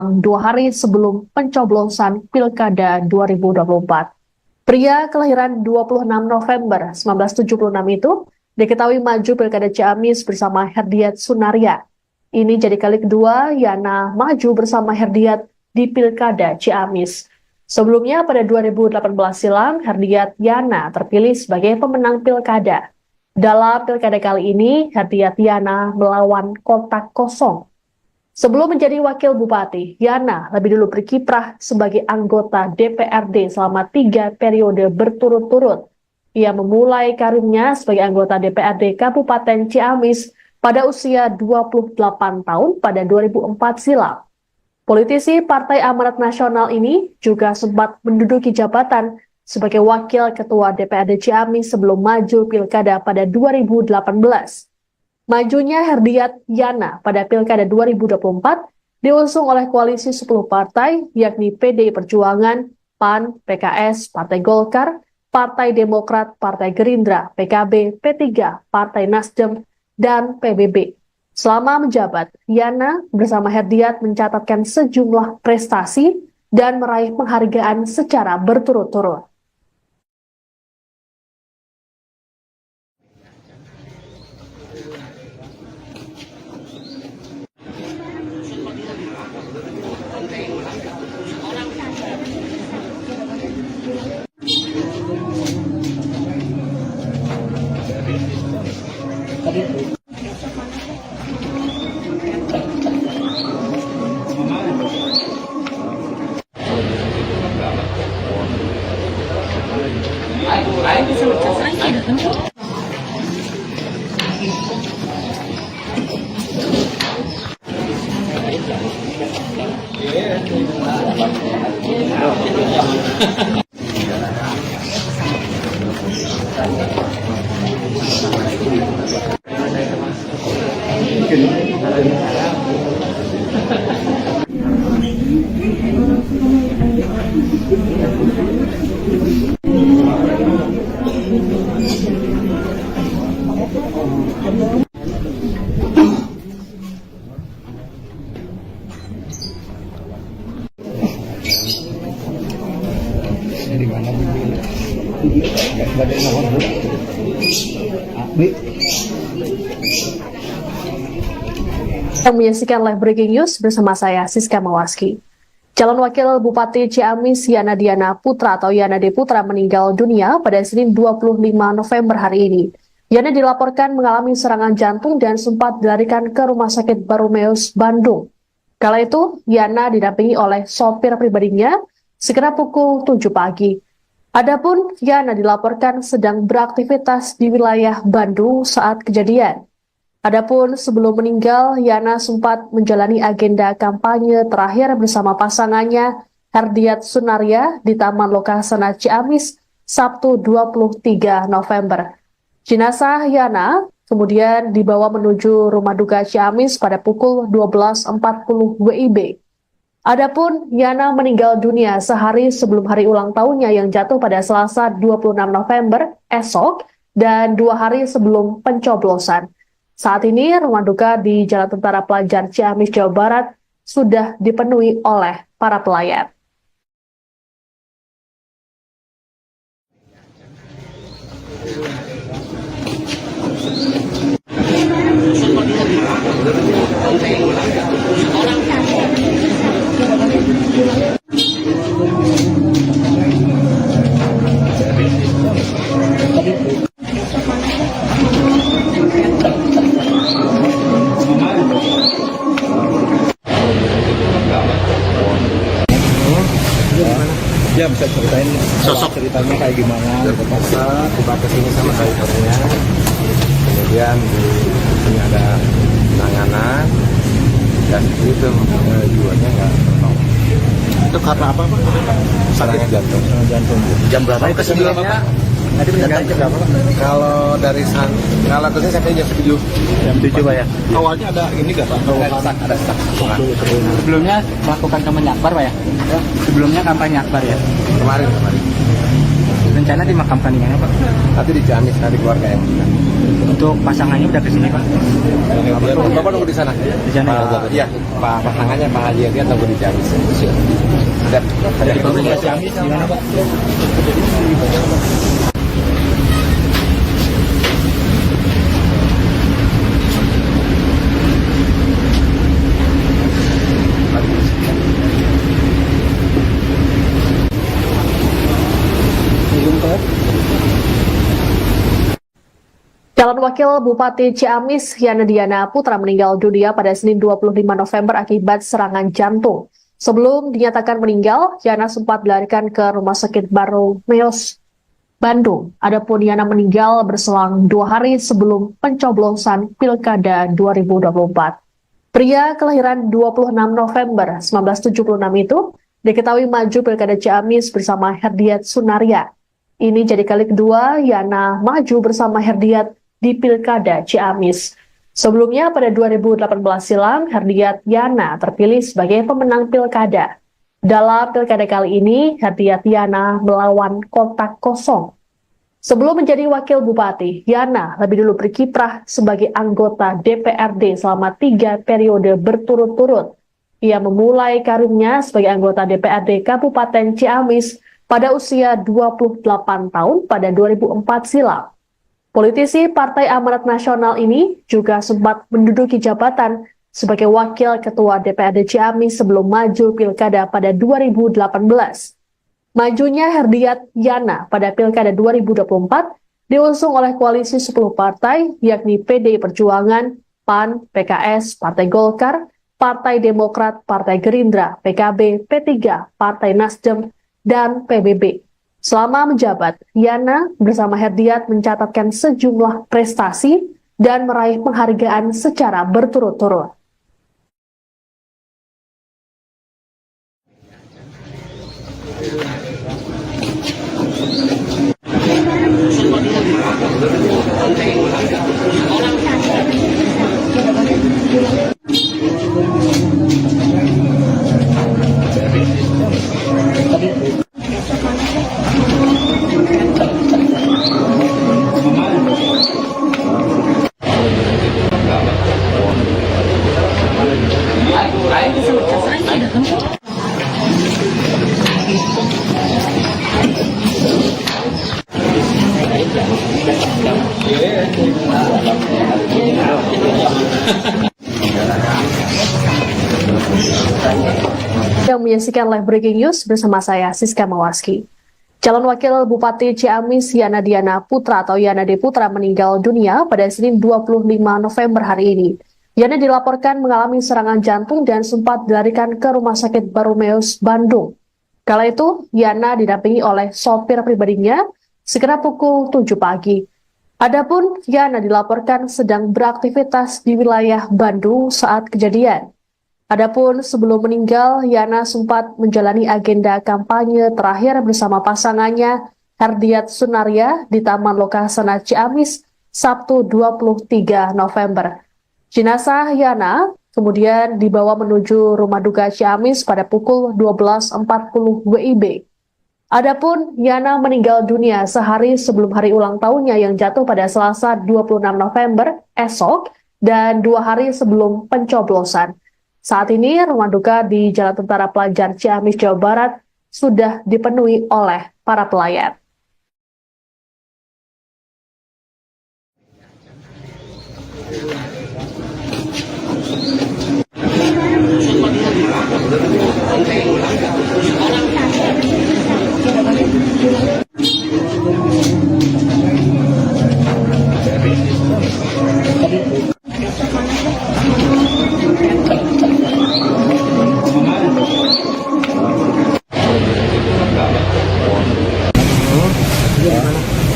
2 hari sebelum pencoblosan Pilkada 2024. Pria kelahiran 26 November 1976 itu diketahui maju Pilkada Ciamis bersama Herdiat Sunaria. Ini jadi kali kedua Yana maju bersama Herdiat di Pilkada Ciamis. Sebelumnya pada 2018 silam, Herdiat Yana terpilih sebagai pemenang Pilkada. Dalam Pilkada kali ini, Herdiat Yana melawan kotak kosong. Sebelum menjadi wakil bupati, Yana lebih dulu berkiprah sebagai anggota DPRD selama 3 periode berturut-turut. Ia memulai karirnya sebagai anggota DPRD Kabupaten Ciamis pada usia 28 tahun pada 2004 silam. Politisi Partai Amanat Nasional ini juga sempat menduduki jabatan sebagai wakil ketua DPRD Ciamis sebelum maju Pilkada pada 2018. Majunya Herdiat Yana pada Pilkada 2024 diusung oleh koalisi 10 partai, yakni PDI Perjuangan, PAN, PKS, Partai Golkar, Partai Demokrat, Partai Gerindra, PKB, P3, Partai Nasdem, dan PBB. Selama menjabat, Yana bersama Herdiat mencatatkan sejumlah prestasi dan meraih penghargaan secara berturut-turut. Yang menyaksikan live breaking news bersama saya Siska Mawarski. Calon Wakil Bupati Ciamis Yana Diana Putra atau Yana D. Putra meninggal dunia pada Senin 25 November hari ini. Yana dilaporkan mengalami serangan jantung dan sempat dilarikan ke Rumah Sakit Baromeus, Bandung. Kala itu, Yana didampingi oleh sopir pribadinya sekira pukul 7 pagi. Adapun Yana dilaporkan sedang beraktivitas di wilayah Bandung saat kejadian. Adapun sebelum meninggal, Yana sempat menjalani agenda kampanye terakhir bersama pasangannya Herdiat Sunaria di Taman Lokasana Ciamis Sabtu 23 November. Jenazah Yana kemudian dibawa menuju rumah duka Ciamis pada pukul 12.40 WIB. Adapun Yana meninggal dunia sehari sebelum hari ulang tahunnya yang jatuh pada Selasa 26 November esok dan 2 hari sebelum pencoblosan. Saat ini rumah duka di Jalan Tentara Pelajar Ciamis, Jawa Barat sudah dipenuhi oleh para pelayat. Ya bisa ceritain sosok ceritanya kayak gimana? Terpaksa tiba ke sini sama drivernya, kemudian di sini ada penanganan dan itu jiwanya nggak tertolong. Itu karena apa Pak? Serangan jantung. Jantung. Jam berapa itu sebelumnya? Tadi meninggal jam berapa Pak? Kalau dari kalau ke sini sampai jam 7. Jam 7 Pak ya. Awalnya ada ini nggak Pak? Ada stuck. Sebelumnya melakukan kampanye akbar Pak ya? Sebelumnya kampanye akbar ya? Kemarin. Rencana dimakamkan di mana Pak? Nanti di Ciamis, nanti keluarga yang Untuk pasangannya udah kesini Pak? Bapak nunggu di sana. Di sana ya? Iya, Pak pasangannya Pak Haji Hadiat nunggu di Ciamis. Ada di Pemerintah Ciamis gimana Pak? Calon Wakil Bupati Ciamis Yana Diana Putra meninggal dunia pada Senin 25 November akibat serangan jantung. Sebelum dinyatakan meninggal, Yana sempat dilarikan ke Rumah Sakit Baromeus, Bandung. Adapun Yana meninggal berselang 2 hari sebelum pencoblosan Pilkada 2024. Pria kelahiran 26 November 1976 itu diketahui maju Pilkada Ciamis bersama Herdiat Sunaria. Ini jadi kali kedua Yana maju bersama Herdiat di Pilkada Ciamis. Sebelumnya pada 2018 silam, Herdiat Yana terpilih sebagai pemenang Pilkada. Dalam Pilkada kali ini, Herdiat Yana melawan kotak kosong. Sebelum menjadi Wakil Bupati, Yana lebih dulu berkiprah sebagai anggota DPRD selama 3 periode berturut-turut. Ia memulai karirnya sebagai anggota DPRD Kabupaten Ciamis pada usia 28 tahun pada 2004 silam. Politisi Partai Amanat Nasional ini juga sempat menduduki jabatan sebagai Wakil Ketua DPRD Ciamis sebelum maju Pilkada pada 2018. Majunya Herdiat Yana pada Pilkada 2024 diusung oleh koalisi 10 partai, yakni PDI Perjuangan, PAN, PKS, Partai Golkar, Partai Demokrat, Partai Gerindra, PKB, P3, Partai Nasdem, dan PBB. Selama menjabat, Yana bersama Herdiat mencatatkan sejumlah prestasi dan meraih penghargaan secara berturut-turut. Yang menyaksikan live breaking news bersama saya Siska Mawarski. Calon Wakil Bupati Ciamis Yana Diana Putra atau Yana D. Putra meninggal dunia pada Senin 25 November hari ini. Yana dilaporkan mengalami serangan jantung dan sempat dilarikan ke Rumah Sakit Baromeus, Bandung. Kala itu, Yana didampingi oleh sopir pribadinya sekitar pukul 7 pagi. Adapun Yana dilaporkan sedang beraktivitas di wilayah Bandung saat kejadian. Adapun sebelum meninggal, Yana sempat menjalani agenda kampanye terakhir bersama pasangannya Herdiat Sunaria di Taman Lokasana Ciamis Sabtu 23 November. Jenazah Yana kemudian dibawa menuju Rumah Duka Ciamis pada pukul 12.40 WIB. Adapun Yana meninggal dunia sehari sebelum hari ulang tahunnya yang jatuh pada Selasa 26 November esok dan 2 hari sebelum pencoblosan. Saat ini rumah duka di Jalan Tentara Pelajar Ciamis, Jawa Barat sudah dipenuhi oleh para pelayat.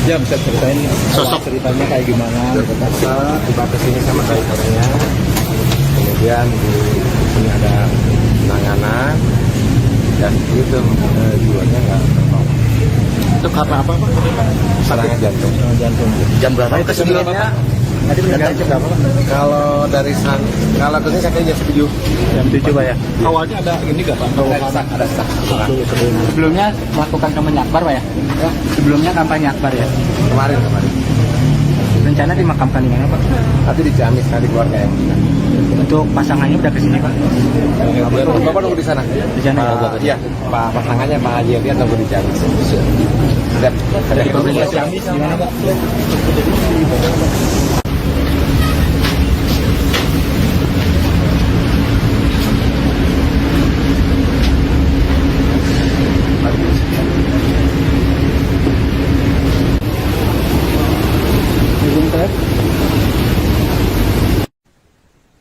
Ya bisa ceritain sosok ceritanya kayak gimana? Tiba ke sini sama drivernya, kemudian di sini ada penanganan dan itu jiwanya nggak tertolong. Itu karena apa Pak? Serangan jantung. Jam berapa itu sebelumnya? Tadi mendadak jam berapa? Kalau dari kalau ke sini katanya jam 7. Jam 7 Pak ya? Awalnya ada ini nggak Pak? Ada sak. Sebelumnya melakukan kampanye akbar Pak ya? Sebelumnya kampanye akbar ya? Kemarin. Rencana dimakamkan di mana Pak? Nanti di Ciamis, nanti keluarga yang di sana. Untuk pasangannya udah kesini Pak? Bapak nunggu di sana? Di sana. Iya, Pak pasangannya Pak Haji dia nunggu di Ciamis. Siap. Dari pemerintah Ciamis gimana Pak?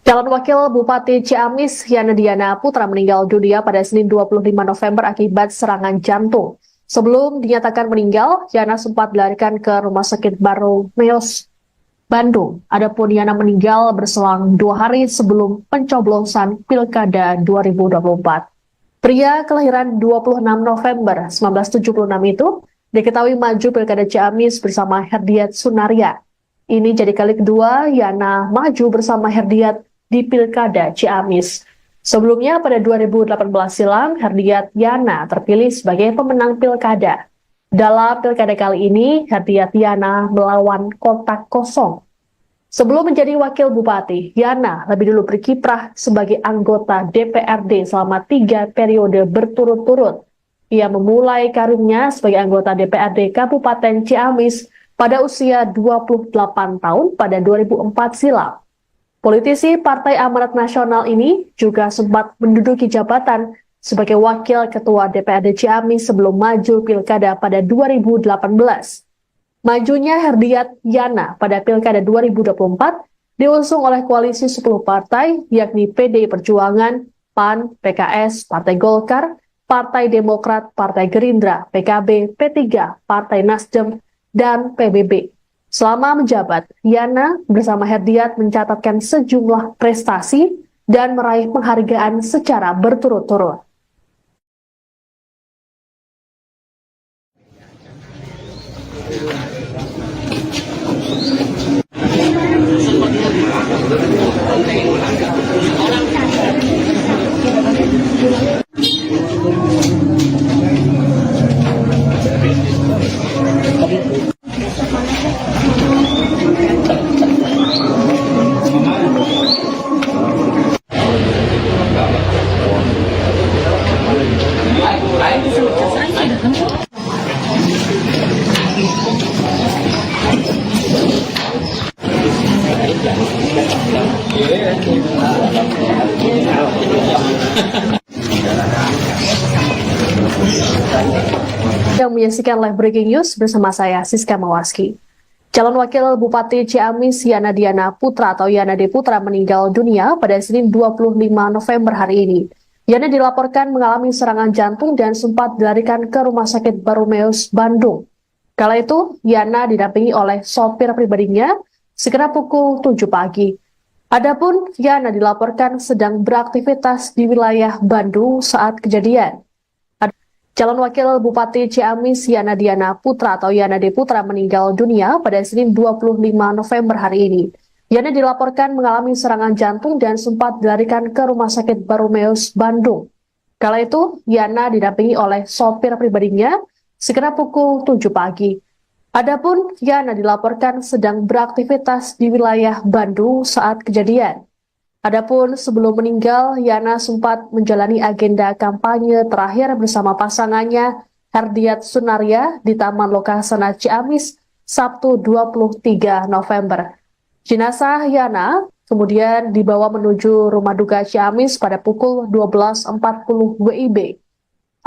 Calon Wakil Bupati Ciamis Yana Diana Putra meninggal dunia pada Senin 25 November akibat serangan jantung. Sebelum dinyatakan meninggal, Yana sempat dilarikan ke Rumah Sakit Baromeus, Bandung. Adapun Yana meninggal berselang 2 hari sebelum pencoblosan Pilkada 2024. Pria kelahiran 26 November 1976 itu diketahui maju Pilkada Ciamis bersama Herdiat Sunaria. Ini jadi kali kedua Yana maju bersama Herdiat di Pilkada Ciamis. Sebelumnya pada 2018 silam, Herdiat Yana terpilih sebagai pemenang Pilkada. Dalam Pilkada kali ini, Herdiat Yana melawan kotak kosong. Sebelum menjadi Wakil Bupati, Yana lebih dulu berkiprah sebagai anggota DPRD selama 3 periode berturut-turut. Ia memulai karirnya sebagai anggota DPRD Kabupaten Ciamis pada usia 28 tahun pada 2004 silam. Politisi Partai Amanat Nasional ini juga sempat menduduki jabatan sebagai Wakil Ketua DPRD Ciamis sebelum maju Pilkada pada 2018. Majunya Herdiat Yana pada Pilkada 2024 diusung oleh koalisi 10 partai yakni PDI Perjuangan, PAN, PKS, Partai Golkar, Partai Demokrat, Partai Gerindra, PKB, P3, Partai Nasdem, dan PBB. Selama menjabat, Yana bersama Herdiat mencatatkan sejumlah prestasi dan meraih penghargaan secara berturut-turut. Yang menyaksikan live breaking news bersama saya Siska Mawarski. Calon Wakil Bupati Ciamis Yana Diana Putra atau Yana D. Putra meninggal dunia pada Senin 25 November hari ini. Yana dilaporkan mengalami serangan jantung dan sempat dilarikan ke Rumah Sakit Baromeus, Bandung. Kala itu, Yana didampingi oleh sopir pribadinya sekitar pukul 7 pagi. Adapun Yana dilaporkan sedang beraktivitas di wilayah Bandung saat kejadian. Calon Wakil Bupati Ciamis Yana Diana Putra atau Yana D. Putra meninggal dunia pada Senin 25 November hari ini. Yana dilaporkan mengalami serangan jantung dan sempat dilarikan ke Rumah Sakit Baromeus, Bandung. Kala itu, Yana didampingi oleh sopir pribadinya sekitar pukul 7 pagi. Adapun Yana dilaporkan sedang beraktivitas di wilayah Bandung saat kejadian. Adapun sebelum meninggal, Yana sempat menjalani agenda kampanye terakhir bersama pasangannya Herdiat Sunaria di Taman Lokasana Ciamis Sabtu 23 November. Jenazah Yana kemudian dibawa menuju Rumah Duka Ciamis pada pukul 12.40 WIB.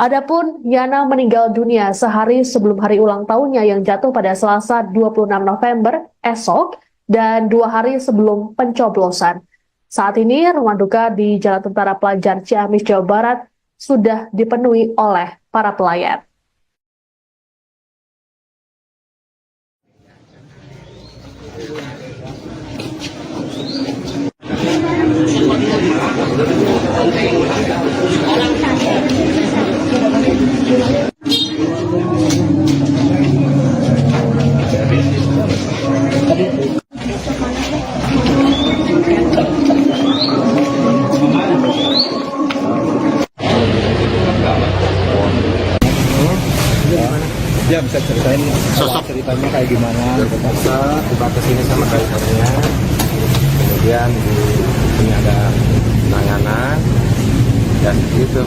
Adapun Yana meninggal dunia sehari sebelum hari ulang tahunnya yang jatuh pada Selasa 26 November esok dan 2 hari sebelum pencoblosan. Saat ini rumah duka di Jalan Tentara Pelajar Ciamis, Jawa Barat sudah dipenuhi oleh para pelayat. bisa ceritain Sosok. ceritanya kayak gimana? Terpaksa tiba ke sini sama drivernya, kemudian di sini ada penanganan dan itu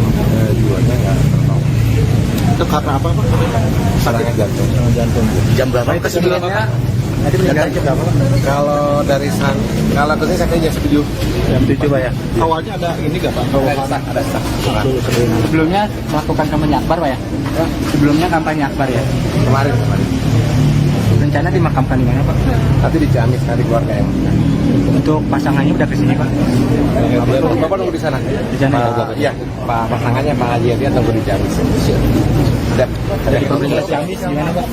jiwanya nggak tertolong. Itu karena apa Pak? Serangan jantung. Jantung. Jam berapa itu sebelumnya? Tadi meninggal jam berapa? Kalau dari kalau ke sini saya jam 7. Jam 7 Pak ya? Awalnya ada ini nggak Pak? Ada stuck. Sebelumnya melakukan kampanye akbar Pak ya? Sebelumnya kampanye akbar ya? Kemarin. Rencana dimakamkan di mana Pak? Tapi di Ciamis tadi keluarga yang. Untuk pasangannya udah kesini Pak? Bapak nunggu di sana. Di sana ya? Iya, Pak pasangannya Pak Haji dia tunggu di Ciamis. Ada Dari pemerintah Ciamis gimana Pak?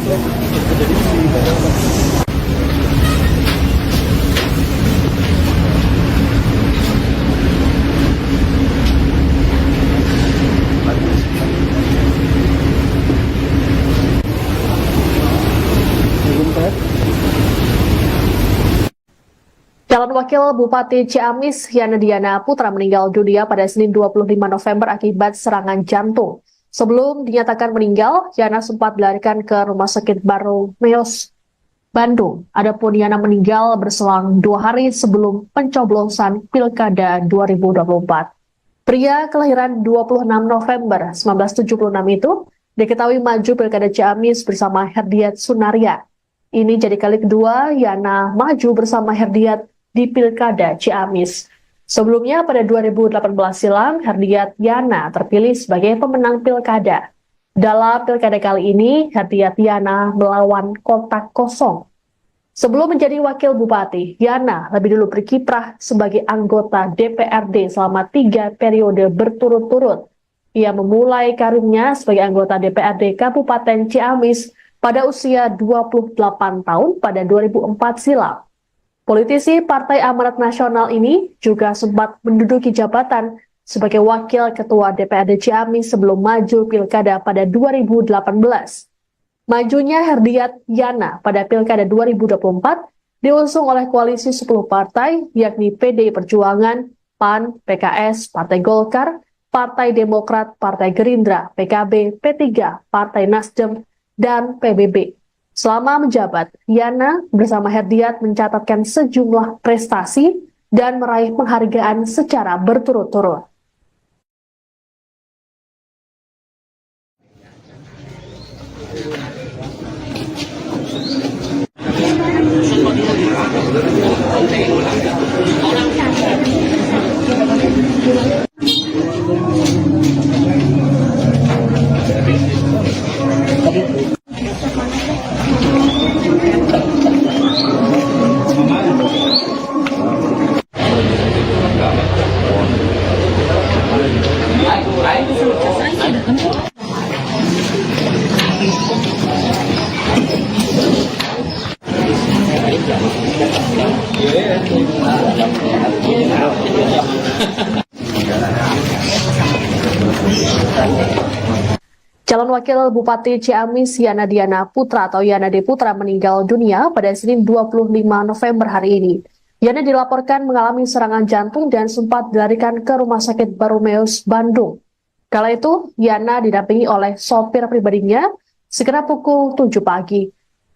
Calon Wakil Bupati Ciamis, Yana Diana Putra meninggal dunia pada Senin 25 November akibat serangan jantung. Sebelum dinyatakan meninggal, Yana sempat dilarikan ke Rumah Sakit Baromeus, Bandung. Adapun Yana meninggal berselang 2 hari sebelum pencoblosan Pilkada 2024. Pria kelahiran 26 November 1976 itu diketahui maju Pilkada Ciamis bersama Herdiat Sunaria. Ini jadi kali kedua Yana maju bersama Herdiat di Pilkada Ciamis. Sebelumnya pada 2018 silam, Herdiat Yana terpilih sebagai pemenang Pilkada. Dalam Pilkada kali ini, Herdiat Yana melawan kotak kosong. Sebelum menjadi Wakil Bupati, Yana lebih dulu berkiprah sebagai anggota DPRD selama 3 periode berturut-turut. Ia memulai karirnya sebagai anggota DPRD Kabupaten Ciamis pada usia 28 tahun pada 2004 silam. Politisi Partai Amanat Nasional ini juga sempat menduduki jabatan sebagai Wakil Ketua DPRD Ciamis sebelum maju Pilkada pada 2018. Majunya Herdiat Yana pada Pilkada 2024 diusung oleh koalisi 10 partai, yakni PDI Perjuangan, PAN, PKS, Partai Golkar, Partai Demokrat, Partai Gerindra, PKB, P3, Partai Nasdem, dan PBB. Selama menjabat, Yana bersama Herdiat mencatatkan sejumlah prestasi dan meraih penghargaan secara berturut-turut. Calon Wakil Bupati Ciamis Yana Diana Putra atau Yana D. Putra meninggal dunia pada Senin 25 November hari ini. Yana dilaporkan mengalami serangan jantung dan sempat dilarikan ke Rumah Sakit Baromeus, Bandung. Kala itu, Yana didampingi oleh sopir pribadinya sekitar pukul 7 pagi.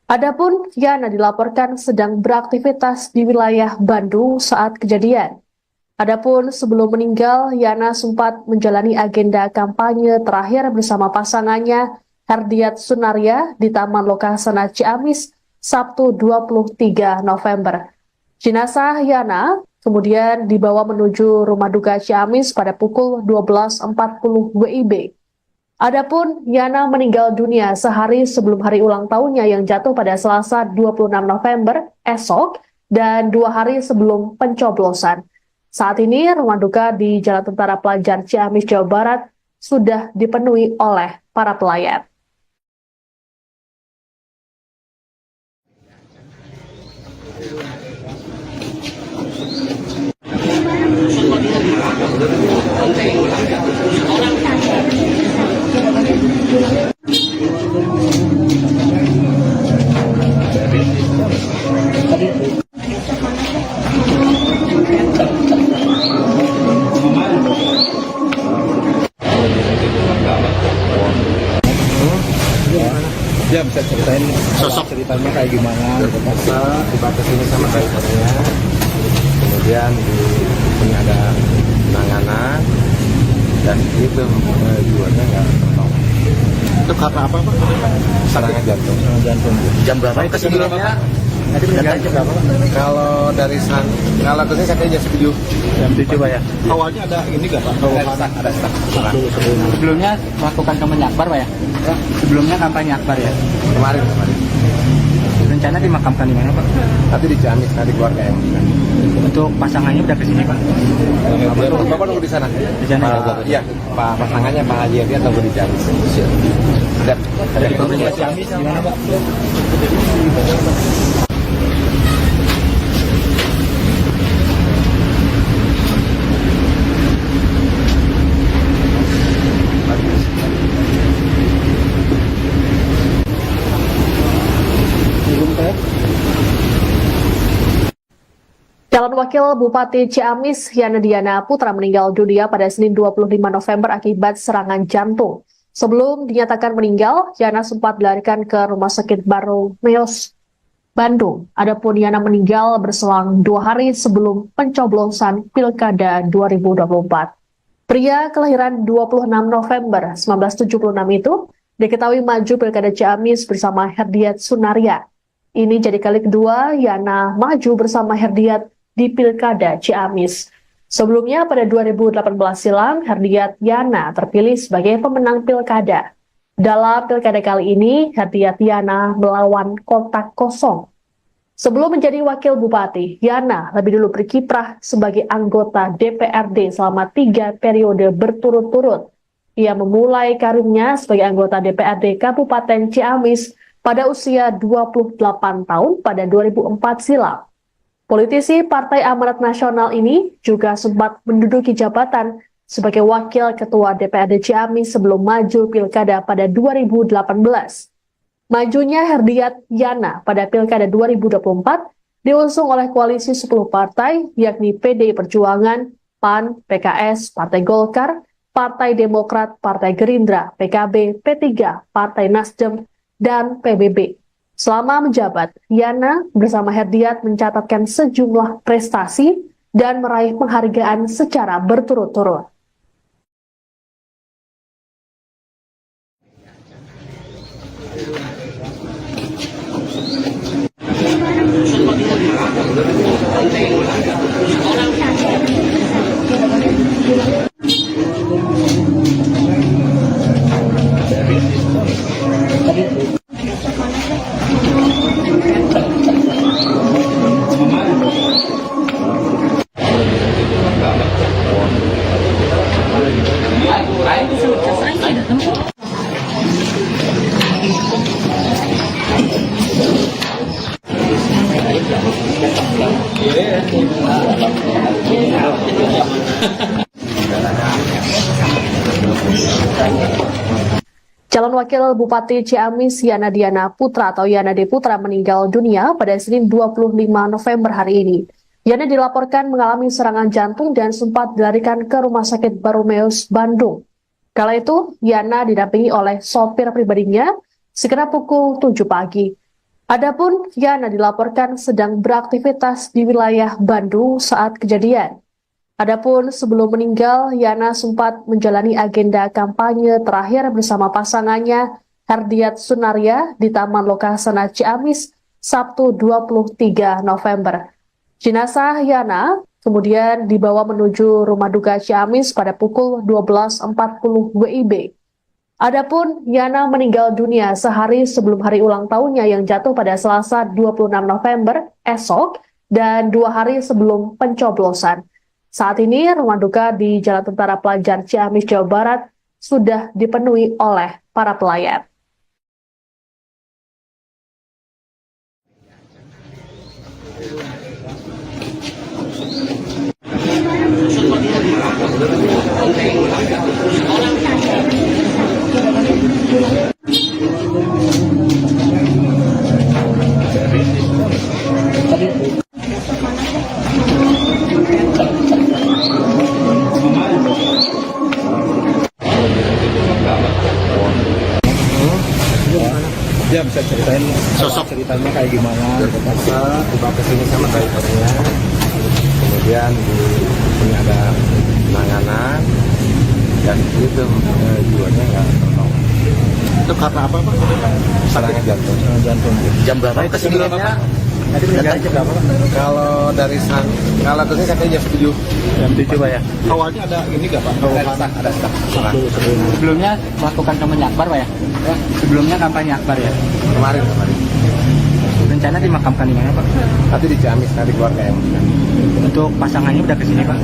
Adapun Yana dilaporkan sedang beraktivitas di wilayah Bandung saat kejadian. Adapun sebelum meninggal, Yana sempat menjalani agenda kampanye terakhir bersama pasangannya Herdiat Sunaria di Taman Lokasana Ciamis Sabtu 23 November. Jenazah Yana kemudian dibawa menuju rumah duka Ciamis pada pukul 12.40 WIB. Adapun Yana meninggal dunia sehari sebelum hari ulang tahunnya yang jatuh pada Selasa 26 November esok dan 2 hari sebelum pencoblosan. Saat ini rumah duka di Jalan Tentara Pelajar Ciamis, Jawa Barat sudah dipenuhi oleh para pelayat. Ya Ya bisa ceritain Sosok. ceritanya kayak gimana gitu kan. Bisa dibatas ini sama drivernya, kemudian di sini ada penanganan dan itu jiwanya nggak tertolong. Itu karena apa Pak? Serangan jantung. Jantung. Jam berapa itu sebelumnya? Tadi meninggal jam berapa Pak? Kalau dari kalau kesini katanya jam 7. Jam 7 Pak ya. Awalnya ada ini nggak Pak? Ada stuck. Sebelumnya melakukan kampanye akbar Pak ya? Sebelumnya kampanye akbar ya? Kemarin. Rencana dimakamkan di mana Pak? Tapi di Ciamis tadi keluarga yang Untuk pasangannya udah kesini Pak? Bapak nunggu di sana. Di sana ya? Iya, Pak pasangannya Pak Haji Yadi atau di Ciamis. Ada Dari pemerintah Ciamis gimana Pak? Calon Wakil Bupati Ciamis Yana Diana Putra meninggal dunia pada Senin 25 November akibat serangan jantung. Sebelum dinyatakan meninggal, Yana sempat dilarikan ke Rumah Sakit Baromeus, Bandung. Adapun Yana meninggal berselang 2 hari sebelum pencoblosan Pilkada 2024. Pria kelahiran 26 November 1976 itu diketahui maju Pilkada Ciamis bersama Herdiat Sunaria. Ini jadi kali kedua Yana maju bersama Herdiat di Pilkada Ciamis. Sebelumnya pada 2018 silam, Herdiat Yana terpilih sebagai pemenang Pilkada. Dalam Pilkada kali ini, Herdiat Yana melawan kotak kosong. Sebelum menjadi Wakil Bupati, Yana lebih dulu berkiprah sebagai anggota DPRD selama 3 periode berturut-turut. Ia memulai karirnya sebagai anggota DPRD Kabupaten Ciamis pada usia 28 tahun pada 2004 silam. Politisi Partai Amanat Nasional ini juga sempat menduduki jabatan sebagai Wakil Ketua DPRD Ciamis sebelum maju Pilkada pada 2018. Majunya Herdiat Yana pada Pilkada 2024 diusung oleh koalisi 10 partai, yakni PDI Perjuangan, PAN, PKS, Partai Golkar, Partai Demokrat, Partai Gerindra, PKB, P3, Partai Nasdem, dan PBB. Selama menjabat, Yana bersama Herdiat mencatatkan sejumlah prestasi dan meraih penghargaan secara berturut-turut. Calon Wakil Bupati Ciamis Yana Diana Putra atau Yana D. Putra meninggal dunia pada Senin 25 November hari ini. Yana dilaporkan mengalami serangan jantung dan sempat dilarikan ke Rumah Sakit Baromeus, Bandung. Kala itu, Yana didampingi oleh sopir pribadinya sekitar pukul 7 pagi. Adapun Yana dilaporkan sedang beraktivitas di wilayah Bandung saat kejadian. Adapun sebelum meninggal, Yana sempat menjalani agenda kampanye terakhir bersama pasangannya Herdiat Sunaria di Taman Lokasana Ciamis Sabtu 23 November. Jenazah Yana kemudian dibawa menuju rumah duka Ciamis pada pukul 12.40 WIB. Adapun Yana meninggal dunia sehari sebelum hari ulang tahunnya yang jatuh pada Selasa 26 November esok dan 2 hari sebelum pencoblosan. Saat ini rumah duka di Jalan Tentara Pelajar Ciamis, Jawa Barat sudah dipenuhi oleh para pelayat. Ya bisa ceritain sosok ceritanya kayak gimana? Terpaksa dibawa ke sini sama drivernya. Kemudian di sini ada penanganan dan itu jiwanya nggak tertolong. Itu karena apa Pak? Serangan jantung. Jantung. Jam berapa? Kesiniannya Tadi meninggal jam berapa Pak? kalau dari kalau kesini katanya jam 7. Jam 7 Pak ya. Awalnya ada ini nggak Pak? Ada staff. Sebelumnya melakukan kampanye akbar Pak ya? Sebelumnya kampanye akbar ya? Kemarin. Rencana dimakamkan di mana Pak? Tapi di Ciamis nanti keluarga yang Untuk pasangannya udah kesini Pak?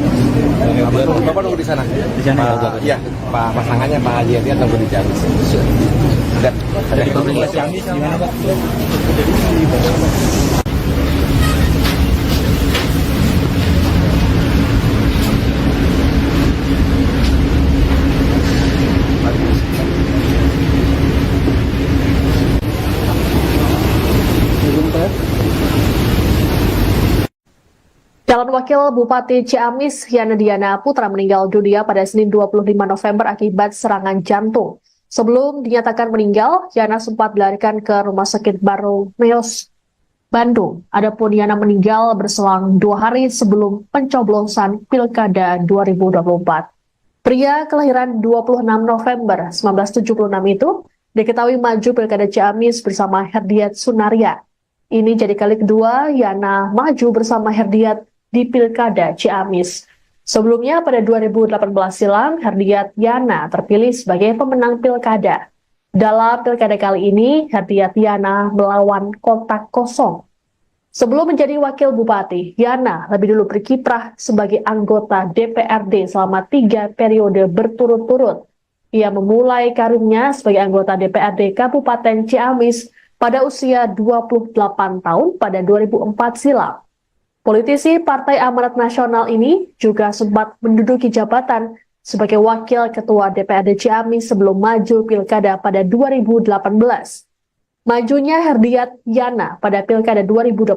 Bapak nunggu di sana. Di sana ya? Iya, Pak pasangannya Pak Haji dia tunggu di Ciamis. Ada Dari pemerintah Ciamis gimana Pak? Calon Wakil Bupati Ciamis, Yana Diana Putra meninggal dunia pada Senin 25 November akibat serangan jantung. Sebelum dinyatakan meninggal, Yana sempat dilarikan ke Rumah Sakit Baromeus, Bandung. Adapun Yana meninggal berselang 2 hari sebelum pencoblosan Pilkada 2024. Pria kelahiran 26 November 1976 itu diketahui maju Pilkada Ciamis bersama Herdiat Sunaria. Ini jadi kali kedua Yana maju bersama Herdiat di Pilkada Ciamis. Sebelumnya pada 2018 silam, Herdiat Yana terpilih sebagai pemenang Pilkada. Dalam Pilkada kali ini, Herdiat Yana melawan kotak kosong. Sebelum menjadi Wakil Bupati, Yana lebih dulu berkiprah sebagai anggota DPRD selama 3 periode berturut-turut. Ia memulai karirnya sebagai anggota DPRD Kabupaten Ciamis pada usia 28 tahun pada 2004 silam. Politisi Partai Amanat Nasional ini juga sempat menduduki jabatan sebagai Wakil Ketua DPRD Ciamis sebelum maju Pilkada pada 2018. Majunya Herdiat Yana pada Pilkada 2024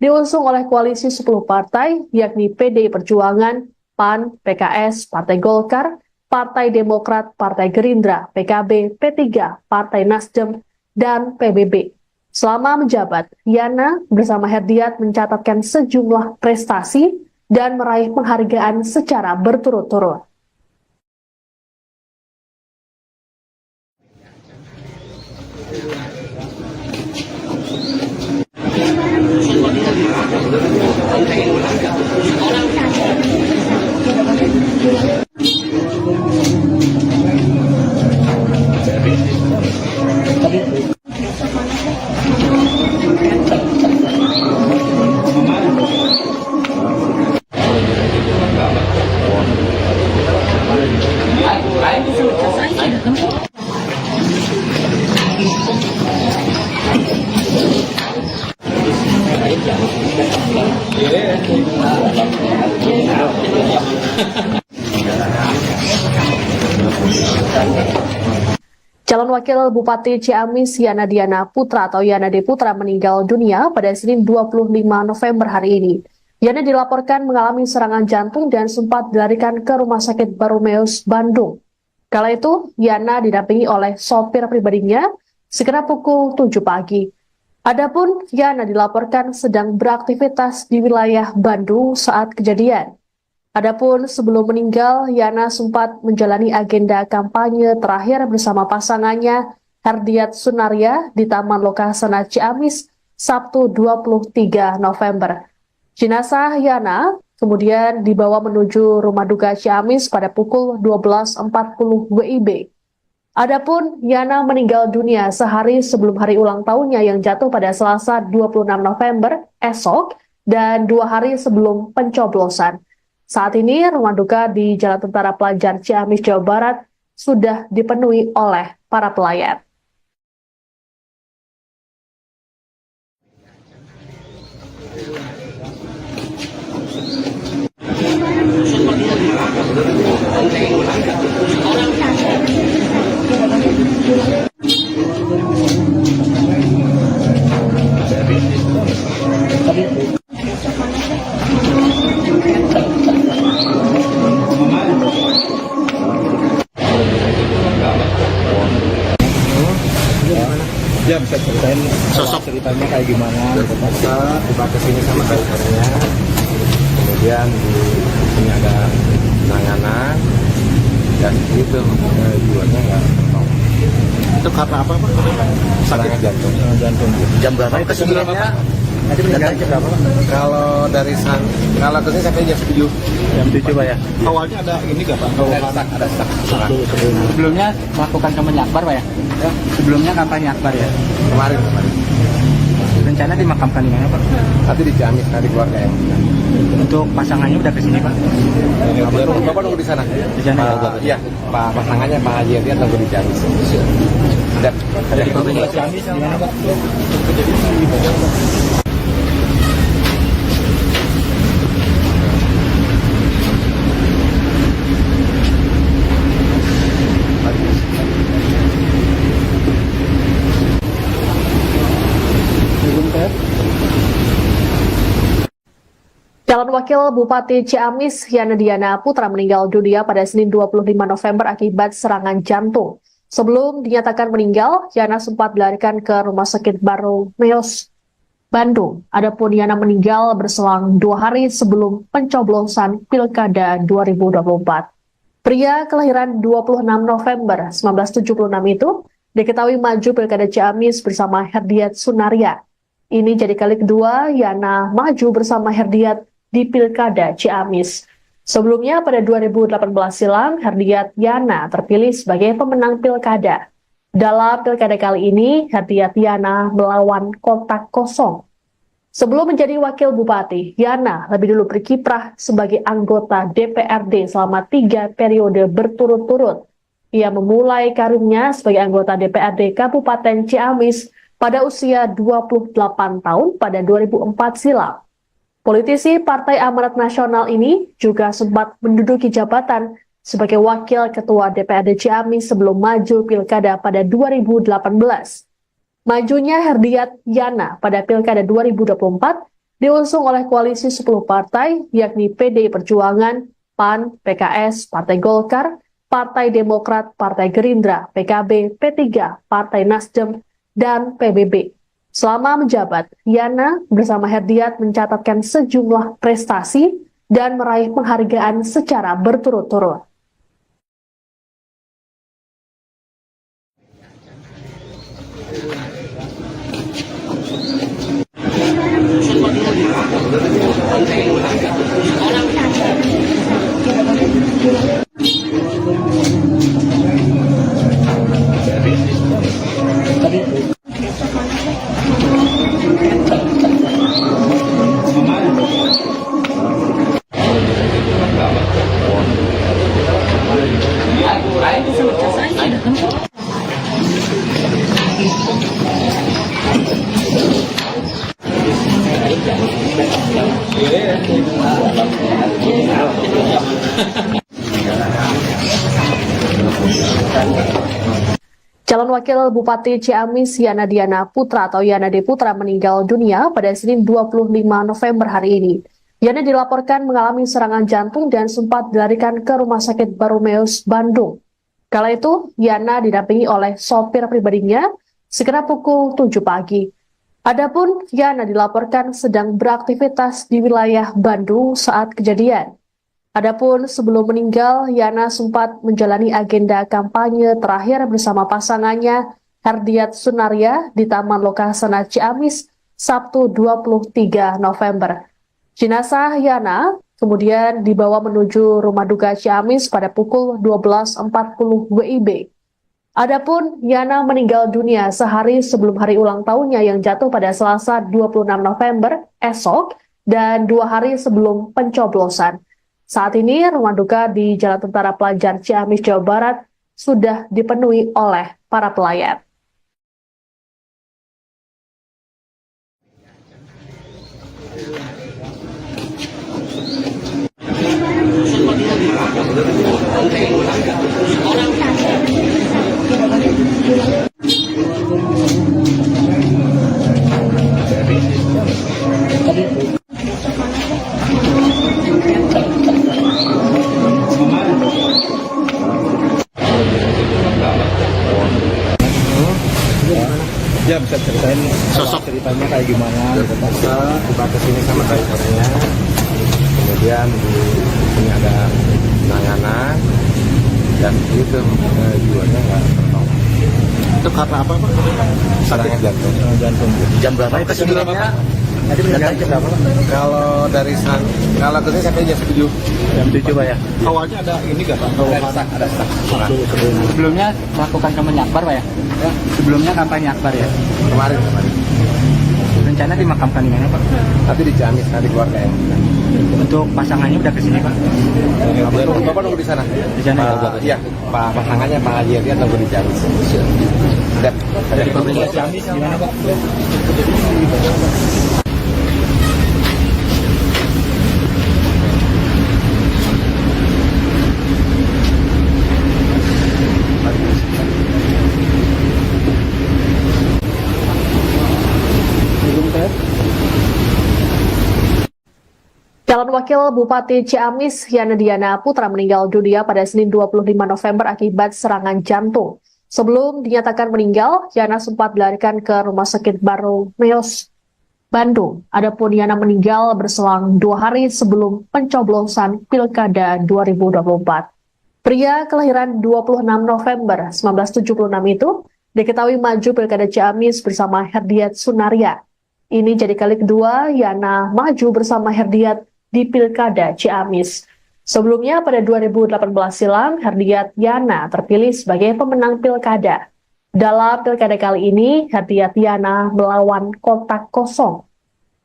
diusung oleh koalisi 10 partai, yakni PDI Perjuangan, PAN, PKS, Partai Golkar, Partai Demokrat, Partai Gerindra, PKB, P3, Partai Nasdem, dan PBB. Selama menjabat, Yana bersama Herdiat mencatatkan sejumlah prestasi dan meraih penghargaan secara berturut-turut. Calon Wakil Bupati Ciamis Yana Diana Putra atau Yana D. Putra meninggal dunia pada Senin 25 November hari ini. Yana dilaporkan mengalami serangan jantung dan sempat dilarikan ke Rumah Sakit Baromeus, Bandung. Kala itu, Yana didampingi oleh sopir pribadinya sekitar pukul 7 pagi. Adapun Yana dilaporkan sedang beraktivitas di wilayah Bandung saat kejadian. Adapun sebelum meninggal, Yana sempat menjalani agenda kampanye terakhir bersama pasangannya Herdiat Sunaria di Taman Lokasana Ciamis Sabtu 23 November. Jenazah Yana kemudian dibawa menuju rumah duka Ciamis pada pukul 12.40 WIB. Adapun Yana meninggal dunia sehari sebelum hari ulang tahunnya yang jatuh pada Selasa 26 November esok dan 2 hari sebelum pencoblosan. Saat ini rumah duka di Jalan Tentara Pelajar Ciamis, Jawa Barat sudah dipenuhi oleh para pelayat. Ya bisa ceritain sosok ceritanya kayak gimana? Tiba ke sini sama drivernya, kemudian di sini ada penanganan, dan itu jiwanya nggak tertolong. Itu karena apa Pak? Serangan jantung. Jantung. Jam berapa itu sebenarnya? Tadi meninggal jam berapa Pak? Kalau dari kalau kesini sampai jam 7. Jam 7 Pak ya? Awalnya ada ini nggak Pak? Ada stuck. Sebelumnya melakukan kampanye akbar Pak ya? Sebelumnya kampanye akbar ya? Kemarin. Rencana dimakamkan di mana Pak? Tapi di Ciamis, di keluarga yang Untuk pasangannya udah kesini Pak? Bapak nunggu di sana. Di sana ya? Iya, Pak pasangannya Pak Haji dia tunggu di Ciamis. Ada Dari pemerintah Ciamis di mana Pak? Calon Wakil Bupati Ciamis Yana Diana Putra meninggal dunia pada Senin 25 November akibat serangan jantung. Sebelum dinyatakan meninggal, Yana sempat dilarikan ke Rumah Sakit Baromeus, Bandung. Adapun Yana meninggal berselang 2 hari sebelum pencoblosan Pilkada 2024. Pria kelahiran 26 November 1976 itu diketahui maju Pilkada Ciamis bersama Herdiat Sunaria. Ini jadi kali kedua Yana maju bersama Herdiat di Pilkada Ciamis. Sebelumnya pada 2018 silam, Herdiat Yana terpilih sebagai pemenang Pilkada. Dalam Pilkada kali ini, Herdiat Yana melawan kotak kosong. Sebelum menjadi Wakil Bupati, Yana lebih dulu berkiprah sebagai anggota DPRD selama 3 periode berturut-turut. Ia memulai karirnya sebagai anggota DPRD Kabupaten Ciamis pada usia 28 tahun pada 2004 silam. Politisi Partai Amanat Nasional ini juga sempat menduduki jabatan sebagai Wakil Ketua DPRD Ciamis sebelum maju Pilkada pada 2018. Majunya Herdiat Yana pada Pilkada 2024 diusung oleh koalisi 10 partai, yakni PDI Perjuangan, PAN, PKS, Partai Golkar, Partai Demokrat, Partai Gerindra, PKB, P3, Partai Nasdem, dan PBB. Selama menjabat, Yana bersama Herdiat mencatatkan sejumlah prestasi dan meraih penghargaan secara berturut-turut. Calon Wakil Bupati Ciamis Yana Diana Putra atau Yana D. Putra meninggal dunia pada Senin 25 November hari ini. Yana dilaporkan mengalami serangan jantung dan sempat dilarikan ke Rumah Sakit Baromeus, Bandung. Kala itu, Yana didampingi oleh sopir pribadinya sekitar pukul 7 pagi. Adapun Yana dilaporkan sedang beraktivitas di wilayah Bandung saat kejadian. Adapun sebelum meninggal, Yana sempat menjalani agenda kampanye terakhir bersama pasangannya Herdiat Sunaria di Taman Lokasana Ciamis Sabtu 23 November. Jenazah Yana kemudian dibawa menuju rumah duka Ciamis pada pukul 12.40 WIB. Adapun Yana meninggal dunia sehari sebelum hari ulang tahunnya yang jatuh pada Selasa 26 November esok dan 2 hari sebelum pencoblosan. Saat ini rumah duka di Jalan Tentara Pelajar Ciamis, Jawa Barat sudah dipenuhi oleh para pelayat. Ya bisa ceritain sosok ceritanya kayak gimana gitu Pak. Kita kesini sama drivernya, kemudian di sini ada penanganan dan itu jiwanya nggak tertolong. Itu karena apa Pak? Serangan jantung. Jantung. Jam berapa itu sebenarnya? Tadi mendatangi jam berapa Pak? Kalau dari kalau kesini sampai jam 7. Jam 7 Pak ya? Awalnya ada ini nggak Pak? Ada stuck. Sebelumnya melakukan kampanye akbar Pak ya? Sebelumnya kampanye akbar ya? Kemarin. Rencana dimakamkan di mana Pak? Tapi di Ciamis, nanti keluarga yang. Untuk pasangannya udah kesini Pak? Bapak nunggu di sana. Di sana ya? Iya, Pak pasangannya Pak Haji dia nunggu di Ciamis. Siap. Dari pemerintah Ciamis gimana Pak? Calon Wakil Bupati Ciamis, Yana Diana Putra meninggal dunia pada Senin 25 November akibat serangan jantung. Sebelum dinyatakan meninggal, Yana sempat dilarikan ke Rumah Sakit Baromeus, Bandung. Adapun Yana meninggal berselang 2 hari sebelum pencoblosan Pilkada 2024. Pria kelahiran 26 November 1976 itu diketahui maju Pilkada Ciamis bersama Herdiat Sunaria. Ini jadi kali kedua Yana maju bersama Herdiat di Pilkada Ciamis. Sebelumnya pada 2018 silam, Herdiat Yana terpilih sebagai pemenang Pilkada. Dalam Pilkada kali ini, Herdiat Yana melawan kotak kosong.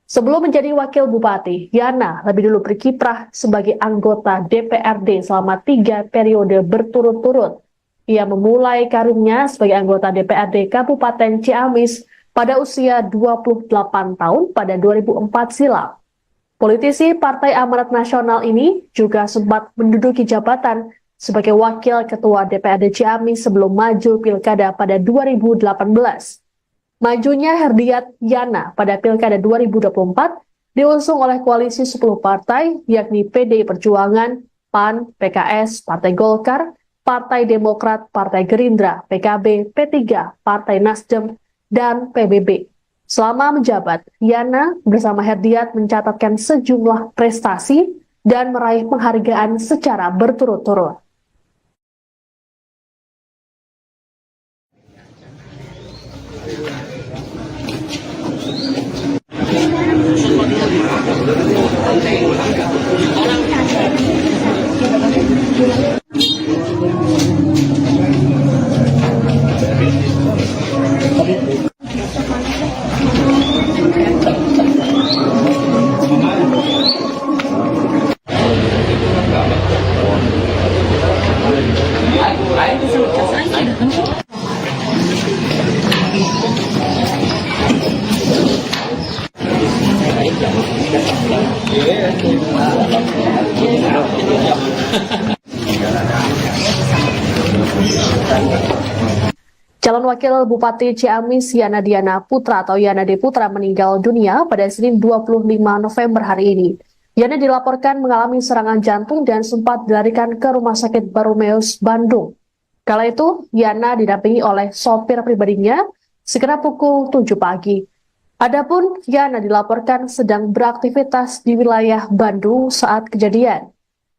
Sebelum menjadi Wakil Bupati, Yana lebih dulu berkiprah sebagai anggota DPRD selama 3 periode berturut-turut. Ia memulai karirnya sebagai anggota DPRD Kabupaten Ciamis pada usia 28 tahun pada 2004 silam. Politisi Partai Amanat Nasional ini juga sempat menduduki jabatan sebagai Wakil Ketua DPRD Ciamis sebelum maju Pilkada pada 2018. Majunya Herdiat Yana pada Pilkada 2024 diusung oleh koalisi 10 partai, yakni PDI Perjuangan, PAN, PKS, Partai Golkar, Partai Demokrat, Partai Gerindra, PKB, P3, Partai Nasdem, dan PBB. Selama menjabat, Yana bersama Herdiat mencatatkan sejumlah prestasi dan meraih penghargaan secara berturut-turut. Calon Wakil Bupati Ciamis Yana Diana Putra atau Yana D. Putra meninggal dunia pada Senin 25 November hari ini. Yana dilaporkan mengalami serangan jantung dan sempat dilarikan ke Rumah Sakit Baromeus, Bandung. Kala itu, Yana didampingi oleh sopir pribadinya sekitar pukul 7 pagi. Adapun Yana dilaporkan sedang beraktivitas di wilayah Bandung saat kejadian.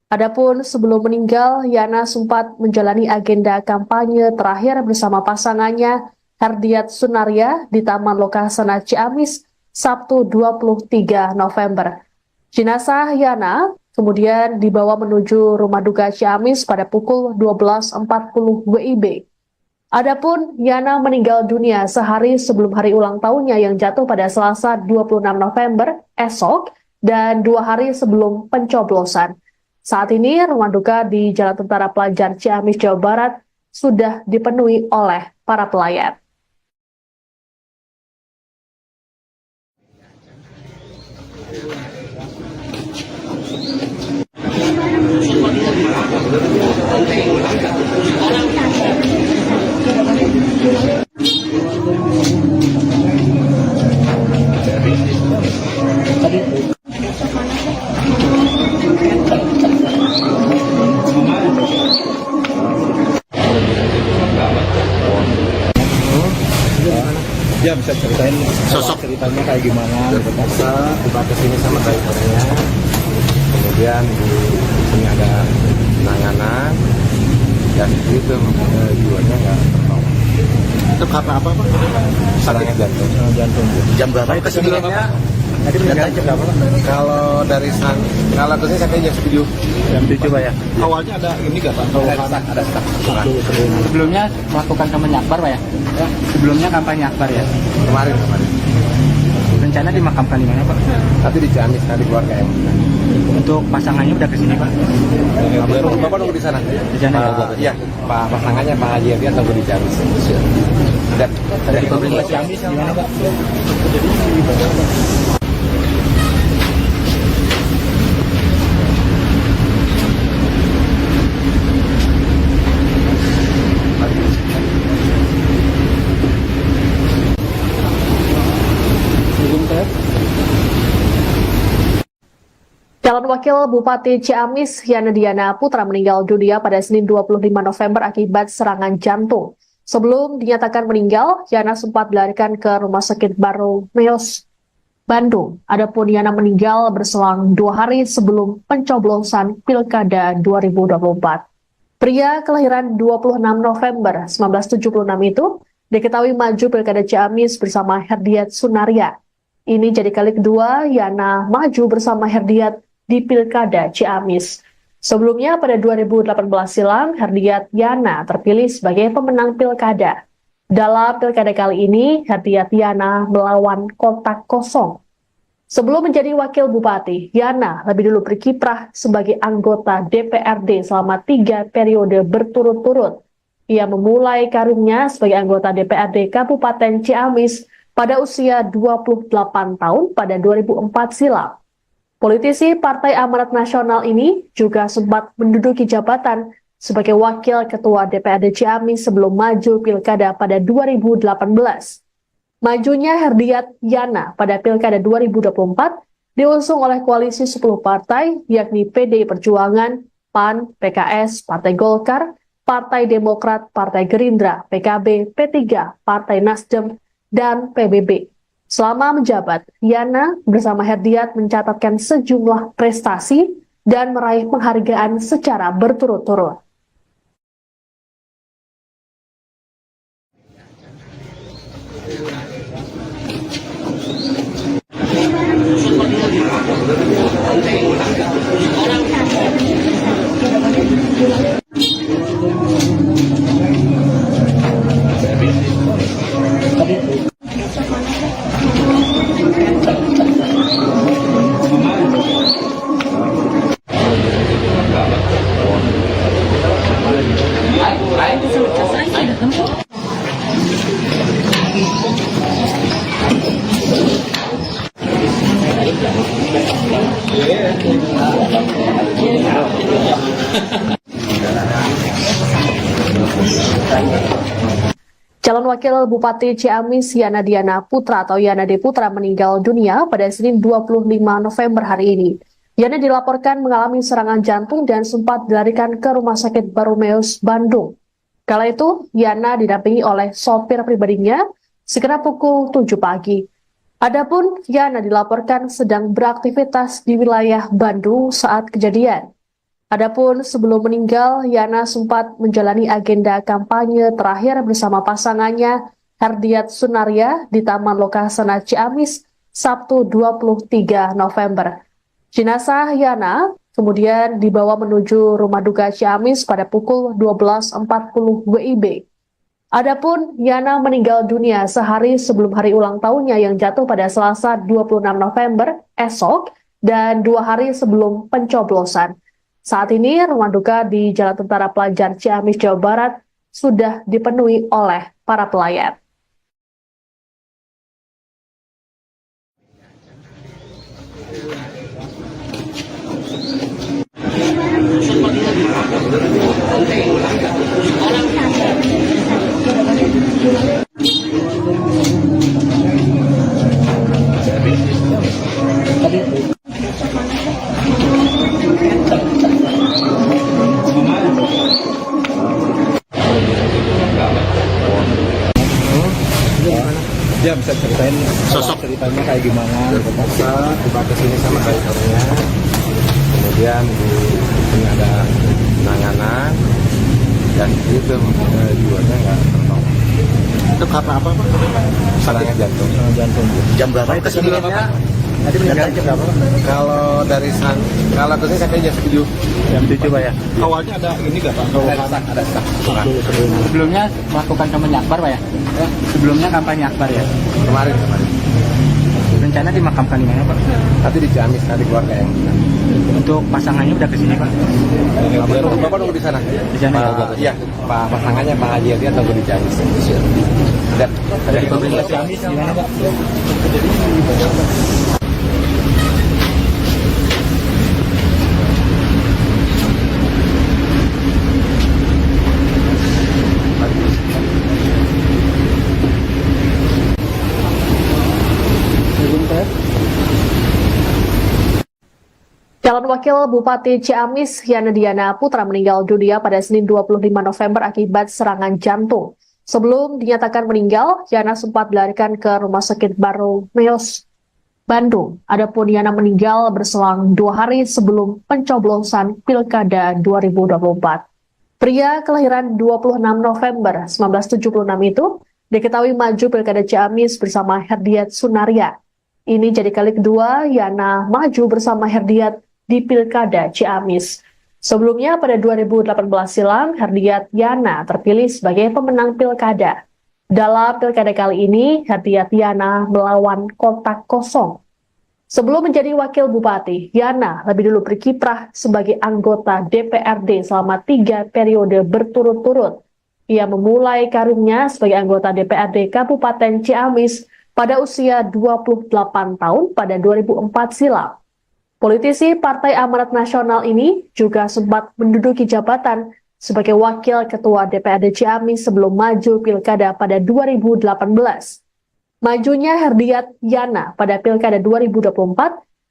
Adapun sebelum meninggal, Yana sempat menjalani agenda kampanye terakhir bersama pasangannya Herdiat Sunaria di Taman Lokasana Ciamis Sabtu 23 November. Jenazah Yana kemudian dibawa menuju rumah duka Ciamis pada pukul 12.40 WIB. Adapun Yana meninggal dunia sehari sebelum hari ulang tahunnya yang jatuh pada Selasa 26 November esok dan 2 hari sebelum pencoblosan. Saat ini rumah duka di Jalan Tentara Pelajar Ciamis, Jawa Barat sudah dipenuhi oleh para pelayat. Ya bisa ceritain sosok ceritanya kayak gimana? Terpaksa dibatas ini sama drivernya. Kemudian di sini ada penanganan. Dan itu jiwanya nggak tertolong. Itu karena apa Pak? Serangan jantung. Jantung. Jam berapa itu sebelumnya? Tadi jam berapa? Kalau dari kalau kesini sampai jam 7. Jam 7 Pak ya. Awalnya ada ini nggak Pak? Ada stuck. Sebelumnya melakukan kampanye akbar Pak ya? Sebelumnya kampanye akbar ya? Kemarin. Rencana dimakamkan di mana Pak? Tapi di Ciamis tadi keluarga yang. Untuk pasangannya udah kesini Pak? Bapak nunggu di sana. Di sana ya? Iya, Pak pasangannya Pak Haji Yati atau di Ciamis. Dari pemerintah Ciamis gimana Pak? Calon Wakil Bupati Ciamis Yana Diana Putra meninggal dunia pada Senin 25 November akibat serangan jantung. Sebelum dinyatakan meninggal, Yana sempat dilarikan ke Rumah Sakit Baromeus, Bandung. Adapun Yana meninggal berselang 2 hari sebelum pencoblosan Pilkada 2024. Pria kelahiran 26 November 1976 itu diketahui maju Pilkada Ciamis bersama Herdiat Sunaria. Ini jadi kali kedua Yana maju bersama Herdiat di Pilkada Ciamis. Sebelumnya pada 2018 silam, Herdiat Yana terpilih sebagai pemenang Pilkada. Dalam Pilkada kali ini, Herdiat Yana melawan kotak kosong. Sebelum menjadi Wakil Bupati, Yana lebih dulu berkiprah sebagai anggota DPRD selama 3 periode berturut-turut. Ia memulai karirnya sebagai anggota DPRD Kabupaten Ciamis pada usia 28 tahun pada 2004 silam. Politisi Partai Amanat Nasional ini juga sempat menduduki jabatan sebagai Wakil Ketua DPRD Ciamis sebelum maju Pilkada pada 2018. Majunya Herdiat Yana pada Pilkada 2024 diusung oleh koalisi 10 partai, yakni PDI Perjuangan, PAN, PKS, Partai Golkar, Partai Demokrat, Partai Gerindra, PKB, P3, Partai Nasdem, dan PBB. Selama menjabat, Yana bersama Herdiat mencatatkan sejumlah prestasi dan meraih penghargaan secara berturut-turut. Calon Wakil Bupati Ciamis Yana Diana Putra atau Yana D. Putra meninggal dunia pada Senin 25 November hari ini. Yana dilaporkan mengalami serangan jantung dan sempat dilarikan ke Rumah Sakit Baromeus, Bandung. Kala itu, Yana didampingi oleh sopir pribadinya sekitar pukul 7 pagi. Adapun Yana dilaporkan sedang beraktivitas di wilayah Bandung saat kejadian. Adapun sebelum meninggal, Yana sempat menjalani agenda kampanye terakhir bersama pasangannya Herdiat Sunaria di Taman Lokasana Ciamis Sabtu 23 November. Jenazah Yana kemudian dibawa menuju rumah duka Ciamis pada pukul 12.40 WIB. Adapun Yana meninggal dunia sehari sebelum hari ulang tahunnya yang jatuh pada Selasa 26 November esok dan 2 hari sebelum pencoblosan. Saat ini rumah duka di Jalan Tentara Pelajar Ciamis, Jawa Barat sudah dipenuhi oleh para pelayat. Ya bisa ceritain sosok ceritanya kayak gimana? Terpaksa tiba ke sini sama drivernya, kemudian di sini ada penanganan dan itu jiwanya nggak tertolong. Itu karena apa Pak? Serangan jantung. Jantung. Jam berapa itu sebenarnya? Tadi meninggal jam berapa? Kalau dari kalau ke sini sampai jam 7. Jam 7 Pak ya. Awalnya ada ini nggak Pak? Ada stuck. Sebelumnya melakukan kampanye akbar Pak ya? Sebelumnya kampanye akbar ya? Kemarin. Rencana dimakamkan di mana Pak? Tapi di Ciamis tadi keluarga yang Untuk pasangannya udah kesini Pak? Bapak nunggu di sana. Di sana ya? Iya, Pak pasangannya Pak Haji dia tunggu di Ciamis. Ada Dari pemerintah Ciamis gimana Pak? Calon Wakil Bupati Ciamis, Yana Diana Putra meninggal dunia pada Senin 25 November akibat serangan jantung. Sebelum dinyatakan meninggal, Yana sempat dilarikan ke Rumah Sakit Baromeus, Bandung. Adapun Yana meninggal berselang 2 hari sebelum pencoblosan Pilkada 2024. Pria kelahiran 26 November 1976 itu diketahui maju Pilkada Ciamis bersama Herdiat Sunaria. Ini jadi kali kedua Yana maju bersama Herdiat di Pilkada Ciamis. Sebelumnya pada 2018 silam, Herdiat Yana terpilih sebagai pemenang Pilkada. Dalam Pilkada kali ini, Herdiat Yana melawan kotak kosong. Sebelum menjadi Wakil Bupati, Yana lebih dulu berkiprah sebagai anggota DPRD selama 3 periode berturut-turut. Ia memulai karirnya sebagai anggota DPRD Kabupaten Ciamis pada usia 28 tahun pada 2004 silam. Politisi Partai Amanat Nasional ini juga sempat menduduki jabatan sebagai Wakil Ketua DPRD Ciamis sebelum maju Pilkada pada 2018. Majunya Herdiat Yana pada Pilkada 2024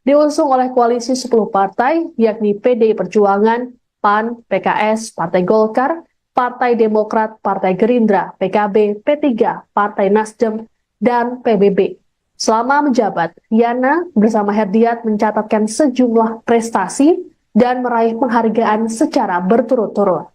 diusung oleh koalisi 10 partai, yakni PDI Perjuangan, PAN, PKS, Partai Golkar, Partai Demokrat, Partai Gerindra, PKB, P3, Partai Nasdem, dan PBB. Selama menjabat, Yana bersama Herdiat mencatatkan sejumlah prestasi dan meraih penghargaan secara berturut-turut.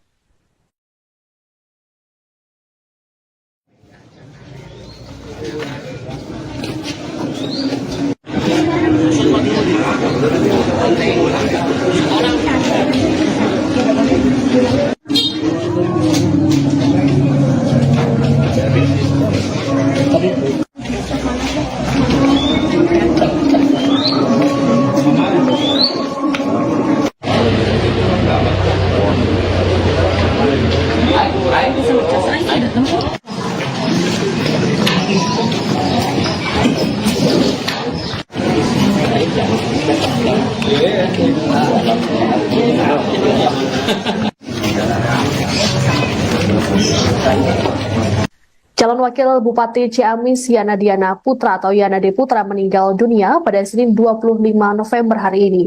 Calon Wakil Bupati Ciamis Yana Diana Putra atau Yana D. Putra meninggal dunia pada Senin 25 November hari ini.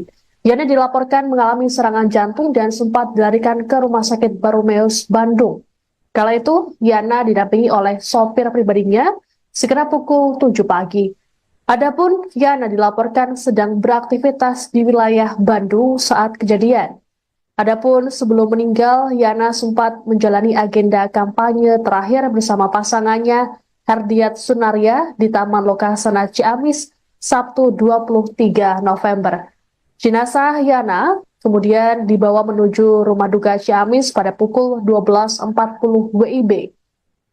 Yana dilaporkan mengalami serangan jantung dan sempat dilarikan ke Rumah Sakit Baromeus, Bandung. Kala itu, Yana didampingi oleh sopir pribadinya sekitar pukul 7 pagi. Adapun Yana dilaporkan sedang beraktivitas di wilayah Bandung saat kejadian. Adapun sebelum meninggal, Yana sempat menjalani agenda kampanye terakhir bersama pasangannya Herdiat Sunaria di Taman Lokasana Ciamis Sabtu 23 November. Jenazah Yana kemudian dibawa menuju rumah duka Ciamis pada pukul 12.40 WIB.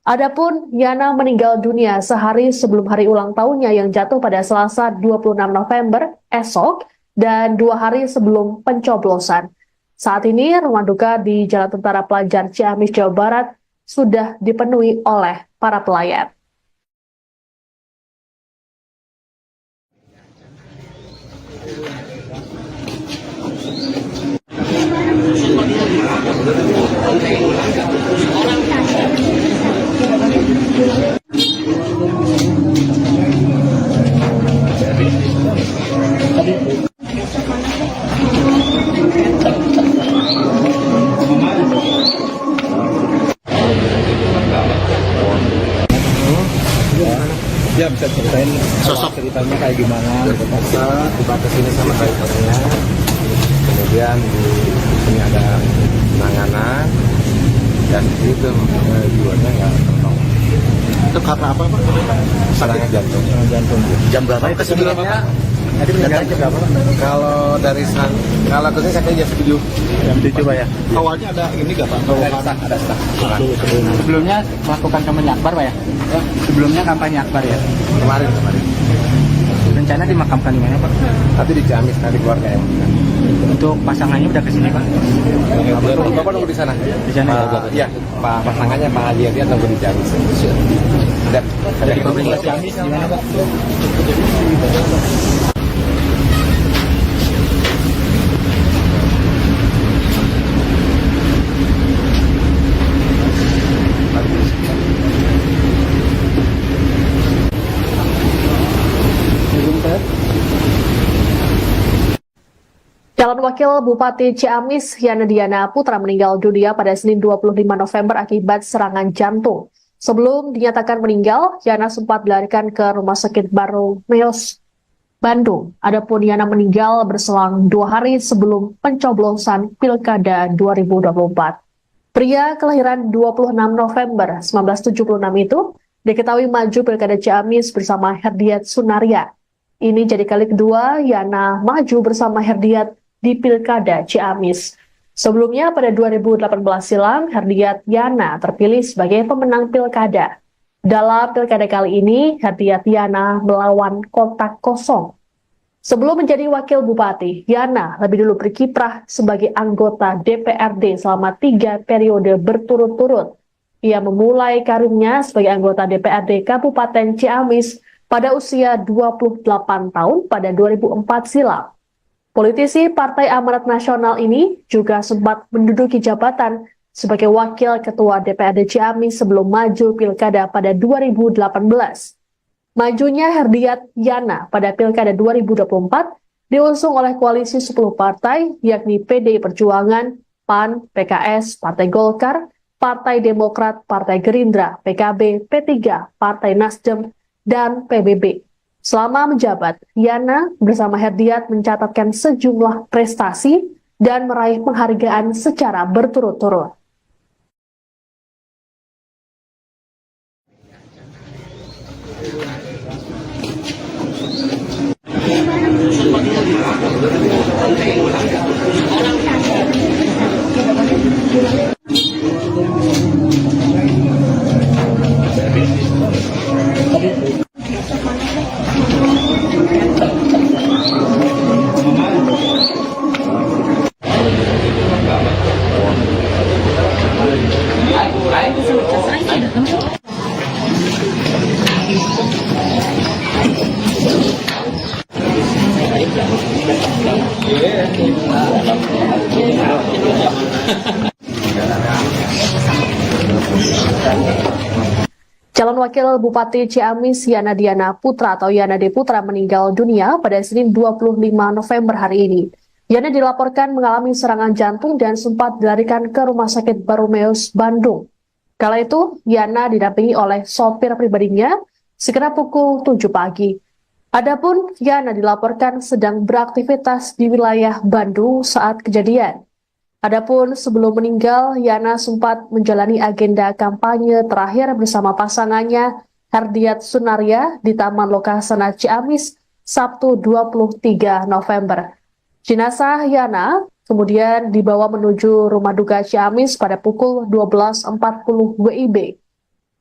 Adapun Yana meninggal dunia sehari sebelum hari ulang tahunnya yang jatuh pada Selasa 26 November esok dan 2 hari sebelum pencoblosan. Saat ini rumah duka di Jalan Tentara Pelajar Ciamis, Jawa Barat sudah dipenuhi oleh para pelayat. Ya bisa ceritain sosok ceritanya kayak gimana gitu kan. Tiba ke sini sama drivernya, kemudian di sini ada penanganan dan itu jiwanya nggak tertolong. Itu karena apa Pak? Serangan jantung. Serangan jantung. Jam berapa? Kesini berapa, Pak? Tadi meninggal jam berapa Pak? Kalau dari kalau kesini saya jam 7. Jam 7 Pak ya. Awalnya ada ini nggak Pak? Ada staf. Sebelumnya melakukan kampanye akbar Pak ya? Sebelumnya kampanye akbar ya? Kemarin. Rencana dimakamkan di mana Pak? Tapi di Ciamis tadi keluarga yang Untuk pasangannya udah kesini Pak? Bapak nunggu di sana. Di sana ya? Iya, Pak pasangannya Pak Haji dia nunggu di Ciamis. Ada Di pemerintah Ciamis gimana Pak? Calon Wakil Bupati Ciamis, Yana Diana Putra meninggal dunia pada Senin 25 November akibat serangan jantung. Sebelum dinyatakan meninggal, Yana sempat dilarikan ke Rumah Sakit Baromeus, Bandung. Adapun Yana meninggal berselang 2 hari sebelum pencoblosan Pilkada 2024. Pria kelahiran 26 November 1976 itu diketahui maju Pilkada Ciamis bersama Herdiat Sunaria. Ini jadi kali kedua Yana maju bersama Herdiat di Pilkada Ciamis. Sebelumnya pada 2018 silam, Herdiat Yana terpilih sebagai pemenang Pilkada. Dalam Pilkada kali ini, Herdiat Yana melawan kotak kosong. Sebelum menjadi Wakil Bupati, Yana lebih dulu berkiprah sebagai anggota DPRD selama 3 periode berturut-turut. Ia memulai karirnya sebagai anggota DPRD Kabupaten Ciamis pada usia 28 tahun pada 2004 silam. Politisi Partai Amanat Nasional ini juga sempat menduduki jabatan sebagai Wakil Ketua DPRD Ciamis sebelum maju Pilkada pada 2018. Majunya Herdiat Yana pada Pilkada 2024 diusung oleh koalisi 10 partai, yakni PDI Perjuangan, PAN, PKS, Partai Golkar, Partai Demokrat, Partai Gerindra, PKB, P3, Partai Nasdem, dan PBB. Selama menjabat, Yana bersama Herdiat mencatatkan sejumlah prestasi dan meraih penghargaan secara berturut-turut. Calon Wakil Bupati Ciamis Yana Diana Putra atau Yana D. Putra meninggal dunia pada Senin 25 November hari ini. Yana dilaporkan mengalami serangan jantung dan sempat dilarikan ke Rumah Sakit Baromeus, Bandung. Kala itu, Yana didampingi oleh sopir pribadinya sekitar pukul 7 pagi. Adapun Yana dilaporkan sedang beraktivitas di wilayah Bandung saat kejadian. Adapun sebelum meninggal, Yana sempat menjalani agenda kampanye terakhir bersama pasangannya Herdiat Sunaria di Taman Lokasana Ciamis Sabtu 23 November. Jenazah Yana kemudian dibawa menuju rumah duka Ciamis pada pukul 12.40 WIB.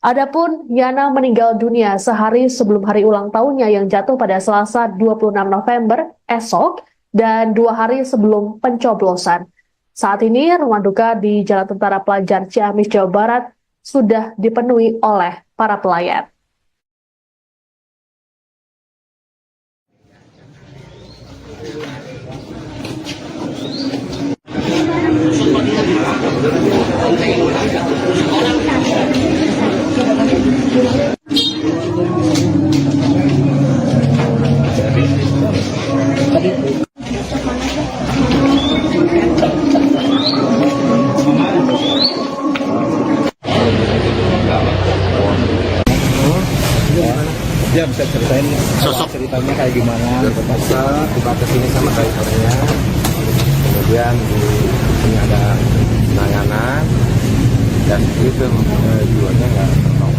Adapun Yana meninggal dunia sehari sebelum hari ulang tahunnya yang jatuh pada Selasa 26 November esok dan 2 hari sebelum pencoblosan. Saat ini rumah duka di Jalan Tentara Pelajar Ciamis, Jawa Barat sudah dipenuhi oleh para pelayat. Ya bisa ceritain Sosok. ceritanya kayak gimana? Terpaksa dibatas ini sama drivernya. Kemudian di sini ada penanganan dan itu jiwanya nggak tertolong.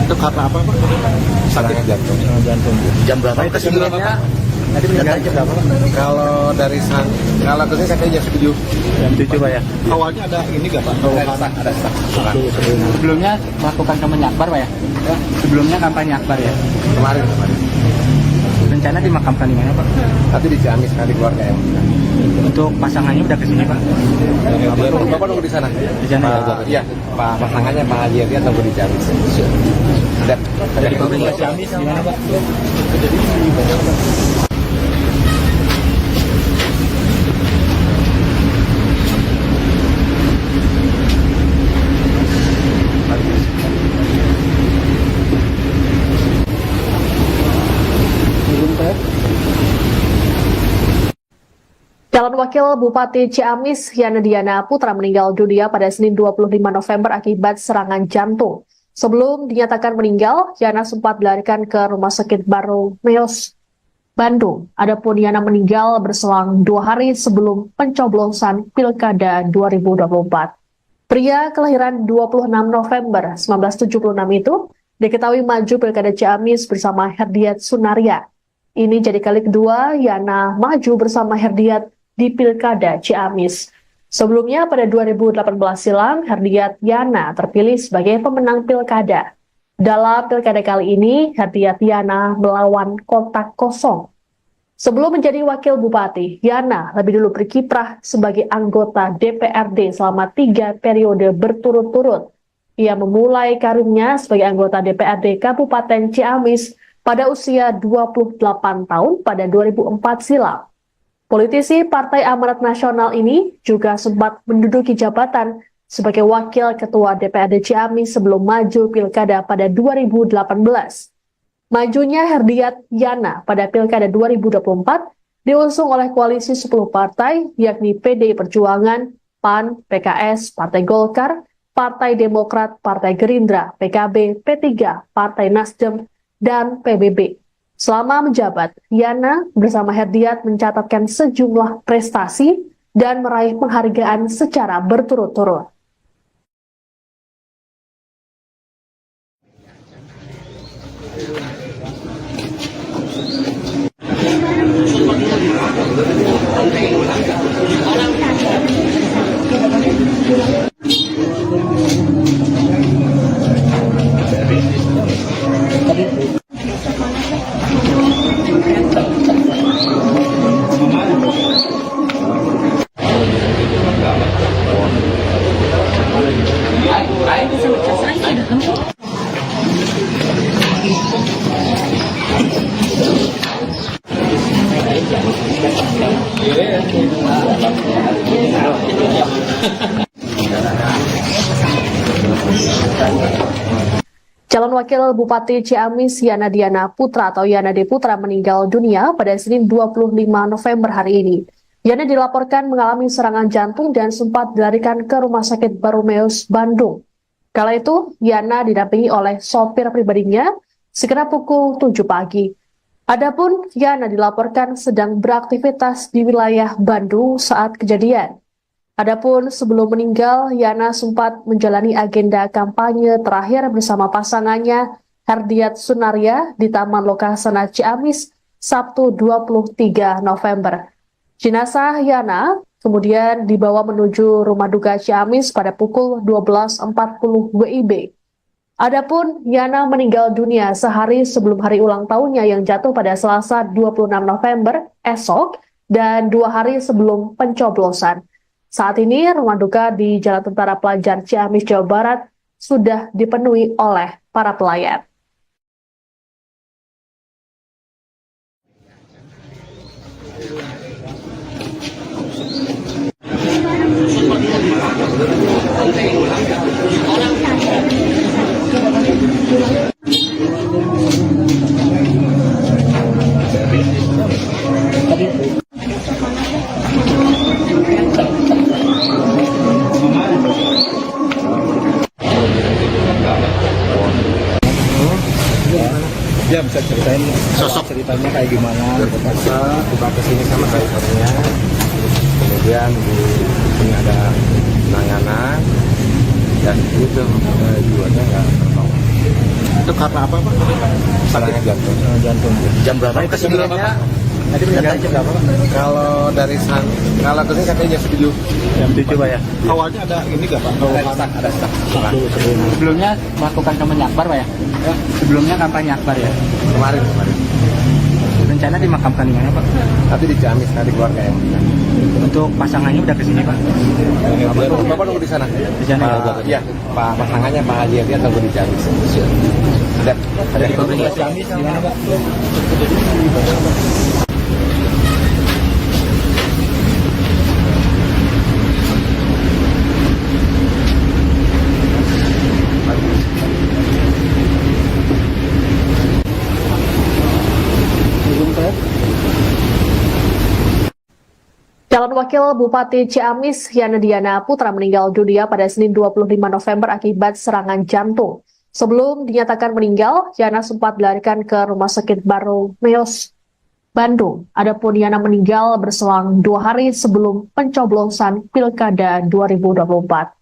Itu karena apa Pak? Sakit jantung. Jantung. Jam berapa kesini? Tadi meninggal jam berapa? Kalau dari kalau kesini saya jam 7. Jam 7 Pak ya. Awalnya ada ini nggak Pak? Ada sak. Sebelumnya melakukan kampanye akbar Pak ya? Sebelumnya kampanye akbar ya? Kemarin. Rencana dimakamkan di mana Pak? Tapi di Ciamis kali keluarga yang Untuk pasangannya udah kesini Pak? Bapak nunggu di sana. Di sana ya? Iya, Pak pasangannya Pak Haji dia tunggu di Ciamis. Ada Dari pemerintah Ciamis gimana Pak? Calon Wakil Bupati Ciamis Yana Diana Putra meninggal dunia pada Senin 25 November akibat serangan jantung. Sebelum dinyatakan meninggal, Yana sempat dilarikan ke Rumah Sakit Baromeus, Bandung. Adapun Yana meninggal berselang 2 hari sebelum pencoblosan Pilkada 2024. Pria kelahiran 26 November 1976 itu diketahui maju Pilkada Ciamis bersama Herdiat Sunaria. Ini jadi kali kedua Yana maju bersama Herdiat di Pilkada Ciamis. Sebelumnya pada 2018 silam, Herdiat Yana terpilih sebagai pemenang Pilkada. Dalam Pilkada kali ini, Herdiat Yana melawan kotak kosong. Sebelum menjadi Wakil Bupati, Yana lebih dulu berkiprah sebagai anggota DPRD selama 3 periode berturut-turut. Ia memulai karirnya sebagai anggota DPRD Kabupaten Ciamis pada usia 28 tahun pada 2004 silam. Politisi Partai Amanat Nasional ini juga sempat menduduki jabatan sebagai Wakil Ketua DPRD Ciamis sebelum maju Pilkada pada 2018. Majunya Herdiat Yana pada Pilkada 2024 diusung oleh koalisi 10 partai, yakni PDI Perjuangan, PAN, PKS, Partai Golkar, Partai Demokrat, Partai Gerindra, PKB, P3, Partai Nasdem, dan PBB. Selama menjabat, Yana bersama Herdiat mencatatkan sejumlah prestasi dan meraih penghargaan secara berturut-turut. Calon Wakil Bupati Ciamis Yana Diana Putra atau Yana D. Putra meninggal dunia pada Senin 25 November hari ini. Yana dilaporkan mengalami serangan jantung dan sempat dilarikan ke Rumah Sakit Baromeus, Bandung. Kala itu, Yana didampingi oleh sopir pribadinya sekitar pukul 7 pagi. Adapun Yana dilaporkan sedang beraktivitas di wilayah Bandung saat kejadian. Adapun sebelum meninggal, Yana sempat menjalani agenda kampanye terakhir bersama pasangannya Herdiat Sunaria di Taman Lokasana Ciamis Sabtu 23 November. Jenazah Yana kemudian dibawa menuju rumah duka Ciamis pada pukul 12.40 WIB. Adapun Yana meninggal dunia sehari sebelum hari ulang tahunnya yang jatuh pada Selasa 26 November esok dan 2 hari sebelum pencoblosan. Saat ini rumah duka di Jalan Tentara Pelajar Ciamis, Jawa Barat sudah dipenuhi oleh para pelayat. Ya bisa ceritain sosok ceritanya kayak gimana? Terpaksa tiba ke sini sama drivernya, kemudian di sini ada penanganan, dan itu jiwanya nggak tertolong. Itu karena apa Pak? Serangan jantung. Jantung. Jam berapa? Itu sebelumnya tadi meninggal jam berapa Pak? Kalau dari kalau kesini katanya jam 7. Jam 7 Pak ya. Awalnya ada ini nggak Pak? Ada stuck. Sebelumnya melakukan kampanye akbar Pak ya? Sebelumnya kampanye akbar ya? Kemarin. Rencana dimakamkan di mana Pak? Tapi di Ciamis tadi keluarga yang Untuk pasangannya udah kesini Pak? Bapak nunggu di sana. Di sana ya? Iya, Pak pasangannya Pak Haji dia tunggu di Ciamis. Ada di Ciamis di mana Pak? Calon Wakil Bupati Ciamis Yana Diana Putra meninggal dunia pada Senin 25 November akibat serangan jantung. Sebelum dinyatakan meninggal, Yana sempat dilarikan ke Rumah Sakit Baromeus, Bandung. Adapun Yana meninggal berselang 2 hari sebelum pencoblosan Pilkada 2024.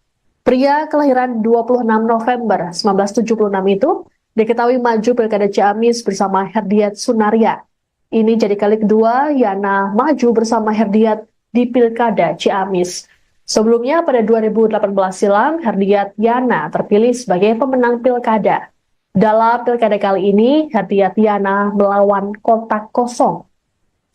Pria kelahiran 26 November 1976 itu diketahui maju Pilkada Ciamis bersama Herdiat Sunaria. Ini jadi kali kedua Yana maju bersama Herdiat di Pilkada Ciamis. Sebelumnya pada 2018 silam, Herdiat Yana terpilih sebagai pemenang Pilkada. Dalam Pilkada kali ini, Herdiat Yana melawan kotak kosong.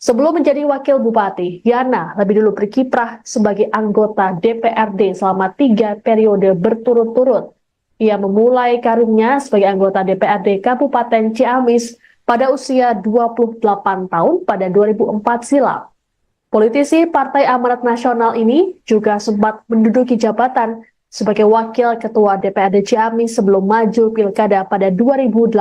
Sebelum menjadi Wakil Bupati, Yana lebih dulu berkiprah sebagai anggota DPRD selama 3 periode berturut-turut. Ia memulai karirnya sebagai anggota DPRD Kabupaten Ciamis pada usia 28 tahun pada 2004 silam. Politisi Partai Amanat Nasional ini juga sempat menduduki jabatan sebagai Wakil Ketua DPRD Ciamis sebelum maju Pilkada pada 2018.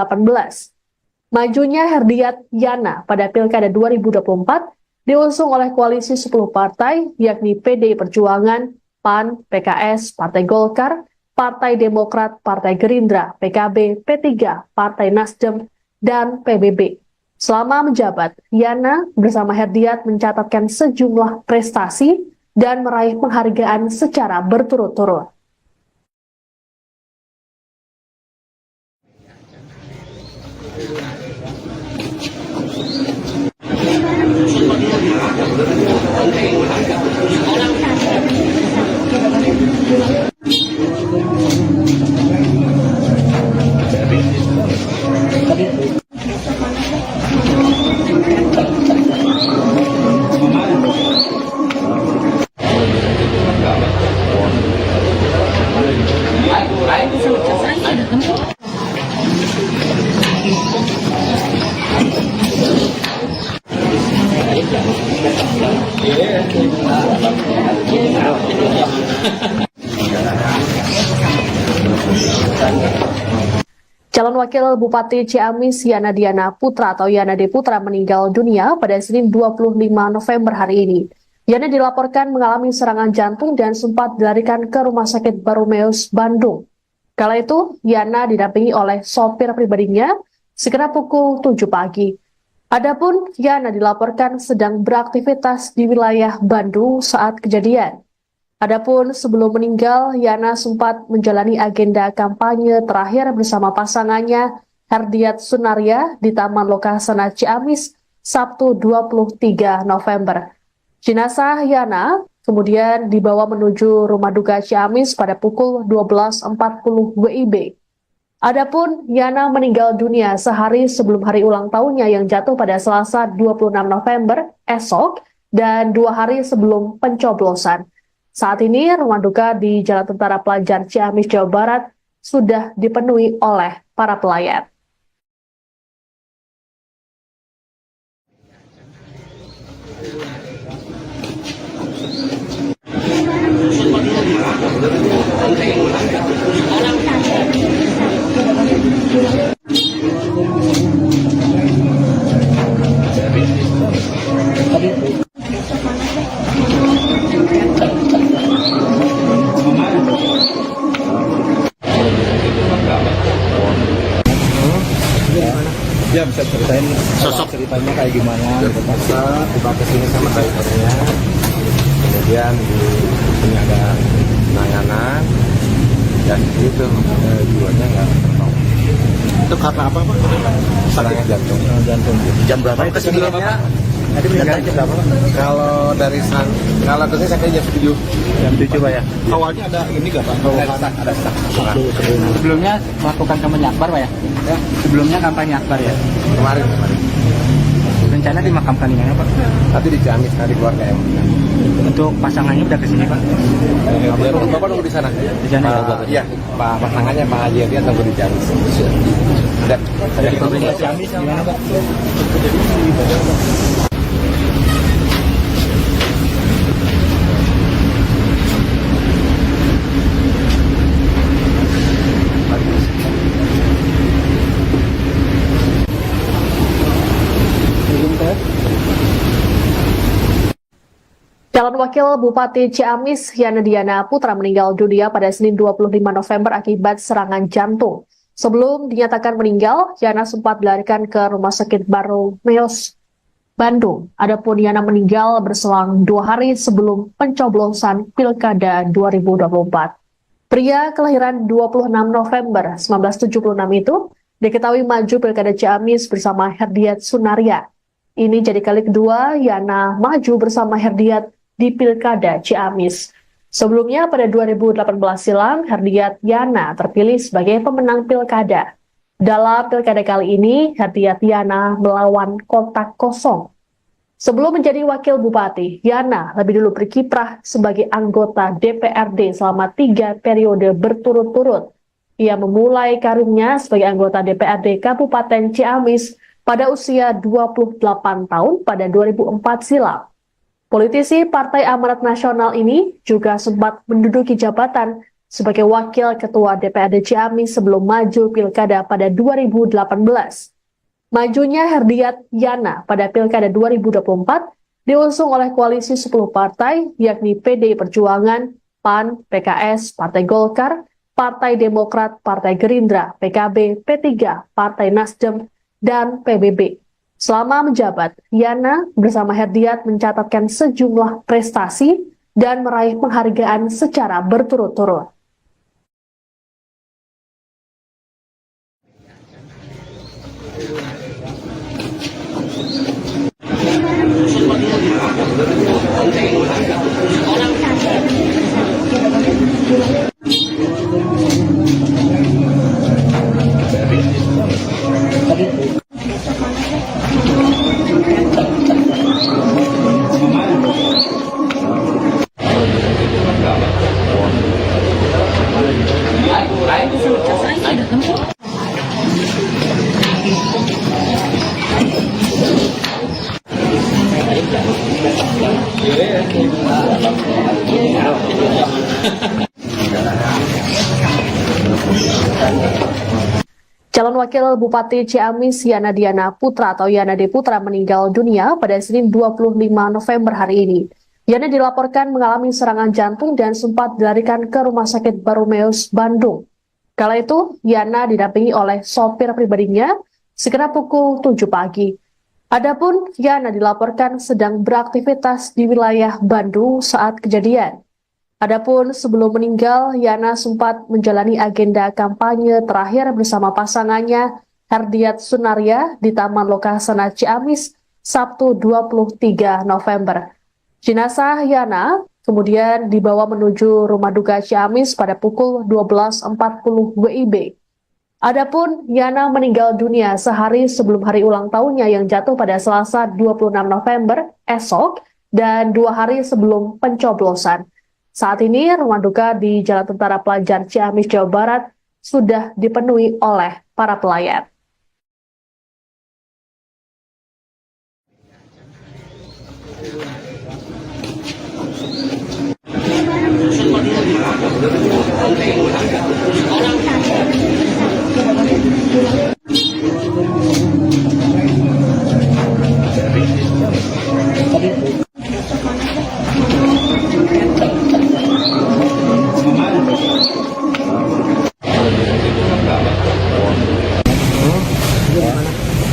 Majunya Herdiat Yana pada Pilkada 2024 diusung oleh koalisi 10 partai, yakni PDI Perjuangan, PAN, PKS, Partai Golkar, Partai Demokrat, Partai Gerindra, PKB, P3, Partai Nasdem, dan PBB. Selama menjabat, Yana bersama Herdiat mencatatkan sejumlah prestasi dan meraih penghargaan secara berturut-turut. Calon Wakil Bupati Ciamis Yana Diana Putra atau Yana D. Putra meninggal dunia pada Senin 25 November hari ini. Yana dilaporkan mengalami serangan jantung dan sempat dilarikan ke Rumah Sakit Baromeus, Bandung. Kala itu, Yana didampingi oleh sopir pribadinya sekitar pukul 7 pagi. Adapun Yana dilaporkan sedang beraktivitas di wilayah Bandung saat kejadian. Adapun sebelum meninggal, Yana sempat menjalani agenda kampanye terakhir bersama pasangannya Herdiat Sunaria di Taman Lokasana Ciamis Sabtu 23 November. Jenazah Yana kemudian dibawa menuju Rumah Duka Ciamis pada pukul 12.40 WIB. Adapun Yana meninggal dunia sehari sebelum hari ulang tahunnya yang jatuh pada Selasa 26 November esok dan 2 hari sebelum pencoblosan. Saat ini rumah duka di Jalan Tentara Pelajar Ciamis, Jawa Barat sudah dipenuhi oleh para pelayat. Ya bisa ceritain sosok ceritanya kayak gimana? Terpaksa dibawa ke sini sama drivernya. Kemudian di sini ada penanganan. Dan itu jiwanya nggak tertolong. Itu karena apa Pak? Serangan jantung. Jantung. Jam berapa itu sebelumnya? Tadi meninggal jam berapa? Kalau dari kalau ke sini sampai jam 7. Jam 7 Pak ya. Awalnya ada ini nggak Pak? Ada stuck. Sebelumnya melakukan kampanye akbar Pak ya? Sebelumnya kampanye akbar ya? Kemarin. Rencana dimakamkan di mana Pak? Tapi di Ciamis, di keluarga yang Untuk pasangannya udah kesini Pak? Bapak nunggu di sana. Di sana ya? Iya, Pak pasangannya Pak Haji dia tunggu di Ciamis. Ada di Provinsi Ciamis gimana Pak? Calon Wakil Bupati Ciamis Yana Diana Putra meninggal dunia pada Senin 25 November akibat serangan jantung. Sebelum dinyatakan meninggal, Yana sempat dilarikan ke Rumah Sakit Baromeus, Bandung. Adapun Yana meninggal berselang 2 hari sebelum pencoblosan Pilkada 2024. Pria kelahiran 26 November 1976 itu diketahui maju Pilkada Ciamis bersama Herdiat Sunaria. Ini jadi kali kedua Yana maju bersama Herdiat di Pilkada Ciamis. Sebelumnya pada 2018 silam, Herdiat Yana terpilih sebagai pemenang Pilkada. Dalam Pilkada kali ini, Herdiat Yana melawan kotak kosong. Sebelum menjadi Wakil Bupati, Yana lebih dulu berkiprah sebagai anggota DPRD selama 3 periode berturut-turut. Ia memulai karirnya sebagai anggota DPRD Kabupaten Ciamis pada usia 28 tahun pada 2004 silam. Politisi Partai Amanat Nasional ini juga sempat menduduki jabatan sebagai Wakil Ketua DPRD Ciamis sebelum maju Pilkada pada 2018. Majunya Herdiat Yana pada Pilkada 2024 diusung oleh koalisi 10 partai, yakni PDI Perjuangan, PAN, PKS, Partai Golkar, Partai Demokrat, Partai Gerindra, PKB, P3, Partai Nasdem, dan PBB. Selama menjabat, Yana bersama Herdiat mencatatkan sejumlah prestasi dan meraih penghargaan secara berturut-turut. Calon Wakil Bupati Ciamis Yana Diana Putra atau Yana D. Putra meninggal dunia pada Senin 25 November hari ini. Yana dilaporkan mengalami serangan jantung dan sempat dilarikan ke Rumah Sakit Baromeus, Bandung. Kala itu, Yana didampingi oleh sopir pribadinya sekitar pukul 7 pagi. Adapun Yana dilaporkan sedang beraktivitas di wilayah Bandung saat kejadian. Adapun sebelum meninggal, Yana sempat menjalani agenda kampanye terakhir bersama pasangannya Herdiat Sunaria di Taman Lokasana Ciamis Sabtu 23 November. Jenazah Yana kemudian dibawa menuju Rumah Duka Ciamis pada pukul 12.40 WIB. Adapun Yana meninggal dunia sehari sebelum hari ulang tahunnya yang jatuh pada Selasa 26 November esok dan 2 hari sebelum pencoblosan. Saat ini, rumah duka di Jalan Tentara Pelajar Ciamis, Jawa Barat sudah dipenuhi oleh para pelayat.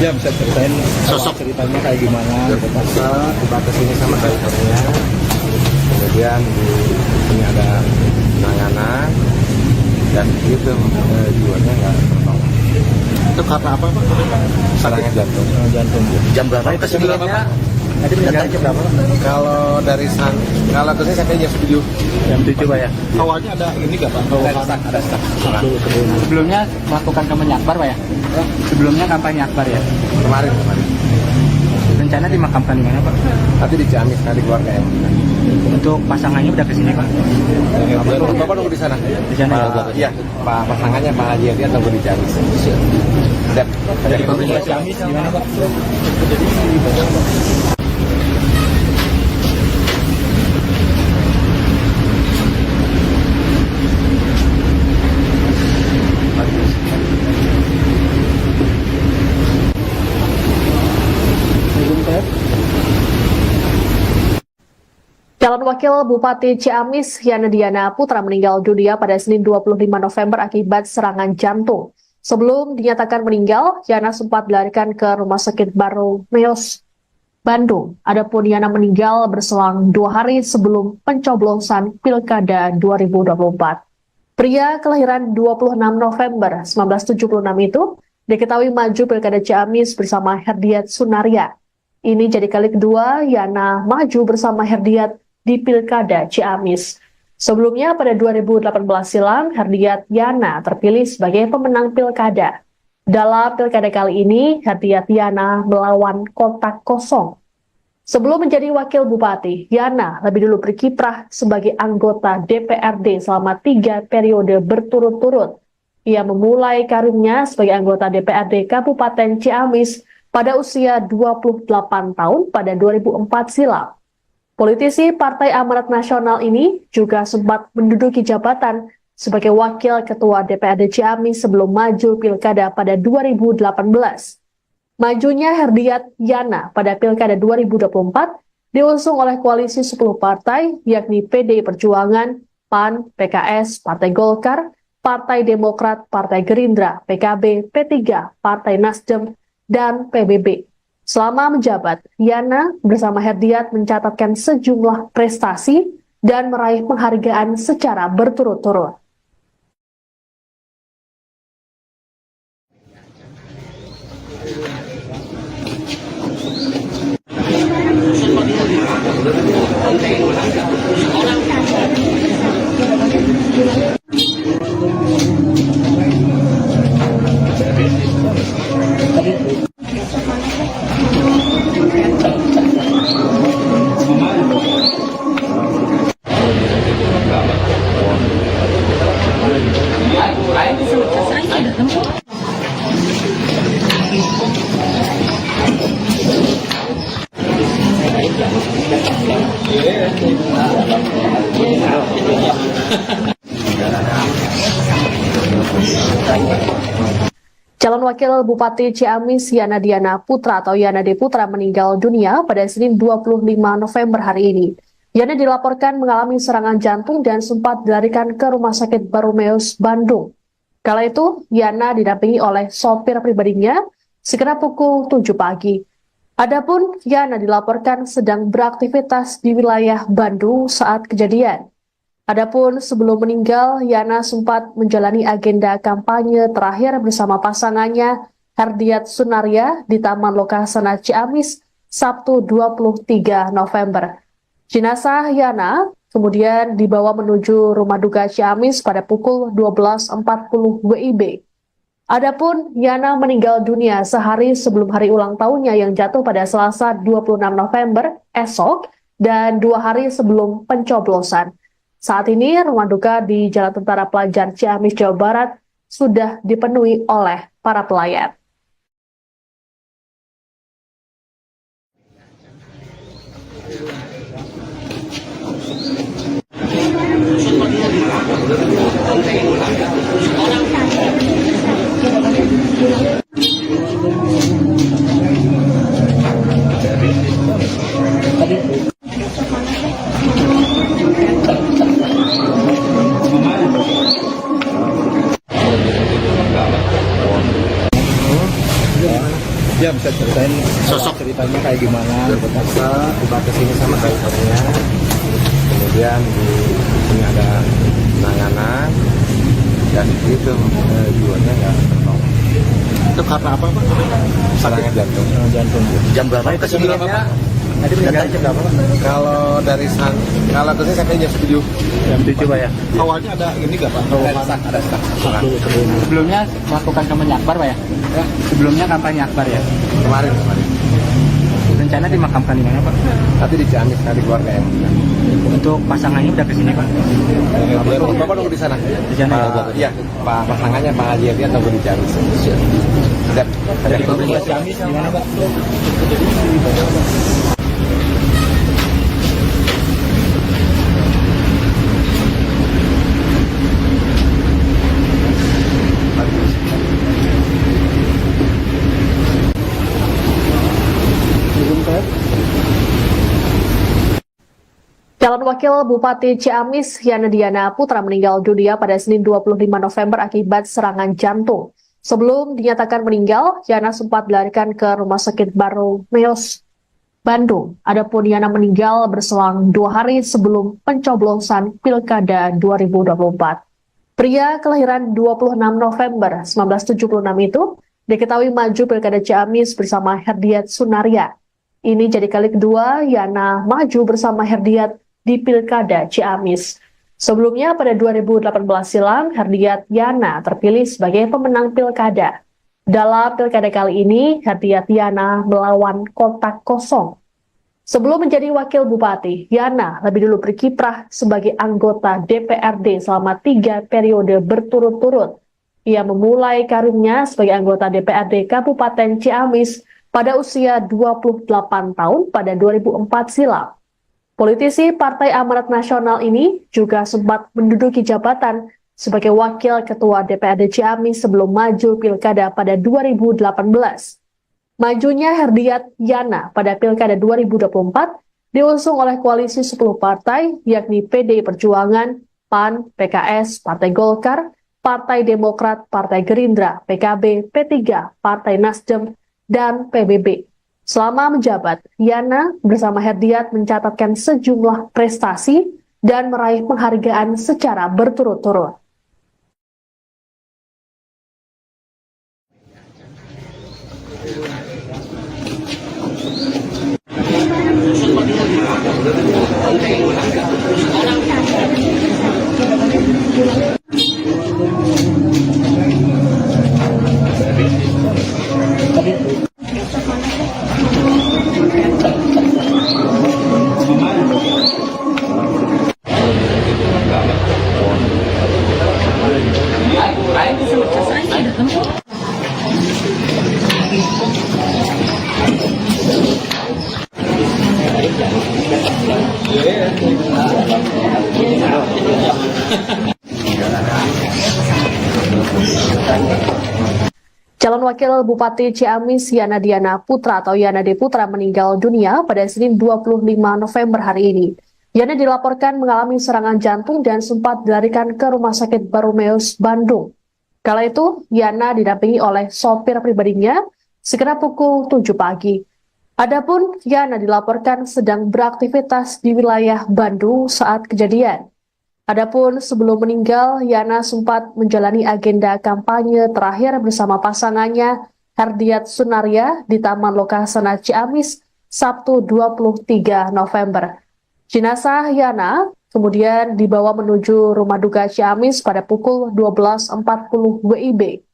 Ya bisa ceritain Sosok. ceritanya kayak gimana gitu Pak. Dibatas ini sama drivernya, kemudian di sini ada penanganan dan gitu jiwanya nggak tertolong. Itu karena apa Pak? Serangan jantung. Jantung. Jam berapa itu sebelumnya? Tadi meninggal jam berapa? Kalau dari kalau terus sampai jam 7. Jam 7 Pak ya. Awalnya ada ini nggak Pak? Ada stuck. Sebelumnya melakukan kampanye akbar Pak ya? Sebelumnya kampanye akbar ya? Kemarin. Rencana dimakamkan di mana Pak? Tapi di Ciamis nanti keluarga yang. Untuk pasangannya udah kesini Pak? Bapak nunggu di sana. Di sana ya? Iya, Pak pasangannya Pak Haji dia tunggu di Ciamis. Siap. Dari pemerintah Ciamis gimana Pak? Calon Wakil Bupati Ciamis Yana Diana Putra meninggal dunia pada Senin 25 November akibat serangan jantung. Sebelum dinyatakan meninggal, Yana sempat dilarikan ke Rumah Sakit Baromeus, Bandung. Adapun Yana meninggal berselang 2 hari sebelum pencoblosan Pilkada 2024. Pria kelahiran 26 November 1976 itu diketahui maju Pilkada Ciamis bersama Herdiat Sunaria. Ini jadi kali kedua Yana maju bersama Herdiat di Pilkada Ciamis. Sebelumnya pada 2018 silam, Herdiat Yana terpilih sebagai pemenang Pilkada. Dalam Pilkada kali ini, Herdiat Yana melawan kotak kosong. Sebelum menjadi Wakil Bupati, Yana lebih dulu berkiprah sebagai anggota DPRD selama 3 periode berturut-turut. Ia memulai karirnya sebagai anggota DPRD Kabupaten Ciamis pada usia 28 tahun pada 2004 silam. Politisi Partai Amanat Nasional ini juga sempat menduduki jabatan sebagai Wakil Ketua DPRD Ciamis sebelum maju Pilkada pada 2018. Majunya Herdiat Yana pada Pilkada 2024 diusung oleh koalisi 10 partai, yakni PDI Perjuangan, PAN, PKS, Partai Golkar, Partai Demokrat, Partai Gerindra, PKB, P3, Partai Nasdem, dan PBB. Selama menjabat, Yana bersama Herdiat mencatatkan sejumlah prestasi dan meraih penghargaan secara berturut-turut. Calon Wakil Bupati Ciamis Yana Diana Putra atau Yana D. Putra meninggal dunia pada Senin 25 November hari ini. Yana dilaporkan mengalami serangan jantung dan sempat dilarikan ke Rumah Sakit Baromeus, Bandung. Kala itu, Yana didampingi oleh sopir pribadinya sekitar pukul 7 pagi. Adapun Yana dilaporkan sedang beraktivitas di wilayah Bandung saat kejadian. Adapun sebelum meninggal, Yana sempat menjalani agenda kampanye terakhir bersama pasangannya Herdiat Sunaria di Taman Lokasana Ciamis Sabtu 23 November. Jenazah Yana kemudian dibawa menuju rumah duka Ciamis pada pukul 12.40 WIB. Adapun Yana meninggal dunia sehari sebelum hari ulang tahunnya yang jatuh pada Selasa 26 November esok dan 2 hari sebelum pencoblosan. Saat ini rumah duka di Jalan Tentara Pelajar Ciamis, Jawa Barat sudah dipenuhi oleh para pelayat. Ya bisa ceritain Sosok. ceritanya kayak gimana? Terpaksa tiba ke sini sama drivernya, kemudian di sini ada penanganan, dan itu jiwanya nggak tertolong. Itu karena apa Pak? Serangan jantung. Jantung. Jam berapa itu sebelumnya? Tadi meninggal jam berapa? Kalau dari kalau ke sini sampai jam 7. Jam 7 Pak ya. Awalnya ada ini nggak Pak? Ada stak. Sebelumnya melakukan kampanye akbar Pak ya? Sebelumnya kampanye akbar ya? Kemarin. Rencana dimakamkan di mana Pak? Tapi di Ciamis tadi keluarga yang. Untuk pasangannya udah kesini Pak? Bapak nunggu di sana. Di sana ya? Iya, Pak pasangannya Pak Haji dia tunggu di Ciamis. Siap. Dari pemerintah Ciamis gimana Pak? Calon Wakil Bupati Ciamis Yana Diana Putra meninggal dunia pada Senin 25 November akibat serangan jantung. Sebelum dinyatakan meninggal, Yana sempat dilarikan ke Rumah Sakit Baromeus, Bandung. Adapun Yana meninggal berselang 2 hari sebelum pencoblosan Pilkada 2024. Pria kelahiran 26 November 1976 itu diketahui maju Pilkada Ciamis bersama Herdiat Sunaria. Ini jadi kali kedua Yana maju bersama Herdiat di Pilkada Ciamis. Sebelumnya pada 2018 silam, Herdiat Yana terpilih sebagai pemenang Pilkada. Dalam Pilkada kali ini, Herdiat Yana melawan kotak kosong. Sebelum menjadi Wakil Bupati, Yana lebih dulu berkiprah sebagai anggota DPRD selama 3 periode berturut-turut. Ia memulai karirnya sebagai anggota DPRD Kabupaten Ciamis pada usia 28 tahun pada 2004 silam. Politisi Partai Amanat Nasional ini juga sempat menduduki jabatan sebagai Wakil Ketua DPRD Ciamis sebelum maju Pilkada pada 2018. Majunya Herdiat Yana pada Pilkada 2024 diusung oleh koalisi 10 partai, yakni PDI Perjuangan, PAN, PKS, Partai Golkar, Partai Demokrat, Partai Gerindra, PKB, P3, Partai Nasdem, dan PBB. Selama menjabat, Yana bersama Herdiat mencatatkan sejumlah prestasi dan meraih penghargaan secara berturut-turut. Calon Wakil Bupati Ciamis Yana Diana Putra atau Yana D. Putra meninggal dunia pada Senin 25 November hari ini. Yana dilaporkan mengalami serangan jantung dan sempat dilarikan ke Rumah Sakit Baromeus, Bandung. Kala itu, Yana didampingi oleh sopir pribadinya sekitar pukul 7 pagi. Adapun Yana dilaporkan sedang beraktivitas di wilayah Bandung saat kejadian. Adapun sebelum meninggal, Yana sempat menjalani agenda kampanye terakhir bersama pasangannya Herdiat Sunaria di Taman Lokasana Ciamis Sabtu 23 November. Jenazah Yana kemudian dibawa menuju Rumah Duka Ciamis pada pukul 12.40 WIB.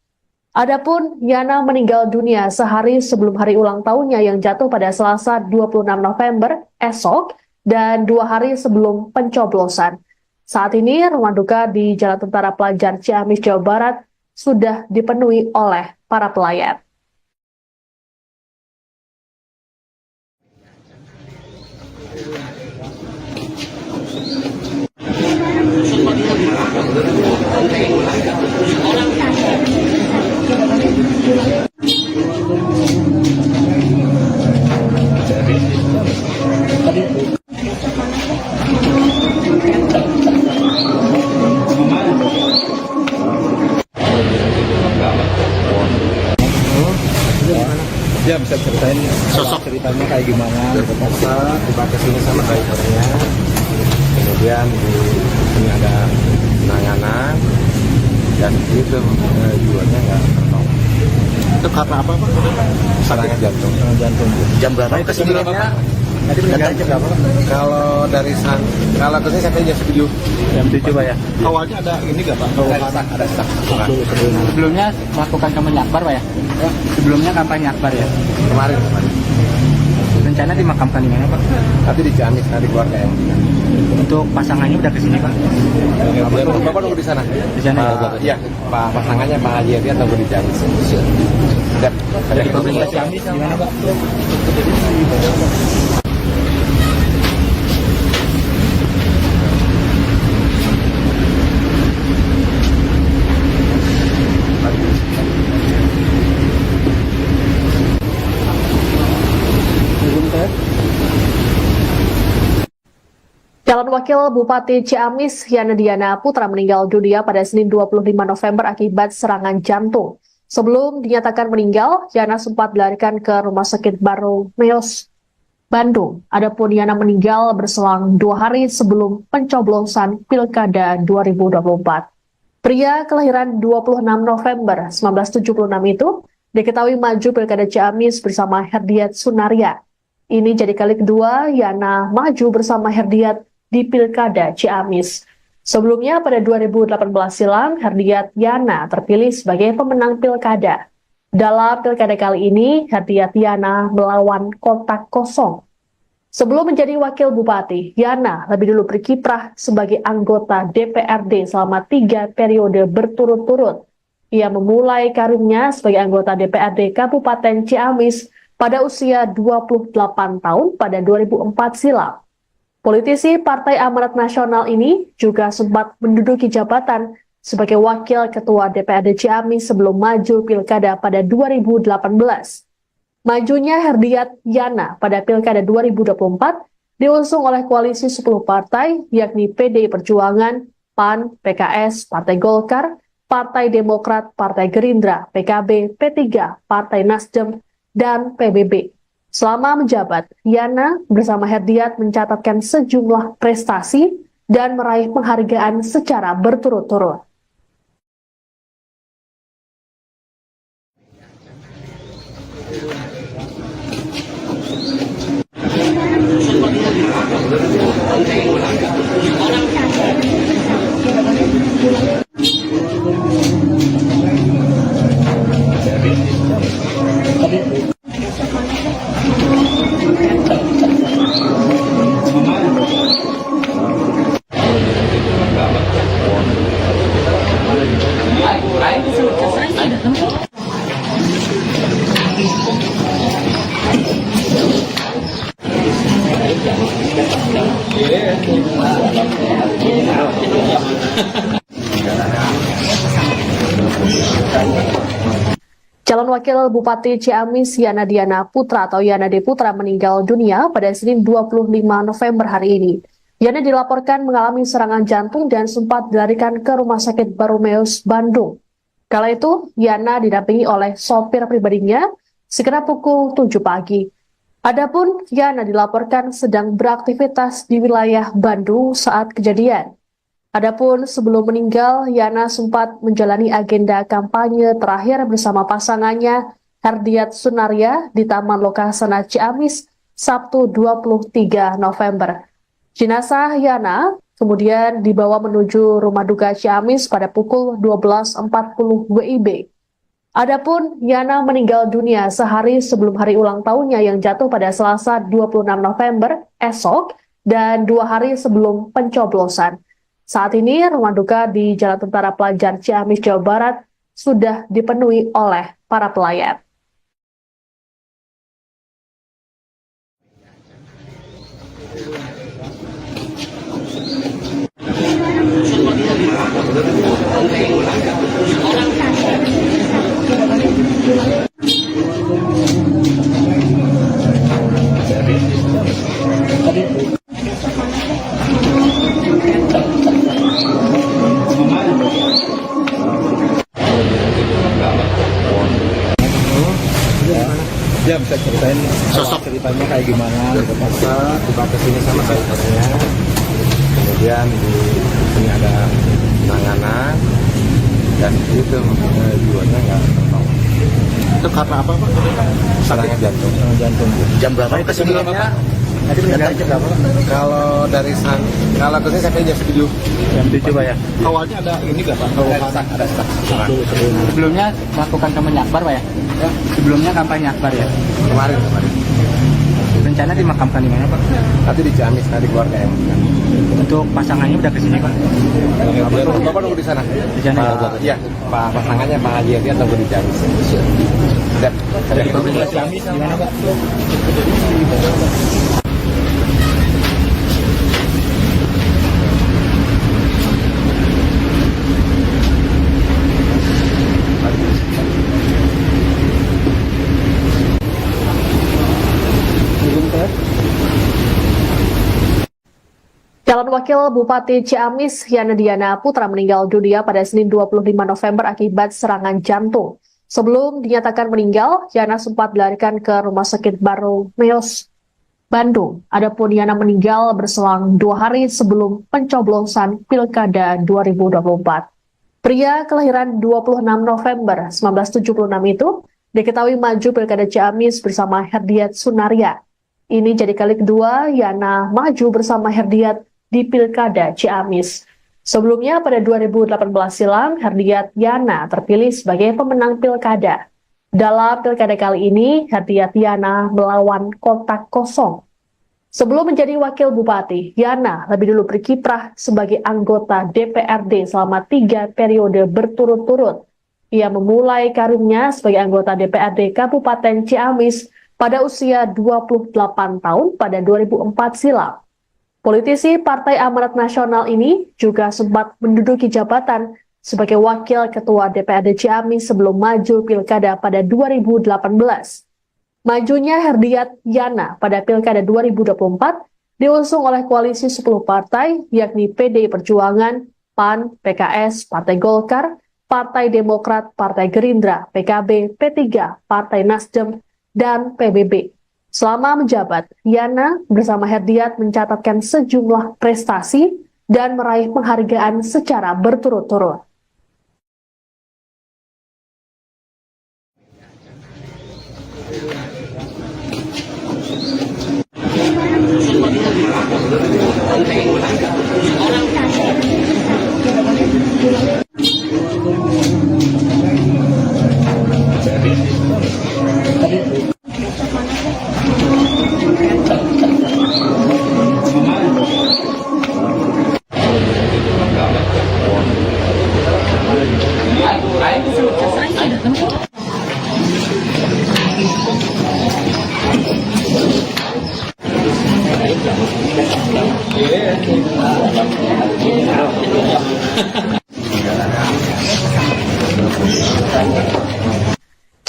Adapun Yana meninggal dunia sehari sebelum hari ulang tahunnya yang jatuh pada Selasa 26 November esok dan 2 hari sebelum pencoblosan. Saat ini rumah duka di Jalan Tentara Pelajar Ciamis, Jawa Barat sudah dipenuhi oleh para pelayat. Ya bisa ceritain sosok ceritanya kayak gimana? Terpaksa tiba ke sini sama drivernya, kemudian di sini ada penanganan, dan itu jiwanya nggak tertolong. Itu karena apa Pak? Serangan jantung. Jantung. Jam berapa itu sebelumnya? Tadi meninggal jam berapa? Kalau dari kalau kesini sampai jam 7. Jam 7 Pak ya. Awalnya ada ini nggak Pak? Ada stuck. Sebelumnya melakukan kampanye akbar Pak ya? Sebelumnya kampanye akbar ya? Kemarin. Rencana dimakamkan di mana Pak? Tapi di Ciamis, di keluarga yang Untuk pasangannya udah kesini Pak? Bapak nunggu di sana. Di sana ya? Iya, Pak pasangannya Pak Haji dia tunggu di Ciamis. Siap. Dari pemerintah Ciamis gimana Pak? Calon Wakil Bupati Ciamis Yana Diana Putra meninggal dunia pada Senin 25 November akibat serangan jantung. Sebelum dinyatakan meninggal, Yana sempat dilarikan ke Rumah Sakit Baromeus, Bandung. Adapun Yana meninggal berselang 2 hari sebelum pencoblosan Pilkada 2024. Pria kelahiran 26 November 1976 itu diketahui maju Pilkada Ciamis bersama Herdiat Sunaria. Ini jadi kali kedua Yana maju bersama Herdiat di Pilkada Ciamis. Sebelumnya pada 2018 silam, Herdiat Yana terpilih sebagai pemenang Pilkada. Dalam Pilkada kali ini, Herdiat Yana melawan kotak kosong. Sebelum menjadi Wakil Bupati, Yana lebih dulu berkiprah sebagai anggota DPRD selama 3 periode berturut-turut. Ia memulai karirnya sebagai anggota DPRD Kabupaten Ciamis pada usia 28 tahun pada 2004 silam. Politisi Partai Amanat Nasional ini juga sempat menduduki jabatan sebagai Wakil Ketua DPRD Ciamis sebelum maju Pilkada pada 2018. Majunya Herdiat Yana pada Pilkada 2024 diusung oleh koalisi 10 partai, yakni PDI Perjuangan, PAN, PKS, Partai Golkar, Partai Demokrat, Partai Gerindra, PKB, P3, Partai Nasdem, dan PBB. Selama menjabat, Yana bersama Herdiat mencatatkan sejumlah prestasi dan meraih penghargaan secara berturut-turut. Calon Wakil Bupati Ciamis Yana Diana Putra atau Yana D. Putra meninggal dunia pada Senin 25 November hari ini. Yana dilaporkan mengalami serangan jantung dan sempat dilarikan ke Rumah Sakit Baromeus, Bandung. Kala itu, Yana didampingi oleh sopir pribadinya sekitar pukul 7 pagi. Adapun Yana dilaporkan sedang beraktivitas di wilayah Bandung saat kejadian. Adapun sebelum meninggal, Yana sempat menjalani agenda kampanye terakhir bersama pasangannya Herdiat Sunaria di Taman Lokasana Ciamis Sabtu 23 November. Jenazah Yana kemudian dibawa menuju rumah duka Ciamis pada pukul 12.40 WIB. Adapun Yana meninggal dunia sehari sebelum hari ulang tahunnya yang jatuh pada Selasa 26 November esok dan 2 hari sebelum pencoblosan. Saat ini rumah duka di Jalan Tentara Pelajar Ciamis, Jawa Barat sudah dipenuhi oleh para pelayat. Ya bisa ceritain sosok ceritanya kayak gimana gitu Pak. Tiba ke sini sama drivernya, kemudian di sini ada penanganan dan itu jiwanya nggak tertolong. Itu karena apa Pak? Serangan jantung. Jantung. Jam berapa itu sebelumnya? Tadi meninggal jam berapa? Kalau dari kalau ke sini sampai jam 7. Jam 7 Pak ya. Awalnya ada ini nggak Pak? Ada stuck. Sebelumnya melakukan kampanye akbar Pak ya? Sebelumnya kampanye akbar ya? Kemarin. Rencana dimakamkan di mana Pak? Nanti di Ciamis, nanti keluarga yang Untuk pasangannya udah kesini Pak? Bapak nunggu di sana. Di sana ya? Iya, Pak pasangannya Pak Haji dia tunggu di Ciamis. Siap. Dari pemerintah Ciamis gimana Pak? Calon Wakil Bupati Ciamis Yana Diana Putra meninggal dunia pada Senin 25 November akibat serangan jantung. Sebelum dinyatakan meninggal, Yana sempat dilarikan ke Rumah Sakit Baromeus, Bandung. Adapun Yana meninggal berselang 2 hari sebelum pencoblosan Pilkada 2024. Pria kelahiran 26 November 1976 itu diketahui maju Pilkada Ciamis bersama Herdiat Sunaria. Ini jadi kali kedua Yana maju bersama Herdiat di Pilkada Ciamis. Sebelumnya pada 2018 silam, Herdiat Yana terpilih sebagai pemenang Pilkada. Dalam Pilkada kali ini, Herdiat Yana melawan kotak kosong. Sebelum menjadi Wakil Bupati, Yana lebih dulu berkiprah sebagai anggota DPRD selama 3 periode berturut-turut. Ia memulai karirnya sebagai anggota DPRD Kabupaten Ciamis pada usia 28 tahun pada 2004 silam. Politisi Partai Amanat Nasional ini juga sempat menduduki jabatan sebagai Wakil Ketua DPRD Ciamis sebelum maju Pilkada pada 2018. Majunya Herdiat Yana pada Pilkada 2024 diusung oleh koalisi 10 partai, yakni PDI Perjuangan, PAN, PKS, Partai Golkar, Partai Demokrat, Partai Gerindra, PKB, P3, Partai Nasdem, dan PBB. Selama menjabat, Yana bersama Herdiat mencatatkan sejumlah prestasi dan meraih penghargaan secara berturut-turut.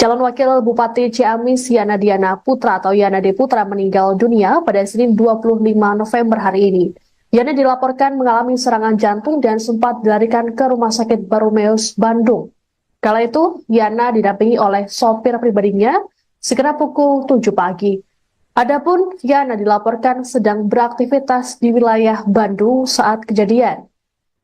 Calon Wakil Bupati Ciamis Yana Diana Putra atau Yana D. Putra meninggal dunia pada Senin 25 November hari ini. Yana dilaporkan mengalami serangan jantung dan sempat dilarikan ke Rumah Sakit Baromeus, Bandung. Kala itu, Yana didampingi oleh sopir pribadinya sekitar pukul 7 pagi. Adapun Yana dilaporkan sedang beraktivitas di wilayah Bandung saat kejadian.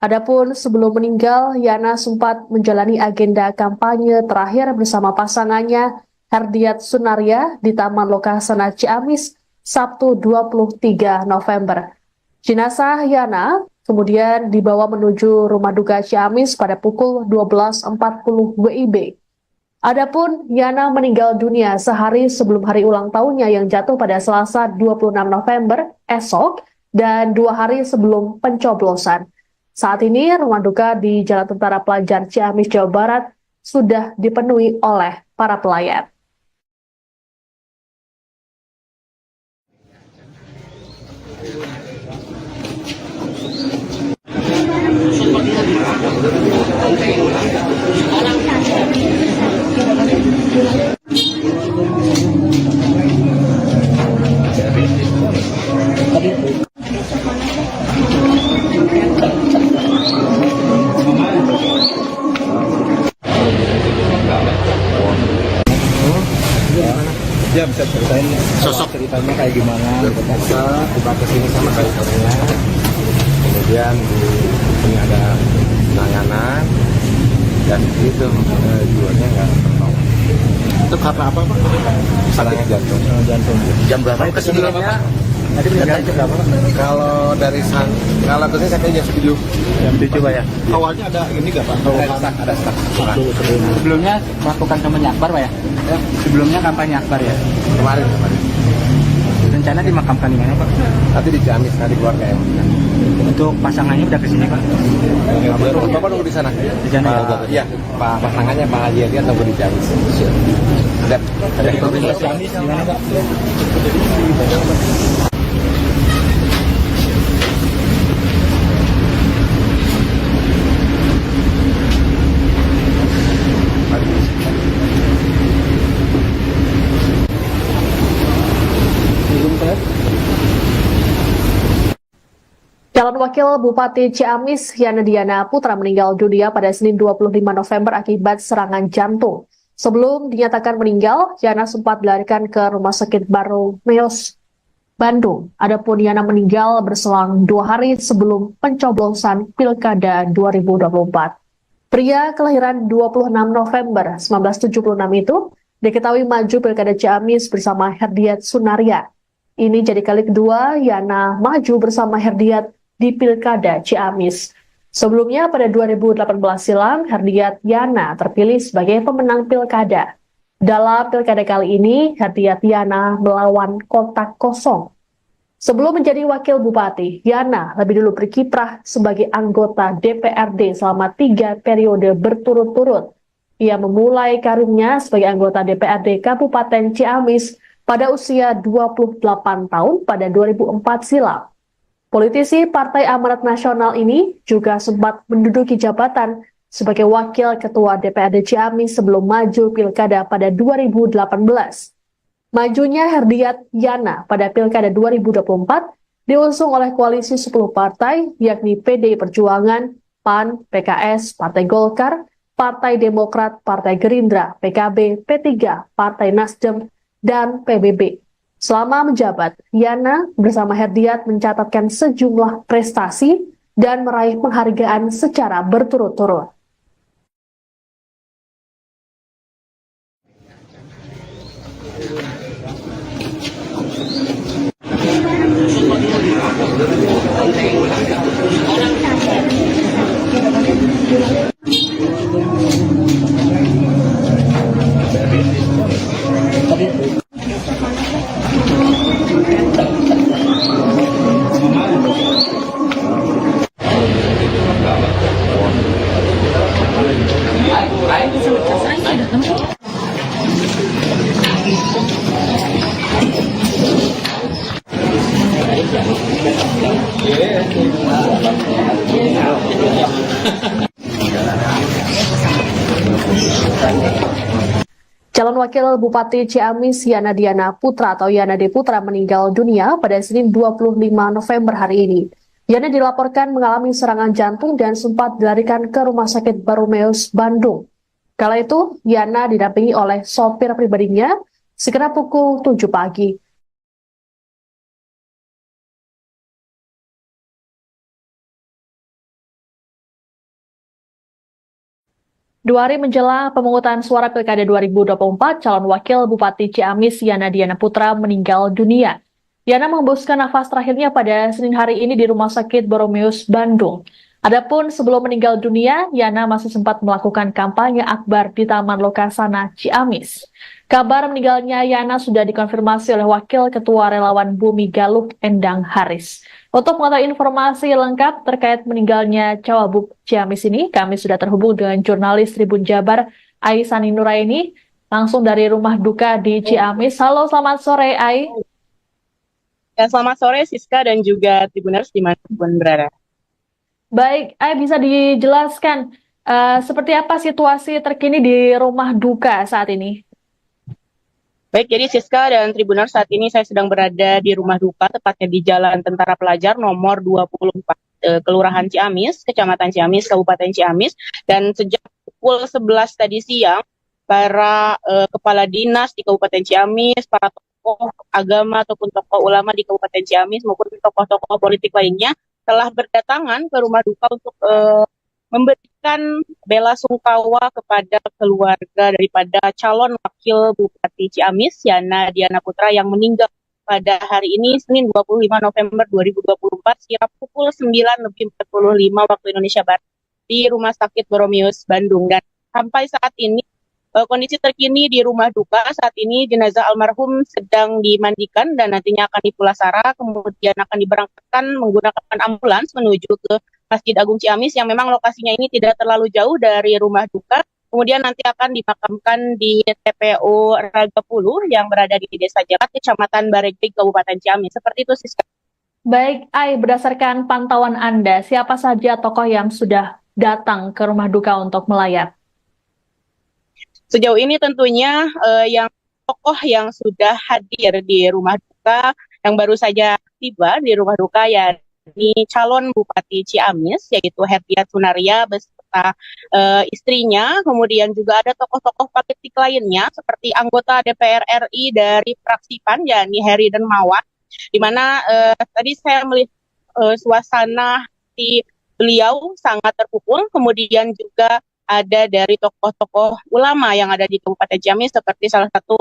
Adapun sebelum meninggal, Yana sempat menjalani agenda kampanye terakhir bersama pasangannya Herdiat Sunaria di Taman Lokasana Ciamis Sabtu 23 November. Jenazah Yana kemudian dibawa menuju Rumah Duka Ciamis pada pukul 12.40 WIB. Adapun Yana meninggal dunia sehari sebelum hari ulang tahunnya yang jatuh pada Selasa 26 November esok dan 2 hari sebelum pencoblosan. Saat ini rumah duka di Jalan Tentara Pelajar Ciamis, Jawa Barat sudah dipenuhi oleh para pelayat. Ya bisa ceritain sosok ceritanya kayak gimana? Kita tiba ke sini sama drivernya, kemudian di sini ada penanganan, dan itu jiwanya nggak tertolong. Itu karena apa Pak? Serangan jantung. Jantung. Jam berapa itu sebelumnya? Tadi meninggal jam berapa? Kalau dari kalau kesini saya jam 7. Jam 7 Pak ya? Awalnya ada ini nggak Pak? Ada stuck. Sebelumnya melakukan kampanye akbar Pak ya? Sebelumnya kampanye akbar ya? Kemarin. Rencana dimakamkan di mana Pak? Nanti di Ciamis, nanti keluarga yang. Untuk pasangannya udah kesini Pak? Bapak nunggu di sana. Di sana ya? Iya, Pak pasangannya Pak Haji Edian nunggu di Ciamis. Siap. Ada di provinsi Ciamis di mana Pak? Calon Wakil Bupati Ciamis Yana Diana Putra meninggal dunia pada Senin 25 November akibat serangan jantung. Sebelum dinyatakan meninggal, Yana sempat dilarikan ke Rumah Sakit Baromeus, Bandung. Adapun Yana meninggal berselang 2 hari sebelum pencoblosan Pilkada 2024. Pria kelahiran 26 November 1976 itu diketahui maju Pilkada Ciamis bersama Herdiat Sunaria. Ini jadi kali kedua Yana maju bersama Herdiat di Pilkada Ciamis. Sebelumnya pada 2018 silam, Herdiat Yana terpilih sebagai pemenang Pilkada. Dalam Pilkada kali ini, Herdiat Yana melawan kotak kosong. Sebelum menjadi Wakil Bupati, Yana lebih dulu berkiprah sebagai anggota DPRD selama 3 periode berturut-turut. Ia memulai karirnya sebagai anggota DPRD Kabupaten Ciamis pada usia 28 tahun pada 2004 silam. Politisi Partai Amanat Nasional ini juga sempat menduduki jabatan sebagai Wakil Ketua DPRD Ciamis sebelum maju Pilkada pada 2018. Majunya Herdiat Yana pada Pilkada 2024 diusung oleh koalisi 10 partai, yakni PDI Perjuangan, PAN, PKS, Partai Golkar, Partai Demokrat, Partai Gerindra, PKB, P3, Partai Nasdem, dan PBB. Selama menjabat, Yana bersama Herdiat mencatatkan sejumlah prestasi dan meraih penghargaan secara berturut-turut. Calon Wakil Bupati Ciamis Yana Diana Putra atau Yana D. Putra meninggal dunia pada Senin 25 November hari ini. Yana dilaporkan mengalami serangan jantung dan sempat dilarikan ke Rumah Sakit Baromeus, Bandung. Kala itu, Yana didampingi oleh sopir pribadinya sekitar pukul 7 pagi. Dua hari menjelang pemungutan suara Pilkada 2024, calon Wakil Bupati Ciamis Yana Diana Putra meninggal dunia. Yana menghembuskan nafas terakhirnya pada Senin hari ini di Rumah Sakit Baromeus, Bandung. Adapun sebelum meninggal dunia, Yana masih sempat melakukan kampanye akbar di Taman Lokasana, Ciamis. Kabar meninggalnya Yana sudah dikonfirmasi oleh Wakil Ketua Relawan Bumi Galuh, Endang Haris. Untuk mengetahui informasi lengkap terkait meninggalnya Cawagup Ciamis ini, kami sudah terhubung dengan jurnalis Tribun Jabar, Aisani Nuraini, langsung dari rumah duka di Ciamis. Halo, selamat sore, Ai. Ya, selamat sore, Siska dan juga Tribuners dimanapun berada. Baik, Ai bisa dijelaskan seperti apa situasi terkini di rumah duka saat ini? Baik, jadi Siska dan Tribuners, saat ini saya sedang berada di rumah duka, tepatnya di Jalan Tentara Pelajar nomor 24, Kelurahan Ciamis, Kecamatan Ciamis, Kabupaten Ciamis. Dan sejak pukul 11 tadi siang, para kepala dinas di Kabupaten Ciamis, para tokoh agama ataupun tokoh ulama di Kabupaten Ciamis maupun tokoh-tokoh politik lainnya telah berdatangan ke rumah duka untuk memberikan bela sungkawa kepada keluarga daripada calon wakil Bupati Ciamis, Yana Diana Putra, yang meninggal pada hari ini, Senin 25 November 2024, sekira pukul 9:45 waktu Indonesia Barat di Rumah Sakit Boromius, Bandung. Dan sampai saat ini, kondisi terkini di rumah duka saat ini jenazah almarhum sedang dimandikan dan nantinya akan dipulasara, kemudian akan diberangkatkan menggunakan ambulans menuju ke Masjid Agung Ciamis yang memang lokasinya ini tidak terlalu jauh dari rumah duka. Kemudian nanti akan dimakamkan di TPU Ragapuluh yang berada di Desa Jalat, Kecamatan Baregbeg, Kabupaten Ciamis. Seperti itu, Siska. Baik, Ai, berdasarkan pantauan Anda, siapa saja tokoh yang sudah datang ke rumah duka untuk melayat? Sejauh ini tentunya yang tokoh yang sudah hadir di rumah duka, yang baru saja tiba di rumah duka, yakni calon Bupati Ciamis, yaitu Herdiat Sunaria beserta istrinya. Kemudian juga ada tokoh-tokoh politik lainnya seperti anggota DPR RI dari fraksi PAN, yakni Heri Dermawan, di mana tadi saya melihat suasana di beliau sangat terpukul. Kemudian juga ada dari tokoh-tokoh ulama yang ada di Kabupaten Ciamis seperti salah satu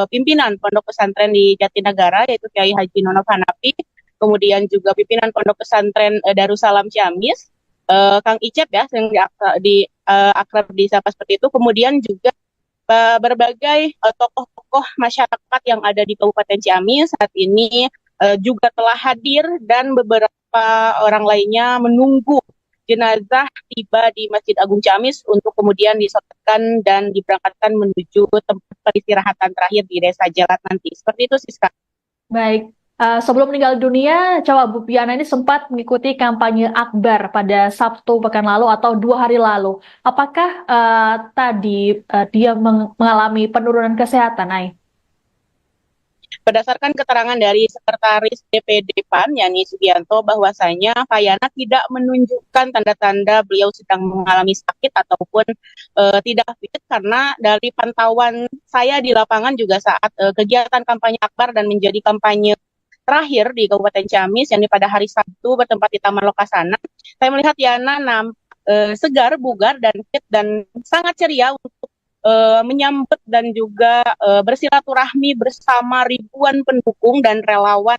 pimpinan pondok pesantren di Jatinegara, yaitu Kiai Haji Nonov Hanafi. Kemudian juga pimpinan pondok pesantren Darussalam Ciamis, Kang Icep ya, yang akrab disapa seperti itu. Kemudian juga berbagai tokoh-tokoh masyarakat yang ada di Kabupaten Ciamis saat ini juga telah hadir, dan beberapa orang lainnya menunggu jenazah tiba di Masjid Agung Ciamis untuk kemudian disolatkan dan diberangkatkan menuju tempat peristirahatan terakhir di Desa Jalat nanti. Seperti itu, Siska. Baik, sebelum meninggal dunia, Cawagup Yana ini sempat mengikuti kampanye akbar pada Sabtu pekan lalu atau 2 hari lalu. Apakah tadi dia mengalami penurunan kesehatan, Ai? Berdasarkan keterangan dari Sekretaris DPD PAN, Yani Sugianto, bahwasanya Pak Yana tidak menunjukkan tanda-tanda beliau sedang mengalami sakit ataupun tidak fit, karena dari pantauan saya di lapangan juga saat kegiatan kampanye akbar dan menjadi kampanye terakhir di Kabupaten Ciamis, yang pada hari Sabtu bertempat di Taman Lokasana, saya melihat Yana segar, bugar, dan fit, dan sangat ceria untuk menyambut dan juga bersilaturahmi bersama ribuan pendukung dan relawan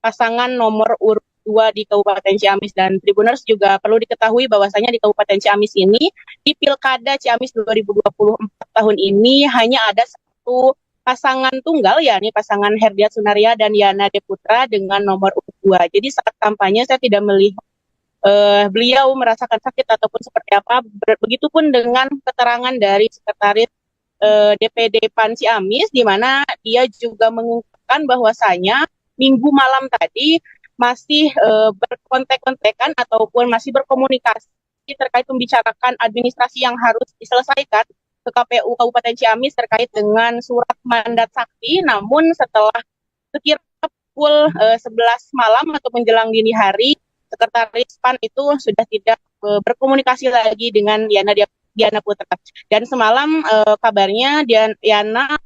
pasangan nomor urut 2 di Kabupaten Ciamis. Dan Tribuners juga perlu diketahui bahwasanya di Kabupaten Ciamis ini, di Pilkada Ciamis 2024 tahun ini, hanya ada satu pasangan tunggal, yakni pasangan Herdiat Sunaria dan Yana Deputra dengan nomor urut 2. Jadi saat kampanye saya tidak melihat beliau merasakan sakit ataupun seperti apa. Begitupun dengan keterangan dari Sekretaris DPD PAN Ciamis, di mana dia juga mengungkapkan bahwasanya Minggu malam tadi masih berkontek-kontekan ataupun masih berkomunikasi terkait membicarakan administrasi yang harus diselesaikan ke KPU Kabupaten Ciamis terkait dengan surat mandat sakti. Namun setelah sekira pukul 11 malam atau menjelang dini hari, Sekretaris PAN itu sudah tidak berkomunikasi lagi dengan Diana Putra. Dan semalam kabarnya Yana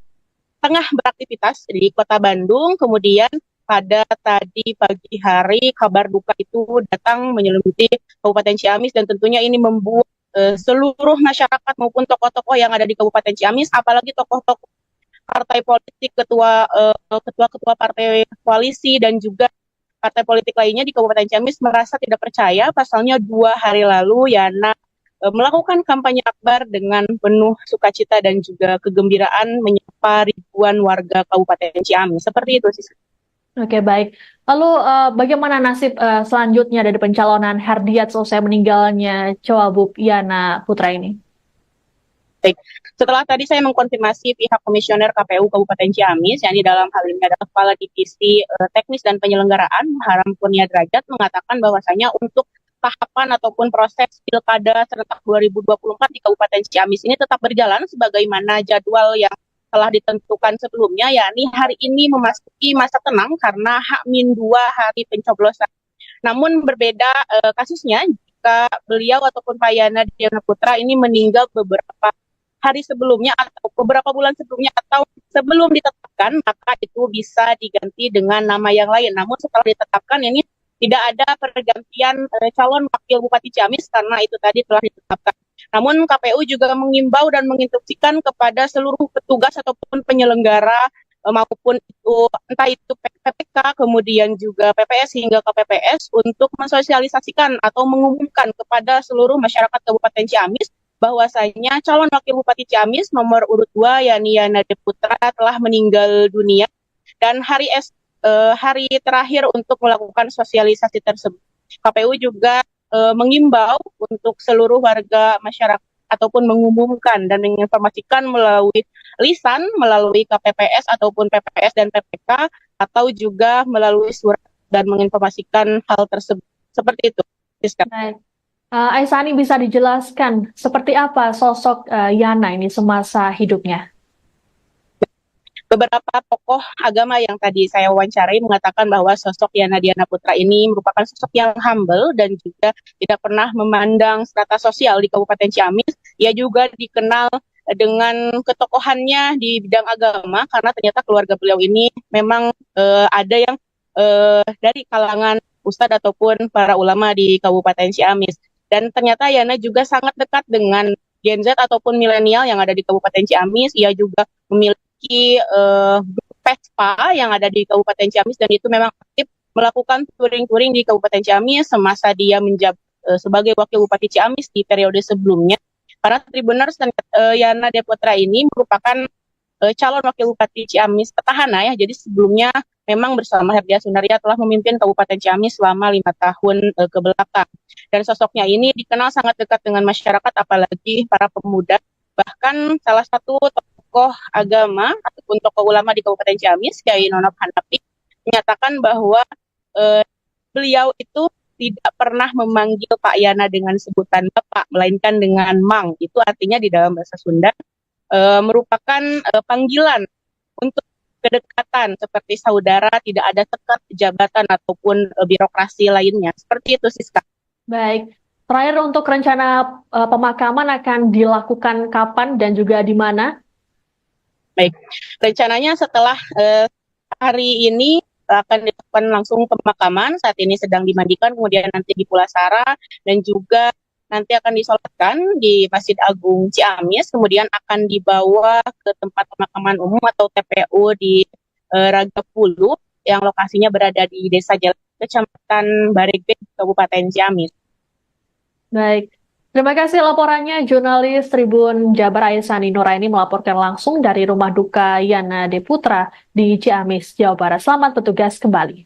tengah beraktivitas di Kota Bandung. Kemudian pada tadi pagi hari kabar duka itu datang menyelimuti Kabupaten Ciamis, dan tentunya ini membuat seluruh masyarakat maupun tokoh-tokoh yang ada di Kabupaten Ciamis, apalagi tokoh-tokoh partai politik, ketua-ketua partai koalisi dan juga partai politik lainnya di Kabupaten Ciamis merasa tidak percaya. Pasalnya 2 hari lalu Yana melakukan kampanye akbar dengan penuh sukacita dan juga kegembiraan menyapa ribuan warga Kabupaten Ciamis. Seperti itu sih. Oke, baik. Lalu bagaimana nasib selanjutnya dari pencalonan Herdiat selesai meninggalnya Cawagup Yana Putra ini? Baik. Setelah tadi saya mengkonfirmasi pihak komisioner KPU Kabupaten Ciamis, yang di dalam hal ini adalah Kepala Divisi Teknis dan Penyelenggaraan, Haram Kurnia Derajat, mengatakan bahwasanya untuk tahapan ataupun proses Pilkada serentak 2024 di Kabupaten Ciamis ini tetap berjalan sebagaimana jadwal yang telah ditentukan sebelumnya, yakni hari ini memasuki masa tenang karena H-2 hari pencoblosan. Namun berbeda kasusnya jika beliau ataupun Pak Yana Diana Putra ini meninggal beberapa hari sebelumnya atau beberapa bulan sebelumnya atau sebelum ditetapkan, maka itu bisa diganti dengan nama yang lain. Namun setelah ditetapkan ini tidak ada pergantian calon wakil Bupati Ciamis karena itu tadi telah ditetapkan. Namun KPU juga mengimbau dan menginstruksikan kepada seluruh petugas ataupun penyelenggara maupun itu entah itu PPK kemudian juga PPS hingga KPPS untuk mensosialisasikan atau mengumumkan kepada seluruh masyarakat Kabupaten Ciamis bahwasanya calon wakil Bupati Ciamis nomor urut 2 yakni Yana De Putra telah meninggal dunia dan hari terakhir untuk melakukan sosialisasi tersebut. KPU juga mengimbau untuk seluruh warga masyarakat ataupun mengumumkan dan menginformasikan melalui lisan, melalui KPPS ataupun PPS dan PPK, atau juga melalui surat dan menginformasikan hal tersebut. Seperti itu, Siska. Baik. Aisani, bisa dijelaskan seperti apa sosok Yana ini semasa hidupnya? Beberapa tokoh agama yang tadi saya wawancarai mengatakan bahwa sosok Yana Diana Putra ini merupakan sosok yang humble dan juga tidak pernah memandang strata sosial di Kabupaten Ciamis. Ia juga dikenal dengan ketokohannya di bidang agama karena ternyata keluarga beliau ini memang ada yang dari kalangan ustadz ataupun para ulama di Kabupaten Ciamis. Dan ternyata Yana juga sangat dekat dengan Gen Z ataupun milenial yang ada di Kabupaten Ciamis. Ia juga memiliki Vespa yang ada di Kabupaten Ciamis dan itu memang aktif melakukan touring-touring di Kabupaten Ciamis semasa dia menjabat sebagai wakil Bupati Ciamis di periode sebelumnya. Para Tribuners, Yana De Putra ini merupakan calon wakil Bupati Ciamis petahana ya. Jadi sebelumnya memang bersama Herdia Sunaria telah memimpin Kabupaten Ciamis selama 5 tahun ke belakang. Dan sosoknya ini dikenal sangat dekat dengan masyarakat apalagi para pemuda. Bahkan salah satu tokoh agama ataupun tokoh ulama di Kabupaten Ciamis, Kiai Nonop Hanafi, menyatakan bahwa beliau itu tidak pernah memanggil Pak Yana dengan sebutan Bapak, melainkan dengan Mang. Itu artinya di dalam bahasa Sunda merupakan panggilan untuk kedekatan seperti saudara, tidak ada sekat jabatan ataupun birokrasi lainnya. Seperti itu, Siska. Baik. Terakhir, untuk rencana pemakaman akan dilakukan kapan dan juga di mana? Baik, rencananya setelah hari ini akan dilakukan langsung pemakaman. Saat ini sedang dimandikan, kemudian nanti di Pulasara dan juga nanti akan disolatkan di Masjid Agung Ciamis, kemudian akan dibawa ke tempat pemakaman umum atau TPU di Ragapulu yang lokasinya berada di Desa Jalan, Kecamatan Baregbek, Kabupaten Ciamis. Baik. Terima kasih laporannya jurnalis Tribun Jabar Aisani Nuraini melaporkan langsung dari rumah duka Yana De Putra di Ciamis, Jawa Barat. Selamat bertugas kembali.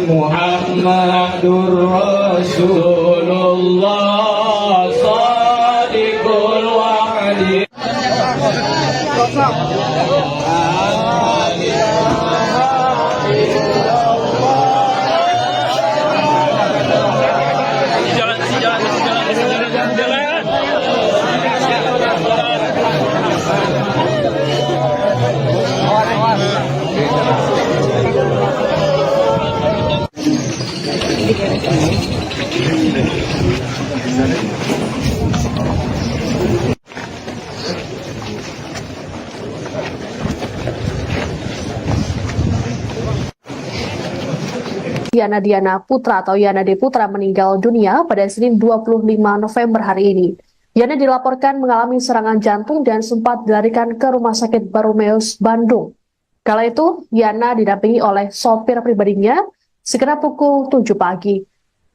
Muhammadur Rasulullah Shadiqul Wa'di. Yana Diana Putra atau Yana De Putra meninggal dunia pada Senin 25 November hari ini. Yana dilaporkan mengalami serangan jantung dan sempat dilarikan ke Rumah Sakit Baromeus, Bandung. Kala itu, Yana didampingi oleh sopir pribadinya sekitar pukul 7 pagi.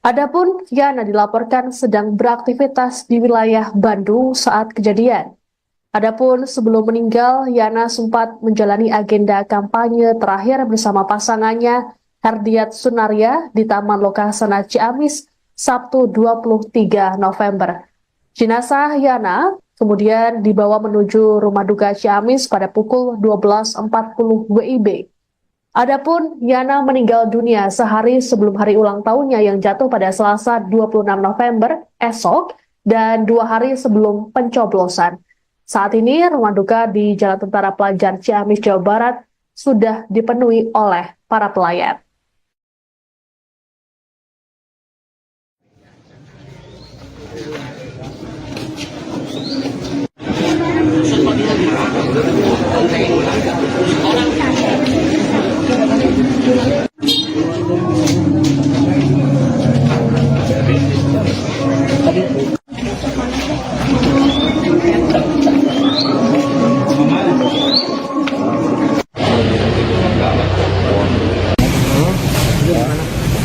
Adapun Yana dilaporkan sedang beraktivitas di wilayah Bandung saat kejadian. Adapun sebelum meninggal, Yana sempat menjalani agenda kampanye terakhir bersama pasangannya Herdiat Sunaria di Taman Lokasana Ciamis, Sabtu 23 November. Jenazah Yana kemudian dibawa menuju rumah duka Ciamis pada pukul 12.40 WIB. Adapun Yana meninggal dunia sehari sebelum hari ulang tahunnya yang jatuh pada Selasa 26 November esok dan 2 hari sebelum pencoblosan. Saat ini rumah duka di Jalan Tentara Pelajar Ciamis, Jawa Barat sudah dipenuhi oleh para pelayat.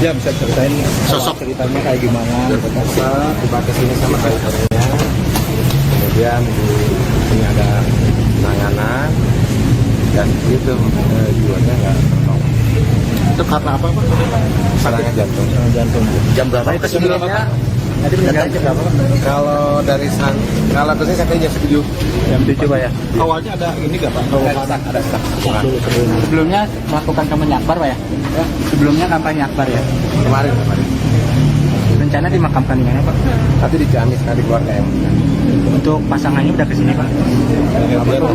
Ya bisa ceritain sosok ceritanya kayak gimana? Terpaksa tiba ke sini sama drivernya, kemudian di sini ada penanganan dan itu jiwanya nggak tertolong. Itu karena apa Pak? Serangan jantung. Jantung. Jam berapa itu sebelumnya? Tadi meninggal jam berapa? Kalau dari kalau kesini sampai jam 7. Jam 7 Pak ya. Awalnya ada ini nggak Pak? Ada stuck. Sebelumnya melakukan kampanye akbar Pak ya? Sebelumnya kampanye akbar ya? Kemarin. Rencana dimakamkan di mana Pak? Tapi di Ciamis nanti keluarga yang. Untuk pasangannya udah kesini Pak?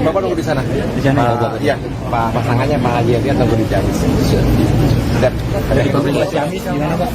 Bapak nunggu di sana. Di sana ya? Iya, Pak pasangannya Pak Haji dia tunggu di Ciamis. Sudah. Dari pemerintah Ciamis gimana Pak?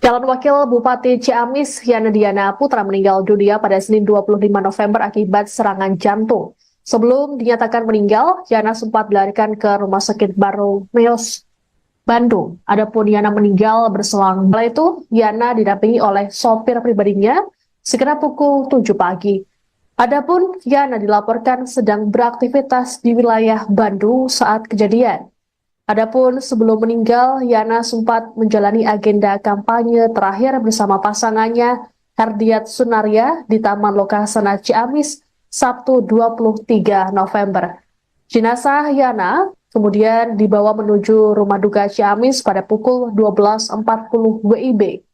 Calon Wakil Bupati Ciamis, Yana Diana Putra meninggal dunia pada Senin 25 November akibat serangan jantung. Sebelum dinyatakan meninggal, Yana sempat dilarikan ke Rumah Sakit Baru Meos, Bandung. Adapun Yana meninggal berselang setelah itu, Yana didampingi oleh sopir pribadinya sekitar pukul 7 pagi. Adapun Yana dilaporkan sedang beraktivitas di wilayah Bandung saat kejadian. Adapun sebelum meninggal, Yana sempat menjalani agenda kampanye terakhir bersama pasangannya Herdiat Sunaria di Taman Lokasana Ciamis, Sabtu 23 November. Jenazah Yana kemudian dibawa menuju rumah duka Ciamis pada pukul 12.40 WIB.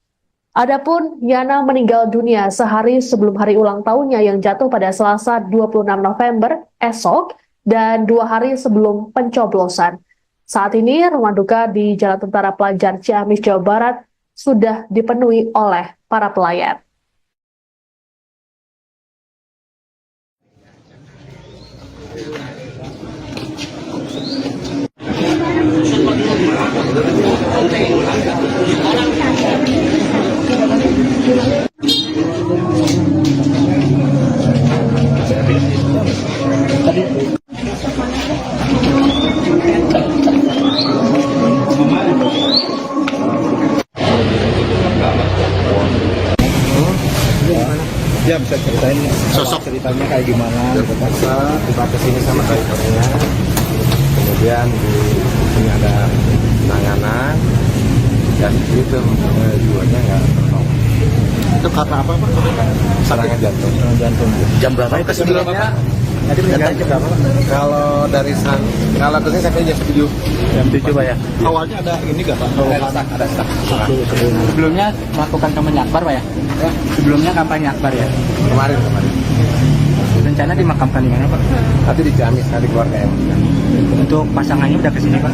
Adapun Yana meninggal dunia sehari sebelum hari ulang tahunnya yang jatuh pada Selasa 26 November esok dan 2 hari sebelum pencoblosan. Saat ini rumah duka di Jalan Tentara Pelajar Ciamis, Jawa Barat sudah dipenuhi oleh para pelayat. Ya bisa ceritain sosok ceritanya kayak gimana? Terpaksa tiba ke sini sama drivernya, kemudian di sini ada penanganan dan itu jiwanya nggak tertolong. Itu karena apa Pak? Serangan jantung. Jantung. Jam berapa itu sebelumnya? Tadi meninggal jam berapa? Kalau dari kalau kesini sampai jam 7. Jam 7 Pak ya. Awalnya ada ini nggak Pak? Ada stuck. Sebelumnya melakukan kampanye akbar Pak ya? Sebelumnya kampanye akbar ya? Kemarin. Rencana dimakamkan di mana Pak? Tapi di Ciamis nanti keluarga yang. Untuk pasangannya udah kesini Pak?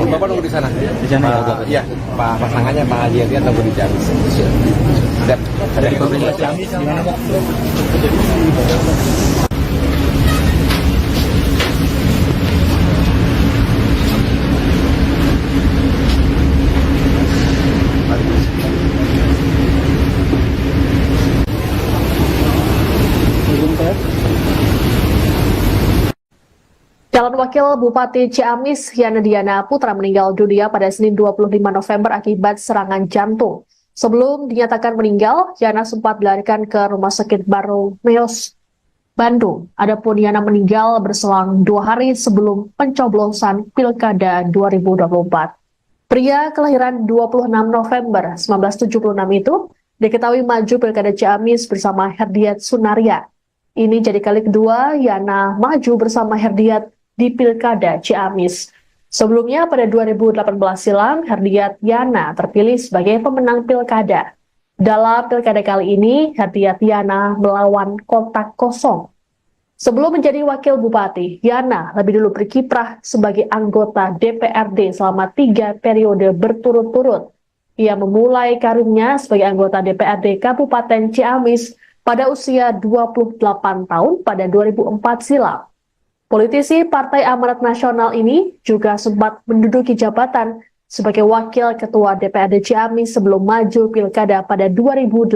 Bapak nunggu di sana. Di sana ya? Iya, Pak pasangannya Pak Haji dia tunggu di Ciamis. Sudah. Dari pemerintah Ciamis gimana Pak? Calon Wakil Bupati Ciamis, Yana Diana Putra meninggal dunia pada Senin 25 November akibat serangan jantung. Sebelum dinyatakan meninggal, Yana sempat dilarikan ke Rumah Sakit Baromeus Bandung. Adapun Yana meninggal berselang 2 hari sebelum pencoblosan Pilkada 2024. Pria kelahiran 26 November 1976 itu diketahui maju Pilkada Ciamis bersama Herdiat Sunaria. Ini jadi kali kedua Yana maju bersama Herdiat di Pilkada Ciamis. Sebelumnya pada 2018 silam, Herdiat Yana terpilih sebagai pemenang Pilkada. Dalam Pilkada kali ini, Herdiat Yana melawan kotak kosong. Sebelum menjadi wakil bupati, Yana lebih dulu berkiprah sebagai anggota DPRD selama 3 periode berturut-turut. Ia memulai karirnya sebagai anggota DPRD Kabupaten Ciamis pada usia 28 tahun pada 2004 silam. Politisi Partai Amanat Nasional ini juga sempat menduduki jabatan sebagai wakil ketua DPRD Ciamis sebelum maju Pilkada pada 2018.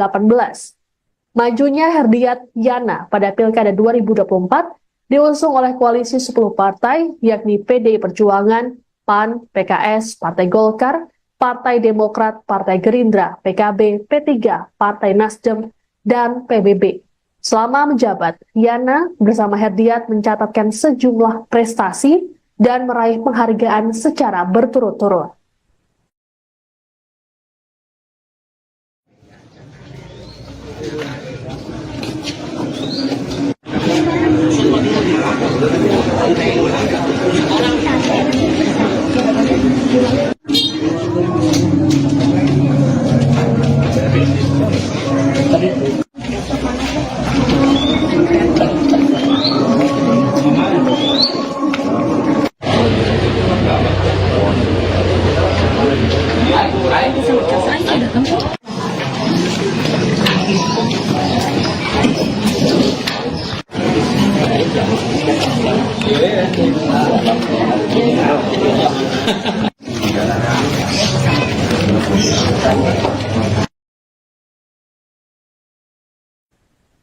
Majunya Herdiat Yana pada Pilkada 2024 diusung oleh koalisi 10 partai, yakni PDI Perjuangan, PAN, PKS, Partai Golkar, Partai Demokrat, Partai Gerindra, PKB, P3, Partai Nasdem, dan PBB. Selama menjabat, Yana bersama Herdiat mencatatkan sejumlah prestasi dan meraih penghargaan secara berturut-turut.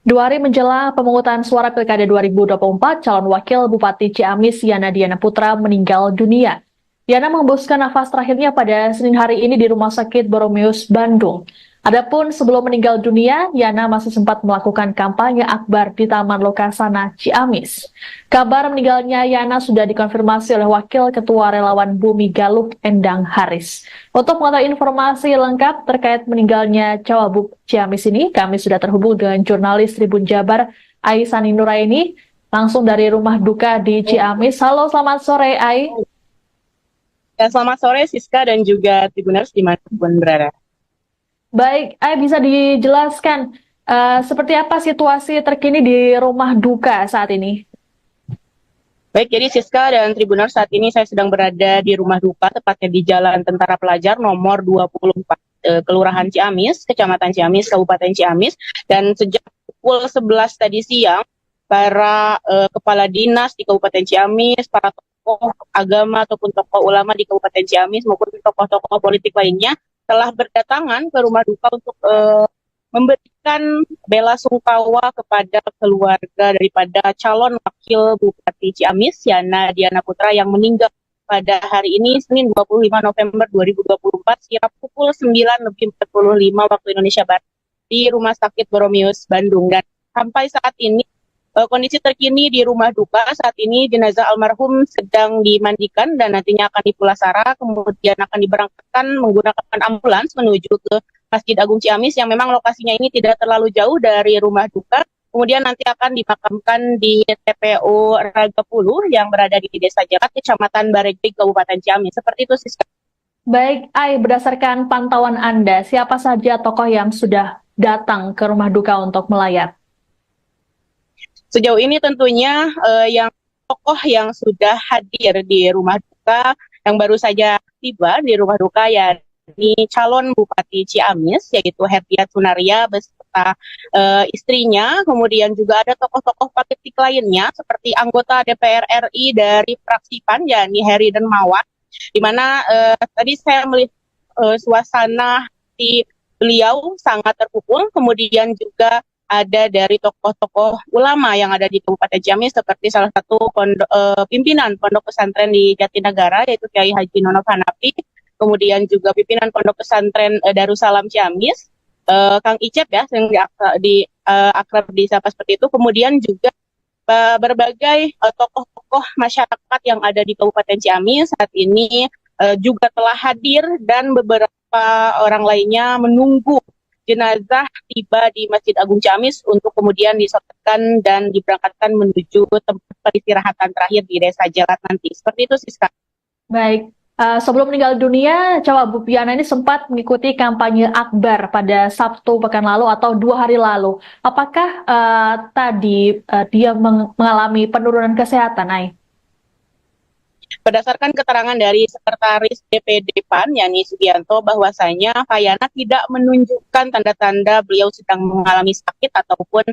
Dua hari menjelang pemungutan suara Pilkada 2024, calon wakil Bupati Ciamis Yana Diana Putra meninggal dunia. Yana menghembuskan nafas terakhirnya pada Senin hari ini di Rumah Sakit Baromeus Bandung. Adapun sebelum meninggal dunia, Yana masih sempat melakukan kampanye akbar di Taman Lokasana Ciamis. Kabar meninggalnya Yana sudah dikonfirmasi oleh Wakil Ketua Relawan Bumi Galuh Endang Haris. Untuk mengetahui informasi lengkap terkait meninggalnya Cawagup Ciamis ini, kami sudah terhubung dengan jurnalis Tribun Jabar Aisani Nuraini langsung dari rumah duka di Ciamis. Halo, selamat sore Ai. Ya, selamat sore Siska dan juga Tribuners dimanapun berada. Baik, bisa dijelaskan seperti apa situasi terkini di rumah duka saat ini? Baik, jadi Siska dan Tribuners, saat ini saya sedang berada di rumah duka, tepatnya di Jalan Tentara Pelajar nomor 24, Kelurahan Ciamis, Kecamatan Ciamis, Kabupaten Ciamis. Dan sejak pukul 11 tadi siang, para kepala dinas di Kabupaten Ciamis, para tokoh agama ataupun tokoh ulama di Kabupaten Ciamis maupun tokoh-tokoh politik lainnya telah berdatangan ke rumah duka untuk memberikan bela sungkawa kepada keluarga daripada calon wakil Bupati Ciamis, Yana Diana Putra, yang meninggal pada hari ini, Senin 25 November 2024, sekira pukul 9.45 waktu Indonesia Barat, di Rumah Sakit Baromeus Bandung. Dan sampai saat ini, kondisi terkini di rumah duka saat ini, jenazah almarhum sedang dimandikan dan nantinya akan dipulasara, kemudian akan diberangkatkan menggunakan ambulans menuju ke Masjid Agung Ciamis yang memang lokasinya ini tidak terlalu jauh dari rumah duka. Kemudian nanti akan dimakamkan di TPU Ragapuluh yang berada di Desa Jakat, Kecamatan Baregbeg, Kabupaten Ciamis. Seperti itu, Siska. Baik, Ai, berdasarkan pantauan Anda, siapa saja tokoh yang sudah datang ke rumah duka untuk melayat? Sejauh ini tentunya yang tokoh yang sudah hadir di rumah duka, yang baru saja tiba di rumah duka, yakni calon Bupati Ciamis, yaitu Herdiat Sunaria beserta istrinya. Kemudian juga ada tokoh-tokoh politik lainnya seperti anggota DPR RI dari fraksi PAN, yakni Heri Dermawan, di mana tadi saya melihat suasana di beliau sangat terpukul. Kemudian juga ada dari tokoh-tokoh ulama yang ada di Kabupaten Ciamis, seperti salah satu pimpinan pondok pesantren di Jatinegara, yaitu Kiai Haji Nonov Hanafi. kemudian juga pimpinan Pondok Pesantren Darussalam Ciamis, Kang Icep ya, yang akrab disapa seperti itu, kemudian juga berbagai tokoh-tokoh masyarakat yang ada di Kabupaten Ciamis saat ini juga telah hadir dan beberapa orang lainnya menunggu jenazah tiba di Masjid Agung Ciamis untuk kemudian disolatkan dan diberangkatkan menuju tempat peristirahatan terakhir di Desa Jelat nanti. Seperti itu, Siska. Baik, sebelum meninggal dunia, coba Bu Piana ini sempat mengikuti kampanye Akbar pada Sabtu pekan lalu atau 2 hari lalu. Apakah tadi dia mengalami penurunan kesehatan, Ai? Berdasarkan keterangan dari Sekretaris DPD PAN, Yani Sugianto, bahwasanya Fayana tidak menunjukkan tanda-tanda beliau sedang mengalami sakit ataupun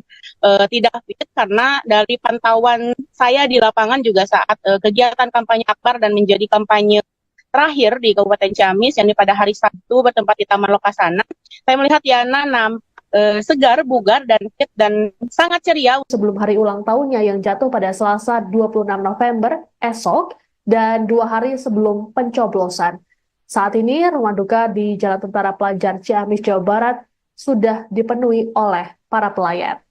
tidak fit, karena dari pantauan saya di lapangan juga saat kegiatan kampanye Akbar dan menjadi kampanye terakhir di Kabupaten Ciamis, yakni pada hari Sabtu bertempat di Taman Lokasana, saya melihat Yana segar, bugar, dan fit, dan sangat ceria. Sebelum hari ulang tahunnya yang jatuh pada Selasa 26 November esok, dan 2 hari sebelum pencoblosan. Saat ini rumah duka di Jalan Tentara Pelajar Ciamis, Jawa Barat sudah dipenuhi oleh para pelayat.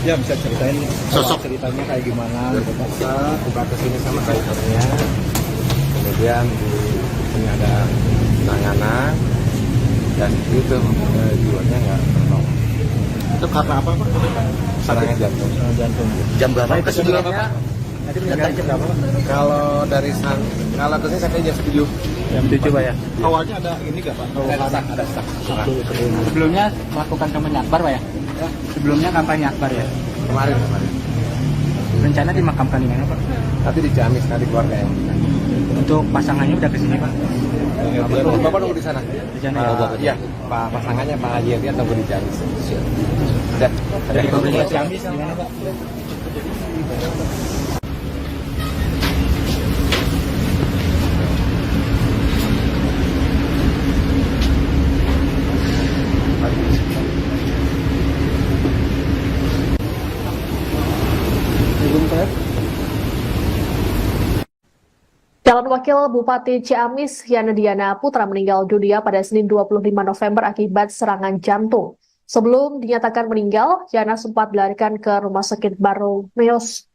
Ya bisa ceritain sosok ceritanya kayak gimana gitu Pak. Buka ke sini sama drivernya, kemudian di sini ada penanganan dan itu jiwanya nggak tertolong. Itu karena apa Pak? Serangan jantung. Jantung. Jam berapa itu sebenarnya Pak? Tadi meninggalnya jam berapa? Kalau dari kalau ke sini sampai jam 7. Jam 7 Pak ya. Awalnya ada ini nggak Pak? Ada stuck. Sebelumnya melakukan kampanye Akbar, Pak ya? Sebelumnya kampanye Akbar ya? Kemarin. Rencana dimakamkan di mana, Pak? Tapi di Ciamis tadi keluarga yang. Untuk pasangannya udah kesini, Pak? Bapak nunggu di sana. Di sana ya? Iya, Pak pasangannya Pak Haji Hadian nunggu di Ciamis. Sudah. Dari pemerintah Ciamis gimana, Pak? Calon Wakil Bupati Ciamis, Yana Diana Putra meninggal dunia pada Senin 25 November akibat serangan jantung. Sebelum dinyatakan meninggal, Yana sempat dilarikan ke Rumah Sakit Baromeus,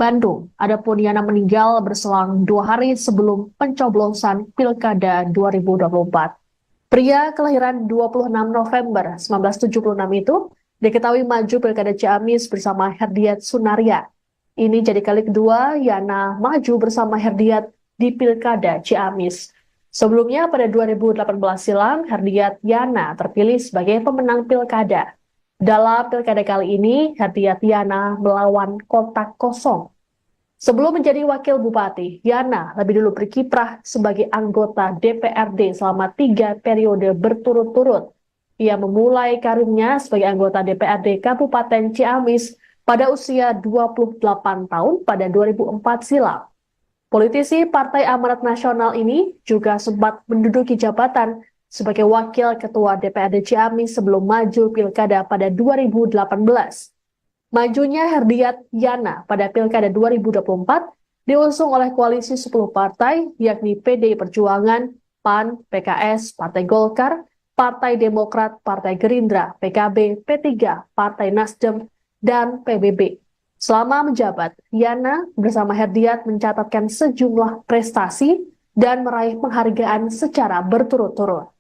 Bandung. Adapun Yana meninggal berselang 2 hari sebelum pencoblosan Pilkada 2024. Pria kelahiran 26 November 1976 itu diketahui maju Pilkada Ciamis bersama Herdiat Sunaria. Ini jadi kali kedua Yana maju bersama Herdiat di Pilkada Ciamis. Sebelumnya pada 2018 silam, Herdiat Yana terpilih sebagai pemenang Pilkada. Dalam Pilkada kali ini, Herdiat Yana melawan kotak kosong. Sebelum menjadi Wakil Bupati, Yana lebih dulu berkiprah sebagai anggota DPRD selama 3 periode berturut-turut. Ia memulai karirnya sebagai anggota DPRD Kabupaten Ciamis pada usia 28 tahun pada 2004 silam. Politisi Partai Amanat Nasional ini juga sempat menduduki jabatan sebagai Wakil Ketua DPRD Ciamis sebelum maju Pilkada pada 2018. Majunya Herdiat Yana pada Pilkada 2024 diusung oleh koalisi 10 partai, yakni PDI Perjuangan, PAN, PKS, Partai Golkar, Partai Demokrat, Partai Gerindra, PKB, P3, Partai Nasdem, dan PBB. Selama menjabat, Yana bersama Herdiat mencatatkan sejumlah prestasi dan meraih penghargaan secara berturut-turut.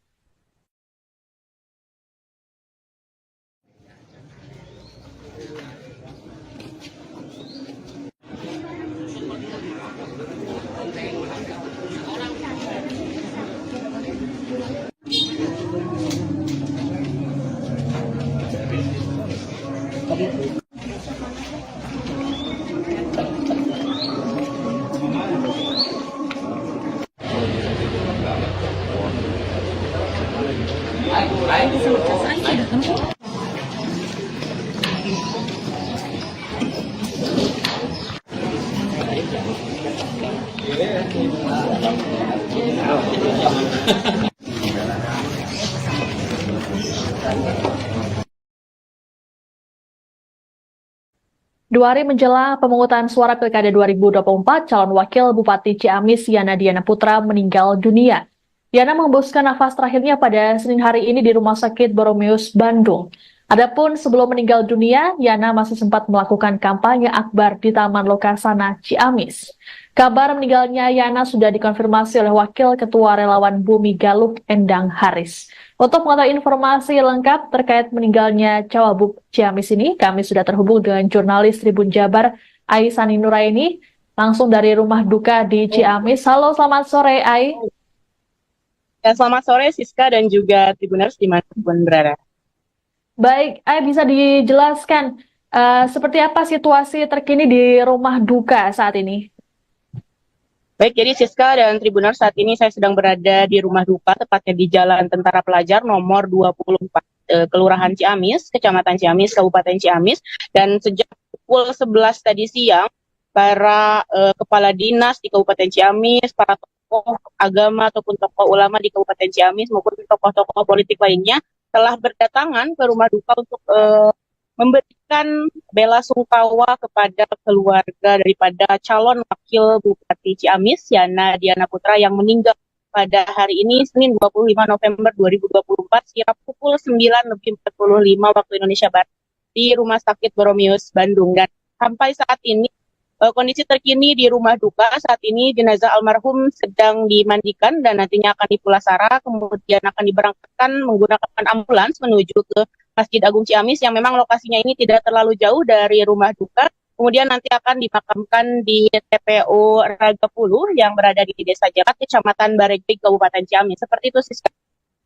Dua hari menjelang pemungutan suara Pilkada 2024, calon wakil Bupati Ciamis Yana Diana Putra meninggal dunia. Yana mengembuskan nafas terakhirnya pada Senin hari ini di Rumah Sakit Boromeus, Bandung. Adapun sebelum meninggal dunia, Yana masih sempat melakukan kampanye akbar di Taman Lokasana, Ciamis. Kabar meninggalnya Yana sudah dikonfirmasi oleh Wakil Ketua Relawan Bumi Galuh, Endang Haris. Untuk mengetahui informasi lengkap terkait meninggalnya Cawagup Ciamis ini, kami sudah terhubung dengan jurnalis Tribun Jabar, Aisani Nuraini, langsung dari rumah duka di Ciamis. Halo, selamat sore, Ai. Ya, selamat sore Siska dan juga Tribuners dimanapun berada. Baik, Ai, bisa dijelaskan seperti apa situasi terkini di rumah duka saat ini? Baik, jadi Siska dan Tribuners, saat ini saya sedang berada di rumah duka, tepatnya di Jalan Tentara Pelajar nomor 24, Kelurahan Ciamis, Kecamatan Ciamis, Kabupaten Ciamis. Dan sejak pukul 11 tadi siang, para kepala dinas di Kabupaten Ciamis, para tokoh agama ataupun tokoh ulama di Kabupaten Ciamis maupun tokoh-tokoh politik lainnya telah berdatangan ke rumah duka untuk memberikan bela sungkawa kepada keluarga daripada calon wakil Bupati Ciamis, Yana Diana Putra, yang meninggal pada hari ini, Senin 25 November 2024, sekira pukul 9:45 waktu Indonesia Barat, di Rumah Sakit Boromeus, Bandung. Dan sampai saat ini, kondisi terkini di rumah duka saat ini, jenazah almarhum sedang dimandikan dan nantinya akan dipulasara, kemudian akan diberangkatkan menggunakan ambulans menuju ke Masjid Agung Ciamis yang memang lokasinya ini tidak terlalu jauh dari rumah duka. Kemudian nanti akan dimakamkan di TPU Ragapuluh yang berada di Desa Jakat, Kecamatan Baregbeg, Kabupaten Ciamis. Seperti itu, Siska.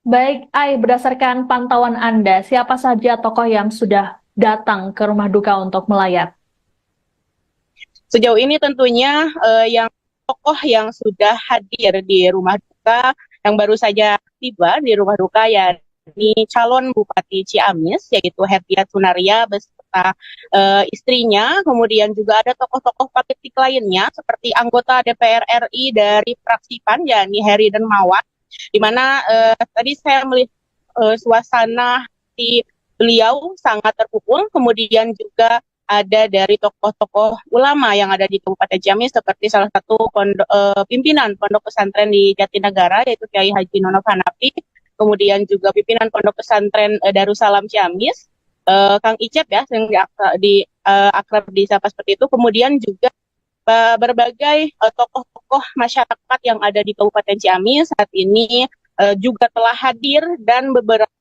Baik, Ai, berdasarkan pantauan Anda, siapa saja tokoh yang sudah datang ke rumah duka untuk melayat? Sejauh ini tentunya yang tokoh yang sudah hadir di rumah duka, yang baru saja tiba di rumah duka, yakni calon Bupati Ciamis, yaitu Herdiat Sunaria beserta istrinya. Kemudian juga ada tokoh-tokoh politik lainnya seperti anggota DPR RI dari fraksi PAN, yakni Heri Darmawan, di mana tadi saya melihat suasana di beliau sangat terpukul. Kemudian juga ada dari tokoh-tokoh ulama yang ada di Kabupaten Ciamis, seperti salah satu pimpinan Pondok Pesantren di Jatinegara, yaitu Kiai Haji Nono Hanafi. Kemudian juga pimpinan Pondok Pesantren Darussalam Ciamis, Kang Icep ya, yang akrab disapa seperti itu. Kemudian juga berbagai tokoh-tokoh masyarakat yang ada di Kabupaten Ciamis saat ini juga telah hadir, dan beberapa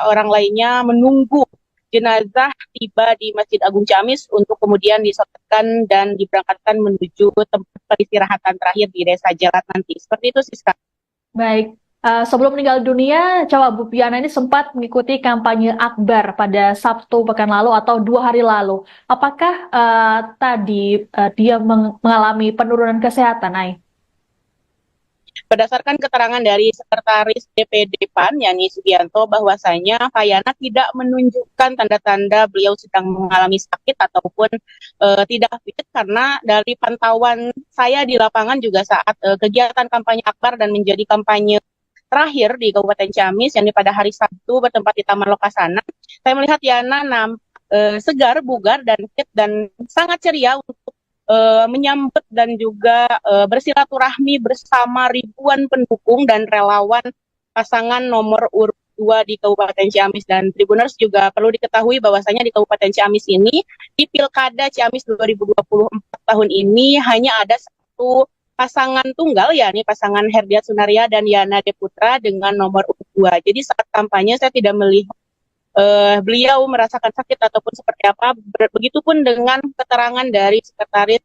orang lainnya menunggu jenazah tiba di Masjid Agung Ciamis untuk kemudian disolatkan dan diberangkatkan menuju tempat peristirahatan terakhir di Desa Jalat nanti. Seperti itu, Siska. Baik, sebelum meninggal dunia, Cawagup Yana ini sempat mengikuti kampanye akbar pada Sabtu pekan lalu atau 2 hari lalu. Apakah tadi dia mengalami penurunan kesehatan, Ai? Berdasarkan keterangan dari Sekretaris DPD PAN, Yani Sugianto, bahwasanya Yana tidak menunjukkan tanda-tanda beliau sedang mengalami sakit ataupun tidak fit, karena dari pantauan saya di lapangan juga saat kegiatan kampanye akbar dan menjadi kampanye terakhir di Kabupaten Ciamis, yang pada hari Sabtu bertempat di Taman Lokasana, saya melihat Yana segar, bugar, dan fit, dan sangat ceria untuk menyambut dan juga bersilaturahmi bersama ribuan pendukung dan relawan pasangan nomor urut 2 di Kabupaten Ciamis. Dan Tribuners, juga perlu diketahui bahwasanya di Kabupaten Ciamis ini, di Pilkada Ciamis 2024 tahun ini, hanya ada satu pasangan tunggal, yakni pasangan Herdiat Sunaria dan Yana Diana Putra dengan nomor urut 2. Jadi saat kampanye saya tidak melihat beliau merasakan sakit ataupun seperti apa. Begitupun dengan keterangan dari Sekretaris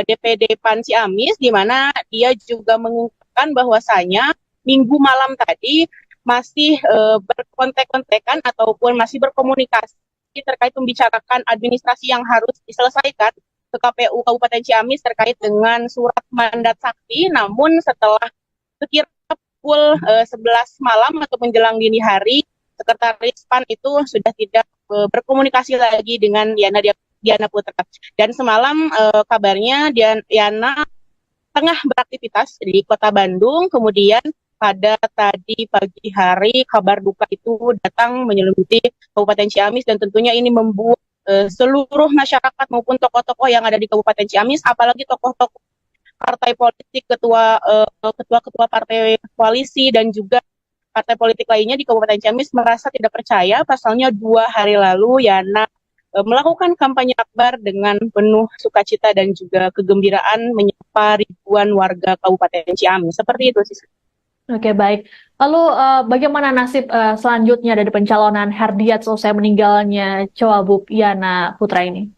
DPD PAN Ciamis, di mana dia juga mengungkapkan bahwasanya minggu malam tadi masih berkontek-kontekan ataupun masih berkomunikasi terkait membicarakan administrasi yang harus diselesaikan ke KPU Kabupaten Ciamis terkait dengan surat mandat sakti. Namun setelah sekira pukul 11 malam atau menjelang dini hari, Sekretaris PAN itu sudah tidak berkomunikasi lagi dengan Yana Diana Putra. Dan semalam kabarnya Yana tengah beraktivitas di Kota Bandung, kemudian pada tadi pagi hari kabar duka itu datang menyelimuti Kabupaten Ciamis, dan tentunya ini membuat seluruh masyarakat maupun tokoh-tokoh yang ada di Kabupaten Ciamis, apalagi tokoh-tokoh partai politik, ketua-ketua partai koalisi dan juga partai politik lainnya di Kabupaten Ciamis merasa tidak percaya. Pasalnya 2 hari lalu Yana melakukan kampanye akbar dengan penuh sukacita dan juga kegembiraan menyapa ribuan warga Kabupaten Ciamis. Seperti itu sih. Oke, baik. Lalu bagaimana nasib selanjutnya dari pencalonan Herdiat selesai meninggalnya Cawagup Yana Putra ini?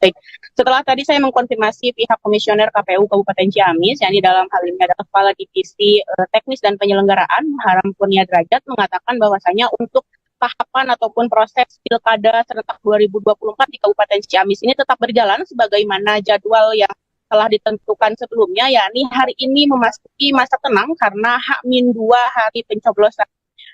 Baik. Setelah tadi saya mengkonfirmasi pihak komisioner KPU Kabupaten Ciamis, yang di dalam hal ini adalah Kepala Divisi Teknis dan Penyelenggaraan, Haram Kurnia Derajat, mengatakan bahwasanya untuk tahapan ataupun proses Pilkada serentak 2024 di Kabupaten Ciamis ini tetap berjalan sebagaimana jadwal yang telah ditentukan sebelumnya, yakni hari ini memasuki masa tenang karena H-2 hari pencoblosan.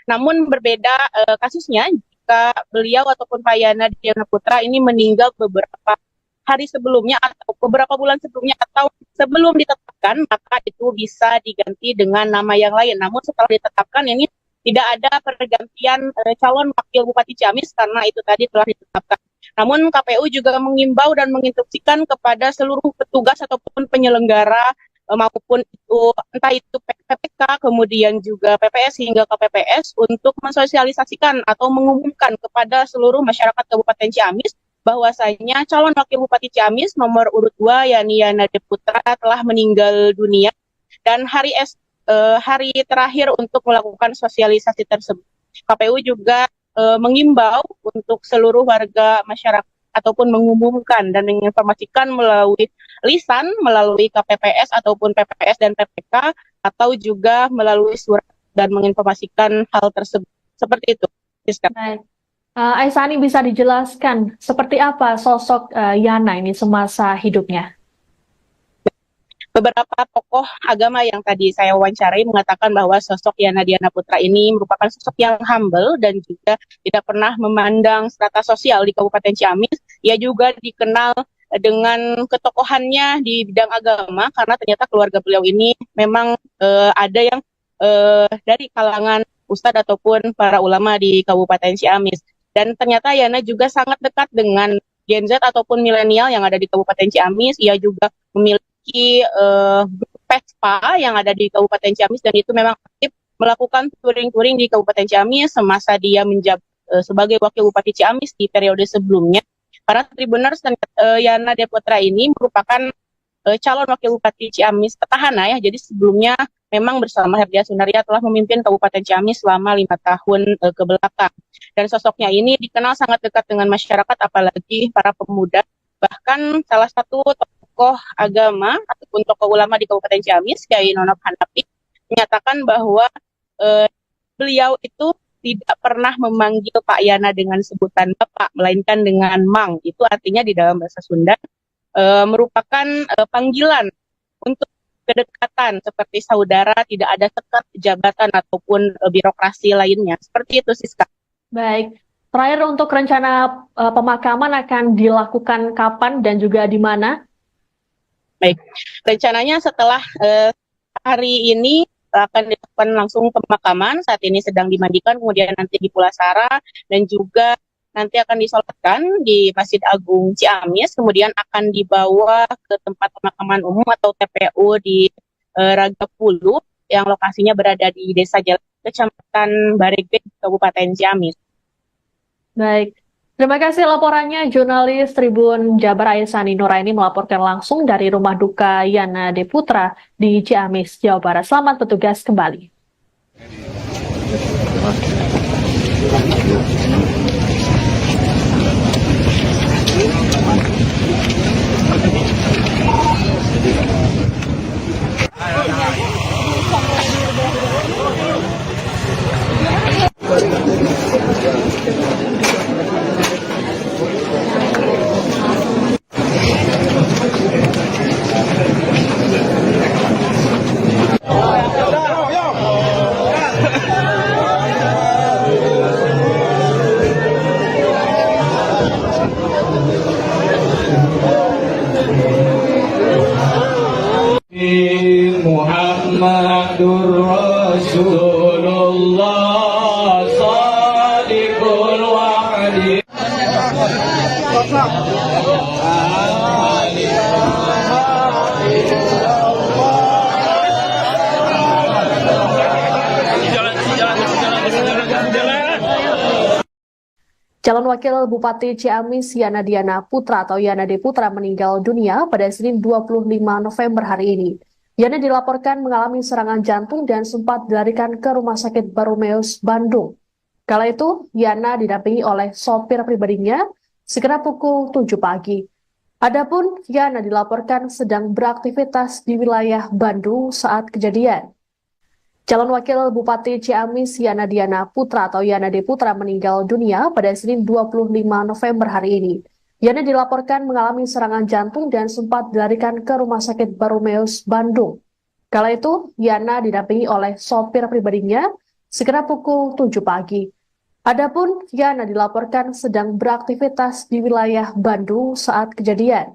Namun berbeda kasusnya jika beliau ataupun Pak Yana Diana Putra ini meninggal beberapa hari sebelumnya atau beberapa bulan sebelumnya atau sebelum ditetapkan, maka itu bisa diganti dengan nama yang lain. Namun setelah ditetapkan ini tidak ada pergantian calon wakil Bupati Ciamis karena itu tadi telah ditetapkan. Namun KPU juga mengimbau dan menginstruksikan kepada seluruh petugas ataupun penyelenggara maupun itu entah itu PPK kemudian juga PPS hingga KPPS untuk mensosialisasikan atau mengumumkan kepada seluruh masyarakat Kabupaten Ciamis bahwasanya calon wakil Bupati Ciamis nomor urut 2 yakni Yana Putra telah meninggal dunia, dan hari terakhir untuk melakukan sosialisasi tersebut. KPU juga mengimbau untuk seluruh warga masyarakat ataupun mengumumkan dan menginformasikan melalui lisan, melalui KPPS ataupun PPS dan PPK, atau juga melalui surat dan menginformasikan hal tersebut. Seperti itu. Baik. Aisani, bisa dijelaskan seperti apa sosok Yana ini semasa hidupnya? Beberapa tokoh agama yang tadi saya wawancarai mengatakan bahwa sosok Yana Diana Putra ini merupakan sosok yang humble dan juga tidak pernah memandang strata sosial di Kabupaten Ciamis. Ia juga dikenal dengan ketokohannya di bidang agama karena ternyata keluarga beliau ini memang ada yang dari kalangan ustadz ataupun para ulama di Kabupaten Ciamis. Dan ternyata Yana juga sangat dekat dengan Gen Z ataupun milenial yang ada di Kabupaten Ciamis. Ia juga memiliki PESPA yang ada di Kabupaten Ciamis, dan itu memang aktif melakukan touring-touring di Kabupaten Ciamis semasa dia menjabat sebagai wakil Bupati Ciamis di periode sebelumnya. Para Tribuners, Yana Diana Putra ini merupakan calon wakil Bupati Ciamis petahana ya. Jadi sebelumnya memang bersama Herdia Sunaria telah memimpin Kabupaten Ciamis selama 5 tahun kebelakang. Dan sosoknya ini dikenal sangat dekat dengan masyarakat, apalagi para pemuda. Bahkan salah satu tokoh agama ataupun tokoh ulama di Kabupaten Ciamis, Kiai Nonop Hanafi, menyatakan bahwa beliau itu tidak pernah memanggil Pak Yana dengan sebutan Bapak, melainkan dengan Mang. Itu artinya di dalam bahasa Sunda merupakan panggilan untuk kedekatan seperti saudara, tidak ada sekat jabatan ataupun birokrasi lainnya. Seperti itu, Siska. Baik. Terakhir, untuk rencana pemakaman akan dilakukan kapan dan juga di mana? Baik, rencananya setelah hari ini akan dilakukan langsung pemakaman. Saat ini sedang dimandikan, kemudian nanti di Pulasara, dan juga nanti akan disolatkan di Masjid Agung Ciamis, kemudian akan dibawa ke tempat pemakaman umum atau TPU di Ragapulu yang lokasinya berada di Desa Jalan, Kecamatan Bareget, Kabupaten Ciamis. Baik. Terima kasih laporannya, jurnalis Tribun Jabar Aisani Nuraini melaporkan langsung dari rumah duka Yana Diana Putra di Ciamis, Jawa Barat. Selamat bertugas kembali. Muhammadur Rasulullah Shadiqul Wa'di. Calon Wakil Bupati Ciamis Yana Diana Putra atau Yana D. Putra meninggal dunia pada Senin 25 November hari ini. Yana dilaporkan mengalami serangan jantung dan sempat dilarikan ke Rumah Sakit Baromeus, Bandung. Kala itu, Yana didampingi oleh sopir pribadinya sekitar pukul 7 pagi. Adapun Yana dilaporkan sedang beraktivitas di wilayah Bandung saat kejadian. Calon Wakil Bupati Ciamis Yana Diana Putra atau Yana D. Putra meninggal dunia pada Senin 25 November hari ini. Yana dilaporkan mengalami serangan jantung dan sempat dilarikan ke Rumah Sakit Baromeus, Bandung. Kala itu, Yana didampingi oleh sopir pribadinya sekitar pukul 7 pagi. Adapun Yana dilaporkan sedang beraktivitas di wilayah Bandung saat kejadian.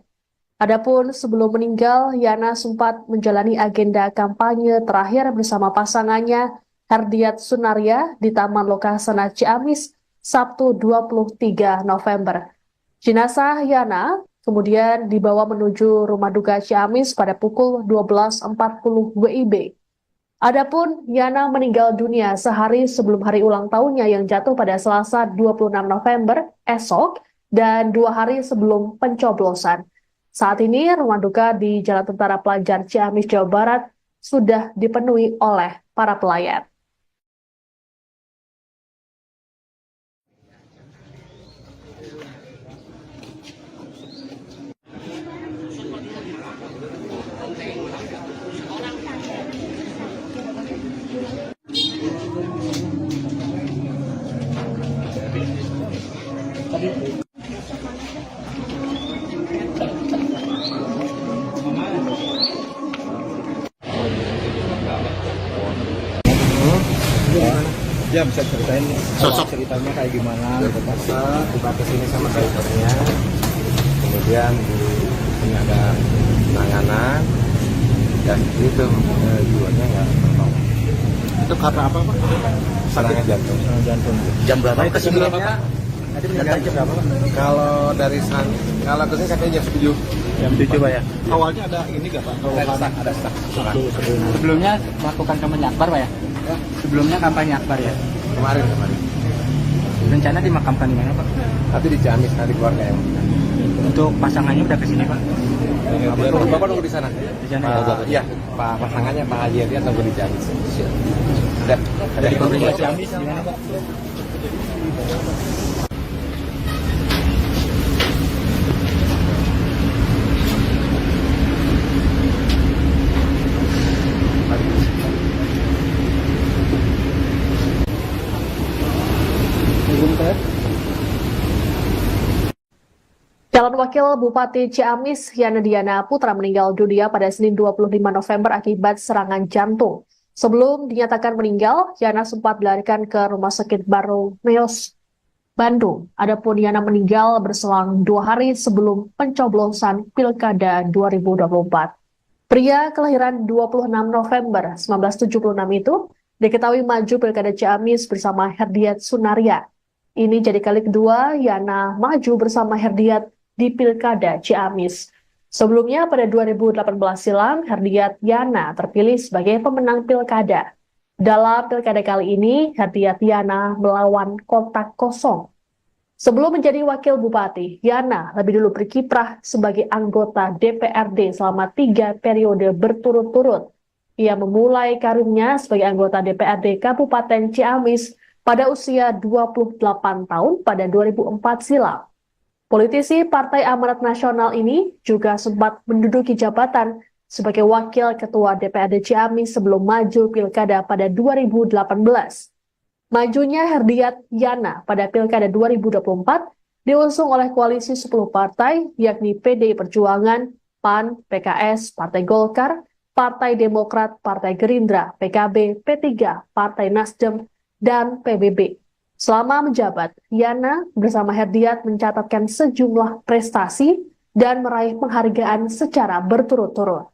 Adapun sebelum meninggal, Yana sempat menjalani agenda kampanye terakhir bersama pasangannya Herdiat Sunaria di Taman Lokasana Ciamis Sabtu 23 November. Jenazah Yana kemudian dibawa menuju rumah duka Ciamis pada pukul 12.40 WIB. Adapun Yana meninggal dunia sehari sebelum hari ulang tahunnya yang jatuh pada Selasa 26 November esok dan 2 hari sebelum pencoblosan. Saat ini, rumah duka di Jalan Tentara Pelajar Ciamis, Jawa Barat sudah dipenuhi oleh para pelayat. Ya bisa ceritain Sosok. ceritanya kayak gimana gitu Pak. Tiba ke sini sama drivernya, kemudian di sini ada penanganan dan itu jiwanya nggak tertolong. Itu karena apa Pak? Serangan jantung. Serangan jantung. Jam berapa kesini? Tadi meninggal jam berapa Pak? Kalau dari kalau kesini katanya jam 7. Jam 7 Pak ya. Awalnya ada ini nggak Pak? Ada stuck. Sebelumnya melakukan kampanye akbar Pak ya? Sebelumnya kampanye akbar ya? Kemarin. Rencana dimakamkan di mana Pak? Tapi di Ciamis tadi keluarga yang. Untuk pasangannya udah kesini Pak? Bapak nunggu di sana. Di sana ya? Iya, Pak pasangannya Pak Haji Hadi atau di Ciamis. Siap. Dari pemerintah Ciamis gimana Pak? Calon Wakil Bupati Ciamis Yana Diana Putra meninggal dunia pada Senin 25 November akibat serangan jantung. Sebelum dinyatakan meninggal, Yana sempat dilarikan ke Rumah Sakit Baromeus, Bandung. Adapun Yana meninggal berselang 2 hari sebelum pencoblosan Pilkada 2024. Pria kelahiran 26 November 1976 itu diketahui maju Pilkada Ciamis bersama Herdiat Sunaria. Ini jadi kali kedua Yana maju bersama Herdiat di Pilkada Ciamis. Sebelumnya pada 2018 silam, Herdiat Yana terpilih sebagai pemenang Pilkada. Dalam Pilkada kali ini, Herdiat Yana melawan kotak kosong. Sebelum menjadi Wakil Bupati, Yana lebih dulu berkiprah sebagai anggota DPRD selama 3 periode berturut-turut. Ia memulai karirnya sebagai anggota DPRD Kabupaten Ciamis pada usia 28 tahun pada 2004 silam. Politisi Partai Amanat Nasional ini juga sempat menduduki jabatan sebagai Wakil Ketua DPRD Ciamis sebelum maju Pilkada pada 2018. Majunya Herdiat Yana pada Pilkada 2024 diusung oleh koalisi 10 partai, yakni PDI Perjuangan, PAN, PKS, Partai Golkar, Partai Demokrat, Partai Gerindra, PKB, P3, Partai Nasdem, dan PBB. Selama menjabat, Yana bersama Herdiat mencatatkan sejumlah prestasi dan meraih penghargaan secara berturut-turut.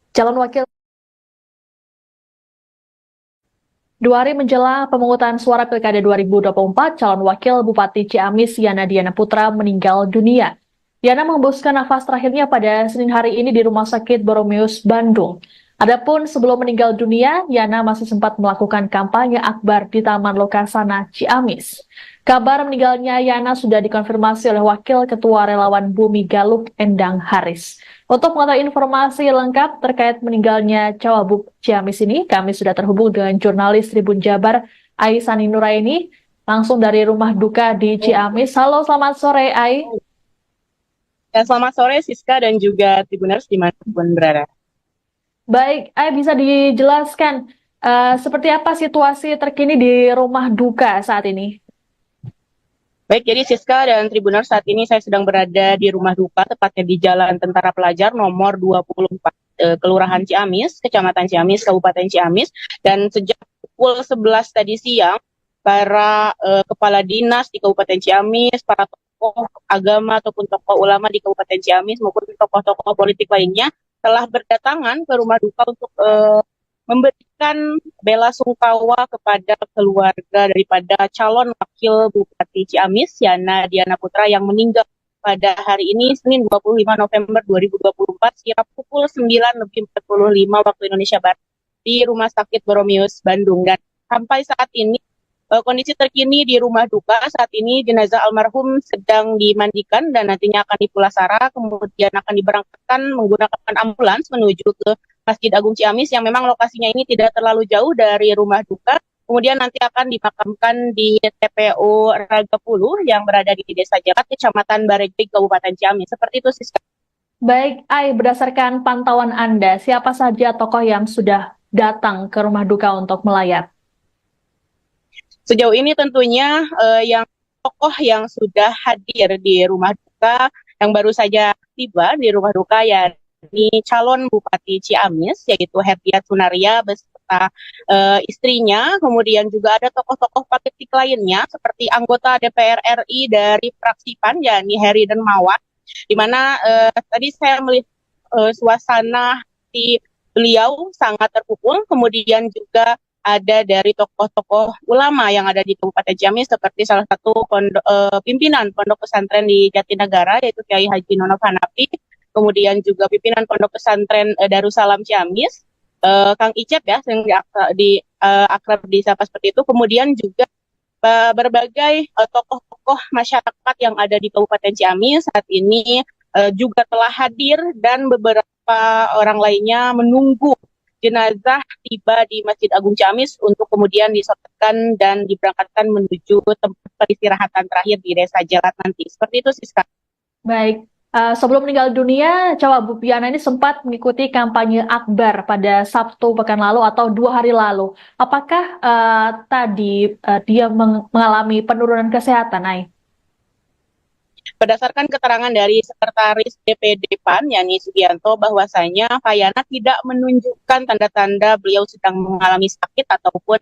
Calon wakil 2 hari menjelang pemungutan suara Pilkada 2024, calon wakil Bupati Ciamis Yana Diana Putra meninggal dunia. Yana mengembuskan nafas terakhirnya pada Senin hari ini di Rumah Sakit Boromeus, Bandung. Adapun sebelum meninggal dunia, Yana masih sempat melakukan kampanye akbar di Taman Lokasana, Ciamis. Kabar meninggalnya Yana sudah dikonfirmasi oleh Wakil Ketua Relawan Bumi Galuk, Endang Haris. Untuk mengetahui informasi lengkap terkait meninggalnya Cawagup Ciamis ini, kami sudah terhubung dengan jurnalis Tribun Jabar, Aisani Nuraini, langsung dari rumah duka di Ciamis. Halo, selamat sore, Ai. Ya, selamat sore Siska dan juga Tribuners dimanapun berada. Baik, Ai, bisa dijelaskan seperti apa situasi terkini di rumah duka saat ini? Baik, jadi Siska dan Tribuners, saat ini saya sedang berada di rumah duka, tepatnya di Jalan Tentara Pelajar nomor 24, Kelurahan Ciamis, Kecamatan Ciamis, Kabupaten Ciamis. Dan sejak pukul 11 tadi siang, para kepala dinas di Kabupaten Ciamis, para tokoh agama ataupun tokoh ulama di Kabupaten Ciamis maupun tokoh-tokoh politik lainnya telah berdatangan ke rumah duka untuk memberikan bela sungkawa kepada keluarga daripada calon wakil Bupati Ciamis, Yana Diana Putra, yang meninggal pada hari ini, Senin 25 November 2024, sekira pukul 9:45 waktu Indonesia Barat, di Rumah Sakit Boromeus, Bandung. Dan sampai saat ini, kondisi terkini di rumah duka saat ini, jenazah almarhum sedang dimandikan dan nantinya akan dipulasara, kemudian akan diberangkatkan menggunakan ambulans menuju ke Masjid Agung Ciamis yang memang lokasinya ini tidak terlalu jauh dari rumah duka. Kemudian nanti akan dimakamkan di TPU Ragapuluh yang berada di Desa Jakat, Kecamatan Baregbeg, Kabupaten Ciamis. Seperti itu, Siska. Baik, Ai, berdasarkan pantauan Anda, siapa saja tokoh yang sudah datang ke rumah duka untuk melayat? Sejauh ini tentunya yang tokoh yang sudah hadir di rumah duka, yang baru saja tiba di rumah duka, yakni calon Bupati Ciamis, yaitu Herdiat Sunaria beserta istrinya. Kemudian juga ada tokoh-tokoh politik lainnya seperti anggota DPR RI dari fraksi PAN, yakni Heri Dermawan, di mana tadi saya melihat suasana di beliau sangat terpukul. Kemudian juga ada dari tokoh-tokoh ulama yang ada di Kabupaten Ciamis, seperti salah satu pimpinan Pondok Pesantren di Jatinegara, yaitu Kiai Haji Nonof Hanafi. Kemudian juga pimpinan Pondok Pesantren Darussalam Ciamis, Kang Icep ya, yang akrab disapa seperti itu. Kemudian juga berbagai tokoh-tokoh masyarakat yang ada di Kabupaten Ciamis saat ini juga telah hadir, dan beberapa orang lainnya menunggu jenazah tiba di Masjid Agung Ciamis untuk kemudian disolatkan dan diberangkatkan menuju tempat peristirahatan terakhir di Desa Jalat nanti. Seperti itu, Siska. Baik, sebelum meninggal dunia, Cawagup Yana ini sempat mengikuti kampanye akbar pada Sabtu pekan lalu atau 2 hari lalu. Apakah tadi dia mengalami penurunan kesehatan, Ai? Berdasarkan keterangan dari Sekretaris DPD PAN, Yani Sugianto, bahwasanya Yana tidak menunjukkan tanda-tanda beliau sedang mengalami sakit ataupun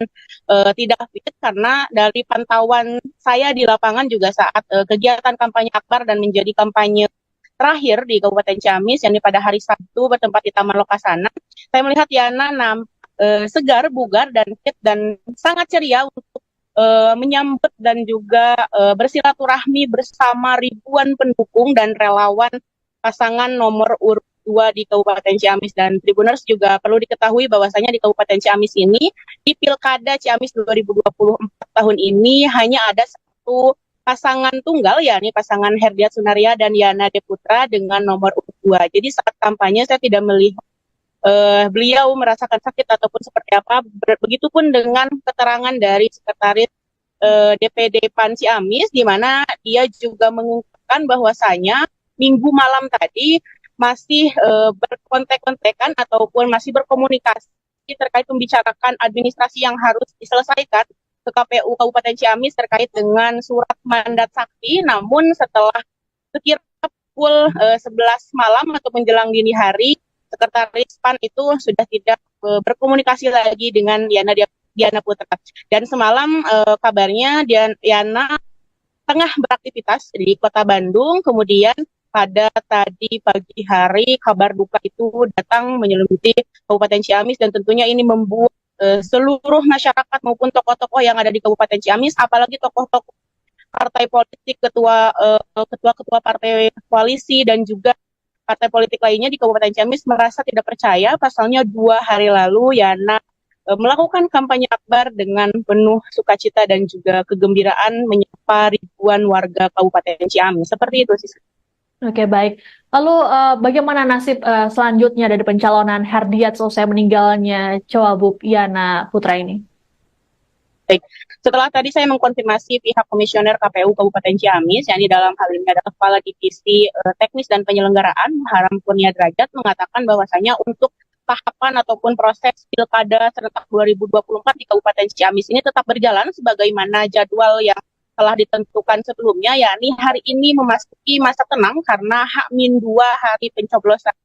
tidak fit, karena dari pantauan saya di lapangan juga saat kegiatan kampanye akbar dan menjadi kampanye terakhir di Kabupaten Ciamis, yang pada hari Sabtu bertempat di Taman Lokasana, saya melihat Yana segar, bugar, dan fit, dan sangat ceria untuk menyambut dan juga bersilaturahmi bersama ribuan pendukung dan relawan pasangan nomor urut 2 di Kabupaten Ciamis. Dan Tribuners juga perlu diketahui bahwasanya di Kabupaten Ciamis ini, di Pilkada Ciamis 2024 tahun ini, hanya ada satu pasangan tunggal, yakni pasangan Herdiat Sunaria dan Yana Diana Putra dengan nomor urut 2. Jadi saat kampanye saya tidak melihat beliau merasakan sakit ataupun seperti apa. Begitupun dengan keterangan dari Sekretaris DPD PAN Ciamis, di mana dia juga mengungkapkan bahwasanya minggu malam tadi masih berkontek-kontekan ataupun masih berkomunikasi terkait membicarakan administrasi yang harus diselesaikan ke KPU Kabupaten Ciamis terkait dengan surat mandat sakti. Namun setelah sekira pukul 11 malam atau menjelang dini hari, Sekretaris PAN itu sudah tidak berkomunikasi lagi dengan Yana Diana Putra. Dan semalam kabarnya Yana tengah beraktivitas di Kota Bandung, kemudian pada tadi pagi hari kabar duka itu datang menyelimuti Kabupaten Ciamis, dan tentunya ini membuat seluruh masyarakat maupun tokoh-tokoh yang ada di Kabupaten Ciamis, apalagi tokoh-tokoh partai politik, ketua-ketua partai koalisi dan juga partai politik lainnya di Kabupaten Ciamis merasa tidak percaya. Pasalnya 2 hari lalu Yana melakukan kampanye akbar dengan penuh sukacita dan juga kegembiraan menyapa ribuan warga Kabupaten Ciamis. Seperti itu sih. Oke, baik. Lalu bagaimana nasib selanjutnya dari pencalonan Herdiat selesai meninggalnya Cawagup Yana Putra ini? Baik. Setelah tadi saya mengkonfirmasi pihak komisioner KPU Kabupaten Ciamis, yakni dalam hal ini adalah Kepala Divisi Teknis dan Penyelenggaraan Haram Kurnia Derajat, mengatakan bahwasanya untuk tahapan ataupun proses Pilkada serentak 2024 di Kabupaten Ciamis ini tetap berjalan sebagaimana jadwal yang telah ditentukan sebelumnya, yakni hari ini memasuki masa tenang karena H-2 hari pencoblosan.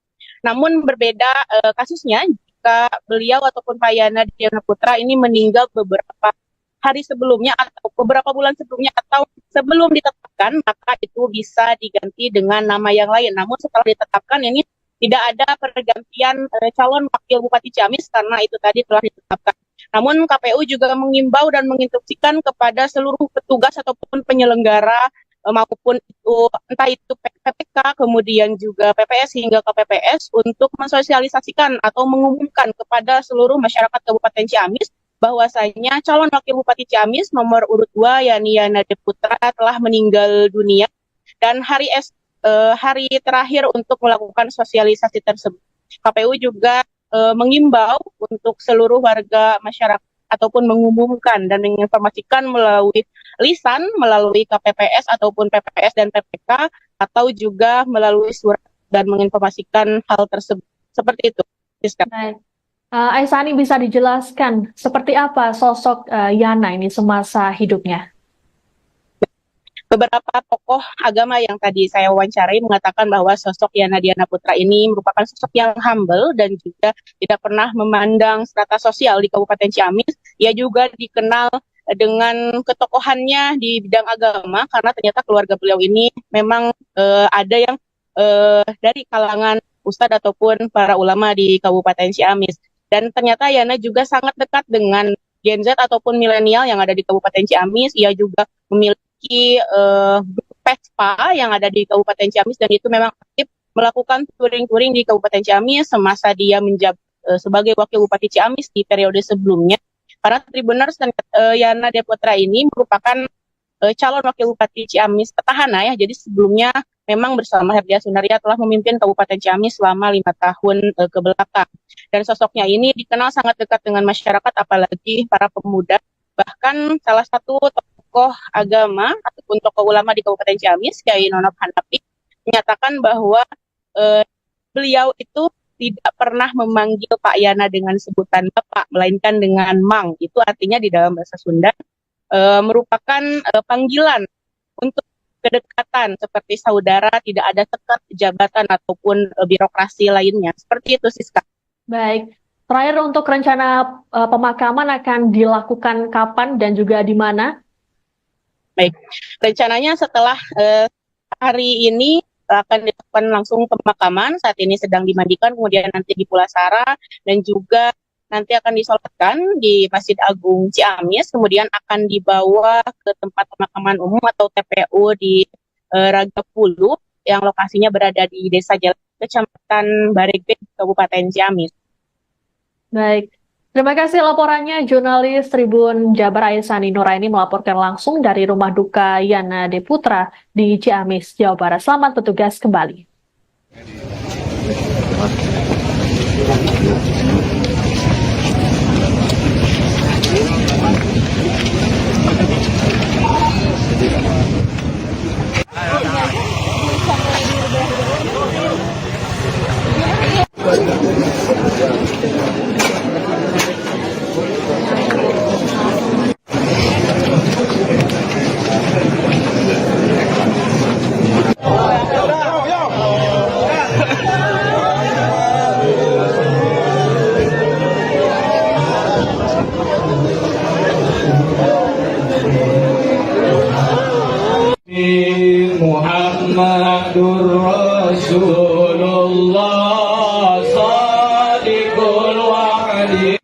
Namun berbeda kasusnya jika beliau ataupun Pak Yana Diana Putra ini meninggal beberapa hari sebelumnya atau beberapa bulan sebelumnya atau sebelum ditetapkan, maka itu bisa diganti dengan nama yang lain. Namun setelah ditetapkan ini tidak ada pergantian calon wakil Bupati Ciamis karena itu tadi telah ditetapkan. Namun KPU juga mengimbau dan menginstruksikan kepada seluruh petugas ataupun penyelenggara maupun itu entah itu PPK kemudian juga PPS hingga KPPS untuk mensosialisasikan atau mengumumkan kepada seluruh masyarakat Kabupaten Ciamis bahwasanya calon wakil Bupati Ciamis nomor urut 2 yakni Yana Putra telah meninggal dunia, dan hari terakhir untuk melakukan sosialisasi tersebut KPU juga mengimbau untuk seluruh warga masyarakat ataupun mengumumkan dan menginformasikan melalui lisan, melalui KPPS ataupun PPS dan PPK, atau juga melalui surat dan menginformasikan hal tersebut. Seperti itu. Baik. Aisani, bisa dijelaskan seperti apa sosok Yana ini semasa hidupnya? Beberapa tokoh agama yang tadi saya wawancarai mengatakan bahwa sosok Yana Diana Putra ini merupakan sosok yang humble dan juga tidak pernah memandang strata sosial di Kabupaten Ciamis. Ia juga dikenal dengan ketokohannya di bidang agama karena ternyata keluarga beliau ini memang ada yang dari kalangan ustadz ataupun para ulama di Kabupaten Ciamis. Dan ternyata Yana juga sangat dekat dengan Gen Z ataupun milenial yang ada di Kabupaten Ciamis. Ia juga memiliki PESPA yang ada di Kabupaten Ciamis, dan itu memang aktif melakukan touring-touring di Kabupaten Ciamis semasa dia menjabat sebagai wakil Bupati Ciamis di periode sebelumnya. Para Tribuners dan Yana Putra ini merupakan calon wakil Bupati Ciamis petahana ya. Jadi sebelumnya memang bersama Herdia Sunaria telah memimpin Kabupaten Ciamis selama 5 tahun ke belakang. Dan sosoknya ini dikenal sangat dekat dengan masyarakat, apalagi para pemuda. Bahkan salah satu tokoh agama ataupun tokoh ulama di Kabupaten Ciamis, Kiai Nonop Hanafi, menyatakan bahwa beliau itu tidak pernah memanggil Pak Yana dengan sebutan Bapak, melainkan dengan Mang. Itu artinya di dalam bahasa Sunda merupakan panggilan untuk kedekatan seperti saudara, tidak ada sekat jabatan ataupun birokrasi lainnya. Seperti itu, Siska. Baik. Terakhir, untuk rencana pemakaman akan dilakukan kapan dan juga di mana? Baik, rencananya setelah hari ini akan dilakukan langsung pemakaman. Saat ini sedang dimandikan, kemudian nanti di Pulasara, dan juga nanti akan disolatkan di Masjid Agung Ciamis, kemudian akan dibawa ke tempat pemakaman umum atau TPU di Ragapulu, yang lokasinya berada di Desa Jalan, Kecamatan Baregbe, Kabupaten Ciamis. Baik. Terima kasih laporannya, jurnalis Tribun Jabar Aisani Nuraini melaporkan langsung dari rumah duka Yana Putra di Ciamis, Jawa Barat. Selamat bertugas kembali. Muhammadur Rasulullah Shadiqul Wa'di.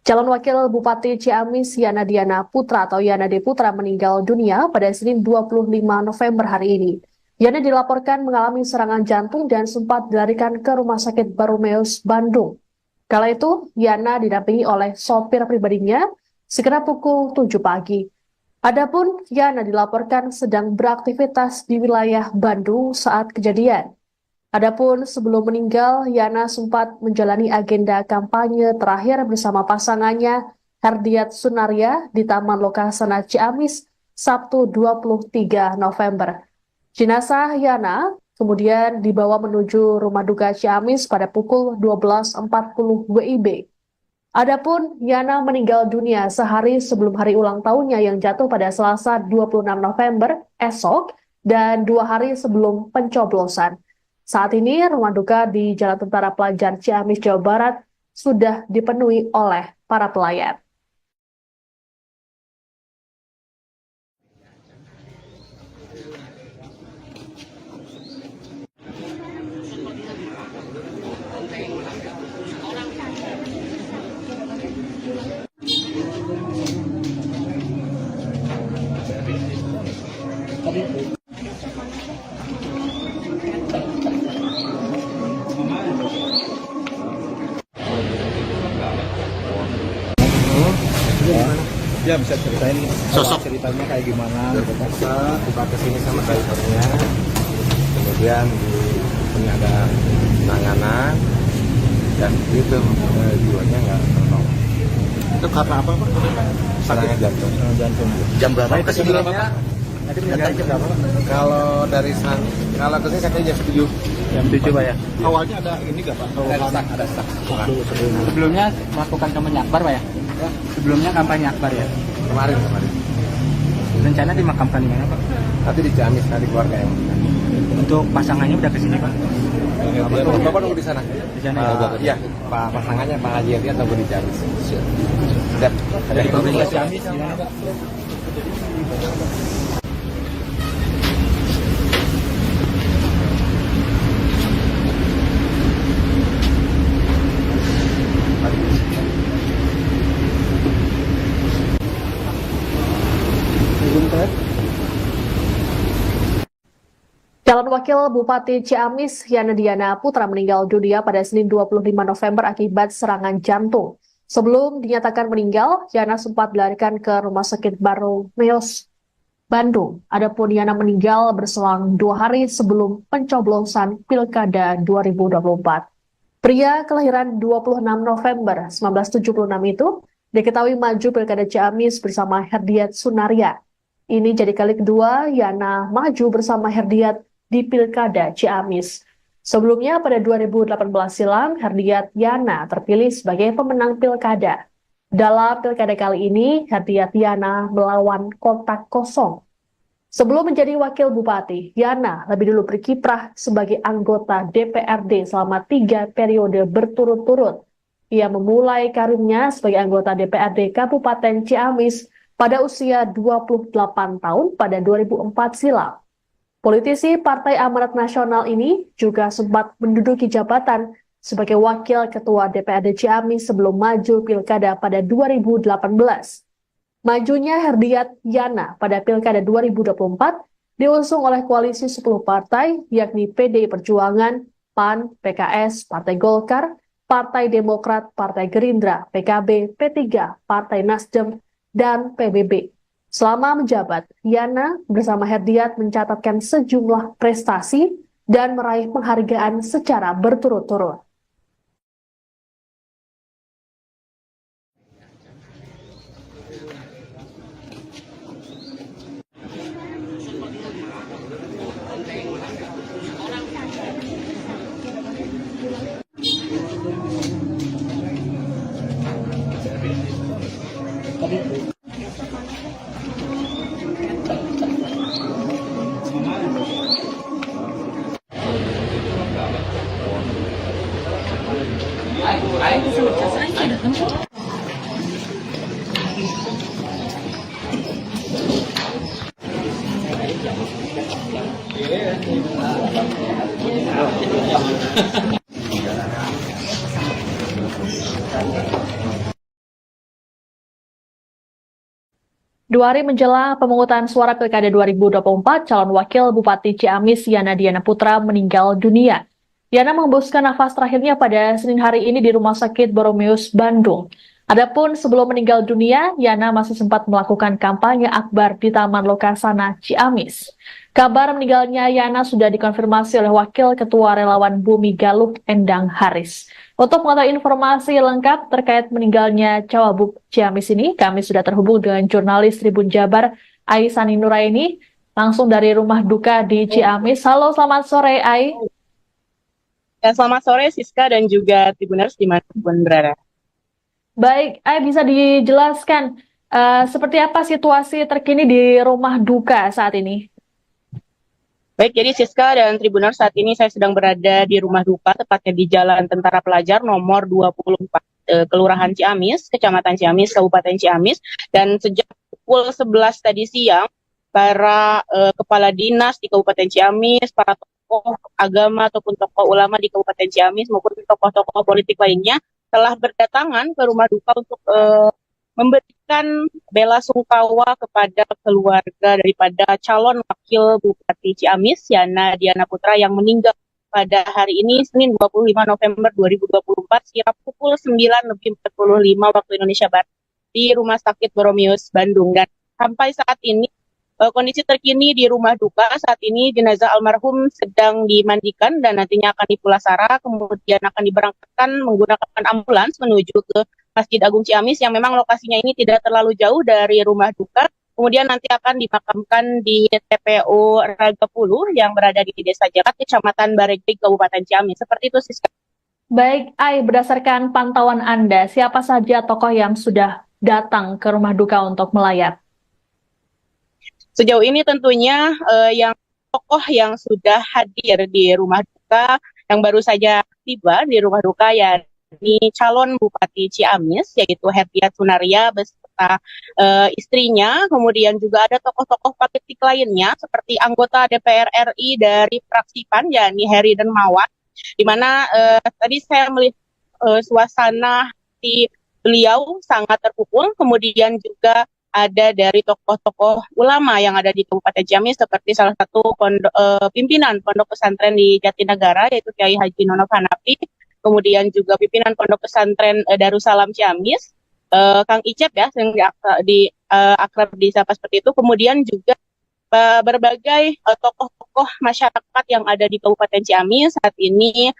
Calon Wakil Bupati Ciamis Yana Diana Putra atau Yana D. Putra meninggal dunia pada Senin 25 November hari ini. Yana dilaporkan mengalami serangan jantung dan sempat dilarikan ke Rumah Sakit Barumeus, Bandung. Kala itu, Yana didampingi oleh sopir pribadinya sekitar pukul 7 pagi. Adapun Yana dilaporkan sedang beraktivitas di wilayah Bandung saat kejadian. Adapun sebelum meninggal, Yana sempat menjalani agenda kampanye terakhir bersama pasangannya Herdiat Sunaria di Taman Lokasana Ciamis Sabtu 23 November. Jenazah Yana kemudian dibawa menuju Rumah Duka Ciamis pada pukul 12.40 WIB. Adapun Yana meninggal dunia sehari sebelum hari ulang tahunnya yang jatuh pada Selasa 26 November esok dan 2 hari sebelum pencoblosan. Saat ini, rumah duka di Jalan Tentara Pelajar Ciamis, Jawa Barat sudah dipenuhi oleh para pelayat. Ya bisa ceritain Sosok. ceritanya kayak gimana? Terpaksa kita kesini sama drivernya, kemudian di sini ada penanganan dan itu jiwanya nggak tertolong. Itu karena apa Pak? Serangan jantung. Jantung. Jam berapa kesini? Tadi meninggal jam berapa? Kalau dari kalau kesini katanya jam 7. Jam 7 Pak ya. Awalnya ada ini nggak Pak? Ada stuck. Sebelumnya melakukan kampanye akbar Pak ya? Sebelumnya kampanye akbar ya. Kemarin. Rencana dimakamkan di mana Pak? Tapi di Ciamis tadi keluarga yang. Untuk pasangannya udah kesini Pak? Bapak nunggu di sana. Di sana ya? Iya, Pak pasangannya Pak Haji Yati atau di Ciamis. Siap. Ada di Provinsi Ciamis gimana Pak? Calon Wakil Bupati Ciamis Yana Diana Putra meninggal dunia pada Senin 25 November akibat serangan jantung. Sebelum dinyatakan meninggal, Yana sempat dilarikan ke Rumah Sakit Barumeus, Bandung. Adapun Yana meninggal berselang 2 hari sebelum pencoblosan Pilkada 2024. Pria kelahiran 26 November 1976 itu diketahui maju Pilkada Ciamis bersama Herdiat Sunaria. Ini jadi kali kedua Yana maju bersama Herdiat di Pilkada Ciamis. Sebelumnya pada 2018 silam, Herdiat Yana terpilih sebagai pemenang Pilkada. Dalam Pilkada kali ini, Herdiat Yana melawan kotak kosong. Sebelum menjadi Wakil Bupati, Yana lebih dulu berkiprah sebagai anggota DPRD selama 3 periode berturut-turut. Ia memulai karirnya sebagai anggota DPRD Kabupaten Ciamis pada usia 28 tahun pada 2004 silam. Politisi Partai Amanat Nasional ini juga sempat menduduki jabatan sebagai Wakil Ketua DPRD Ciamis sebelum maju Pilkada pada 2018. Majunya Herdiat Yana pada Pilkada 2024 diusung oleh koalisi 10 partai, yakni PDI Perjuangan, PAN, PKS, Partai Golkar, Partai Demokrat, Partai Gerindra, PKB, P3, Partai Nasdem, dan PBB. Selama menjabat, Yana bersama Herdiat mencatatkan sejumlah prestasi dan meraih penghargaan secara berturut-turut. 2 hari menjelang pemungutan suara Pilkada 2024, calon wakil Bupati Ciamis Yana Diana Putra meninggal dunia. Yana mengembuskan nafas terakhirnya pada Senin hari ini di Rumah Sakit Boromeus, Bandung. Adapun sebelum meninggal dunia, Yana masih sempat melakukan kampanye akbar di Taman Lokasana, Ciamis. Kabar meninggalnya Yana sudah dikonfirmasi oleh Wakil Ketua Relawan Bumi Galuh, Endang Haris. Untuk mengetahui informasi lengkap terkait meninggalnya Cawagup Ciamis ini, kami sudah terhubung dengan jurnalis Tribun Jabar, Aisani Nuraini, langsung dari rumah duka di Ciamis. Halo, selamat sore, Ai. Ya, selamat sore Siska dan juga Tribuners dimanapun berada. Baik, Ai, bisa dijelaskan seperti apa situasi terkini di rumah duka saat ini? Baik, jadi Siska dan Tribuners, saat ini saya sedang berada di rumah duka, tepatnya di Jalan Tentara Pelajar nomor 24, Kelurahan Ciamis, Kecamatan Ciamis, Kabupaten Ciamis. Dan sejak pukul 11 tadi siang, para kepala dinas di Kabupaten Ciamis, para tokoh agama ataupun tokoh ulama di Kabupaten Ciamis maupun tokoh-tokoh politik lainnya telah berdatangan ke rumah duka untuk memberikan bela sungkawa kepada keluarga daripada calon wakil Bupati Ciamis, Yana Diana Putra, yang meninggal pada hari ini, Senin 25 November 2024, sekira pukul 9:45 waktu Indonesia Barat, di Rumah Sakit Boromeus, Bandung. Dan sampai saat ini, kondisi terkini di rumah duka saat ini, jenazah almarhum sedang dimandikan dan nantinya akan dipulasara, kemudian akan diberangkatkan menggunakan ambulans menuju ke Masjid Agung Ciamis yang memang lokasinya ini tidak terlalu jauh dari rumah duka. Kemudian nanti akan dimakamkan di TPU Ragapuluh yang berada di Desa Jakat, Kecamatan Baregjai, Kabupaten Ciamis. Seperti itu, Siska. Baik, Ai, berdasarkan pantauan Anda, siapa saja tokoh yang sudah datang ke rumah duka untuk melayat? Sejauh ini tentunya yang tokoh yang sudah hadir di rumah duka, yang baru saja tiba di rumah duka, ya ini calon Bupati Ciamis, yaitu Herdiat Sunaria beserta istrinya. Kemudian juga ada tokoh-tokoh politik lainnya seperti anggota DPR RI dari fraksi PAN, yakni Heri Darmawan, di mana tadi saya melihat suasana di beliau sangat terpukul. Kemudian juga ada dari tokoh-tokoh ulama yang ada di Kabupaten Ciamis, seperti salah satu pimpinan Pondok Pesantren di Jatinegara, yaitu Kiai Haji Nonof Hanafi. Kemudian juga pimpinan Pondok Pesantren Darussalam Ciamis, Kang Icep ya, yang akrab disapa seperti itu. Kemudian juga berbagai tokoh-tokoh masyarakat yang ada di Kabupaten Ciamis saat ini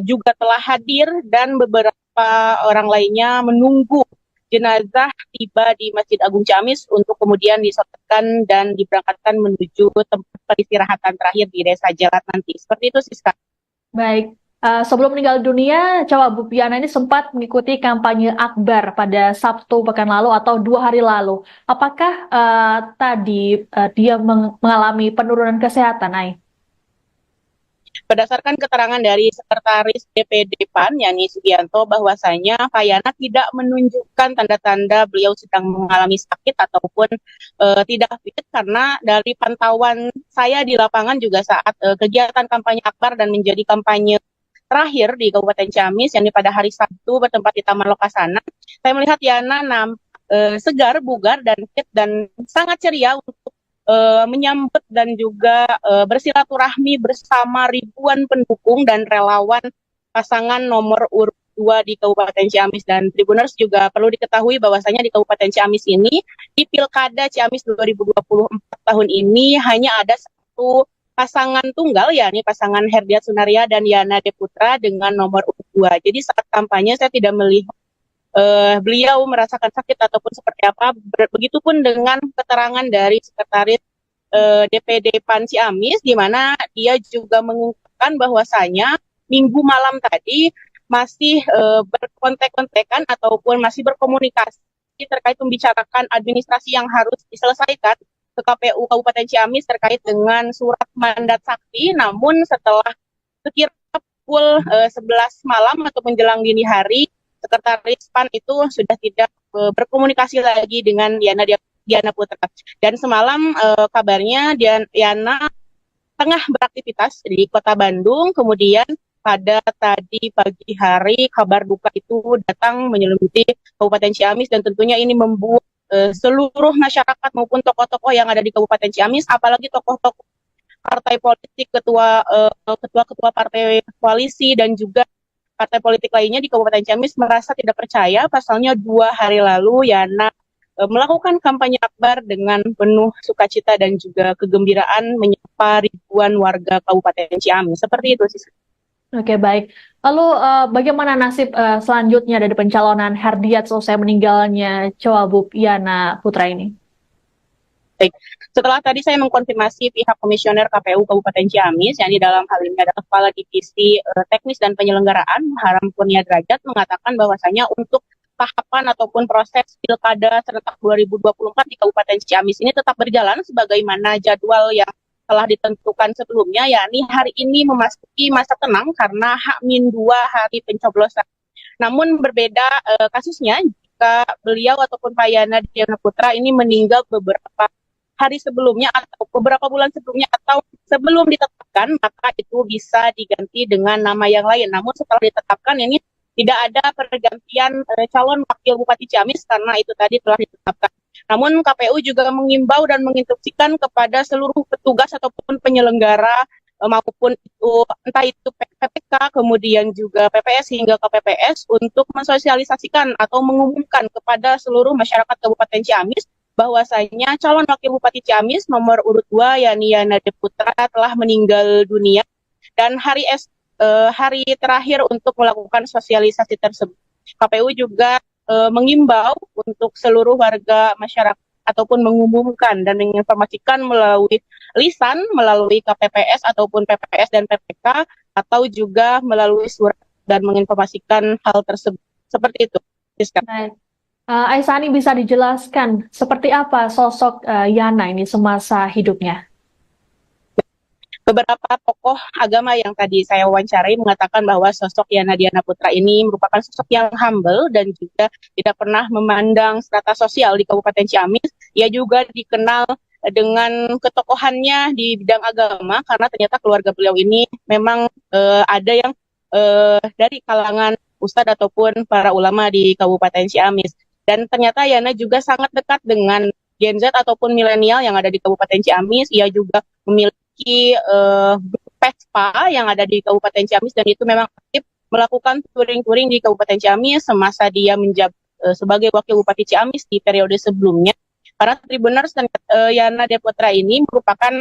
juga telah hadir, dan beberapa orang lainnya menunggu jenazah tiba di Masjid Agung Ciamis untuk kemudian disolatkan dan diberangkatkan menuju tempat peristirahatan terakhir di Desa Jalat nanti. Seperti itu, Siska. Baik. Sebelum meninggal dunia, Cawagup Yana ini sempat mengikuti kampanye akbar pada Sabtu pekan lalu atau 2 hari lalu. Apakah tadi dia mengalami penurunan kesehatan, Ai? Berdasarkan keterangan dari Sekretaris DPD PAN, Yani Sugianto, bahwasanya Yana tidak menunjukkan tanda-tanda beliau sedang mengalami sakit ataupun tidak fit, karena dari pantauan saya di lapangan juga saat kegiatan kampanye akbar dan menjadi kampanye terakhir di Kabupaten Ciamis, yang pada hari Sabtu bertempat di Taman Lokasana, saya melihat Yana segar, bugar, dan fit, dan sangat ceria untuk menyambut dan juga bersilaturahmi bersama ribuan pendukung dan relawan pasangan nomor urut 2 di Kabupaten Ciamis. Dan Tribuners juga perlu diketahui bahwasanya di Kabupaten Ciamis ini, di Pilkada Ciamis 2024 tahun ini, hanya ada satu pasangan tunggal, yakni pasangan Herdiat Sunaria dan Yana Diana Putra dengan nomor urut 2. Jadi saat kampanye saya tidak melihat beliau merasakan sakit ataupun seperti apa. Begitupun dengan keterangan dari Sekretaris DPD PAN Ciamis, di mana dia juga mengungkapkan bahwasanya minggu malam tadi masih berkontek-kontekan ataupun masih berkomunikasi terkait membicarakan administrasi yang harus diselesaikan ke KPU Kabupaten Ciamis terkait dengan surat mandat sakti. Namun setelah sekira pukul 11 malam atau menjelang dini hari, sekretaris PAN itu sudah tidak berkomunikasi lagi dengan Diana Putra. Dan semalam kabarnya Yana tengah beraktivitas di Kota Bandung, kemudian pada tadi pagi hari kabar duka itu datang menyelimuti Kabupaten Ciamis, dan tentunya ini membuat seluruh masyarakat maupun tokoh-tokoh yang ada di Kabupaten Ciamis, apalagi tokoh-tokoh partai politik, ketua-ketua partai koalisi dan juga partai politik lainnya di Kabupaten Ciamis merasa tidak percaya. Pasalnya 2 hari lalu Yana melakukan kampanye akbar dengan penuh sukacita dan juga kegembiraan menyapa ribuan warga Kabupaten Ciamis. Seperti itu sih. Oke, baik. Lalu bagaimana nasib selanjutnya dari pencalonan Herdiat selesai meninggalnya Cawagup Yana Putra ini? Baik. Setelah tadi saya mengkonfirmasi pihak komisioner KPU Kabupaten Ciamis, yang di dalam hal ini adalah Kepala Divisi Teknis dan Penyelenggaraan Haram Kurnia Derajat, mengatakan bahwasanya untuk tahapan ataupun proses Pilkada serentak 2024 di Kabupaten Ciamis ini tetap berjalan sebagaimana jadwal yang telah ditentukan sebelumnya, yakni hari ini memasuki masa tenang karena H-2 hari pencoblosan. Namun berbeda kasusnya jika beliau ataupun Pak Yana Diana Putra ini meninggal beberapa hari sebelumnya atau beberapa bulan sebelumnya atau sebelum ditetapkan, maka itu bisa diganti dengan nama yang lain. Namun setelah ditetapkan ini tidak ada pergantian calon wakil Bupati Ciamis karena itu tadi telah ditetapkan. Namun KPU juga mengimbau dan menginstruksikan kepada seluruh petugas ataupun penyelenggara maupun itu entah itu PPK kemudian juga PPS hingga KPPS untuk mensosialisasikan atau mengumumkan kepada seluruh masyarakat Kabupaten Ciamis bahwasanya calon wakil Bupati Ciamis nomor urut 2 yakni Yana Putra telah meninggal dunia, dan hari terakhir untuk melakukan sosialisasi tersebut. KPU juga mengimbau untuk seluruh warga masyarakat ataupun mengumumkan dan menginformasikan melalui lisan, melalui KPPS ataupun PPS dan PPK, atau juga melalui surat dan menginformasikan hal tersebut. Seperti itu. Baik. Aisani, bisa dijelaskan seperti apa sosok Yana ini semasa hidupnya? Beberapa tokoh agama yang tadi saya wawancarai mengatakan bahwa sosok Yana Diana Putra ini merupakan sosok yang humble dan juga tidak pernah memandang strata sosial di Kabupaten Ciamis. Ia juga dikenal dengan ketokohannya di bidang agama karena ternyata keluarga beliau ini memang ada yang dari kalangan ustadz ataupun para ulama di Kabupaten Ciamis. Dan ternyata Yana juga sangat dekat dengan Gen Z ataupun milenial yang ada di Kabupaten Ciamis. Ia juga memiliki PESPA yang ada di Kabupaten Ciamis, dan itu memang aktif melakukan touring-touring di Kabupaten Ciamis semasa dia menjabat sebagai wakil Bupati Ciamis di periode sebelumnya. Para Tribuners dan Yana Putra ini merupakan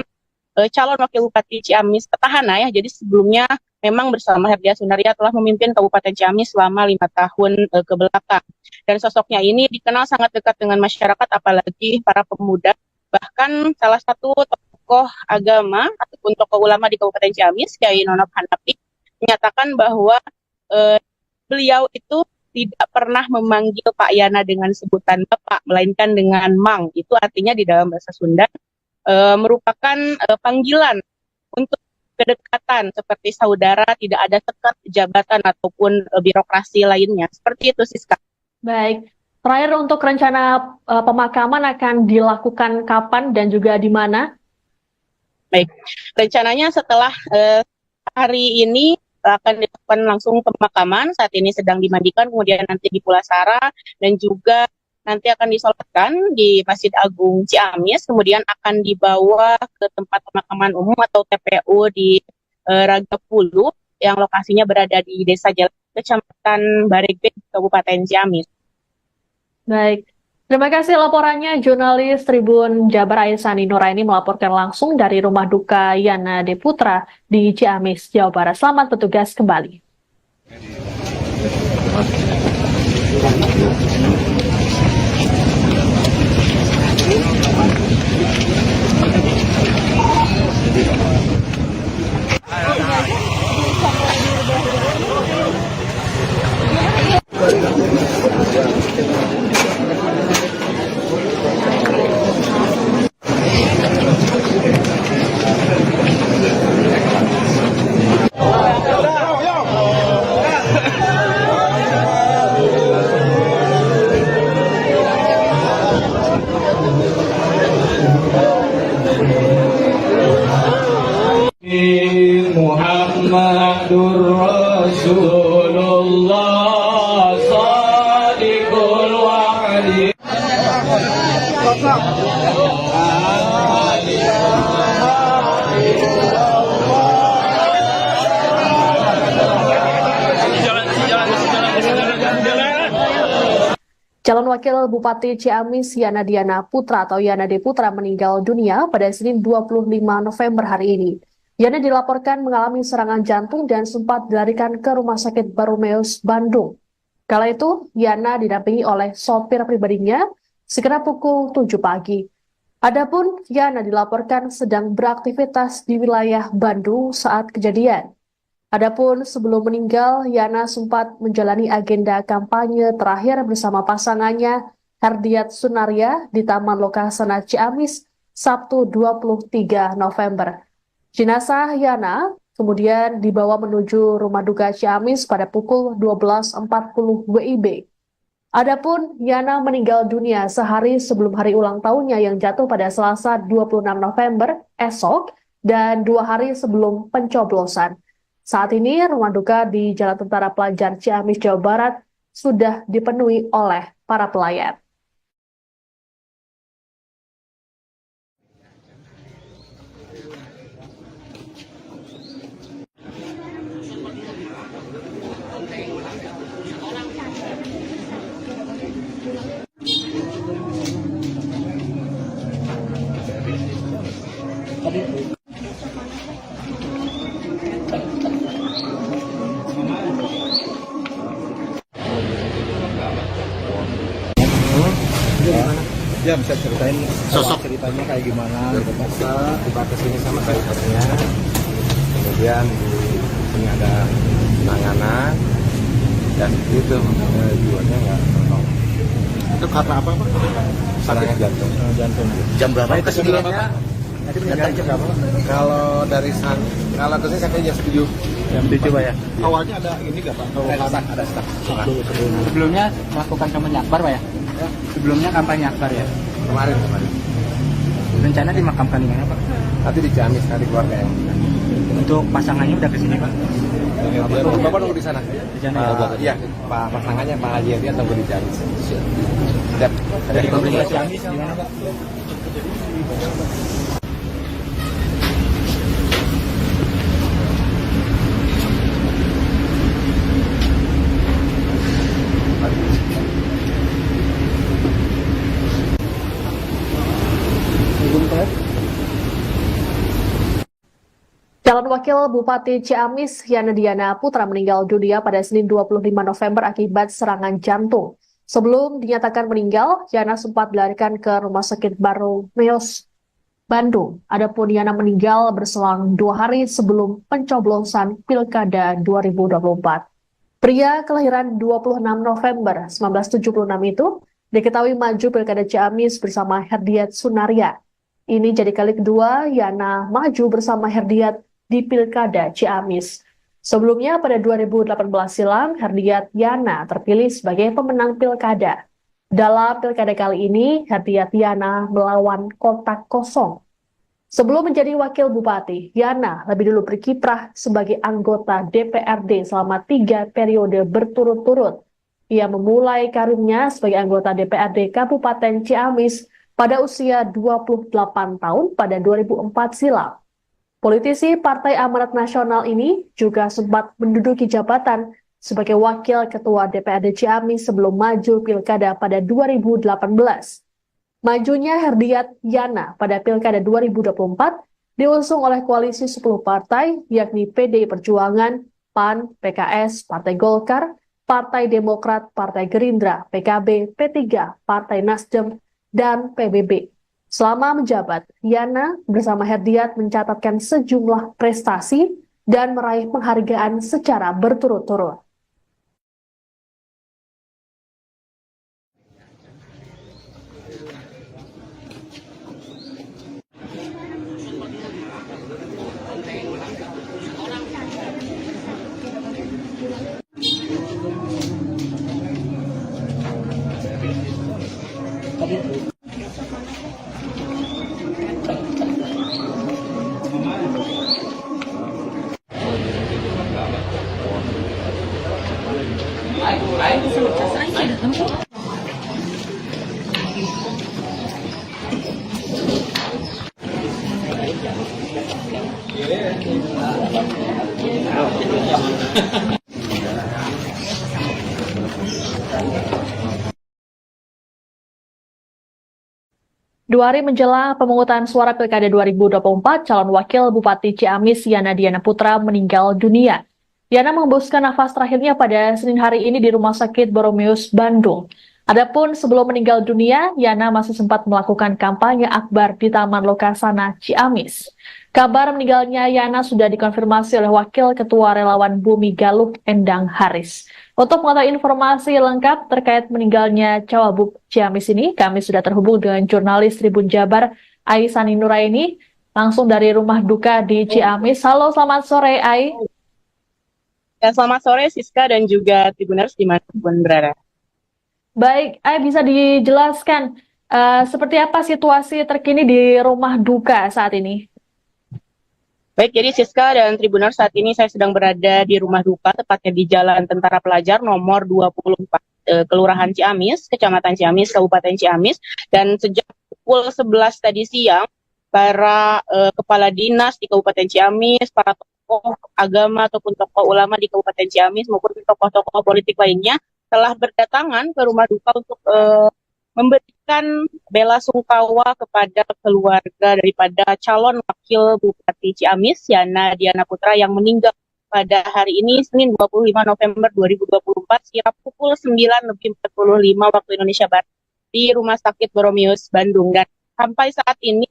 calon wakil Bupati Ciamis petahana ya. Jadi sebelumnya memang bersama Herdiat Sunaria telah memimpin Kabupaten Ciamis selama 5 tahun ke belakang. Dan sosoknya ini dikenal sangat dekat dengan masyarakat, apalagi para pemuda. Bahkan salah satu tokoh agama ataupun tokoh ulama di Kabupaten Ciamis, Kyai Nonop Hanafi, menyatakan bahwa beliau itu tidak pernah memanggil Pak Yana dengan sebutan Bapak, melainkan dengan Mang. Itu artinya di dalam bahasa Sunda merupakan panggilan untuk kedekatan seperti saudara, tidak ada sekat jabatan ataupun birokrasi lainnya. Seperti itu, Siska. Baik. Terakhir, untuk rencana pemakaman akan dilakukan kapan dan juga di mana? Baik, rencananya setelah hari ini akan dilakukan langsung pemakaman. Saat ini sedang dimandikan, kemudian nanti di Pulasara, dan juga nanti akan disolatkan di Masjid Agung Ciamis, kemudian akan dibawa ke tempat pemakaman umum atau TPU di Ragapulu, yang lokasinya berada di Desa Jalan, Kecamatan Baregbek, Kabupaten Ciamis. Baik. Terima kasih laporannya, jurnalis Tribun Jabar Aisani Nuraini melaporkan langsung dari rumah duka Yana Putra di Ciamis, Jawa Barat. Selamat bertugas kembali. Muhammadur Rasulullah Shadiqul Wa'di. Calon Wakil Bupati Ciamis Yana Diana Putra atau Yana D. Putra meninggal dunia pada Senin 25 November hari ini. Yana dilaporkan mengalami serangan jantung dan sempat dilarikan ke Rumah Sakit Barumeus, Bandung. Kala itu, Yana didampingi oleh sopir pribadinya sekitar pukul 7 pagi. Adapun Yana dilaporkan sedang beraktivitas di wilayah Bandung saat kejadian. Adapun sebelum meninggal, Yana sempat menjalani agenda kampanye terakhir bersama pasangannya Herdiat Sunaria di Taman Lokasana Ciamis Sabtu 23 November. Jenazah Yana kemudian dibawa menuju Rumah Duka Ciamis pada pukul 12.40 WIB. Adapun Yana meninggal dunia sehari sebelum hari ulang tahunnya yang jatuh pada Selasa 26 November esok dan 2 hari sebelum pencoblosan. Saat ini, rumah duka di Jalan Tentara Pelajar Ciamis, Jawa Barat sudah dipenuhi oleh para pelayat. Ya bisa ceritain Sosok. ceritanya kayak gimana gitu Pak. Kita dibatas ini sama drivernya, kemudian di sini ada penanganan dan itu jiwanya nggak tertolong. Itu karena apa Pak? Serangan jantung. Jantung. Jam berapa itu sebenarnya? Tadi meninggal jam berapa? Kalau dari kalau kesini katanya jam 7. Jam 7 Pak ya. Awalnya ada ini nggak Pak? Ada staf. Sebelumnya melakukan kampanye akbar Pak ya? Sebelumnya kampanye akbar ya. Kemarin. Rencana dimakamkan di mana Pak? Nanti di Ciamis, nanti keluarga yang. Untuk pasangannya udah kesini Pak? Bapak nunggu di sana. Di sana ya? Iya, Pak pasangannya Pak Haji Hadian tunggu di Ciamis. Siap. Dari pemerintah Ciamis di mana Pak? Calon Wakil Bupati Ciamis Yana Diana Putra meninggal dunia pada Senin 25 November akibat serangan jantung. Sebelum dinyatakan meninggal, Yana sempat dilarikan ke Rumah Sakit Barumeus, Bandung. Adapun Yana meninggal berselang 2 hari sebelum pencoblosan Pilkada 2024. Pria kelahiran 26 November 1976 itu diketahui maju Pilkada Ciamis bersama Herdiat Sunaria. Ini jadi kali kedua Yana maju bersama Herdiat di Pilkada Ciamis. Sebelumnya pada 2018 silam, Herdiat Yana terpilih sebagai pemenang Pilkada. Dalam Pilkada kali ini, Herdiat Yana melawan kotak kosong. Sebelum menjadi Wakil Bupati, Yana lebih dulu berkiprah sebagai anggota DPRD selama 3 periode berturut-turut. Ia memulai karirnya sebagai anggota DPRD Kabupaten Ciamis pada usia 28 tahun pada 2004 silam. Politisi Partai Amanat Nasional ini juga sempat menduduki jabatan sebagai Wakil Ketua DPRD Ciamis sebelum maju Pilkada pada 2018. Majunya Herdiat Yana pada Pilkada 2024 diusung oleh koalisi 10 partai, yakni PDI Perjuangan, PAN, PKS, Partai Golkar, Partai Demokrat, Partai Gerindra, PKB, P3, Partai Nasdem, dan PBB. Selama menjabat, Yana bersama Herdiat mencatatkan sejumlah prestasi dan meraih penghargaan secara berturut-turut. 2 hari menjelang pemungutan suara Pilkada 2024, calon wakil Bupati Ciamis Yana Diana Putra meninggal dunia. Yana mengembuskan nafas terakhirnya pada Senin hari ini di Rumah Sakit Boromeus, Bandung. Adapun sebelum meninggal dunia, Yana masih sempat melakukan kampanye akbar di Taman Lokasana, Ciamis. Kabar meninggalnya Yana sudah dikonfirmasi oleh Wakil Ketua Relawan Bumi Galuh, Endang Haris. Untuk mengetahui informasi lengkap terkait meninggalnya Cawagup Ciamis ini, kami sudah terhubung dengan jurnalis Tribun Jabar, Aisani Nuraini, langsung dari rumah duka di Ciamis. Halo, selamat sore, Ai. Ya, selamat sore Siska dan juga Tribuners dimanapun berada. Baik, Ai, bisa dijelaskan seperti apa situasi terkini di rumah duka saat ini? Baik, jadi Siska dan Tribuners, saat ini saya sedang berada di rumah duka, tepatnya di Jalan Tentara Pelajar nomor 24, Kelurahan Ciamis, Kecamatan Ciamis, Kabupaten Ciamis. Dan sejak pukul 11 tadi siang, para kepala dinas di Kabupaten Ciamis, para tokoh agama ataupun tokoh ulama di Kabupaten Ciamis maupun tokoh-tokoh politik lainnya telah berdatangan ke rumah duka untuk memberikan bela sungkawa kepada keluarga daripada calon wakil Bupati Ciamis, Yana Diana Putra, yang meninggal pada hari ini, Senin 25 November 2024, sekira pukul 9:45 waktu Indonesia Barat, di Rumah Sakit Boromeus, Bandung. Dan sampai saat ini,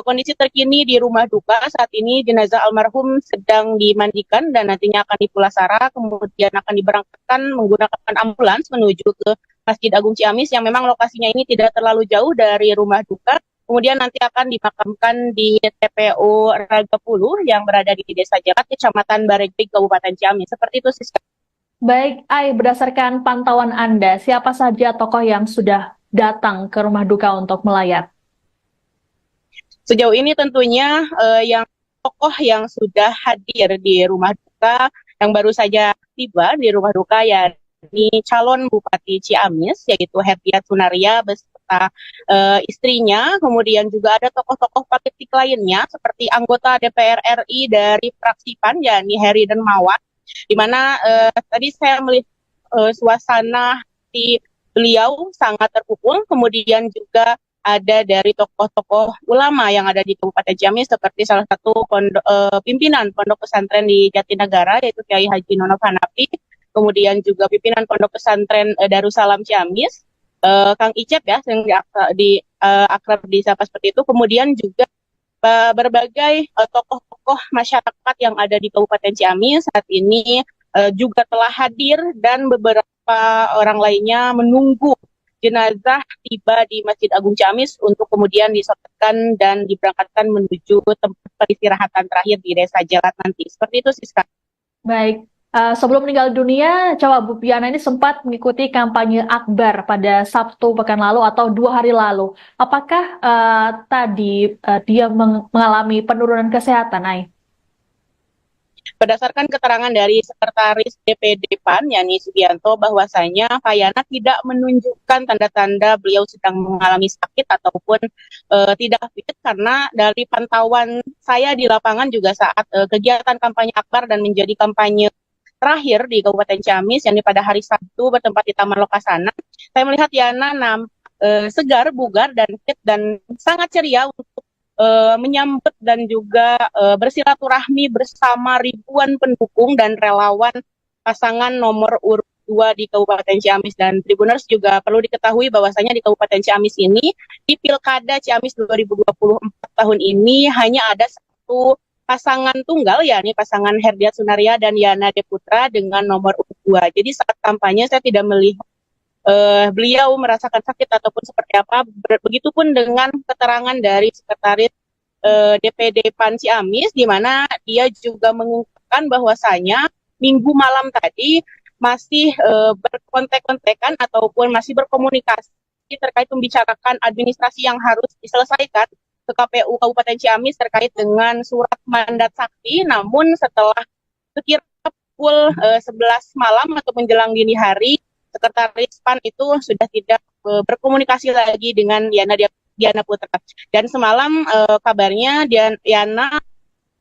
kondisi terkini di rumah duka saat ini, jenazah almarhum sedang dimandikan dan nantinya akan dipulasara, kemudian akan diberangkatkan menggunakan ambulans menuju ke Masjid Agung Ciamis yang memang lokasinya ini tidak terlalu jauh dari rumah duka. Kemudian nanti akan dimakamkan di TPU Ragapuluh yang berada di Desa Jakat, Kecamatan Baregbeg, Kabupaten Ciamis. Seperti itu, Siska. Baik, Ai, berdasarkan pantauan Anda, siapa saja tokoh yang sudah datang ke rumah duka untuk melayat? Sejauh ini tentunya yang tokoh yang sudah hadir di rumah duka, yang baru saja tiba di rumah duka, yakni calon Bupati Ciamis, yaitu Herdiat Sunaria beserta istrinya. Kemudian juga ada tokoh-tokoh politik lainnya seperti anggota DPR RI dari fraksi PAN, yakni Heri Dermawan, di mana tadi saya melihat suasana di beliau sangat terpukul. Kemudian juga ada dari tokoh-tokoh ulama yang ada di Kabupaten Ciamis, seperti salah satu pimpinan Pondok Pesantren di Jatinegara, yaitu Kiai Haji Nonof Hanafi. Kemudian juga pimpinan Pondok Pesantren Darussalam Ciamis, Kang Icep ya, yang akrab disapa seperti itu. Kemudian juga berbagai tokoh-tokoh masyarakat yang ada di Kabupaten Ciamis saat ini juga telah hadir, dan beberapa orang lainnya menunggu jenazah tiba di Masjid Agung Ciamis untuk kemudian disolatkan dan diberangkatkan menuju tempat peristirahatan terakhir di Desa Jalat nanti. Seperti itu, Siska. Baik, sebelum meninggal dunia, Cawagup Yana ini sempat mengikuti kampanye akbar pada Sabtu pekan lalu atau 2 hari lalu. Apakah tadi dia mengalami penurunan kesehatan, Ai? Berdasarkan keterangan dari Sekretaris DPD PAN, Yani Sugianto, bahwasanya Pak Yana tidak menunjukkan tanda-tanda beliau sedang mengalami sakit ataupun tidak fit, karena dari pantauan saya di lapangan juga saat kegiatan kampanye akbar dan menjadi kampanye terakhir di Kabupaten Ciamis, yang pada hari Sabtu bertempat di Taman Lokasana, saya melihat Yana segar, bugar, dan fit, dan sangat ceria untuk menyambut dan juga bersilaturahmi bersama ribuan pendukung dan relawan pasangan nomor urut 2 di Kabupaten Ciamis. Dan Tribuners juga perlu diketahui bahwasanya di Kabupaten Ciamis ini, di Pilkada Ciamis 2024 tahun ini, hanya ada satu pasangan tunggal, yakni pasangan Herdiat Sunaria dan Yana Diana Putra dengan nomor urut 2. Jadi saat kampanye saya tidak melihat beliau merasakan sakit ataupun seperti apa. Begitupun dengan keterangan dari Sekretaris DPD PAN Ciamis, di mana dia juga mengungkapkan bahwasanya minggu malam tadi masih berkontek-kontekan ataupun masih berkomunikasi terkait membicarakan administrasi yang harus diselesaikan ke KPU Kabupaten Ciamis terkait dengan surat mandat sakti. Namun setelah sekira pukul 11 malam atau menjelang dini hari, Sekretaris PAN itu sudah tidak berkomunikasi lagi dengan Diana Putra. Dan semalam kabarnya Yana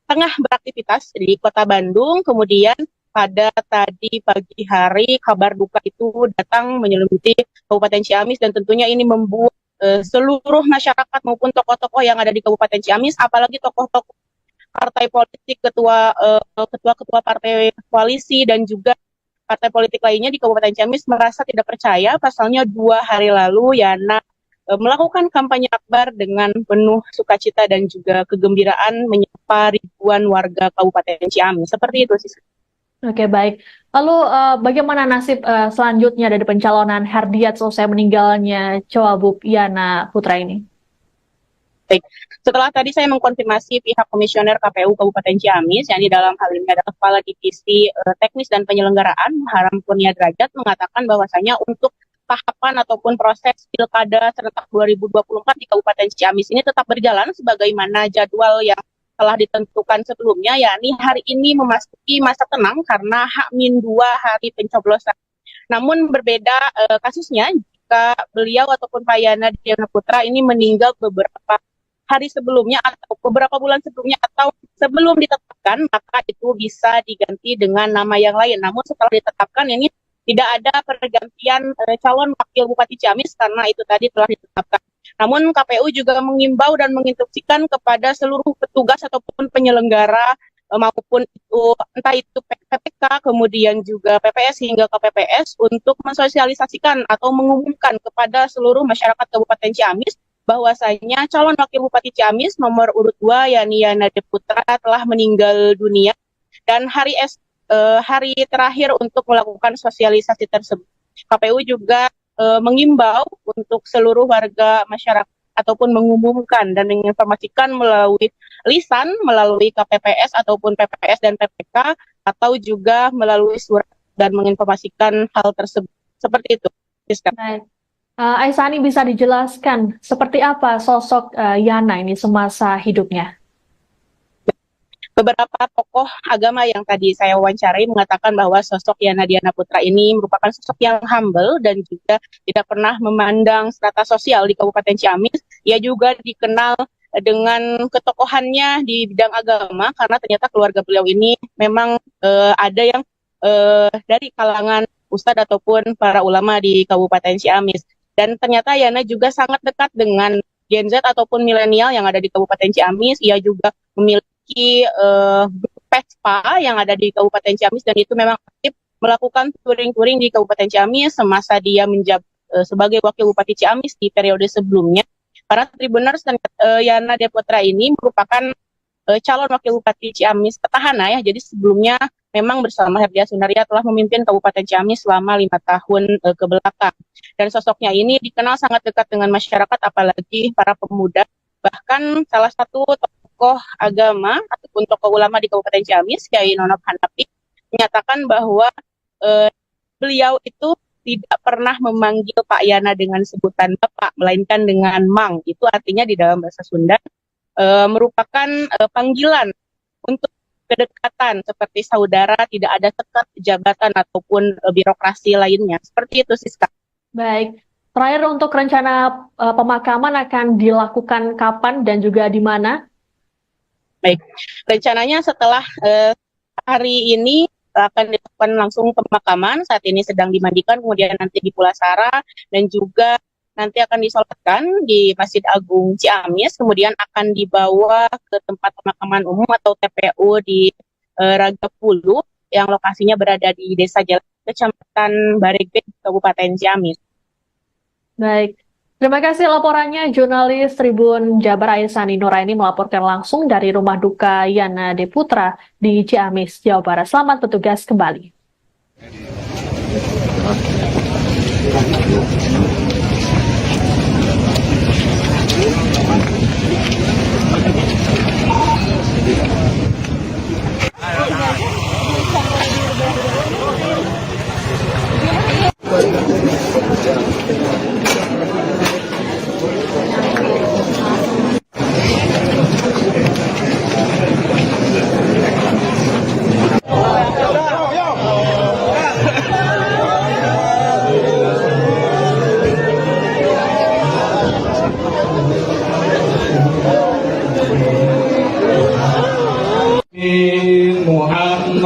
tengah beraktivitas di Kota Bandung, kemudian pada tadi pagi hari kabar duka itu datang menyelimuti Kabupaten Ciamis, dan tentunya ini membuat seluruh masyarakat maupun tokoh-tokoh yang ada di Kabupaten Ciamis, apalagi tokoh-tokoh partai politik, ketua-ketua partai koalisi dan juga partai politik lainnya di Kabupaten Ciamis merasa tidak percaya. Pasalnya 2 hari lalu Yana melakukan kampanye akbar dengan penuh sukacita dan juga kegembiraan menyapa ribuan warga Kabupaten Ciamis. Seperti itu sih. Oke, baik. Lalu bagaimana nasib selanjutnya dari pencalonan Herdiat selesai meninggalnya Cawagup Yana Putra ini? Baik. Setelah tadi saya mengkonfirmasi pihak komisioner KPU Kabupaten Ciamis, yang di dalam hal ini adalah Kepala Divisi Teknis dan Penyelenggaraan Haram Kurnia Derajat, mengatakan bahwasanya untuk tahapan ataupun proses Pilkada serentak 2024 di Kabupaten Ciamis ini tetap berjalan sebagaimana jadwal yang telah ditentukan sebelumnya, yakni hari ini memasuki masa tenang karena H-2 hari pencoblosan. Namun berbeda kasusnya jika beliau ataupun Pak Yana Diana Putra ini meninggal beberapa hari sebelumnya atau beberapa bulan sebelumnya atau sebelum ditetapkan, maka itu bisa diganti dengan nama yang lain. Namun setelah ditetapkan ini tidak ada pergantian calon wakil Bupati Ciamis karena itu tadi telah ditetapkan. Namun KPU juga mengimbau dan menginstruksikan kepada seluruh petugas ataupun penyelenggara maupun itu entah itu PPK kemudian juga PPS hingga KPPS untuk mensosialisasikan atau mengumumkan kepada seluruh masyarakat Kabupaten Ciamis bahwasanya calon wakil Bupati Ciamis nomor urut 2 yakni Yana Putra telah meninggal dunia, dan hari terakhir untuk melakukan sosialisasi tersebut. KPU juga mengimbau untuk seluruh warga masyarakat ataupun mengumumkan dan menginformasikan melalui lisan, melalui KPPS ataupun PPS dan PPK, atau juga melalui surat dan menginformasikan hal tersebut. Seperti itu. Baik. Aisani, bisa dijelaskan seperti apa sosok Yana ini semasa hidupnya? Beberapa tokoh agama yang tadi saya wawancarai mengatakan bahwa sosok Yana Diana Putra ini merupakan sosok yang humble dan juga tidak pernah memandang strata sosial di Kabupaten Ciamis. Ia juga dikenal dengan ketokohannya di bidang agama karena ternyata keluarga beliau ini memang ada yang dari kalangan ustadz ataupun para ulama di Kabupaten Ciamis. Dan ternyata Yana juga sangat dekat dengan Gen Z ataupun milenial yang ada di Kabupaten Ciamis. Ia juga memiliki PESPA yang ada di Kabupaten Ciamis, dan itu memang aktif melakukan touring-touring di Kabupaten Ciamis semasa dia menjabat sebagai wakil Bupati Ciamis di periode sebelumnya. Para Tribuners dan Yana Diana Putra ini merupakan calon wakil Bupati Ciamis petahana ya. Jadi sebelumnya memang bersama Herdia Sunaria telah memimpin Kabupaten Ciamis selama 5 tahun ke belakang. Dan sosoknya ini dikenal sangat dekat dengan masyarakat, apalagi para pemuda. Bahkan salah satu tokoh agama ataupun tokoh ulama di Kabupaten Ciamis, Kyai Nonop Hanafi, menyatakan bahwa beliau itu tidak pernah memanggil Pak Yana dengan sebutan Bapak, melainkan dengan Mang. Itu artinya di dalam bahasa Sunda merupakan panggilan untuk kedekatan seperti saudara, tidak ada sekat jabatan ataupun birokrasi lainnya. Seperti itu, Siska. Baik. Terakhir, untuk rencana pemakaman akan dilakukan kapan dan juga di mana? Baik, rencananya setelah hari ini akan dilakukan langsung pemakaman. Saat ini sedang dimandikan, kemudian nanti di Pulasara, dan juga nanti akan disolatkan di Masjid Agung Ciamis, kemudian akan dibawa ke tempat pemakaman umum atau TPU di Ragapulu, yang lokasinya berada di Desa Jalan, Kecamatan Baregbek, Kabupaten Ciamis. Baik. Terima kasih laporannya, jurnalis Tribun Jabar Aisani Nuraini melaporkan langsung dari rumah duka Yana Diana Putra di Ciamis, Jawa Barat. Selamat bertugas kembali.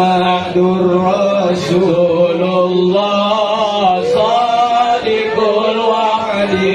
Muhammadur Rasulullah Shadiqul Wa'di.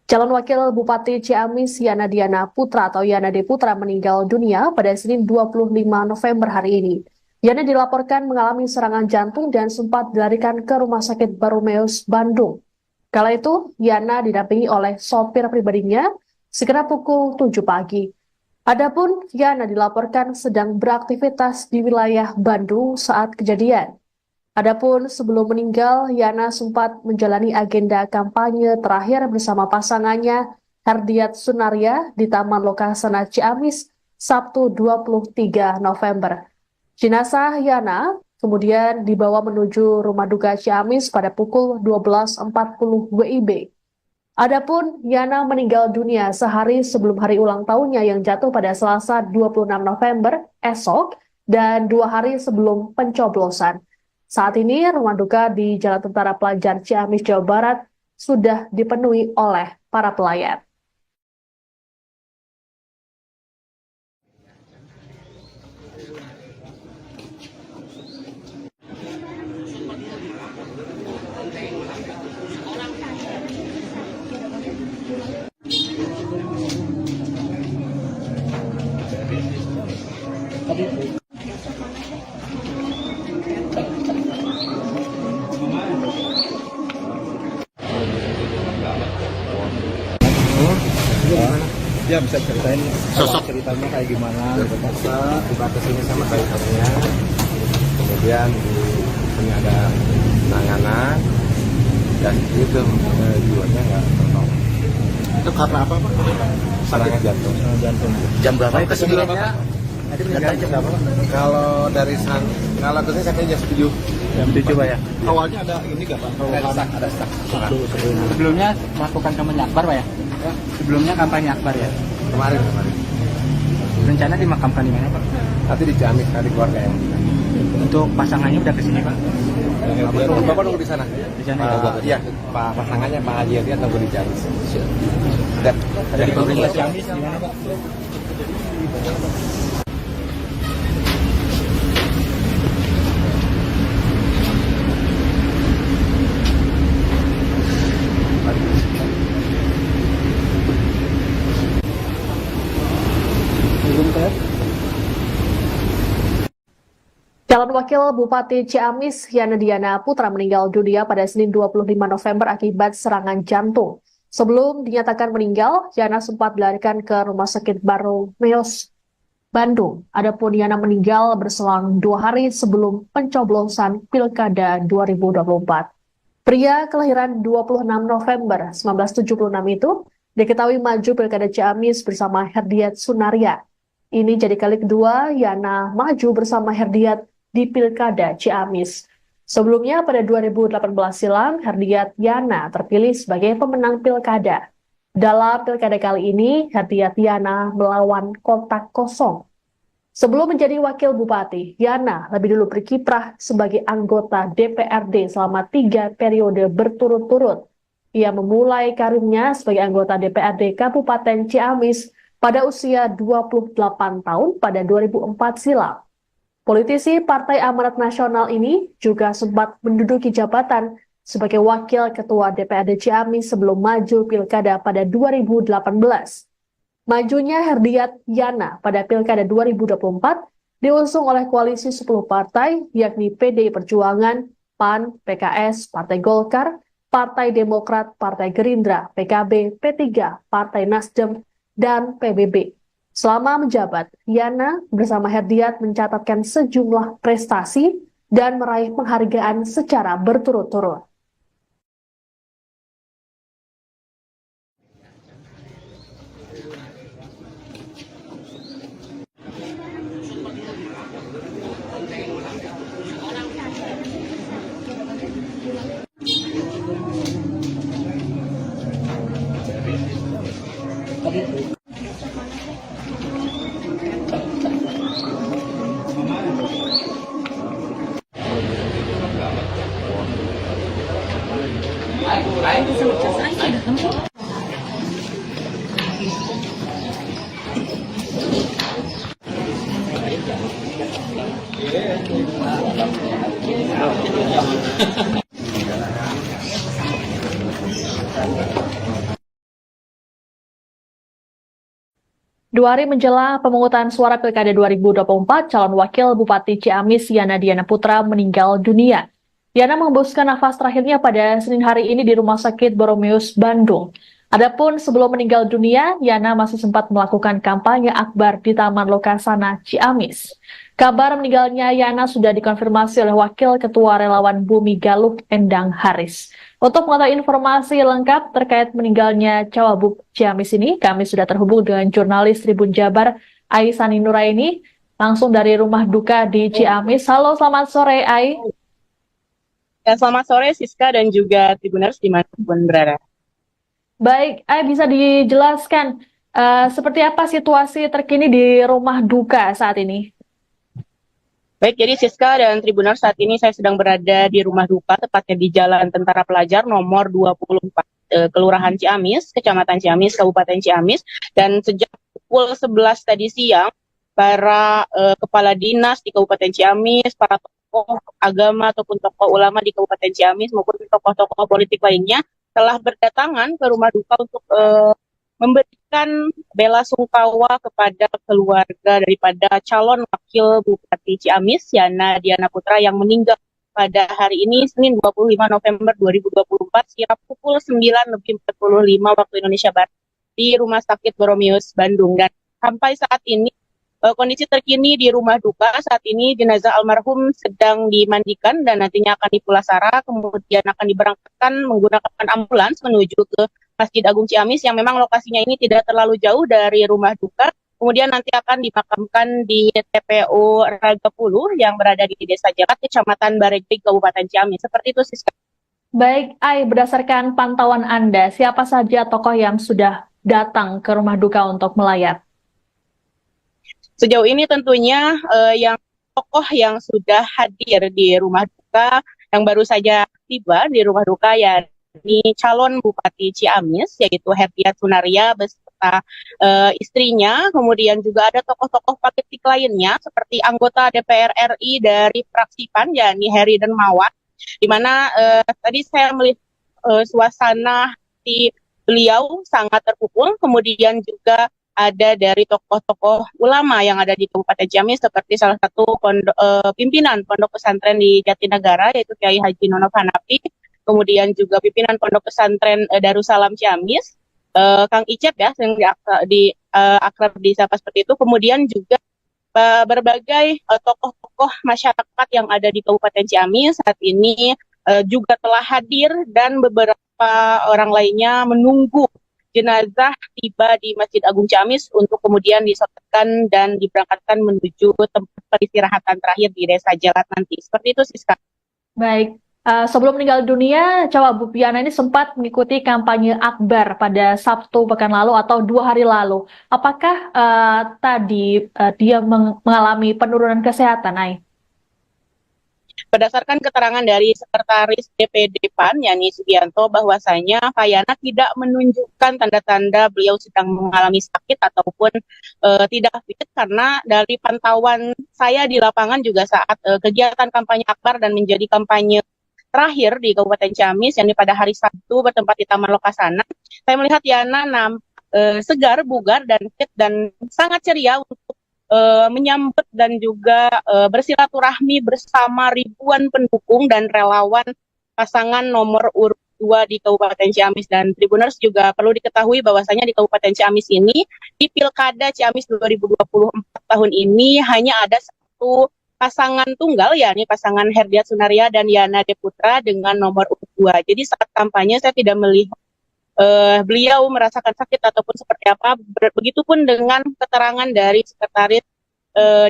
Calon Wakil Bupati Ciamis Yana Diana Putra atau Yana D. Putra meninggal dunia pada Senin 25 November hari ini. Yana dilaporkan mengalami serangan jantung dan sempat dilarikan ke Rumah Sakit Baromeus, Bandung. Kala itu, Yana didampingi oleh sopir pribadinya sekitar pukul 7 pagi. Adapun Yana dilaporkan sedang beraktivitas di wilayah Bandung saat kejadian. Adapun sebelum meninggal, Yana sempat menjalani agenda kampanye terakhir bersama pasangannya Herdiat Sunaria di Taman Lokasana Ciamis Sabtu 23 November. Jenazah Yana kemudian dibawa menuju Rumah Duka Ciamis pada pukul 12.40 WIB. Adapun Yana meninggal dunia sehari sebelum hari ulang tahunnya yang jatuh pada Selasa 26 November esok dan 2 hari sebelum pencoblosan. Saat ini, rumah duka di Jalan Tentara Pelajar Ciamis, Jawa Barat sudah dipenuhi oleh para pelayat. Ya bisa ceritain sosok ceritanya kayak gimana? Terpaksa tiba ke sini sama drivernya, kemudian di sini ada penanganan dan itu jiwanya nggak tertolong. Itu karena apa Pak? Serangan jantung. Jantung. Jam berapa itu sebenarnya? Kalau dari kalau kesini katanya jam 7. Jam 7 Pak ya. Awalnya ada ini nggak Pak? Ada stuck. Sebelumnya melakukan kampanye akbar Pak ya? Sebelumnya kampanye akbar ya? Kemarin. Rencana dimakamkan di mana Pak? Nanti di Ciamis, di keluarga yang Untuk pasangannya udah kesini Pak? Bapak nunggu di sana. Di sana Iya, Pak pasangannya Pak Haji Yati nunggu di Ciamis. Dan Dari pemerintah Ciamis di mana Pak? Calon Wakil Bupati Ciamis Yana Diana Putra meninggal dunia pada Senin 25 November akibat serangan jantung. Sebelum dinyatakan meninggal, Yana sempat dilarikan ke Rumah Sakit Baromeus, Bandung. Adapun Yana meninggal berselang 2 hari sebelum pencoblosan Pilkada 2024. Pria kelahiran 26 November 1976 itu diketahui maju Pilkada Ciamis bersama Herdiat Sunaria. Ini jadi kali kedua Yana maju bersama Herdiat di Pilkada Ciamis. Sebelumnya pada 2018 silam, Herdiat Yana terpilih sebagai pemenang Pilkada. Dalam Pilkada kali ini, Herdiat Yana melawan kotak kosong. Sebelum menjadi Wakil Bupati, Yana lebih dulu berkiprah sebagai anggota DPRD selama 3 periode berturut-turut. Ia memulai karirnya sebagai anggota DPRD Kabupaten Ciamis pada usia 28 tahun pada 2004 silam. Politisi Partai Amanat Nasional ini juga sempat menduduki jabatan sebagai Wakil Ketua DPRD Ciamis sebelum maju Pilkada pada 2018. Majunya Herdiat Yana pada Pilkada 2024 diusung oleh koalisi 10 partai, yakni PDI Perjuangan, PAN, PKS, Partai Golkar, Partai Demokrat, Partai Gerindra, PKB, P3, Partai Nasdem, dan PBB. Selama menjabat, Yana bersama Herdiat mencatatkan sejumlah prestasi dan meraih penghargaan secara berturut-turut. 2 hari menjelang pemungutan suara Pilkada 2024, calon wakil Bupati Ciamis Yana Diana Putra meninggal dunia. Yana mengembuskan nafas terakhirnya pada Senin hari ini di Rumah Sakit Boromeus, Bandung. Adapun sebelum meninggal dunia, Yana masih sempat melakukan kampanye akbar di Taman Lokasana, Ciamis. Kabar meninggalnya Yana sudah dikonfirmasi oleh Wakil Ketua Relawan Bumi Galuh, Endang Haris. Untuk mengetahui informasi lengkap terkait meninggalnya Cawagup Ciamis ini, kami sudah terhubung dengan jurnalis Tribun Jabar, Aisani Nuraini, langsung dari rumah duka di Ciamis. Halo, selamat sore, Ai. Ya, selamat sore Siska dan juga Tribuners dimanapun berada. Baik, Ai, bisa dijelaskan seperti apa situasi terkini di rumah duka saat ini? Baik, jadi Siska dan Tribuners, saat ini saya sedang berada di rumah duka, tepatnya di Jalan Tentara Pelajar nomor 24, Kelurahan Ciamis, Kecamatan Ciamis, Kabupaten Ciamis. Dan sejak pukul 11 tadi siang, para kepala dinas di Kabupaten Ciamis, para tokoh agama ataupun tokoh ulama di Kabupaten Ciamis maupun tokoh-tokoh politik lainnya telah berdatangan ke rumah duka untuk memberikan bela sungkawa kepada keluarga daripada calon wakil Bupati Ciamis, Yana Diana Putra, yang meninggal pada hari ini, Senin 25 November 2024, sekira pukul 9:45 waktu Indonesia Barat, di Rumah Sakit Boromeus, Bandung. Dan sampai saat ini, kondisi terkini di rumah duka saat ini, jenazah almarhum sedang dimandikan dan nantinya akan dipulasara, kemudian akan diberangkatkan menggunakan ambulans menuju ke Masjid Agung Ciamis yang memang lokasinya ini tidak terlalu jauh dari rumah duka. Kemudian nanti akan dimakamkan di TPU Ragapuluh yang berada di Desa Jalat, Kecamatan Baregbeg, Kabupaten Ciamis. Seperti itu, Siska. Baik, Ai, berdasarkan pantauan Anda, siapa saja tokoh yang sudah datang ke rumah duka untuk melayat? Sejauh ini tentunya yang tokoh yang sudah hadir di rumah duka, yang baru saja tiba di rumah duka, ya ini calon Bupati Ciamis, yaitu Herdiat Sunaria beserta istrinya. Kemudian juga ada tokoh-tokoh politik lainnya seperti anggota DPR RI dari fraksi PAN, yakni Heri Dermawan, di mana tadi saya melihat suasana di beliau sangat terpukul. Kemudian juga ada dari tokoh-tokoh ulama yang ada di Kabupaten Ciamis, seperti salah satu pimpinan Pondok Pesantren di Jatinegara, yaitu Kiai Haji Nono Hanafi. Kemudian juga pimpinan Pondok Pesantren Darussalam Ciamis, Kang Icep ya, yang akrab disapa seperti itu. Kemudian juga berbagai tokoh-tokoh masyarakat yang ada di Kabupaten Ciamis saat ini juga telah hadir, dan beberapa orang lainnya menunggu jenazah tiba di Masjid Agung Ciamis untuk kemudian disolatkan dan diberangkatkan menuju tempat peristirahatan terakhir di Desa Jalat nanti. Seperti itu, Siska. Baik. Sebelum meninggal dunia, Cawagup Yana ini sempat mengikuti kampanye akbar pada Sabtu pekan lalu atau 2 hari lalu. Apakah tadi dia mengalami penurunan kesehatan, Ai? Berdasarkan keterangan dari Sekretaris DPD PAN, Yani Sugianto, bahwasanya Pak Yana tidak menunjukkan tanda-tanda beliau sedang mengalami sakit ataupun tidak fit, karena dari pantauan saya di lapangan juga saat kegiatan kampanye akbar dan menjadi kampanye terakhir di Kabupaten Ciamis, yang pada hari Sabtu bertempat di Taman Lokasana, saya melihat Yana segar, bugar, dan fit, dan sangat ceria untuk menyambut dan juga bersilaturahmi bersama ribuan pendukung dan relawan pasangan nomor urut 2 di Kabupaten Ciamis. Dan Tribuners juga perlu diketahui bahwasanya di Kabupaten Ciamis ini, di Pilkada Ciamis 2024 tahun ini, hanya ada satu pasangan tunggal, yakni pasangan Herdiat Sunaria dan Yana Diana Putra dengan nomor urut 2. Jadi saat kampanye saya tidak melihat beliau merasakan sakit ataupun seperti apa. Begitupun dengan keterangan dari Sekretaris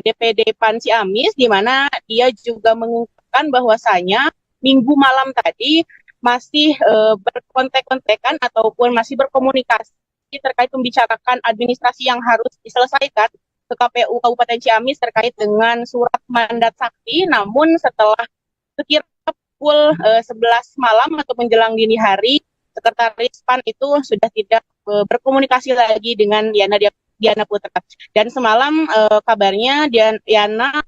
DPD PAN Ciamis, di mana dia juga mengungkapkan bahwasanya minggu malam tadi masih berkontek-kontekan ataupun masih berkomunikasi terkait membicarakan administrasi yang harus diselesaikan ke KPU Kabupaten Ciamis terkait dengan surat mandat sakti. Namun setelah sekira pukul 11 malam atau menjelang dini hari, Sekretaris PAN itu sudah tidak berkomunikasi lagi dengan Diana Putra. Dan semalam kabarnya Diana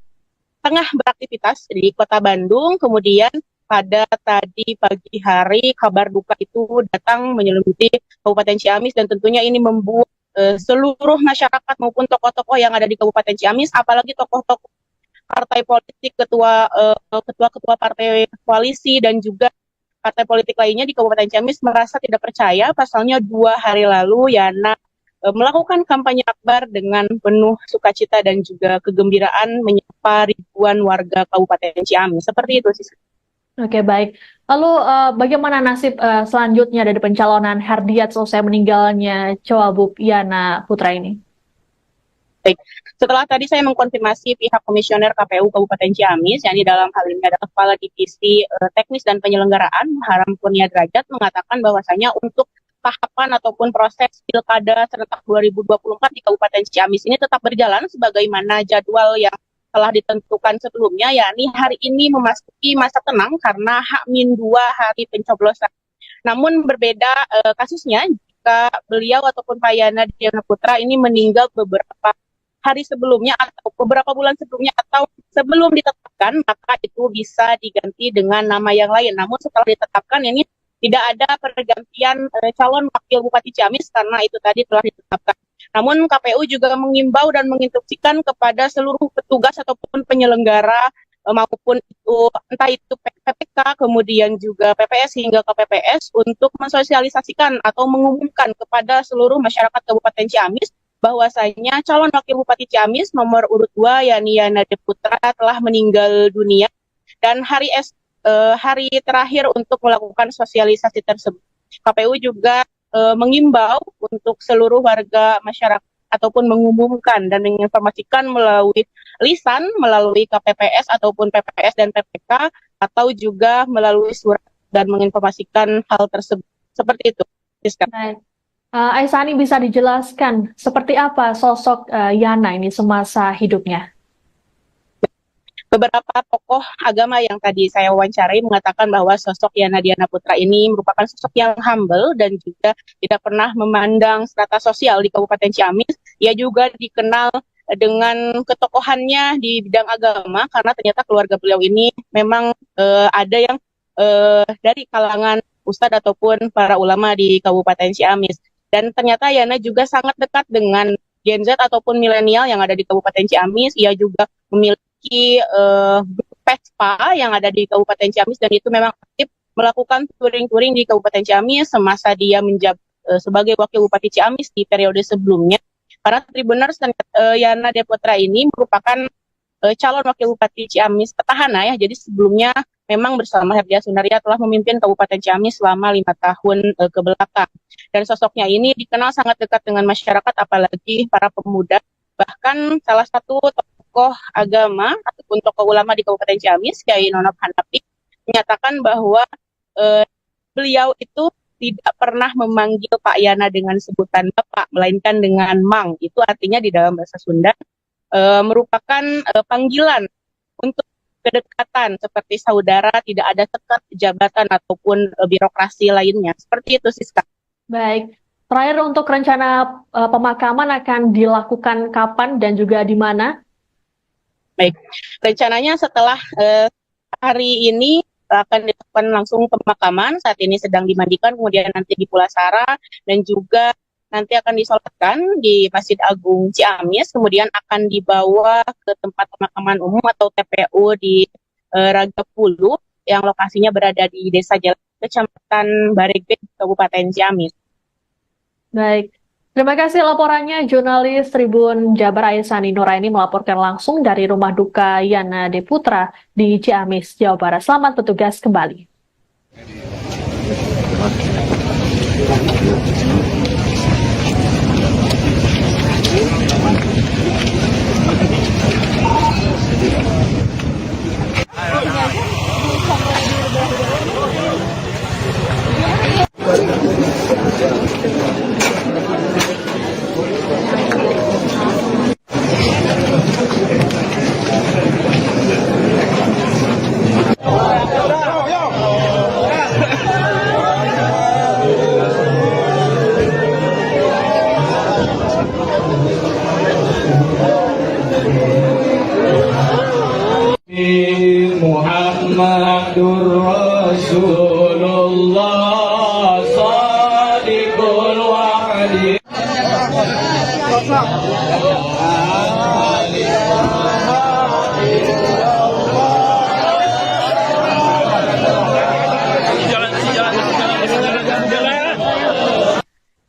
tengah beraktivitas di Kota Bandung, kemudian pada tadi pagi hari kabar duka itu datang menyelimuti Kabupaten Ciamis, dan tentunya ini membuat seluruh masyarakat maupun tokoh-tokoh yang ada di Kabupaten Ciamis, apalagi tokoh-tokoh partai politik, ketua-ketua partai koalisi dan juga partai politik lainnya di Kabupaten Ciamis merasa tidak percaya. Pasalnya 2 hari lalu Yana melakukan kampanye akbar dengan penuh sukacita dan juga kegembiraan menyapa ribuan warga Kabupaten Ciamis. Seperti itu sih. Oke, baik. Lalu bagaimana nasib selanjutnya dari pencalonan Herdiat selesai meninggalnya Cawagup Yana Putra ini? Baik. Setelah tadi saya mengkonfirmasi pihak Komisioner KPU Kabupaten Ciamis, yakni dalam hal ini adalah Kepala Divisi Teknis dan Penyelenggaraan Haram Kurnia Derajat, mengatakan bahwasanya untuk tahapan ataupun proses Pilkada serentak 2024 di Kabupaten Ciamis ini tetap berjalan sebagaimana jadwal yang telah ditentukan sebelumnya, yakni hari ini memasuki masa tenang karena H-2 hari pencoblosan. Namun berbeda kasusnya jika beliau ataupun Pak Yana Diana Putra ini meninggal beberapa hari sebelumnya atau beberapa bulan sebelumnya atau sebelum ditetapkan, maka itu bisa diganti dengan nama yang lain. Namun setelah ditetapkan ini tidak ada pergantian calon wakil Bupati Ciamis karena itu tadi telah ditetapkan. Namun KPU juga mengimbau dan menginstruksikan kepada seluruh petugas ataupun penyelenggara maupun itu entah itu PPK kemudian juga PPS hingga KPPS untuk mensosialisasikan atau mengumumkan kepada seluruh masyarakat Kabupaten Ciamis bahwasanya calon wakil Bupati Ciamis nomor urut 2 yakni Yana Putra telah meninggal dunia, dan hari terakhir untuk melakukan sosialisasi tersebut. KPU juga mengimbau untuk seluruh warga masyarakat ataupun mengumumkan dan menginformasikan melalui lisan, melalui KPPS ataupun PPS dan PPK, atau juga melalui surat dan menginformasikan hal tersebut. Seperti itu. Baik. Aisani, bisa dijelaskan seperti apa sosok Yana ini semasa hidupnya? Beberapa tokoh agama yang tadi saya wawancarai mengatakan bahwa sosok Yana Diana Putra ini merupakan sosok yang humble dan juga tidak pernah memandang strata sosial di Kabupaten Ciamis. Ia juga dikenal dengan ketokohannya di bidang agama karena ternyata keluarga beliau ini memang ada yang dari kalangan ustadz ataupun para ulama di Kabupaten Ciamis. Dan ternyata Yana juga sangat dekat dengan Gen Z ataupun milenial yang ada di Kabupaten Ciamis. Ia juga memiliki PESPA yang ada di Kabupaten Ciamis, dan itu memang aktif melakukan touring-touring di Kabupaten Ciamis semasa dia menjabat sebagai wakil Bupati Ciamis di periode sebelumnya. Para Tribuners, Yana Diana Putra ini merupakan calon wakil Bupati Ciamis petahana ya. Jadi sebelumnya memang bersama Herdia Sunaria telah memimpin Kabupaten Ciamis selama 5 tahun ke belakang. Dan sosoknya ini dikenal sangat dekat dengan masyarakat, apalagi para pemuda. Bahkan salah satu tokoh agama ataupun tokoh ulama di Kabupaten Ciamis, Kyai Nonop Hanafi, menyatakan bahwa beliau itu tidak pernah memanggil Pak Yana dengan sebutan Bapak, melainkan dengan Mang. Itu artinya di dalam bahasa Sunda merupakan panggilan untuk kedekatan seperti saudara, tidak ada sekat jabatan ataupun birokrasi lainnya. Seperti itu, Siska. Baik. Terakhir, untuk rencana pemakaman akan dilakukan kapan dan juga di mana? Baik, rencananya setelah hari ini akan dilakukan langsung pemakaman. Saat ini sedang dimandikan, kemudian nanti di Pulasara, dan juga nanti akan disolatkan di Masjid Agung Ciamis, kemudian akan dibawa ke tempat pemakaman umum atau TPU di Ragapulu, yang lokasinya berada di Desa Jalan, Kecamatan Baregbek, Kabupaten Ciamis. Baik. Terima kasih laporannya, jurnalis Tribun Jabar Aisani Nuraini melaporkan langsung dari rumah duka Yana Diana Putra di Ciamis, Jawa Barat. Selamat bertugas kembali. Rasulullah Sadiqul Wa'di.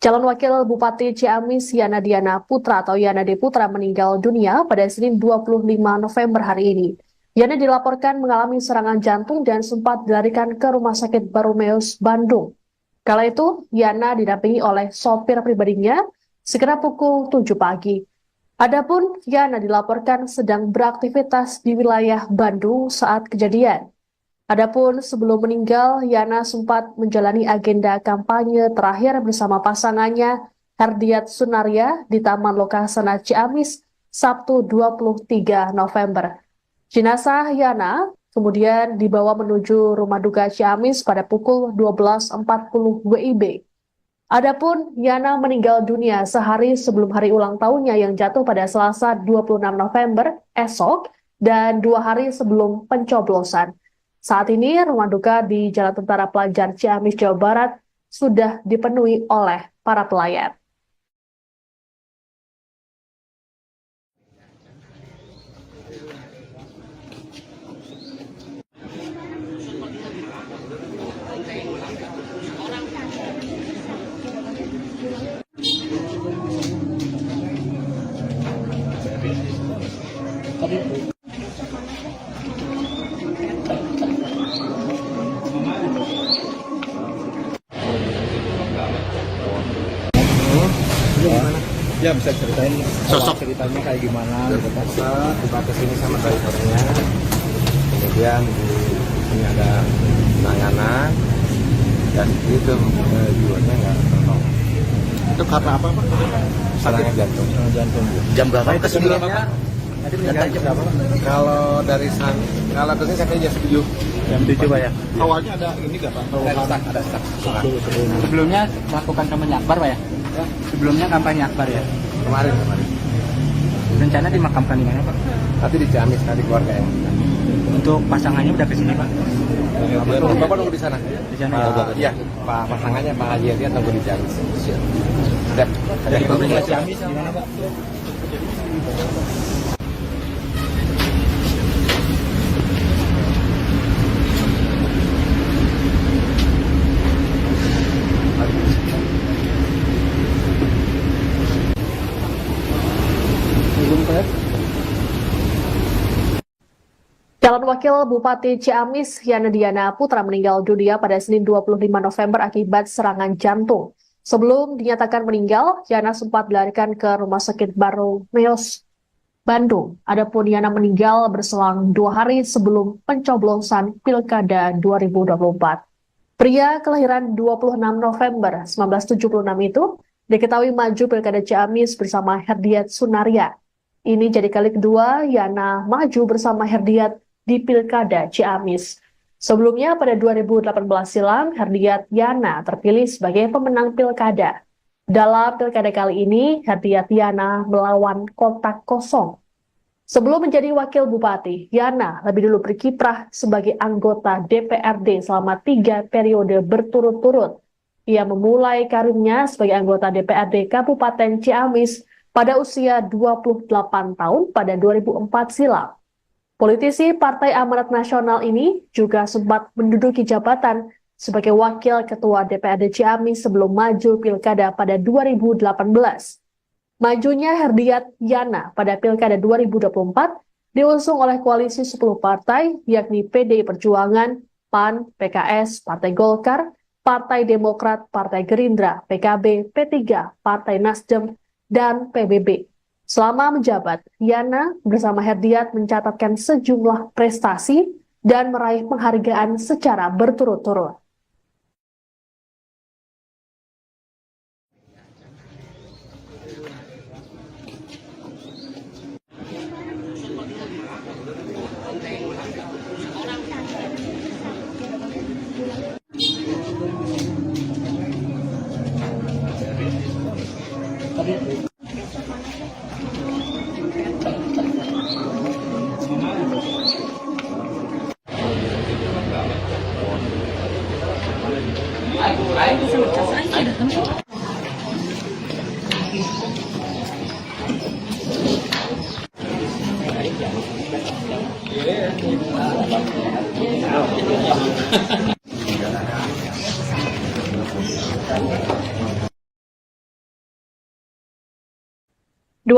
Calon Wakil Bupati Ciamis Yana Diana Putra atau Yana D. Putra meninggal dunia pada Senin 25 November hari ini. Yana dilaporkan mengalami serangan jantung dan sempat dilarikan ke Rumah Sakit Barumeus, Bandung. Kala itu, Yana didampingi oleh sopir pribadinya sekitar pukul 7 pagi. Adapun Yana dilaporkan sedang beraktivitas di wilayah Bandung saat kejadian. Adapun sebelum meninggal, Yana sempat menjalani agenda kampanye terakhir bersama pasangannya Herdiat Sunaria di Taman Lokasana Ciamis Sabtu 23 November. Jenazah Yana kemudian dibawa menuju Rumah Duka Ciamis pada pukul 12.40 WIB. Adapun Yana meninggal dunia sehari sebelum hari ulang tahunnya yang jatuh pada Selasa 26 November esok dan 2 hari sebelum pencoblosan. Saat ini, rumah duka di Jalan Tentara Pelajar Ciamis, Jawa Barat sudah dipenuhi oleh para pelayat. Ya bisa ceritain Sosok. ceritanya kayak gimana gitu kan. Tiba ke sini sama drivernya, kemudian di sini ada penanganan dan itu jiwanya nggak tertolong. Itu karena apa Pak? Serangan jantung. Jantung. Jam berapa itu sebelumnya? Tadi meninggal jam berapa? Kalau dari kalau dari sini katanya jam 7. Jam 7 Pak ya. Awalnya ada ini nggak Pak? Ada stuck. Sebelumnya melakukan kampanye akbar Pak ya? Sebelumnya kampanye akbar ya. Kemarin. Rencana dimakamkan di mana Pak? Tapi di Ciamis tadi keluarga yang. Untuk pasangannya udah ke sini Pak. Bapak nunggu di sana. Di sana ya. Iya, Pak pasangannya Pak Haji dia tunggu di Ciamis. Siap. Dari pemerintah Ciamis gimana Pak? Calon Wakil Bupati Ciamis Yana Diana Putra meninggal dunia pada Senin 25 November akibat serangan jantung. Sebelum dinyatakan meninggal, Yana sempat dilarikan ke Rumah Sakit Barumeus, Bandung. Adapun Yana meninggal berselang 2 hari sebelum pencoblosan Pilkada 2024. Pria kelahiran 26 November 1976 itu diketahui maju Pilkada Ciamis bersama Herdiat Sunaria. Ini jadi kali kedua Yana maju bersama Herdiat di Pilkada Ciamis. Sebelumnya pada 2018 silam, Herdiat Yana terpilih sebagai pemenang Pilkada. Dalam Pilkada kali ini, Herdiat Yana melawan kotak kosong. Sebelum menjadi Wakil Bupati, Yana lebih dulu berkiprah sebagai anggota DPRD selama 3 periode berturut-turut. Ia memulai karirnya sebagai anggota DPRD Kabupaten Ciamis pada usia 28 tahun pada 2004 silam. Politisi Partai Amanat Nasional ini juga sempat menduduki jabatan sebagai Wakil Ketua DPRD Ciamis sebelum maju Pilkada pada 2018. Majunya Herdiat Yana pada Pilkada 2024 diusung oleh koalisi 10 partai, yakni PDI Perjuangan, PAN, PKS, Partai Golkar, Partai Demokrat, Partai Gerindra, PKB, P3, Partai Nasdem, dan PBB. Selama menjabat, Yana bersama Herdiat mencatatkan sejumlah prestasi dan meraih penghargaan secara berturut-turut. 2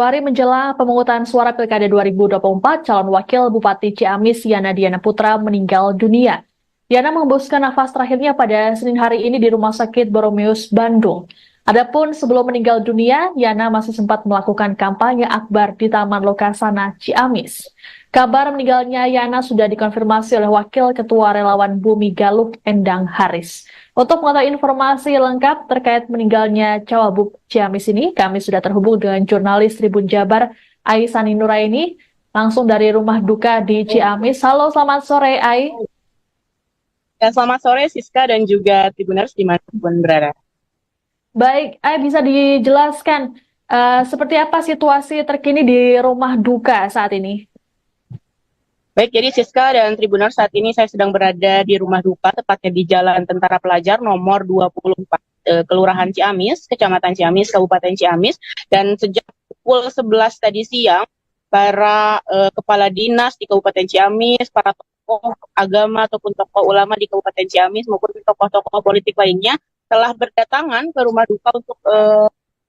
hari menjelang pemungutan suara Pilkada 2024, calon wakil Bupati Ciamis Yana Diana Putra meninggal dunia. Yana mengembuskan nafas terakhirnya pada Senin hari ini di Rumah Sakit Boromeus, Bandung. Adapun sebelum meninggal dunia, Yana masih sempat melakukan kampanye akbar di Taman Lokasana, Ciamis. Kabar meninggalnya Yana sudah dikonfirmasi oleh Wakil Ketua Relawan Bumi Galuk, Endang Haris. Untuk mengetahui informasi lengkap terkait meninggalnya Cawagup Ciamis ini, kami sudah terhubung dengan jurnalis Tribun Jabar, Aisani Nuraini, langsung dari rumah duka di Ciamis. Halo, selamat sore, Ai. Dan selamat sore Siska dan juga Tribuners dimanapun berada. Baik, Ai, bisa dijelaskan seperti apa situasi terkini di rumah duka saat ini? Baik, jadi Siska dan Tribuners, saat ini saya sedang berada di rumah duka, tepatnya di Jalan Tentara Pelajar nomor 24, Kelurahan Ciamis, Kecamatan Ciamis, Kabupaten Ciamis. Dan sejak pukul 11 tadi siang, para kepala dinas di Kabupaten Ciamis, para tokoh agama ataupun tokoh ulama di Kabupaten Ciamis maupun tokoh-tokoh politik lainnya telah berdatangan ke rumah duka untuk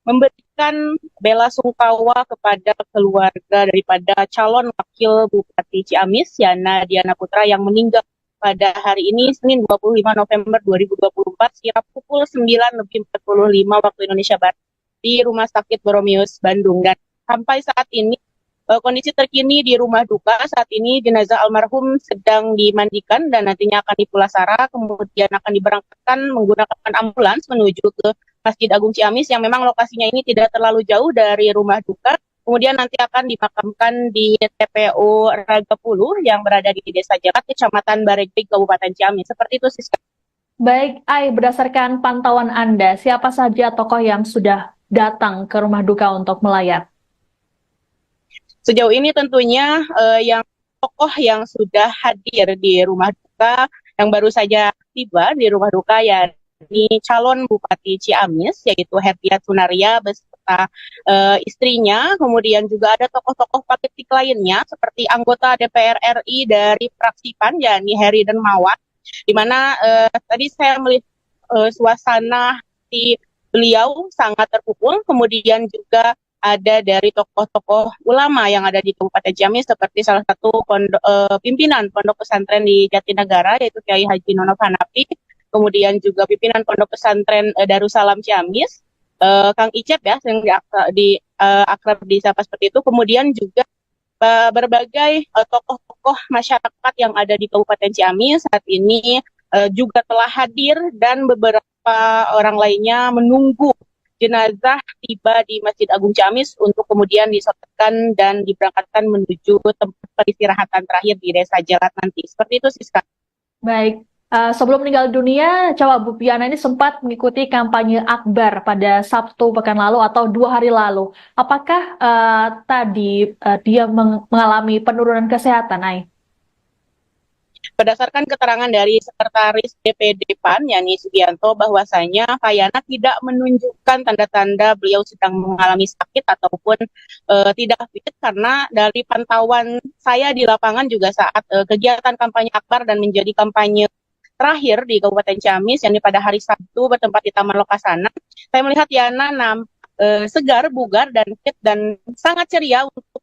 memberikan bela sungkawa kepada keluarga daripada calon wakil Bupati Ciamis, Yana Diana Putra, yang meninggal pada hari ini, Senin 25 November 2024, sekira pukul 9:45 waktu Indonesia Barat, di Rumah Sakit Boromeus, Bandung. Dan sampai saat ini, kondisi terkini di rumah duka saat ini, jenazah almarhum sedang dimandikan dan nantinya akan dipulasara, kemudian akan diberangkatkan menggunakan ambulans menuju ke Masjid Agung Ciamis yang memang lokasinya ini tidak terlalu jauh dari rumah duka. Kemudian nanti akan dimakamkan di TPU Ragapuluh yang berada di Desa Jakat, Kecamatan Baregbeg, Kabupaten Ciamis. Seperti itu, Siska. Baik, Ai, berdasarkan pantauan Anda, siapa saja tokoh yang sudah datang ke rumah duka untuk melayat? Sejauh ini tentunya yang tokoh yang sudah hadir di rumah duka, yang baru saja tiba di rumah duka, ya ini calon Bupati Ciamis, yaitu Herdiat Sunaria beserta istrinya. Kemudian juga ada tokoh-tokoh politik lainnya seperti anggota DPR RI dari fraksi PAN, yakni Heri Dermawan, di mana tadi saya melihat suasana di beliau sangat terpukul. Kemudian juga ada dari tokoh-tokoh ulama yang ada di Kabupaten Ciamis, seperti salah satu pimpinan Pondok Pesantren di Jatinegara, yaitu Kiai Haji Nono Hanafi. Kemudian juga pimpinan Pondok Pesantren Darussalam Ciamis, Kang Icep ya, yang akrab disapa seperti itu. Kemudian juga berbagai tokoh-tokoh masyarakat yang ada di Kabupaten Ciamis saat ini juga telah hadir, dan beberapa orang lainnya menunggu jenazah tiba di Masjid Agung Ciamis untuk kemudian disolatkan dan diberangkatkan menuju tempat peristirahatan terakhir di Desa Jalat nanti. Seperti itu, Siska. Baik. Sebelum meninggal dunia, Cawagup Yana ini sempat mengikuti kampanye akbar pada Sabtu pekan lalu atau 2 hari lalu. Apakah tadi dia mengalami penurunan kesehatan, Ai? Berdasarkan keterangan dari Sekretaris DPD PAN, Yani Sugianto, bahwasanya Pak Yana tidak menunjukkan tanda-tanda beliau sedang mengalami sakit ataupun tidak fit, karena dari pantauan saya di lapangan juga saat kegiatan kampanye akbar dan menjadi kampanye terakhir di Kabupaten Ciamis, yang pada hari Sabtu bertempat di Taman Lokasana, saya melihat Yana segar, bugar, dan fit, dan sangat ceria untuk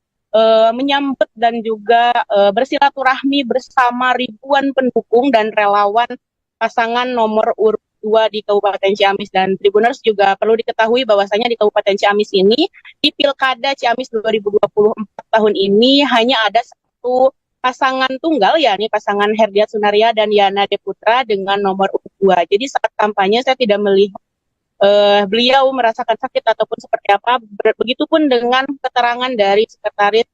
menyambut dan juga bersilaturahmi bersama ribuan pendukung dan relawan pasangan nomor urut 2 di Kabupaten Ciamis. Dan Tribuners juga perlu diketahui bahwasanya di Kabupaten Ciamis ini, di Pilkada Ciamis 2024 tahun ini, hanya ada satu pasangan tunggal, yakni pasangan Herdiat Sunaria dan Yana Diana Putra dengan nomor urut 2. Jadi saat kampanye saya tidak melihat beliau merasakan sakit ataupun seperti apa. Begitupun dengan keterangan dari Sekretaris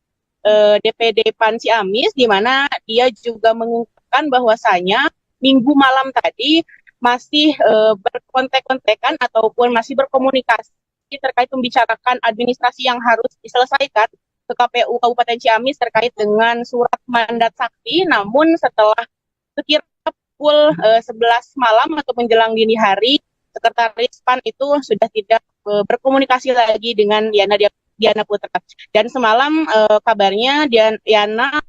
DPD PAN Ciamis, di mana dia juga mengungkapkan bahwasanya minggu malam tadi masih berkontek-kontekan ataupun masih berkomunikasi terkait membicarakan administrasi yang harus diselesaikan ke KPU Kabupaten Ciamis terkait dengan surat mandat sakti. Namun setelah sekira pukul 11 malam atau menjelang dini hari, Sekretaris PAN itu sudah tidak berkomunikasi lagi dengan Diana Putra. Dan semalam kabarnya Diana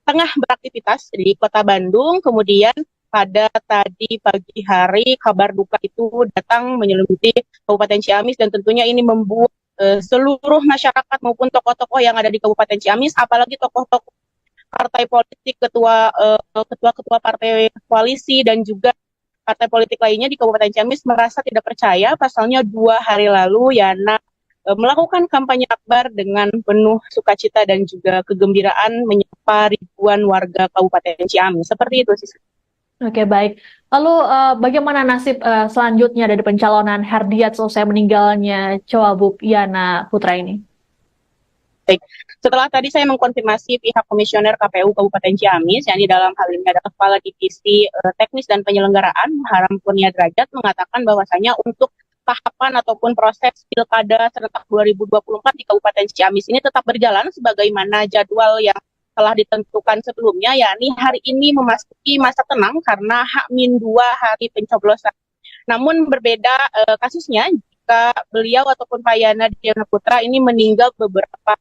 tengah beraktivitas di Kota Bandung, kemudian pada tadi pagi hari kabar duka itu datang menyelimuti Kabupaten Ciamis, dan tentunya ini membuat seluruh masyarakat maupun tokoh-tokoh yang ada di Kabupaten Ciamis, apalagi tokoh-tokoh partai politik, ketua-ketua partai koalisi dan juga partai politik lainnya di Kabupaten Ciamis merasa tidak percaya. Pasalnya 2 hari lalu Yana melakukan kampanye akbar dengan penuh sukacita dan juga kegembiraan menyapa ribuan warga Kabupaten Ciamis. Seperti itu sih. Oke, baik. Lalu bagaimana nasib selanjutnya dari pencalonan Herdiat selesai meninggalnya Cawagup Yana Putra ini? Baik. Setelah tadi saya mengkonfirmasi pihak Komisioner KPU Kabupaten Ciamis, yakni dalam hal ini adalah Kepala Divisi Teknis dan Penyelenggaraan Haram Kurnia Derajat, mengatakan bahwasanya untuk tahapan ataupun proses Pilkada serentak 2024 di Kabupaten Ciamis ini tetap berjalan sebagaimana jadwal yang telah ditentukan sebelumnya, yakni hari ini memasuki masa tenang karena H-2 hari pencoblosan. Namun berbeda kasusnya jika beliau ataupun Pak Yana Diana Putra ini meninggal beberapa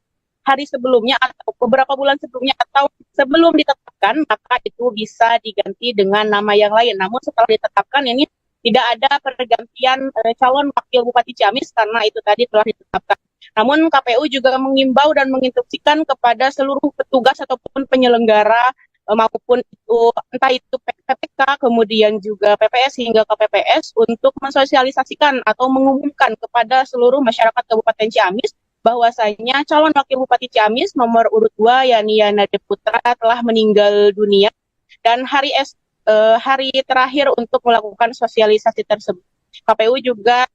hari sebelumnya atau beberapa bulan sebelumnya atau sebelum ditetapkan, maka itu bisa diganti dengan nama yang lain. Namun setelah ditetapkan ini tidak ada pergantian calon wakil Bupati Ciamis karena itu tadi telah ditetapkan. Namun KPU juga mengimbau dan menginstruksikan kepada seluruh petugas ataupun penyelenggara maupun itu entah itu PPK kemudian juga PPS hingga KPPS untuk mensosialisasikan atau mengumumkan kepada seluruh masyarakat Kabupaten Ciamis bahwasanya calon wakil Bupati Ciamis nomor urut 2 yakni Yana Putra telah meninggal dunia, dan hari terakhir untuk melakukan sosialisasi tersebut. KPU juga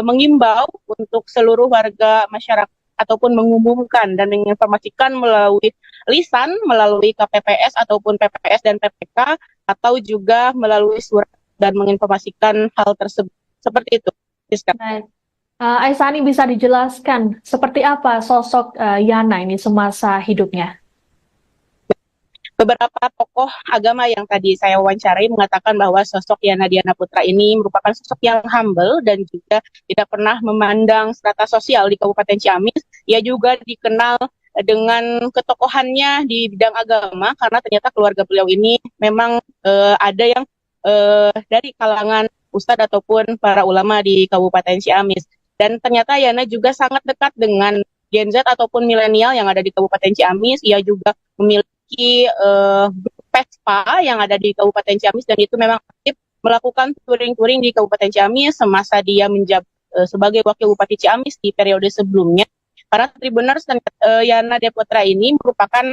mengimbau untuk seluruh warga masyarakat ataupun mengumumkan dan menginformasikan melalui lisan, melalui KPPS ataupun PPS dan PPK, atau juga melalui surat dan menginformasikan hal tersebut. Seperti itu. Baik. Aisani, bisa dijelaskan seperti apa sosok Yana ini semasa hidupnya? Beberapa tokoh agama yang tadi saya wawancarai mengatakan bahwa sosok Yana Diana Putra ini merupakan sosok yang humble dan juga tidak pernah memandang strata sosial di Kabupaten Ciamis. Ia juga dikenal dengan ketokohannya di bidang agama karena ternyata keluarga beliau ini memang ada yang dari kalangan ustadz ataupun para ulama di Kabupaten Ciamis. Dan ternyata Yana juga sangat dekat dengan Gen Z ataupun milenial yang ada di Kabupaten Ciamis. Ia juga memiliki PESPA yang ada di Kabupaten Ciamis, dan itu memang aktif melakukan touring-touring di Kabupaten Ciamis semasa dia menjabat sebagai wakil Bupati Ciamis di periode sebelumnya. Para Tribuners dan Yana Diana Putra ini merupakan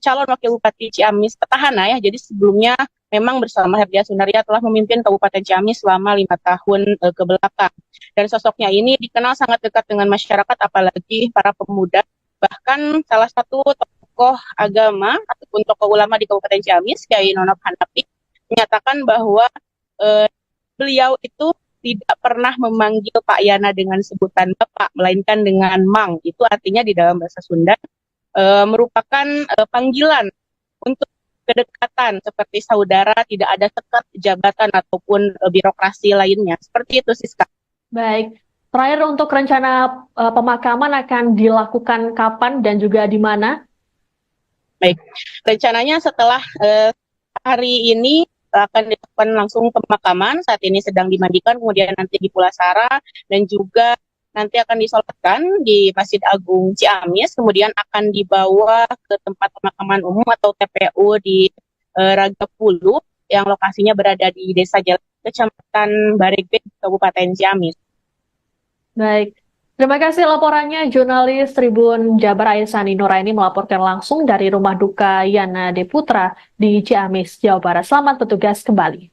calon wakil Bupati Ciamis petahana ya. Jadi sebelumnya memang bersama Herdia Sunaria telah memimpin Kabupaten Ciamis selama 5 tahun ke belakang. Dan sosoknya ini dikenal sangat dekat dengan masyarakat, apalagi para pemuda. Bahkan salah satu tokoh agama ataupun tokoh ulama di Kabupaten Ciamis, Kyai Nonop Hanafi, menyatakan bahwa beliau itu tidak pernah memanggil Pak Yana dengan sebutan Bapak, melainkan dengan Mang. Itu artinya di dalam bahasa Sunda merupakan panggilan untuk kedekatan seperti saudara, tidak ada sekat jabatan ataupun birokrasi lainnya. Seperti itu, Siska. Baik. Terakhir, untuk rencana pemakaman akan dilakukan kapan dan juga di mana? Baik, rencananya setelah hari ini akan dilakukan langsung pemakaman. Saat ini sedang dimandikan, kemudian nanti di Pulasara, dan juga nanti akan disolatkan di Masjid Agung Ciamis, kemudian akan dibawa ke tempat pemakaman umum atau TPU di Ragapulu yang lokasinya berada di Desa Jalan, Kecamatan Baregbek, Kabupaten Ciamis. Baik. Terima kasih laporannya, jurnalis Tribun Jabar Aisani Nuraini melaporkan langsung dari rumah duka Yana Diana Putra di Ciamis, Jawa Barat. Selamat bertugas kembali.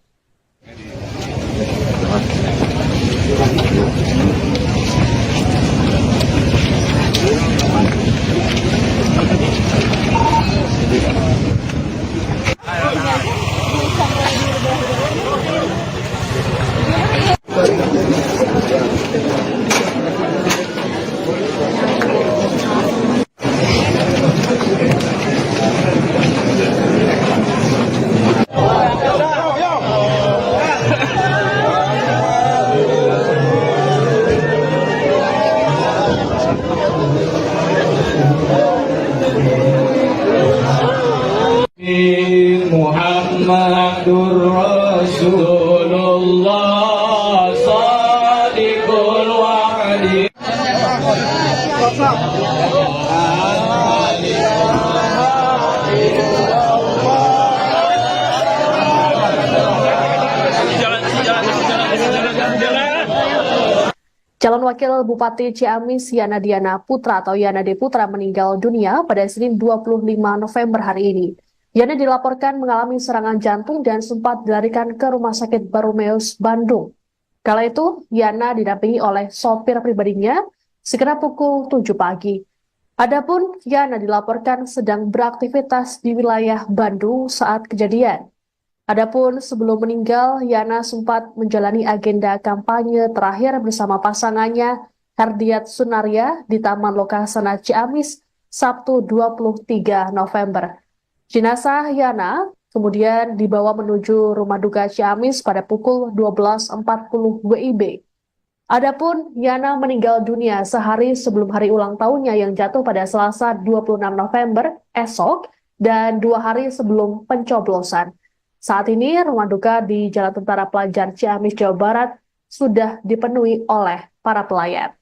الله صادق الوعد. Calon Wakil Bupati Ciamis Yana Diana Putra atau Yana D. Putra meninggal dunia pada Senin 25 November hari ini. Yana dilaporkan mengalami serangan jantung dan sempat dilarikan ke Rumah Sakit Barumeus, Bandung. Kala itu, Yana didampingi oleh sopir pribadinya sekitar pukul 7 pagi. Adapun Yana dilaporkan sedang beraktivitas di wilayah Bandung saat kejadian. Adapun sebelum meninggal, Yana sempat menjalani agenda kampanye terakhir bersama pasangannya Herdiat Sunaria di Taman Lokasana Ciamis Sabtu 23 November. Jenazah Yana kemudian dibawa menuju rumah duka Ciamis pada pukul 12.40 WIB. Adapun Yana meninggal dunia sehari sebelum hari ulang tahunnya yang jatuh pada Selasa 26 November esok dan 2 hari sebelum pencoblosan. Saat ini, rumah duka di Jalan Tentara Pelajar Ciamis, Jawa Barat sudah dipenuhi oleh para pelayat.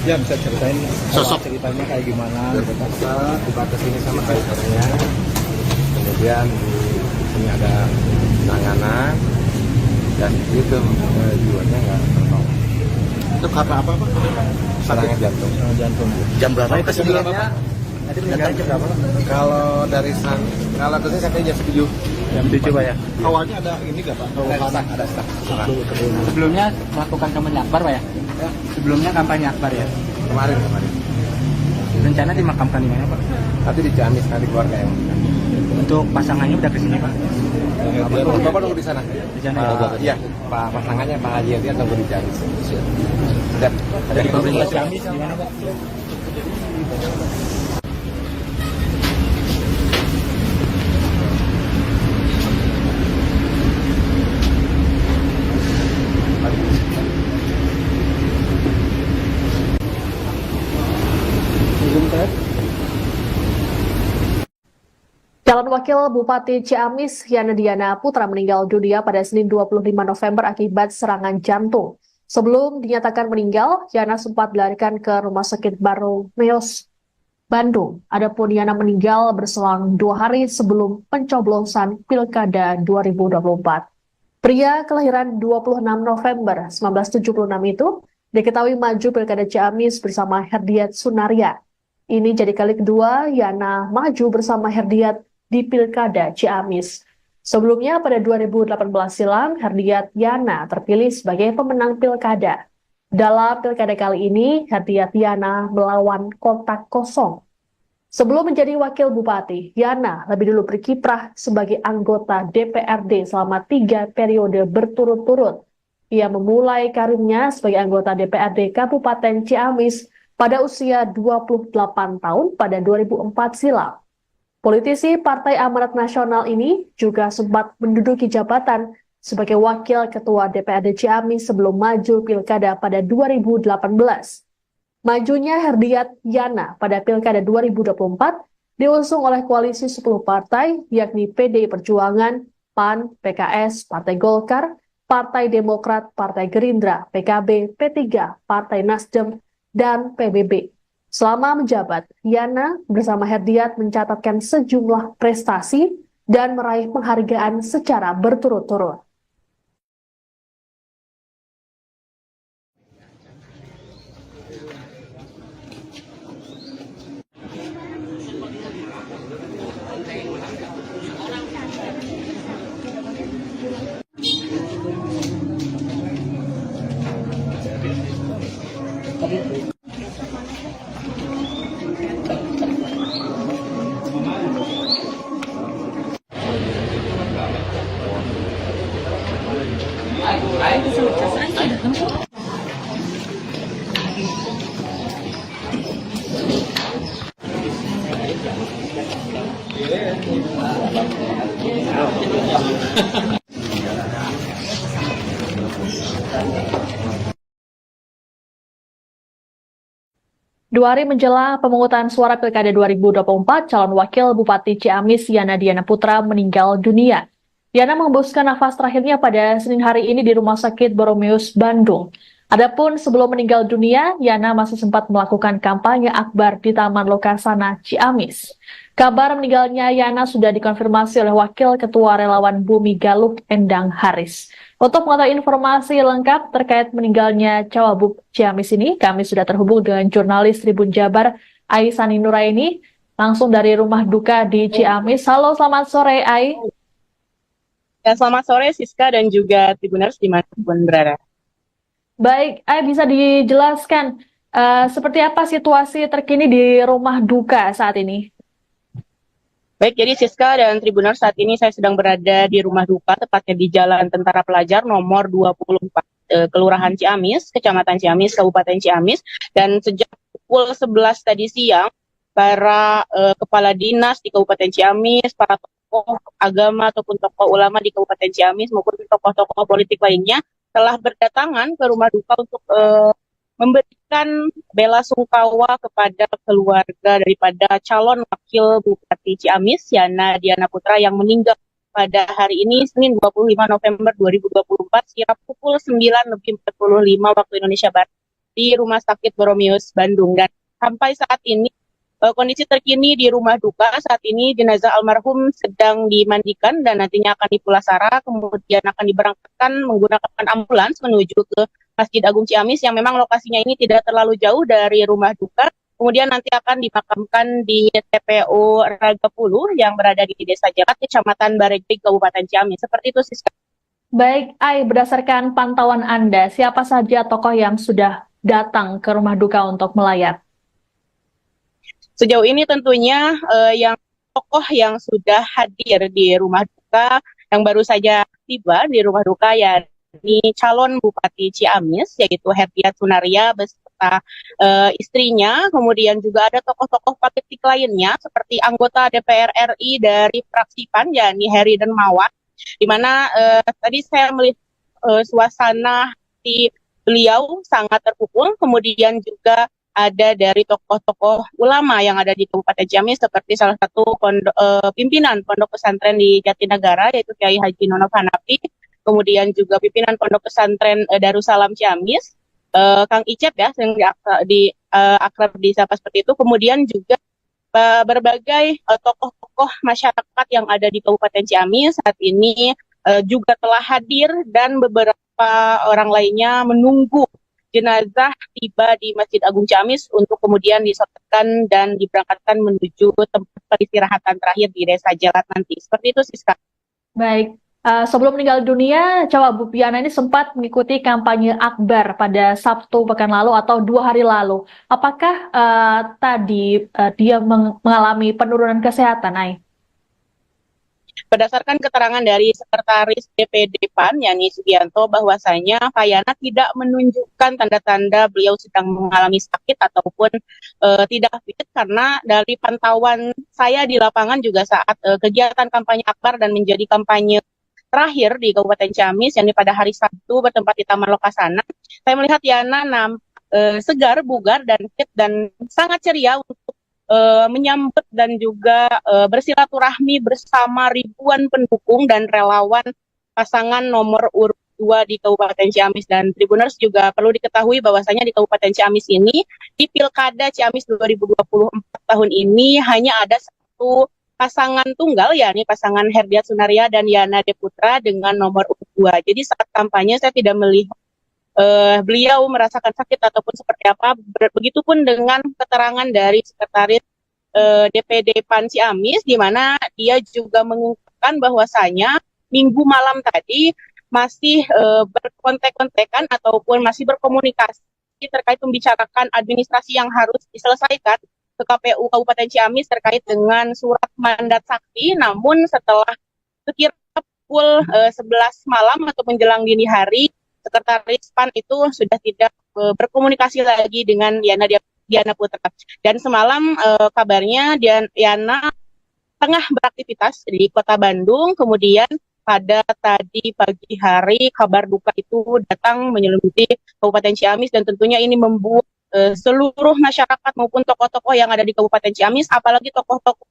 Ya bisa ceritain Sosok. ceritanya kayak gimana? Terpaksa dibatas ini sama drivernya, kemudian di sini ada penanganan dan itu jiwanya nggak tertolong. Itu karena apa Pak? Serangan jantung. Jantung. Jam berapa itu sebenarnya? Nanti meninggal jam berapa? Kalau dari kalau kesini sampai jam 7. Jam 7 Pak ya. Awalnya ada ini nggak Pak? Ada staf. Sebelumnya melakukan kampanye akbar Pak ya? Sebelumnya kampanye akbar ya. Kemarin. Rencana dimakamkan di mana Pak? Tapi di Ciamis nanti keluarga yang. Untuk pasangannya udah kesini Pak? Bapak nunggu di sana. Di sana. Iya, Pak pasangannya Pak Haji dia tunggu di Ciamis. Sudah. Dari pemerintah Ciamis gimana Pak? Calon Wakil Bupati Ciamis Yana Diana Putra meninggal dunia pada Senin 25 November akibat serangan jantung. Sebelum dinyatakan meninggal, Yana sempat dilarikan ke Rumah Sakit Barumeus, Bandung. Adapun Yana meninggal berselang 2 hari sebelum pencoblosan Pilkada 2024. Pria kelahiran 26 November 1976 itu diketahui maju Pilkada Ciamis bersama Herdiat Sunaria. Ini jadi kali kedua Yana maju bersama Herdiat di Pilkada Ciamis. Sebelumnya pada 2018 silam, Herdiat Yana terpilih sebagai pemenang Pilkada. Dalam Pilkada kali ini, Herdiat Yana melawan kotak kosong. Sebelum menjadi Wakil Bupati, Yana lebih dulu berkiprah sebagai anggota DPRD selama 3 periode berturut-turut. Ia memulai karirnya sebagai anggota DPRD Kabupaten Ciamis pada usia 28 tahun pada 2004 silam. Politisi Partai Amanat Nasional ini juga sempat menduduki jabatan sebagai Wakil Ketua DPRD Ciamis sebelum maju Pilkada pada 2018. Majunya Herdiat Yana pada Pilkada 2024 diusung oleh koalisi 10 partai, yakni PDI Perjuangan, PAN, PKS, Partai Golkar, Partai Demokrat, Partai Gerindra, PKB, P3, Partai Nasdem, dan PBB. Selama menjabat, Yana bersama Herdiat mencatatkan sejumlah prestasi dan meraih penghargaan secara berturut-turut. 2 hari menjelang pemungutan suara Pilkada 2024, calon wakil Bupati Ciamis Yana Diana Putra meninggal dunia. Yana menghembuskan nafas terakhirnya pada Senin hari ini di Rumah Sakit Boromeus, Bandung. Adapun sebelum meninggal dunia, Yana masih sempat melakukan kampanye akbar di Taman Lokasana, Ciamis. Kabar meninggalnya Yana sudah dikonfirmasi oleh Wakil Ketua Relawan Bumi Galuh, Endang Haris. Untuk mengetahui informasi lengkap terkait meninggalnya Cawagup Ciamis ini, kami sudah terhubung dengan jurnalis Tribun Jabar, Aisani Nuraini, langsung dari rumah duka di Ciamis. Halo, selamat sore, Ai. Ya, selamat sore Siska dan juga Tribuners dimanapun berada. Baik, Ai, bisa dijelaskan seperti apa situasi terkini di rumah duka saat ini? Baik, jadi Siska dan Tribuners, saat ini saya sedang berada di rumah duka, tepatnya di Jalan Tentara Pelajar nomor 24, Kelurahan Ciamis, Kecamatan Ciamis, Kabupaten Ciamis. Dan sejak pukul 11 tadi siang, para kepala dinas di Kabupaten Ciamis, para tokoh agama ataupun tokoh ulama di Kabupaten Ciamis maupun tokoh-tokoh politik lainnya telah berdatangan ke rumah duka untuk memberikan bela sungkawa kepada keluarga daripada calon wakil Bupati Ciamis, Yana Diana Putra, yang meninggal pada hari ini, Senin 25 November 2024, sekira pukul 9:45 waktu Indonesia Barat, di Rumah Sakit Boromeus, Bandung. Dan sampai saat ini, kondisi terkini di rumah duka, saat ini jenazah almarhum sedang dimandikan dan nantinya akan dipulasara, kemudian akan diberangkatkan menggunakan ambulans menuju ke Masjid Agung Ciamis yang memang lokasinya ini tidak terlalu jauh dari rumah duka. Kemudian nanti akan dimakamkan di TPU Ragapulu yang berada di Desa Jakat, Kecamatan Baregbeg, Kabupaten Ciamis. Seperti itu, Siska. Baik, Ai, berdasarkan pantauan Anda, siapa saja tokoh yang sudah datang ke rumah duka untuk melayat? Sejauh ini tentunya yang tokoh yang sudah hadir di rumah duka, yang baru saja tiba di rumah duka, ya ini calon Bupati Ciamis, yaitu Herdiat Sunaria beserta istrinya. Kemudian juga ada tokoh-tokoh politik lainnya seperti anggota DPR RI dari fraksi PAN, yakni Heri Dermawan, di mana tadi saya melihat suasana di beliau sangat terpukul. Kemudian juga ada dari tokoh-tokoh ulama yang ada di Kabupaten Ciamis, seperti salah satu pimpinan pondok pesantren di Jatinegara, yaitu Kiai Haji Nonof Hanafi. Kemudian juga pimpinan pondok pesantren Darussalam Ciamis, Kang Icep ya, yang akrab disapa seperti itu. Kemudian juga berbagai tokoh-tokoh masyarakat yang ada di Kabupaten Ciamis saat ini juga telah hadir, dan beberapa orang lainnya menunggu jenazah tiba di Masjid Agung Ciamis untuk kemudian disolatkan dan diberangkatkan menuju tempat peristirahatan terakhir di Desa Jalat nanti. Seperti itu, Siska. Baik. Sebelum meninggal dunia, Cawagup Yana ini sempat mengikuti kampanye akbar pada Sabtu pekan lalu atau 2 hari lalu. Apakah tadi dia mengalami penurunan kesehatan, Ai? Berdasarkan keterangan dari Sekretaris DPD PAN, Yani Sugianto, bahwasanya Pak Yana tidak menunjukkan tanda-tanda beliau sedang mengalami sakit ataupun tidak fit, karena dari pantauan saya di lapangan juga saat kegiatan kampanye akbar dan menjadi kampanye terakhir di Kabupaten Ciamis, yang pada hari Sabtu bertempat di Taman Lokasana, saya melihat Yana segar, bugar, dan fit, dan sangat ceria untuk menyambut dan juga bersilaturahmi bersama ribuan pendukung dan relawan pasangan nomor urut 2 di Kabupaten Ciamis. Dan Tribuners juga perlu diketahui bahwasanya di Kabupaten Ciamis ini, di Pilkada Ciamis 2024 tahun ini, hanya ada satu pasangan tunggal, yakni pasangan Herdiat Sunaria dan Yana Diana Putra dengan nomor urut 2. Jadi saat kampanye saya tidak melihat beliau merasakan sakit ataupun seperti apa. Begitupun dengan keterangan dari Sekretaris DPD PAN Ciamis, di mana dia juga mengungkapkan bahwasanya Minggu malam tadi masih berkontek-kontekan ataupun masih berkomunikasi terkait membicarakan administrasi yang harus diselesaikan ke KPU Kabupaten Ciamis terkait dengan surat mandat sakti. Namun setelah sekira pukul 11 malam atau menjelang dini hari, Sekretaris PAN itu sudah tidak berkomunikasi lagi dengan Diana Putra. Dan semalam kabarnya Yana tengah beraktivitas di Kota Bandung, kemudian pada tadi pagi hari kabar duka itu datang menyelimuti Kabupaten Ciamis, dan tentunya ini membuat seluruh masyarakat maupun tokoh-tokoh yang ada di Kabupaten Ciamis, apalagi tokoh-tokoh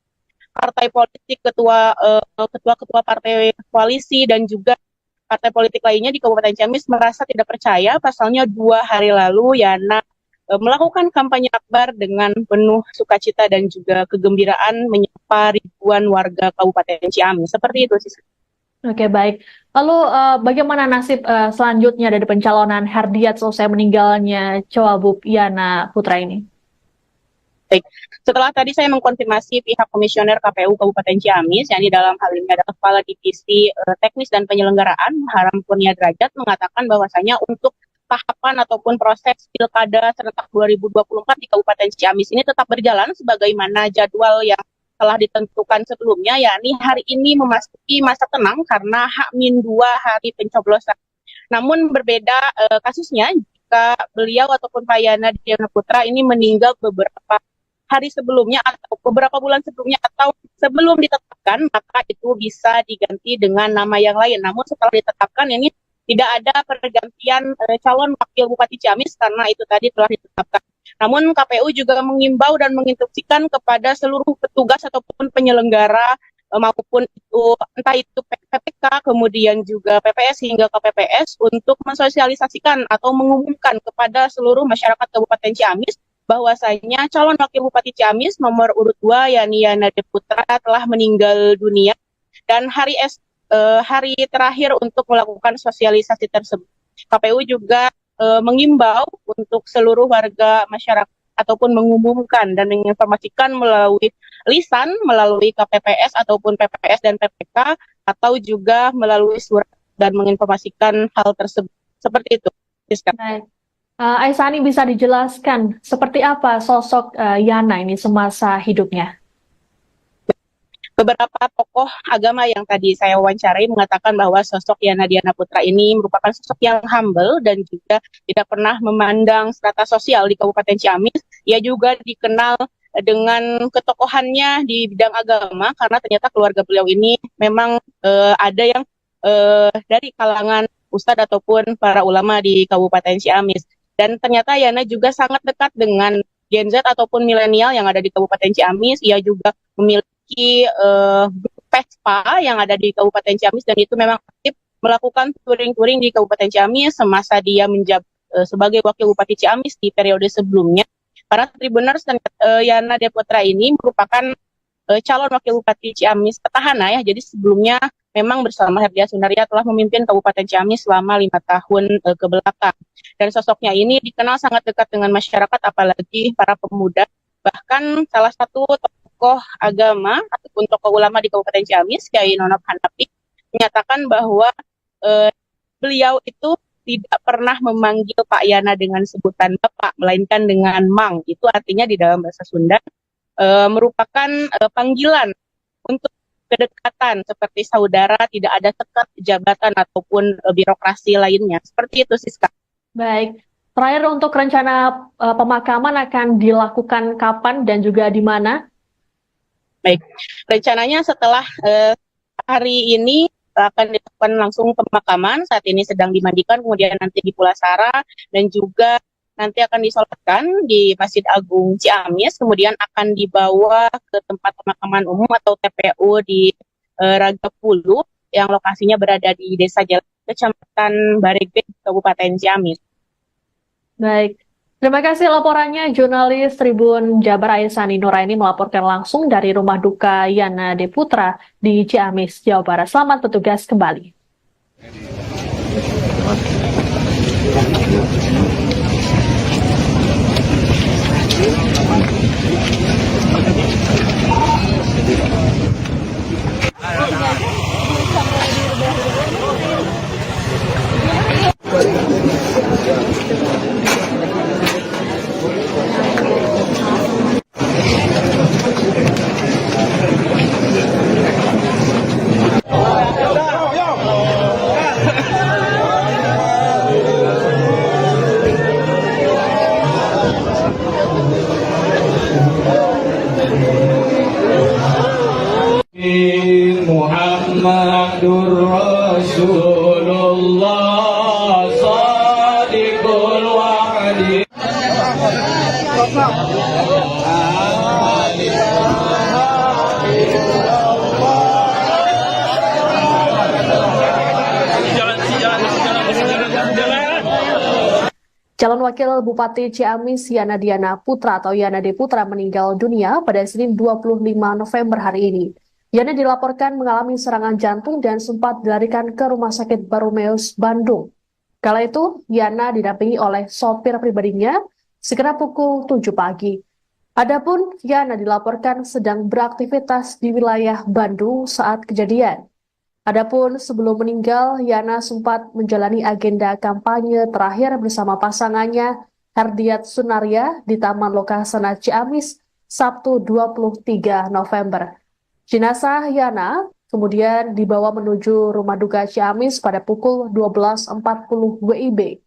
partai politik, ketua-ketua partai koalisi dan juga partai politik lainnya di Kabupaten Ciamis merasa tidak percaya. Pasalnya 2 hari lalu Yana melakukan kampanye akbar dengan penuh sukacita dan juga kegembiraan menyapa ribuan warga Kabupaten Ciamis. Seperti itu sih. Oke, baik. Lalu bagaimana nasib selanjutnya dari pencalonan Herdiat selesai meninggalnya Cawagup Yana Putra ini? Baik. Setelah tadi saya mengkonfirmasi pihak Komisioner KPU Kabupaten Ciamis, yang di dalam hal ini adalah Kepala Divisi Teknis dan Penyelenggaraan, Haram Kurnia Derajat, mengatakan bahwasanya untuk tahapan ataupun proses Pilkada serentak 2024 di Kabupaten Ciamis ini tetap berjalan sebagaimana jadwal yang telah ditentukan sebelumnya, yakni hari ini memasuki masa tenang karena H-2 hari pencoblosan. Namun berbeda kasusnya jika beliau ataupun Pak Yana Diana Putra ini meninggal beberapa hari sebelumnya atau beberapa bulan sebelumnya atau sebelum ditetapkan, maka itu bisa diganti dengan nama yang lain. Namun setelah ditetapkan ini tidak ada pergantian calon wakil Bupati Ciamis karena itu tadi telah ditetapkan. Namun KPU juga mengimbau dan menginstruksikan kepada seluruh petugas ataupun penyelenggara maupun itu entah itu PPK kemudian juga PPS hingga KPPS untuk mensosialisasikan atau mengumumkan kepada seluruh masyarakat Kabupaten Ciamis bahwasanya calon wakil Bupati Ciamis nomor urut 2 yakni Yana Putra telah meninggal dunia, dan hari terakhir untuk melakukan sosialisasi tersebut. KPU juga mengimbau untuk seluruh warga masyarakat ataupun mengumumkan dan menginformasikan melalui lisan, melalui KPPS ataupun PPS dan PPK, atau juga melalui surat dan menginformasikan hal tersebut. Seperti itu. Baik. Aisani, bisa dijelaskan seperti apa sosok Yana ini semasa hidupnya? Beberapa tokoh agama yang tadi saya wawancarai mengatakan bahwa sosok Yana Diana Putra ini merupakan sosok yang humble dan juga tidak pernah memandang strata sosial di Kabupaten Ciamis. Ia juga dikenal dengan ketokohannya di bidang agama karena ternyata keluarga beliau ini memang ada yang dari kalangan ustadz ataupun para ulama di Kabupaten Ciamis. Dan ternyata Yana juga sangat dekat dengan Gen Z ataupun milenial yang ada di Kabupaten Ciamis. Ia juga memiliki Vespa yang ada di Kabupaten Ciamis, dan itu memang aktif melakukan touring-touring di Kabupaten Ciamis semasa dia menjabat sebagai Wakil Bupati Ciamis di periode sebelumnya. Para Tribuners, Yana Diana Putra ini merupakan calon Wakil Bupati Ciamis petahana ya. Jadi sebelumnya memang bersama Herdiat Sunaria telah memimpin Kabupaten Ciamis selama 5 tahun ke belakang. Dan sosoknya ini dikenal sangat dekat dengan masyarakat, apalagi para pemuda. Bahkan salah satu tokoh agama ataupun tokoh ulama di Kabupaten Ciamis, Kiai Nonop Hanafi, menyatakan bahwa beliau itu tidak pernah memanggil Pak Yana dengan sebutan Bapak, melainkan dengan Mang. Itu artinya di dalam bahasa Sunda merupakan panggilan untuk kedekatan seperti saudara, tidak ada sekat jabatan ataupun birokrasi lainnya. Seperti itu, Siska. Baik. Terakhir, untuk rencana pemakaman akan dilakukan kapan dan juga di mana? Baik, rencananya setelah hari ini akan dilakukan langsung pemakaman. Saat ini sedang dimandikan, kemudian nanti di Pulasara, dan juga nanti akan disolatkan di Masjid Agung Ciamis, kemudian akan dibawa ke tempat pemakaman umum atau TPU di Ragapulu, yang lokasinya berada di Desa Jalan, Kecamatan Baregbe, Kabupaten Ciamis. Baik. Terima kasih laporannya, jurnalis Tribun Jabar Aisani Nuraini melaporkan langsung dari rumah duka Yana Diana Putra di Ciamis, Jawa Barat. Selamat bertugas kembali. Calon Wakil Bupati Ciamis Yana Diana Putra atau Yana D. Putra meninggal dunia pada Senin 25 November hari ini. Yana dilaporkan mengalami serangan jantung dan sempat dilarikan ke Rumah Sakit Baromeus, Bandung. Kala itu, Yana didampingi oleh sopir pribadinya sekitar pukul 7 pagi. Adapun Yana dilaporkan sedang beraktivitas di wilayah Bandung saat kejadian. Adapun sebelum meninggal, Yana sempat menjalani agenda kampanye terakhir bersama pasangannya Herdiat Sunaria di Taman Lokasana Ciamis Sabtu 23 November. Jenazah Yana kemudian dibawa menuju rumah duka Ciamis pada pukul 12.40 WIB.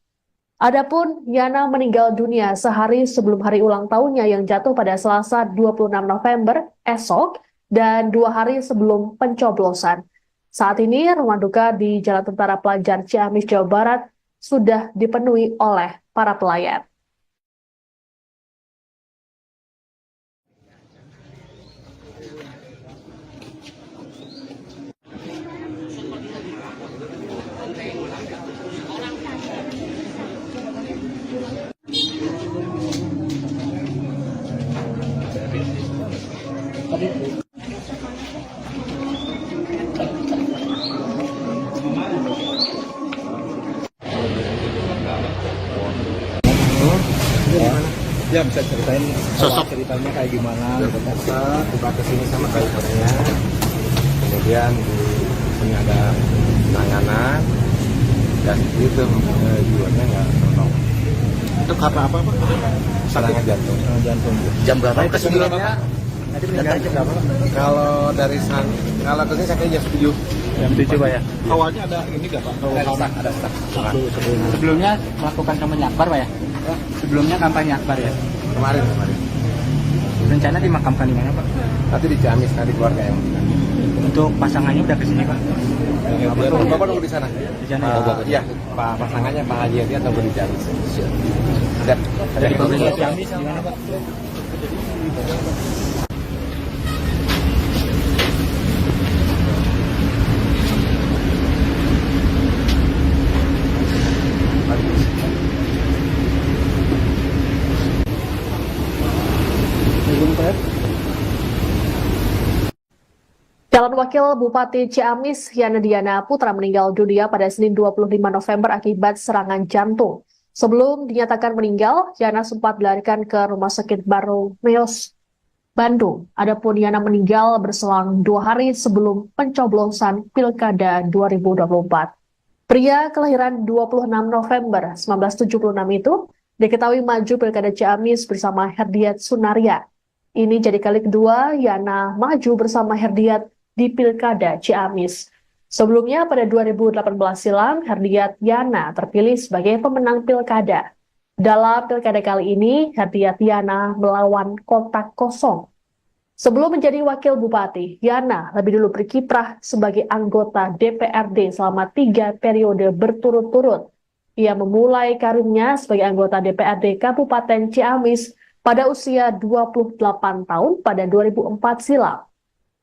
Adapun Yana meninggal dunia sehari sebelum hari ulang tahunnya yang jatuh pada Selasa 26 November esok dan 2 hari sebelum pencoblosan. Saat ini, rumah duka di Jalan Tentara Pelajar Ciamis, Jawa Barat sudah dipenuhi oleh para pelayat. Ya bisa ceritain Sosok. ceritanya kayak gimana gitu kan. Tiba ke sini sama drivernya, kemudian di sini ada penanganan dan itu jiwanya nggak tertolong. Itu karena apa Pak? Serangan jantung. Jantung. Jam berapa kesininya? Tadi meninggal jam berapa? Kalau dari kalau kesini saya kira jam 7. Jam 7 Pak ya. Awalnya ada ini nggak Pak? Ada stuck. Sebelumnya melakukan kampanye akbar Pak ya? Sebelumnya kampanye akbar ya? Kemarin. Rencana dimakamkan di mana Pak? Nanti di Ciamis, nanti keluarga yang Untuk pasangannya udah kesini Pak? Bapak nunggu di sana. Di sana ya? Iya, Pak pasangannya Pak Haji Hadi atau di Ciamis. Ada Dari di pemerintah Ciamis gimana Pak? Calon Wakil Bupati Ciamis Yana Diana Putra meninggal dunia pada Senin 25 November akibat serangan jantung. Sebelum dinyatakan meninggal, Yana sempat dilarikan ke Rumah Sakit Baromeus, Bandung. Adapun Yana meninggal berselang 2 hari sebelum pencoblosan Pilkada 2024. Pria kelahiran 26 November 1976 itu diketahui maju Pilkada Ciamis bersama Herdiat Sunaria. Ini jadi kali kedua Yana maju bersama Herdiat di Pilkada Ciamis. Sebelumnya pada 2018 silam, Herdiat Yana terpilih sebagai pemenang Pilkada. Dalam Pilkada kali ini, Herdiat Yana melawan kotak kosong. Sebelum menjadi Wakil Bupati, Yana lebih dulu berkiprah sebagai anggota DPRD selama 3 periode berturut-turut. Ia memulai karirnya sebagai anggota DPRD Kabupaten Ciamis pada usia 28 tahun pada 2004 silam.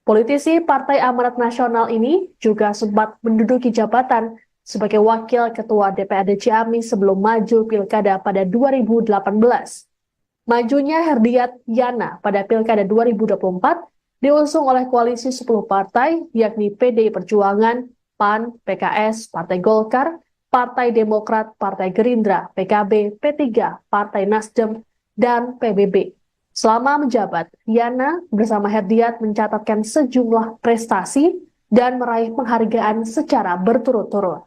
Politisi Partai Amanat Nasional ini juga sempat menduduki jabatan sebagai Wakil Ketua DPRD Ciamis sebelum maju Pilkada pada 2018. Majunya Herdiat Yana pada Pilkada 2024 diusung oleh koalisi 10 partai yakni PDI Perjuangan, PAN, PKS, Partai Golkar, Partai Demokrat, Partai Gerindra, PKB, P3, Partai Nasdem, dan PBB. Selama menjabat, Yana bersama Herdiat mencatatkan sejumlah prestasi dan meraih penghargaan secara berturut-turut.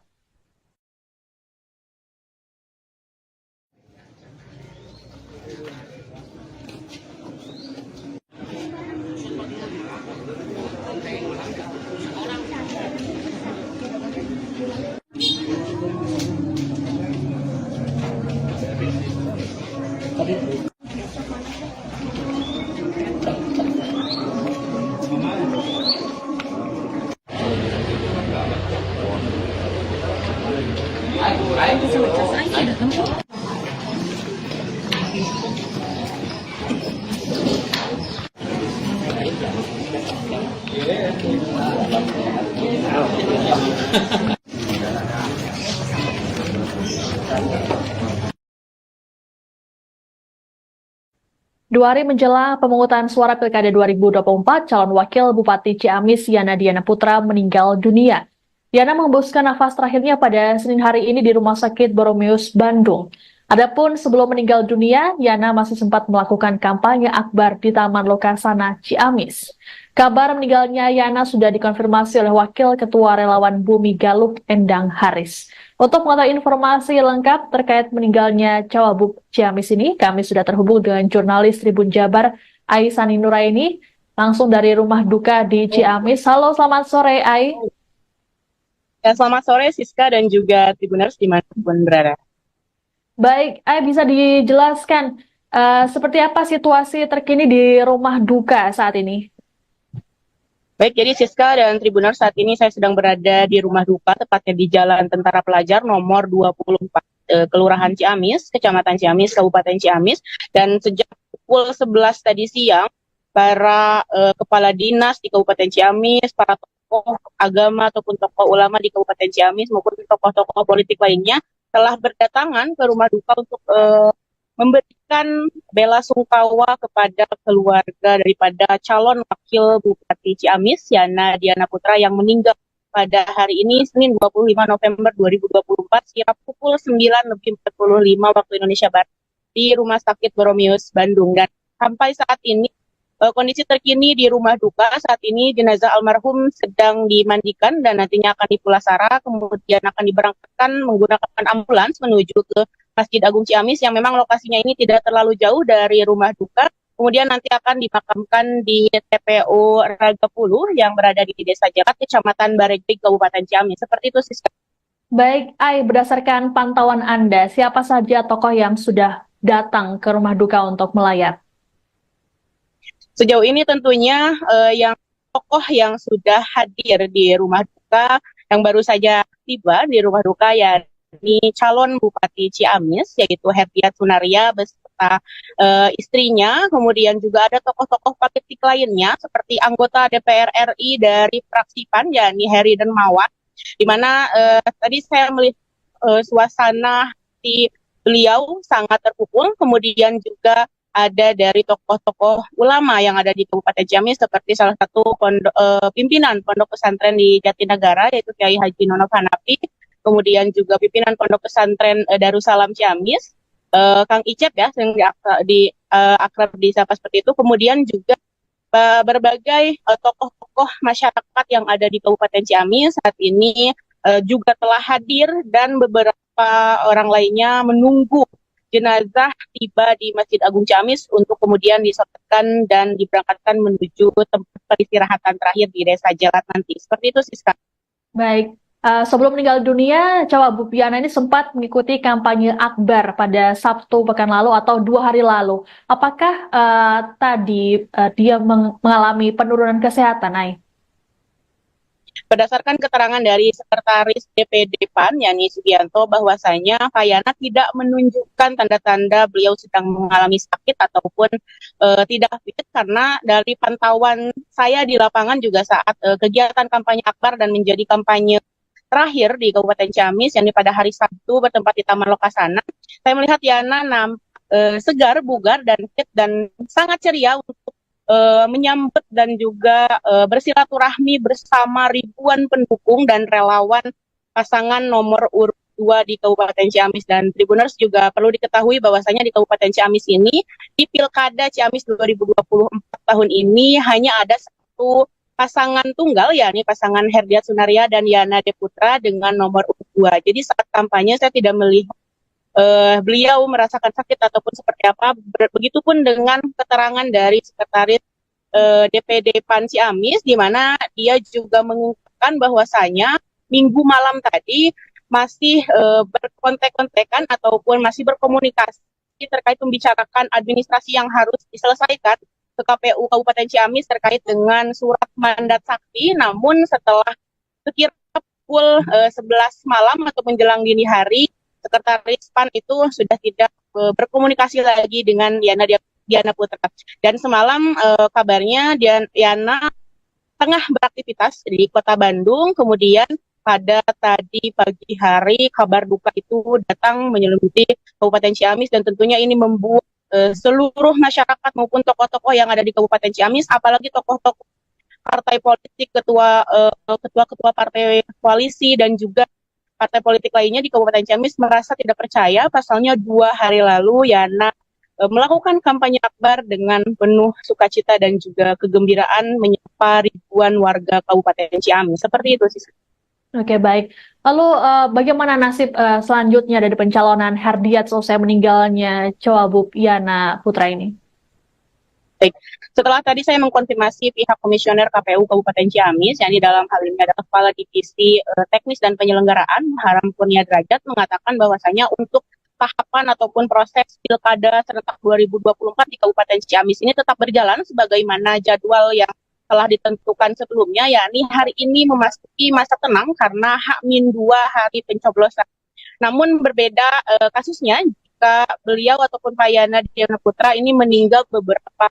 Dua hari menjelang pemungutan suara Pilkada 2024, calon wakil Bupati Ciamis Yana Diana Putra meninggal dunia. Yana mengembuskan nafas terakhirnya pada Senin hari ini di Rumah Sakit Boromeus, Bandung. Adapun sebelum meninggal dunia, Yana masih sempat melakukan kampanye akbar di Taman Lokasana, Ciamis. Kabar meninggalnya Yana sudah dikonfirmasi oleh Wakil Ketua Relawan Bumi Galuh, Endang Haris. Untuk mengetahui informasi lengkap terkait meninggalnya Cawagup Ciamis ini, kami sudah terhubung dengan jurnalis Tribun Jabar, Aisani Nuraini, langsung dari rumah duka di Ciamis. Halo, selamat sore, Ai. Ya, selamat sore Siska dan juga Tribuners dimanapun berada. Baik, Ai, bisa dijelaskan seperti apa situasi terkini di rumah duka saat ini? Baik, jadi Siska dan Tribuners, saat ini saya sedang berada di rumah duka, tepatnya di Jalan Tentara Pelajar nomor 24, Kelurahan Ciamis, Kecamatan Ciamis, Kabupaten Ciamis. Dan sejak pukul 11 tadi siang, para kepala dinas di Kabupaten Ciamis, para tokoh agama ataupun tokoh ulama di Kabupaten Ciamis maupun tokoh-tokoh politik lainnya telah berdatangan ke rumah duka untuk memberikan bela sungkawa kepada keluarga daripada calon wakil Bupati Ciamis, Yana Diana Putra, yang meninggal pada hari ini, Senin 25 November 2024, sekira pukul 9:45 waktu Indonesia Barat, di Rumah Sakit Boromeus, Bandung. Dan sampai saat ini, kondisi terkini di rumah duka saat ini, jenazah almarhum sedang dimandikan dan nantinya akan dipulasara, kemudian akan diberangkatkan menggunakan ambulans menuju ke Masjid Agung Ciamis yang memang lokasinya ini tidak terlalu jauh dari rumah duka. Kemudian nanti akan dimakamkan di TPU Ragapuluh yang berada di Desa Jakat, Kecamatan Baregbeg, Kabupaten Ciamis. Seperti itu, Siska. Baik, Ai, berdasarkan pantauan Anda, siapa saja tokoh yang sudah datang ke rumah duka untuk melayat? Sejauh ini tentunya yang tokoh yang sudah hadir di rumah duka, yang baru saja tiba di rumah duka, yakni calon Bupati Ciamis, yaitu Herdiat Sunaria beserta istrinya. Kemudian juga ada tokoh-tokoh politik lainnya seperti anggota DPR RI dari fraksi PAN, yakni Heri Darmawan, di mana tadi saya melihat suasana di beliau sangat terpukul. Kemudian juga ada dari tokoh-tokoh ulama yang ada di Kabupaten Ciamis, seperti salah satu pimpinan Pondok Pesantren di Jatinegara, yaitu Kiai Haji Nono Hanafi. Kemudian juga pimpinan Pondok Pesantren Darussalam Ciamis, Kang Icep ya, yang akrab disapa seperti itu. Kemudian juga berbagai tokoh-tokoh masyarakat yang ada di Kabupaten Ciamis saat ini juga telah hadir, dan beberapa orang lainnya menunggu jenazah tiba di Masjid Agung Ciamis untuk kemudian disolatkan dan diberangkatkan menuju tempat peristirahatan terakhir di Desa Jalat nanti. Seperti itu, Siska. Baik, sebelum meninggal dunia, Cawagup Yana ini sempat mengikuti kampanye akbar pada Sabtu pekan lalu atau 2 hari lalu. Apakah tadi dia mengalami penurunan kesehatan, Ai? Berdasarkan keterangan dari Sekretaris DPD PAN, Yani Sugianto, bahwasanya Yana tidak menunjukkan tanda-tanda beliau sedang mengalami sakit ataupun tidak fit, karena dari pantauan saya di lapangan juga saat kegiatan kampanye akbar dan menjadi kampanye terakhir di Kabupaten Ciamis, yakni pada hari Sabtu bertempat di Taman Lokasana, saya melihat Yana segar, bugar, dan fit, dan sangat ceria untuk menyambut dan juga bersilaturahmi bersama ribuan pendukung dan relawan pasangan nomor urut 2 di Kabupaten Ciamis. Dan Tribuners, juga perlu diketahui bahwasanya di Kabupaten Ciamis ini, di Pilkada Ciamis 2024 tahun ini, hanya ada satu pasangan tunggal, yakni pasangan Herdiat Sunaria dan Yana Diana Putra dengan nomor urut 2. Jadi saat kampanye saya tidak melihat beliau merasakan sakit ataupun seperti apa. Begitupun dengan keterangan dari Sekretaris DPD PAN Ciamis, di mana dia juga mengungkapkan bahwasanya minggu malam tadi masih berkontek-kontekan ataupun masih berkomunikasi terkait membicarakan administrasi yang harus diselesaikan ke KPU Kabupaten Ciamis terkait dengan surat mandat sakti. Namun setelah sekira pukul 11 malam atau menjelang dini hari, Sekretaris PAN itu sudah tidak berkomunikasi lagi dengan Yana Diana Putra. Dan semalam kabarnya Yana tengah beraktivitas di kota Bandung, kemudian pada tadi pagi hari kabar duka itu datang menyelimuti Kabupaten Ciamis, dan tentunya ini membuat seluruh masyarakat maupun tokoh-tokoh yang ada di Kabupaten Ciamis, apalagi tokoh-tokoh partai politik, ketua-ketua partai koalisi dan juga partai politik lainnya di Kabupaten Ciamis merasa tidak percaya. Pasalnya 2 hari lalu Yana melakukan kampanye akbar dengan penuh sukacita dan juga kegembiraan menyapa ribuan warga Kabupaten Ciamis. Seperti itu sih. Oke, baik. Lalu bagaimana nasib selanjutnya dari pencalonan Herdiat selesai meninggalnya Cawagup Yana Putra ini? Baik, setelah tadi saya mengkonfirmasi pihak komisioner KPU Kabupaten Ciamis, yakni dalam hal ini adalah Kepala Divisi Teknis dan Penyelenggaraan Haram Kurnia Derajat, mengatakan bahwasanya untuk tahapan ataupun proses Pilkada serentak 2024 di Kabupaten Ciamis ini tetap berjalan sebagaimana jadwal yang telah ditentukan sebelumnya, yakni hari ini memasuki masa tenang karena H-2 hari pencoblosan. Namun berbeda kasusnya jika beliau ataupun Pak Yana Diana Putra ini meninggal beberapa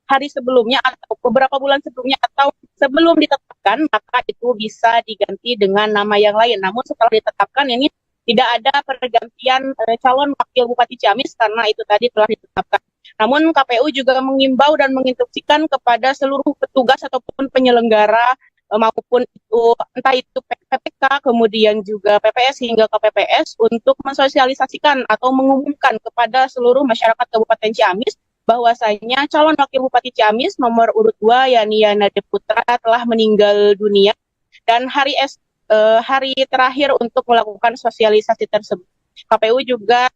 hari sebelumnya atau beberapa bulan sebelumnya atau sebelum ditetapkan, maka itu bisa diganti dengan nama yang lain. Namun setelah ditetapkan ini tidak ada pergantian calon wakil Bupati Ciamis karena itu tadi telah ditetapkan. Namun KPU juga mengimbau dan menginstruksikan kepada seluruh petugas ataupun penyelenggara maupun itu entah itu PPK kemudian juga PPS hingga KPPS untuk mensosialisasikan atau mengumumkan kepada seluruh masyarakat Kabupaten Ciamis bahwasanya calon wakil Bupati Ciamis nomor urut 2 yakni Yana Putra telah meninggal dunia, dan hari terakhir untuk melakukan sosialisasi tersebut. KPU juga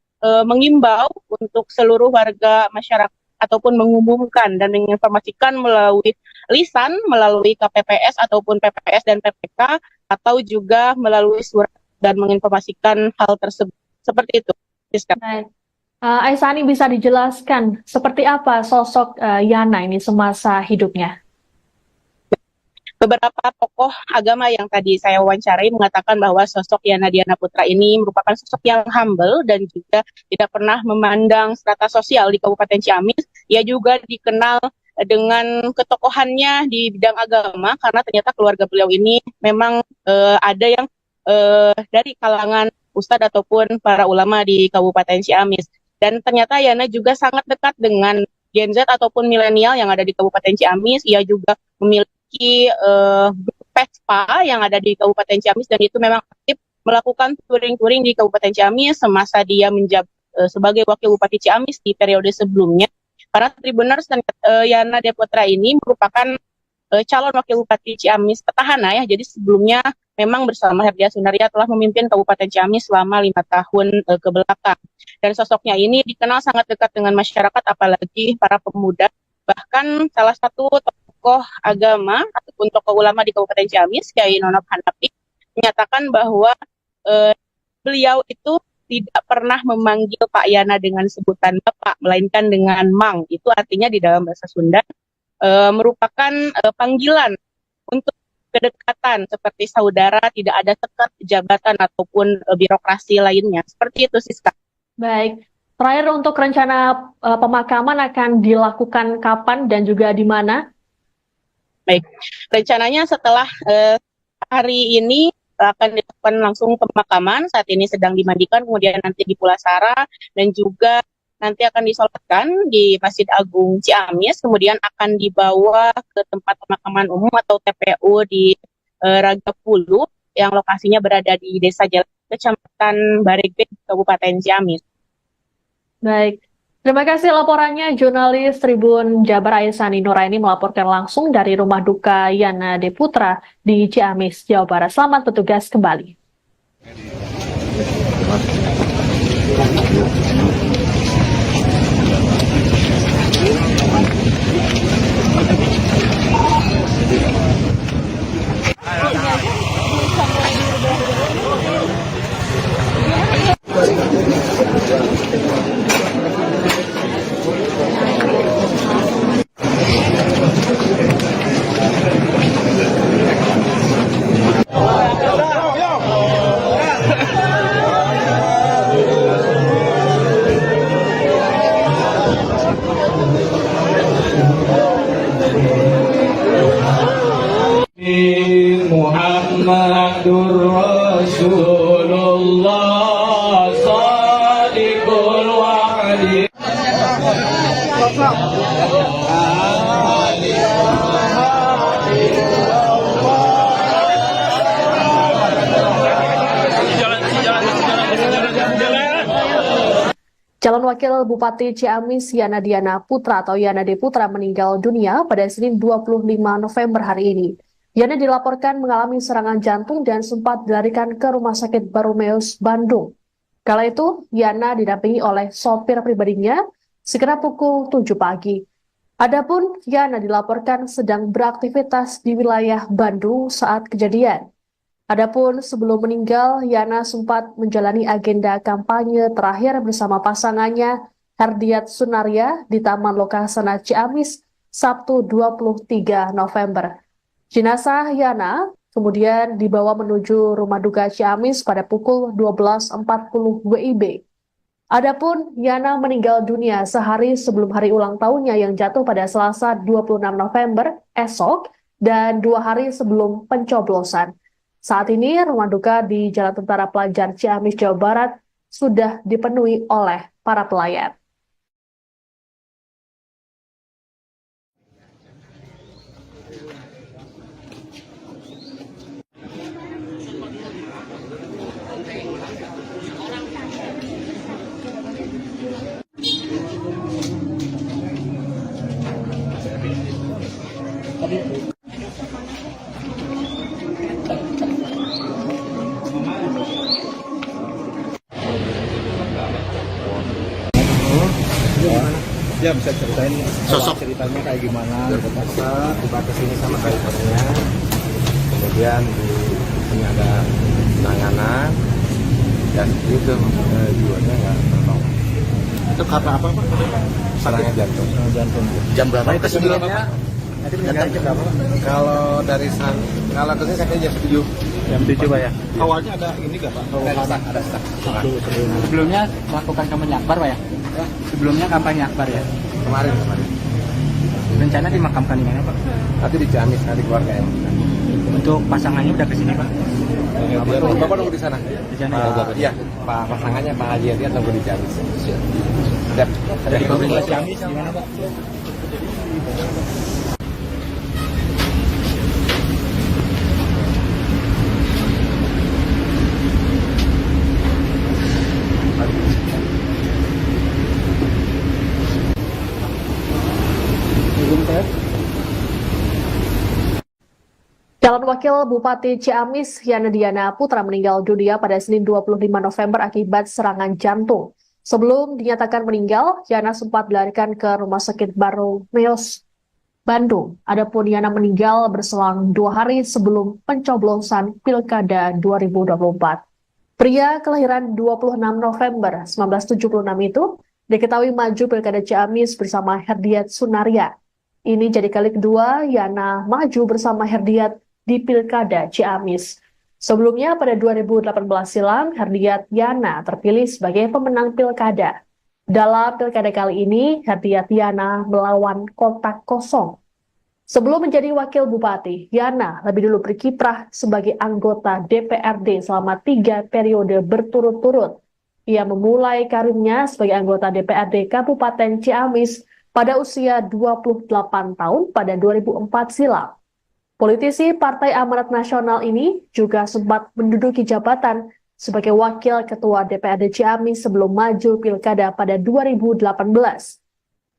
mengimbau untuk seluruh warga masyarakat ataupun mengumumkan dan menginformasikan melalui lisan, melalui KPPS ataupun PPS dan PPK, atau juga melalui surat dan menginformasikan hal tersebut. Seperti itu. Baik. Aisani, bisa dijelaskan seperti apa sosok Yana ini semasa hidupnya? Beberapa tokoh agama yang tadi saya wawancarai mengatakan bahwa sosok Yana Diana Putra ini merupakan sosok yang humble dan juga tidak pernah memandang strata sosial di Kabupaten Ciamis. Ia juga dikenal dengan ketokohannya di bidang agama karena ternyata keluarga beliau ini memang ada yang dari kalangan ustadz ataupun para ulama di Kabupaten Ciamis. Dan ternyata Yana juga sangat dekat dengan Gen Z ataupun milenial yang ada di Kabupaten Ciamis. Ia juga memiliki PESPA yang ada di Kabupaten Ciamis, dan itu memang aktif melakukan touring-touring di Kabupaten Ciamis semasa dia menjabat sebagai wakil Bupati Ciamis di periode sebelumnya. Para Tribuners dan Yana Diana Putra ini merupakan calon wakil Bupati Ciamis petahana ya. Jadi sebelumnya memang bersama Herdia Sunaria telah memimpin Kabupaten Ciamis selama 5 tahun kebelakang. Dan sosoknya ini dikenal sangat dekat dengan masyarakat, apalagi para pemuda. Bahkan salah satu tokoh agama ataupun tokoh ulama di Kabupaten Ciamis, Kyai Nonop Hanafi, menyatakan bahwa beliau itu tidak pernah memanggil Pak Yana dengan sebutan Bapak, melainkan dengan Mang. Itu artinya di dalam bahasa Sunda merupakan panggilan untuk kedekatan seperti saudara, tidak ada sekat jabatan ataupun birokrasi lainnya. Seperti itu, Siska. Baik. Terakhir, untuk rencana pemakaman akan dilakukan kapan dan juga di mana? Baik, rencananya setelah hari ini akan dilakukan langsung pemakaman. Saat ini sedang dimandikan, kemudian nanti di Pulasara, dan juga nanti akan disolatkan di Masjid Agung Ciamis, kemudian akan dibawa ke tempat pemakaman umum atau TPU di Ragapulu yang lokasinya berada di Desa Jalan, Kecamatan Baregbek, Kabupaten Ciamis. Baik. Terima kasih laporannya, jurnalis Tribun Jabar Aisani Nuraini melaporkan langsung dari rumah duka Yana Diana Putra di Ciamis, Jawa Barat. Selamat bertugas kembali. Sok. Calon Wakil Bupati Ciamis Yana Diana Putra atau Yana D. Putra meninggal dunia pada Senin 25 November hari ini. Yana dilaporkan mengalami serangan jantung dan sempat dilarikan ke Rumah Sakit Barumeus, Bandung. Kala itu, Yana didampingi oleh sopir pribadinya sekitar pukul 7 pagi. Adapun Yana dilaporkan sedang beraktivitas di wilayah Bandung saat kejadian. Adapun sebelum meninggal, Yana sempat menjalani agenda kampanye terakhir bersama pasangannya Herdiat Sunaria di Taman Lokasana Ciamis Sabtu 23 November. Jenazah Yana kemudian dibawa menuju Rumah Duka Ciamis pada pukul 12.40 WIB. Adapun Yana meninggal dunia sehari sebelum hari ulang tahunnya yang jatuh pada Selasa 26 November esok dan 2 hari sebelum pencoblosan. Saat ini, rumah duka di Jalan Tentara Pelajar Ciamis, Jawa Barat sudah dipenuhi oleh para pelayat. Ya bisa ceritain Sosok. ceritanya kayak gimana? Terpaksa tiba ke sini sama drivernya, kemudian di sini ada penanganan, ya seperti itu, jiwanya nggak tertolong. Itu karena apa Pak? Serangan jantung. Jantung. Jam berapa itu sebelumnya? Nanti meninggal jam berapa? Kalau dari kalau kesini katanya jam 7. Jam 7 Pak ya. Awalnya ada ini nggak Pak? Ada stuck. Sebelumnya melakukan kampanye akbar Pak ya? Sebelumnya kampanye akbar ya. Kemarin. Rencana dimakamkan di mana Pak? Nanti di Ciamis, nanti keluarga yang. Untuk pasangannya udah kesini Pak? Bapak nunggu di sana. Di sana ya? Iya, Pak pasangannya Pak Haji Hadiat nunggu di Ciamis. Siap. Dari pemerintah Ciamis gimana Pak? Calon Wakil Bupati Ciamis Yana Diana Putra meninggal dunia pada Senin 25 November akibat serangan jantung. Sebelum dinyatakan meninggal, Yana sempat dilarikan ke Rumah Sakit Barumeus, Bandung. Adapun Yana meninggal berselang 2 hari sebelum pencoblosan Pilkada 2024. Pria kelahiran 26 November 1976 itu diketahui maju Pilkada Ciamis bersama Herdiat Sunaria. Ini jadi kali kedua Yana maju bersama Herdiat di Pilkada Ciamis. Sebelumnya pada 2018 silam, Herdiat Yana terpilih sebagai pemenang Pilkada. Dalam Pilkada kali ini, Herdiat Yana melawan kotak kosong. Sebelum menjadi Wakil Bupati, Yana lebih dulu berkiprah sebagai anggota DPRD selama 3 periode berturut-turut. Ia memulai karirnya sebagai anggota DPRD Kabupaten Ciamis pada usia 28 tahun pada 2004 silam. Politisi Partai Amanat Nasional ini juga sempat menduduki jabatan sebagai Wakil Ketua DPRD Ciamis sebelum maju Pilkada pada 2018.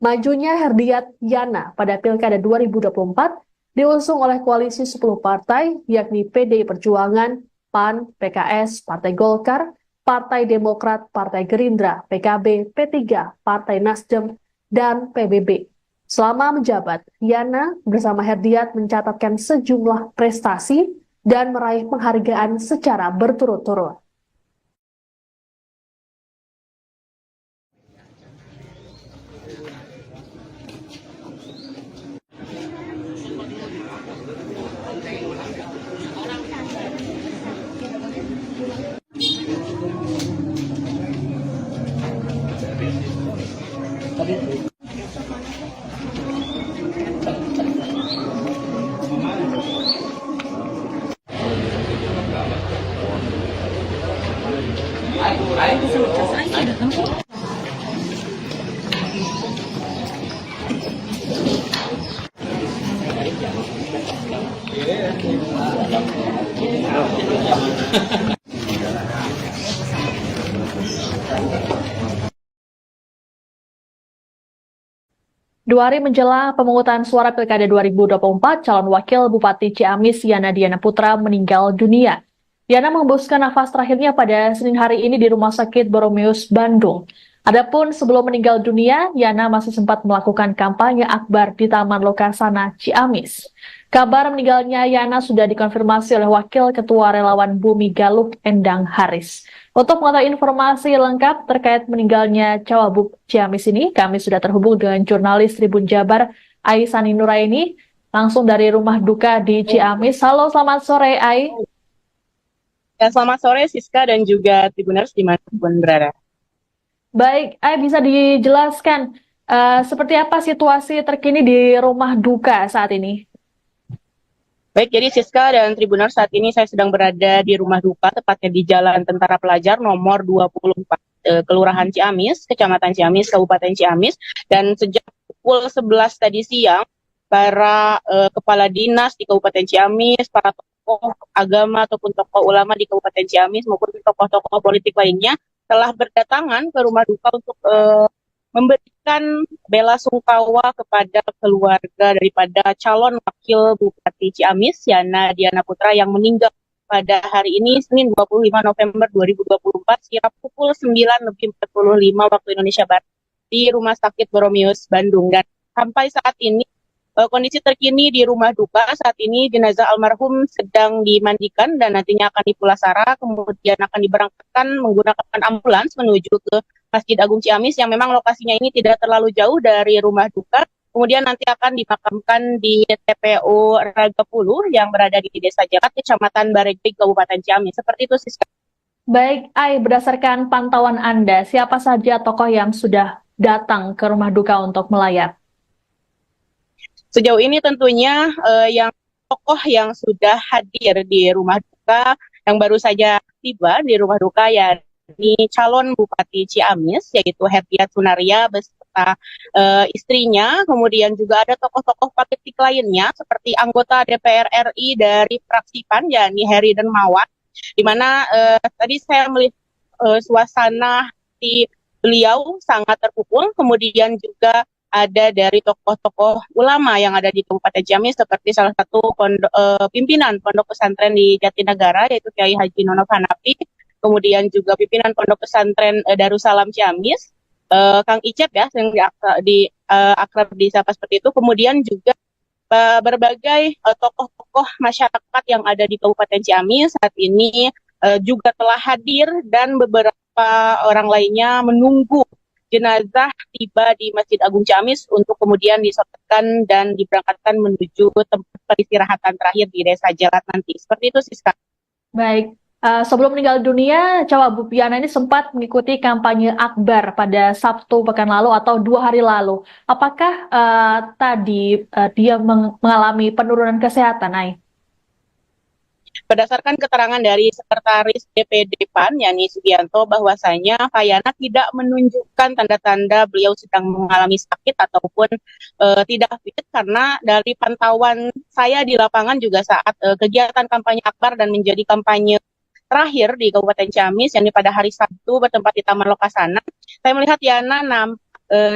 Majunya Herdiat Yana pada Pilkada 2024 diusung oleh koalisi 10 partai, yakni PDI Perjuangan, PAN, PKS, Partai Golkar, Partai Demokrat, Partai Gerindra, PKB, P3, Partai Nasdem, dan PBB. Selama menjabat, Yana bersama Herdiat mencatatkan sejumlah prestasi dan meraih penghargaan secara berturut-turut. Dua hari menjelang pemungutan suara Pilkada 2024, calon wakil Bupati Ciamis Yana Diana Putra meninggal dunia. Yana mengembuskan nafas terakhirnya pada Senin hari ini di Rumah Sakit Boromeus, Bandung. Adapun sebelum meninggal dunia, Yana masih sempat melakukan kampanye akbar di Taman Lokasana, Ciamis. Kabar meninggalnya Yana sudah dikonfirmasi oleh Wakil Ketua Relawan Bumi Galuh, Endang Haris. Untuk mengetahui informasi lengkap terkait meninggalnya Cawagup Ciamis ini, kami sudah terhubung dengan jurnalis Tribun Jabar, Aisani Nuraini, langsung dari rumah duka di Ciamis. Halo, selamat sore, Ai. Ya, selamat sore Siska dan juga Tribuners dimanapun berada. Baik, Ai, bisa dijelaskan seperti apa situasi terkini di rumah duka saat ini? Baik, jadi Siska dan Tribuners, saat ini saya sedang berada di rumah duka, tepatnya di Jalan Tentara Pelajar nomor 24, Kelurahan Ciamis, Kecamatan Ciamis, Kabupaten Ciamis. Dan sejak pukul 11 tadi siang, para kepala dinas di Kabupaten Ciamis, para tokoh agama ataupun tokoh ulama di Kabupaten Ciamis maupun tokoh-tokoh politik lainnya telah berdatangan ke rumah duka untuk memberikan bela sungkawa kepada keluarga daripada calon wakil Bupati Ciamis, Yana Diana Putra, yang meninggal pada hari ini, Senin 25 November 2024, sekira pukul 9:45 waktu Indonesia Barat, di Rumah Sakit Boromeus, Bandung. Dan sampai saat ini, kondisi terkini di rumah duka saat ini, jenazah almarhum sedang dimandikan dan nantinya akan dipulasara, kemudian akan diberangkatkan menggunakan ambulans menuju ke Masjid Agung Ciamis yang memang lokasinya ini tidak terlalu jauh dari rumah duka. Kemudian nanti akan dimakamkan di TPU Ragapuluh yang berada di Desa Jakat, Kecamatan Baregbeg, Kabupaten Ciamis. Seperti itu, Siska. Baik, Ai, berdasarkan pantauan Anda, siapa saja tokoh yang sudah datang ke rumah duka untuk melayat? Sejauh ini tentunya yang tokoh yang sudah hadir di rumah duka, yang baru saja tiba di rumah duka, yakni calon Bupati Ciamis, yaitu Herdiat Sunaria beserta istrinya. Kemudian juga ada tokoh-tokoh politik lainnya seperti anggota DPR RI dari fraksi PAN, yakni Heri Dermawan, di mana tadi saya melihat suasana di beliau sangat terpukul. Kemudian juga ada dari tokoh-tokoh ulama yang ada di Kabupaten Ciamis, seperti salah satu pimpinan Pondok Pesantren di Jatinegara, yaitu Kiai Haji Nonov Hanafi, kemudian juga pimpinan Pondok Pesantren Darussalam Ciamis, Kang Icep ya, yang akrab disapa seperti itu, kemudian juga berbagai tokoh-tokoh masyarakat yang ada di Kabupaten Ciamis saat ini juga telah hadir, dan beberapa orang lainnya menunggu jenazah tiba di Masjid Agung Ciamis untuk kemudian disolatkan dan diberangkatkan menuju tempat peristirahatan terakhir di Desa Jalat nanti. Seperti itu, Siska. Baik, sebelum meninggal dunia, Cawagup Yana ini sempat mengikuti kampanye akbar pada Sabtu pekan lalu atau 2 hari lalu. Apakah tadi dia mengalami penurunan kesehatan, Ai? Berdasarkan keterangan dari Sekretaris DPD PAN, Yani Sugianto, bahwasanya Pak Yana tidak menunjukkan tanda-tanda beliau sedang mengalami sakit ataupun tidak fit, karena dari pantauan saya di lapangan juga saat kegiatan kampanye akbar dan menjadi kampanye terakhir di Kabupaten Ciamis, yakni pada hari Sabtu bertempat di Taman Lokasana, saya melihat Yana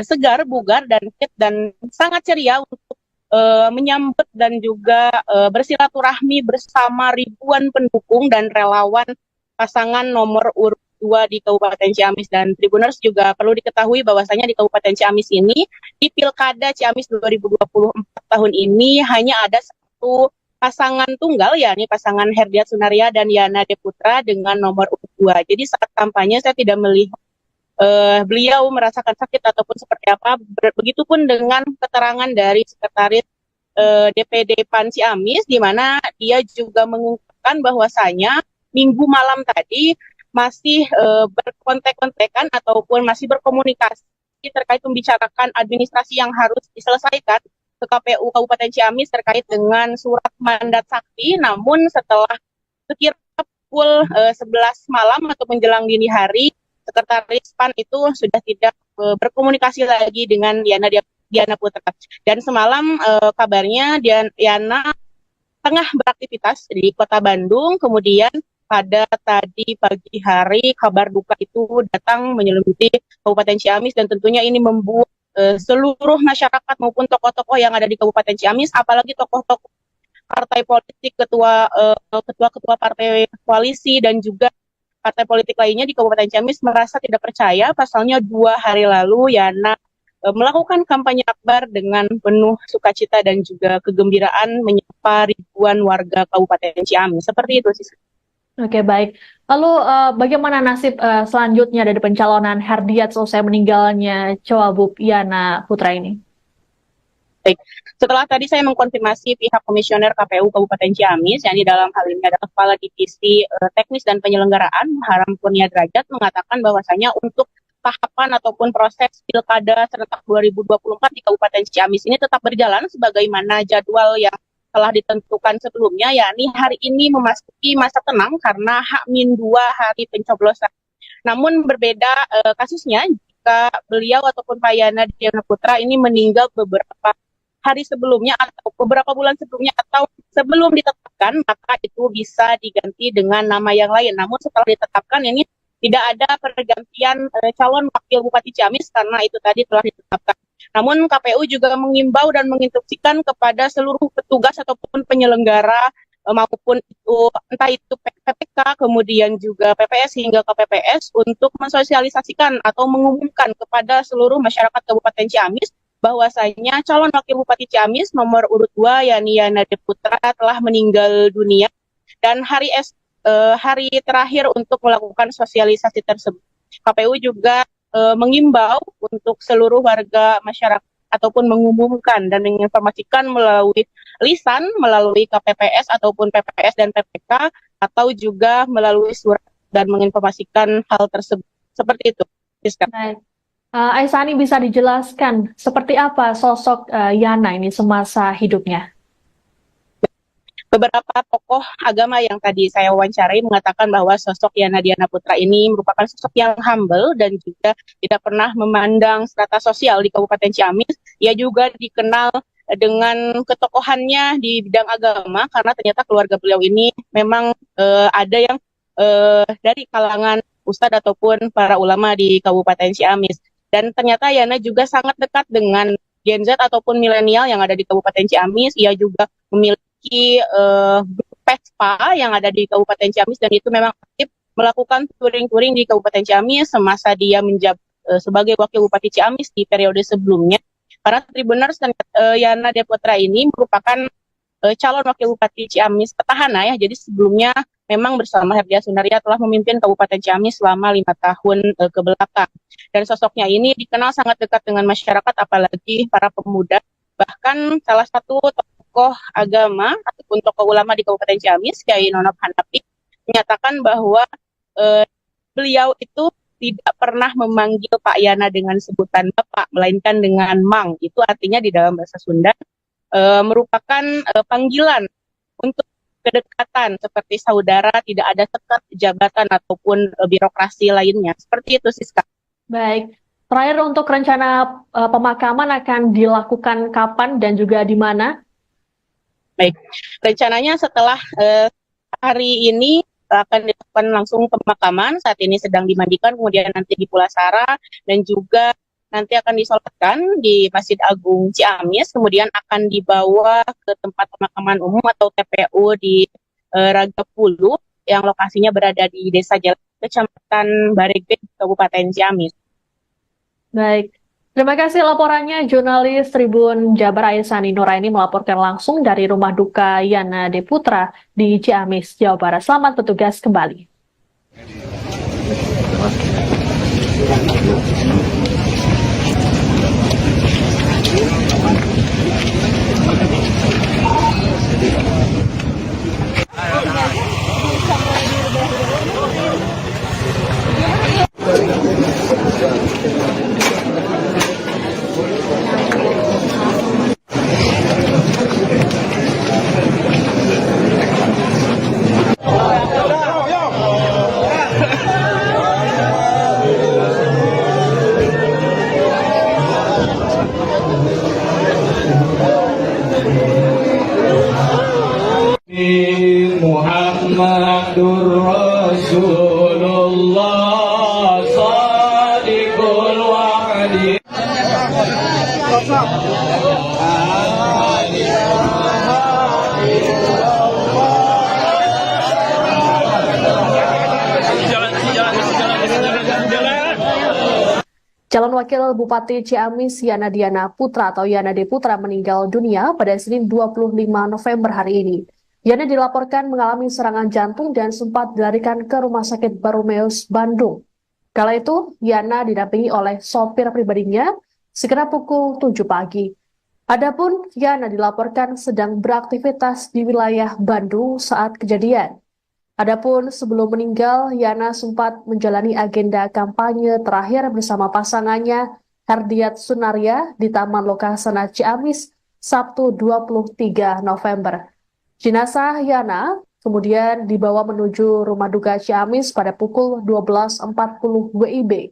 segar, bugar, dan fit, dan sangat ceria untuk menyambut dan juga bersilaturahmi bersama ribuan pendukung dan relawan pasangan nomor urut 2 di Kabupaten Ciamis. Dan Tribuners, juga perlu diketahui bahwasanya di Kabupaten Ciamis ini, di Pilkada Ciamis 2024 tahun ini, hanya ada satu pasangan tunggal, yakni pasangan Herdiat Sunaria dan Yana Diana Putra dengan nomor urut 2. Jadi saat kampanye saya tidak melihat beliau merasakan sakit ataupun seperti apa. Begitupun dengan keterangan dari Sekretaris DPD PAN Ciamis, di mana dia juga mengungkapkan bahwasanya Minggu malam tadi masih berkontek-kontekan ataupun masih berkomunikasi terkait membicarakan administrasi yang harus diselesaikan ke KPU Kabupaten Ciamis terkait dengan surat mandat sakti. Namun setelah sekira pukul 11 malam atau menjelang dini hari, Sekretaris PAN itu sudah tidak berkomunikasi lagi dengan Yana Diana Putra. Dan semalam kabarnya Yana tengah beraktivitas di Kota Bandung, kemudian pada tadi pagi hari kabar duka itu datang menyelimuti Kabupaten Ciamis, dan tentunya ini membuat seluruh masyarakat maupun tokoh-tokoh yang ada di Kabupaten Ciamis, apalagi tokoh-tokoh partai politik, ketua-ketua partai koalisi dan juga partai politik lainnya di Kabupaten Ciamis merasa tidak percaya. Pasalnya 2 hari lalu Yana melakukan kampanye akbar dengan penuh sukacita dan juga kegembiraan menyapa ribuan warga Kabupaten Ciamis. Seperti itu sih. Oke, baik. Lalu bagaimana nasib selanjutnya dari pencalonan Herdiat selesai meninggalnya Cawagup Yana Putra ini? Baik. Setelah tadi saya mengkonfirmasi pihak komisioner KPU Kabupaten Ciamis, yang di dalam hal ini adalah Kepala Divisi Teknis dan Penyelenggaraan, Haram Kurnia Derajat, mengatakan bahwasanya untuk tahapan ataupun proses Pilkada serentak 2024 di Kabupaten Ciamis ini tetap berjalan sebagaimana jadwal yang telah ditentukan sebelumnya, yakni hari ini memasuki masa tenang karena H-2 hari pencoblosan. Namun berbeda kasusnya jika beliau ataupun Pak Yana Diana Putra ini meninggal beberapa hari sebelumnya atau beberapa bulan sebelumnya atau sebelum ditetapkan, maka itu bisa diganti dengan nama yang lain. Namun setelah ditetapkan ini tidak ada pergantian calon wakil Bupati Ciamis karena itu tadi telah ditetapkan. Namun KPU juga mengimbau dan menginstruksikan kepada seluruh petugas ataupun penyelenggara maupun itu entah itu PPK kemudian juga PPS hingga KPPS untuk mensosialisasikan atau mengumumkan kepada seluruh masyarakat Kabupaten Ciamis bahwasanya calon wakil Bupati Ciamis nomor urut 2 yakni Yana Putra telah meninggal dunia, dan hari terakhir untuk melakukan sosialisasi tersebut. KPU juga mengimbau untuk seluruh warga masyarakat ataupun mengumumkan dan menginformasikan melalui lisan, melalui KPPS ataupun PPS dan PPK, atau juga melalui surat dan menginformasikan hal tersebut. Seperti itu. Baik. Aisani, bisa dijelaskan seperti apa sosok Yana ini semasa hidupnya? Beberapa tokoh agama yang tadi saya wawancarai mengatakan bahwa sosok Yana Diana Putra ini merupakan sosok yang humble dan juga tidak pernah memandang strata sosial di Kabupaten Ciamis. Ia juga dikenal dengan ketokohannya di bidang agama karena ternyata keluarga beliau ini memang ada yang dari kalangan ustadz ataupun para ulama di Kabupaten Ciamis. Dan ternyata Yana juga sangat dekat dengan Gen Z ataupun milenial yang ada di Kabupaten Ciamis. Ia juga memiliki grup Vespa yang ada di Kabupaten Ciamis, dan itu memang aktif melakukan touring-touring di Kabupaten Ciamis semasa dia menjabat sebagai wakil Bupati Ciamis di periode sebelumnya. Para Tribuners, Yana Diana Putra ini merupakan calon wakil Bupati Ciamis petahana ya. Jadi sebelumnya memang bersama Herdia Sunaria telah memimpin Kabupaten Ciamis selama 5 tahun ke belakang. Dan sosoknya ini dikenal sangat dekat dengan masyarakat, apalagi para pemuda. Bahkan salah satu tokoh agama ataupun tokoh ulama di Kabupaten Ciamis, Kiai Nonop Hanafi, menyatakan bahwa beliau itu tidak pernah memanggil Pak Yana dengan sebutan Bapak, melainkan dengan Mang. Itu artinya di dalam bahasa Sunda merupakan panggilan untuk kedekatan seperti saudara, tidak ada sekat jabatan ataupun birokrasi lainnya. Seperti itu, Siska. Baik, terakhir untuk rencana pemakaman akan dilakukan kapan dan juga di mana? Baik, rencananya setelah hari ini akan dilakukan langsung pemakaman. Saat ini sedang dimandikan, kemudian nanti di Pulasara, dan juga nanti akan disolatkan di Masjid Agung Ciamis, kemudian akan dibawa ke tempat pemakaman umum atau TPU di Ragapulu yang lokasinya berada di Desa Jalan, Kecamatan Bareget, Kabupaten Ciamis. Baik, terima kasih laporannya jurnalis Tribun Jabar Aisani Nuraini melaporkan langsung dari rumah duka Yana Putra di Ciamis, Jawa Barat. Selamat bertugas kembali. stop. Calon Wakil Bupati Ciamis Yana Diana Putra atau Yana D. Putra meninggal dunia pada Senin 25 November hari ini. Yana dilaporkan mengalami serangan jantung dan sempat dilarikan ke Rumah Sakit Baromeus, Bandung. Kala itu, Yana didampingi oleh sopir pribadinya sekitar pukul 7 pagi. Adapun Yana dilaporkan sedang beraktivitas di wilayah Bandung saat kejadian. Adapun sebelum meninggal, Yana sempat menjalani agenda kampanye terakhir bersama pasangannya Herdiat Sunaria di Taman Lokasana Ciamis Sabtu 23 November. Jenazah Yana kemudian dibawa menuju rumah duka Ciamis pada pukul 12.40 WIB.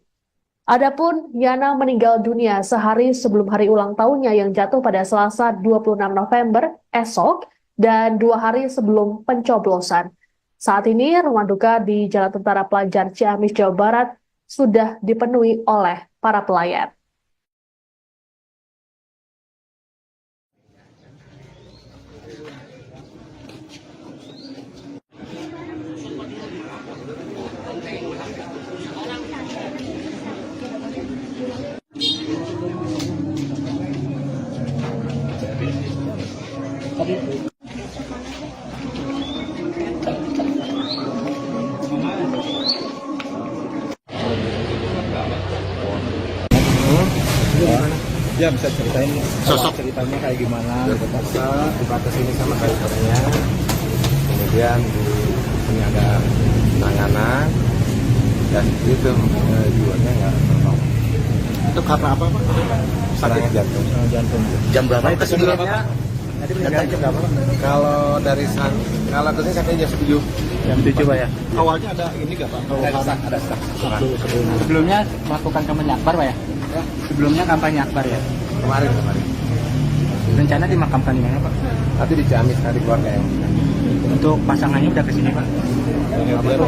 Adapun Yana meninggal dunia sehari sebelum hari ulang tahunnya yang jatuh pada Selasa 26 November esok dan 2 hari sebelum pencoblosan. Saat ini, rumah duka di Jalan Tentara Pelajar Ciamis, Jawa Barat sudah dipenuhi oleh para pelayat. Ya, bisa ceritain Sosok. ceritanya kayak gimana? Dibatas ini sama drivernya, kemudian di sini ada penanganan dan itu jiwanya nggak tertolong. Itu karena apa, Pak? Sakit jantung. Jantung. Jam berapa itu sebelumnya? Tadi meninggal jam berapa, Pak? Kalau dari kalau dari sampai jam 7. Jam 7 Pak ya. Awalnya ada ini nggak, Pak? Ada stak. Sebelumnya melakukan kampanye akbar Pak ya? Sebelumnya kampanye akbar ya? Kemarin. Rencana dimakamkan di mana Pak? Tapi di Ciamis tadi keluarga yang. Untuk pasangannya udah kesini Pak?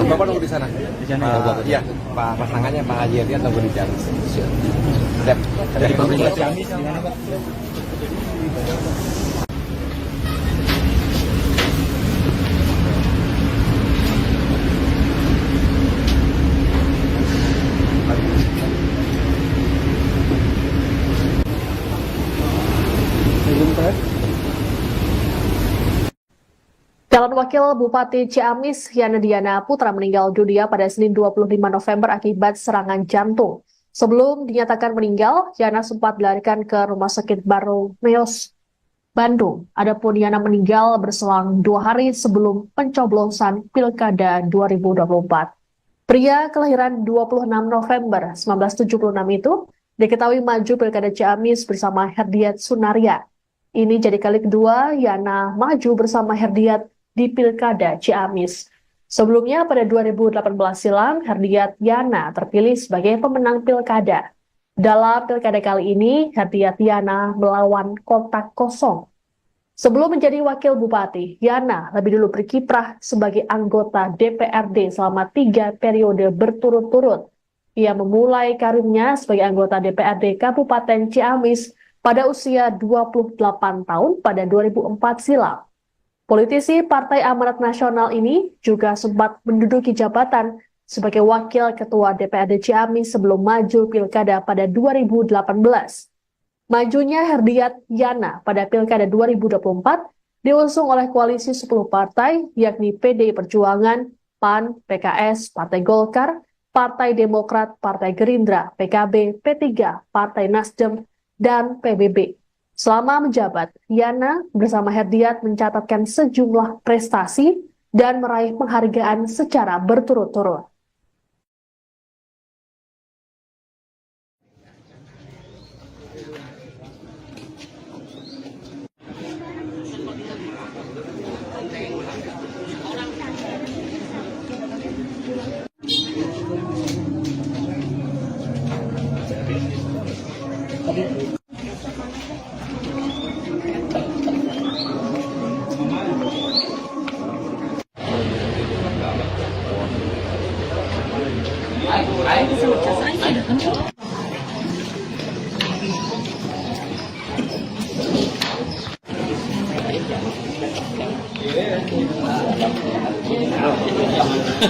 Bapak nunggu di sana. Di sana ya? Iya, Pak pasangannya Pak Haji Heriat nunggu di Ciamis. Siap. Dari pemerintah Ciamis di mana Pak? Calon Wakil Bupati Ciamis Yana Diana Putra meninggal dunia pada Senin 25 November akibat serangan jantung. Sebelum dinyatakan meninggal, Yana sempat dilarikan ke Rumah Sakit Baromeus, Bandung. Adapun Yana meninggal berselang 2 hari sebelum pencoblosan Pilkada 2024. Pria kelahiran 26 November 1976 itu diketahui maju Pilkada Ciamis bersama Herdiat Sunaria. Ini jadi kali kedua Yana maju bersama Herdiat di Pilkada Ciamis. Sebelumnya pada 2018 silam, Herdiat Yana terpilih sebagai pemenang Pilkada. Dalam Pilkada kali ini, Herdiat Yana melawan kotak kosong. Sebelum menjadi Wakil Bupati, Yana lebih dulu berkiprah sebagai anggota DPRD selama 3 periode berturut-turut. Ia memulai karirnya sebagai anggota DPRD Kabupaten Ciamis pada usia 28 tahun pada 2004 silam. Politisi Partai Amanat Nasional ini juga sempat menduduki jabatan sebagai Wakil Ketua DPRD Ciamis sebelum maju Pilkada pada 2018. Majunya Herdiat Yana pada Pilkada 2024 diusung oleh koalisi 10 partai yakni PDI Perjuangan, PAN, PKS, Partai Golkar, Partai Demokrat, Partai Gerindra, PKB, P3, Partai Nasdem, dan PBB. Selama menjabat, Yana bersama Herdiat mencatatkan sejumlah prestasi dan meraih penghargaan secara berturut-turut. Dua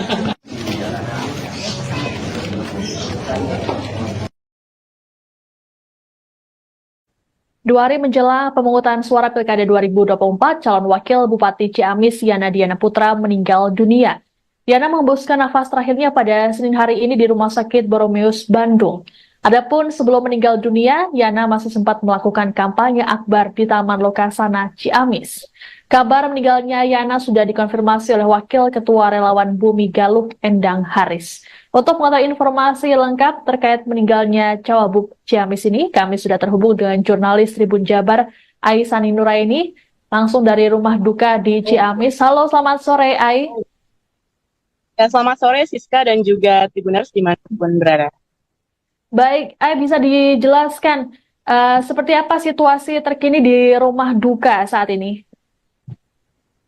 hari menjelang pemungutan suara Pilkada 2024, calon wakil Bupati Ciamis Yana Diana Putra meninggal dunia. Yana mengembuskan nafas terakhirnya pada Senin hari ini di Rumah Sakit Boromeus, Bandung. Adapun sebelum meninggal dunia, Yana masih sempat melakukan kampanye akbar di Taman Lokasana, Ciamis. Kabar meninggalnya Yana sudah dikonfirmasi oleh Wakil Ketua Relawan Bumi Galuh, Endang Haris. Untuk mengetahui informasi lengkap terkait meninggalnya Cawagup Ciamis ini, kami sudah terhubung dengan jurnalis Tribun Jabar, Aisani Nuraini, langsung dari rumah duka di Ciamis. Halo, selamat sore, Ai. Ya, selamat sore Siska dan juga Tribuners dimanapun berada. Baik, Ai, bisa dijelaskan seperti apa situasi terkini di rumah duka saat ini?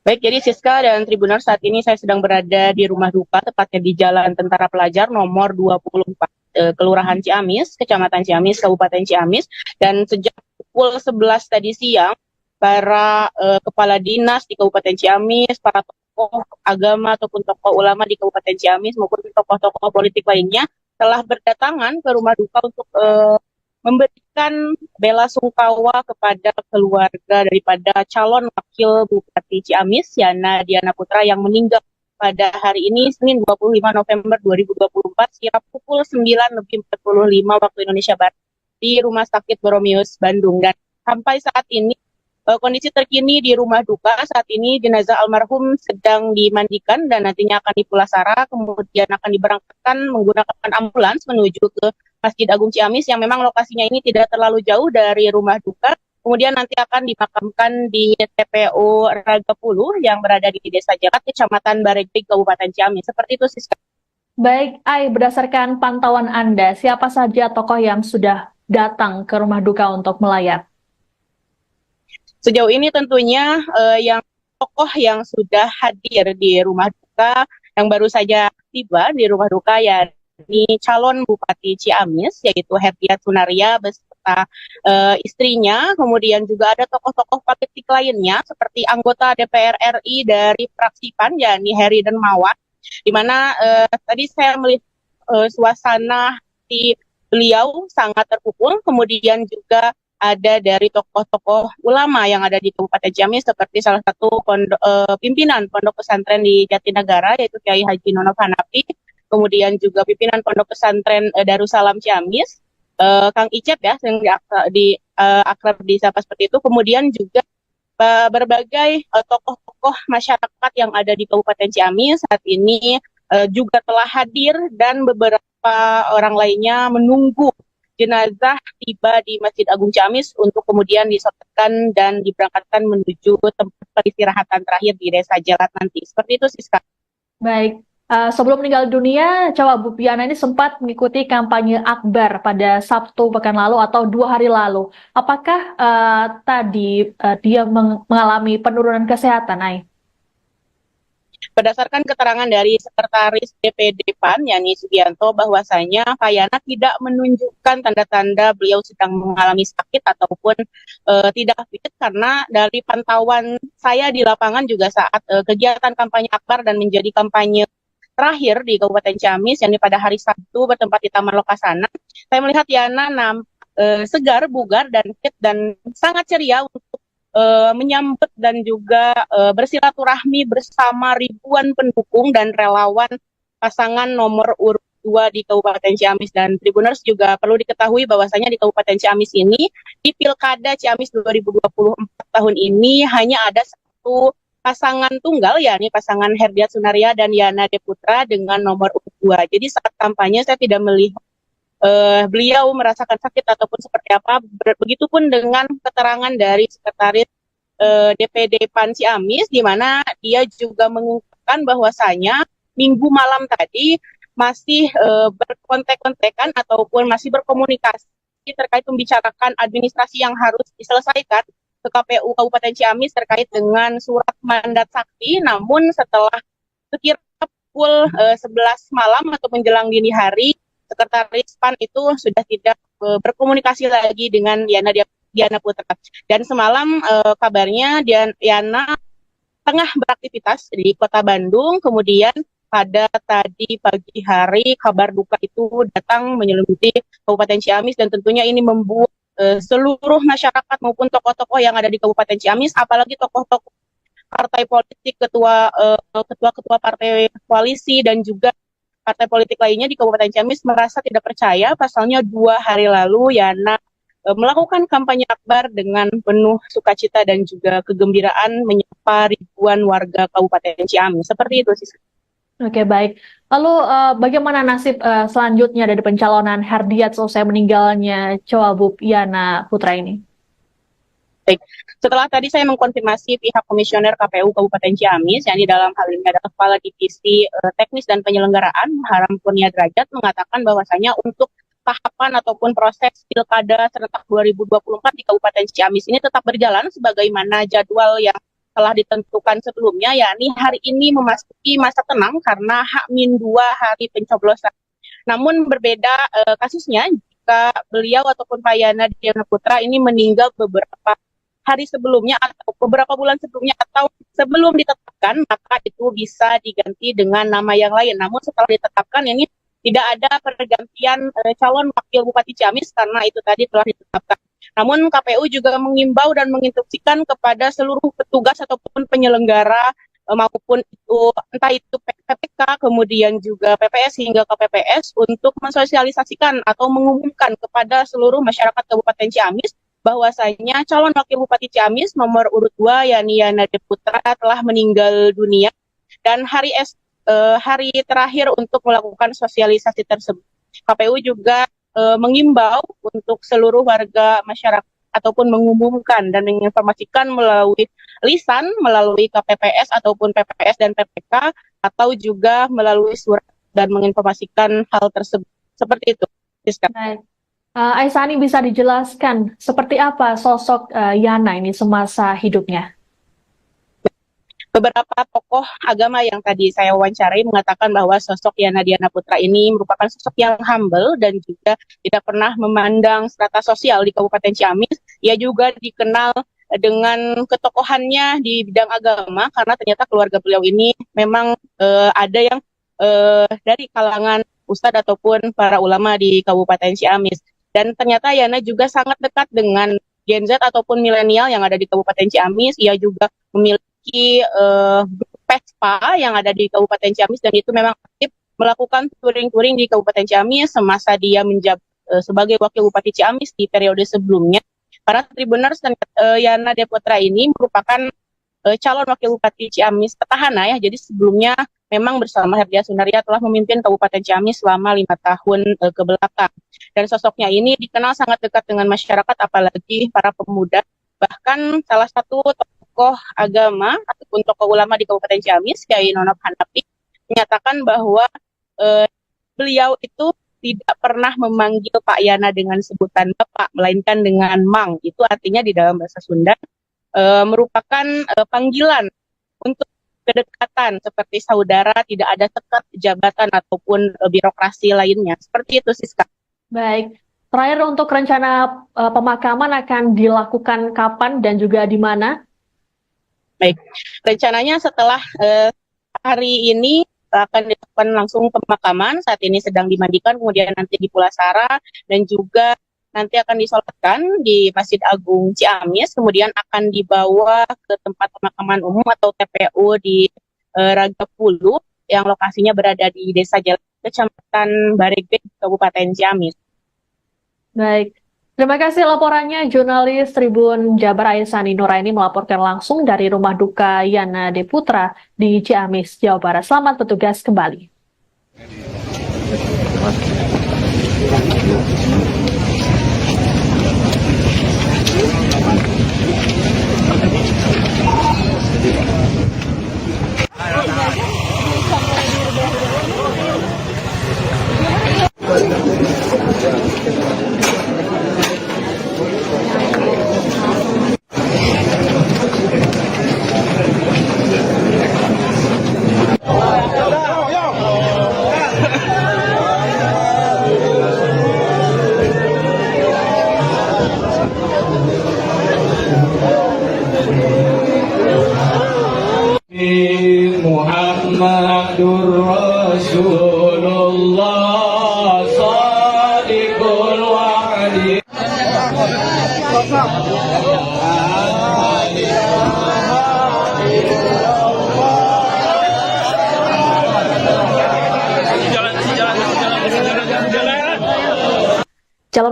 Baik, jadi Siska dan Tribuners, saat ini saya sedang berada di rumah duka, tepatnya di Jalan Tentara Pelajar nomor 24, Kelurahan Ciamis, Kecamatan Ciamis, Kabupaten Ciamis. Dan sejak pukul 11 tadi siang, para kepala dinas di Kabupaten Ciamis, para tokoh agama ataupun tokoh ulama di Kabupaten Ciamis maupun tokoh-tokoh politik lainnya telah berdatangan ke rumah duka untuk memberikan bela sungkawa kepada keluarga daripada calon wakil Bupati Ciamis, Yana Diana Putra, yang meninggal pada hari ini, Senin 25 November 2024, sekira pukul 9:45 waktu Indonesia Barat, di Rumah Sakit Boromeus, Bandung. Dan sampai saat ini, kondisi terkini di rumah duka, saat ini jenazah almarhum sedang dimandikan dan nantinya akan dipulasara, kemudian akan diberangkatkan menggunakan ambulans menuju ke Masjid Agung Ciamis yang memang lokasinya ini tidak terlalu jauh dari rumah duka. Kemudian nanti akan dimakamkan di TPU Ragapuluh yang berada di Desa Jakat, Kecamatan Bareglig, Kabupaten Ciamis. Seperti itu, Siska. Baik, Ai, berdasarkan pantauan Anda, siapa saja tokoh yang sudah datang ke rumah duka untuk melayat? Sejauh ini tentunya yang tokoh yang sudah hadir di rumah duka, yang baru saja tiba di rumah duka, ya ini calon Bupati Ciamis, yaitu Herdiat Sunaria beserta istrinya. Kemudian juga ada tokoh-tokoh politik lainnya seperti anggota DPR RI dari fraksi PAN, yakni Heri Dermawan, di mana tadi saya melihat suasana di beliau sangat terpukul. Kemudian juga ada dari tokoh-tokoh ulama yang ada di Kabupaten Ciamis, seperti salah satu pimpinan Pondok Pesantren di Jatinegara, yaitu Kiai Haji Nonov Hanafi. Kemudian juga pimpinan Pondok Pesantren Darussalam Ciamis, Kang Icep ya, yang akrab disapa seperti itu. Kemudian juga berbagai tokoh-tokoh masyarakat yang ada di Kabupaten Ciamis saat ini juga telah hadir, dan beberapa orang lainnya menunggu jenazah tiba di Masjid Agung Ciamis untuk kemudian disolatkan dan diberangkatkan menuju tempat peristirahatan terakhir di Desa Jalat nanti. Seperti itu, Siska. Baik. Sebelum meninggal dunia, Cawagup Yana ini sempat mengikuti kampanye akbar pada Sabtu pekan lalu atau 2 hari lalu. Apakah tadi dia mengalami penurunan kesehatan, Ai? Berdasarkan keterangan dari Sekretaris DPD PAN, Yani Sugianto, bahwasanya Pak Yana tidak menunjukkan tanda-tanda beliau sedang mengalami sakit ataupun tidak fit, karena dari pantauan saya di lapangan juga saat kegiatan kampanye akbar dan menjadi kampanye terakhir di Kabupaten Ciamis, yang pada hari Sabtu bertempat di Taman Lokasana, saya melihat Yana segar, bugar, dan fit, dan sangat ceria untuk menyambut dan juga bersilaturahmi bersama ribuan pendukung dan relawan pasangan nomor urut 2 di Kabupaten Ciamis. Dan Tribuners juga perlu diketahui bahwasanya di Kabupaten Ciamis ini, di Pilkada Ciamis 2024 tahun ini, hanya ada satu pasangan tunggal, yakni pasangan Herdiat Sunaria dan Yana Diana Putra dengan nomor urut 2. Jadi saat kampanye saya tidak melihat beliau merasakan sakit ataupun seperti apa. Begitupun dengan keterangan dari Sekretaris DPD PAN Ciamis, di mana dia juga mengungkapkan bahwasanya Minggu malam tadi masih berkontek-kontekan ataupun masih berkomunikasi terkait membicarakan administrasi yang harus diselesaikan ke KPU Kabupaten Ciamis terkait dengan surat mandat sakti. Namun setelah sekira pukul 11 malam atau menjelang dini hari, Sekretaris PAN itu sudah tidak berkomunikasi lagi dengan Yana Diana Putra. Dan semalam kabarnya Yana tengah beraktivitas di Kota Bandung, kemudian pada tadi pagi hari kabar duka itu datang menyelimuti Kabupaten Ciamis, dan tentunya ini membuat seluruh masyarakat maupun tokoh-tokoh yang ada di Kabupaten Ciamis, apalagi tokoh-tokoh partai politik, ketua-ketua partai koalisi dan juga partai politik lainnya di Kabupaten Ciamis merasa tidak percaya. Pasalnya 2 hari lalu Yana melakukan kampanye akbar dengan penuh sukacita dan juga kegembiraan menyapa ribuan warga Kabupaten Ciamis. Seperti itu sih. Oke, baik. Lalu bagaimana nasib selanjutnya dari pencalonan Herdiat selesai meninggalnya Cawagup Yana Putra ini? Baik. Setelah tadi saya mengkonfirmasi pihak komisioner KPU Kabupaten Ciamis, yang di dalam hal ini adalah Kepala Divisi Teknis dan Penyelenggaraan, Haram Kurnia Derajat, mengatakan bahwasanya untuk tahapan ataupun proses Pilkada serentak 2024 di Kabupaten Ciamis ini tetap berjalan sebagaimana jadwal yang telah ditentukan sebelumnya, yakni hari ini memasuki masa tenang karena H-2 hari pencoblosan. Namun berbeda kasusnya jika beliau ataupun Pak Yana Diana Putra ini meninggal beberapa hari sebelumnya atau beberapa bulan sebelumnya atau sebelum ditetapkan, maka itu bisa diganti dengan nama yang lain. Namun setelah ditetapkan ini tidak ada pergantian calon wakil Bupati Ciamis karena itu tadi telah ditetapkan. Namun KPU juga mengimbau dan menginstruksikan kepada seluruh petugas ataupun penyelenggara maupun itu entah itu PPK kemudian juga PPS hingga ke PPS untuk mensosialisasikan atau mengumumkan kepada seluruh masyarakat Kabupaten Ciamis bahwasanya calon wakil Bupati Ciamis nomor urut 2 yakni Yana Putra telah meninggal dunia, dan hari terakhir untuk melakukan sosialisasi tersebut. KPU juga mengimbau untuk seluruh warga masyarakat ataupun mengumumkan dan menginformasikan melalui lisan, melalui KPPS ataupun PPS dan PPK, atau juga melalui surat dan menginformasikan hal tersebut. Seperti itu. Baik. Aisani, bisa dijelaskan seperti apa sosok Yana ini semasa hidupnya? Beberapa tokoh agama yang tadi saya wawancarai mengatakan bahwa sosok Yana Diana Putra ini merupakan sosok yang humble dan juga tidak pernah memandang strata sosial di Kabupaten Ciamis. Ia juga dikenal dengan ketokohannya di bidang agama karena ternyata keluarga beliau ini memang ada yang dari kalangan ustadz ataupun para ulama di Kabupaten Ciamis. Dan ternyata Yana juga sangat dekat dengan Gen Z ataupun milenial yang ada di Kabupaten Ciamis. Ia juga memiliki grup PESPA yang ada di Kabupaten Ciamis, dan itu memang aktif melakukan touring-touring di Kabupaten Ciamis semasa dia menjabat sebagai Wakil Bupati Ciamis di periode sebelumnya. Para Tribuners, Yana Putra ini merupakan calon Wakil Bupati Ciamis petahana ya. Jadi sebelumnya memang bersama Herdiat Sunaria telah memimpin Kabupaten Ciamis selama 5 tahun ke belakang. Dan sosoknya ini dikenal sangat dekat dengan masyarakat, apalagi para pemuda. Bahkan salah satu tokoh agama ataupun tokoh ulama di Kabupaten Ciamis, Kiai Nonop Hanafi, menyatakan bahwa beliau itu tidak pernah memanggil Pak Yana dengan sebutan Bapak, melainkan dengan Mang. Itu artinya di dalam bahasa Sunda merupakan panggilan untuk kedekatan seperti saudara, tidak ada sekat jabatan ataupun birokrasi lainnya. Seperti itu, Siska. Baik. Terakhir, untuk rencana pemakaman akan dilakukan kapan dan juga di mana? Baik. Rencananya setelah hari ini akan dilakukan langsung pemakaman. Saat ini sedang dimandikan, kemudian nanti di Pulasara, dan juga nanti akan disolatkan di Masjid Agung Ciamis, kemudian akan dibawa ke tempat pemakaman umum atau TPU di Ragapulu yang lokasinya berada di Desa Jalan, Kecamatan Bareget, Kabupaten Ciamis. Baik. Terima kasih laporannya, jurnalis Tribun Jabar Aisani Nuraini melaporkan langsung dari rumah duka Yana Putra di Ciamis, Jawa Barat. Selamat bertugas kembali. Calon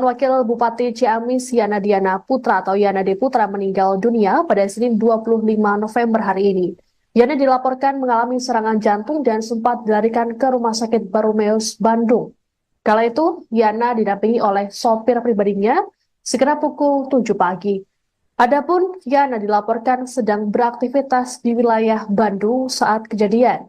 Wakil Bupati Ciamis Yana Diana Putra atau Yana D. Putra meninggal dunia pada Senin 25 November hari ini. Yana dilaporkan mengalami serangan jantung dan sempat dilarikan ke Rumah Sakit Barumeus, Bandung. Kala itu, Yana didampingi oleh sopir pribadinya sekitar pukul 7 pagi. Adapun Yana dilaporkan sedang beraktivitas di wilayah Bandung saat kejadian.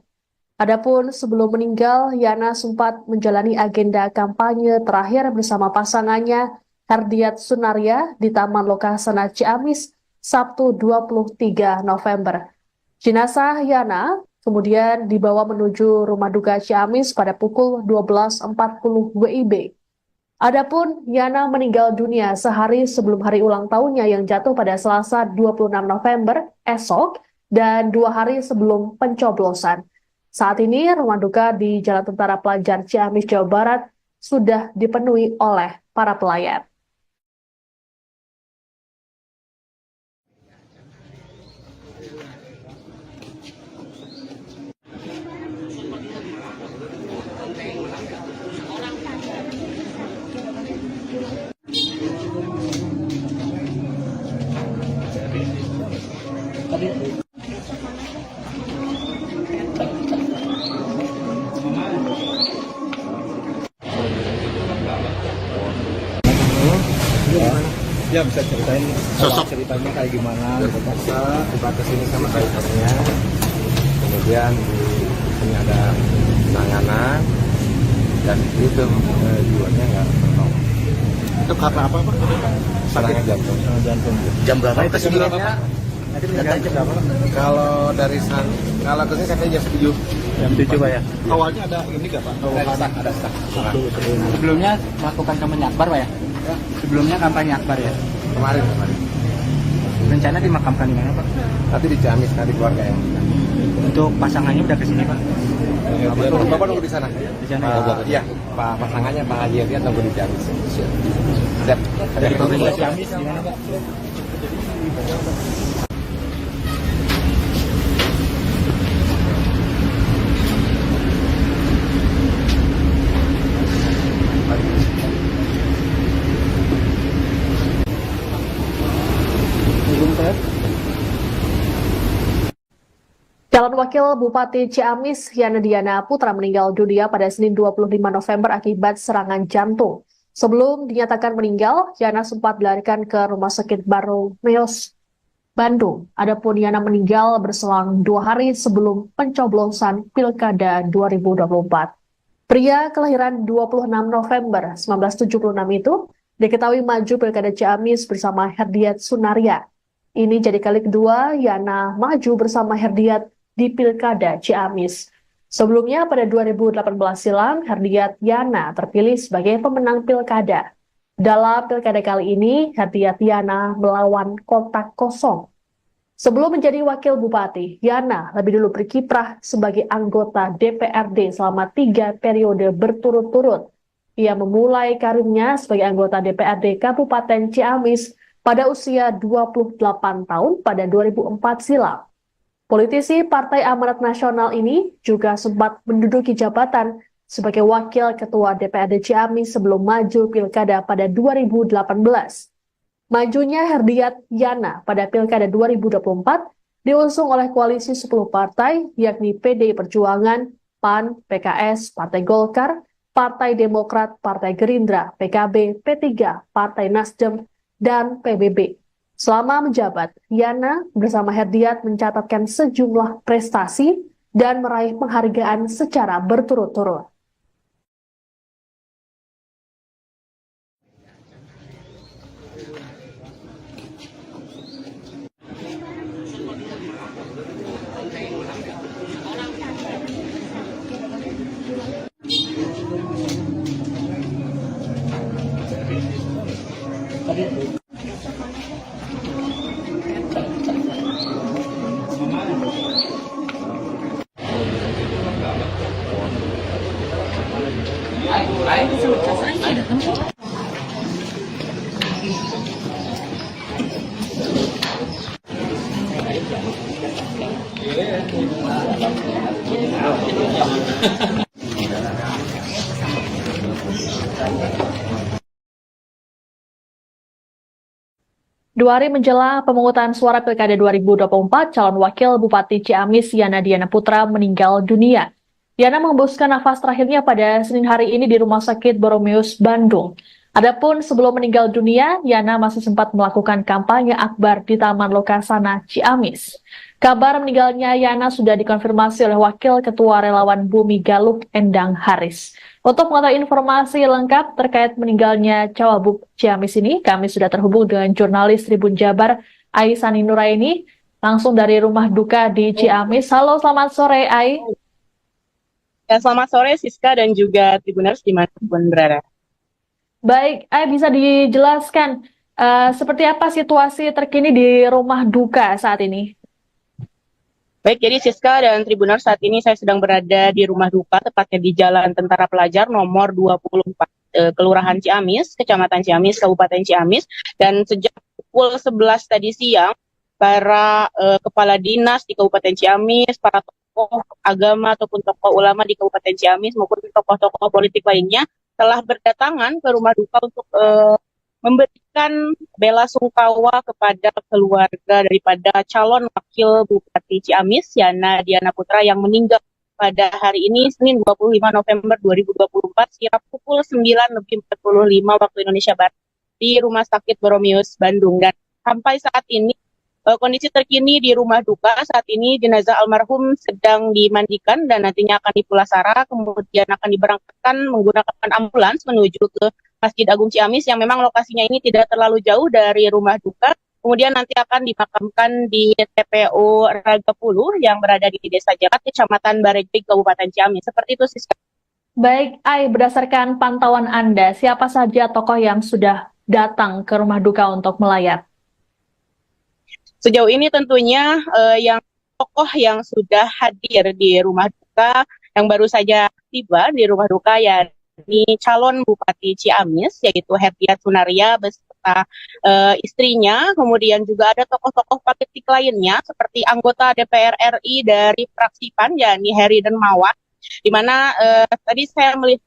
Adapun sebelum meninggal, Yana sempat menjalani agenda kampanye terakhir bersama pasangannya Herdiat Sunaria di Taman Lokasana Ciamis Sabtu 23 November. Jenazah Yana kemudian dibawa menuju rumah duka Ciamis pada pukul 12.40 WIB. Adapun Yana meninggal dunia sehari sebelum hari ulang tahunnya yang jatuh pada Selasa 26 November esok dan 2 hari sebelum pencoblosan. Saat ini, rumah duka di Jalan Tentara Pelajar Ciamis, Jawa Barat sudah dipenuhi oleh para pelayat. Ya bisa ceritain Sosok. ceritanya kayak gimana gitu kan. Dibatas ini sama drivernya, kemudian di sini ada penanganan dan itu jiwanya nggak tertolong. Itu karena apa Pak? Serangan jantung. Jantung. Jam berapa itu sebenarnya? Nanti meninggalnya jam berapa? Kalau dari kalau kesini katanya jam 7. Jam 7 Pak ya. Awalnya ada ini nggak Pak? Ada stuck. Sebelumnya melakukan kampanye akbar Pak ya? Sebelumnya kampanye akbar ya? Kemarin. Rencana dimakamkan di mana Pak? Tapi di Ciamis nanti keluarga yang Untuk pasangannya udah kesini Pak? Bapak nunggu di sana. Di sana ya? Iya, Pak pasangannya Pak Haji Herdiat nunggu di Ciamis. Siap. Dari pemerintah Ciamis gimana Pak? Calon Wakil Bupati Ciamis Yana Diana Putra meninggal dunia pada Senin 25 November akibat serangan jantung. Sebelum dinyatakan meninggal, Yana sempat dilarikan ke Rumah Sakit Barumeus, Bandung. Adapun Yana meninggal berselang 2 hari sebelum pencoblosan Pilkada 2024. Pria kelahiran 26 November 1976 itu diketahui maju Pilkada Ciamis bersama Herdiat Sunaria. Ini jadi kali kedua Yana maju bersama Herdiat di Pilkada Ciamis. Sebelumnya pada 2018 silam, Herdiat Yana terpilih sebagai pemenang Pilkada. Dalam Pilkada kali ini, Herdiat Yana melawan kotak kosong. Sebelum menjadi Wakil Bupati, Yana lebih dulu berkiprah sebagai anggota DPRD selama 3 periode berturut-turut. Ia memulai karirnya sebagai anggota DPRD Kabupaten Ciamis pada usia 28 tahun pada 2004 silam. Politisi Partai Amanat Nasional ini juga sempat menduduki jabatan sebagai Wakil Ketua DPRD Ciamis sebelum maju Pilkada pada 2018. Majunya Herdiat Yana pada Pilkada 2024 diusung oleh koalisi 10 partai yakni PDI Perjuangan, PAN, PKS, Partai Golkar, Partai Demokrat, Partai Gerindra, PKB, P3, Partai Nasdem, dan PBB. Selama menjabat, Yana bersama Herdiat mencatatkan sejumlah prestasi dan meraih penghargaan secara berturut-turut. 2 hari menjelang pemungutan suara Pilkada 2024, calon wakil Bupati Ciamis Yana Diana Putra meninggal dunia. Yana menghembuskan nafas terakhirnya pada Senin hari ini di Rumah Sakit Boromeus, Bandung. Adapun sebelum meninggal dunia, Yana masih sempat melakukan kampanye akbar di Taman Lokasana, Ciamis. Kabar meninggalnya Yana sudah dikonfirmasi oleh Wakil Ketua Relawan Bumi Galuh, Endang Haris. Untuk mengetahui informasi lengkap terkait meninggalnya Cawagup Ciamis ini, kami sudah terhubung dengan jurnalis Tribun Jabar, Aisani Nuraini, langsung dari rumah duka di Ciamis. Halo, selamat sore, Ai. Ya, selamat sore Siska dan juga Tribuners dimanapun berada. Baik, Ai bisa dijelaskan seperti apa situasi terkini di rumah duka saat ini? Baik, jadi Siska dan Tribuners, saat ini saya sedang berada di rumah duka, tepatnya di Jalan Tentara Pelajar nomor 24, Kelurahan Ciamis, Kecamatan Ciamis, Kabupaten Ciamis. Dan sejak pukul 11 tadi siang, para kepala dinas di Kabupaten Ciamis, para tokoh agama ataupun tokoh ulama di Kabupaten Ciamis maupun tokoh-tokoh politik lainnya telah berdatangan ke rumah duka untuk memberikan bela sungkawa kepada keluarga daripada calon wakil Bupati Ciamis, Yana Diana Putra, yang meninggal pada hari ini, Senin 25 November 2024, sekira pukul 9:45 waktu Indonesia Barat di Rumah Sakit Boromeus, Bandung. Dan sampai saat ini, kondisi terkini di rumah duka saat ini, jenazah almarhum sedang dimandikan dan nantinya akan dipulasara, kemudian akan diberangkatkan menggunakan ambulans menuju ke Masjid Agung Ciamis yang memang lokasinya ini tidak terlalu jauh dari rumah duka. Kemudian nanti akan dimakamkan di TPU Ragapuluh yang berada di Desa Jakat, Kecamatan Baregjing, Kabupaten Ciamis. Seperti itu, Siska. Baik, Ai, berdasarkan pantauan Anda, siapa saja tokoh yang sudah datang ke rumah duka untuk melayat? Sejauh ini tentunya yang tokoh yang sudah hadir di rumah duka, yang baru saja tiba di rumah duka, yakni calon Bupati Ciamis, yaitu Herdiat Sunaria beserta istrinya. Kemudian juga ada tokoh-tokoh politik lainnya seperti anggota DPR RI dari fraksi PAN, yakni Heri Dermawan, di mana tadi saya melihat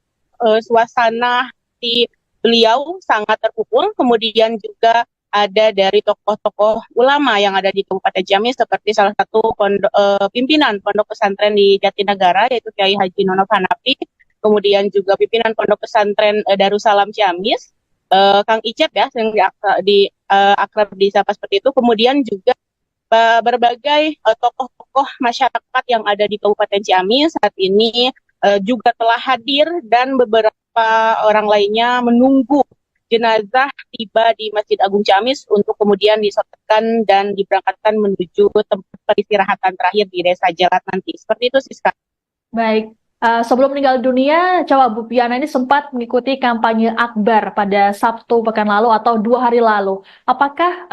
suasana di beliau sangat terpukul. Kemudian juga ada dari tokoh-tokoh ulama yang ada di Kabupaten Ciamis, seperti salah satu pimpinan Pondok Pesantren di Jatinegara, yaitu Kiai Haji Nonov Hanafi, kemudian juga pimpinan Pondok Pesantren Darussalam Ciamis, Kang Icep ya, yang akrab disapa seperti itu, kemudian juga berbagai tokoh-tokoh masyarakat yang ada di Kabupaten Ciamis saat ini juga telah hadir, dan beberapa orang lainnya menunggu jenazah tiba di Masjid Agung Ciamis untuk kemudian disolatkan dan diberangkatkan menuju tempat peristirahatan terakhir di Desa Jalat nanti. Seperti itu, Siska. Baik, sebelum meninggal dunia, Cawagup Yana ini sempat mengikuti kampanye akbar pada Sabtu pekan lalu atau 2 hari lalu. Apakah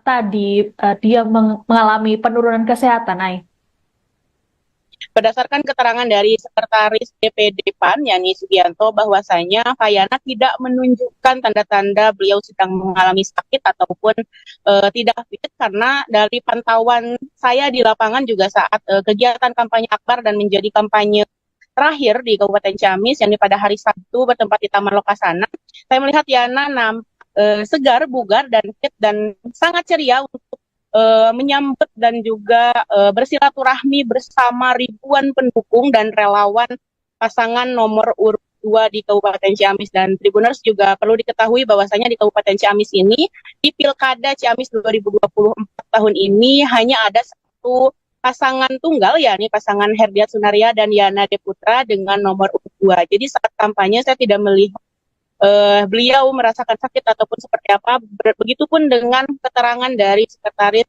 tadi dia mengalami penurunan kesehatan, Ai? Berdasarkan keterangan dari Sekretaris DPD PAN, Yani Sugianto, bahwasanya Pak Yana tidak menunjukkan tanda-tanda beliau sedang mengalami sakit ataupun tidak fit, karena dari pantauan saya di lapangan juga saat kegiatan kampanye akbar dan menjadi kampanye terakhir di Kabupaten Ciamis, yang pada hari Sabtu bertempat di Taman Lokasana, saya melihat Yana segar, bugar, dan fit, dan sangat ceria untuk menyambut dan juga bersilaturahmi bersama ribuan pendukung dan relawan pasangan nomor urut 2 di Kabupaten Ciamis. Dan Tribuners juga perlu diketahui bahwasanya di Kabupaten Ciamis ini, di Pilkada Ciamis 2024 tahun ini, hanya ada satu pasangan tunggal, yakni pasangan Herdiat Sunaria dan Yana Diana Putra dengan nomor urut 2. Jadi saat kampanye saya tidak melihat beliau merasakan sakit ataupun seperti apa. Begitupun dengan keterangan dari Sekretaris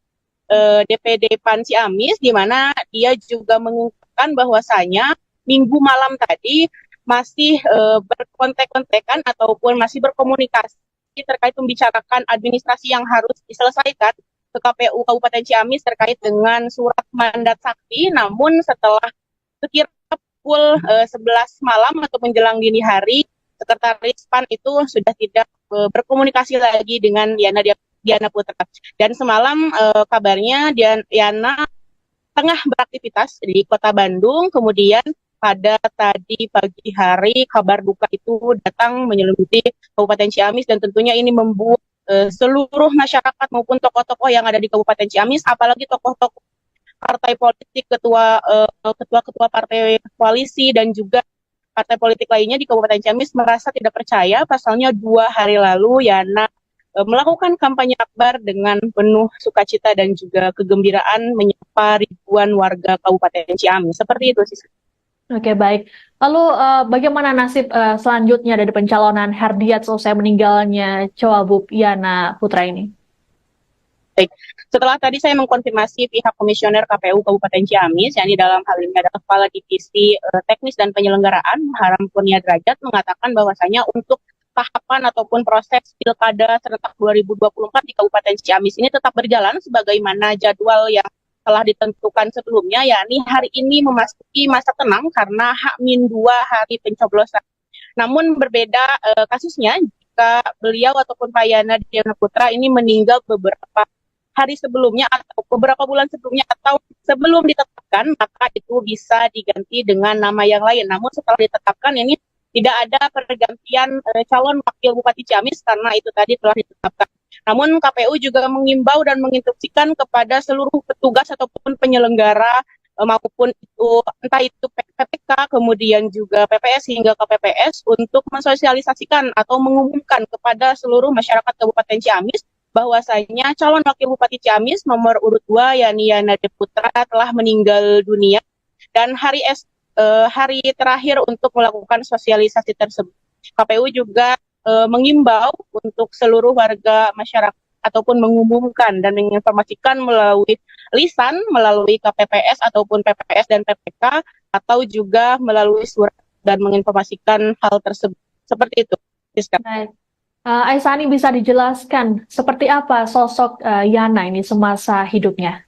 DPD PAN Ciamis, di mana dia juga mengungkapkan bahwasanya Minggu malam tadi masih berkontek-kontekan ataupun masih berkomunikasi terkait membicarakan administrasi yang harus diselesaikan ke KPU Kabupaten Ciamis terkait dengan surat mandat sakti. Namun setelah sekira pukul 11 malam atau menjelang dini hari, Sekretaris PAN itu sudah tidak berkomunikasi lagi dengan Yana Diana Putra. Dan semalam kabarnya Yana tengah beraktivitas di Kota Bandung, kemudian pada tadi pagi hari kabar duka itu datang menyelimuti Kabupaten Ciamis, dan tentunya ini membuat seluruh masyarakat maupun tokoh-tokoh yang ada di Kabupaten Ciamis, apalagi tokoh-tokoh partai politik, ketua-ketua partai koalisi dan juga partai politik lainnya di Kabupaten Ciamis merasa tidak percaya. Pasalnya 2 hari lalu Yana melakukan kampanye akbar dengan penuh sukacita dan juga kegembiraan menyapa ribuan warga Kabupaten Ciamis. Seperti itu sih. Oke, baik. Lalu bagaimana nasib selanjutnya dari pencalonan Herdiat selesai meninggalnya Cawagup Yana Putra ini? Baik. Setelah tadi saya mengkonfirmasi pihak komisioner KPU Kabupaten Ciamis, yakni dalam hal ini adalah Kepala Divisi Teknis dan Penyelenggaraan Haram Kurnia Derajat, mengatakan bahwasanya untuk tahapan ataupun proses Pilkada serentak 2024 di Kabupaten Ciamis ini tetap berjalan sebagaimana jadwal yang telah ditentukan sebelumnya, yakni hari ini memasuki masa tenang karena H-2 hari pencoblosan. Namun berbeda kasusnya jika beliau ataupun Pak Yana Diana Putra ini meninggal beberapa hari sebelumnya atau beberapa bulan sebelumnya atau sebelum ditetapkan, maka itu bisa diganti dengan nama yang lain. Namun setelah ditetapkan ini tidak ada pergantian calon wakil Bupati Ciamis karena itu tadi telah ditetapkan. Namun KPU juga mengimbau dan menginstruksikan kepada seluruh petugas ataupun penyelenggara maupun itu entah itu PPK kemudian juga PPS hingga KPPS untuk mensosialisasikan atau mengumumkan kepada seluruh masyarakat Kabupaten Ciamis bahwasanya calon wakil Bupati Ciamis nomor urut 2 yakni Yana Putra telah meninggal dunia dan hari terakhir untuk melakukan sosialisasi tersebut. KPU juga mengimbau untuk seluruh warga masyarakat ataupun mengumumkan dan menginformasikan melalui lisan, melalui KPPS ataupun PPS dan PPK atau juga melalui surat dan menginformasikan hal tersebut. Seperti itu. Baik. Aisani, bisa dijelaskan seperti apa sosok Yana ini semasa hidupnya?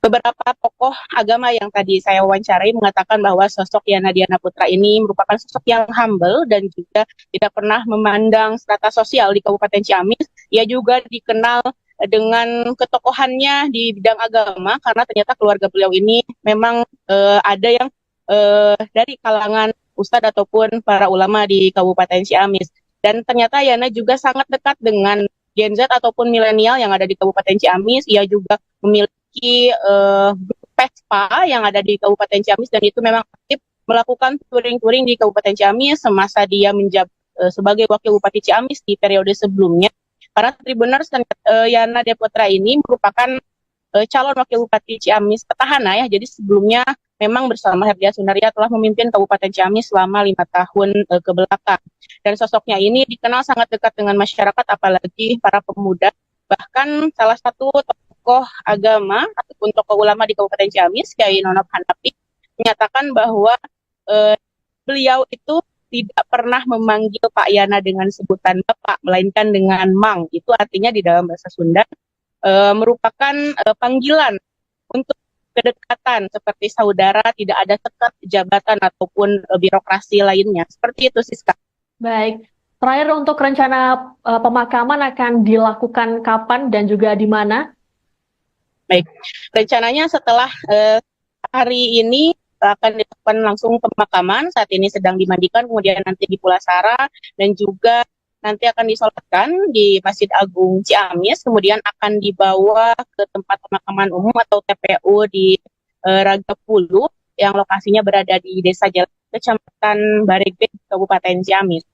Beberapa tokoh agama yang tadi saya wawancarai mengatakan bahwa sosok Yana Diana Putra ini merupakan sosok yang humble dan juga tidak pernah memandang strata sosial di Kabupaten Ciamis. Ia juga dikenal dengan ketokohannya di bidang agama karena ternyata keluarga beliau ini memang ada yang dari kalangan ustadz ataupun para ulama di Kabupaten Ciamis. Dan ternyata Yana juga sangat dekat dengan Gen Z ataupun milenial yang ada di Kabupaten Ciamis. Ia juga memiliki PESPA yang ada di Kabupaten Ciamis dan itu memang aktif melakukan touring-touring di Kabupaten Ciamis semasa dia menjabat sebagai wakil Bupati Ciamis di periode sebelumnya. Para Tribuners dan Yana Diana Putra ini merupakan calon wakil Bupati Ciamis petahana ya. Jadi sebelumnya memang bersama Herdiat Sunaria telah memimpin Kabupaten Ciamis selama 5 tahun ke belakang. Dan sosoknya ini dikenal sangat dekat dengan masyarakat apalagi para pemuda. Bahkan salah satu tokoh agama ataupun tokoh ulama di Kabupaten Ciamis, Kiai Nonop Hanafi, menyatakan bahwa beliau itu tidak pernah memanggil Pak Yana dengan sebutan Bapak, melainkan dengan Mang. Itu artinya di dalam bahasa Sunda merupakan panggilan untuk kedekatan seperti saudara, tidak ada sekat jabatan ataupun birokrasi lainnya. Seperti itu, Siska. Baik. Terakhir untuk rencana pemakaman akan dilakukan kapan dan juga di mana? Baik, rencananya setelah hari ini akan dilakukan langsung pemakaman. Saat ini sedang dimandikan, kemudian nanti di Pulasara dan juga nanti akan disolatkan di Masjid Agung Ciamis, kemudian akan dibawa ke tempat pemakaman umum atau TPU di Ragapulu yang lokasinya berada di Desa Jalan, Kecamatan Baregge, Kabupaten Ciamis.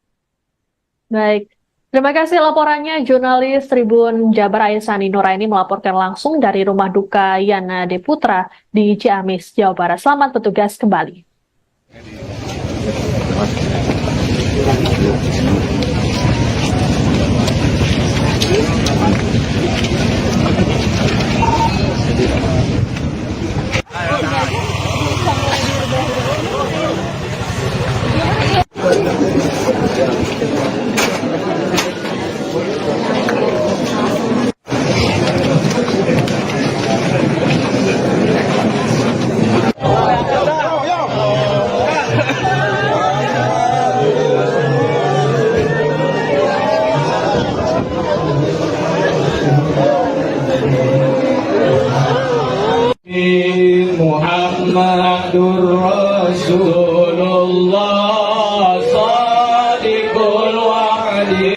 Baik. Terima kasih laporannya jurnalis Tribun Jabar Aisani Nuraini melaporkan langsung dari rumah duka Yana Diana Putra di Ciamis, Jawa Barat. Selamat bertugas kembali. Muhammadur Rasulullah Shadiqul Wa'di.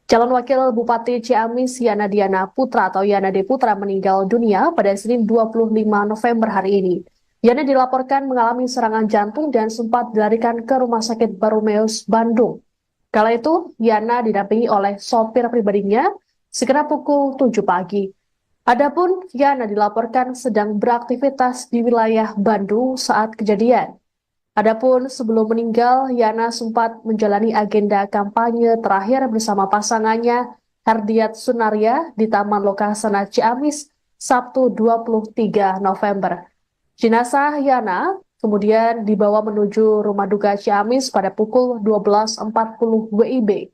Calon Wakil Bupati Ciamis Yana Diana Putra atau Yana D. Putra meninggal dunia pada Senin 25 November hari ini. Yana dilaporkan mengalami serangan jantung dan sempat dilarikan ke Rumah Sakit Barumeus, Bandung. Kala itu, Yana didampingi oleh sopir pribadinya sekira pukul 7 pagi. Adapun Yana dilaporkan sedang beraktivitas di wilayah Bandung saat kejadian. Adapun sebelum meninggal, Yana sempat menjalani agenda kampanye terakhir bersama pasangannya Herdiat Sunaria di Taman Lokasana Ciamis Sabtu 23 November. Jenazah Yana kemudian dibawa menuju rumah duka Ciamis pada pukul 12.40 WIB.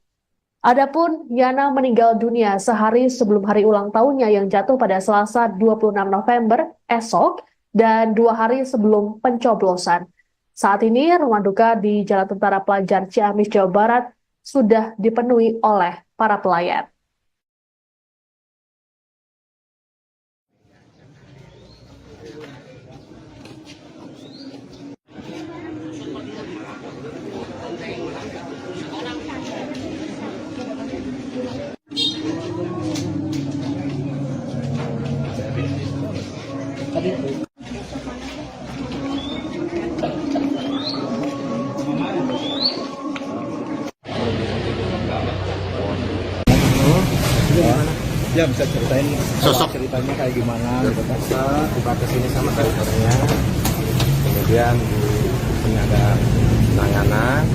Adapun Yana meninggal dunia sehari sebelum hari ulang tahunnya yang jatuh pada Selasa 26 November esok dan 2 hari sebelum pencoblosan. Saat ini rumah duka di Jalan Tentara Pelajar Ciamis, Jawa Barat sudah dipenuhi oleh para pelayat. Ya bisa ceritain Sosok. ceritanya kayak gimana gitu kan. Tiba ke sini sama drivernya, kemudian di sini ada penanganan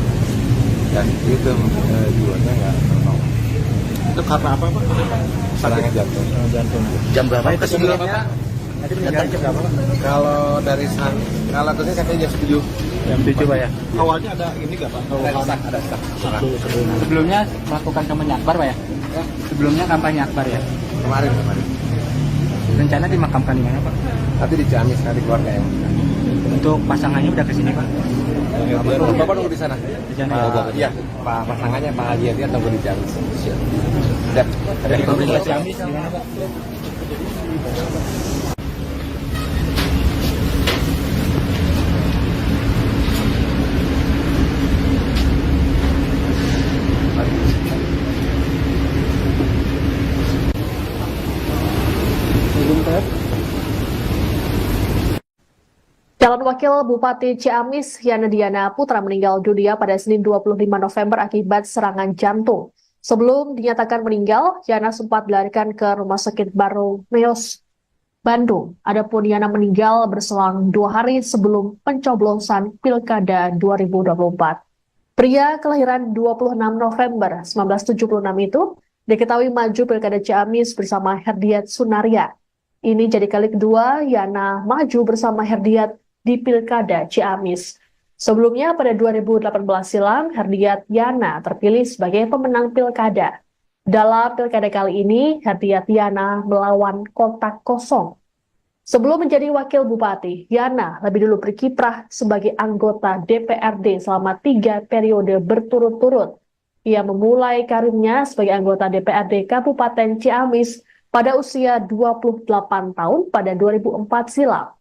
dan itu jiwanya nggak tertolong. Itu karena apa Pak? Serangan jantung. Jantung. Jam berapa itu sebelumnya? Tadi meninggal jam berapa Pak? Kalau dari kalau tadi katanya jam 7. Jam 7 Pak ya. Awalnya ada ini nggak Pak? Ada stuck. Sebelumnya melakukan kampanye akbar Pak ya? Sebelumnya kampanye akbar ya? Kemarin. Rencana dimakamkan di mana Pak? Tapi di Ciamis di keluarga yang. Untuk pasangannya udah kesini Pak? Bapak nunggu di sana. Di sana ya? Iya, Pak pasangannya Pak Haji dia tunggu di Ciamis. Sudah. Dari pemerintah Ciamis gimana Pak? Calon Wakil Bupati Ciamis Yana Diana Putra meninggal dunia pada Senin 25 November akibat serangan jantung. Sebelum dinyatakan meninggal, Yana sempat dilarikan ke Rumah Sakit Barumeus, Bandung. Adapun Yana meninggal berselang 2 hari sebelum pencoblosan Pilkada 2024. Pria kelahiran 26 November 1976 itu diketahui maju Pilkada Ciamis bersama Herdiat Sunaria. Ini jadi kali kedua Yana maju bersama Herdiat di Pilkada Ciamis. Sebelumnya pada 2018 silam, Herdiat Yana terpilih sebagai pemenang Pilkada. Dalam Pilkada kali ini, Herdiat Yana melawan kotak kosong. Sebelum menjadi Wakil Bupati, Yana lebih dulu berkiprah sebagai anggota DPRD selama 3 periode berturut-turut. Ia memulai karirnya sebagai anggota DPRD Kabupaten Ciamis pada usia 28 tahun pada 2004 silam.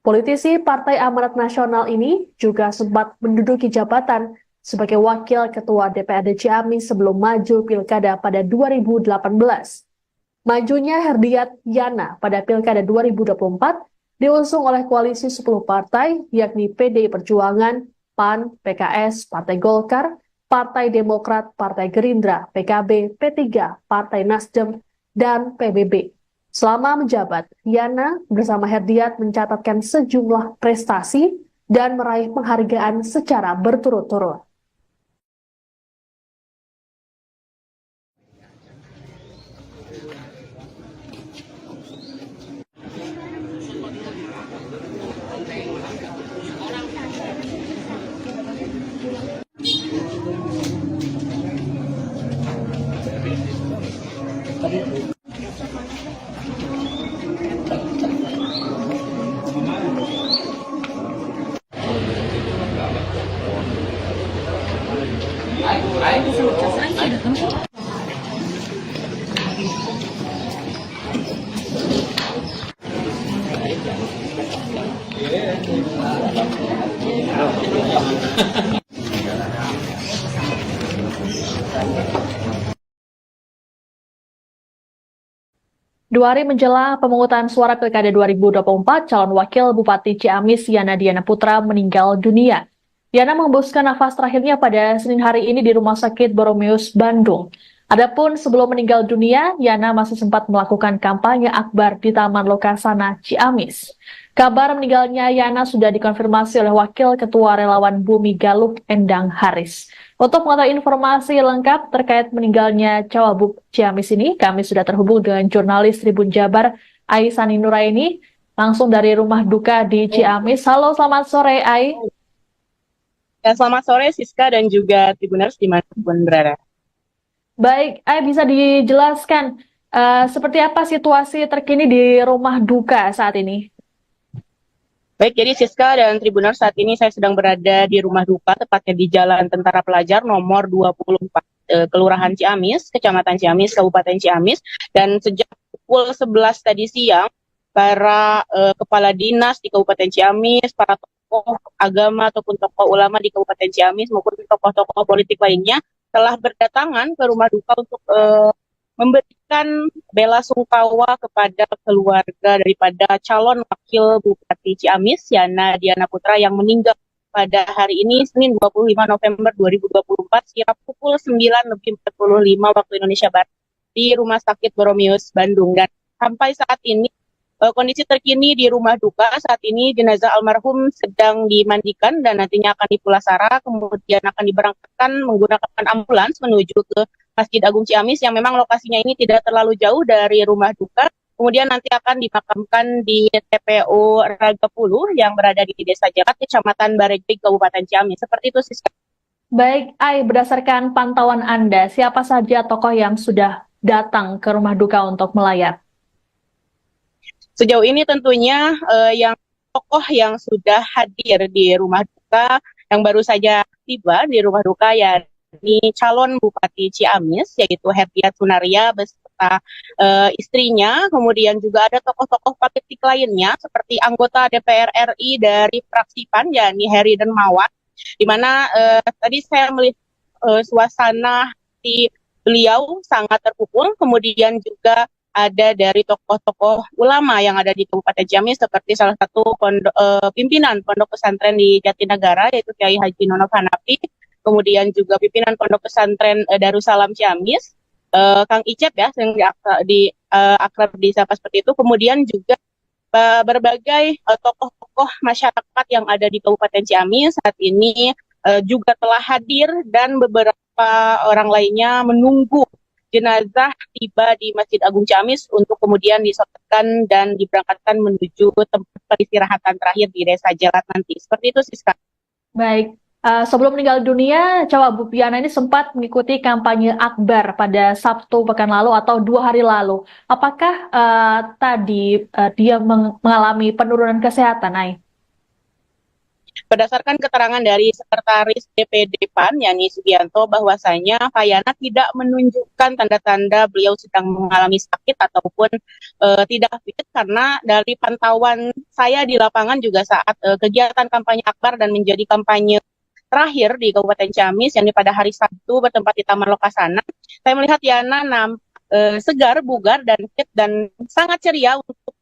Politisi Partai Amanat Nasional ini juga sempat menduduki jabatan sebagai Wakil Ketua DPRD Ciamis sebelum maju Pilkada pada 2018. Majunya Herdiat Yana pada Pilkada 2024 diusung oleh koalisi 10 partai yakni PDI Perjuangan, PAN, PKS, Partai Golkar, Partai Demokrat, Partai Gerindra, PKB, P3, Partai Nasdem, dan PBB. Selama menjabat, Yana bersama Herdiat mencatatkan sejumlah prestasi dan meraih penghargaan secara berturut-turut. 2 hari menjelang pemungutan suara Pilkada 2024, calon wakil Bupati Ciamis Yana Diana Putra meninggal dunia. Yana menghembuskan nafas terakhirnya pada Senin hari ini di Rumah Sakit Boromeus, Bandung. Adapun sebelum meninggal dunia, Yana masih sempat melakukan kampanye akbar di Taman Lokasana, Ciamis. Kabar meninggalnya Yana sudah dikonfirmasi oleh Wakil Ketua Relawan Bumi Galuh, Endang Haris. Untuk mengetahui informasi lengkap terkait meninggalnya Cawagup Ciamis ini, kami sudah terhubung dengan jurnalis Tribun Jabar, Aisani Nuraini, langsung dari rumah duka di Ciamis. Halo, selamat sore, Ai. Ya, selamat sore Siska dan juga Tribuners dimanapun berada. Baik, Ai bisa dijelaskan seperti apa situasi terkini di rumah duka saat ini? Baik, jadi Siska dan Tribuners, saat ini saya sedang berada di rumah duka, tepatnya di Jalan Tentara Pelajar nomor 24, Kelurahan Ciamis, Kecamatan Ciamis, Kabupaten Ciamis. Dan sejak pukul 11 tadi siang, para kepala dinas di Kabupaten Ciamis, para tokoh agama ataupun tokoh ulama di Kabupaten Ciamis maupun tokoh-tokoh politik lainnya telah berdatangan ke rumah duka untuk memberikan bela sungkawa kepada keluarga daripada calon wakil Bupati Ciamis, Yana Diana Putra, yang meninggal pada hari ini, Senin 25 November 2024, sekira pukul 9:45 waktu Indonesia Barat di Rumah Sakit Boromeus, Bandung. Dan sampai saat ini, kondisi terkini di rumah duka saat ini, jenazah almarhum sedang dimandikan dan nantinya akan dipulasara, kemudian akan diberangkatkan menggunakan ambulans menuju ke Masjid Agung Ciamis yang memang lokasinya ini tidak terlalu jauh dari rumah duka. Kemudian nanti akan dimakamkan di TPU Ragapuluh yang berada di Desa Jakat, Kecamatan Baregbeg, Kabupaten Ciamis. Seperti itu, Siska. Baik, Ai, berdasarkan pantauan Anda, siapa saja tokoh yang sudah datang ke rumah duka untuk melayat? Sejauh ini tentunya yang tokoh yang sudah hadir di rumah duka, yang baru saja tiba di rumah duka, yakni calon Bupati Ciamis, yaitu Herdiat Sunaria beserta istrinya. Kemudian juga ada tokoh-tokoh politik lainnya seperti anggota DPR RI dari fraksi PAN, yakni Heri Dermawan, di mana tadi saya melihat suasana di beliau sangat terpukul. Kemudian juga ada dari tokoh-tokoh ulama yang ada di Kabupaten Ciamis, seperti salah satu pimpinan Pondok Pesantren di Jatinegara, yaitu Kiai Haji Nonov Hanafi, kemudian juga pimpinan Pondok Pesantren Darussalam Ciamis, Kang Icep ya, yang akrab disapa seperti itu, kemudian juga berbagai tokoh-tokoh masyarakat yang ada di Kabupaten Ciamis saat ini juga telah hadir, dan beberapa orang lainnya menunggu jenazah tiba di Masjid Agung Ciamis untuk kemudian disolatkan dan diberangkatkan menuju tempat peristirahatan terakhir di Desa Jalat nanti. Seperti itu, Siska. Baik, sebelum meninggal dunia, Cawagup Yana ini sempat mengikuti kampanye akbar pada Sabtu pekan lalu atau 2 hari lalu. Apakah tadi dia mengalami penurunan kesehatan, Ai? Berdasarkan keterangan dari Sekretaris DPD PAN, Yani Sugianto, bahwasanya Pak Yana tidak menunjukkan tanda-tanda beliau sedang mengalami sakit ataupun tidak fit, karena dari pantauan saya di lapangan juga saat kegiatan kampanye akbar dan menjadi kampanye terakhir di Kabupaten Ciamis, yang pada hari Sabtu bertempat di Taman Lokasana, saya melihat Yana segar, bugar, dan fit, dan sangat ceria untuk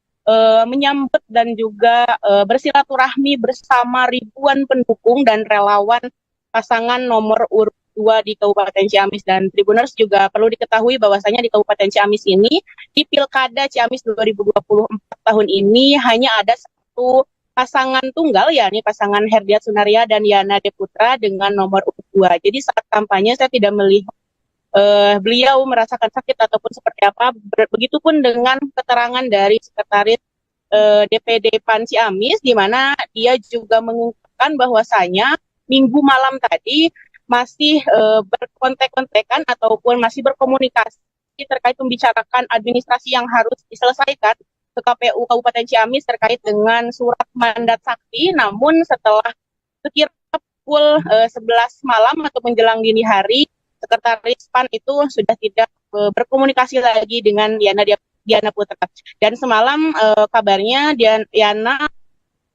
menyambut dan juga bersilaturahmi bersama ribuan pendukung dan relawan pasangan nomor urut 2 di Kabupaten Ciamis. Dan Tribuners juga perlu diketahui bahwasanya di Kabupaten Ciamis ini, di Pilkada Ciamis 2024 tahun ini, hanya ada satu pasangan tunggal, yakni pasangan Herdiat Sunaria dan Yana Diana Putra dengan nomor urut 2. Jadi saat kampanye saya tidak melihat beliau merasakan sakit ataupun seperti apa. Begitupun dengan keterangan dari Sekretaris DPD PAN Ciamis, di mana dia juga mengungkapkan bahwasanya Minggu malam tadi masih berkontek-kontekan ataupun masih berkomunikasi terkait membicarakan administrasi yang harus diselesaikan ke KPU Kabupaten Ciamis terkait dengan surat mandat sakti. Namun setelah sekira pukul 11 malam atau menjelang dini hari, Sekretaris PAN itu sudah tidak berkomunikasi lagi dengan Yana Diana Putra. Dan semalam kabarnya Yana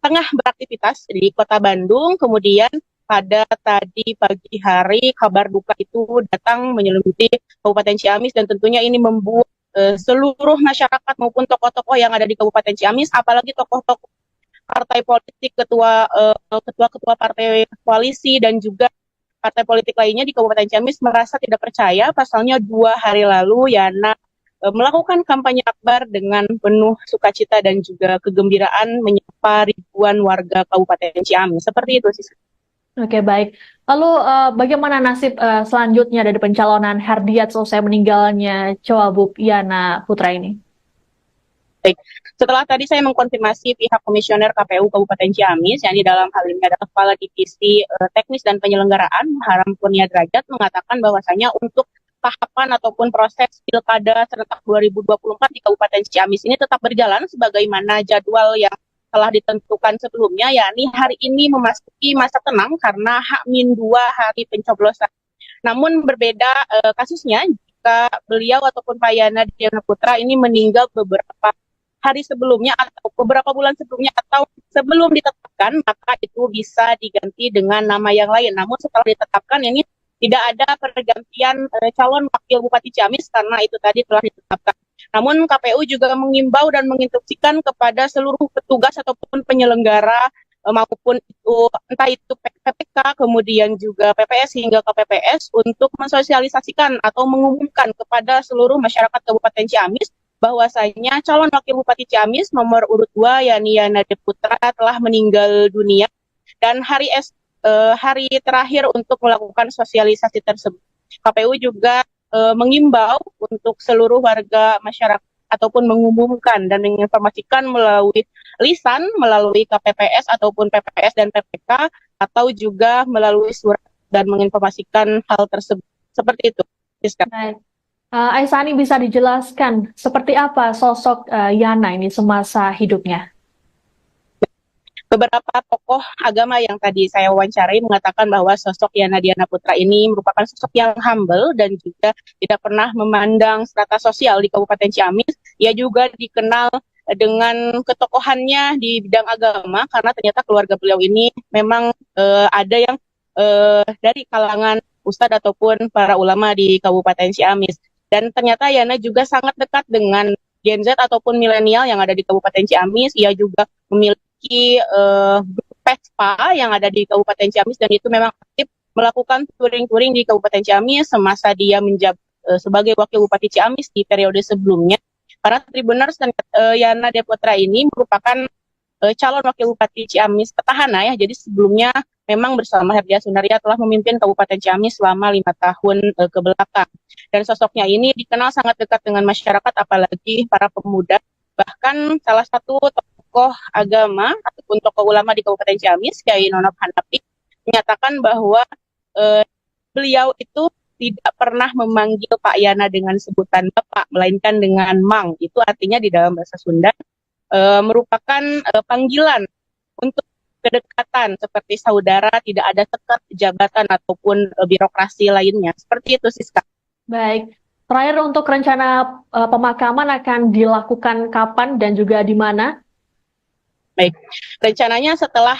tengah beraktivitas di Kota Bandung, kemudian pada tadi pagi hari kabar duka itu datang menyelimuti Kabupaten Ciamis, dan tentunya ini membuat seluruh masyarakat maupun tokoh-tokoh yang ada di Kabupaten Ciamis, apalagi tokoh-tokoh partai politik, ketua-ketua partai koalisi dan juga partai politik lainnya di Kabupaten Ciamis merasa tidak percaya. Pasalnya 2 hari lalu Yana melakukan kampanye akbar dengan penuh sukacita dan juga kegembiraan menyapa ribuan warga Kabupaten Ciamis. Seperti itu sih. Oke, baik. Lalu bagaimana nasib selanjutnya dari pencalonan Herdiat selesai meninggalnya Cawagup Yana Putra ini? Baik. Setelah tadi saya mengkonfirmasi pihak komisioner KPU Kabupaten Ciamis, yang di dalam hal ini adalah Kepala Divisi Teknis dan Penyelenggaraan, Haram Kurnia Derajat, mengatakan bahwasanya untuk tahapan ataupun proses Pilkada serentak 2024 di Kabupaten Ciamis ini tetap berjalan sebagaimana jadwal yang telah ditentukan sebelumnya, yakni hari ini memasuki masa tenang karena H-2 hari pencoblosan. Namun berbeda kasusnya jika beliau ataupun Pak Yana Diana Putra ini meninggal beberapa hari sebelumnya atau beberapa bulan sebelumnya atau sebelum ditetapkan, maka itu bisa diganti dengan nama yang lain. Namun setelah ditetapkan ini tidak ada pergantian calon wakil Bupati Ciamis karena itu tadi telah ditetapkan. Namun KPU juga mengimbau dan menginstruksikan kepada seluruh petugas ataupun penyelenggara maupun itu entah itu PPK kemudian juga PPS hingga KPPS untuk mensosialisasikan atau mengumumkan kepada seluruh masyarakat Kabupaten Ciamis bahwasanya calon wakil Bupati Ciamis nomor urut 2 yakni Yana Putra telah meninggal dunia dan hari terakhir untuk melakukan sosialisasi tersebut. KPU juga mengimbau untuk seluruh warga masyarakat ataupun mengumumkan dan menginformasikan melalui lisan, melalui KPPS ataupun PPS dan PPK atau juga melalui surat dan menginformasikan hal tersebut. Seperti itu. Baik. Aisani, bisa dijelaskan seperti apa sosok Yana ini semasa hidupnya? Beberapa tokoh agama yang tadi saya wawancarai mengatakan bahwa sosok Yana Diana Putra ini merupakan sosok yang humble dan juga tidak pernah memandang strata sosial di Kabupaten Ciamis. Ia juga dikenal dengan ketokohannya di bidang agama karena ternyata keluarga beliau ini memang ada yang dari kalangan ustadz ataupun para ulama di Kabupaten Ciamis. Dan ternyata Yana juga sangat dekat dengan Gen Z ataupun milenial yang ada di Kabupaten Ciamis. Ia juga memiliki PESPA yang ada di Kabupaten Ciamis dan itu memang aktif melakukan touring-touring di Kabupaten Ciamis semasa dia menjabat sebagai wakil Bupati Ciamis di periode sebelumnya. Para Tribuners dan Yana Diana Putra ini merupakan calon wakil Bupati Ciamis petahana ya. Jadi sebelumnya memang bersama Herdia Sunaria telah memimpin Kabupaten Ciamis selama 5 tahun ke belakang. Dan sosoknya ini dikenal sangat dekat dengan masyarakat apalagi para pemuda. Bahkan salah satu tokoh agama ataupun tokoh ulama di Kabupaten Ciamis, Kiai Nonop Hanafi, menyatakan bahwa beliau itu tidak pernah memanggil Pak Yana dengan sebutan Bapak, melainkan dengan Mang. Itu artinya di dalam bahasa Sunda merupakan panggilan untuk kedekatan seperti saudara, tidak ada sekat jabatan ataupun birokrasi lainnya. Seperti itu, Siska. Baik. Terakhir untuk rencana pemakaman akan dilakukan kapan dan juga di mana? Baik, rencananya setelah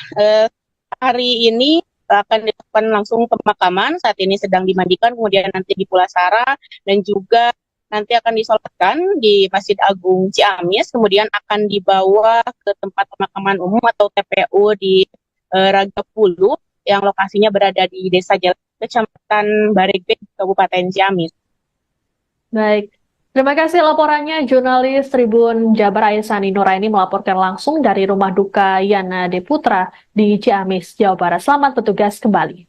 hari ini akan dilakukan langsung pemakaman. Saat ini sedang dimandikan, kemudian nanti di Pulasara dan juga nanti akan disolatkan di Masjid Agung Ciamis, kemudian akan dibawa ke tempat pemakaman umum atau TPU di Ragapulu yang lokasinya berada di Desa Jalan, Kecamatan Baregge, Kabupaten Ciamis. Baik. Terima kasih laporannya jurnalis Tribun Jabar Aisani Nuraini melaporkan langsung dari rumah duka Yana Diana Putra di Ciamis, Jawa Barat. Selamat bertugas kembali.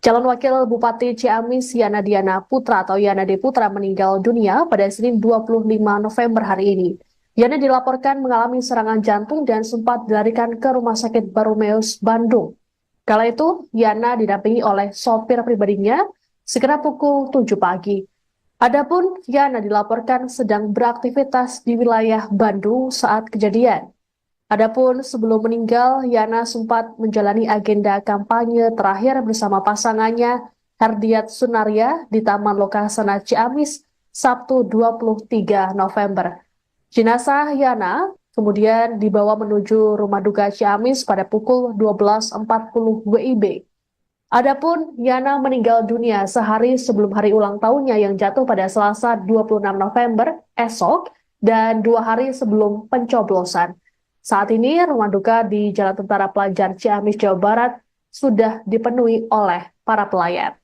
Calon Wakil Bupati Ciamis Yana Diana Putra atau Yana D. Putra meninggal dunia pada Senin 25 November hari ini. Yana dilaporkan mengalami serangan jantung dan sempat dilarikan ke Rumah Sakit Baromeus, Bandung. Kala itu, Yana didampingi oleh sopir pribadinya sekitar pukul 7 pagi. Adapun Yana dilaporkan sedang beraktivitas di wilayah Bandung saat kejadian. Adapun sebelum meninggal, Yana sempat menjalani agenda kampanye terakhir bersama pasangannya Herdiat Sunaria di Taman Lokasana Ciamis Sabtu 23 November. Jenazah Yana kemudian dibawa menuju rumah duka Ciamis pada pukul 12.40 WIB. Adapun Yana meninggal dunia sehari sebelum hari ulang tahunnya yang jatuh pada Selasa 26 November esok dan 2 hari sebelum pencoblosan. Saat ini, rumah duka di Jalan Tentara Pelajar Ciamis, Jawa Barat sudah dipenuhi oleh para pelayat.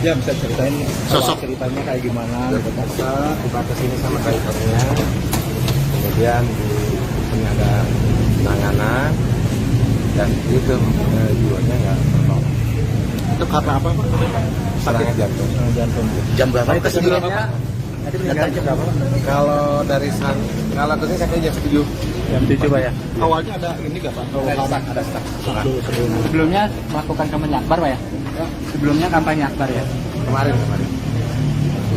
Ya bisa ceritain Sosok. ceritanya kayak gimana gitu kan. Kita kesini sama drivernya, kemudian di sini ada penanganan dan itu jiwanya nggak tertolong. Itu karena apa Pak? Serangan jantung. Jantung. Jam berapa itu sebelumnya? Tadi meninggal jam berapa? Kalau dari kalau kesini saya kira jam 7. Jam 7 Pak ya. Awalnya ada ini nggak Pak? Ada stuck. Sebelumnya melakukan kampanye akbar Pak ya? Sebelumnya kampanye akbar ya? Kemarin.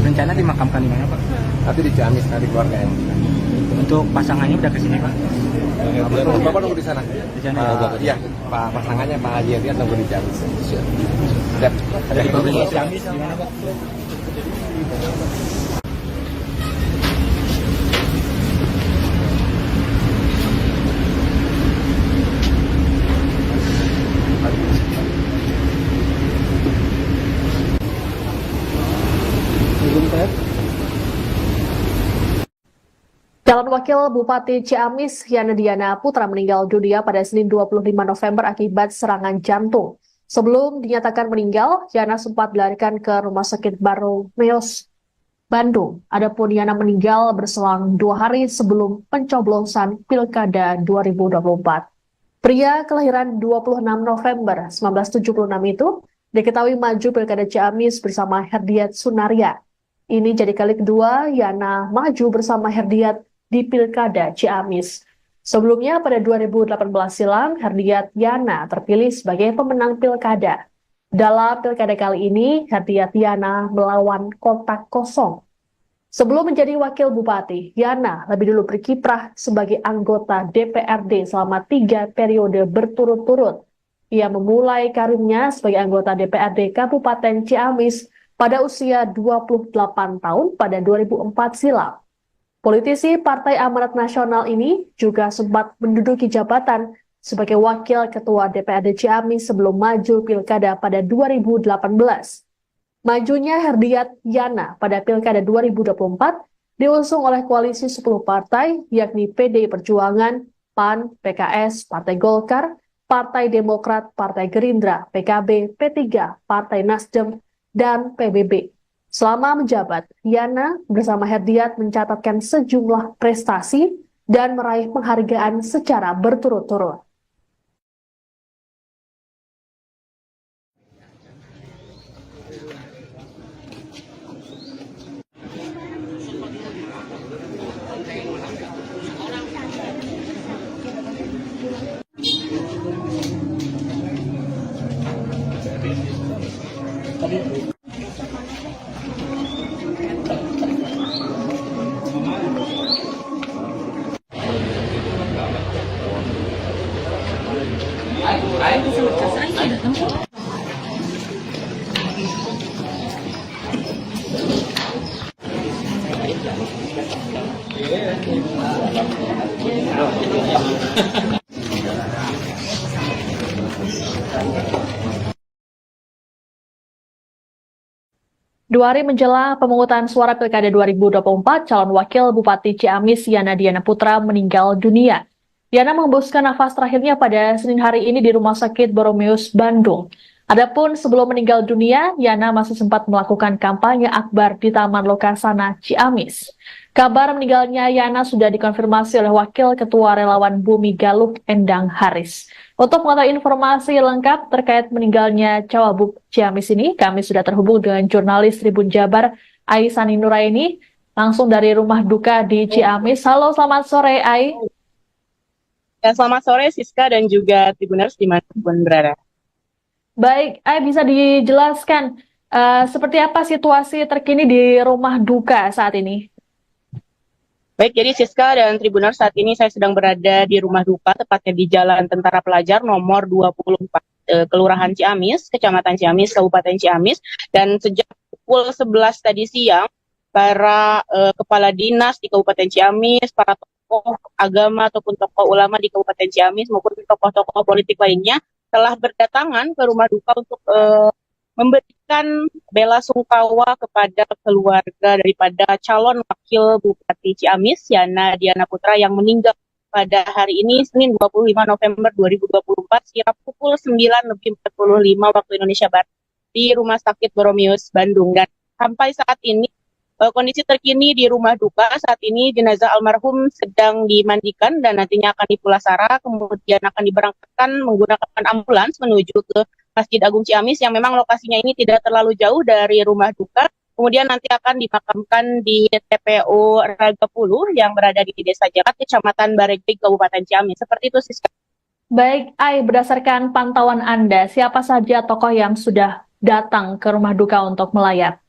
Rencana dimakamkan di mana Pak? Nanti di Ciamis, nanti keluarga yang Untuk pasangannya udah kesini Pak? Bapak nunggu di sana. Di sana ya? Iya, Pak pasangannya Pak Haji Hadiat nunggu di Ciamis. Siap. Ada di Ciamis gimana Pak? Calon Wakil Bupati Ciamis Yana Diana Putra meninggal dunia pada Senin 25 November akibat serangan jantung. Sebelum dinyatakan meninggal, Yana sempat dilarikan ke Rumah Sakit Baromeus, Bandung. Adapun Yana meninggal berselang 2 hari sebelum pencoblosan Pilkada 2024. Pria kelahiran 26 November 1976 itu diketahui maju Pilkada Ciamis bersama Herdiat Sunaria. Ini jadi kali kedua Yana maju bersama Herdiat di Pilkada Ciamis. Sebelumnya pada 2018 silam, Herdiat Yana terpilih sebagai pemenang Pilkada. Dalam Pilkada kali ini, Herdiat Yana melawan kotak kosong. Sebelum menjadi Wakil Bupati, Yana lebih dulu berkiprah sebagai anggota DPRD selama 3 periode berturut-turut. Ia memulai karirnya sebagai anggota DPRD Kabupaten Ciamis pada usia 28 tahun pada 2004 silam. Politisi Partai Amanat Nasional ini juga sempat menduduki jabatan sebagai Wakil Ketua DPRD Ciamis sebelum maju Pilkada pada 2018. Majunya Herdiat Yana pada Pilkada 2024 diusung oleh koalisi 10 partai yakni PDI Perjuangan, PAN, PKS, Partai Golkar, Partai Demokrat, Partai Gerindra, PKB, P3, Partai Nasdem, dan PBB. Selama menjabat, Yana bersama Herdiat mencatatkan sejumlah prestasi dan meraih penghargaan secara berturut-turut. Dua hari menjelang pemungutan suara Pilkada 2024, calon wakil Bupati Ciamis Yana Diana Putra meninggal dunia. Yana menghembuskan nafas terakhirnya pada Senin hari ini di Rumah Sakit Boromeus, Bandung. Adapun sebelum meninggal dunia, Yana masih sempat melakukan kampanye akbar di Taman Lokasana, Ciamis. Kabar meninggalnya Yana sudah dikonfirmasi oleh Wakil Ketua Relawan Bumi Galuh, Endang Haris. Untuk mengetahui informasi lengkap terkait meninggalnya Cawagup Ciamis ini, kami sudah terhubung dengan jurnalis Tribun Jabar, Aisani Nuraini, langsung dari rumah duka di Ciamis. Halo, selamat sore, Ai. Ya, selamat sore Siska dan juga Tribuners dimanapun berada. Baik, Ai bisa dijelaskan seperti apa situasi terkini di rumah duka saat ini? Baik, jadi Siska dan Tribuners, saat ini saya sedang berada di rumah duka, tepatnya di Jalan Tentara Pelajar nomor 24, Kelurahan Ciamis, Kecamatan Ciamis, Kabupaten Ciamis. Dan sejak pukul 11 tadi siang, para kepala dinas di Kabupaten Ciamis, para tokoh agama ataupun tokoh ulama di Kabupaten Ciamis maupun tokoh-tokoh politik lainnya telah berdatangan ke rumah duka untuk memberikan bela sungkawa kepada keluarga daripada calon wakil Bupati Ciamis, Yana Diana Putra, yang meninggal pada hari ini, Senin 25 November 2024, sekira pukul 9:45 waktu Indonesia Barat, di Rumah Sakit Boromeus, Bandung. Dan sampai saat ini, kondisi terkini di rumah duka, saat ini jenazah almarhum sedang dimandikan dan nantinya akan dipulasara, kemudian akan diberangkatkan menggunakan ambulans menuju ke Masjid Agung Ciamis yang memang lokasinya ini tidak terlalu jauh dari rumah duka. Kemudian nanti akan dimakamkan di TPU Ragapuluh yang berada di Desa Jakat, Kecamatan Bareglig, Kabupaten Ciamis. Seperti itu, Siska. Baik, Ai, berdasarkan pantauan Anda, siapa saja tokoh yang sudah datang ke rumah duka untuk melayat?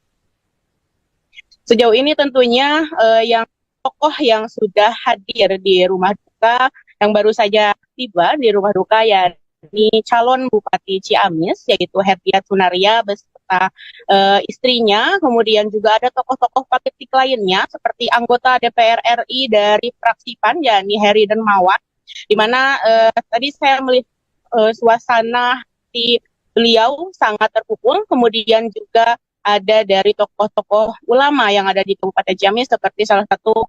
Sejauh ini tentunya yang tokoh yang sudah hadir di rumah duka, yang baru saja tiba di rumah duka, ya ini calon Bupati Ciamis, yaitu Herdiat Sunaria beserta istrinya. Kemudian juga ada tokoh-tokoh politik lainnya seperti anggota DPR RI dari fraksi PAN, yakni Heri Dermawan, di mana tadi saya melihat suasana di beliau sangat terpukul. Kemudian juga ada dari tokoh-tokoh ulama yang ada di Kabupaten Ciamis, seperti salah satu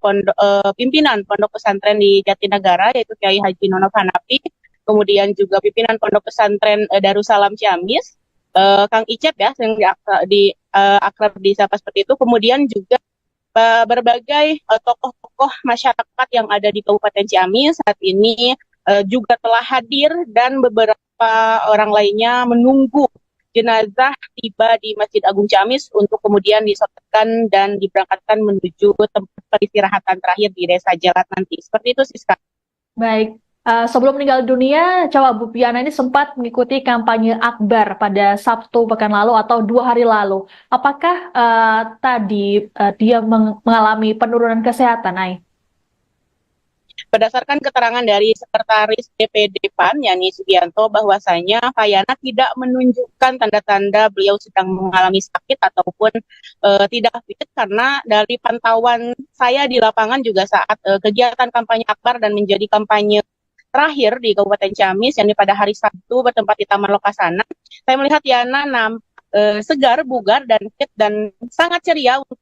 pimpinan Pondok Pesantren di Jatinegara, yaitu Kiai Haji Nonov Hanafi. Kemudian juga pimpinan Pondok Pesantren Darussalam Ciamis, Kang Icep ya, yang akrab disapa seperti itu. Kemudian juga berbagai tokoh-tokoh masyarakat yang ada di Kabupaten Ciamis saat ini juga telah hadir, dan beberapa orang lainnya menunggu jenazah tiba di Masjid Agung Ciamis untuk kemudian disolatkan dan diberangkatkan menuju tempat peristirahatan terakhir di Desa Jalat nanti. Seperti itu, Siska. Baik. Sebelum meninggal dunia, Cawagup Yana ini sempat mengikuti kampanye akbar pada Sabtu pekan lalu atau 2 hari lalu. Apakah tadi dia mengalami penurunan kesehatan, Ai? Berdasarkan keterangan dari Sekretaris DPD PAN, Yani Sugianto, bahwasanya Pak Yana tidak menunjukkan tanda-tanda beliau sedang mengalami sakit ataupun tidak fit, karena dari pantauan saya di lapangan juga saat kegiatan kampanye akbar dan menjadi kampanye terakhir di Kabupaten Ciamis, yakni pada hari Sabtu bertempat di Taman Lokasana, saya melihat Yana segar, bugar, dan fit, dan sangat ceria untuk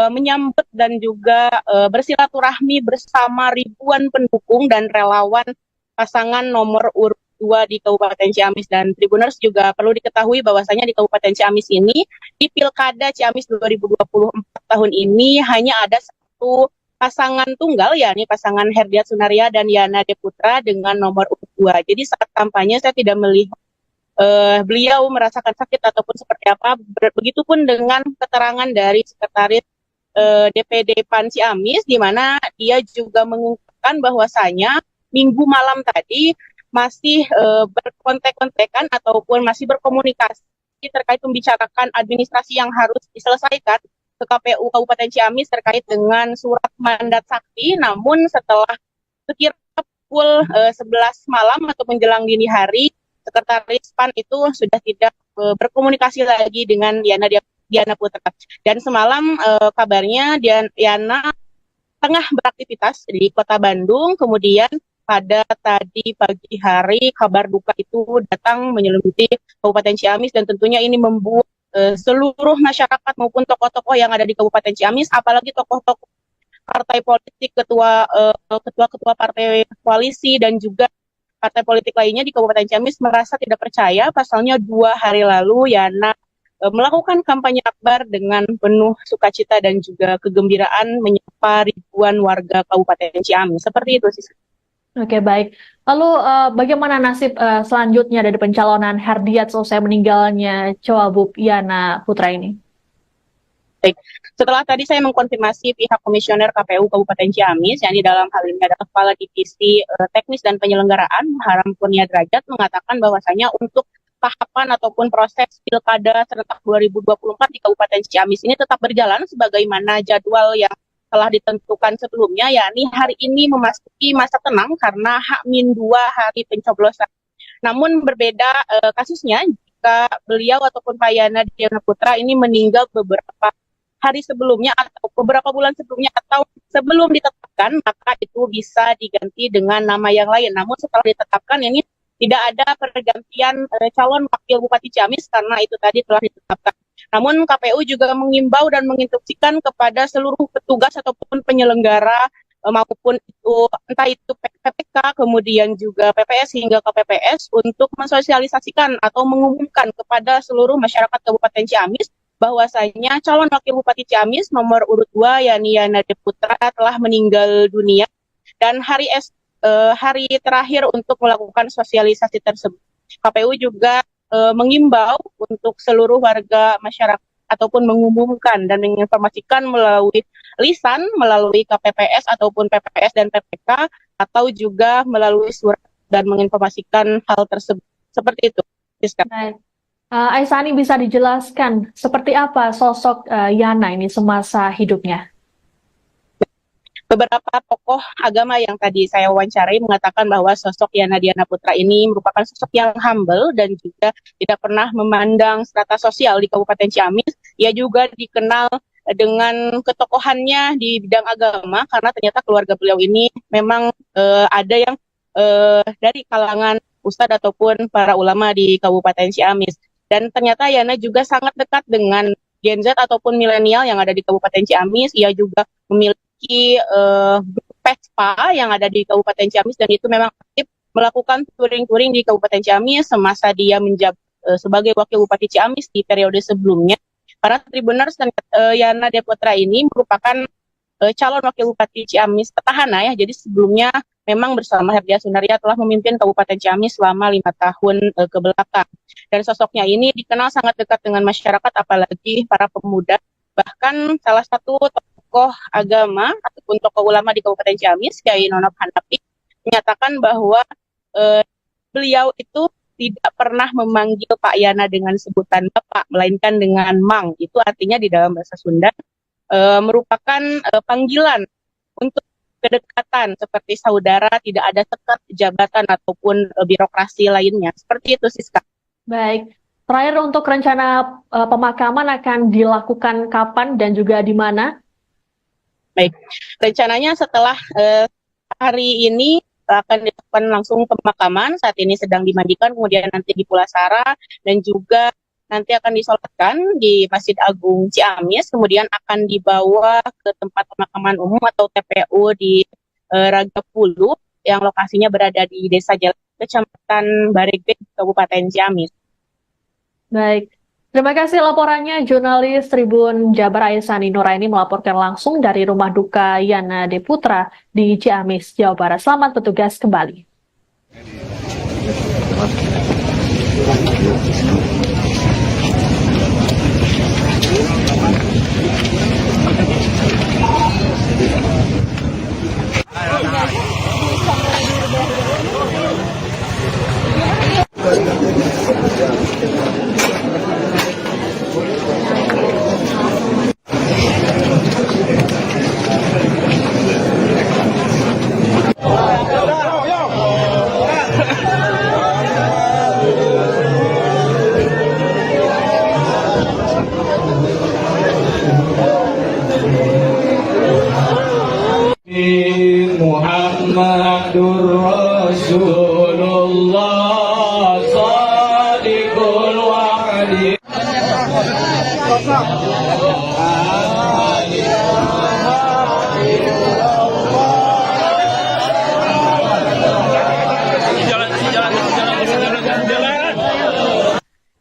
menyambut dan juga bersilaturahmi bersama ribuan pendukung dan relawan pasangan nomor urut 2 di Kabupaten Ciamis. Dan Tribuners juga perlu diketahui bahwasanya di Kabupaten Ciamis ini, di Pilkada Ciamis 2024 tahun ini, hanya ada satu pasangan tunggal, yakni pasangan Herdiat Sunaria dan Yana Diana Putra dengan nomor urut 2. Jadi saat kampanye saya tidak melihat beliau merasakan sakit ataupun seperti apa. Begitupun dengan keterangan dari Sekretaris DPD PAN Ciamis, di mana dia juga mengungkapkan bahwasanya Minggu malam tadi masih berkontek-kontekan ataupun masih berkomunikasi terkait membicarakan administrasi yang harus diselesaikan ke KPU Kabupaten Ciamis terkait dengan surat mandat sakti. Namun setelah sekira pukul 11 malam atau menjelang dini hari, Sekretaris PAN itu sudah tidak berkomunikasi lagi dengan Yana Diana Putra. Dan semalam kabarnya Yana tengah beraktivitas di Kota Bandung, kemudian pada tadi pagi hari kabar duka itu datang menyelimuti Kabupaten Ciamis, dan tentunya ini membuat seluruh masyarakat maupun tokoh-tokoh yang ada di Kabupaten Ciamis, apalagi tokoh-tokoh partai politik, ketua-ketua partai koalisi dan juga partai politik lainnya di Kabupaten Ciamis merasa tidak percaya. Pasalnya 2 hari lalu Yana melakukan kampanye akbar dengan penuh sukacita dan juga kegembiraan menyapa ribuan warga Kabupaten Ciamis. Seperti itu sih. Oke, baik. Lalu bagaimana nasib selanjutnya dari pencalonan Herdiat selesai meninggalnya Cawagup Yana Putra ini? Baik. Setelah tadi saya mengkonfirmasi pihak komisioner KPU Kabupaten Ciamis, yang di dalam hal ini adalah Kepala Divisi Teknis dan Penyelenggaraan, Haram Kurnia Derajat, mengatakan bahwasanya untuk tahapan ataupun proses Pilkada serentak 2024 di Kabupaten Ciamis ini tetap berjalan sebagaimana jadwal yang telah ditentukan sebelumnya, yakni hari ini memasuki masa tenang karena H-2 hari pencoblosan. Namun berbeda kasusnya jika beliau ataupun Pak Yana Diana Putra ini meninggal beberapa hari sebelumnya atau beberapa bulan sebelumnya atau sebelum ditetapkan, maka itu bisa diganti dengan nama yang lain. Namun setelah ditetapkan ini tidak ada pergantian calon wakil Bupati Ciamis karena itu tadi telah ditetapkan. Namun KPU juga mengimbau dan menginstruksikan kepada seluruh petugas ataupun penyelenggara maupun itu entah itu PPK kemudian juga PPS hingga KPPS untuk mensosialisasikan atau mengumumkan kepada seluruh masyarakat Kabupaten Ciamis bahwasanya calon wakil Bupati Ciamis nomor urut 2 yakni Yana Putra telah meninggal dunia, dan hari terakhir untuk melakukan sosialisasi tersebut. KPU juga mengimbau untuk seluruh warga masyarakat ataupun mengumumkan dan menginformasikan melalui lisan, melalui KPPS ataupun PPS dan PPK, atau juga melalui surat dan menginformasikan hal tersebut. Seperti itu. Baik. Aisani, bisa dijelaskan seperti apa sosok Yana ini semasa hidupnya? Beberapa tokoh agama yang tadi saya wawancarai mengatakan bahwa sosok Yana Diana Putra ini merupakan sosok yang humble dan juga tidak pernah memandang strata sosial di Kabupaten Ciamis. Ia juga dikenal dengan ketokohannya di bidang agama karena ternyata keluarga beliau ini memang ada yang dari kalangan ustadz ataupun para ulama di Kabupaten Ciamis. Dan ternyata Yana juga sangat dekat dengan Gen Z ataupun milenial yang ada di Kabupaten Ciamis. Ia juga memiliki Vespa yang ada di Kabupaten Ciamis, dan itu memang aktif melakukan touring-touring di Kabupaten Ciamis semasa dia menjabat sebagai wakil Bupati Ciamis di periode sebelumnya. Para Tribuners, Yana Diana Putra ini merupakan calon wakil Bupati Ciamis petahana ya. Jadi sebelumnya memang bersama Herdia Sunaria telah memimpin Kabupaten Ciamis selama 5 tahun ke belakang. Dan sosoknya ini dikenal sangat dekat dengan masyarakat, apalagi para pemuda. Bahkan salah satu tokoh agama ataupun tokoh ulama di Kabupaten Ciamis, Kiai Nonop Hanafi, menyatakan bahwa beliau itu tidak pernah memanggil Pak Yana dengan sebutan Bapak, melainkan dengan Mang. Itu artinya di dalam bahasa Sunda merupakan panggilan untuk kedekatan seperti saudara, tidak ada sekat jabatan ataupun birokrasi lainnya. Seperti itu, Siska. Baik. Terakhir, untuk rencana pemakaman akan dilakukan kapan dan juga di mana? Baik. Rencananya setelah hari ini akan dilakukan langsung pemakaman. Saat ini sedang dimandikan, kemudian nanti di Pulasara, dan juga nanti akan disolatkan di Masjid Agung Ciamis, kemudian akan dibawa ke tempat pemakaman umum atau TPU di Ragapulu yang lokasinya berada di Desa Jalan, Kecamatan Bareget, Kabupaten Ciamis. Baik. Terima kasih laporannya, jurnalis Tribun Jabar Aisani Nuraini melaporkan langsung dari rumah duka Yana Diana Putra di Ciamis, Jawa Barat. Selamat bertugas kembali.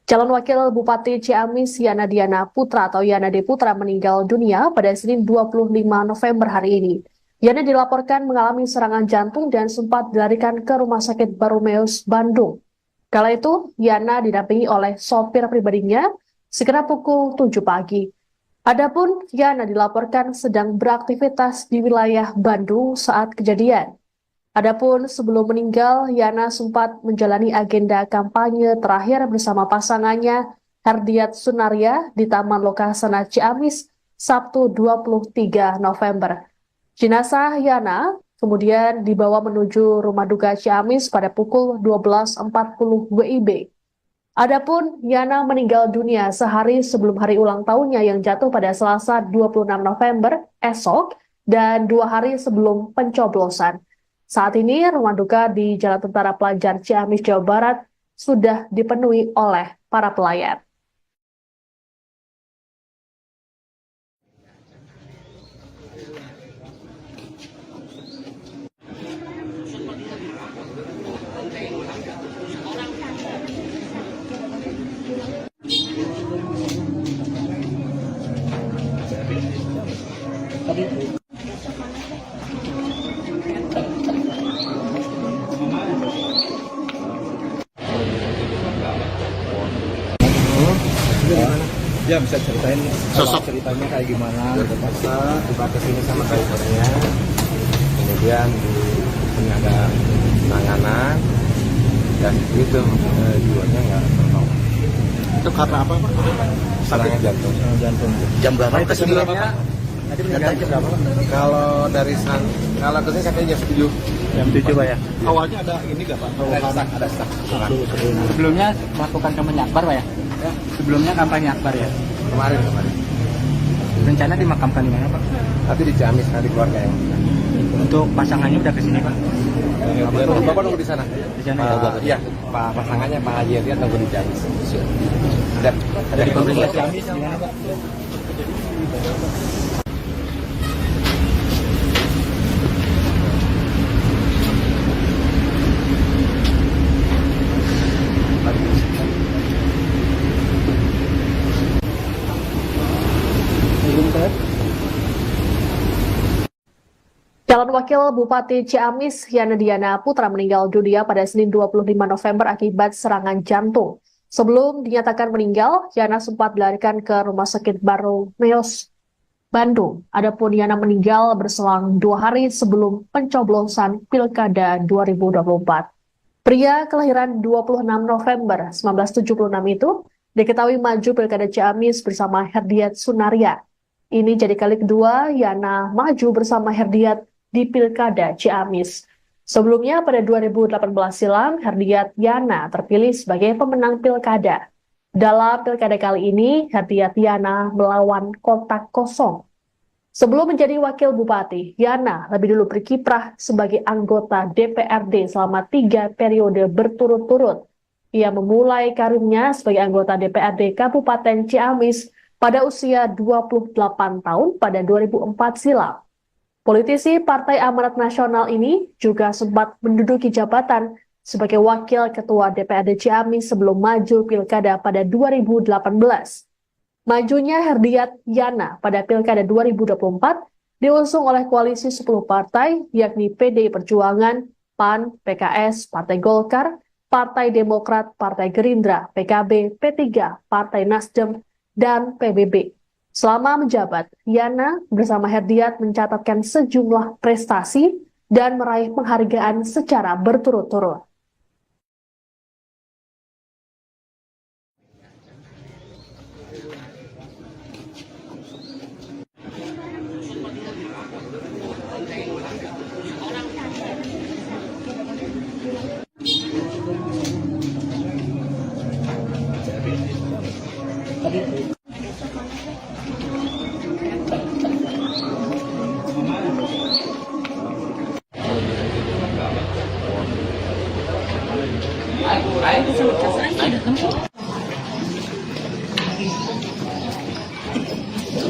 Calon Wakil Bupati Ciamis Yana Diana Putra atau Yana D. Putra meninggal dunia pada Senin 25 November hari ini. Yana dilaporkan mengalami serangan jantung dan sempat dilarikan ke Rumah Sakit Baromeus, Bandung. Kala itu, Yana didampingi oleh sopir pribadinya sekitar pukul 7 pagi. Adapun Yana dilaporkan sedang beraktivitas di wilayah Bandung saat kejadian. Adapun sebelum meninggal, Yana sempat menjalani agenda kampanye terakhir bersama pasangannya Herdiat Sunaria di Taman Lokasana Ciamis Sabtu 23 November. Jenazah Yana kemudian dibawa menuju rumah duka Ciamis pada pukul 12.40 WIB. Adapun Yana meninggal dunia sehari sebelum hari ulang tahunnya yang jatuh pada Selasa 26 November esok dan 2 hari sebelum pencoblosan. Saat ini, rumah duka di Jalan Tentara Pelajar Ciamis, Jawa Barat sudah dipenuhi oleh para pelayat. Ya bisa ceritain Sosok. ceritanya kayak gimana gitu Pak. Tiba ke sini sama drivernya, kemudian di sini ada penanganan dan itu jiwanya nggak tertolong. Itu karena apa Pak? Serangan jantung. Jantung. Jam berapa ke sini Pak? Tadi meninggal jam berapa? Kalau dari kalau ke sini katanya jam 7. Jam 7 Pak ya. Awalnya ada ini nggak Pak? Ada stuck. Sebelumnya melakukan kampanye akbar Pak ya? Sebelumnya kampanye akbar ya? Kemarin. Rencana dimakamkan di mana Pak? Tapi di Ciamis nanti keluarga yang. Untuk pasangannya udah kesini Pak? Bapak nunggu di sana. Di sana ya? Iya, Pak pasangannya Pak Haji dia tunggu di Ciamis. Ada Dari di pemerintah Ciamis gimana Pak? Calon Wakil Bupati Ciamis Yana Diana Putra meninggal dunia pada Senin 25 November akibat serangan jantung. Sebelum dinyatakan meninggal, Yana sempat dilarikan ke Rumah Sakit Baromeus, Bandung. Adapun Yana meninggal berselang 2 hari sebelum pencoblosan Pilkada 2024. Pria kelahiran 26 November 1976 itu diketahui maju Pilkada Ciamis bersama Herdiat Sunaria. Ini jadi kali kedua Yana maju bersama Herdiat di Pilkada Ciamis. Sebelumnya pada 2018 silam, Herdiat Yana terpilih sebagai pemenang Pilkada. Dalam Pilkada kali ini, Herdiat Yana melawan kotak kosong. Sebelum menjadi Wakil Bupati, Yana lebih dulu berkiprah sebagai anggota DPRD selama 3 periode berturut-turut. Ia memulai karirnya sebagai anggota DPRD Kabupaten Ciamis pada usia 28 tahun pada 2004 silam. Politisi Partai Amanat Nasional ini juga sempat menduduki jabatan sebagai Wakil Ketua DPRD Ciamis sebelum maju Pilkada pada 2018. Majunya Herdiat Yana pada Pilkada 2024 diusung oleh koalisi 10 partai yakni PDI Perjuangan, PAN, PKS, Partai Golkar, Partai Demokrat, Partai Gerindra, PKB, P3, Partai Nasdem, dan PBB. Selama menjabat, Yana bersama Herdiat mencatatkan sejumlah prestasi dan meraih penghargaan secara berturut-turut. Dua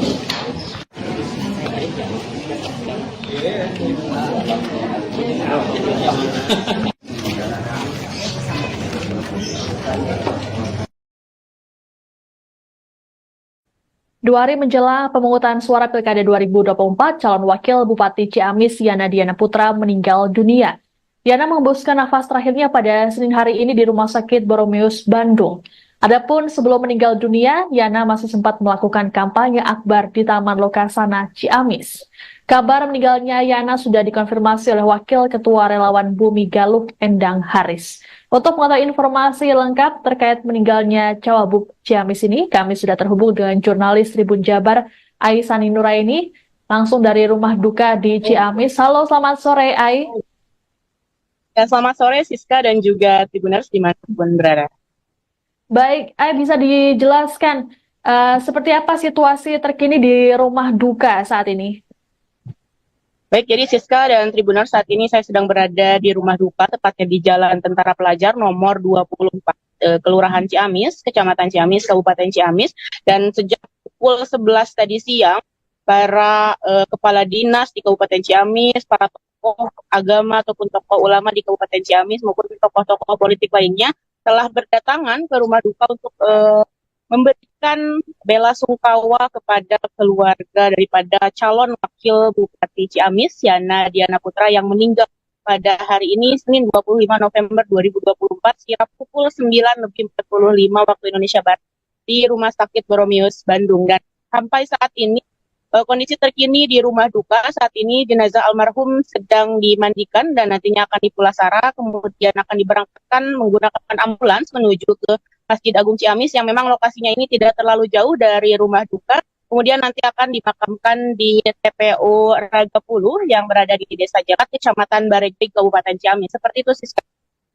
hari menjelang pemungutan suara Pilkada 2024, calon wakil Bupati Ciamis Yana Diana Putra meninggal dunia. Yana mengembuskan nafas terakhirnya pada Senin hari ini di Rumah Sakit Boromeus, Bandung. Adapun sebelum meninggal dunia, Yana masih sempat melakukan kampanye akbar di Taman Lokasana, Ciamis. Kabar meninggalnya Yana sudah dikonfirmasi oleh Wakil Ketua Relawan Bumi Galuh, Endang Haris. Untuk mengetahui informasi lengkap terkait meninggalnya Cawagup Ciamis ini, kami sudah terhubung dengan jurnalis Tribun Jabar, Aisani Nuraini, langsung dari rumah duka di Ciamis. Halo, selamat sore, Ai. Ya, selamat sore Siska dan juga Tribuners dimanapun berada. Baik, Ai, bisa dijelaskan seperti apa situasi terkini di rumah duka saat ini? Baik, jadi Siska dan Tribuners, saat ini saya sedang berada di rumah duka, tepatnya di Jalan Tentara Pelajar nomor 24, Kelurahan Ciamis, Kecamatan Ciamis, Kabupaten Ciamis. Dan sejak pukul 11 tadi siang, para kepala dinas di Kabupaten Ciamis, para tokoh agama ataupun tokoh ulama di Kabupaten Ciamis maupun tokoh-tokoh politik lainnya telah berdatangan ke rumah duka untuk memberikan bela sungkawa kepada keluarga daripada calon wakil Bupati Ciamis, Yana Diana Putra, yang meninggal pada hari ini, Senin 25 November 2024, sekira pukul 9:45 waktu Indonesia Barat, di Rumah Sakit Boromeus, Bandung. Dan sampai saat ini, kondisi terkini di rumah duka, saat ini jenazah almarhum sedang dimandikan dan nantinya akan dipulasara, kemudian akan diberangkatkan menggunakan ambulans menuju ke Masjid Agung Ciamis yang memang lokasinya ini tidak terlalu jauh dari rumah duka. Kemudian nanti akan dimakamkan di TPU Ragapuluh yang berada di Desa Jakat, Kecamatan Baregbeg, Kabupaten Ciamis. Seperti itu, Siska.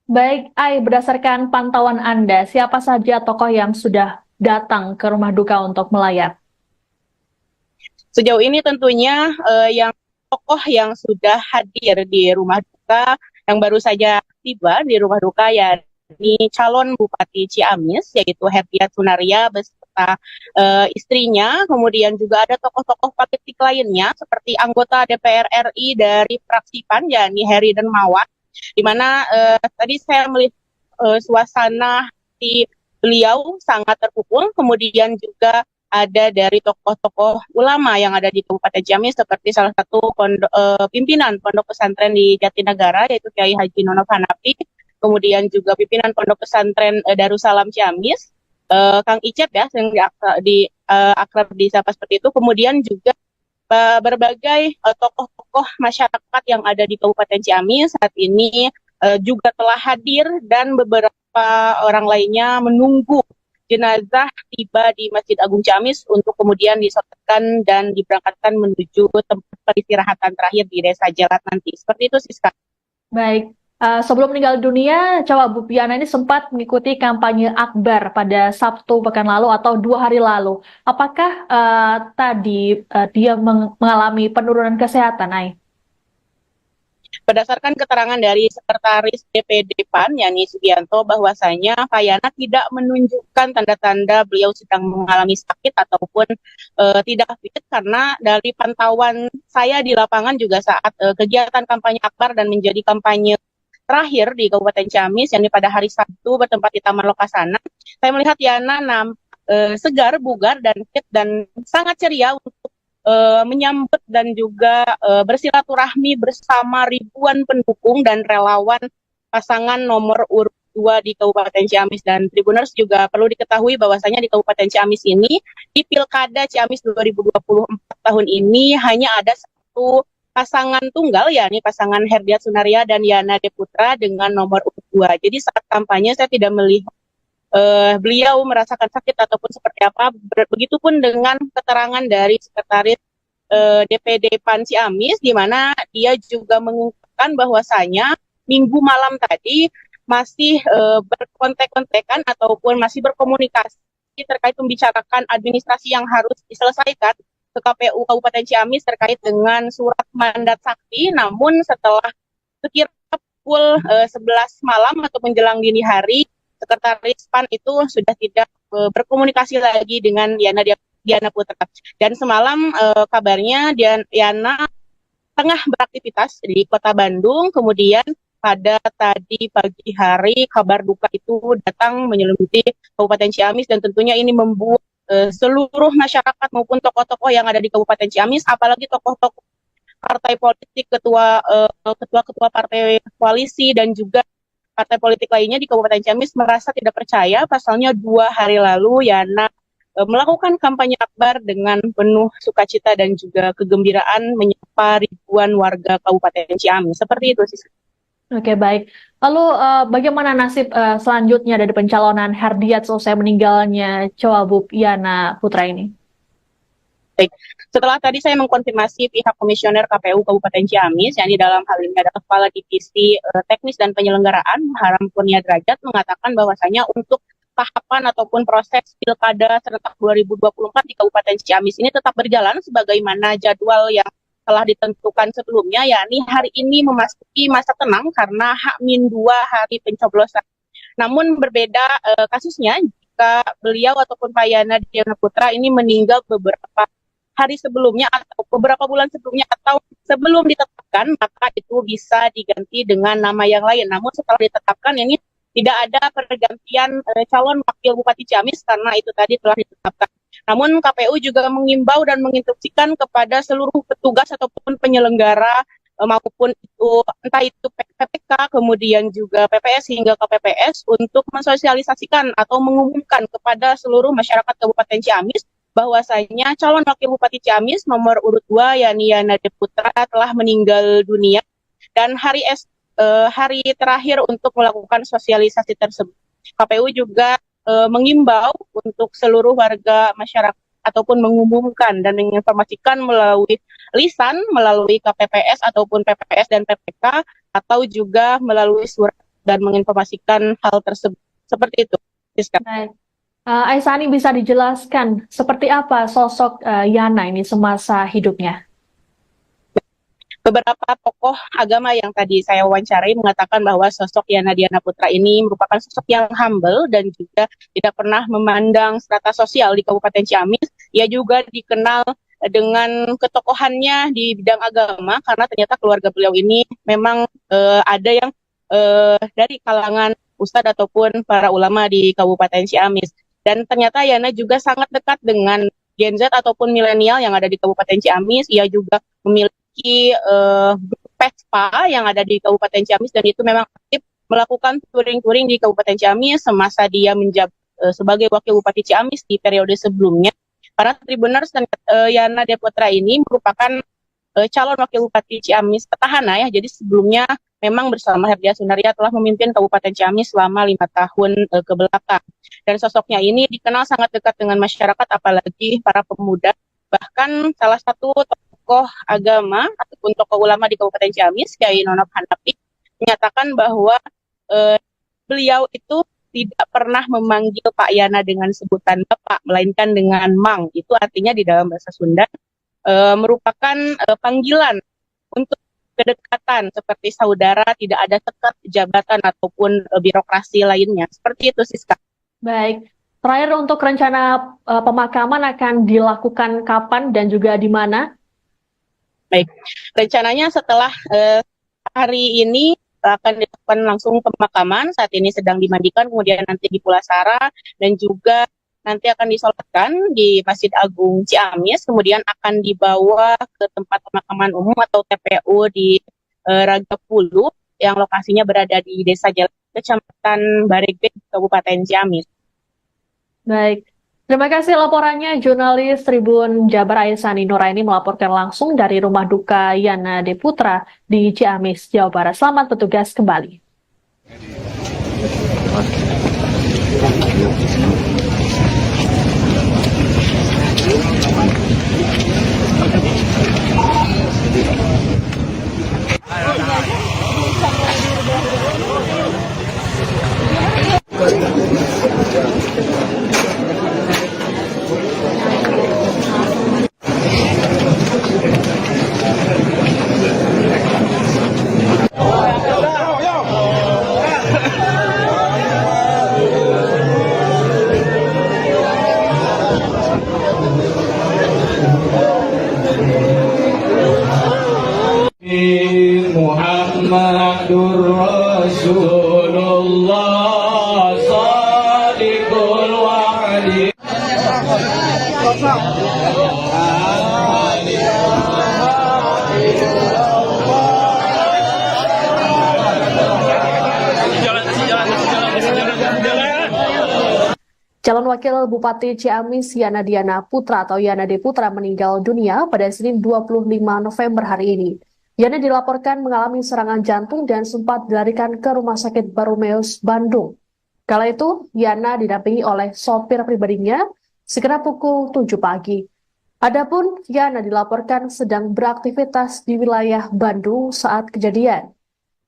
Baik, Ai, berdasarkan pantauan Anda, siapa saja tokoh yang sudah datang ke rumah duka untuk melayat? Sejauh ini tentunya yang tokoh yang sudah hadir di rumah duka, yang baru saja tiba di rumah duka, ya ini calon Bupati Ciamis, yaitu Herdiat Sunaria beserta istrinya. Kemudian juga ada tokoh-tokoh politik lainnya seperti anggota DPR RI dari fraksi PAN, yakni Heri Dermawan, di mana tadi saya melihat suasana di beliau sangat terpukul. Kemudian juga ada dari tokoh-tokoh ulama yang ada di Kabupaten Ciamis, seperti salah satu pimpinan Pondok Pesantren di Jatinegara, yaitu Kiai Haji Nonov Hanafi. Kemudian juga pimpinan Pondok Pesantren Darussalam Ciamis, Kang Icep ya, yang akrab disapa seperti itu. Kemudian juga berbagai tokoh-tokoh masyarakat yang ada di Kabupaten Ciamis saat ini juga telah hadir, dan beberapa orang lainnya menunggu jenazah tiba di Masjid Agung Ciamis untuk kemudian disolatkan dan diberangkatkan menuju tempat peristirahatan terakhir di Desa Jalat nanti. Seperti itu, Siska. Baik. Sebelum meninggal dunia, Cawagup Yana ini sempat mengikuti kampanye akbar pada Sabtu pekan lalu atau 2 hari lalu. Apakah tadi dia mengalami penurunan kesehatan, Ai? Berdasarkan keterangan dari Sekretaris DPD PAN, Yani Sugianto, bahwasanya Pak Yana tidak menunjukkan tanda-tanda beliau sedang mengalami sakit ataupun tidak fit, karena dari pantauan saya di lapangan juga saat kegiatan kampanye akbar dan menjadi kampanye terakhir di Kabupaten Ciamis, yakni pada hari Sabtu bertempat di Taman Lokasana, saya melihat Yana segar, bugar, dan fit, dan sangat ceria untuk menyambut dan juga bersilaturahmi bersama ribuan pendukung dan relawan pasangan nomor urut 2 di Kabupaten Ciamis. Dan Tribuners juga perlu diketahui bahwasanya di Kabupaten Ciamis ini, di Pilkada Ciamis 2024 tahun ini, hanya ada satu pasangan tunggal, yakni pasangan Herdiat Sunaria dan Yana Diana Putra dengan nomor urut 2. Jadi saat kampanye saya tidak melihat beliau merasakan sakit ataupun seperti apa. Begitupun dengan keterangan dari Sekretaris DPD PAN Ciamis, di mana dia juga mengungkapkan bahwasanya Minggu malam tadi masih berkontek-kontekan ataupun masih berkomunikasi terkait membicarakan administrasi yang harus diselesaikan ke KPU Kabupaten Ciamis terkait dengan surat mandat sakti. Namun setelah sekira pukul 11 malam atau menjelang dini hari, Sekretaris PAN itu sudah tidak berkomunikasi lagi dengan Yana Diana Diana Putra. Dan semalam kabarnya Yana tengah beraktivitas di Kota Bandung, kemudian pada tadi pagi hari kabar duka itu datang menyelimuti Kabupaten Ciamis, dan tentunya ini membuat seluruh masyarakat maupun tokoh-tokoh yang ada di Kabupaten Ciamis, apalagi tokoh-tokoh partai politik, ketua-ketua partai koalisi dan juga partai politik lainnya di Kabupaten Ciamis merasa tidak percaya. Pasalnya 2 hari lalu Yana melakukan kampanye akbar dengan penuh sukacita dan juga kegembiraan menyapa ribuan warga Kabupaten Ciamis. Seperti itu sih. Oke, baik. Lalu bagaimana nasib selanjutnya dari pencalonan Herdiat selesai meninggalnya Cawagup Yana Putra ini? Baik. Setelah tadi saya mengkonfirmasi pihak komisioner KPU Kabupaten Ciamis, yang di dalam hal ini adalah Kepala Divisi Teknis dan Penyelenggaraan, Haram Kurnia Derajat, mengatakan bahwasanya untuk tahapan ataupun proses Pilkada serentak 2024 di Kabupaten Ciamis ini tetap berjalan sebagaimana jadwal yang telah ditentukan sebelumnya, yakni hari ini memasuki masa tenang karena H-2 hari pencoblosan. Namun berbeda kasusnya jika beliau ataupun Pak Yana Diana Putra ini meninggal beberapa hari sebelumnya atau beberapa bulan sebelumnya atau sebelum ditetapkan, maka itu bisa diganti dengan nama yang lain. Namun setelah ditetapkan ini tidak ada pergantian calon wakil Bupati Ciamis karena itu tadi telah ditetapkan. Namun KPU juga mengimbau dan menginstruksikan kepada seluruh petugas ataupun penyelenggara maupun itu entah itu PPK kemudian juga PPS hingga KPPS untuk mensosialisasikan atau mengumumkan kepada seluruh masyarakat Kabupaten Ciamis bahwasanya calon wakil Bupati Ciamis nomor urut 2 yakni Yana Putra telah meninggal dunia, dan hari terakhir untuk melakukan sosialisasi tersebut. KPU juga mengimbau untuk seluruh warga masyarakat ataupun mengumumkan dan menginformasikan melalui lisan, melalui KPPS ataupun PPS dan PPK, atau juga melalui surat dan menginformasikan hal tersebut. Seperti itu. Baik. Aisani, bisa dijelaskan seperti apa sosok Yana ini semasa hidupnya? Beberapa tokoh agama yang tadi saya wawancarai mengatakan bahwa sosok Yana Diana Putra ini merupakan sosok yang humble dan juga tidak pernah memandang strata sosial di Kabupaten Ciamis. Ia juga dikenal dengan ketokohannya di bidang agama karena ternyata keluarga beliau ini memang ada yang dari kalangan ustadz ataupun para ulama di Kabupaten Ciamis. Dan ternyata Yana juga sangat dekat dengan Gen Z ataupun milenial yang ada di Kabupaten Ciamis. Ia juga memiliki grup Vespa yang ada di Kabupaten Ciamis, dan itu memang aktif melakukan touring-touring di Kabupaten Ciamis semasa dia menjabat sebagai wakil Bupati Ciamis di periode sebelumnya. Para Tribuners, dan Yana Diana Putra ini merupakan calon wakil Bupati Ciamis petahana ya. Jadi sebelumnya memang bersama Herdia Sunaria telah memimpin Kabupaten Ciamis selama 5 tahun ke belakang. Dan sosoknya ini dikenal sangat dekat dengan masyarakat, apalagi para pemuda. Bahkan salah satu tokoh agama ataupun tokoh ulama di Kabupaten Ciamis, Kiai Nonop Hanafi, menyatakan bahwa beliau itu tidak pernah memanggil Pak Yana dengan sebutan Bapak, melainkan dengan Mang. Itu artinya di dalam bahasa Sunda merupakan panggilan untuk kedekatan seperti saudara, tidak ada sekat jabatan ataupun birokrasi lainnya. Seperti itu, Siska. Baik, terakhir untuk rencana pemakaman akan dilakukan kapan dan juga di mana? Baik, rencananya setelah hari ini akan dilakukan langsung pemakaman. Saat ini sedang dimandikan, kemudian nanti di Pulasara, dan juga nanti akan disolatkan di Masjid Agung Ciamis, kemudian akan dibawa ke tempat pemakaman umum atau TPU di Ragapulu yang lokasinya berada di Desa Jalan, Kecamatan Bareget, Kabupaten Ciamis. Baik, terima kasih laporannya jurnalis Tribun Jabar Aisani Nuraini melaporkan langsung dari rumah duka Yana Diana Putra di Ciamis, Jawa Barat. Selamat bertugas kembali. Calon Wakil Bupati Ciamis Yana Diana Putra atau Yana D. Putra meninggal dunia pada Senin 25 November hari ini. Yana dilaporkan mengalami serangan jantung dan sempat dilarikan ke Rumah Sakit Baromeus, Bandung. Kala itu, Yana didampingi oleh sopir pribadinya sekitar pukul 7 pagi. Adapun Yana dilaporkan sedang beraktivitas di wilayah Bandung saat kejadian.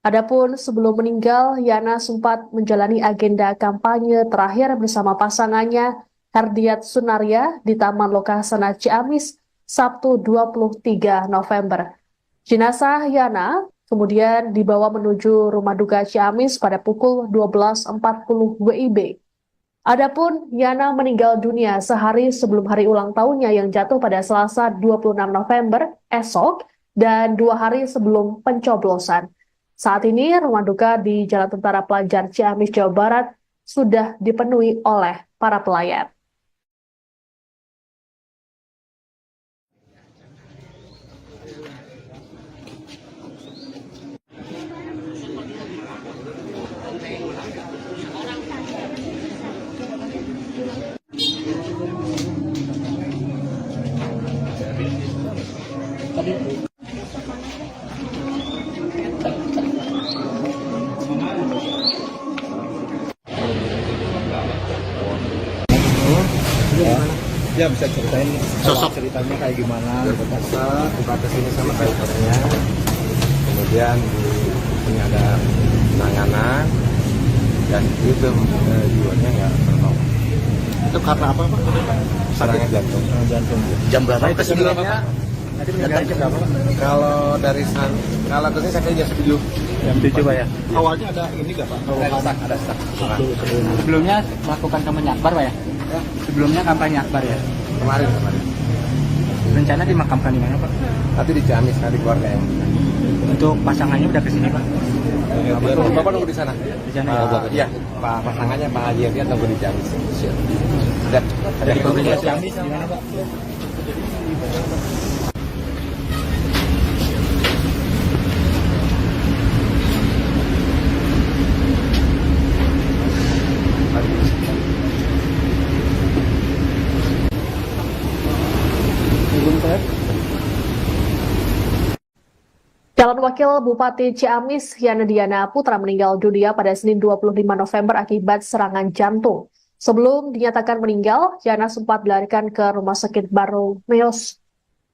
Adapun sebelum meninggal, Yana sempat menjalani agenda kampanye terakhir bersama pasangannya Herdiat Sunaria di Taman Lokasana Ciamis Sabtu 23 November. Jenazah Yana kemudian dibawa menuju rumah duka Ciamis pada pukul 12.40 WIB. Adapun Yana meninggal dunia sehari sebelum hari ulang tahunnya yang jatuh pada Selasa 26 November esok dan 2 hari sebelum pencoblosan. Saat ini, rumah duka di Jalan Tentara Pelajar Ciamis, Jawa Barat sudah dipenuhi oleh para pelayat. Ya bisa ceritain Sosok. ceritanya kayak gimana gitu kan. Buka ke sini sama drivernya, kemudian di sini ada penanganan dan itu jiwanya nggak tertolong. Itu karena apa Pak? Serangan jantung. Jantung. Jam berapa itu sebelumnya? Tadi meninggalnya jam berapa? Kalau dari kalau kesini saya kira jam 7. Jam 7 Pak ya. Awalnya ada ini nggak Pak? Ada stuck. Sebelumnya melakukan kampanye akbar Pak ya? Sebelumnya kampanye akbar ya? Kemarin. Rencana dimakamkan di mana Pak? Tapi di Ciamis, di keluarga yang. Untuk pasangannya udah kesini Pak? Bapak nunggu di sana. Di sana ya? Iya, Pak pasangannya Pak Haji dia tunggu di Ciamis. Siap. Dari pemerintah Ciamis gimana Pak? Calon Wakil Bupati Ciamis Yana Diana Putra meninggal dunia pada Senin 25 November akibat serangan jantung. Sebelum dinyatakan meninggal, Yana sempat dilarikan ke Rumah Sakit Baromeus,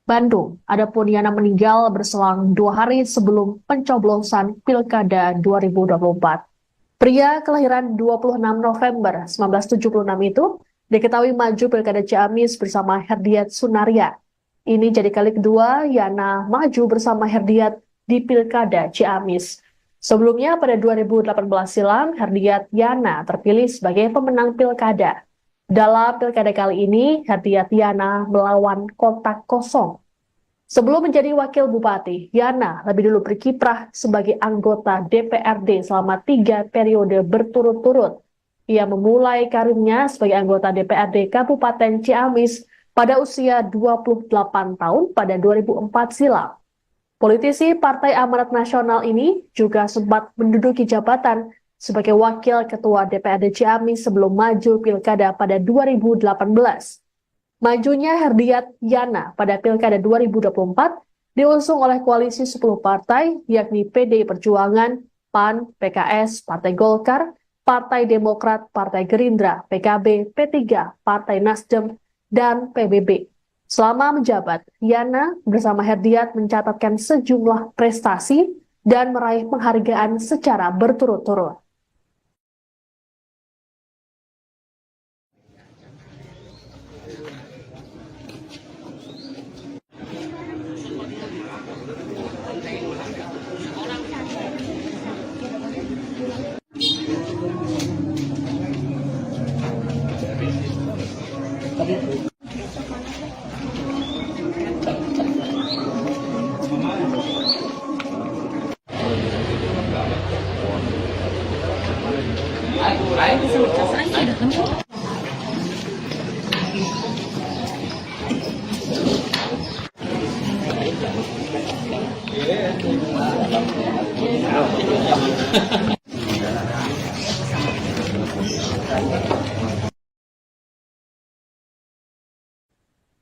Bandung. Adapun Yana meninggal berselang 2 hari sebelum pencoblosan Pilkada 2024. Pria kelahiran 26 November 1976 itu diketahui maju Pilkada Ciamis bersama Herdiat Sunaria. Ini jadi kali kedua Yana maju bersama Herdiat di Pilkada Ciamis. Sebelumnya pada 2018 silam, Herdiat Yana terpilih sebagai pemenang Pilkada. Dalam Pilkada kali ini, Herdiat Yana melawan kotak kosong. Sebelum menjadi Wakil Bupati, Yana lebih dulu berkiprah sebagai anggota DPRD selama 3 periode berturut-turut. Ia memulai karirnya sebagai anggota DPRD Kabupaten Ciamis pada usia 28 tahun pada 2004 silam. Politisi Partai Amanat Nasional ini juga sempat menduduki jabatan sebagai Wakil Ketua DPRD Ciamis sebelum maju Pilkada pada 2018. Majunya Herdiat Yana pada Pilkada 2024 diusung oleh koalisi 10 partai yakni PDI Perjuangan, PAN, PKS, Partai Golkar, Partai Demokrat, Partai Gerindra, PKB, P3, Partai Nasdem, dan PBB. Selama menjabat, Yana bersama Herdiat mencatatkan sejumlah prestasi dan meraih penghargaan secara berturut-turut.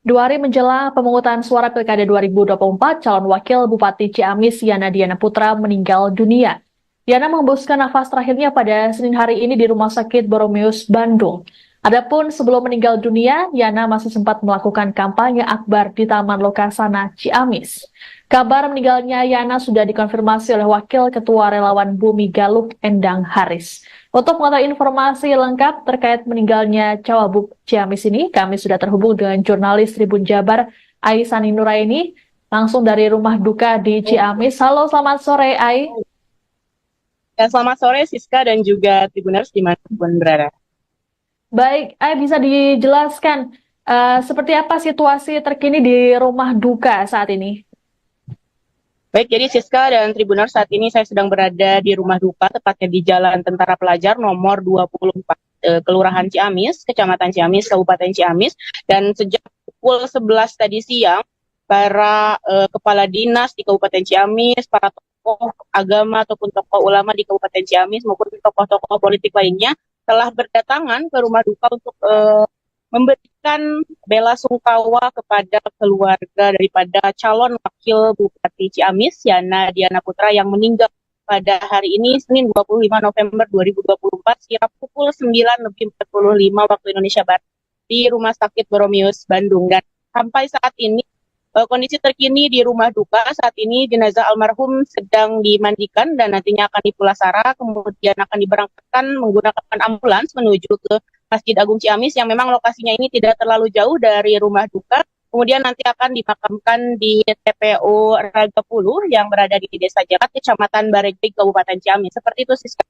2 hari menjelang pemungutan suara Pilkada 2024, calon wakil Bupati Ciamis Yana Diana Putra meninggal dunia. Yana menghembuskan nafas terakhirnya pada Senin hari ini di Rumah Sakit Boromeus, Bandung. Adapun sebelum meninggal dunia, Yana masih sempat melakukan kampanye akbar di Taman Lokasana, Ciamis. Kabar meninggalnya Yana sudah dikonfirmasi oleh Wakil Ketua Relawan Bumi Galuh, Endang Haris. Untuk mengetahui informasi lengkap terkait meninggalnya Cawagup Ciamis ini, kami sudah terhubung dengan jurnalis Tribun Jabar, Aisani Nuraini, langsung dari rumah duka di Ciamis. Halo, selamat sore, Ai. Ya, selamat sore Siska dan juga Tribuners dimanapun berada. Baik, Ai, bisa dijelaskan seperti apa situasi terkini di rumah duka saat ini? Baik, jadi Siska dan Tribuners, saat ini saya sedang berada di rumah duka, tepatnya di Jalan Tentara Pelajar nomor 24, Kelurahan Ciamis, Kecamatan Ciamis, Kabupaten Ciamis. Dan sejak pukul 11 tadi siang, para kepala dinas di Kabupaten Ciamis, para tokoh agama ataupun tokoh ulama di Kabupaten Ciamis maupun tokoh-tokoh politik lainnya telah berdatangan ke rumah duka untuk memberikan bela sungkawa kepada keluarga daripada calon wakil Bupati Ciamis, Yana Diana Putra, yang meninggal pada hari ini, Senin 25 November 2024, sekira pukul 9:45 waktu Indonesia Barat di Rumah Sakit Boromeus, Bandung. Dan sampai saat ini, kondisi terkini di rumah duka saat ini, jenazah almarhum sedang dimandikan dan nantinya akan dipulasara, kemudian akan diberangkatkan menggunakan ambulans menuju ke Masjid Agung Ciamis yang memang lokasinya ini tidak terlalu jauh dari rumah duka. Kemudian nanti akan dimakamkan di TPU Ragapuluh yang berada di Desa Jakat, Kecamatan Baregbeg, Kabupaten Ciamis. Seperti itu, Siska.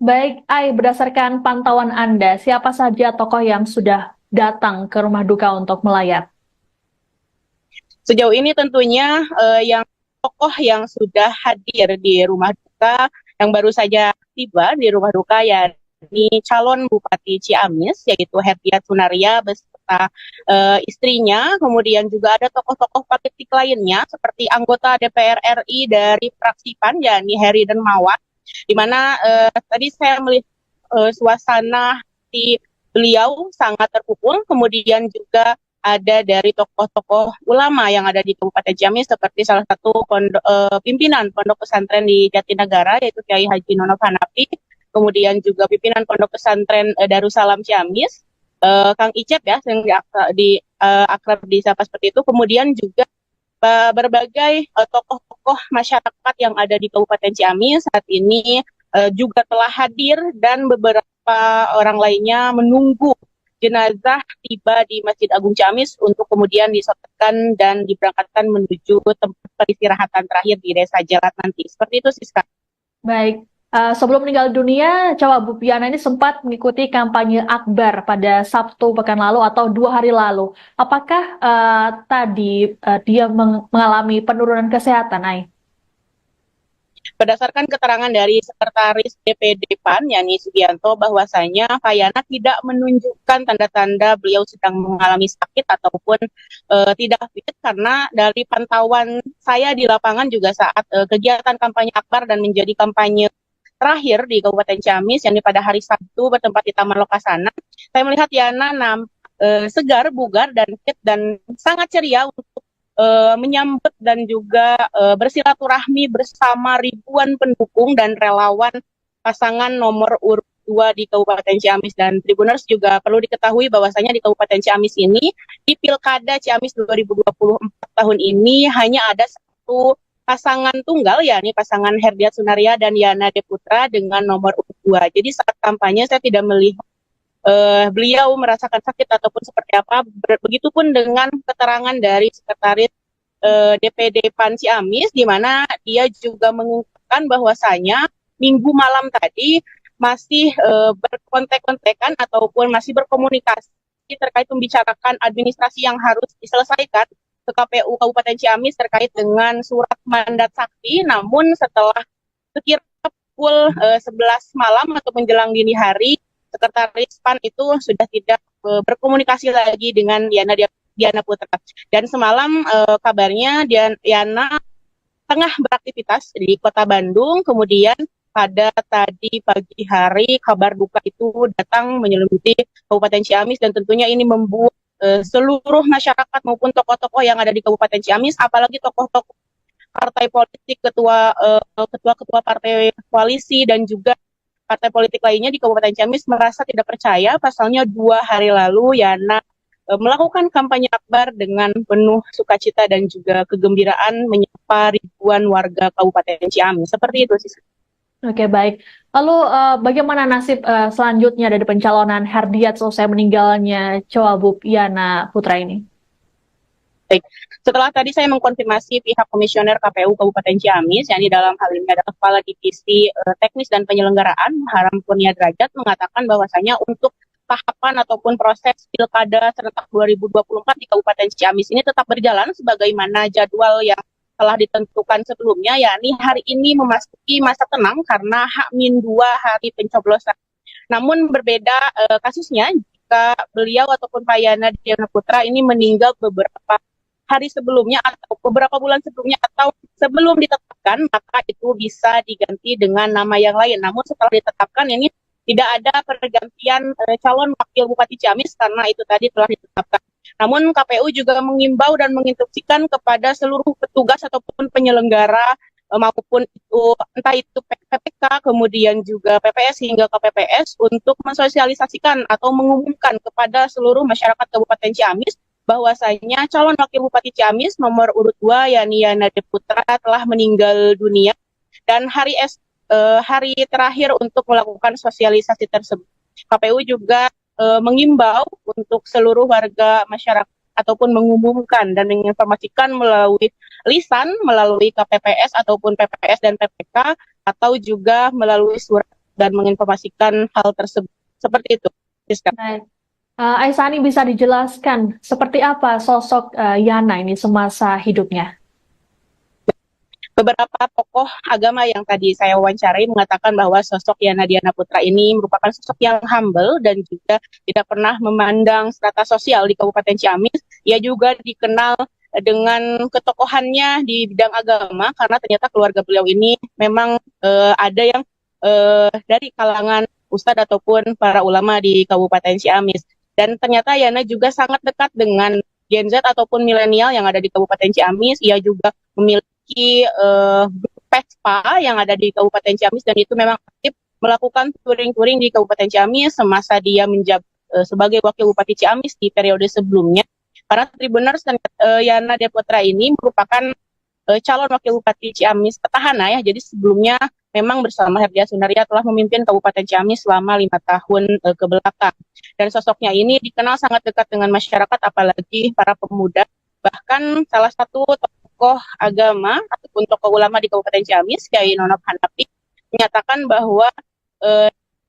Baik, Ai, berdasarkan pantauan Anda, siapa saja tokoh yang sudah datang ke rumah duka untuk melayat? Sejauh ini tentunya yang tokoh yang sudah hadir di rumah duka, yang baru saja tiba di rumah duka, yakni calon Bupati Ciamis, yaitu Herdiat Sunaria beserta istrinya. Kemudian juga ada tokoh-tokoh politik lainnya seperti anggota DPR RI dari fraksi PAN, yakni Heri Dermawan, di mana tadi saya melihat suasana di beliau sangat terpukul. Kemudian juga ada dari tokoh-tokoh ulama yang ada di Kabupaten Ciamis, seperti salah satu pimpinan Pondok Pesantren di Jatinegara, yaitu Kiai Haji Nonov Hanafi, kemudian juga pimpinan Pondok Pesantren Darussalam Ciamis, Kang Icep ya, yang akrab disapa seperti itu, kemudian juga berbagai tokoh-tokoh masyarakat yang ada di Kabupaten Ciamis saat ini juga telah hadir, dan beberapa orang lainnya menunggu jenazah tiba di Masjid Agung Ciamis untuk kemudian disolatkan dan diberangkatkan menuju tempat peristirahatan terakhir di Desa Jalat nanti. Seperti itu, Siska. Baik, sebelum meninggal dunia, Cawagup Yana ini sempat mengikuti kampanye akbar pada Sabtu pekan lalu atau 2 hari lalu. Apakah tadi dia mengalami penurunan kesehatan, Ai? Berdasarkan keterangan dari Sekretaris DPD PAN, Yani Sugianto, bahwasanya Pak Yana tidak menunjukkan tanda-tanda beliau sedang mengalami sakit ataupun tidak fit, karena dari pantauan saya di lapangan juga saat kegiatan kampanye akbar dan menjadi kampanye terakhir di Kabupaten Ciamis, yang pada hari Sabtu bertempat di Taman Lokasana, saya melihat Yana segar, bugar, dan fit, dan sangat ceria untuk menyambut dan juga bersilaturahmi bersama ribuan pendukung dan relawan pasangan nomor urut 2 di Kabupaten Ciamis. Dan Tribuners juga perlu diketahui bahwasanya di Kabupaten Ciamis ini, di Pilkada Ciamis 2024 tahun ini, hanya ada satu pasangan tunggal, yakni pasangan Herdiat Sunaria dan Yana Diana Putra dengan nomor urut 2. Jadi saat kampanye saya tidak melihat beliau merasakan sakit ataupun seperti apa. Begitupun dengan keterangan dari Sekretaris DPD PAN Ciamis, di mana dia juga mengungkapkan bahwasanya Minggu malam tadi masih berkontek-kontekan ataupun masih berkomunikasi terkait membicarakan administrasi yang harus diselesaikan ke KPU Kabupaten Ciamis terkait dengan surat mandat sakti. Namun setelah sekira pukul 11 malam atau menjelang dini hari, Sekretaris PAN itu sudah tidak berkomunikasi lagi dengan Yana Diana Putra. Dan semalam kabarnya Yana tengah beraktivitas di Kota Bandung, kemudian pada tadi pagi hari kabar duka itu datang menyelimuti Kabupaten Ciamis, dan tentunya ini membuat seluruh masyarakat maupun tokoh-tokoh yang ada di Kabupaten Ciamis, apalagi tokoh-tokoh partai politik, ketua-ketua partai koalisi dan juga partai politik lainnya di Kabupaten Ciamis merasa tidak percaya. Pasalnya 2 hari lalu Yana melakukan kampanye akbar dengan penuh sukacita dan juga kegembiraan menyapa ribuan warga Kabupaten Ciamis. Seperti itu sih. Oke, baik. Lalu bagaimana nasib selanjutnya dari pencalonan Herdiat selesai meninggalnya Cawagup Yana Putra ini? Baik. Setelah tadi saya mengkonfirmasi pihak komisioner KPU Kabupaten Ciamis, yang di dalam hal ini adalah Kepala Divisi Teknis dan Penyelenggaraan, Haram Kurnia Derajat, mengatakan bahwasanya untuk tahapan ataupun proses Pilkada serentak 2024 di Kabupaten Ciamis ini tetap berjalan sebagaimana jadwal yang telah ditentukan sebelumnya, yakni hari ini memasuki masa tenang karena H-2 hari pencoblosan. Namun berbeda kasusnya jika beliau ataupun Pak Yana Diana Putra ini meninggal beberapa hari sebelumnya atau beberapa bulan sebelumnya atau sebelum ditetapkan, maka itu bisa diganti dengan nama yang lain. Namun setelah ditetapkan ini tidak ada pergantian calon wakil Bupati Ciamis karena itu tadi telah ditetapkan. Namun KPU juga mengimbau dan menginstruksikan kepada seluruh petugas ataupun penyelenggara maupun itu entah itu PPK kemudian juga PPS hingga KPPS untuk mensosialisasikan atau mengumumkan kepada seluruh masyarakat Kabupaten Ciamis bahwasanya calon wakil Bupati Ciamis nomor urut 2 yakni Yana Putra telah meninggal dunia dan hari terakhir untuk melakukan sosialisasi tersebut. KPU juga mengimbau untuk seluruh warga masyarakat ataupun mengumumkan dan menginformasikan melalui lisan, melalui KPPS ataupun PPS dan PPK atau juga melalui surat dan menginformasikan hal tersebut. Seperti itu. Baik. Aisani, bisa dijelaskan seperti apa sosok Yana ini semasa hidupnya? Beberapa tokoh agama yang tadi saya wawancarai mengatakan bahwa sosok Yana Diana Putra ini merupakan sosok yang humble dan juga tidak pernah memandang strata sosial di Kabupaten Ciamis. Ia juga dikenal dengan ketokohannya di bidang agama karena ternyata keluarga beliau ini memang ada yang dari kalangan ustadz ataupun para ulama di Kabupaten Ciamis. Dan ternyata Yana juga sangat dekat dengan Gen Z ataupun milenial yang ada di Kabupaten Ciamis. Ia juga memiliki PESPA yang ada di Kabupaten Ciamis dan itu memang aktif melakukan touring-touring di Kabupaten Ciamis semasa dia menjabat sebagai wakil Bupati Ciamis di periode sebelumnya. Para Tribuners dan Yana Diana Putra ini merupakan calon wakil Bupati Ciamis petahana ya. Jadi sebelumnya memang bersama Herdiat Sunaria telah memimpin Kabupaten Ciamis selama 5 tahun ke belakang. Dan sosoknya ini dikenal sangat dekat dengan masyarakat apalagi para pemuda. Bahkan salah satu tokoh agama ataupun tokoh ulama di Kabupaten Ciamis, Kiai Nonop Hanafi, menyatakan bahwa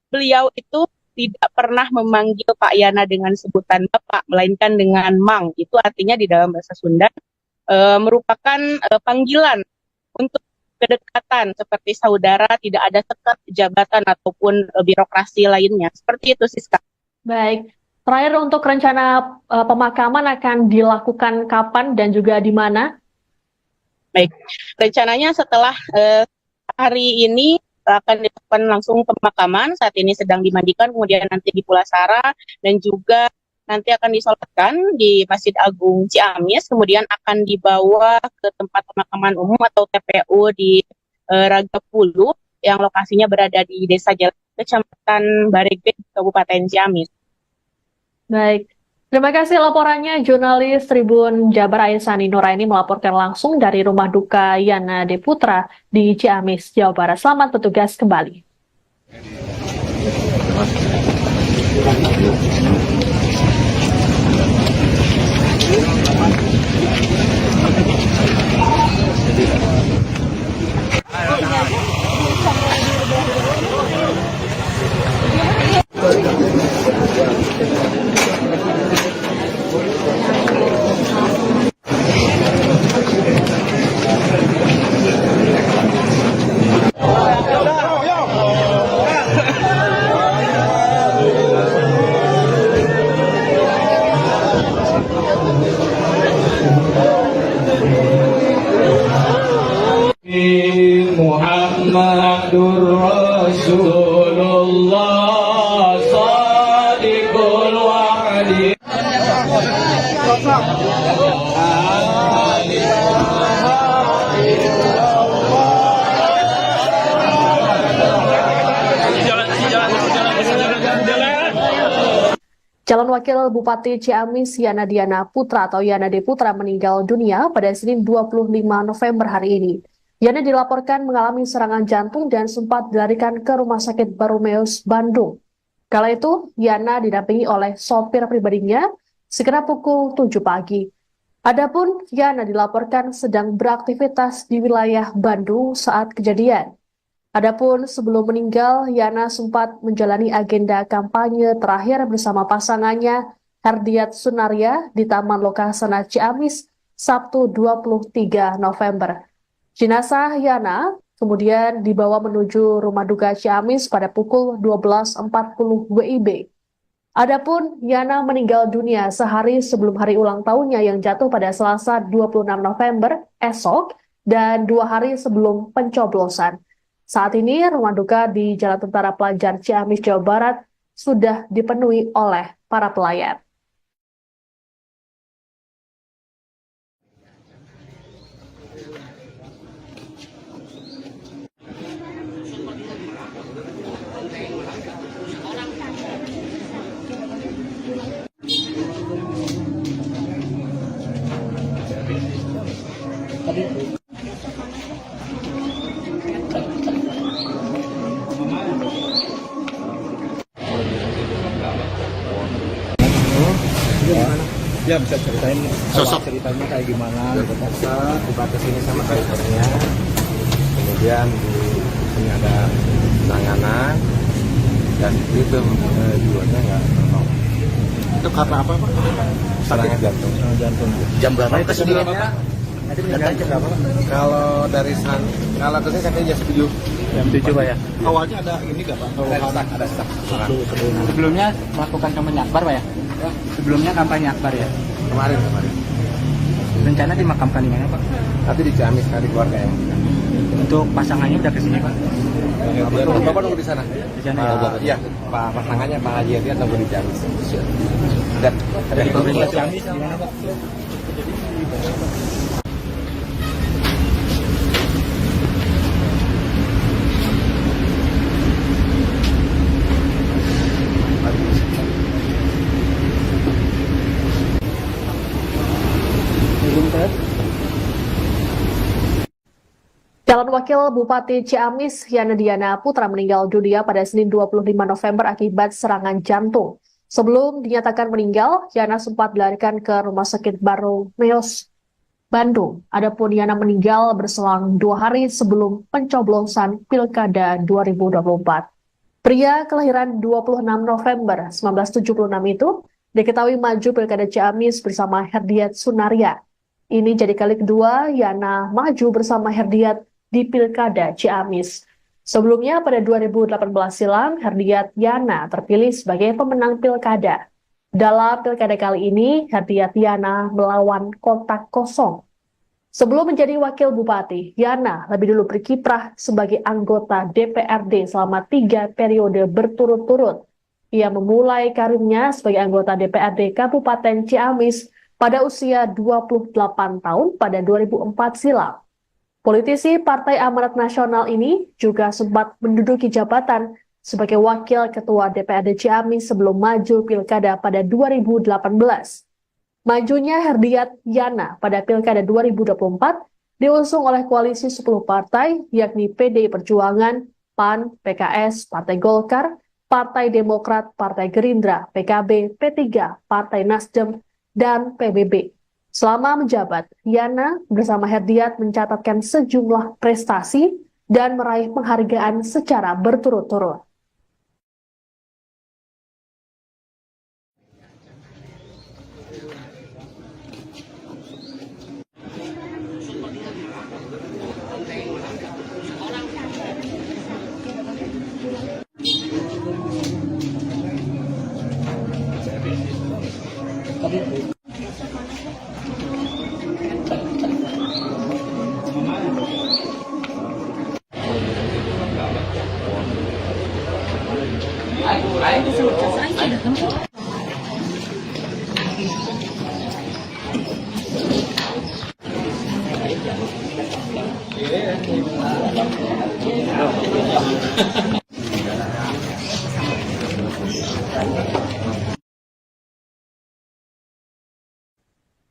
beliau itu tidak pernah memanggil Pak Yana dengan sebutan Bapak, melainkan dengan Mang. Itu artinya di dalam bahasa Sunda merupakan panggilan untuk kedekatan seperti saudara, tidak ada sekat jabatan ataupun birokrasi lainnya. Seperti itu, Siska. Baik. Terakhir untuk rencana pemakaman akan dilakukan kapan dan juga di mana? Baik, rencananya setelah hari ini akan dilakukan langsung pemakaman. Saat ini sedang dimandikan, kemudian nanti di Pulasara dan juga nanti akan disolatkan di Masjid Agung Ciamis. Kemudian akan dibawa ke tempat pemakaman umum atau TPU di Ragapulu yang lokasinya berada di Desa Jalan, Kecamatan Bareget, Kabupaten Ciamis. Baik. Terima kasih laporannya jurnalis Tribun Jabar Aisani Nuraini melaporkan langsung dari rumah duka Yana Diana Putra di Ciamis, Jawa Barat. Selamat bertugas kembali. Muhammadur Rasulullah Shadiqul Wa'di Calon Wakil Bupati Ciamis Yana Diana Putra atau Yana D. Putra meninggal dunia pada Senin 25 November hari ini. Yana dilaporkan mengalami serangan jantung dan sempat dilarikan ke Rumah Sakit Baromeus, Bandung. Kala itu, Yana didampingi oleh sopir pribadinya sekitar pukul 7 pagi. Adapun Yana dilaporkan sedang beraktivitas di wilayah Bandung saat kejadian. Adapun sebelum meninggal, Yana sempat menjalani agenda kampanye terakhir bersama pasangannya Herdiat Sunaria di Taman Lokasana Ciamis Sabtu 23 November. Jenazah Yana kemudian dibawa menuju rumah duka Ciamis pada pukul 12.40 WIB. Adapun Yana meninggal dunia sehari sebelum hari ulang tahunnya yang jatuh pada Selasa 26 November esok dan 2 hari sebelum pencoblosan. Saat ini rumah duka di Jalan Tentara Pelajar Ciamis, Jawa Barat sudah dipenuhi oleh para pelayat. Ya bisa ceritain Sosok. ceritanya kayak gimana gitu kan. Tiba ke sini sama drivernya, kemudian di sini ada penanganan dan itu jiwanya nggak normal. Itu karena apa Pak? Serangan jantung. Jantung. Jam berapa itu sebenarnya? Kalau dari kalau ke sini katanya jam 7. Jam 7 Pak ya. Awalnya ada ini nggak Pak? Ada stuck. Sebelumnya melakukan kampanye akbar Pak ya? Sebelumnya kampanye akbar ya? Kemarin. Rencana dimakamkan di mana Pak? Tapi di Ciamis di keluarga yang. Untuk pasangannya udah kesini Pak? Bapak nunggu di sana. Di sana ya? Iya, Pak pasangannya Pak Haji dia nunggu di Ciamis. Dan Dari pemerintah Ciamis gimana Pak? Calon Wakil Bupati Ciamis Yana Diana Putra meninggal dunia pada Senin 25 November akibat serangan jantung. Sebelum dinyatakan meninggal, Yana sempat dilarikan ke Rumah Sakit Baromeus, Bandung. Adapun Yana meninggal berselang 2 hari sebelum pencoblosan Pilkada 2024. Pria kelahiran 26 November 1976 itu diketahui maju Pilkada Ciamis bersama Herdiat Sunaria. Ini jadi kali kedua Yana maju bersama Herdiat di Pilkada Ciamis. Sebelumnya pada 2018 silam, Herdiat Yana terpilih sebagai pemenang Pilkada. Dalam Pilkada kali ini, Herdiat Yana melawan kotak kosong. Sebelum menjadi Wakil Bupati, Yana lebih dulu berkiprah sebagai anggota DPRD selama 3 periode berturut-turut. Ia memulai karirnya sebagai anggota DPRD Kabupaten Ciamis pada usia 28 tahun pada 2004 silam. Politisi Partai Amanat Nasional ini juga sempat menduduki jabatan sebagai Wakil Ketua DPRD Ciamis sebelum maju Pilkada pada 2018. Majunya Herdiat Yana pada Pilkada 2024 diusung oleh koalisi 10 partai yakni PDI Perjuangan, PAN, PKS, Partai Golkar, Partai Demokrat, Partai Gerindra, PKB, P3, Partai Nasdem, dan PBB. Selama menjabat, Yana bersama Herdiat mencatatkan sejumlah prestasi dan meraih penghargaan secara berturut-turut.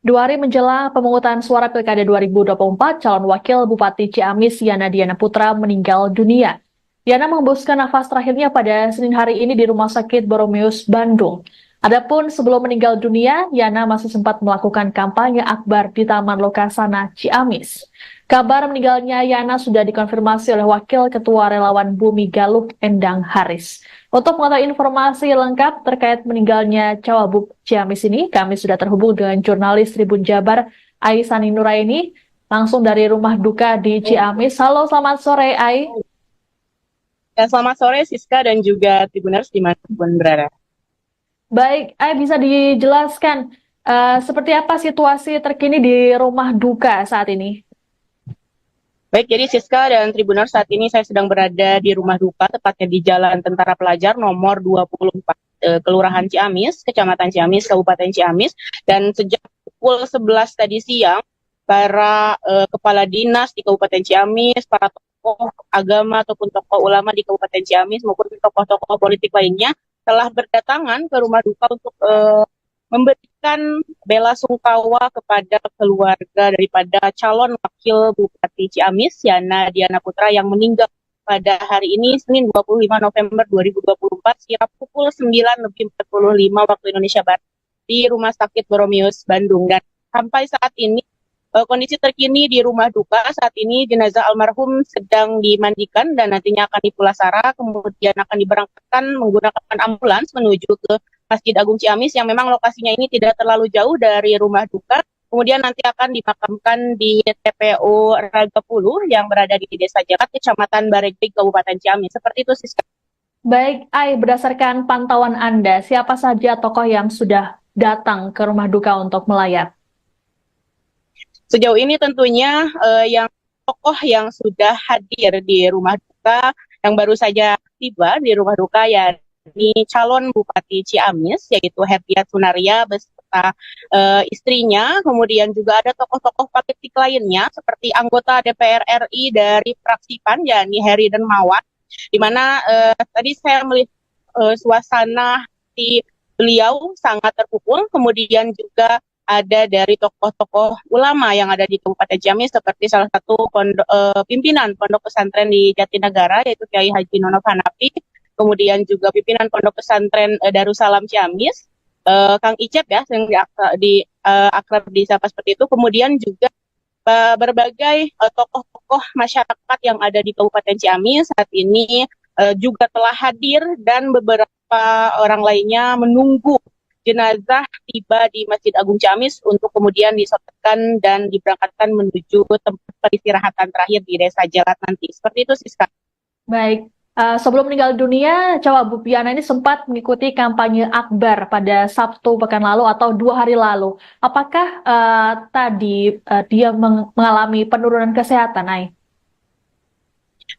2 hari menjelang pemungutan suara Pilkada 2024, calon wakil Bupati Ciamis Yana Diana Putra meninggal dunia. Yana mengembuskan nafas terakhirnya pada Senin hari ini di Rumah Sakit Boromeus, Bandung. Adapun sebelum meninggal dunia, Yana masih sempat melakukan kampanye akbar di Taman Lokasana, Ciamis. Kabar meninggalnya Yana sudah dikonfirmasi oleh Wakil Ketua Relawan Bumi Galuh, Endang Haris. Untuk mengetahui informasi lengkap terkait meninggalnya Cawagup Ciamis ini, kami sudah terhubung dengan jurnalis Tribun Jabar, Aisani Nuraini, langsung dari rumah duka di Ciamis. Halo, selamat sore, Ai. Dan selamat sore Siska dan juga Tribuners dimanapun berada. Baik, Ai, bisa dijelaskan seperti apa situasi terkini di rumah duka saat ini? Baik, jadi Siska dan Tribuners, saat ini saya sedang berada di rumah duka, tepatnya di Jalan Tentara Pelajar nomor 24, Kelurahan Ciamis, Kecamatan Ciamis, Kabupaten Ciamis. Dan sejak pukul 11 tadi siang, para kepala dinas di Kabupaten Ciamis, para tokoh agama ataupun tokoh ulama di Kabupaten Ciamis maupun tokoh-tokoh politik lainnya telah berdatangan ke rumah duka untuk memberikan bela sungkawa kepada keluarga daripada calon wakil Bupati Ciamis, Yana Diana Putra, yang meninggal pada hari ini, Senin 25 November 2024, sekira pukul 9:45 waktu Indonesia Barat, di Rumah Sakit Boromeus, Bandung. Dan sampai saat ini, kondisi terkini di rumah duka saat ini, jenazah almarhum sedang dimandikan dan nantinya akan dipulasara, kemudian akan diberangkatkan menggunakan ambulans menuju ke Masjid Agung Ciamis yang memang lokasinya ini tidak terlalu jauh dari rumah duka. Kemudian nanti akan dimakamkan di TPU Ragapuluh yang berada di Desa Jakat, Kecamatan Baregbek, Kabupaten Ciamis. Seperti itu, Siska. Baik, Ai, berdasarkan pantauan Anda, siapa saja tokoh yang sudah datang ke rumah duka untuk melayat? Sejauh ini tentunya yang tokoh yang sudah hadir di rumah duka, yang baru saja tiba di rumah duka, yakni calon Bupati Ciamis, yaitu Herdiat Sunaria beserta istrinya. Kemudian juga ada tokoh-tokoh politik lainnya seperti anggota DPR RI dari fraksi PAN, yakni Heri Darmawan, di mana tadi saya melihat suasana di beliau sangat terpukul. Kemudian juga ada dari tokoh-tokoh ulama yang ada di Kabupaten Ciamis, seperti salah satu pimpinan Pondok Pesantren di Jatinegara, yaitu Kiai Haji Nono Hanafi. Kemudian juga pimpinan Pondok Pesantren Darussalam Ciamis, Kang Icep ya, yang akrab disapa seperti itu. Kemudian juga berbagai tokoh-tokoh masyarakat yang ada di Kabupaten Ciamis saat ini juga telah hadir, dan beberapa orang lainnya menunggu jenazah tiba di Masjid Agung Ciamis untuk kemudian disolatkan dan diberangkatkan menuju tempat peristirahatan terakhir di Desa Jalat nanti. Seperti itu, Siska. Baik, sebelum meninggal dunia, Cawagup Yana ini sempat mengikuti kampanye akbar pada Sabtu pekan lalu atau 2 hari lalu. Apakah tadi dia mengalami penurunan kesehatan, Ai?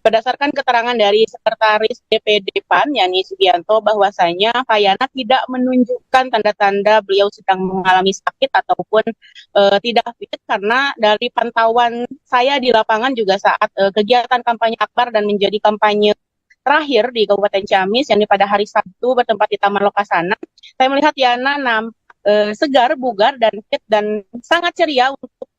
Berdasarkan keterangan dari Sekretaris DPD PAN, Yani Sugianto, bahwasanya Yana tidak menunjukkan tanda-tanda beliau sedang mengalami sakit ataupun tidak fit, karena dari pantauan saya di lapangan juga saat kegiatan kampanye akbar dan menjadi kampanye terakhir di Kabupaten Ciamis, yang pada hari Sabtu bertempat di Taman Lokasana, saya melihat Yana segar, bugar, dan fit, dan sangat ceria untuk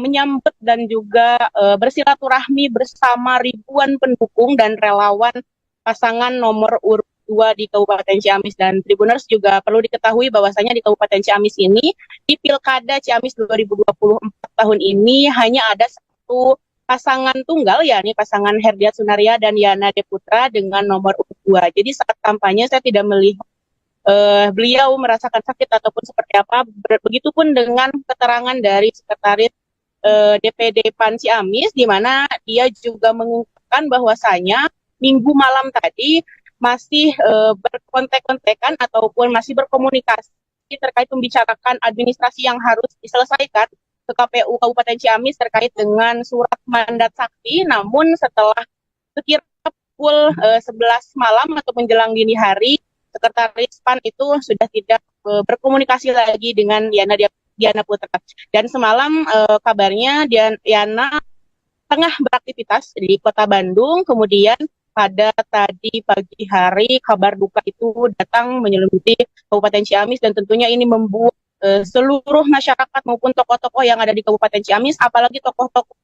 menyambut dan juga bersilaturahmi bersama ribuan pendukung dan relawan pasangan nomor urut 2 di Kabupaten Ciamis. Dan Tribuners, juga perlu diketahui bahwasanya di Kabupaten Ciamis ini, di Pilkada Ciamis 2024 tahun ini, hanya ada satu pasangan tunggal, yakni pasangan Herdiat Sunaria dan Yana Diana Putra dengan nomor urut 2. Jadi saat kampanye saya tidak melihat beliau merasakan sakit ataupun seperti apa. Begitupun dengan keterangan dari Sekretaris DPD PAN Ciamis, di mana dia juga mengungkapkan bahwasanya minggu malam tadi masih berkontek-kontekan ataupun masih berkomunikasi terkait membicarakan administrasi yang harus diselesaikan ke KPU Kabupaten Ciamis terkait dengan surat mandat sakti. Namun setelah sekira pukul 11 malam atau menjelang dini hari, Sekretaris PAN itu sudah tidak berkomunikasi lagi dengan Yana Diana Putra. Dan semalam kabarnya Yana tengah beraktivitas di Kota Bandung. Kemudian pada tadi pagi hari kabar duka itu datang menyelimuti Kabupaten Ciamis, dan tentunya ini membuat seluruh masyarakat maupun tokoh-tokoh yang ada di Kabupaten Ciamis, apalagi tokoh-tokoh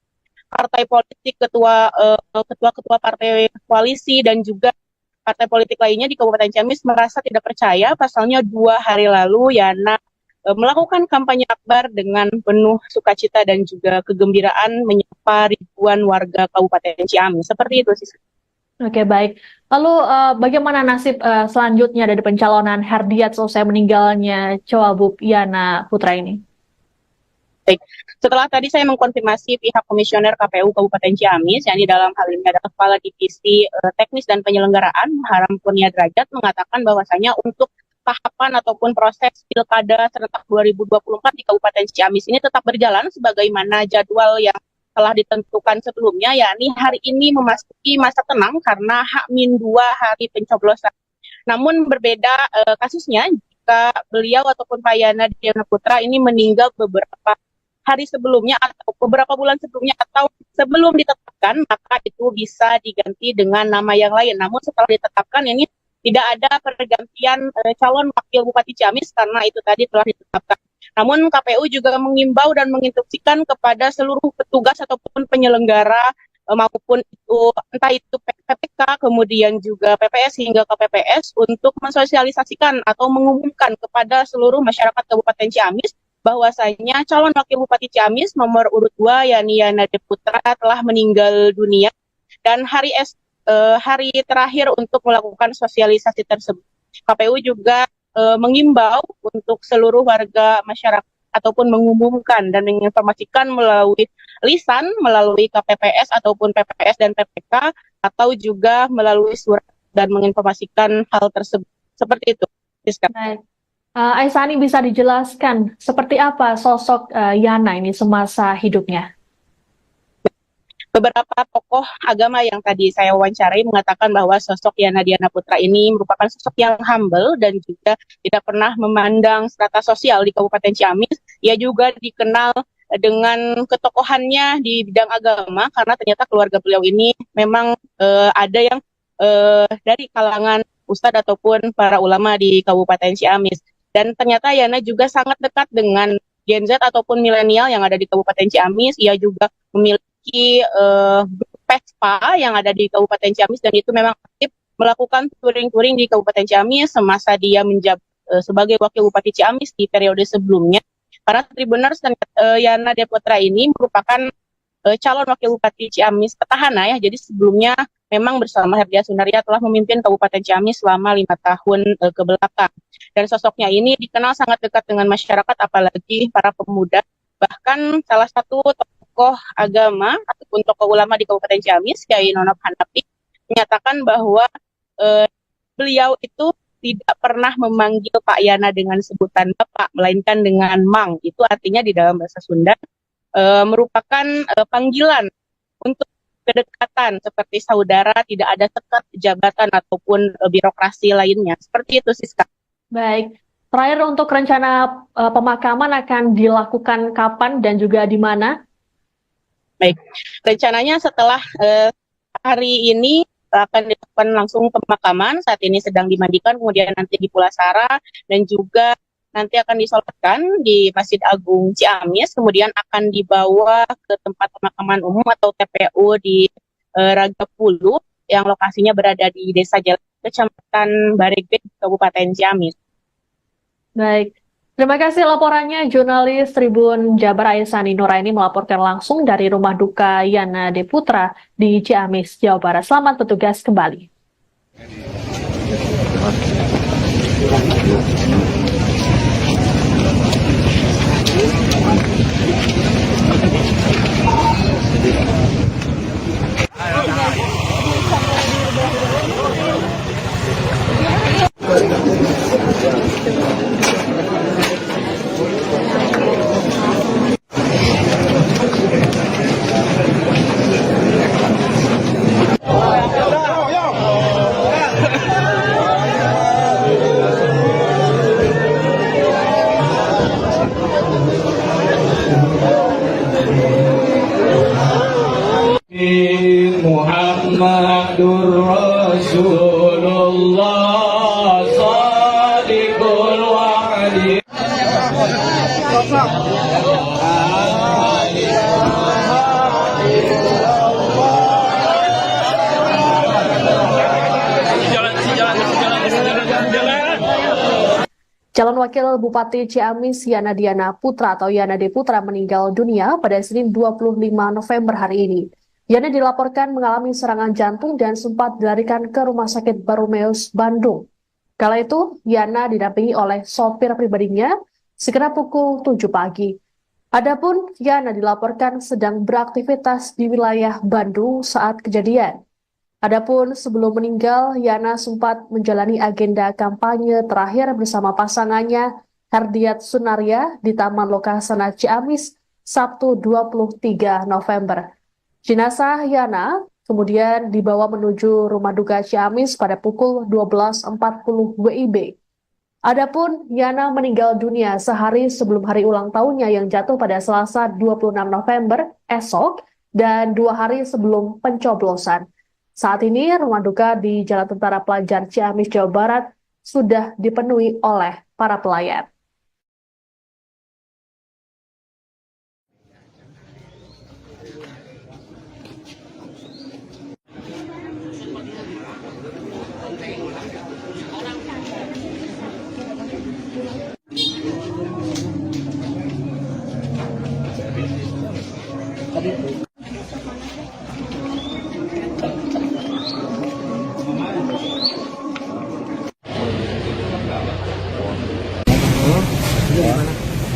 partai politik, ketua-ketua partai koalisi dan juga partai politik lainnya di Kabupaten Ciamis merasa tidak percaya. Pasalnya 2 hari lalu Yana melakukan kampanye akbar dengan penuh sukacita dan juga kegembiraan menyapa ribuan warga Kabupaten Ciamis. Seperti itu sih. Oke, baik. Lalu bagaimana nasib selanjutnya dari pencalonan Herdiat selesai meninggalnya Cawagup Yana Putra ini? Baik. Setelah tadi saya mengkonfirmasi pihak komisioner KPU Kabupaten Ciamis, yakni dalam hal ini adalah Kepala Divisi Teknis dan Penyelenggaraan Haram Kurnia Derajat, mengatakan bahwasanya untuk tahapan ataupun proses Pilkada serentak 2024 di Kabupaten Ciamis ini tetap berjalan sebagaimana jadwal yang telah ditentukan sebelumnya, yakni hari ini memasuki masa tenang karena H-2 hari pencoblosan. Namun berbeda kasusnya jika beliau ataupun Pak Yana Diana Putra ini meninggal beberapa hari sebelumnya atau beberapa bulan sebelumnya atau sebelum ditetapkan, maka itu bisa diganti dengan nama yang lain. Namun setelah ditetapkan ini tidak ada pergantian calon wakil Bupati Ciamis karena itu tadi telah ditetapkan. Namun KPU juga mengimbau dan menginstruksikan kepada seluruh petugas ataupun penyelenggara maupun itu entah itu PPK kemudian juga PPS hingga KPPS untuk mensosialisasikan atau mengumumkan kepada seluruh masyarakat Kabupaten Ciamis bahwasanya calon wakil Bupati Ciamis nomor urut 2 yakni Yana Putra telah meninggal dunia dan hari terakhir untuk melakukan sosialisasi tersebut. KPU juga mengimbau untuk seluruh warga masyarakat ataupun mengumumkan dan menginformasikan melalui lisan, melalui KPPS ataupun PPS dan PPK atau juga melalui surat dan menginformasikan hal tersebut. Seperti itu. Baik. Aisani, bisa dijelaskan seperti apa sosok Yana ini semasa hidupnya? Beberapa tokoh agama yang tadi saya wawancarai mengatakan bahwa sosok Yana Diana Putra ini merupakan sosok yang humble dan juga tidak pernah memandang strata sosial di Kabupaten Ciamis. Ia juga dikenal dengan ketokohannya di bidang agama karena ternyata keluarga beliau ini memang ada yang dari kalangan ustadz ataupun para ulama di Kabupaten Ciamis. Dan ternyata Yana juga sangat dekat dengan Gen Z ataupun milenial yang ada di Kabupaten Ciamis. Ia juga memiliki PESPA yang ada di Kabupaten Ciamis dan itu memang aktif melakukan touring-touring di Kabupaten Ciamis semasa dia menjabat sebagai wakil Bupati Ciamis di periode sebelumnya. Para Tribuners dan Yana Diana Putra ini merupakan calon wakil Bupati Ciamis petahana ya. Jadi sebelumnya memang bersama Herdiat Sunaria telah memimpin Kabupaten Ciamis selama 5 tahun kebelakang. Dan sosoknya ini dikenal sangat dekat dengan masyarakat apalagi para pemuda. Bahkan salah satu tokoh agama ataupun tokoh ulama di Kabupaten Ciamis, Kyai Nonop Hanafi, menyatakan bahwa beliau itu tidak pernah memanggil Pak Yana dengan sebutan Bapak, melainkan dengan Mang. Itu artinya di dalam bahasa Sunda merupakan panggilan untuk kedekatan seperti saudara, tidak ada sekat jabatan ataupun birokrasi lainnya. Seperti itu, Siska. Baik. Terakhir untuk rencana pemakaman akan dilakukan kapan dan juga di mana? Baik, rencananya setelah hari ini akan dilakukan langsung pemakaman. Saat ini sedang dimandikan, kemudian nanti di Pulasara dan juga nanti akan disolatkan di Masjid Agung Ciamis. Kemudian akan dibawa ke tempat pemakaman umum atau TPU di Ragapulu yang lokasinya berada di Desa Jalan Kecamatan Baregbek, Kabupaten Ciamis. Baik. Terima kasih laporannya jurnalis Tribun Jabar Aisani Nuraini melaporkan langsung dari rumah duka Yana Diana Putra di Ciamis, Jawa Barat. Selamat bertugas kembali. Muhammadur Rasulullah Shadiqul Wa'di Calon Wakil Bupati Ciamis Yana Diana Putra atau Yana D. Putra meninggal dunia pada Senin 25 November hari ini. Yana dilaporkan mengalami serangan jantung dan sempat dilarikan ke Rumah Sakit Barumeus, Bandung. Kala itu, Yana didampingi oleh sopir pribadinya sekira pukul 7 pagi. Adapun Yana dilaporkan sedang beraktivitas di wilayah Bandung saat kejadian. Adapun sebelum meninggal, Yana sempat menjalani agenda kampanye terakhir bersama pasangannya Herdiat Sunaria di Taman Lokasana Ciamis Sabtu 23 November. Jenazah Yana kemudian dibawa menuju Rumah Duka Ciamis pada pukul 12.40 WIB. Adapun Yana meninggal dunia sehari sebelum hari ulang tahunnya yang jatuh pada Selasa 26 November esok dan 2 hari sebelum pencoblosan. Saat ini, rumah duka di Jalan Tentara Pelajar Ciamis, Jawa Barat sudah dipenuhi oleh para pelayat.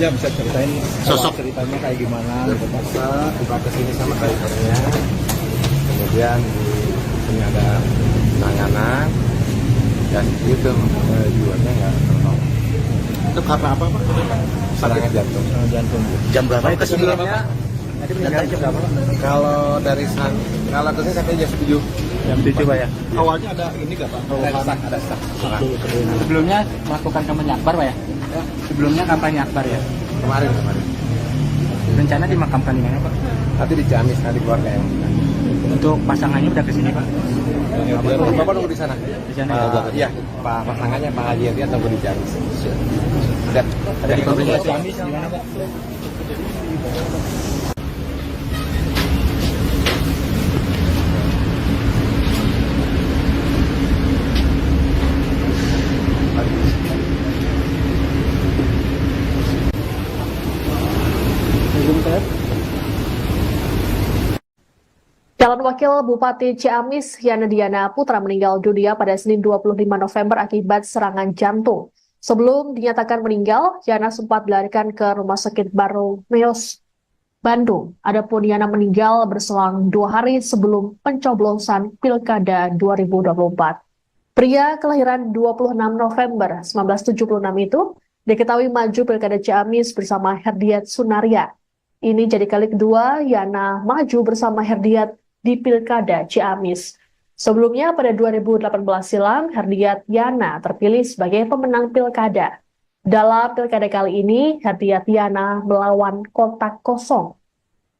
Ya bisa ceritain Sosok. ceritanya kayak gimana gitu Pak. Tiba ke sini sama drivernya, kemudian di sini ada penanganan, dan itu jiwanya nggak tertolong. Itu karena apa Pak? Serangan jantung. Jantung. Jam berapa itu sebelumnya? Kalau dari kalau ke sini sampai jam 7. Jam 7 Pak ya. Awalnya ada ini nggak Pak? Ada stuck. Sebelumnya melakukan kampanye akbar Pak ya? Sebelumnya kampanye akbar ya? Kemarin. Rencana dimakamkan di mana Pak? Tapi di Ciamis, nanti keluarga yang Untuk pasangannya udah kesini Pak? Bapak nunggu di sana. Di sana ya? Iya, Pak pasangannya Pak Haji dia tunggu di Ciamis. Ada di koordinasi. Ciamis di mana Pak? Calon Wakil Bupati Ciamis Yana Diana Putra meninggal dunia pada Senin 25 November akibat serangan jantung. Sebelum dinyatakan meninggal, Yana sempat dilarikan ke Rumah Sakit Barumeus, Bandung. Adapun Yana meninggal berselang 2 hari sebelum pencoblosan Pilkada 2024. Pria kelahiran 26 November 1976 itu diketahui maju Pilkada Ciamis bersama Herdiat Sunaria. Ini jadi kali kedua Yana maju bersama Herdiat di Pilkada Ciamis. Sebelumnya pada 2018 silam, Herdiat Yana terpilih sebagai pemenang Pilkada. Dalam Pilkada kali ini, Herdiat Yana melawan kotak kosong.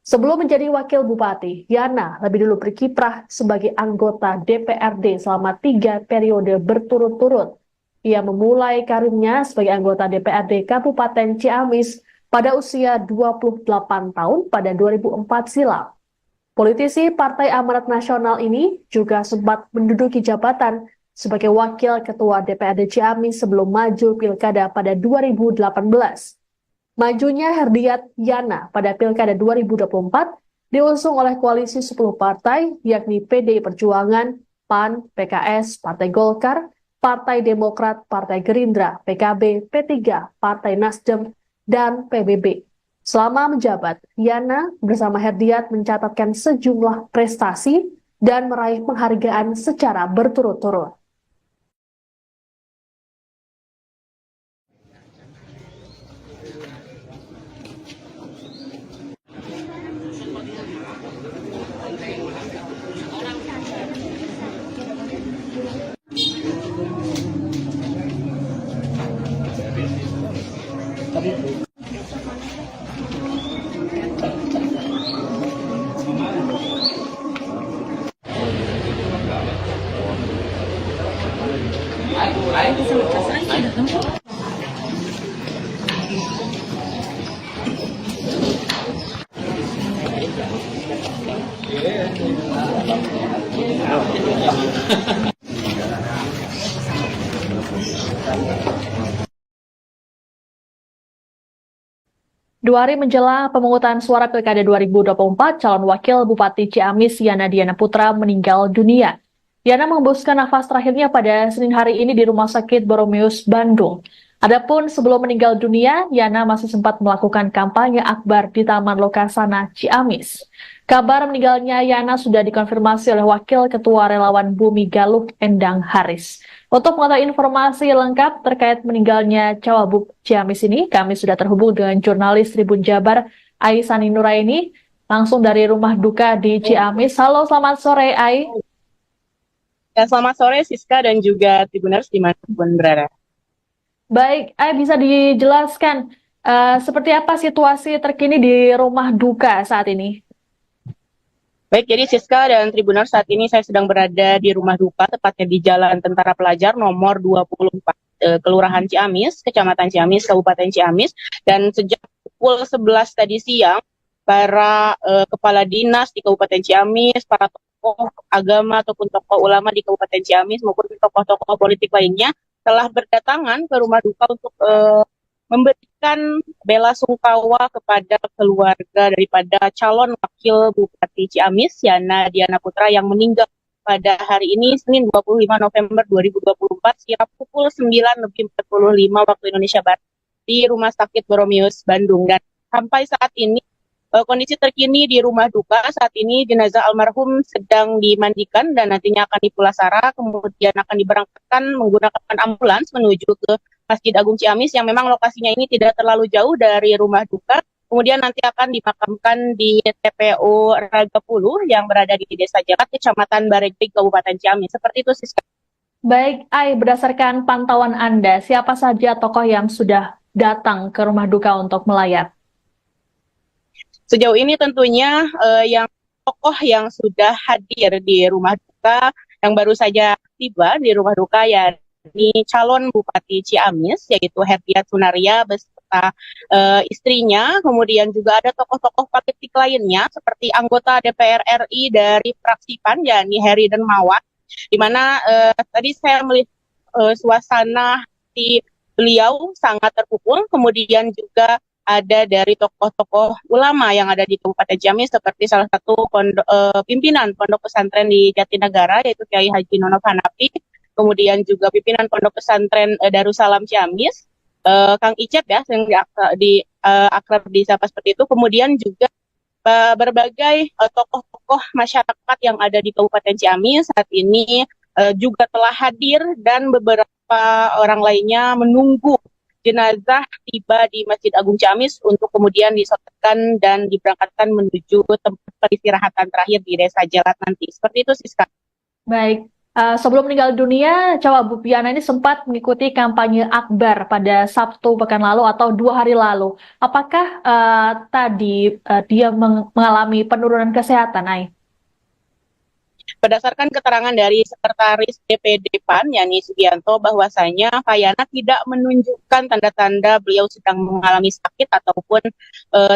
Sebelum menjadi Wakil Bupati, Yana lebih dulu berkiprah sebagai anggota DPRD selama 3 periode berturut-turut. Ia memulai karirnya sebagai anggota DPRD Kabupaten Ciamis pada usia 28 tahun pada 2004 silam. Politisi Partai Amanat Nasional ini juga sempat menduduki jabatan sebagai Wakil Ketua DPRD Ciamis sebelum maju Pilkada pada 2018. Majunya Herdiat Yana pada Pilkada 2024 diusung oleh koalisi 10 partai, yakni PDI Perjuangan, PAN, PKS, Partai Golkar, Partai Demokrat, Partai Gerindra, PKB, P3, Partai Nasdem, dan PBB. Selama menjabat, Yana bersama Herdiat mencatatkan sejumlah prestasi dan meraih penghargaan secara berturut-turut. 2 hari menjelang pemungutan suara Pilkada 2024, calon wakil Bupati Ciamis Yana Diana Putra meninggal dunia. Yana mengembuskan nafas terakhirnya pada Senin hari ini di Rumah Sakit Boromeus, Bandung. Adapun sebelum meninggal dunia, Yana masih sempat melakukan kampanye akbar di Taman Lokasana, Ciamis. Kabar meninggalnya Yana sudah dikonfirmasi oleh Wakil Ketua Relawan Bumi Galuh, Endang Haris. Untuk mengetahui informasi lengkap terkait meninggalnya Cawagup Ciamis ini, kami sudah terhubung dengan jurnalis Tribun Jabar, Aisani Nuraini, langsung dari rumah duka di Ciamis. Halo, selamat sore, Ai. Ya, selamat sore Siska dan juga Tribuners dimanapun berada. Baik, Ai, bisa dijelaskan seperti apa situasi terkini di rumah duka saat ini? Baik, jadi Siska dan Tribuners, saat ini saya sedang berada di rumah duka, tepatnya di Jalan Tentara Pelajar nomor 24, Kelurahan Ciamis, Kecamatan Ciamis, Kabupaten Ciamis. Dan sejak pukul 11 tadi siang, para kepala dinas di Kabupaten Ciamis, para tokoh agama ataupun tokoh ulama di Kabupaten Ciamis maupun tokoh-tokoh politik lainnya telah berdatangan ke rumah duka untuk memberikan bela sungkawa kepada keluarga daripada calon wakil Bupati Ciamis, Yana Diana Putra, yang meninggal pada hari ini, Senin 25 November 2024, sekira pukul 9:45 waktu Indonesia Barat, di Rumah Sakit Boromeus, Bandung. Dan sampai saat ini, kondisi terkini di rumah duka saat ini, jenazah almarhum sedang dimandikan dan nantinya akan dipulasara, kemudian akan diberangkatkan menggunakan ambulans menuju ke Masjid Agung Ciamis yang memang lokasinya ini tidak terlalu jauh dari rumah duka. Kemudian nanti akan dimakamkan di TPU Ragapuluh yang berada di Desa Jakat, Kecamatan Baregbeg, Kabupaten Ciamis. Seperti itu, Siska. Baik, Ai, berdasarkan pantauan Anda, siapa saja tokoh yang sudah datang ke rumah duka untuk melayat? Sejauh ini tentunya yang tokoh yang sudah hadir di rumah duka, yang baru saja tiba di rumah duka, yakni calon Bupati Ciamis, yaitu Herdiat Sunaria beserta istrinya. Kemudian juga ada tokoh-tokoh politik lainnya seperti anggota DPR RI dari fraksi PAN, yakni Heri Dermawan, di mana tadi saya melihat suasana di beliau sangat terpukul. Kemudian juga ada dari tokoh-tokoh ulama yang ada di Kabupaten Ciamis, seperti salah satu pimpinan Pondok Pesantren di Jatinegara, yaitu Kiai Haji Nonof Hanafi. Kemudian juga pimpinan Pondok Pesantren Darussalam Ciamis, Kang Icep ya, yang akrab disapa seperti itu. Kemudian juga berbagai tokoh-tokoh masyarakat yang ada di Kabupaten Ciamis saat ini juga telah hadir, dan beberapa orang lainnya menunggu jenazah tiba di Masjid Agung Ciamis untuk kemudian disolatkan dan diberangkatkan menuju tempat peristirahatan terakhir di Desa Jalat nanti. Seperti itu, Siska. Baik, sebelum meninggal dunia, Cawagup Yana ini sempat mengikuti kampanye akbar pada Sabtu pekan lalu atau 2 hari lalu. Apakah tadi dia mengalami penurunan kesehatan, Ai? Berdasarkan keterangan dari Sekretaris DPD PAN, Yani Sugianto, bahwasanya Yana tidak menunjukkan tanda-tanda beliau sedang mengalami sakit ataupun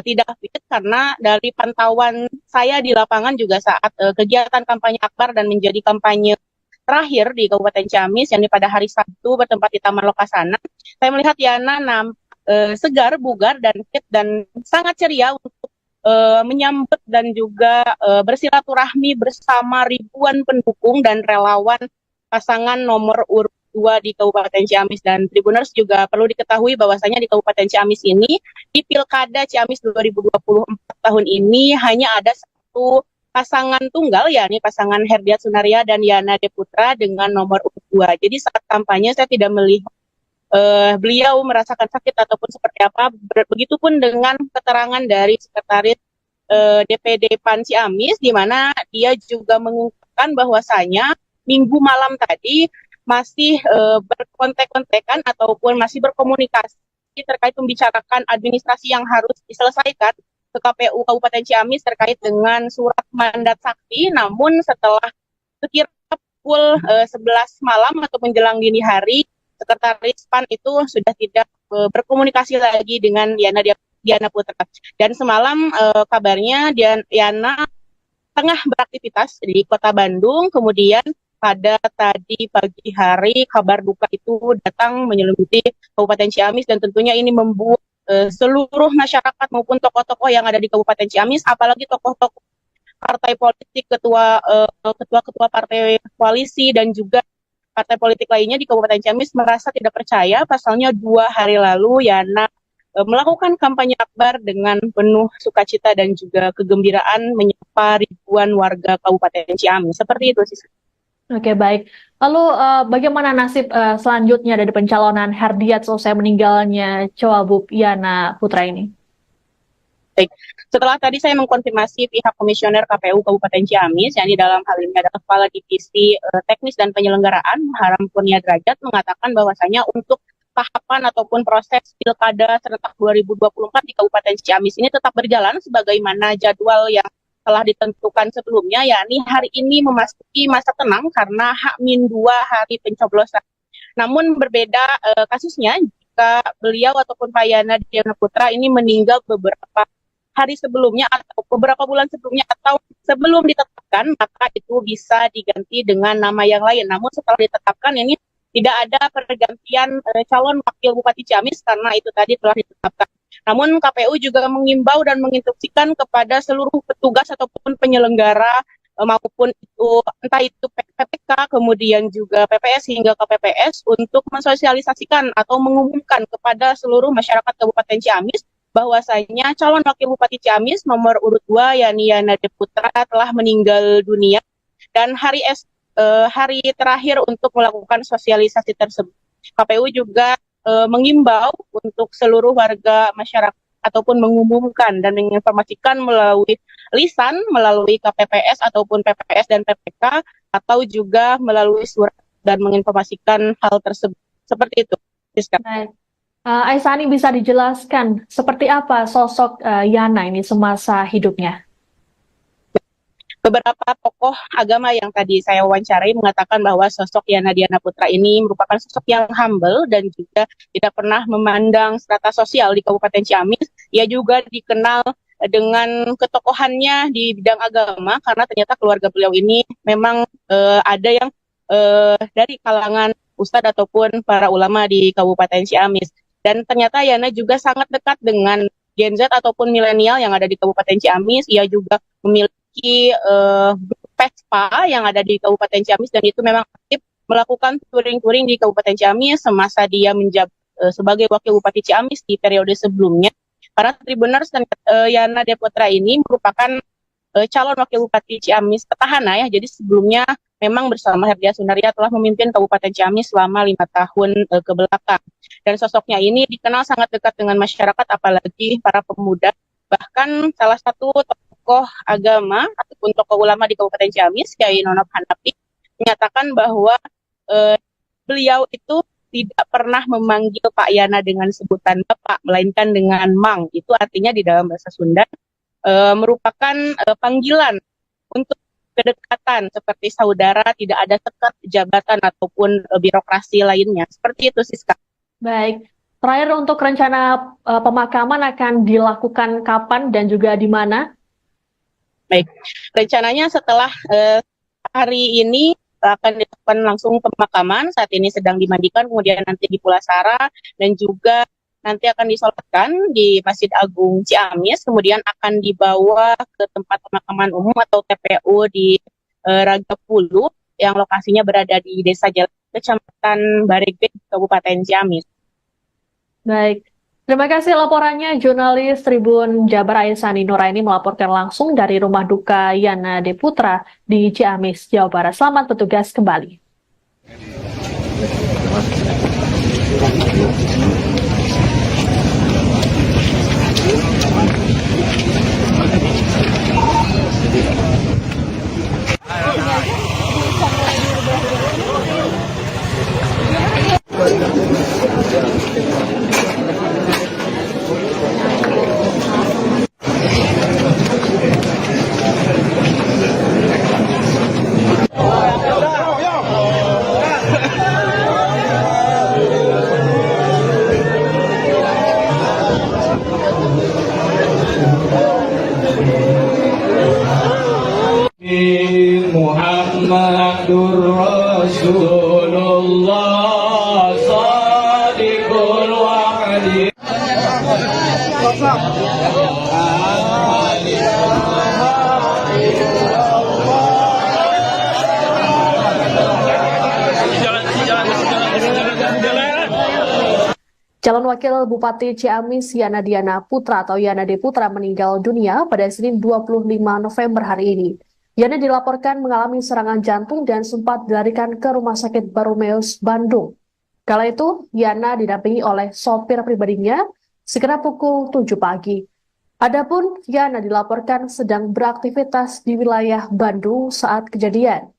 tidak fit, karena dari pantauan saya di lapangan juga saat kegiatan kampanye akbar dan menjadi kampanye terakhir di Kabupaten Ciamis, yang pada hari Sabtu bertempat di Taman Lokasana, saya melihat Yana segar, bugar, dan fit, dan sangat ceria untuk menyambut dan juga bersilaturahmi bersama ribuan pendukung dan relawan pasangan nomor urut 2 di Kabupaten Ciamis. Dan Tribuners juga perlu diketahui bahwasanya di Kabupaten Ciamis ini, di Pilkada Ciamis 2024 tahun ini, hanya ada satu pasangan tunggal, yakni pasangan Herdiat Sunaria dan Yana Diana Putra dengan nomor urut 2. Jadi saat kampanye saya tidak melihat beliau merasakan sakit ataupun seperti apa. Begitupun dengan keterangan dari Sekretaris DPD PAN Ciamis, di mana dia juga mengungkapkan bahwasanya minggu malam tadi masih berkontek-kontekan ataupun masih berkomunikasi terkait membicarakan administrasi yang harus diselesaikan ke KPU Kabupaten Ciamis terkait dengan surat mandat sakti. Namun setelah sekira pukul 11 malam atau menjelang dini hari, Sekretaris PAN itu sudah tidak berkomunikasi lagi dengan Yana Diana Putra. Dan semalam kabarnya Yana tengah beraktivitas di Kota Bandung. Kemudian pada tadi pagi hari kabar duka itu datang menyelimuti Kabupaten Ciamis, dan tentunya ini membuat seluruh masyarakat maupun tokoh-tokoh yang ada di Kabupaten Ciamis, apalagi tokoh-tokoh partai politik, ketua-ketua partai koalisi dan juga partai politik lainnya di Kabupaten Ciamis merasa tidak percaya. Pasalnya 2 hari lalu Yana melakukan kampanye akbar dengan penuh sukacita dan juga kegembiraan menyapa ribuan warga Kabupaten Ciamis. Seperti itu sih. Oke, baik. Lalu bagaimana nasib selanjutnya dari pencalonan Herdiat selesai meninggalnya Cawagup Yana Putra ini? Baik. Setelah tadi saya mengkonfirmasi pihak komisioner KPU Kabupaten Ciamis, yang di dalam hal ini adalah Kepala Divisi Teknis dan Penyelenggaraan, Haram Kurnia Derajat, mengatakan bahwasanya untuk tahapan ataupun proses Pilkada serentak 2024 di Kabupaten Ciamis ini tetap berjalan sebagaimana jadwal yang telah ditentukan sebelumnya, yakni hari ini memasuki masa tenang karena H-2 hari pencoblosan. Namun berbeda kasusnya jika beliau ataupun Pak Yana Diana Putra ini meninggal beberapa hari sebelumnya atau beberapa bulan sebelumnya atau sebelum ditetapkan, maka itu bisa diganti dengan nama yang lain. Namun setelah ditetapkan ini tidak ada pergantian calon wakil Bupati Ciamis karena itu tadi telah ditetapkan. Namun KPU juga mengimbau dan menginstruksikan kepada seluruh petugas ataupun penyelenggara maupun itu entah itu PPK kemudian juga PPS hingga KPPS untuk mensosialisasikan atau mengumumkan kepada seluruh masyarakat Kabupaten Ciamis bahwasanya calon wakil Bupati Ciamis nomor urut 2 yakni Yana Putra telah meninggal dunia dan hari terakhir untuk melakukan sosialisasi tersebut. KPU juga mengimbau untuk seluruh warga masyarakat ataupun mengumumkan dan menginformasikan melalui lisan, melalui KPPS ataupun PPS dan PPK atau juga melalui surat dan menginformasikan hal tersebut. Seperti itu. Baik. Aisani, bisa dijelaskan seperti apa sosok Yana ini semasa hidupnya? Beberapa tokoh agama yang tadi saya wawancarai mengatakan bahwa sosok Yana Diana Putra ini merupakan sosok yang humble dan juga tidak pernah memandang strata sosial di Kabupaten Ciamis. Ia juga dikenal dengan ketokohannya di bidang agama karena ternyata keluarga beliau ini memang ada yang dari kalangan ustadz ataupun para ulama di Kabupaten Ciamis. Dan ternyata Yana juga sangat dekat dengan Gen Z ataupun milenial yang ada di Kabupaten Ciamis. Ia juga memiliki Vespa yang ada di Kabupaten Ciamis dan itu memang aktif melakukan touring-touring di Kabupaten Ciamis semasa dia menjabat sebagai wakil Bupati Ciamis di periode sebelumnya. Para Tribuners dan Yana Putra ini merupakan calon wakil Bupati Ciamis petahana ya. Jadi sebelumnya memang bersama Herdia Sunaria telah memimpin Kabupaten Ciamis selama 5 tahun ke belakang. Dan sosoknya ini dikenal sangat dekat dengan masyarakat apalagi para pemuda. Bahkan salah satu tokoh agama ataupun tokoh ulama di Kabupaten Ciamis, Kyai Nonop Hanafi, menyatakan bahwa beliau itu tidak pernah memanggil Pak Yana dengan sebutan Bapak, melainkan dengan Mang. Itu artinya di dalam bahasa Sunda merupakan panggilan untuk kedekatan seperti saudara, tidak ada sekat jabatan ataupun birokrasi lainnya. Seperti itu, Siska. Baik. Terakhir untuk rencana pemakaman akan dilakukan kapan dan juga di mana? Baik, rencananya setelah hari ini akan dilakukan langsung pemakaman. Saat ini sedang dimandikan, kemudian nanti di Pulasara dan juga nanti akan disolatkan di Masjid Agung Ciamis. Kemudian akan dibawa ke tempat pemakaman umum atau TPU di Ragapulu yang lokasinya berada di Desa Jalan, Kecamatan Baregbek, Kabupaten Ciamis. Baik. Terima kasih laporannya jurnalis Tribun Jabar Aisani Nuraini melaporkan langsung dari rumah duka Yana Putra di Ciamis, Jawa Barat. Selamat bertugas kembali. Muhammadur Rasulullah Shadiqul Wa'di Calon Wakil Bupati Ciamis Yana Diana Putra atau Yana D. Putra meninggal dunia pada Senin 25 November hari ini. Yana dilaporkan mengalami serangan jantung dan sempat dilarikan ke Rumah Sakit Baromeus, Bandung. Kala itu, Yana didampingi oleh sopir pribadinya sekitar pukul 7 pagi. Adapun Yana dilaporkan sedang beraktivitas di wilayah Bandung saat kejadian.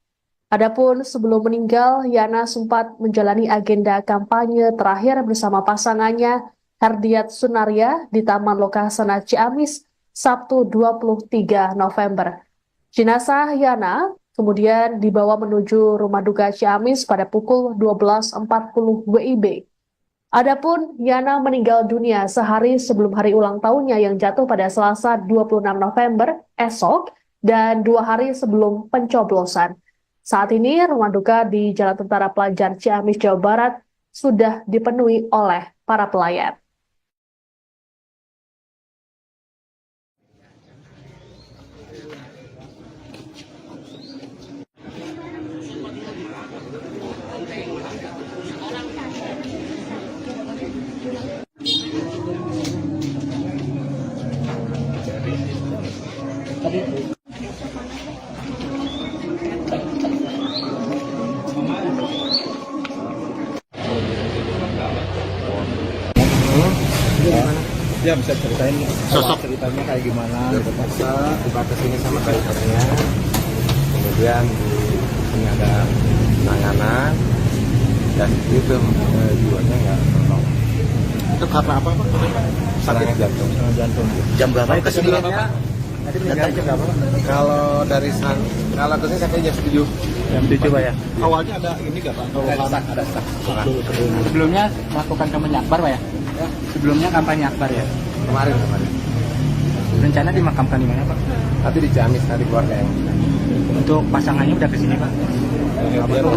Adapun sebelum meninggal, Yana sempat menjalani agenda kampanye terakhir bersama pasangannya Herdiat Sunaria di Taman Lokasana Ciamis Sabtu 23 November. Jenazah Yana kemudian dibawa menuju Rumah Duka Ciamis pada pukul 12.40 WIB. Adapun Yana meninggal dunia sehari sebelum hari ulang tahunnya yang jatuh pada Selasa 26 November esok dan 2 hari sebelum pencoblosan. Saat ini rumah duka di Jalan Tentara Pelajar Ciamis, Jawa Barat sudah dipenuhi oleh para pelayat. Ya bisa ceritain Sosok. ceritanya kayak gimana gitu Pak. Terpaksa dibatas ini sama drivernya, kemudian di sini ada penanganan dan itu jiwanya nggak tertolong. Itu karena apa Pak? Serangan jantung. Jantung. Jam berapa kesini berapa? Kalau dari kalau kesini sampai jam 7. Jam 7 Pak ya. Awalnya ada ini nggak Pak? Ada sak. Sebelumnya melakukan kampanye akbar Pak ya? Sebelumnya kampanye akbar ya? Kemarin. Rencana dimakamkan di mana Pak? Tapi di Ciamis tadi keluarga yang. Untuk pasangannya udah kesini Pak?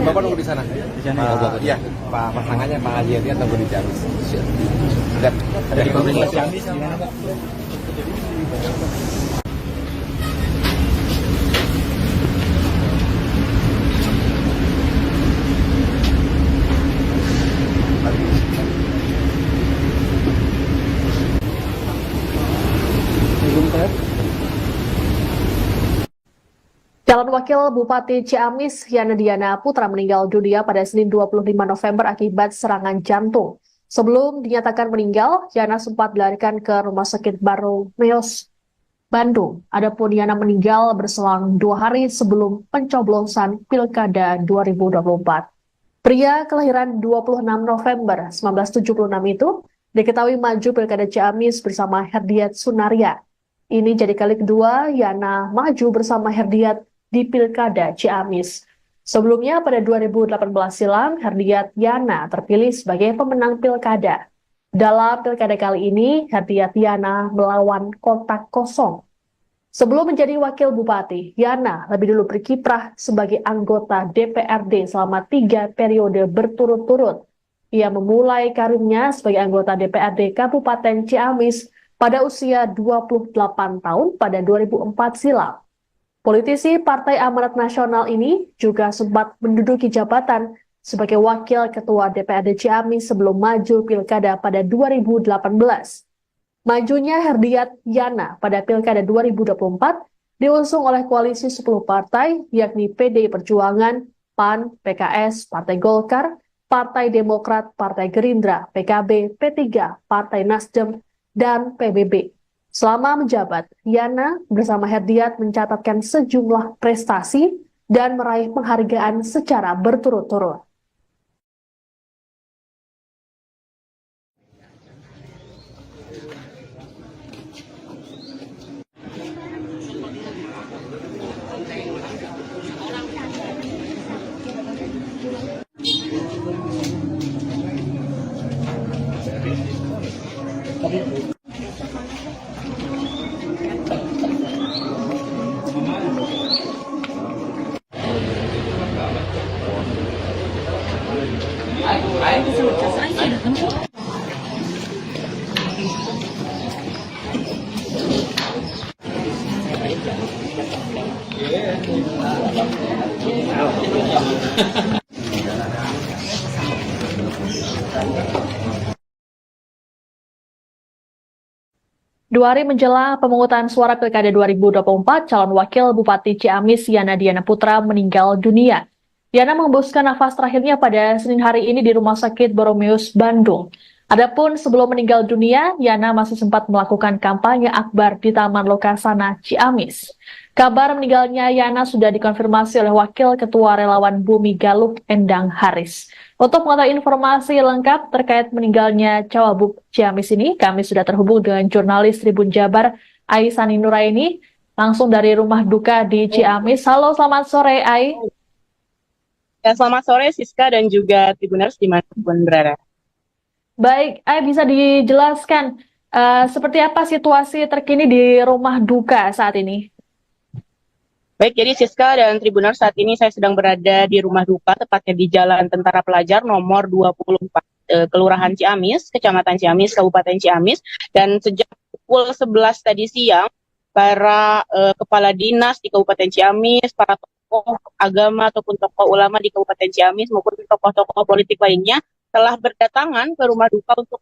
Bapak nunggu di sana. Di sana ya? Iya, Pak pasangannya Pak Haji Hadiat tunggu di Ciamis. Siap. Dari pemerintah Ciamis gimana Pak? Calon Wakil Bupati Ciamis Yana Diana Putra meninggal dunia pada Senin 25 November akibat serangan jantung. Sebelum dinyatakan meninggal, Yana sempat dilarikan ke Rumah Sakit Baromeus, Bandung. Adapun Yana meninggal berselang 2 hari sebelum pencoblosan Pilkada 2024. Pria kelahiran 26 November 1976 itu diketahui maju Pilkada Ciamis bersama Herdiat Sunaria. Ini jadi kali kedua Yana maju bersama Herdiat di Pilkada Ciamis. Sebelumnya pada 2018 silam, Herdiat Yana terpilih sebagai pemenang Pilkada. Dalam Pilkada kali ini, Herdiat Yana melawan kotak kosong. Sebelum menjadi Wakil Bupati, Yana lebih dulu berkiprah sebagai anggota DPRD selama 3 periode berturut-turut. Ia memulai karirnya sebagai anggota DPRD Kabupaten Ciamis pada usia 28 tahun pada 2004 silam. Politisi Partai Amanat Nasional ini juga sempat menduduki jabatan sebagai Wakil Ketua DPRD Ciamis sebelum maju Pilkada pada 2018. Majunya Herdiat Yana pada Pilkada 2024 diusung oleh koalisi 10 partai, yakni PDI Perjuangan, PAN, PKS, Partai Golkar, Partai Demokrat, Partai Gerindra, PKB, P3, Partai Nasdem, dan PBB. Selama menjabat, Yana bersama Herdiat mencatatkan sejumlah prestasi dan meraih penghargaan secara berturut-turut. 2 hari menjelang pemungutan suara Pilkada 2024, calon wakil Bupati Ciamis Yana Diana Putra meninggal dunia. Yana mengembuskan nafas terakhirnya pada Senin hari ini di Rumah Sakit Boromeus, Bandung. Adapun sebelum meninggal dunia, Yana masih sempat melakukan kampanye akbar di Taman Lokasana, Ciamis. Kabar meninggalnya Yana sudah dikonfirmasi oleh Wakil Ketua Relawan Bumi Galuh, Endang Haris. Untuk mengetahui informasi lengkap terkait meninggalnya Cawagup Ciamis ini, kami sudah terhubung dengan jurnalis Tribun Jabar, Aisani Nuraini, langsung dari rumah duka di Ciamis. Halo, selamat sore, Ai. Ya, selamat sore Siska dan juga Tribuners dimanapun berada. Baik, Ai, bisa dijelaskan seperti apa situasi terkini di rumah duka saat ini? Baik, jadi Siska dan Tribuners, saat ini saya sedang berada di rumah duka, tepatnya di Jalan Tentara Pelajar nomor 24, Kelurahan Ciamis, Kecamatan Ciamis, Kabupaten Ciamis. Dan sejak pukul 11 tadi siang, para kepala dinas di Kabupaten Ciamis, para tokoh agama ataupun tokoh ulama di Kabupaten Ciamis maupun tokoh-tokoh politik lainnya telah berdatangan ke rumah duka untuk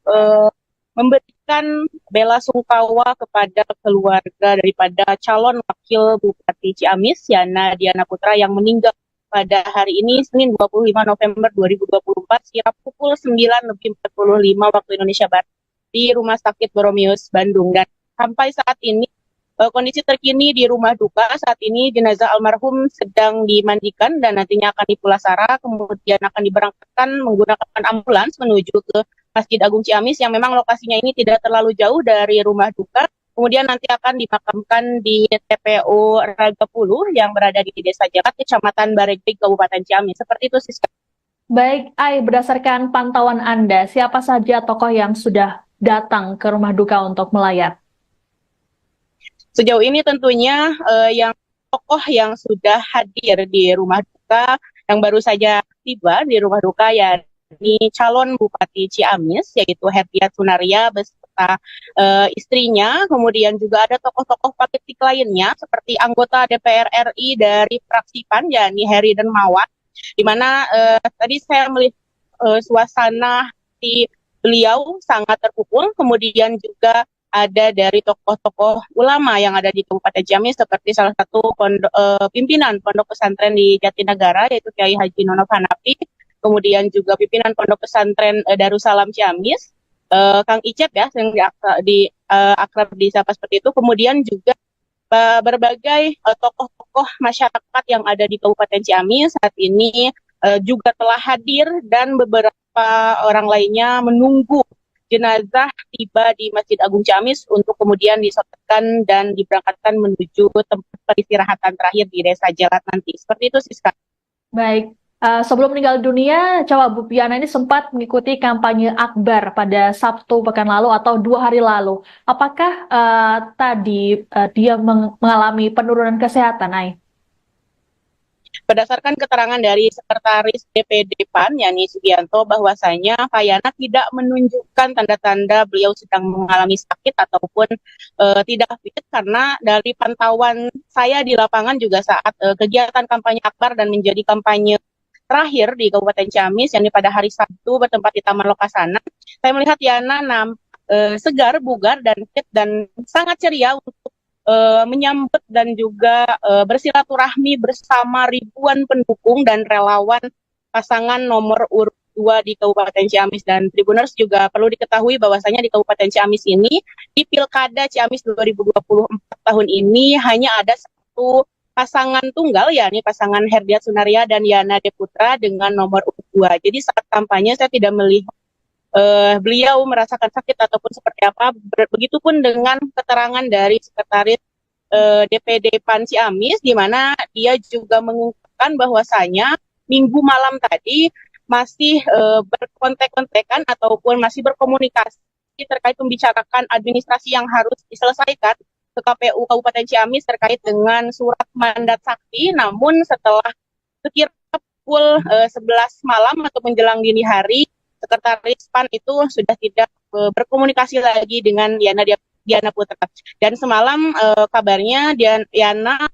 memberikan bela sungkawa kepada keluarga daripada calon wakil Bupati Ciamis, Yana Diana Putra, yang meninggal pada hari ini, Senin 25 November 2024, sekira pukul 9:45 waktu Indonesia Barat, di Rumah Sakit Boromeus, Bandung. Dan sampai saat ini, kondisi terkini di rumah duka saat ini, jenazah almarhum sedang dimandikan dan nantinya akan dipulasara, kemudian akan diberangkatkan menggunakan ambulans menuju ke Masjid Agung Ciamis yang memang lokasinya ini tidak terlalu jauh dari rumah duka. Kemudian nanti akan dimakamkan di TPU Ragapuluh yang berada di Desa Jakat, Kecamatan Baregbeg, Kabupaten Ciamis. Seperti itu, Siska. Baik, Ai, berdasarkan pantauan Anda, siapa saja tokoh yang sudah datang ke rumah duka untuk melayat? Sejauh ini tentunya yang tokoh yang sudah hadir di rumah duka, yang baru saja tiba di rumah duka, yakni calon Bupati Ciamis, yaitu Herdiat Sunaria beserta istrinya. Kemudian juga ada tokoh-tokoh politik lainnya seperti anggota DPR RI dari fraksi PAN, yakni Heri Dermawan, di mana tadi saya melihat suasana di beliau sangat terpukul. Kemudian juga ada dari tokoh-tokoh ulama yang ada di Kabupaten Ciamis, seperti salah satu pimpinan Pondok Pesantren di Jatinegara, yaitu Kiai Haji Nonof Hanafi. Kemudian juga pimpinan Pondok Pesantren Darussalam Ciamis, Kang Icep ya, yang akrab disapa seperti itu. Kemudian juga berbagai tokoh-tokoh masyarakat yang ada di Kabupaten Ciamis saat ini juga telah hadir, dan beberapa orang lainnya menunggu jenazah tiba di Masjid Agung Ciamis untuk kemudian disolatkan dan diberangkatkan menuju tempat peristirahatan terakhir di Desa Jalat nanti. Seperti itu, Siska. Baik, sebelum meninggal dunia, Cawagup Yana ini sempat mengikuti kampanye akbar pada Sabtu pekan lalu atau 2 hari lalu. Apakah tadi dia mengalami penurunan kesehatan, Ai? Berdasarkan keterangan dari Sekretaris DPD PAN, Yani Sugianto, bahwasanya Yana tidak menunjukkan tanda-tanda beliau sedang mengalami sakit ataupun tidak fit, karena dari pantauan saya di lapangan juga saat kegiatan kampanye akbar dan menjadi kampanye terakhir di Kabupaten Ciamis, yang pada hari Sabtu bertempat di Taman Lokasana, saya melihat Yana segar, bugar, dan fit, dan sangat ceria untuk menyambut dan juga bersilaturahmi bersama ribuan pendukung dan relawan pasangan nomor urut 2 di Kabupaten Ciamis. Dan Tribuners juga perlu diketahui bahwasanya di Kabupaten Ciamis ini, di Pilkada Ciamis 2024 tahun ini, hanya ada satu pasangan tunggal, yakni pasangan Herdiat Sunaria dan Yana Diana Putra dengan nomor urut 2. Jadi saat kampanye saya tidak melihat beliau merasakan sakit ataupun seperti apa. Begitupun dengan keterangan dari Sekretaris DPD PAN Ciamis, di mana dia juga mengungkapkan bahwasanya minggu malam tadi masih berkontek-kontekan ataupun masih berkomunikasi terkait membicarakan administrasi yang harus diselesaikan ke KPU Kabupaten Ciamis terkait dengan surat mandat sakti. Namun setelah sekira pukul 11 malam atau menjelang dini hari, Sekretaris PAN itu sudah tidak berkomunikasi lagi dengan Yana Diana Putra. Dan semalam kabarnya Yana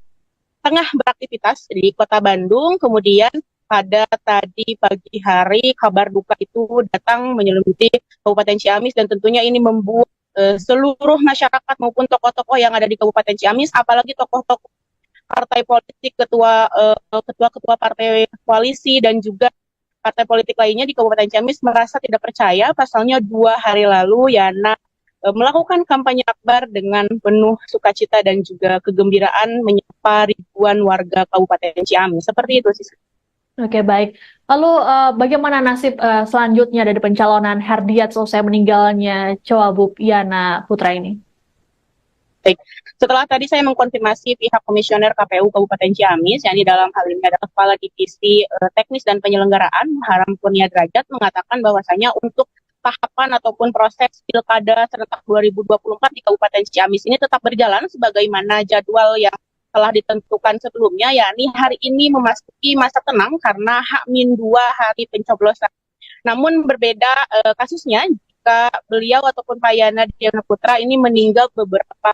tengah beraktivitas di Kota Bandung. Kemudian pada tadi pagi hari kabar duka itu datang menyelimuti Kabupaten Ciamis, dan tentunya ini membuat seluruh masyarakat maupun tokoh-tokoh yang ada di Kabupaten Ciamis, apalagi tokoh-tokoh partai politik, ketua-ketua partai koalisi dan juga partai politik lainnya di Kabupaten Ciamis merasa tidak percaya. Pasalnya 2 hari lalu Yana melakukan kampanye akbar dengan penuh sukacita dan juga kegembiraan menyapa ribuan warga Kabupaten Ciamis. Seperti itu sih. Oke, baik. Lalu bagaimana nasib selanjutnya dari pencalonan Herdiat selesai meninggalnya Cawagup Yana Putra ini? Baik. Setelah tadi saya mengkonfirmasi pihak komisioner KPU Kabupaten Ciamis, yakni dalam hal ini adalah Kepala Divisi Teknis dan Penyelenggaraan Haram Kurnia Derajat, mengatakan bahwasanya untuk tahapan ataupun proses Pilkada serentak 2024 di Kabupaten Ciamis ini tetap berjalan sebagaimana jadwal yang telah ditentukan sebelumnya, yakni hari ini memasuki masa tenang karena H-2 hari pencoblosan. Namun berbeda kasusnya jika beliau ataupun Pak Yana Diana Putra ini meninggal beberapa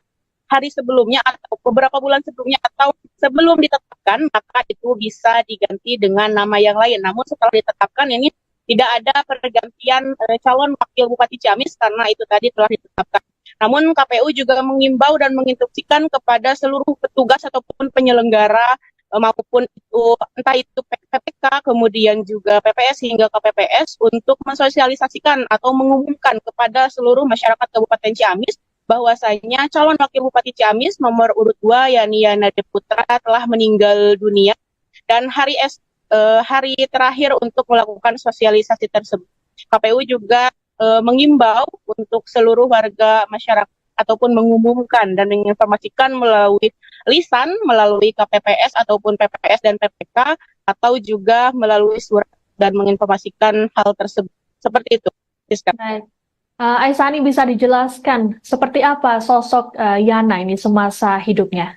hari sebelumnya atau beberapa bulan sebelumnya atau sebelum ditetapkan, maka itu bisa diganti dengan nama yang lain. Namun setelah ditetapkan ini tidak ada pergantian calon wakil Bupati Ciamis karena itu tadi telah ditetapkan. Namun KPU juga mengimbau dan menginstruksikan kepada seluruh petugas ataupun penyelenggara maupun itu entah itu PPK kemudian juga PPS hingga KPPS untuk mensosialisasikan atau mengumumkan kepada seluruh masyarakat Kabupaten Ciamis bahwasanya calon wakil Bupati Ciamis nomor urut 2 yakni Yana Putra telah meninggal dunia dan hari terakhir untuk melakukan sosialisasi tersebut. KPU juga mengimbau untuk seluruh warga masyarakat ataupun mengumumkan dan menginformasikan melalui lisan, melalui KPPS ataupun PPS dan PPK atau juga melalui surat dan menginformasikan hal tersebut. Seperti itu. Baik. Aisani, bisa dijelaskan seperti apa sosok Yana ini semasa hidupnya?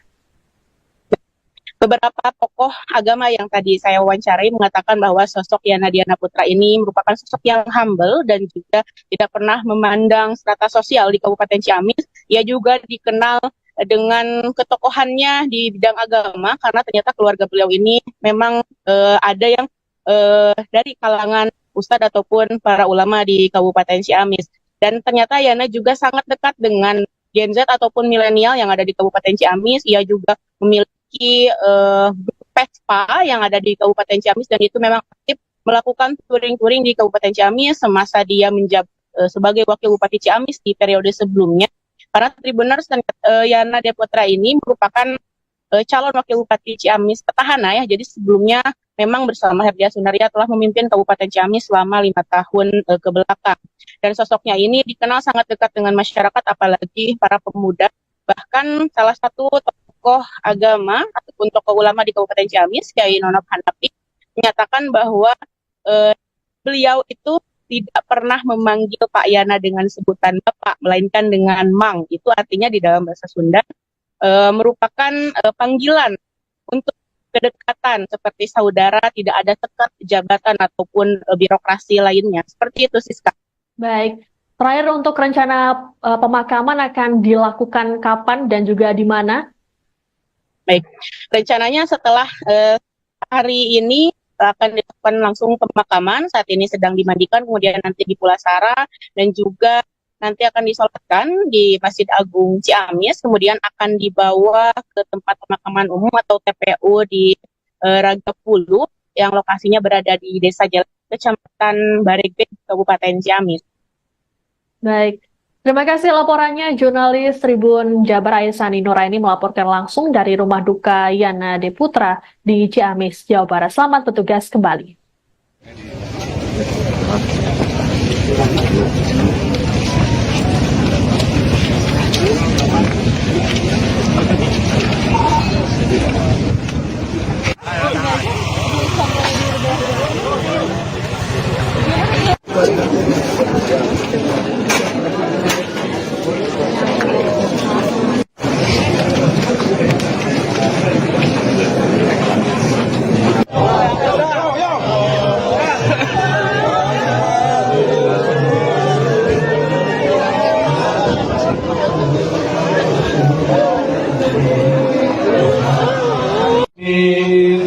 Beberapa tokoh agama yang tadi saya wawancarai mengatakan bahwa sosok Yana Diana Putra ini merupakan sosok yang humble dan juga tidak pernah memandang strata sosial di Kabupaten Ciamis. Ia juga dikenal dengan ketokohannya di bidang agama karena ternyata keluarga beliau ini memang ada yang dari kalangan ustadz ataupun para ulama di Kabupaten Ciamis. Dan ternyata Yana juga sangat dekat dengan Gen Z ataupun milenial yang ada di Kabupaten Ciamis. Ia juga memiliki PESPA yang ada di Kabupaten Ciamis dan itu memang aktif melakukan touring-touring di Kabupaten Ciamis semasa dia menjabat sebagai wakil Bupati Ciamis di periode sebelumnya. Karena Tribuners dan Yana Putra ini merupakan calon wakil Bupati Ciamis petahana ya. Jadi sebelumnya memang bersama Herdia Sunaria telah memimpin Kabupaten Ciamis selama 5 tahun ke belakang. Dan sosoknya ini dikenal sangat dekat dengan masyarakat apalagi para pemuda. Bahkan salah satu tokoh agama ataupun tokoh ulama di Kabupaten Ciamis, Kyai Nonop Hanafi, menyatakan bahwa beliau itu tidak pernah memanggil Pak Yana dengan sebutan Bapak, melainkan dengan Mang. Itu artinya di dalam bahasa Sunda merupakan panggilan untuk kedekatan seperti saudara, tidak ada sekat jabatan ataupun birokrasi lainnya. Seperti itu, Siska. Baik. Terakhir untuk rencana pemakaman akan dilakukan kapan dan juga di mana? Baik, rencananya setelah hari ini akan dilakukan langsung pemakaman. Saat ini sedang dimandikan, kemudian nanti di Pulasara dan juga nanti akan disolatkan di Masjid Agung Ciamis. Kemudian akan dibawa ke tempat pemakaman umum atau TPU di Ragapulu yang lokasinya berada di Desa Jalan, Kecamatan Baregbe, Kabupaten Ciamis. Baik. Terima kasih laporannya jurnalis Tribun Jabar Aisani Nuraini melaporkan langsung dari rumah duka Yana Putra di Ciamis, Jawa Barat. Selamat bertugas kembali.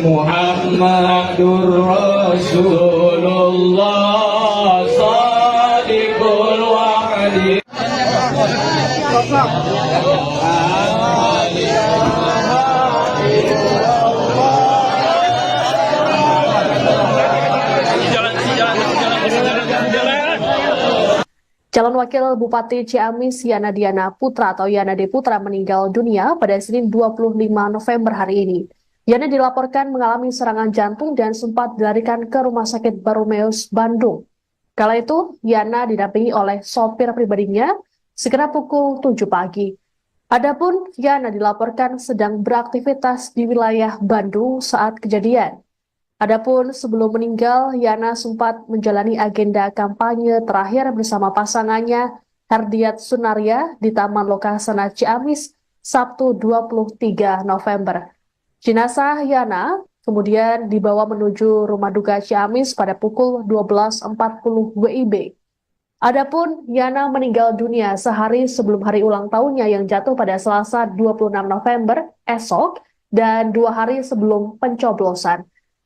Muhammadur Rasulullah Sadiqul Wa'adi Calon Wakil Bupati Ciamis Yana Diana Putra atau Yana D. Putra meninggal dunia pada Senin 25 November hari ini. Yana dilaporkan mengalami serangan jantung dan sempat dilarikan ke Rumah Sakit Baromeus, Bandung. Kala itu, Yana didampingi oleh sopir pribadinya sekitar pukul 7 pagi. Adapun Yana dilaporkan sedang beraktivitas di wilayah Bandung saat kejadian. Adapun sebelum meninggal, Yana sempat menjalani agenda kampanye terakhir bersama pasangannya Herdiat Sunaria di Taman Lokasana Ciamis Sabtu 23 November. Jenazah Yana kemudian dibawa menuju rumah duka Ciamis pada pukul 12.40 WIB. Adapun Yana meninggal dunia sehari sebelum hari ulang tahunnya yang jatuh pada Selasa 26 November esok dan 2 hari sebelum pencoblosan.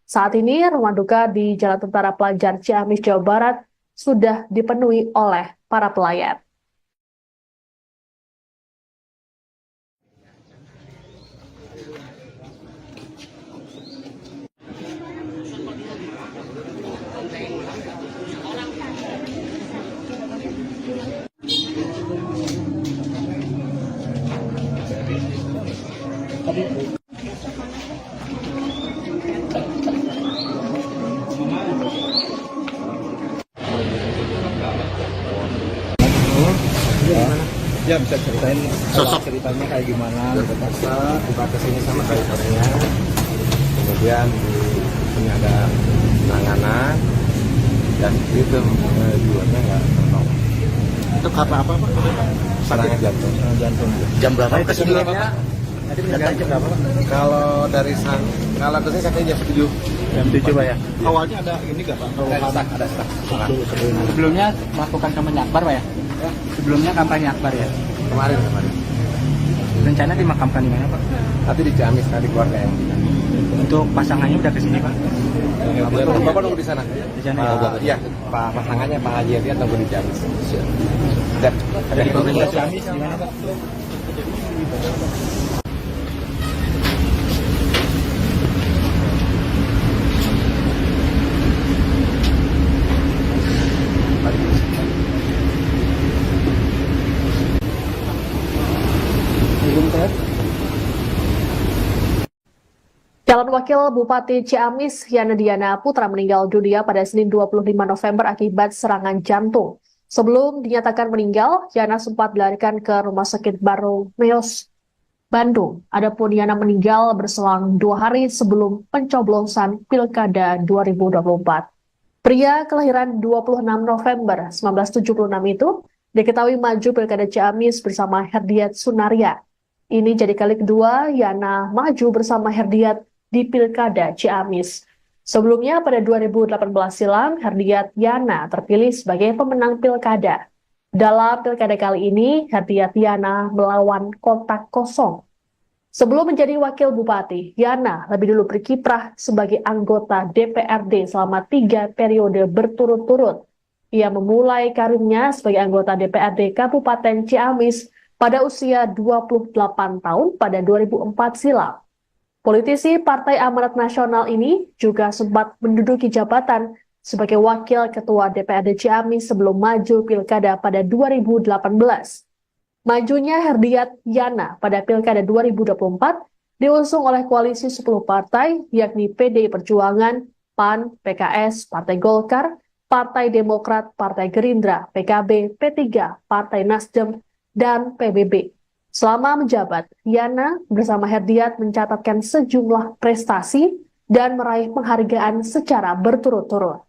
Saat ini, rumah duka di Jalan Tentara Pelajar Ciamis, Jawa Barat sudah dipenuhi oleh para pelayat. Ya bisa ceritain sosok ceritanya kayak gimana? Terpaksa buka kesini sama drivernya, kemudian di sini ada penanganan dan itu jualnya nggak tertolong. Itu karena apa Pak? Serangan jantung. Jantung. Jam berapa kesini Pak? Tadi meninggal jam berapa? Kalau dari kalau kesini katanya jam 7. Jam 7 Pak ya? Awalnya ada ini nggak Pak? Ada staf. Sebelumnya melakukan kampanye akbar Pak ya? Sebelumnya kampanye akbar ya? Kemarin. Rencana dimakamkan di mana Pak? Tapi di Ciamis tadi keluarga yang Untuk pasangannya udah kesini Pak? Bapak nunggu di sana. Di sana ya? Iya, Pak pasangannya Pak Haji Hadiat nunggu di Ciamis. Ada di pemerintah Ciamis di mana Pak? Calon Wakil Bupati Ciamis Yana Diana Putra meninggal dunia pada Senin 25 November akibat serangan jantung. Sebelum dinyatakan meninggal, Yana sempat dilarikan ke Rumah Sakit Baromeus, Bandung. Adapun Yana meninggal berselang 2 hari sebelum pencoblosan Pilkada 2024. Pria kelahiran 26 November 1976 itu diketahui maju Pilkada Ciamis bersama Herdiat Sunaria. Ini jadi kali kedua Yana maju bersama Herdiat di Pilkada Ciamis. Sebelumnya pada 2018 silam, Herdiat Yana terpilih sebagai pemenang Pilkada. Dalam Pilkada kali ini, Herdiat Yana melawan kotak kosong. Sebelum menjadi Wakil Bupati, Yana lebih dulu berkiprah sebagai anggota DPRD selama 3 periode berturut-turut. Ia memulai karirnya sebagai anggota DPRD Kabupaten Ciamis pada usia 28 tahun pada 2004 silam. Politisi Partai Amanat Nasional ini juga sempat menduduki jabatan sebagai Wakil Ketua DPRD Ciamis sebelum maju Pilkada pada 2018. Majunya Herdiat Yana pada Pilkada 2024 diusung oleh koalisi 10 partai, yakni PDI Perjuangan, PAN, PKS, Partai Golkar, Partai Demokrat, Partai Gerindra, PKB, P3, Partai Nasdem, dan PBB. Selama menjabat, Yana bersama Herdiat mencatatkan sejumlah prestasi dan meraih penghargaan secara berturut-turut.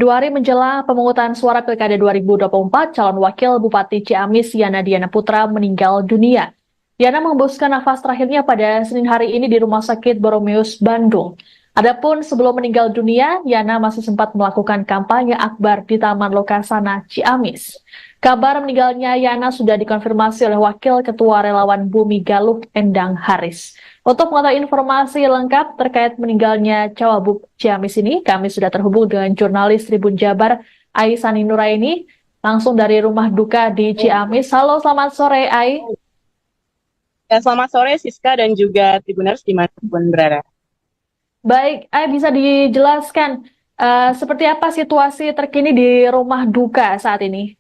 2 hari menjelang pemungutan suara Pilkada 2024, calon wakil Bupati Ciamis Yana Diana Putra meninggal dunia. Yana mengembuskan nafas terakhirnya pada Senin hari ini di Rumah Sakit Boromeus, Bandung. Adapun sebelum meninggal dunia, Yana masih sempat melakukan kampanye akbar di Taman Lokasana, Ciamis. Kabar meninggalnya Yana sudah dikonfirmasi oleh Wakil Ketua Relawan Bumi Galuh, Endang Haris. Untuk mengetahui informasi lengkap terkait meninggalnya Cawagup Ciamis ini, kami sudah terhubung dengan jurnalis Tribun Jabar, Aisani Nuraini, langsung dari rumah duka di Ciamis. Halo, selamat sore, Ai. Ya, selamat sore Siska dan juga Tribuners dimanapun berada. Baik, Ai, bisa dijelaskan seperti apa situasi terkini di rumah duka saat ini?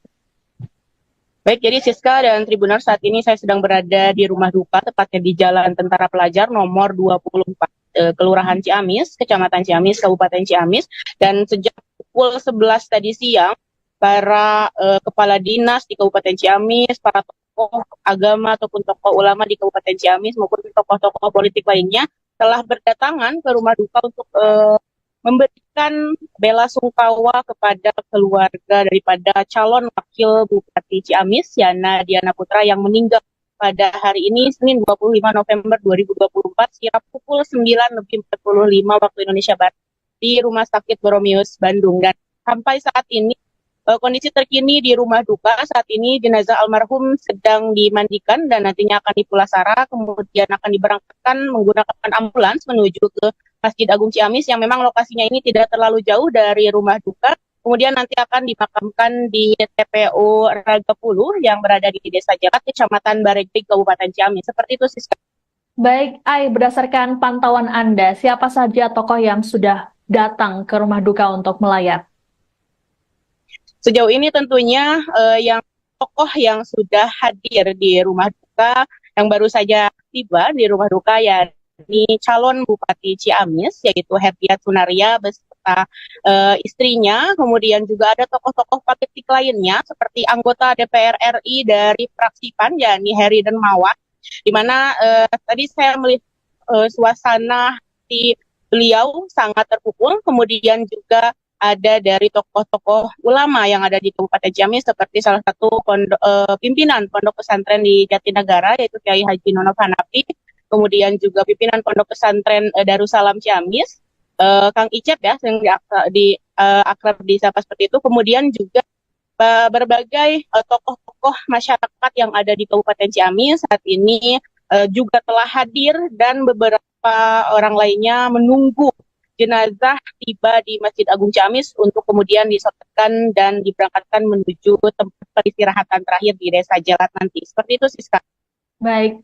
Baik, jadi Siska dan Tribuners, saat ini saya sedang berada di rumah duka, tepatnya di Jalan Tentara Pelajar nomor 24, Kelurahan Ciamis, Kecamatan Ciamis, Kabupaten Ciamis. Dan sejak pukul 11 tadi siang, para kepala dinas di Kabupaten Ciamis, para tokoh agama ataupun tokoh ulama di Kabupaten Ciamis maupun tokoh-tokoh politik lainnya telah berdatangan ke rumah duka untuk memberikan bela sungkawa kepada keluarga daripada calon wakil Bupati Ciamis, Yana Diana Putra, yang meninggal pada hari ini, Senin 25 November 2024, sekira pukul 9.45 waktu Indonesia Barat, di Rumah Sakit Boromeus, Bandung. Dan sampai saat ini, kondisi terkini di rumah duka saat ini, jenazah almarhum sedang dimandikan dan nantinya akan dipulasara, kemudian akan diberangkatkan menggunakan ambulans menuju ke Masjid Agung Ciamis yang memang lokasinya ini tidak terlalu jauh dari rumah duka. Kemudian nanti akan dimakamkan di TPU Ragapuluh yang berada di Desa Jakat, Kecamatan Baregbeg, Kabupaten Ciamis. Seperti itu, Siska. Baik, Ai, berdasarkan pantauan Anda, siapa saja tokoh yang sudah datang ke rumah duka untuk melayat? Sejauh ini tentunya yang tokoh yang sudah hadir di rumah duka, yang baru saja tiba di rumah duka, yakni calon Bupati Ciamis, yaitu Herdiat Sunaria beserta istrinya. Kemudian juga ada tokoh-tokoh politik lainnya seperti anggota DPR RI dari fraksi PAN, yakni Heri Dermawan, di mana tadi saya melihat suasana di beliau sangat terpukul. Kemudian juga ada dari tokoh-tokoh ulama yang ada di Kabupaten Ciamis, seperti salah satu pimpinan Pondok Pesantren di Jatinegara, yaitu Kiai Haji Nonof Hanafi, kemudian juga pimpinan Pondok Pesantren Darussalam Ciamis, Kang Icep ya, yang akrab disapa seperti itu, kemudian juga berbagai tokoh-tokoh masyarakat yang ada di Kabupaten Ciamis saat ini juga telah hadir, dan beberapa orang lainnya menunggu jenazah tiba di Masjid Agung Ciamis untuk kemudian disolatkan dan diberangkatkan menuju tempat peristirahatan terakhir di Desa Jalat nanti. Seperti itu, Siska. Baik,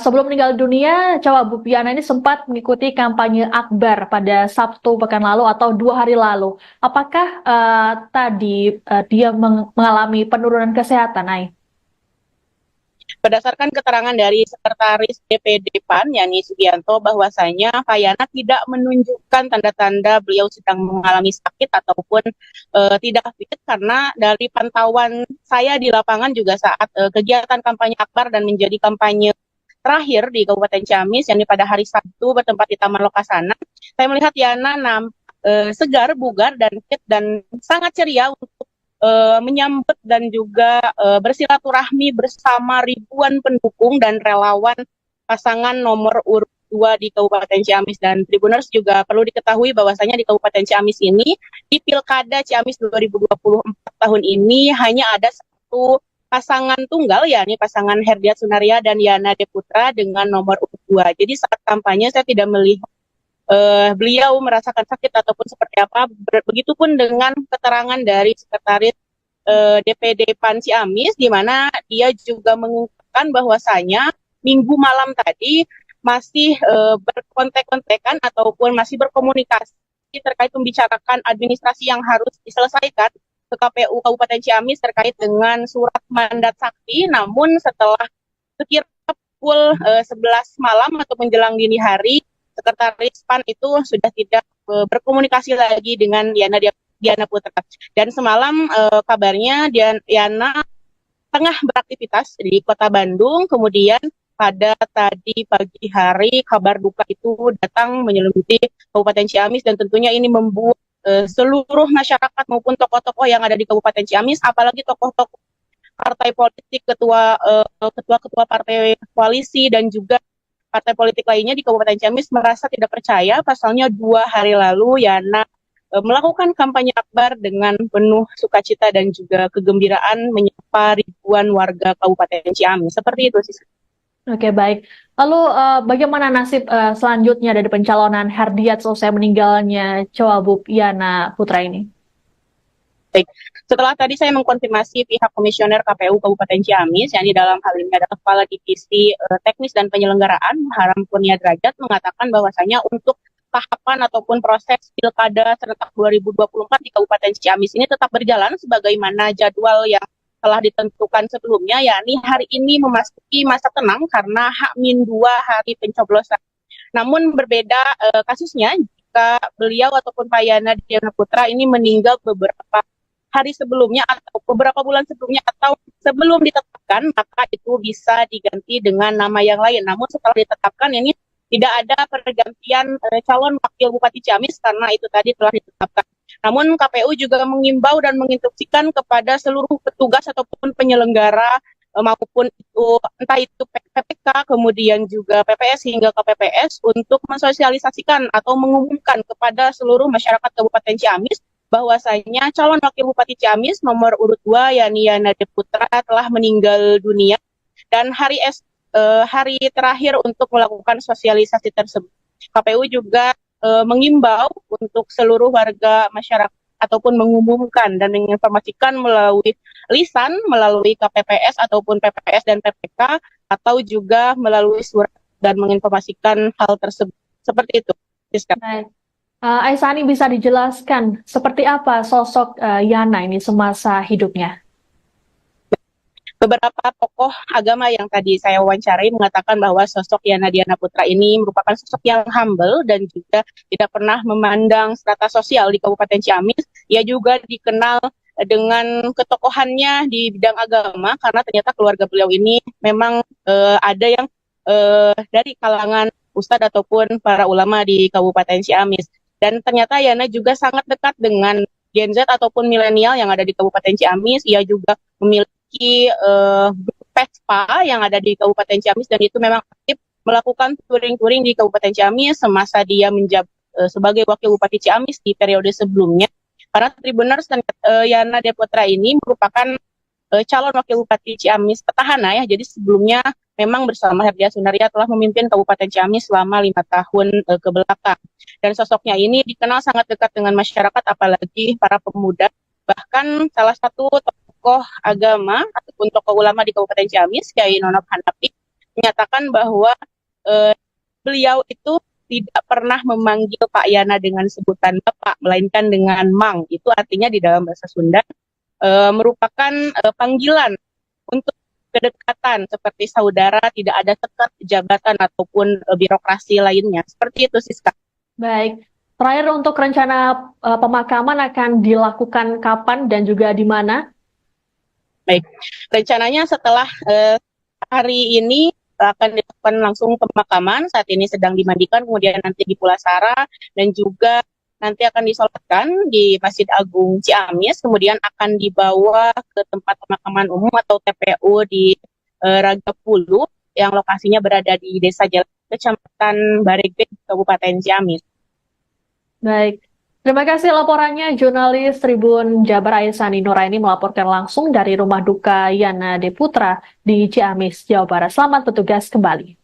sebelum meninggal dunia, Cawagup Yana ini sempat mengikuti kampanye akbar pada Sabtu pekan lalu atau 2 hari lalu. Apakah tadi dia mengalami penurunan kesehatan, Ai? Berdasarkan keterangan dari Sekretaris DPD PAN, Yani Sugianto, bahwasanya Pak Yana tidak menunjukkan tanda-tanda beliau sedang mengalami sakit ataupun tidak fit, karena dari pantauan saya di lapangan juga saat kegiatan kampanye akbar dan menjadi kampanye terakhir di Kabupaten Ciamis, yang pada hari Sabtu bertempat di Taman Lokasana, saya melihat Yana segar, bugar, dan fit, dan sangat ceria untuk menyambut dan juga bersilaturahmi bersama ribuan pendukung dan relawan pasangan nomor urut 2 di Kabupaten Ciamis. Dan Tribuners juga perlu diketahui bahwasanya di Kabupaten Ciamis ini, di Pilkada Ciamis 2024 tahun ini, hanya ada satu pasangan tunggal, yakni pasangan Herdiat Sunaria dan Yana Diana Putra dengan nomor urut 2. Jadi saat kampanye saya tidak melihat beliau merasakan sakit ataupun seperti apa. Begitupun dengan keterangan dari Sekretaris DPD PAN Ciamis, di mana dia juga mengungkapkan bahwasanya minggu malam tadi masih berkontek-kontekan ataupun masih berkomunikasi terkait membicarakan administrasi yang harus diselesaikan ke KPU Kabupaten Ciamis terkait dengan surat mandat sakti. Namun setelah sekira pukul 11 malam atau menjelang dini hari, Sekretaris PAN itu sudah tidak berkomunikasi lagi dengan Yana Diana Putra. Dan semalam kabarnya Yana tengah beraktivitas di Kota Bandung, kemudian pada tadi pagi hari kabar duka itu datang menyelimuti Kabupaten Ciamis, dan tentunya ini membuat seluruh masyarakat maupun tokoh-tokoh yang ada di Kabupaten Ciamis, apalagi tokoh-tokoh partai politik, ketua-ketua partai koalisi dan juga partai politik lainnya di Kabupaten Ciamis merasa tidak percaya. Pasalnya 2 hari lalu Yana melakukan kampanye akbar dengan penuh sukacita dan juga kegembiraan menyapa ribuan warga Kabupaten Ciamis. Seperti itu sih. Oke, baik. Lalu bagaimana nasib selanjutnya dari pencalonan Herdiat selesai meninggalnya Cawagup Yana Putra ini? Baik. Setelah tadi saya mengkonfirmasi pihak komisioner KPU Kabupaten Ciamis, yang di dalam hal ini adalah Kepala Divisi Teknis dan Penyelenggaraan, Haram Kurnia Derajat, mengatakan bahwasanya untuk tahapan ataupun proses Pilkada serentak 2024 di Kabupaten Ciamis ini tetap berjalan sebagaimana jadwal yang telah ditentukan sebelumnya, yakni hari ini memasuki masa tenang karena H-2 hari pencoblosan. Namun berbeda kasusnya jika beliau ataupun Pak Yana Diana Putra ini meninggal beberapa hari sebelumnya atau beberapa bulan sebelumnya atau sebelum ditetapkan, maka itu bisa diganti dengan nama yang lain. Namun setelah ditetapkan ini tidak ada pergantian calon wakil Bupati Ciamis karena itu tadi telah ditetapkan. Namun KPU juga mengimbau dan menginstruksikan kepada seluruh petugas ataupun penyelenggara maupun itu entah itu PPK kemudian juga PPS hingga KPPS untuk mensosialisasikan atau mengumumkan kepada seluruh masyarakat Kabupaten Ciamis bahwasanya calon wakil Bupati Ciamis nomor urut 2 yakni Yana Putra telah meninggal dunia dan hari terakhir untuk melakukan sosialisasi tersebut. KPU juga mengimbau untuk seluruh warga masyarakat ataupun mengumumkan dan menginformasikan melalui lisan, melalui KPPS ataupun PPS dan PPK atau juga melalui surat dan menginformasikan hal tersebut. Seperti itu. Baik. Aisani, bisa dijelaskan seperti apa sosok Yana ini semasa hidupnya? Beberapa tokoh agama yang tadi saya wawancarai mengatakan bahwa sosok Yana Diana Putra ini merupakan sosok yang humble dan juga tidak pernah memandang strata sosial di Kabupaten Ciamis. Ia juga dikenal dengan ketokohannya di bidang agama karena ternyata keluarga beliau ini memang ada yang dari kalangan ustadz ataupun para ulama di Kabupaten Ciamis. Dan ternyata Yana juga sangat dekat dengan Gen Z ataupun milenial yang ada di Kabupaten Ciamis. Ia juga memiliki Vespa yang ada di Kabupaten Ciamis dan itu memang aktif melakukan touring-touring di Kabupaten Ciamis semasa dia menjabat sebagai Wakil Bupati Ciamis di periode sebelumnya. Para Tribuners, Yana Putra ini merupakan calon Wakil Bupati Ciamis petahana ya. Jadi sebelumnya memang bersama Herdiat Sunaria telah memimpin Kabupaten Ciamis selama 5 tahun ke belakang. Dan sosoknya ini dikenal sangat dekat dengan masyarakat, apalagi para pemuda. Bahkan salah satu tokoh agama ataupun tokoh ulama di Kabupaten Ciamis, Kyai Nonop Hanafi, menyatakan bahwa beliau itu tidak pernah memanggil Pak Yana dengan sebutan Bapak, melainkan dengan Mang. Itu artinya di dalam bahasa Sunda merupakan panggilan untuk kedekatan seperti saudara, tidak ada sekat jabatan ataupun birokrasi lainnya. Seperti itu, Siska. Baik. Terakhir untuk rencana pemakaman akan dilakukan kapan dan juga di mana? Baik. Rencananya setelah hari ini akan dilakukan langsung pemakaman. Saat ini sedang dimandikan, kemudian nanti di Pulasara dan juga nanti akan disolatkan di Masjid Agung Ciamis, kemudian akan dibawa ke tempat pemakaman umum atau TPU di Ragapulu yang lokasinya berada di Desa Jalan, Kecamatan Baregreg, Kabupaten Ciamis. Baik, terima kasih laporannya jurnalis Tribun Jabar Aisani Nuraini melaporkan langsung dari rumah duka Yana Putra di Ciamis, Jawa Barat. Selamat bertugas kembali.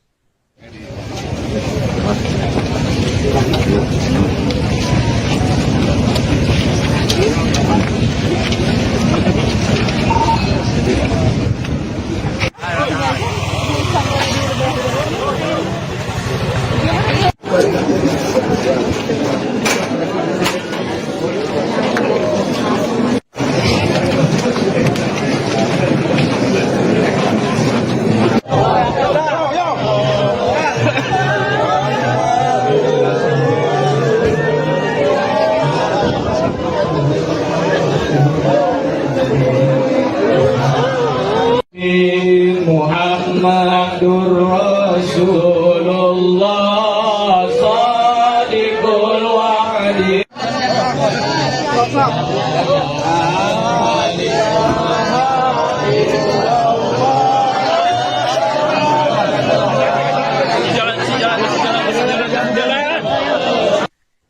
Muhammadur Rasulullah Shadiqul Wa'di.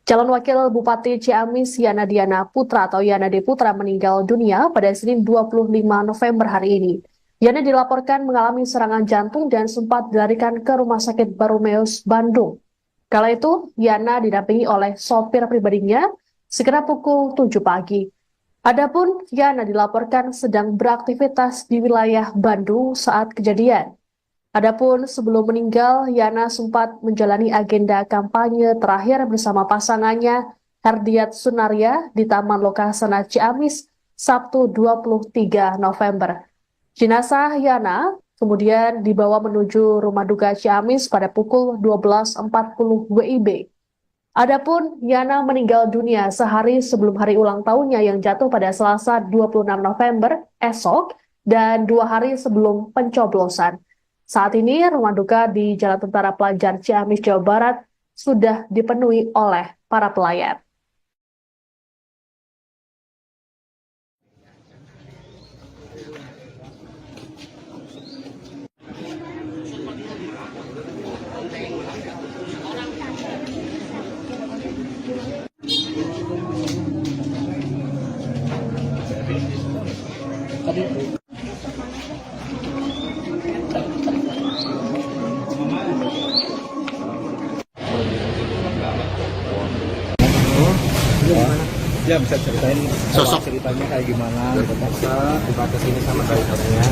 Calon Wakil Bupati Ciamis Yana Diana Putra atau Yana D. Putra meninggal dunia pada Senin 25 November hari ini. Yana dilaporkan mengalami serangan jantung dan sempat dilarikan ke Rumah Sakit Barumeus, Bandung. Kala itu, Yana didampingi oleh sopir pribadinya sekitar pukul 7 pagi. Adapun Yana dilaporkan sedang beraktivitas di wilayah Bandung saat kejadian. Adapun sebelum meninggal, Yana sempat menjalani agenda kampanye terakhir bersama pasangannya Herdiat Sunaria di Taman Lokasana Ciamis Sabtu 23 November. Jenazah Yana kemudian dibawa menuju Rumah Duka Ciamis pada pukul 12.40 WIB. Adapun Yana meninggal dunia sehari sebelum hari ulang tahunnya yang jatuh pada Selasa 26 November esok dan 2 hari sebelum pencoblosan. Saat ini, rumah duka di Jalan Tentara Pelajar Ciamis, Jawa Barat sudah dipenuhi oleh para pelayat. Ya bisa ceritain Sosok. ceritanya kayak gimana? Terpaksa tiba ke sini sama drivernya,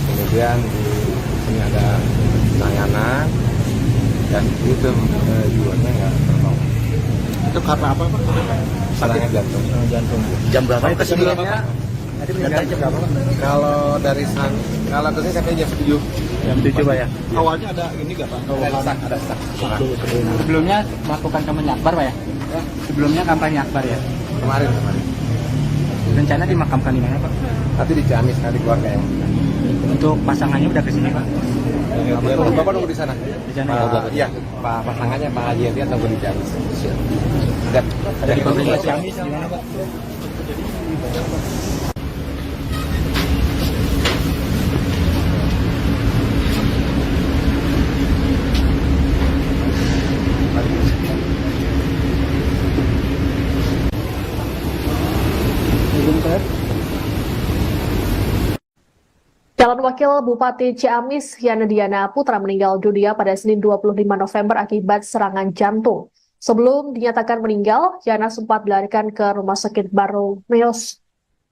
kemudian di sini ada penanganan dan itu jiwanya nggak tertolong. Itu karena apa Pak? Serangan jantung. Jantung. Jam berapa itu sebelumnya? Tadi meninggal jam berapa? Kalau dari kalau kesini sampai jam 7. Jam 7 Pak ya? Awalnya ada ini nggak Pak? Ada sak. Sebelumnya melakukan kampanye akbar Pak ya? Sebelumnya kampanye akbar ya? Kemarin. Rencana dimakamkan di mana Pak? Tapi di Ciamis nanti keluarga yang. Untuk pasangannya udah kesini Pak? Bapak nunggu di sana. Di sana ya? Iya, Pak pasangannya Pak Haji Hadiat nunggu di Ciamis. Siap. Ada di Polres Ciamis di mana Pak? Calon Wakil Bupati Ciamis Yana Diana Putra meninggal dunia pada Senin 25 November akibat serangan jantung. Sebelum dinyatakan meninggal, Yana sempat dilarikan ke Rumah Sakit Barumeus,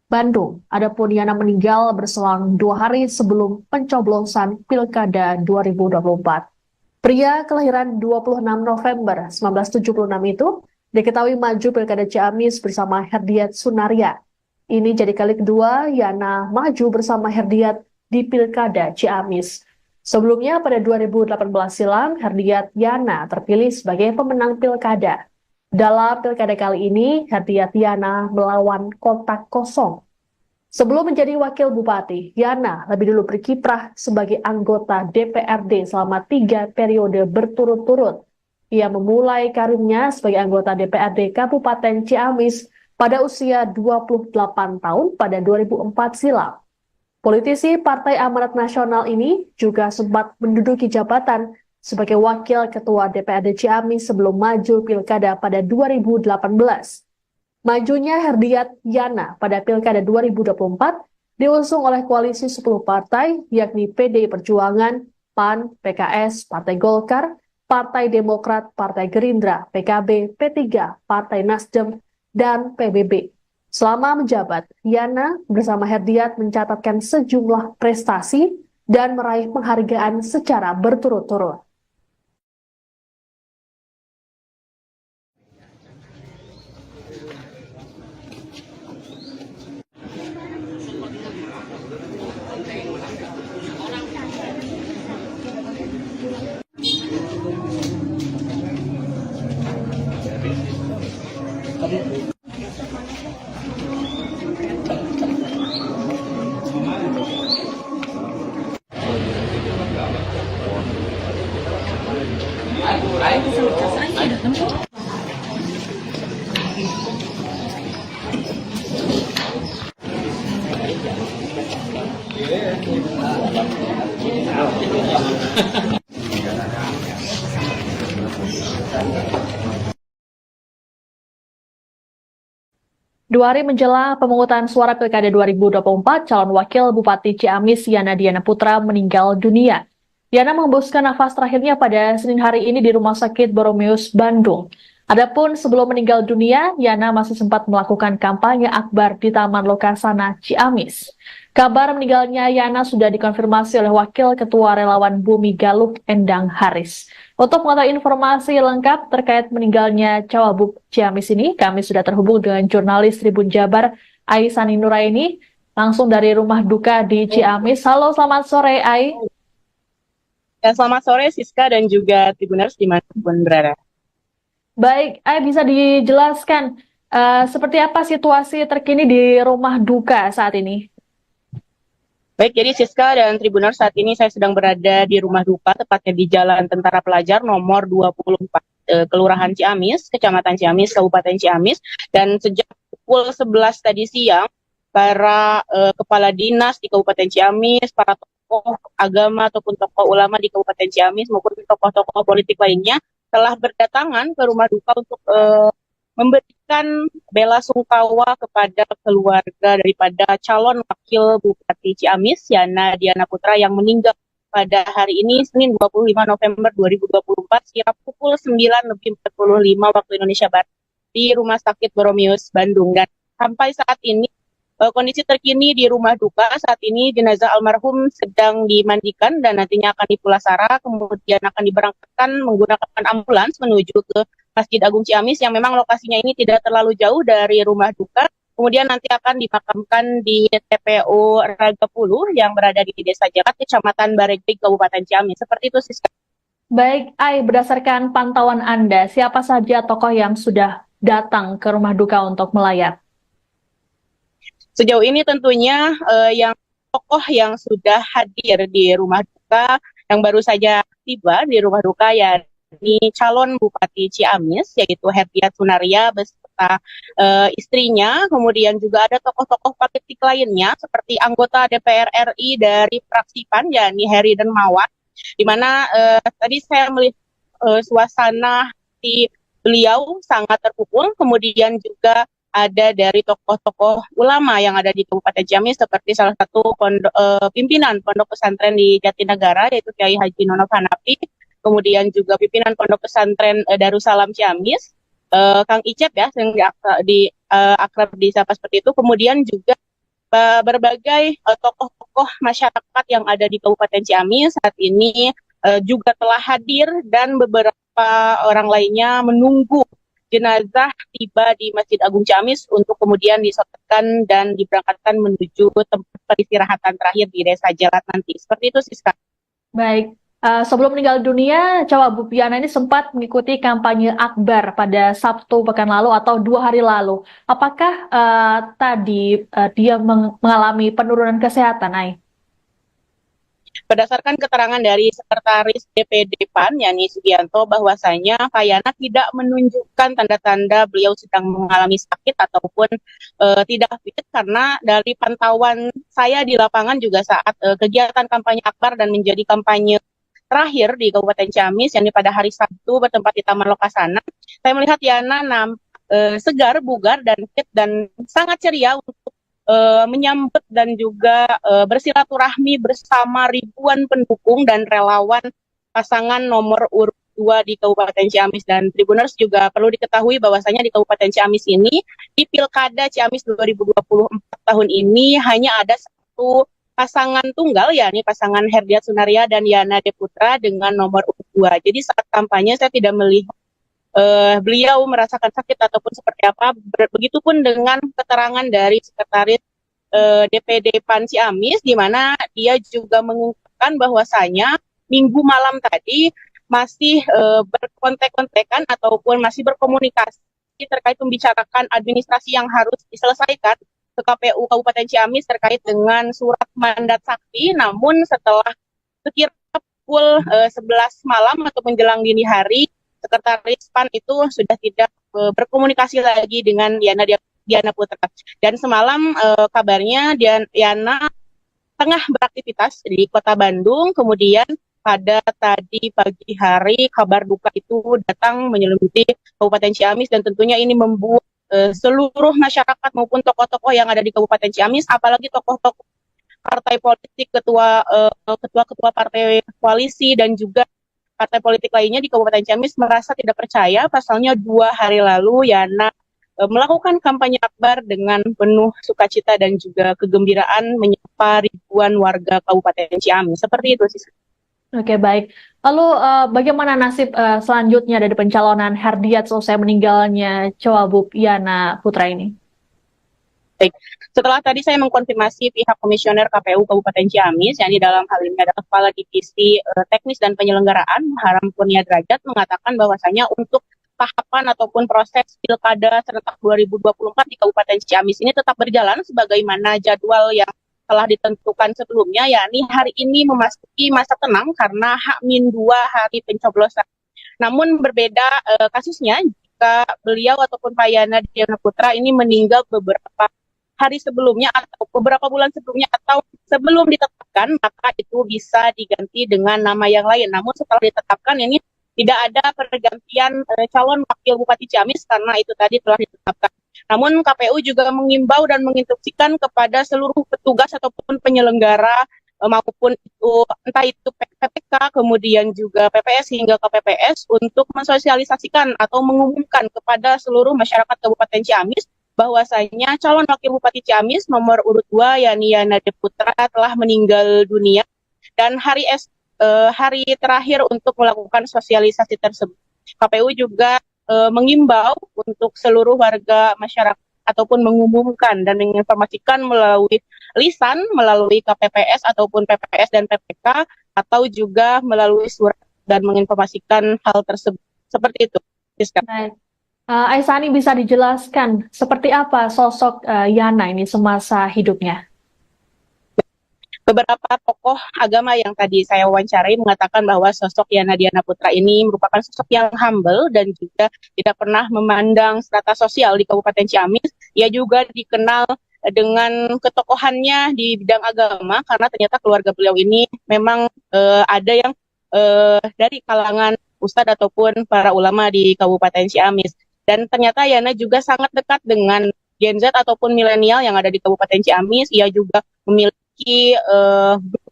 Bandung. Adapun Yana meninggal berselang 2 hari sebelum pencoblosan Pilkada 2024. Pria kelahiran 26 November 1976 itu diketahui maju Pilkada Ciamis bersama Herdiat Sunaria. Ini jadi kali kedua Yana maju bersama Herdiat di Pilkada Ciamis. Sebelumnya pada 2018 silam, Herdiat Yana terpilih sebagai pemenang Pilkada. Dalam Pilkada kali ini, Herdiat Yana melawan kotak kosong. Sebelum menjadi Wakil Bupati, Yana lebih dulu berkiprah sebagai anggota DPRD selama 3 periode berturut-turut. Ia memulai karirnya sebagai anggota DPRD Kabupaten Ciamis pada usia 28 tahun pada 2004 silam. Politisi Partai Amanat Nasional ini juga sempat menduduki jabatan sebagai Wakil Ketua DPRD Ciamis sebelum maju Pilkada pada 2018. Majunya Herdiat Yana pada Pilkada 2024 diusung oleh koalisi 10 partai, yakni PDI Perjuangan, PAN, PKS, Partai Golkar, Partai Demokrat, Partai Gerindra, PKB, P3, Partai Nasdem, dan PBB. Selama menjabat, Yana bersama Herdiat mencatatkan sejumlah prestasi dan meraih penghargaan secara berturut-turut. Dua hari menjelang pemungutan suara Pilkada 2024, calon wakil Bupati Ciamis Yana Diana Putra meninggal dunia. Yana mengembuskan nafas terakhirnya pada Senin hari ini di Rumah Sakit Boromeus, Bandung. Adapun sebelum meninggal dunia, Yana masih sempat melakukan kampanye akbar di Taman Lokasana, Ciamis. Kabar meninggalnya Yana sudah dikonfirmasi oleh Wakil Ketua Relawan Bumi Galuh, Endang Haris. Untuk mengetahui informasi lengkap terkait meninggalnya Cawagup Ciamis ini, kami sudah terhubung dengan jurnalis Tribun Jabar, Aisani Nuraini, langsung dari rumah duka di Ciamis. Halo, selamat sore, Ai. Ya, selamat sore Siska dan juga Tribuners dimanapun berada. Baik, Ai, bisa dijelaskan seperti apa situasi terkini di rumah duka saat ini? Baik, jadi Siska dan Tribuners, saat ini saya sedang berada di rumah duka, tepatnya di Jalan Tentara Pelajar nomor 24, Kelurahan Ciamis, Kecamatan Ciamis, Kabupaten Ciamis. Dan sejak pukul 11 tadi siang, para kepala dinas di Kabupaten Ciamis, para tokoh agama ataupun tokoh ulama di Kabupaten Ciamis maupun tokoh-tokoh politik lainnya telah berdatangan ke rumah duka untuk memberikan bela sungkawa kepada keluarga daripada calon wakil Bupati Ciamis, Yana Diana Putra, yang meninggal pada hari ini, Senin 25 November 2024, sekira pukul 9:45 waktu Indonesia Barat, di Rumah Sakit Boromeus, Bandung. Dan sampai saat ini, kondisi terkini di rumah duka saat ini, jenazah almarhum sedang dimandikan dan nantinya akan dipulasara, kemudian akan diberangkatkan menggunakan ambulans menuju ke Masjid Agung Ciamis yang memang lokasinya ini tidak terlalu jauh dari rumah duka. Kemudian nanti akan dimakamkan di TPU Ragapuluh yang berada di Desa Jakat, Kecamatan Baregbeg, Kabupaten Ciamis. Seperti itu, Siska. Baik, Ai, berdasarkan pantauan Anda, siapa saja tokoh yang sudah datang ke rumah duka untuk melayat? Sejauh ini tentunya yang tokoh yang sudah hadir di rumah duka, yang baru saja tiba di rumah duka, yakni calon Bupati Ciamis, yaitu Herdiat Sunaria beserta istrinya. Kemudian juga ada tokoh-tokoh politik lainnya seperti anggota DPR RI dari fraksi PAN, yakni Heri Dermawan, di mana tadi saya melihat suasana di beliau sangat terpukul. Kemudian juga ada dari tokoh-tokoh ulama yang ada di Kabupaten Ciamis, seperti salah satu pimpinan Pondok Pesantren di Jatinegara, yaitu Kiai Haji Nonof Hanafi. Kemudian juga pimpinan Pondok Pesantren Darussalam Ciamis, Kang Icep ya, yang akrab disapa seperti itu. Kemudian juga berbagai tokoh-tokoh masyarakat yang ada di Kabupaten Ciamis saat ini juga telah hadir, dan beberapa orang lainnya menunggu jenazah tiba di Masjid Agung Ciamis untuk kemudian disolatkan dan diberangkatkan menuju tempat peristirahatan terakhir di Desa Jalat nanti. Seperti itu, Siska. Baik, sebelum meninggal dunia, Cawagup Yana ini sempat mengikuti kampanye akbar pada Sabtu pekan lalu atau 2 hari lalu. Apakah tadi dia mengalami penurunan kesehatan, Ai? Berdasarkan keterangan dari Sekretaris DPD PAN, Yani Sugianto, bahwasanya Pak Yana tidak menunjukkan tanda-tanda beliau sedang mengalami sakit ataupun tidak fit, karena dari pantauan saya di lapangan juga saat kegiatan kampanye akbar dan menjadi kampanye terakhir di Kabupaten Ciamis, yang pada hari Sabtu bertempat di Taman Lokasana, saya melihat Yana segar, bugar, dan fit, dan sangat ceria untuk menyambut dan juga bersilaturahmi bersama ribuan pendukung dan relawan pasangan nomor urut 2 di Kabupaten Ciamis. Dan Tribuners juga perlu diketahui bahwasanya di Kabupaten Ciamis ini, di Pilkada Ciamis 2024 tahun ini, hanya ada satu pasangan tunggal, yakni pasangan Herdiat Sunaria dan Yana Diana Putra dengan nomor urut 2. Jadi saat kampanye saya tidak melihat beliau merasakan sakit ataupun seperti apa. Begitupun dengan keterangan dari Sekretaris DPD PAN Ciamis, di mana dia juga mengungkapkan bahwasanya minggu malam tadi masih berkontek-kontekan ataupun masih berkomunikasi terkait membicarakan administrasi yang harus diselesaikan ke KPU Kabupaten Ciamis terkait dengan surat mandat sakti. Namun setelah sekira pukul 11 malam atau menjelang dini hari, Sekretaris PAN itu sudah tidak berkomunikasi lagi dengan Yana Diana Putra. Dan semalam kabarnya Yana tengah beraktivitas di Kota Bandung, kemudian pada tadi pagi hari kabar duka itu datang menyelimuti Kabupaten Ciamis, dan tentunya ini membuat seluruh masyarakat maupun tokoh-tokoh yang ada di Kabupaten Ciamis, apalagi tokoh-tokoh partai politik, ketua-ketua partai koalisi dan juga partai politik lainnya di Kabupaten Ciamis merasa tidak percaya. Pasalnya 2 hari lalu Yana melakukan kampanye akbar dengan penuh sukacita dan juga kegembiraan menyapa ribuan warga Kabupaten Ciamis. Seperti itu sih. Oke, baik. Lalu bagaimana nasib selanjutnya dari pencalonan Herdiat selesai meninggalnya Cawagup Yana Putra ini? Baik. Setelah tadi saya mengkonfirmasi pihak komisioner KPU Kabupaten Ciamis, yang di dalam hal ini adalah Kepala Divisi Teknis dan Penyelenggaraan Haram Kurnia Derajat, mengatakan bahwasanya untuk tahapan ataupun proses Pilkada serentak 2024 di Kabupaten Ciamis ini tetap berjalan sebagaimana jadwal yang telah ditentukan sebelumnya, yakni hari ini memasuki masa tenang karena H-2 hari pencoblosan. Namun berbeda kasusnya jika beliau ataupun Pak Yana Diana Putra ini meninggal beberapa hari sebelumnya atau beberapa bulan sebelumnya atau sebelum ditetapkan, maka itu bisa diganti dengan nama yang lain. Namun setelah ditetapkan ini tidak ada pergantian calon wakil Bupati Ciamis karena itu tadi telah ditetapkan. Namun KPU juga mengimbau dan menginstruksikan kepada seluruh petugas ataupun penyelenggara maupun itu entah itu PPK kemudian juga PPS hingga KPPS untuk mensosialisasikan atau mengumumkan kepada seluruh masyarakat Kabupaten Ciamis bahwasanya calon wakil Bupati Ciamis nomor urut 2 yakni Yana Putra telah meninggal dunia, dan hari terakhir untuk melakukan sosialisasi tersebut. KPU juga mengimbau untuk seluruh warga masyarakat ataupun mengumumkan dan menginformasikan melalui lisan, melalui KPPS ataupun PPS dan PPK, atau juga melalui surat dan menginformasikan hal tersebut. Seperti itu. Baik. Aisani, bisa dijelaskan seperti apa sosok Yana ini semasa hidupnya? Beberapa tokoh agama yang tadi saya wawancarai mengatakan bahwa sosok Yana Diana Putra ini merupakan sosok yang humble dan juga tidak pernah memandang strata sosial di Kabupaten Ciamis. Ia juga dikenal dengan ketokohannya di bidang agama karena ternyata keluarga beliau ini memang ada yang dari kalangan ustadz ataupun para ulama di Kabupaten Ciamis. Dan ternyata Yana juga sangat dekat dengan Gen Z ataupun milenial yang ada di Kabupaten Ciamis. Ia juga memiliki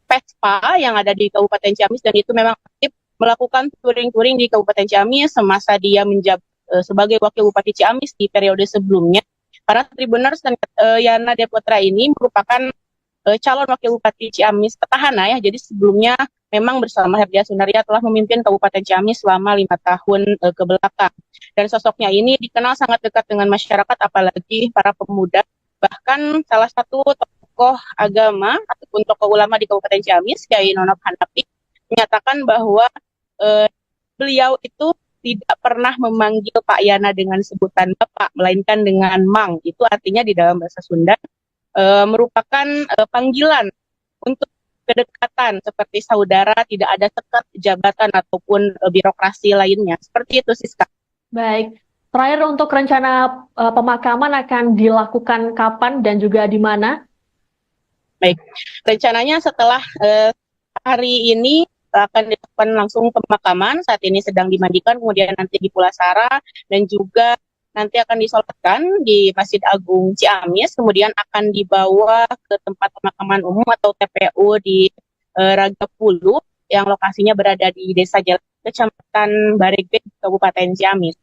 Vespa yang ada di Kabupaten Ciamis, dan itu memang aktif melakukan touring-touring di Kabupaten Ciamis semasa dia menjabat sebagai wakil Bupati Ciamis di periode sebelumnya. Para Tribuners dan Yana Diana Putra ini merupakan calon wakil Bupati Ciamis petahana ya. Jadi sebelumnya memang bersama Herdia Sunaria telah memimpin Kabupaten Ciamis selama 5 tahun ke belakang. Dan sosoknya ini dikenal sangat dekat dengan masyarakat, apalagi para pemuda. Bahkan salah satu tokoh agama ataupun tokoh ulama di Kabupaten Ciamis, Kyai Nonop Hanafi, menyatakan bahwa beliau itu tidak pernah memanggil Pak Yana dengan sebutan Bapak, melainkan dengan Mang. Itu artinya di dalam bahasa Sunda merupakan panggilan untuk kedekatan seperti saudara, tidak ada sekat jabatan ataupun birokrasi lainnya. Seperti itu, Siska. Baik. Terakhir, untuk rencana pemakaman akan dilakukan kapan dan juga di mana? Baik, rencananya setelah hari ini akan dilakukan langsung pemakaman. Saat ini sedang dimandikan, kemudian nanti di Pulasara, dan juga nanti akan disolatkan di Masjid Agung Ciamis, kemudian akan dibawa ke tempat pemakaman umum atau TPU di Ragapulu, yang lokasinya berada di Desa Jalan, Kecamatan Baregge, Kabupaten Ciamis.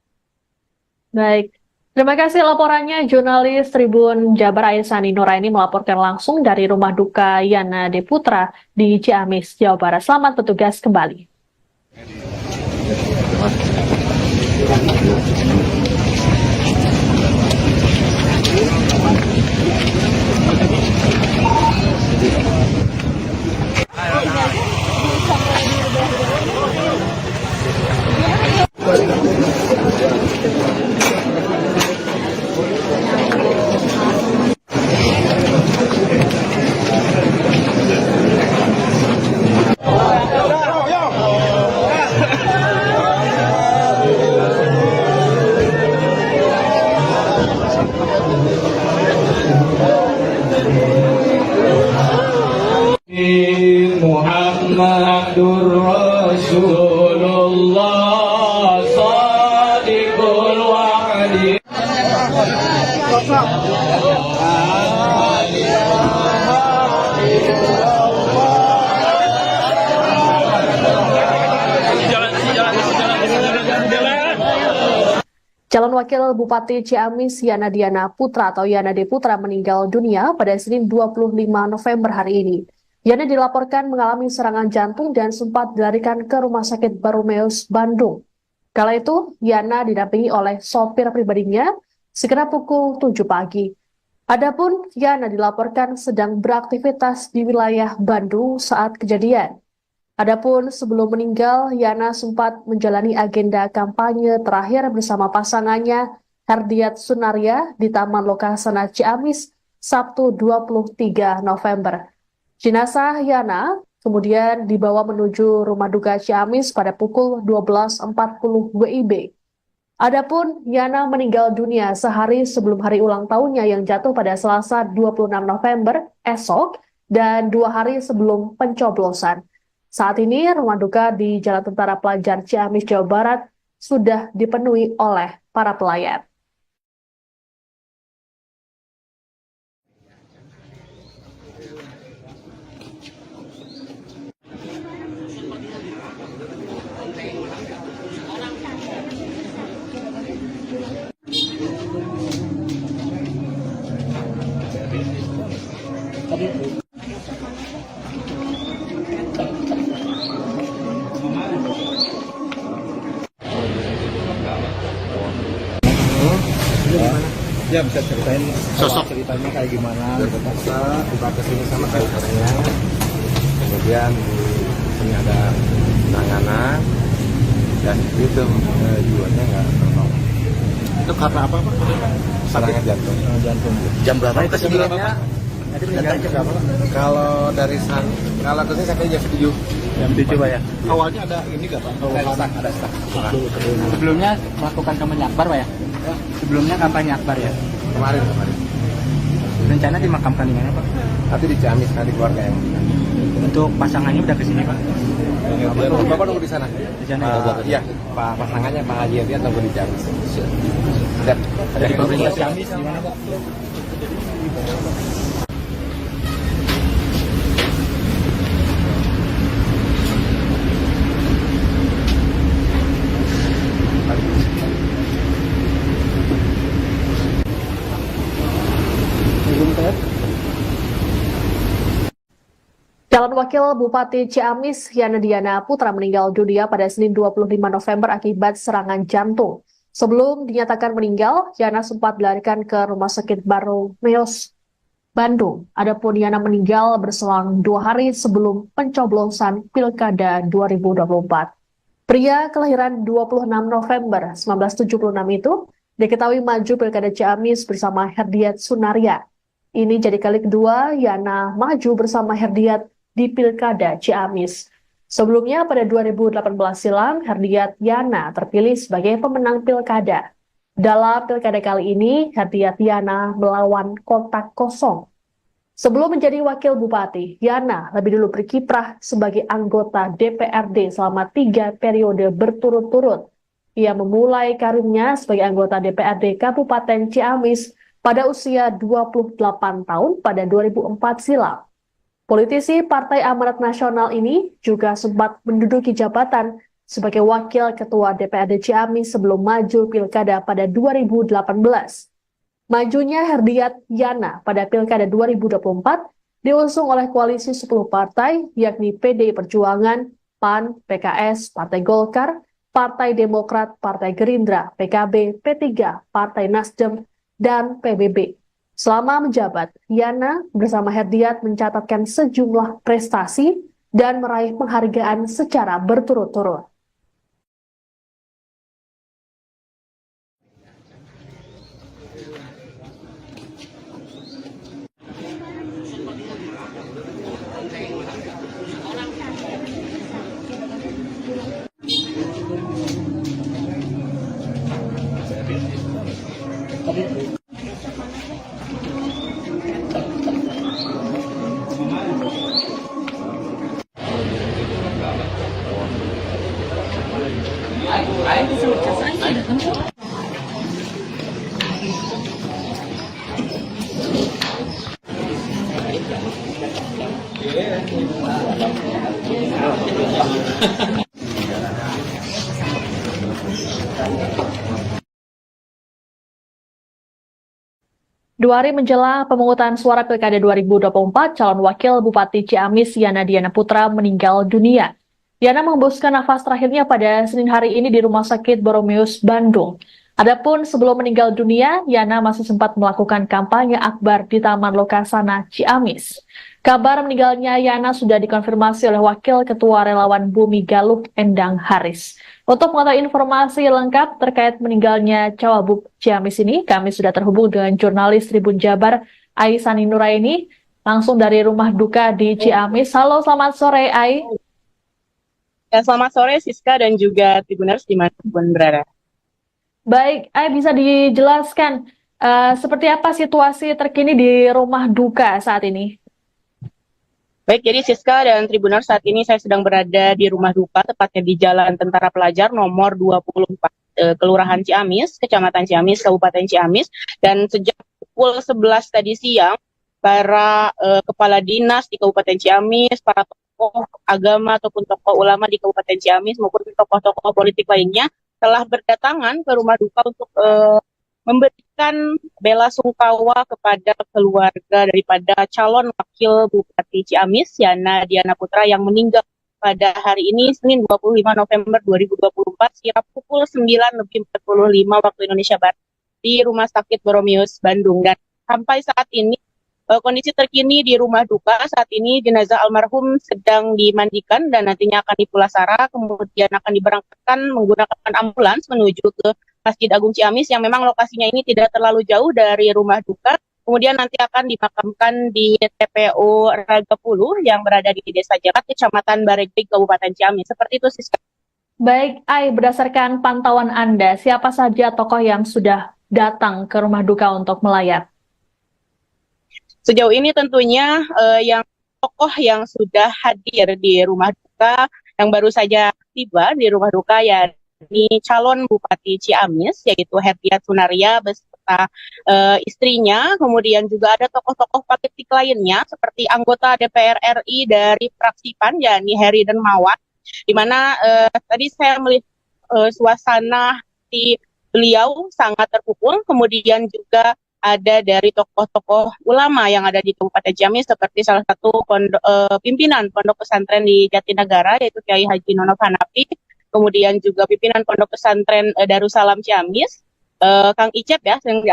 Baik. Terima kasih laporannya, jurnalis Tribun Jabar Aisani Nuraini melaporkan langsung dari rumah duka Yana Diana Putra di Ciamis, Jawa Barat. Selamat bertugas kembali. Rasulullah Sadiqul Wa'di. Calon Wakil Bupati Ciamis Yana Diana Putra atau Yana D. Putra meninggal dunia pada Senin 25 November hari ini. Yana dilaporkan mengalami serangan jantung dan sempat dilarikan ke Rumah Sakit Barumeus, Bandung. Kala itu, Yana didampingi oleh sopir pribadinya sekitar pukul 7 pagi. Adapun Yana dilaporkan sedang beraktivitas di wilayah Bandung saat kejadian. Adapun sebelum meninggal, Yana sempat menjalani agenda kampanye terakhir bersama pasangannya Herdiat Sunaria di Taman Lokasana Ciamis Sabtu 23 November. Jenazah Yana kemudian dibawa menuju Rumah Duka Ciamis pada pukul 12.40 WIB. Adapun Yana meninggal dunia sehari sebelum hari ulang tahunnya yang jatuh pada Selasa 26 November esok dan 2 hari sebelum pencoblosan. Saat ini, rumah duka di Jalan Tentara Pelajar Ciamis, Jawa Barat sudah dipenuhi oleh para pelayat. Ya bisa ceritain Sosok. ceritanya kayak gimana gitu kan. Kita tiba ke sini sama drivernya, kemudian di sini ada penanganan dan itu jiwanya nggak tertolong. Itu karena apa Pak? Serangan jantung. Jantung. Jam berapa itu sebenarnya? Kalau dari kalau ke sini sampai jam 7. Jam 7 Pak ya. Awalnya ada ini nggak Pak? Ada stuck. Sebelumnya melakukan kampanye akbar Pak ya? Sebelumnya kampanye akbar ya? Kemarin. Rencana dimakamkan di mana Pak? Tapi di Ciamis nanti keluarga yang. Untuk pasangannya udah kesini Pak? Bapak nunggu di sana. Di sana ya? Iya, Pak pasangannya Pak Haji Hadiat nunggu di Ciamis. Siap. Dari pemerintah Ciamis di mana Pak? Calon Wakil Bupati Ciamis Yana Diana Putra meninggal dunia pada Senin 25 November akibat serangan jantung. Sebelum dinyatakan meninggal, Yana sempat dilarikan ke Rumah Sakit Barumeus, Bandung. Adapun Yana meninggal berselang 2 hari sebelum pencoblosan Pilkada 2024. Pria kelahiran 26 November 1976 itu diketahui maju Pilkada Ciamis bersama Herdiat Sunaria. Ini jadi kali kedua Yana maju bersama Herdiat di Pilkada Ciamis. Sebelumnya pada 2018 silam, Herdiat Yana terpilih sebagai pemenang Pilkada. Dalam Pilkada kali ini, Herdiat Yana melawan kotak kosong. Sebelum menjadi Wakil Bupati, Yana lebih dulu berkiprah sebagai anggota DPRD selama 3 periode berturut-turut. Ia memulai karirnya sebagai anggota DPRD Kabupaten Ciamis pada usia 28 tahun pada 2004 silam. Politisi Partai Amanat Nasional ini juga sempat menduduki jabatan sebagai Wakil Ketua DPRD Ciamis sebelum maju Pilkada pada 2018. Majunya Herdiat Yana pada Pilkada 2024 diusung oleh koalisi 10 partai, yakni PDI Perjuangan, PAN, PKS, Partai Golkar, Partai Demokrat, Partai Gerindra, PKB, P3, Partai Nasdem, dan PBB. Selama menjabat, Yana bersama Herdiat mencatatkan sejumlah prestasi dan meraih penghargaan secara berturut-turut. 2 hari menjelang pemungutan suara Pilkada 2024, calon wakil Bupati Ciamis Yana Diana Putra meninggal dunia. Yana menghembuskan nafas terakhirnya pada Senin hari ini di Rumah Sakit Boromeus, Bandung. Adapun sebelum meninggal dunia, Yana masih sempat melakukan kampanye akbar di Taman Lokasana, Ciamis. Kabar meninggalnya Yana sudah dikonfirmasi oleh Wakil Ketua Relawan Bumi Galuh, Endang Haris. Untuk mengetahui informasi lengkap terkait meninggalnya Cawagup Ciamis ini, kami sudah terhubung dengan jurnalis Tribun Jabar, Aisani Nuraini, langsung dari rumah duka di Ciamis. Halo, selamat sore, Ai. Ya, selamat sore Siska dan juga Tribuners dimanapun berada. Baik, Ai, bisa dijelaskan seperti apa situasi terkini di rumah duka saat ini? Baik, jadi Siska dan Tribuners, saat ini saya sedang berada di rumah duka, tepatnya di Jalan Tentara Pelajar nomor 24, Kelurahan Ciamis, Kecamatan Ciamis, Kabupaten Ciamis. Dan sejak pukul 11 tadi siang, para kepala dinas di Kabupaten Ciamis, para tokoh agama ataupun tokoh ulama di Kabupaten Ciamis maupun tokoh-tokoh politik lainnya telah berdatangan ke rumah duka untuk memberikan bela sungkawa kepada keluarga daripada calon wakil Bupati Ciamis, Yana Diana Putra, yang meninggal pada hari ini, Senin 25 November 2024, sekira pukul 9:45 waktu Indonesia Barat, di Rumah Sakit Boromeus, Bandung. Dan sampai saat ini, kondisi terkini di rumah duka saat ini, jenazah almarhum sedang dimandikan dan nantinya akan dipulasara, kemudian akan diberangkatkan menggunakan ambulans menuju ke Masjid Agung Ciamis yang memang lokasinya ini tidak terlalu jauh dari rumah duka. Kemudian nanti akan dimakamkan di TPU Ragapuluh yang berada di Desa Jakat, Kecamatan Bareglig, Kabupaten Ciamis. Seperti itu, Siska. Baik, Ai, berdasarkan pantauan Anda, siapa saja tokoh yang sudah datang ke rumah duka untuk melayat? Sejauh ini tentunya yang tokoh yang sudah hadir di rumah duka, yang baru saja tiba di rumah duka, ya ini calon Bupati Ciamis, yaitu Herdiat Sunaria beserta istrinya. Kemudian juga ada tokoh-tokoh politik lainnya seperti anggota DPR RI dari fraksi PAN, yakni Heri Dermawan, di mana tadi saya melihat suasana di beliau sangat terpukul. Kemudian juga ada dari tokoh-tokoh ulama yang ada di Kabupaten Ciamis, seperti salah satu pimpinan Pondok Pesantren di Jatinegara, yaitu Kiai Haji Nonov Hanafi. Kemudian juga pimpinan Pondok Pesantren Darussalam Ciamis, Kang Icep ya, yang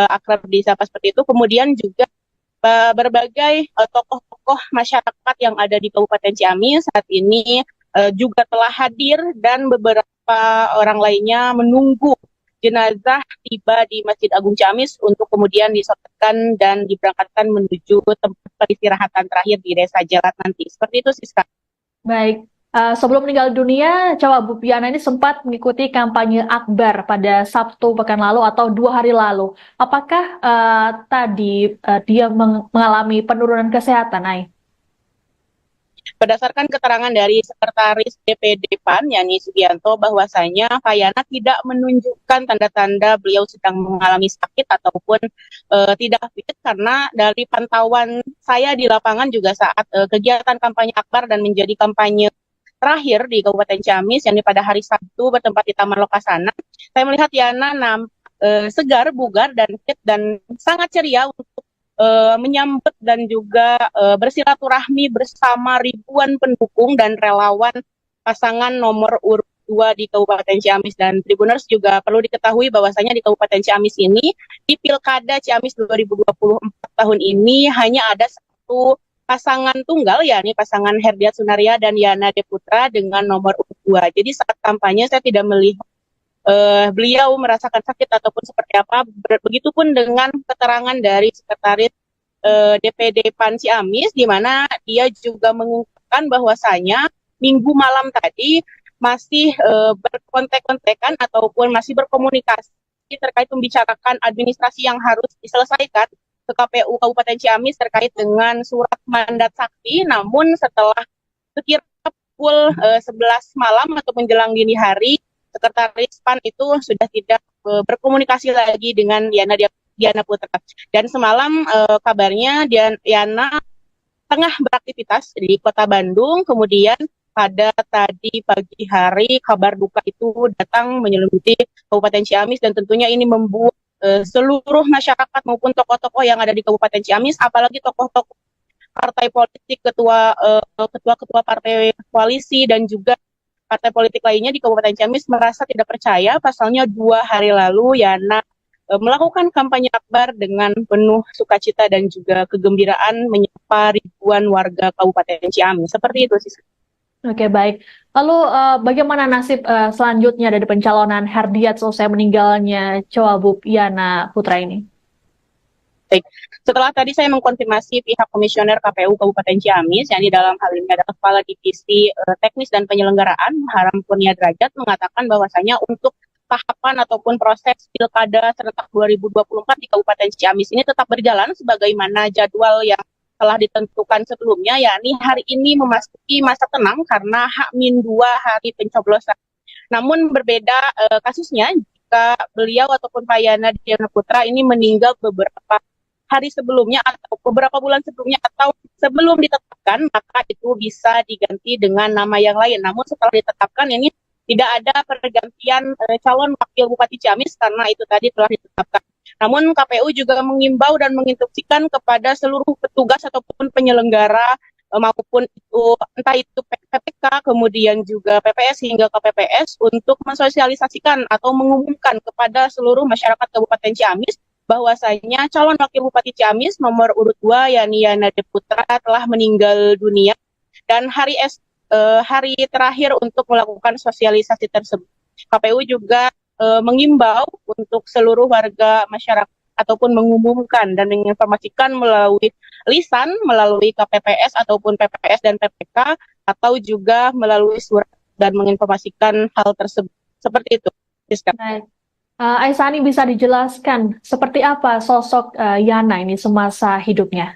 akrab disapa seperti itu. Kemudian juga berbagai tokoh-tokoh masyarakat yang ada di Kabupaten Ciamis saat ini juga telah hadir, dan beberapa orang lainnya menunggu jenazah tiba di Masjid Agung Ciamis untuk kemudian disolatkan dan diberangkatkan menuju tempat peristirahatan terakhir di Desa Jalat nanti. Seperti itu, Siska. Baik. Sebelum meninggal dunia, Cawagup Yana ini sempat mengikuti kampanye akbar pada Sabtu pekan lalu atau 2 hari lalu. Apakah tadi dia mengalami penurunan kesehatan, Ai? Berdasarkan keterangan dari Sekretaris DPD PAN, Yani Sugianto, bahwasanya Pak Yana tidak menunjukkan tanda-tanda beliau sedang mengalami sakit ataupun tidak fit, karena dari pantauan saya di lapangan juga saat kegiatan kampanye akbar dan menjadi kampanye terakhir di Kabupaten Ciamis, yang pada hari Sabtu bertempat di Taman Lokasana, saya melihat Yana segar, bugar, dan fit, dan sangat ceria untuk menyambut dan juga bersilaturahmi bersama ribuan pendukung dan relawan pasangan nomor urut 2 di Kabupaten Ciamis. Dan Tribuners juga perlu diketahui bahwasanya di Kabupaten Ciamis ini, di Pilkada Ciamis 2024 tahun ini, hanya ada satu pasangan tunggal, yakni pasangan Herdiat Sunaria dan Yana Diana Putra dengan nomor urut 2. Jadi saat kampanye saya tidak melihat beliau merasakan sakit ataupun seperti apa. Begitupun dengan keterangan dari Sekretaris DPD PAN Ciamis, di mana dia juga mengungkapkan bahwasanya Minggu malam tadi masih berkontek-kontekan ataupun masih berkomunikasi terkait membicarakan administrasi yang harus diselesaikan ke KPU Kabupaten Ciamis terkait dengan surat mandat sakti. Namun setelah sekira pukul 11 malam atau menjelang dini hari, Sekretaris PAN itu sudah tidak berkomunikasi lagi dengan Diana Putra. Dan semalam kabarnya Diana tengah beraktivitas di Kota Bandung, kemudian pada tadi pagi hari kabar duka itu datang menyelimuti Kabupaten Ciamis, dan tentunya ini membuat seluruh masyarakat maupun tokoh-tokoh yang ada di Kabupaten Ciamis, apalagi tokoh-tokoh partai politik, ketua-ketua partai koalisi dan juga partai politik lainnya di Kabupaten Ciamis merasa tidak percaya. Pasalnya 2 hari lalu Yana melakukan kampanye akbar dengan penuh sukacita dan juga kegembiraan menyapa ribuan warga Kabupaten Ciamis. Seperti itu sih. Oke, baik. Lalu bagaimana nasib selanjutnya dari pencalonan Herdiat selesai meninggalnya Cawagup Yana Putra ini? Baik. Setelah tadi saya mengkonfirmasi pihak komisioner KPU Kabupaten Ciamis, yang di dalam hal ini adalah Kepala Divisi Teknis dan Penyelenggaraan, Haram Kurnia Derajat, mengatakan bahwasanya untuk tahapan ataupun proses Pilkada serentak 2024 di Kabupaten Ciamis ini tetap berjalan sebagaimana jadwal yang telah ditentukan sebelumnya, yakni hari ini memasuki masa tenang karena H-2 hari pencoblosan. Namun berbeda kasusnya jika beliau ataupun Pak Yana Diana Putra ini meninggal beberapa hari sebelumnya atau beberapa bulan sebelumnya atau sebelum ditetapkan, maka itu bisa diganti dengan nama yang lain. Namun setelah ditetapkan ini tidak ada pergantian calon wakil Bupati Ciamis karena itu tadi telah ditetapkan. Namun KPU juga mengimbau dan menginstruksikan kepada seluruh petugas ataupun penyelenggara maupun itu entah itu PPK kemudian juga PPS hingga KPPS untuk mensosialisasikan atau mengumumkan kepada seluruh masyarakat Kabupaten Ciamis bahwasanya calon wakil Bupati Ciamis nomor urut 2 yakni Yana Putra telah meninggal dunia, dan hari terakhir untuk melakukan sosialisasi tersebut. KPU juga mengimbau untuk seluruh warga masyarakat ataupun mengumumkan dan menginformasikan melalui lisan, melalui KPPS ataupun PPS dan PPK, atau juga melalui surat dan menginformasikan hal tersebut. Seperti itu. Baik. Aisani, bisa dijelaskan seperti apa sosok Yana ini semasa hidupnya?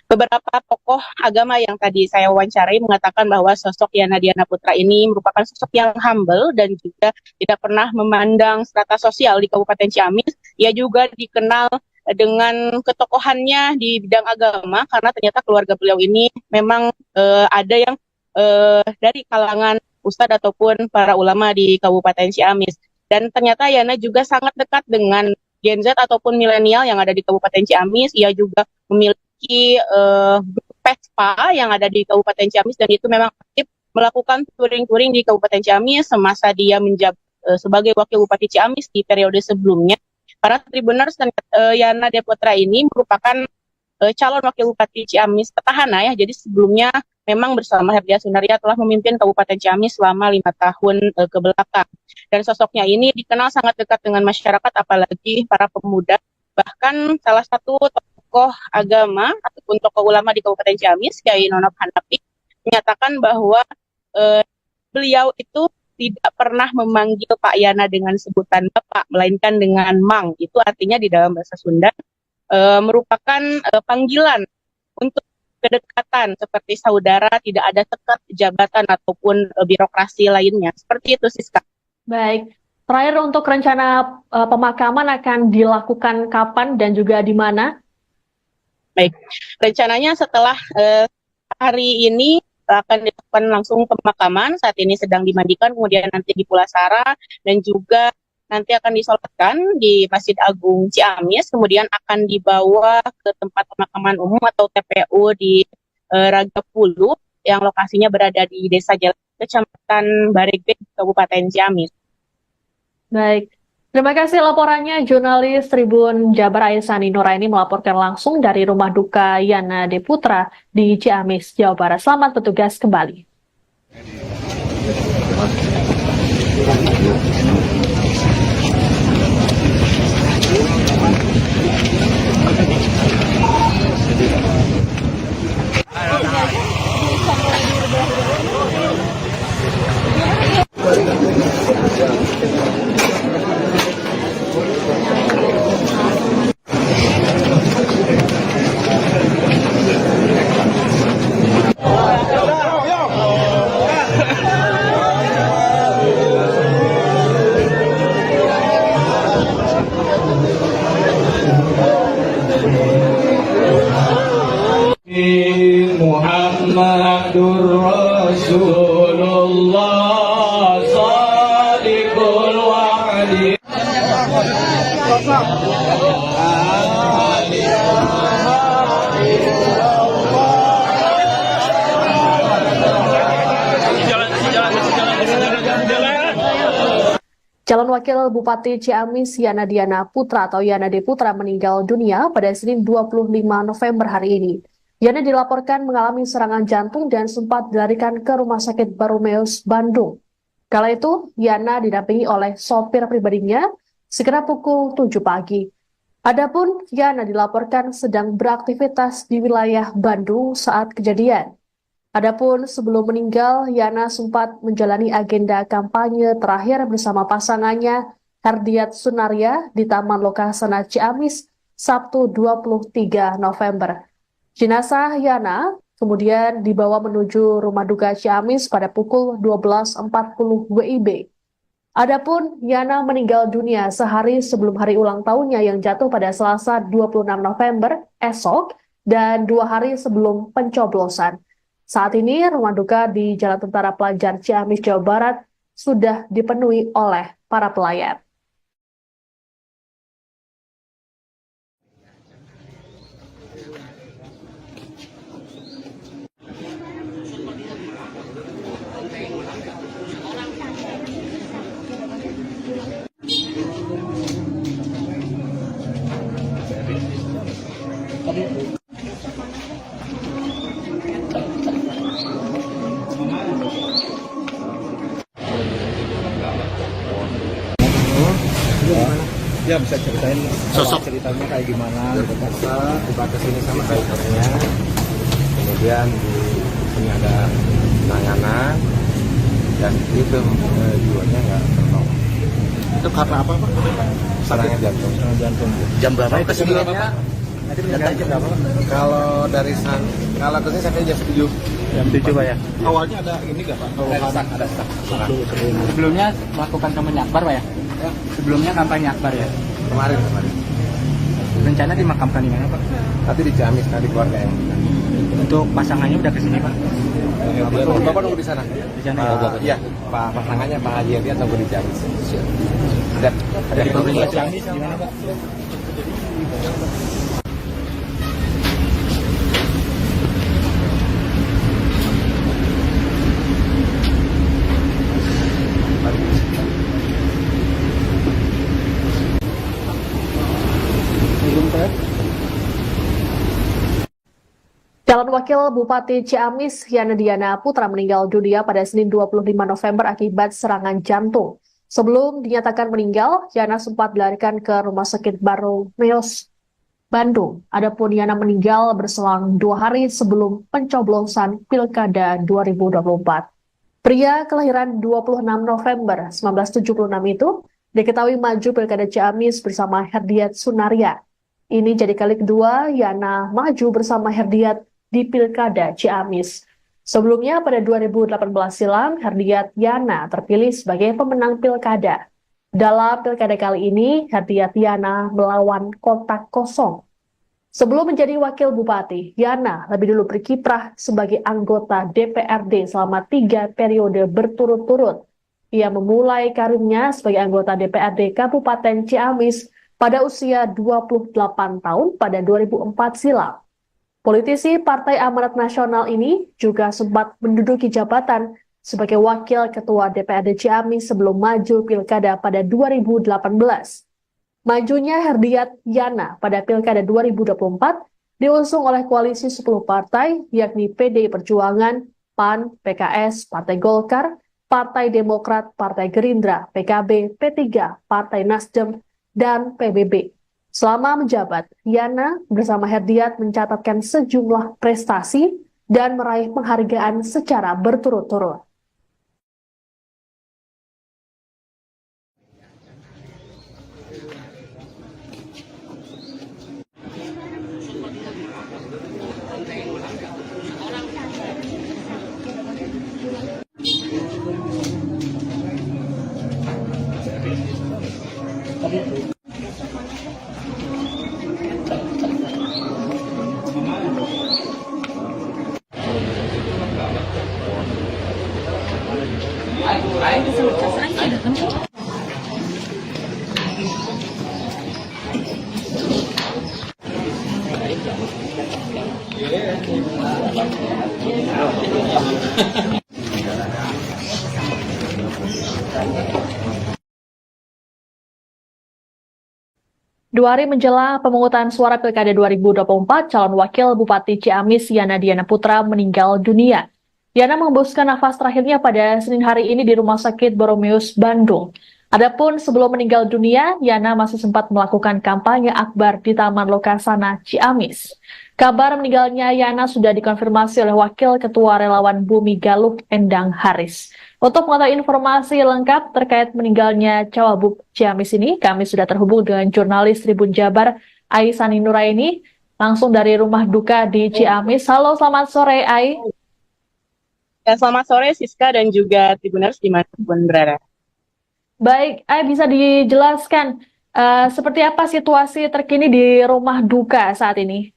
Beberapa tokoh agama yang tadi saya wawancarai mengatakan bahwa sosok Yana Diana Putra ini merupakan sosok yang humble dan juga tidak pernah memandang strata sosial di Kabupaten Ciamis. Ia juga dikenal dengan ketokohannya di bidang agama karena ternyata keluarga beliau ini memang ada yang dari kalangan ustadz ataupun para ulama di Kabupaten Ciamis. Dan ternyata Yana juga sangat dekat dengan Gen Z ataupun milenial yang ada di Kabupaten Ciamis. Ia juga memiliki PESPA yang ada di Kabupaten Ciamis, dan itu memang aktif melakukan touring-touring di Kabupaten Ciamis semasa dia menjabat sebagai wakil Bupati Ciamis di periode sebelumnya. Para Tribuners, Yana Diana Putra ini merupakan calon wakil Bupati Ciamis petahana ya. Jadi sebelumnya memang bersama Herdiat Sunaria telah memimpin Kabupaten Ciamis selama 5 tahun ke belakang. Dan sosoknya ini dikenal sangat dekat dengan masyarakat, apalagi para pemuda. Bahkan salah satu tokoh agama ataupun tokoh ulama di Kabupaten Ciamis, Kiai Nonop Hanafi, menyatakan bahwa beliau itu tidak pernah memanggil Pak Yana dengan sebutan Bapak, melainkan dengan Mang. Itu artinya di dalam bahasa Sunda merupakan panggilan untuk kedekatan seperti saudara, tidak ada sekat jabatan ataupun birokrasi lainnya. Seperti itu, Siska. Baik. Terakhir, untuk rencana pemakaman akan dilakukan kapan dan juga di mana? Baik, rencananya setelah hari ini akan dilakukan langsung pemakaman. Saat ini sedang dimandikan, kemudian nanti di Pulasara, dan juga nanti akan disolatkan di Masjid Agung Ciamis, kemudian akan dibawa ke tempat pemakaman umum atau TPU di Ragapulu yang lokasinya berada di Desa Jalan, Kecamatan Baregbek, Kabupaten Ciamis. Baik. Terima kasih laporannya, jurnalis Tribun Jabar Aisani Nuraini melaporkan langsung dari rumah duka Yana Diana Putra di Ciamis, Jawa Barat. Selamat bertugas kembali. Calon Wakil Bupati Ciamis Yana Diana Putra atau Yana D. Putra meninggal dunia pada Senin 25 November hari ini. Yana dilaporkan mengalami serangan jantung dan sempat dilarikan ke Rumah Sakit Barumeus, Bandung. Kala itu, Yana didampingi oleh sopir pribadinya sekitar pukul 7 pagi. Adapun Yana dilaporkan sedang beraktivitas di wilayah Bandung saat kejadian. Adapun sebelum meninggal, Yana sempat menjalani agenda kampanye terakhir bersama pasangannya Herdiat Sunaria di Taman Lokasana Ciamis, Sabtu 23 November. Jenazah Yana kemudian dibawa menuju rumah duka Ciamis pada pukul 12.40 WIB. Adapun Yana meninggal dunia sehari sebelum hari ulang tahunnya yang jatuh pada Selasa 26 November esok dan 2 hari sebelum pencoblosan. Saat ini, rumah duka di Jalan Tentara Pelajar Ciamis, Jawa Barat sudah dipenuhi oleh para pelayat. Ya bisa ceritain Sosok. ceritanya kayak gimana gitu kan. Tiba ke sini sama drivernya, kemudian di sini ada penanganan dan itu jiwanya nggak tertolong. Itu karena apa Pak? Serangan jantung. Serangan jantung. Jam berapa kesininya? Nanti mendatangi jam berapa? Kalau dari kalau kesini sampai jam 7. Jam 7 Pak ya. Awalnya ada ini nggak Pak? Ada stuck. Sebelumnya melakukan kampanye akbar Pak ya? Sebelumnya kampanye akbar ya? Kemarin. Rencana dimakamkan di mana Pak? Tapi di Ciamis tadi keluarga yang Untuk pasangannya udah kesini Pak? Bapak nunggu di sana. Di sana ya? Iya, Pak pasangannya Pak Haji Hadi atau di Ciamis. Ada Dari pemerintah Ciamis gimana Pak? Calon Wakil Bupati Ciamis Yana Diana Putra meninggal dunia pada Senin 25 November akibat serangan jantung. Sebelum dinyatakan meninggal, Yana sempat dilarikan ke Rumah Sakit Barumeus, Bandung. Adapun Yana meninggal berselang 2 hari sebelum pencoblosan Pilkada 2024. Pria kelahiran 26 November 1976 itu diketahui maju Pilkada Ciamis bersama Herdiat Sunaria. Ini jadi kali kedua Yana maju bersama Herdiat di Pilkada Ciamis. Sebelumnya pada 2018 silam, Herdiat Yana terpilih sebagai pemenang Pilkada. Dalam Pilkada kali ini, Herdiat Yana melawan kotak kosong. Sebelum menjadi Wakil Bupati, Yana lebih dulu berkiprah sebagai anggota DPRD selama 3 periode berturut-turut. Ia memulai karirnya sebagai anggota DPRD Kabupaten Ciamis pada usia 28 tahun pada 2004 silam. Politisi Partai Amanat Nasional ini juga sempat menduduki jabatan sebagai Wakil Ketua DPRD Ciamis sebelum maju Pilkada pada 2018. Majunya Herdiat Yana pada Pilkada 2024 diusung oleh koalisi 10 partai, yakni PDI Perjuangan, PAN, PKS, Partai Golkar, Partai Demokrat, Partai Gerindra, PKB, P3, Partai Nasdem, dan PBB. Selama menjabat, Yana bersama Herdiat mencatatkan sejumlah prestasi dan meraih penghargaan secara berturut-turut. 2 hari menjelang pemungutan suara Pilkada 2024, calon wakil Bupati Ciamis Yana Diana Putra meninggal dunia. Yana mengembuskan nafas terakhirnya pada Senin hari ini di Rumah Sakit Boromeus, Bandung. Adapun sebelum meninggal dunia, Yana masih sempat melakukan kampanye akbar di Taman Lokasana, Ciamis. Kabar meninggalnya Yana sudah dikonfirmasi oleh Wakil Ketua Relawan Bumi Galuh, Endang Haris. Untuk mengetahui informasi lengkap terkait meninggalnya Cawagup Ciamis ini, kami sudah terhubung dengan jurnalis Tribun Jabar, Aisani Nuraini, langsung dari rumah duka di Ciamis. Halo, selamat sore, Ai. Ya, selamat sore Siska dan juga Tribuners dimanapun berada. Baik, Ai, bisa dijelaskan seperti apa situasi terkini di rumah duka saat ini?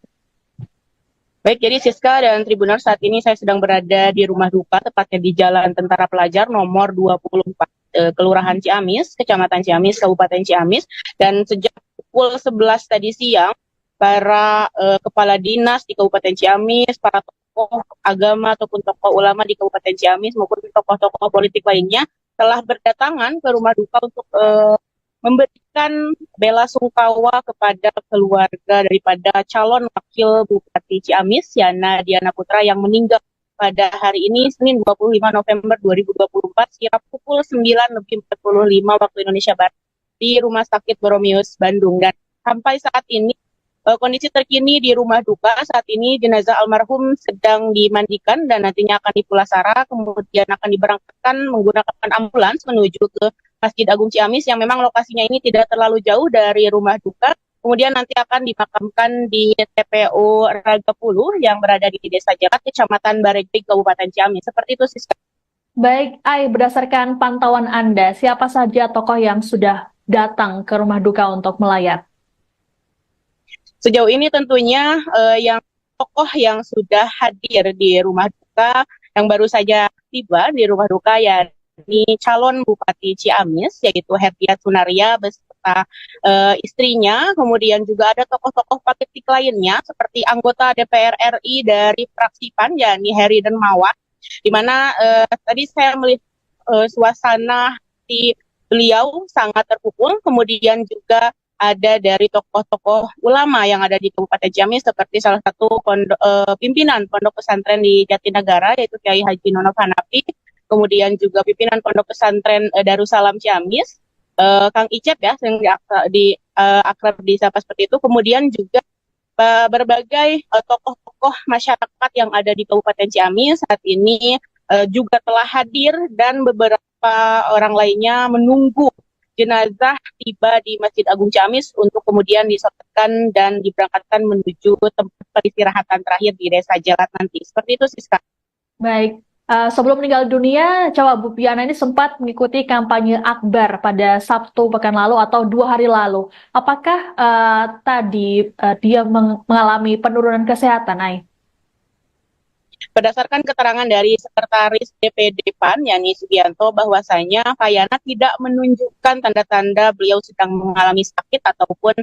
Baik, jadi Siska dan Tribuners, saat ini saya sedang berada di rumah duka, tepatnya di Jalan Tentara Pelajar nomor 24, Kelurahan Ciamis, Kecamatan Ciamis, Kabupaten Ciamis. Dan sejak pukul 11 tadi siang, para kepala dinas di Kabupaten Ciamis, para tokoh agama ataupun tokoh ulama di Kabupaten Ciamis maupun tokoh-tokoh politik lainnya telah berdatangan ke rumah duka untuk memberikan bela sungkawa kepada keluarga daripada calon wakil Bupati Ciamis, Yana Diana Putra, yang meninggal pada hari ini, Senin 25 November 2024, sekira pukul 9:45 waktu Indonesia Barat, di Rumah Sakit Boromeus, Bandung. Dan sampai saat ini, kondisi terkini di rumah duka, saat ini jenazah almarhum sedang dimandikan dan nantinya akan dipulasara, kemudian akan diberangkatkan menggunakan ambulans menuju ke Masjid Agung Ciamis yang memang lokasinya ini tidak terlalu jauh dari rumah duka. Kemudian nanti akan dimakamkan di TPU Ragapuluh yang berada di Desa Jakat, Kecamatan Baregbeg, Kabupaten Ciamis. Seperti itu, Siska. Baik, Ai, berdasarkan pantauan Anda, siapa saja tokoh yang sudah datang ke rumah duka untuk melayat? Sejauh ini tentunya yang tokoh yang sudah hadir di rumah duka, yang baru saja tiba di rumah duka, ya ini calon Bupati Ciamis, yaitu Herdiat Sunaria beserta istrinya. Kemudian juga ada tokoh-tokoh politik lainnya seperti anggota DPR RI dari fraksi PAN, yakni Heri Dermawan, di mana tadi saya melihat suasana di beliau sangat terpukul. Kemudian juga ada dari tokoh-tokoh ulama yang ada di Kabupaten Ciamis, seperti salah satu pimpinan Pondok Pesantren di Jatinegara, yaitu Kiai Haji Nonov Hanafi. Kemudian juga pimpinan Pondok Pesantren Darussalam Ciamis, Kang Icep ya, yang akrab disapa seperti itu. Kemudian juga berbagai tokoh-tokoh masyarakat yang ada di Kabupaten Ciamis saat ini juga telah hadir, dan beberapa orang lainnya menunggu jenazah tiba di Masjid Agung Ciamis untuk kemudian disolatkan dan diberangkatkan menuju tempat peristirahatan terakhir di Desa Jalat nanti. Seperti itu, Siska. Baik. Sebelum meninggal dunia, Cawagup Yana ini sempat mengikuti kampanye akbar pada Sabtu pekan lalu atau 2 hari lalu. Apakah tadi dia mengalami penurunan kesehatan, Ai? Berdasarkan keterangan dari Sekretaris DPD PAN, Yani Sugianto, bahwasanya Pak Yana tidak menunjukkan tanda-tanda beliau sedang mengalami sakit ataupun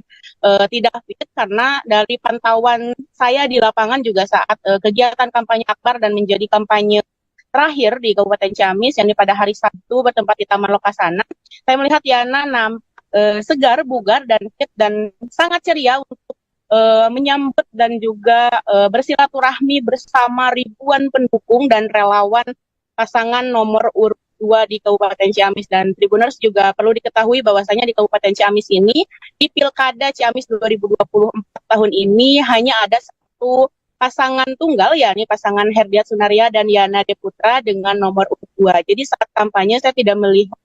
tidak fit, karena dari pantauan saya di lapangan juga saat kegiatan kampanye akbar dan menjadi kampanye terakhir di Kabupaten Ciamis, yang pada hari Sabtu bertempat di Taman Lokasana, saya melihat Yana segar, bugar, dan fit, dan sangat ceria untuk menyambut dan juga bersilaturahmi bersama ribuan pendukung dan relawan pasangan nomor urut 2 di Kabupaten Ciamis. Dan Tribuners juga perlu diketahui bahwasanya di Kabupaten Ciamis ini, di Pilkada Ciamis 2024 tahun ini, hanya ada satu pasangan tunggal, yakni pasangan Herdiat Sunaria dan Yana Diana Putra dengan nomor urut 2. Jadi saat kampanye saya tidak melihat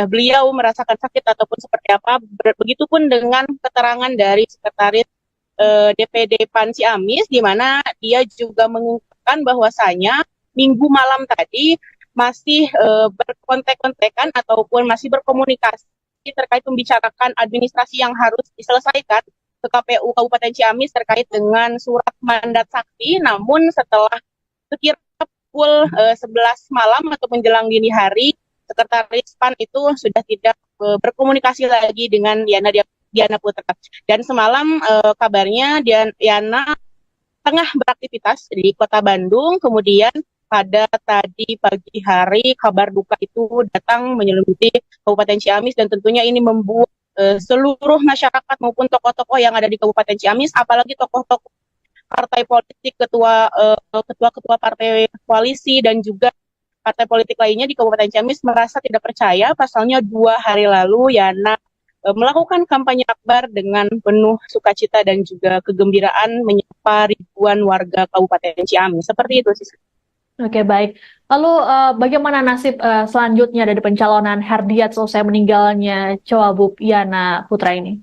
beliau merasakan sakit ataupun seperti apa. Begitupun dengan keterangan dari Sekretaris DPD PAN Ciamis, di mana dia juga mengungkapkan bahwasanya Minggu malam tadi masih berkontek-kontekan ataupun masih berkomunikasi terkait membicarakan administrasi yang harus diselesaikan ke KPU Kabupaten Ciamis terkait dengan surat mandat sakti. Namun setelah sekira pukul 11 malam atau menjelang dini hari, Sekretaris PAN itu sudah tidak berkomunikasi lagi dengan Yana Diana Putra. Dan semalam kabarnya Yana tengah beraktivitas di Kota Bandung, kemudian pada tadi pagi hari kabar duka itu datang menyelimuti Kabupaten Ciamis, dan tentunya ini membuat seluruh masyarakat maupun tokoh-tokoh yang ada di Kabupaten Ciamis, apalagi tokoh-tokoh partai politik, ketua-ketua partai koalisi dan juga partai politik lainnya di Kabupaten Ciamis merasa tidak percaya. Pasalnya 2 hari lalu Yana melakukan kampanye akbar dengan penuh sukacita dan juga kegembiraan menyapa ribuan warga Kabupaten Ciamis. Seperti itu sih. Oke, baik. Lalu bagaimana nasib selanjutnya dari pencalonan Herdiat selesai meninggalnya Cawagup Yana Putra ini?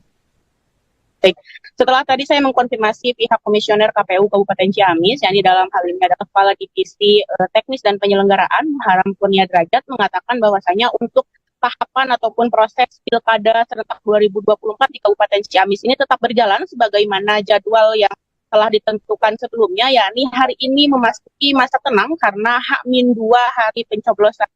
Baik. Setelah tadi saya mengkonfirmasi pihak komisioner KPU Kabupaten Ciamis, yang di dalam hal ini adalah Kepala Divisi Teknis dan Penyelenggaraan Haram Kurnia Derajat, mengatakan bahwasanya untuk tahapan ataupun proses Pilkada serentak 2024 di Kabupaten Ciamis ini tetap berjalan sebagaimana jadwal yang telah ditentukan sebelumnya, yakni hari ini memasuki masa tenang karena H-2 hari pencoblosan.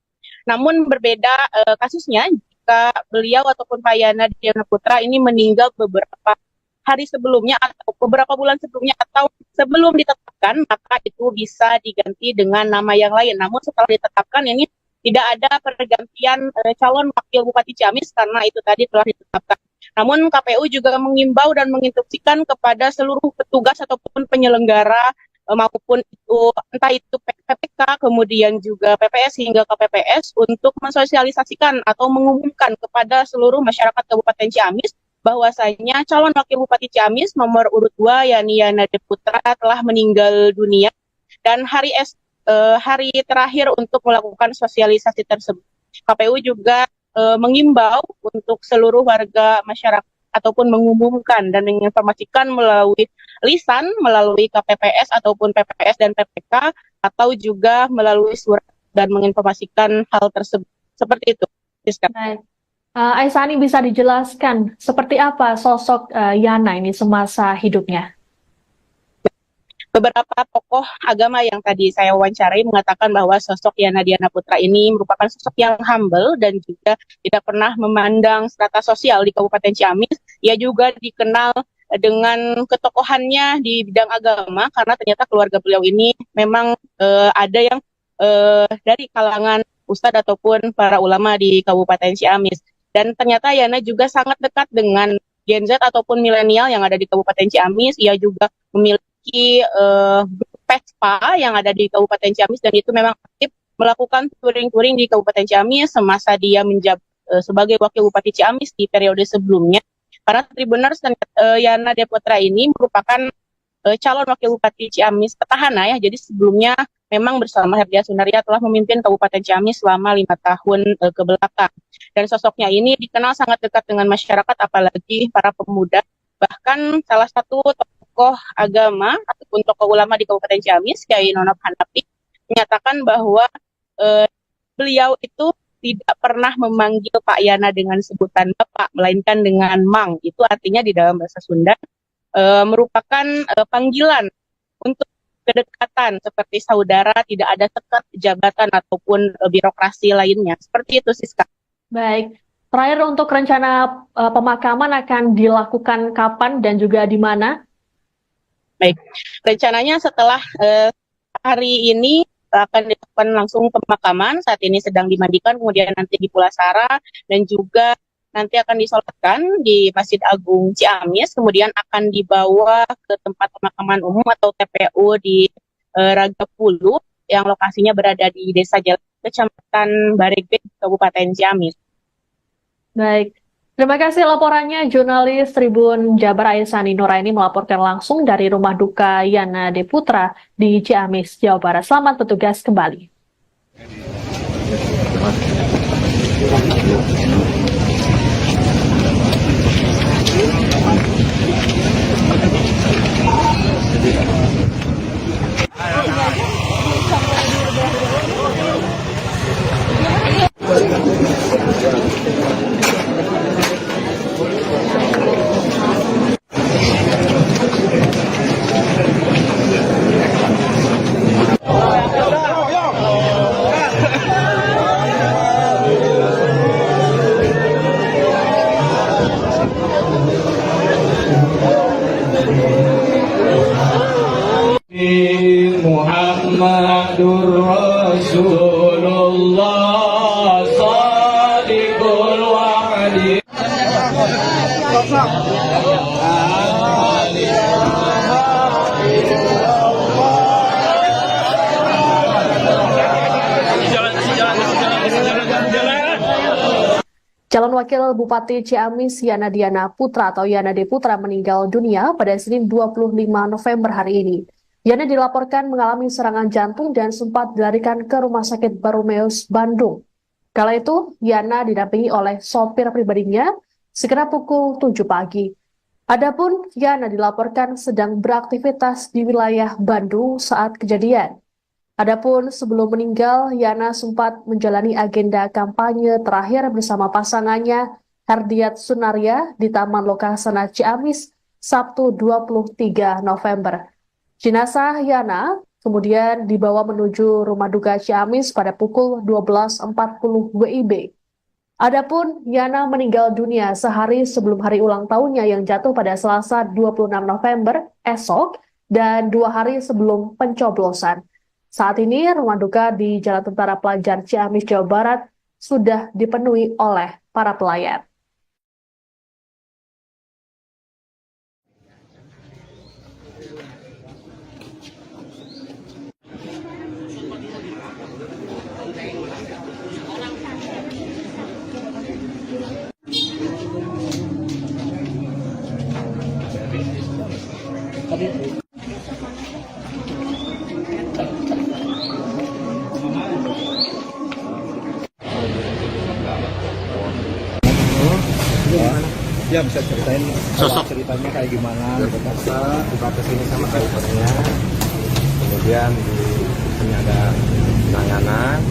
Namun berbeda kasusnya jika beliau ataupun Pak Yana Diana Putra ini meninggal beberapa hari sebelumnya atau beberapa bulan sebelumnya atau sebelum ditetapkan, maka itu bisa diganti dengan nama yang lain. Namun setelah ditetapkan ini tidak ada pergantian calon wakil Bupati Ciamis karena itu tadi telah ditetapkan. Namun KPU juga mengimbau dan menginstruksikan kepada seluruh petugas ataupun penyelenggara maupun itu entah itu PPK kemudian juga PPS hingga KPPS untuk mensosialisasikan atau mengumumkan kepada seluruh masyarakat Kabupaten Ciamis bahwasanya calon wakil Bupati Ciamis nomor urut 2 yakni Yana Putra telah meninggal dunia, dan hari terakhir untuk melakukan sosialisasi tersebut. KPU juga mengimbau untuk seluruh warga masyarakat ataupun mengumumkan dan menginformasikan melalui lisan, melalui KPPS ataupun PPS dan PPK, atau juga melalui surat dan menginformasikan hal tersebut. Seperti itu. Baik. Aisani, bisa dijelaskan seperti apa sosok Yana ini semasa hidupnya? Beberapa tokoh agama yang tadi saya wawancarai mengatakan bahwa sosok Yana Diana Putra ini merupakan sosok yang humble dan juga tidak pernah memandang strata sosial di Kabupaten Ciamis. Ia juga dikenal dengan ketokohannya di bidang agama karena ternyata keluarga beliau ini memang ada yang dari kalangan ustadz ataupun para ulama di Kabupaten Ciamis. Dan ternyata Yana juga sangat dekat dengan Gen Z ataupun milenial yang ada di Kabupaten Ciamis. Ia juga memiliki grup PESPA yang ada di Kabupaten Ciamis, dan itu memang aktif melakukan touring-touring di Kabupaten Ciamis semasa dia menjabat sebagai wakil Bupati Ciamis di periode sebelumnya. Para Tribuners, Yana Diana Putra ini merupakan calon wakil Bupati Ciamis petahana ya. Jadi sebelumnya memang bersama Herdiat Sunaria telah memimpin Kabupaten Ciamis selama 5 tahun ke belakang. Dan sosoknya ini dikenal sangat dekat dengan masyarakat, apalagi para pemuda. Bahkan salah satu tokoh agama ataupun tokoh ulama di Kabupaten Ciamis, Kiai Nonop Hanafi, menyatakan bahwa beliau itu tidak pernah memanggil Pak Yana dengan sebutan Bapak, melainkan dengan Mang. Itu artinya di dalam bahasa Sunda merupakan panggilan untuk kedekatan seperti saudara, tidak ada sekat jabatan ataupun birokrasi lainnya. Seperti itu, Siska. Baik. Terakhir, untuk rencana pemakaman akan dilakukan kapan dan juga di mana? Baik. Rencananya setelah hari ini akan dilakukan langsung pemakaman. Saat ini sedang dimandikan, kemudian nanti di Pulasara, dan juga nanti akan disolatkan di Masjid Agung Ciamis, kemudian akan dibawa ke tempat pemakaman umum atau TPU di Ragapulu yang lokasinya berada di Desa Jalan, Kecamatan Bareget, Kabupaten Ciamis. Baik. Terima kasih laporannya jurnalis Tribun Jabar Aisani Nuraini melaporkan langsung dari rumah duka Yana Putra di Ciamis, Jawa Barat. Selamat bertugas kembali. صادق الوعد. Calon Wakil Bupati Ciamis Yana Diana Putra atau Yana D. Putra meninggal dunia pada Senin 25 November hari ini. Yana dilaporkan mengalami serangan jantung dan sempat dilarikan ke Rumah Sakit Baromeus, Bandung. Kala itu, Yana didampingi oleh sopir pribadinya sekitar pukul 7 pagi. Adapun Yana dilaporkan sedang beraktivitas di wilayah Bandung saat kejadian. Adapun sebelum meninggal, Yana sempat menjalani agenda kampanye terakhir bersama pasangannya Herdiat Sunaria di Taman Lokasana Ciamis, Sabtu 23 November. Jenazah Yana kemudian dibawa menuju rumah duka Ciamis pada pukul 12.40 WIB. Adapun Yana meninggal dunia sehari sebelum hari ulang tahunnya yang jatuh pada Selasa 26 November esok dan 2 hari sebelum pencoblosan. Saat ini, rumah duka di Jalan Tentara Pelajar Ciamis, Jawa Barat sudah dipenuhi oleh para pelayat. Ya bisa ceritain Sosok. ceritanya kayak gimana gitu kan. Tiba ke sini sama drivernya, kemudian di sini ada penanganan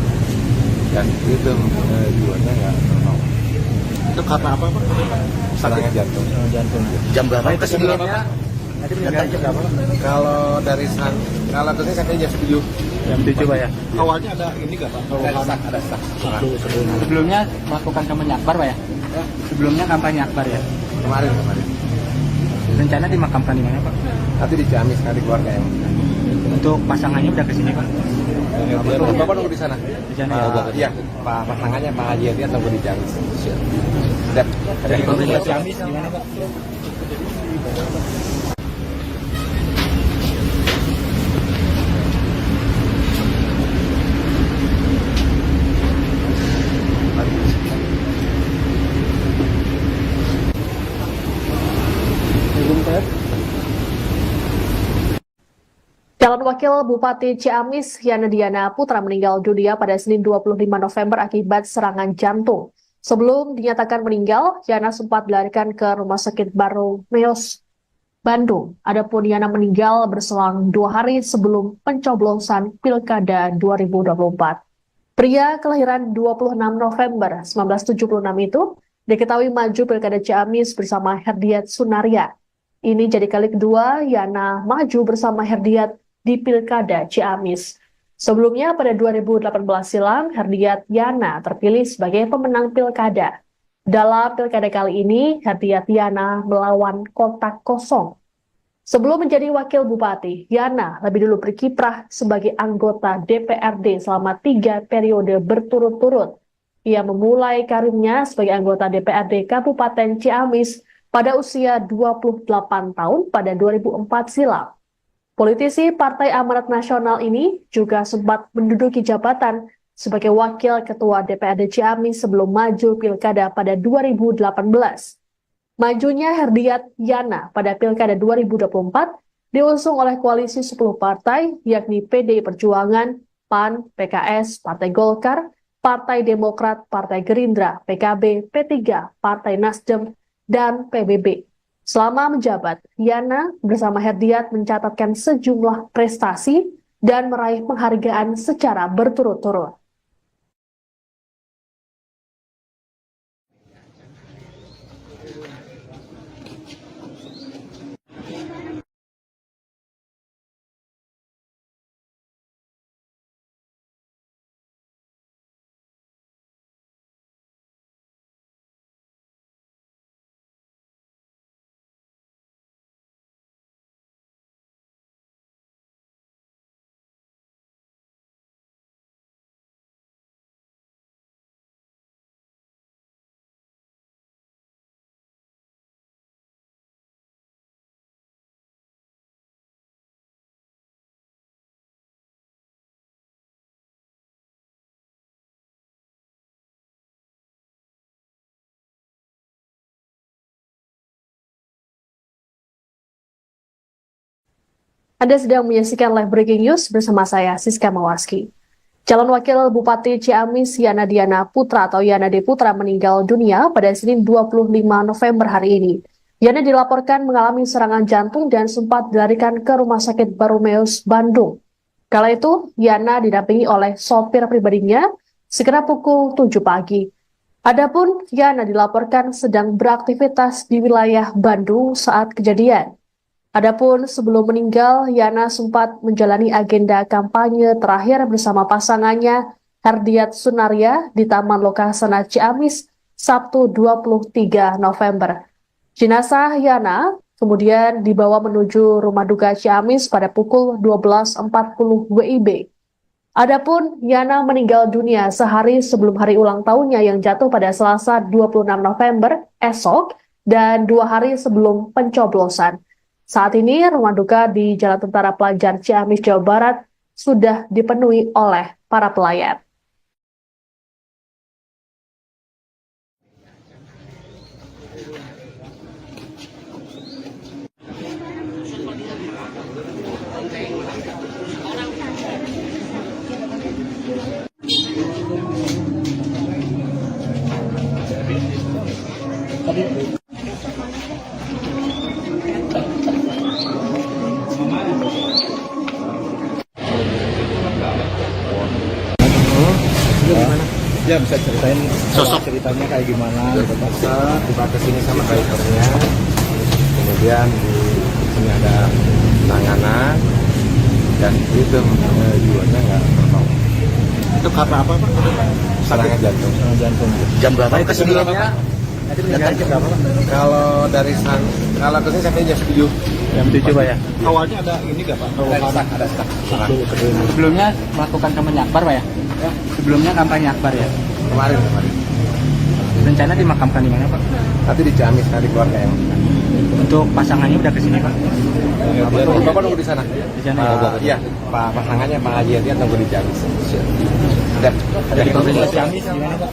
dan itu jiwanya nggak tertolong. Itu karena apa Pak? Serangan jantung. Jantung. Jam berapa kesininya? Tadi meninggal jam berapa? Kalau dari kalau dari katanya jam 7. Jam 7 Pak ya. Awalnya ada ini nggak Pak? Ada sak. Sebelumnya melakukan kampanye akbar Pak ya? Sebelumnya kampanye akbar ya. Kemarin. Rencana dimakamkan di mana Pak? Nanti di Ciamis kali keluarga yang. Untuk pasangannya udah kesini Pak? Bapak nunggu di sana. Di sana ya. Iya, Pak pasangannya Pak Haji Hadi atau di Ciamis. Siap. Dari pemerintah Ciamis gimana Pak? Calon Wakil Bupati Ciamis Yana Diana Putra meninggal dunia pada Senin 25 November akibat serangan jantung. Sebelum dinyatakan meninggal, Yana sempat dilarikan ke Rumah Sakit Baromeus, Bandung. Adapun Yana meninggal berselang 2 hari sebelum pencoblosan Pilkada 2024. Pria kelahiran 26 November 1976 itu diketahui maju Pilkada Ciamis bersama Herdiat Sunaria. Ini jadi kali kedua Yana maju bersama Herdiat di Pilkada Ciamis. Sebelumnya pada 2018 silam, Herdiat Yana terpilih sebagai pemenang Pilkada. Dalam Pilkada kali ini, Herdiat Yana melawan kotak kosong. Sebelum menjadi Wakil Bupati, Yana lebih dulu berkiprah sebagai anggota DPRD selama 3 periode berturut-turut. Ia memulai karirnya sebagai anggota DPRD Kabupaten Ciamis pada usia 28 tahun pada 2004 silam. Politisi Partai Amanat Nasional ini juga sempat menduduki jabatan sebagai Wakil Ketua DPRD Ciamis sebelum maju Pilkada pada 2018. Majunya Herdiat Yana pada Pilkada 2024 diusung oleh koalisi 10 partai yakni PDI Perjuangan, PAN, PKS, Partai Golkar, Partai Demokrat, Partai Gerindra, PKB, P3, Partai Nasdem, dan PBB. Selama menjabat, Yana bersama Herdiat mencatatkan sejumlah prestasi dan meraih penghargaan secara berturut-turut. Anda sedang menyaksikan live breaking news bersama saya, Siska Mawarski. Calon Wakil Bupati Ciamis Yana Diana Putra atau Yana D. Putra meninggal dunia pada Senin 25 November hari ini. Yana dilaporkan mengalami serangan jantung dan sempat dilarikan ke Rumah Sakit Baromeus, Bandung. Kala itu, Yana didampingi oleh sopir pribadinya sekitar pukul 7 pagi. Adapun Yana dilaporkan sedang beraktivitas di wilayah Bandung saat kejadian. Adapun sebelum meninggal, Yana sempat menjalani agenda kampanye terakhir bersama pasangannya Herdiat Sunaria di Taman Lokasana Ciamis Sabtu 23 November. Jenazah Yana kemudian dibawa menuju rumah duka Ciamis pada pukul 12.40 WIB. Adapun Yana meninggal dunia sehari sebelum hari ulang tahunnya yang jatuh pada Selasa 26 November esok dan 2 hari sebelum pencoblosan. Saat ini, rumah duka di Jalan Tentara Pelajar Ciamis, Jawa Barat sudah dipenuhi oleh para pelayat. Ya bisa ceritain Sosok. ceritanya kayak gimana gitu Pak. Tiba ke sini sama drivernya, kemudian di sini ada penanganan dan itu jiwanya nggak tertolong. Itu karena apa Pak? Serangan jantung. Jantung. Jam berapa itu sebelumnya? Datang jam berapa Pak? Kalau dari kalau ke sini sampai jam 7. Jam 7 Pak ya. Awalnya ada ini nggak Pak? Ada stuck. Sebelumnya melakukan kampanye akbar Pak ya? Sebelumnya kampanye akbar ya. Kemarin. Rencana dimakamkan di mana Pak? Tapi di Ciamis, di keluarga yang. Untuk pasangannya udah kesini Pak? Bapak nunggu di sana. Di sana ya? Iya, Pak pasangannya Pak Haji Hadian nunggu di Ciamis. Ada Dari pemerintah Ciamis gimana Pak?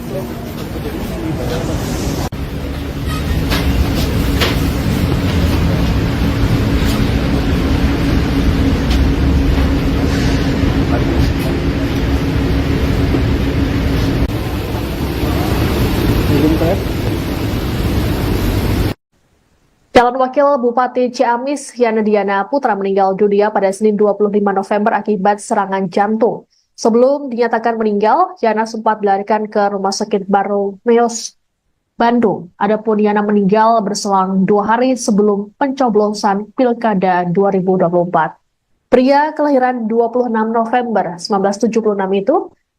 Calon Wakil Bupati Ciamis Yana Diana Putra meninggal dunia pada Senin 25 November akibat serangan jantung. Sebelum dinyatakan meninggal, Yana sempat dilarikan ke Rumah Sakit Baromeus, Bandung. Adapun Yana meninggal berselang 2 hari sebelum pencoblosan Pilkada 2024. Pria kelahiran 26 November 1976 itu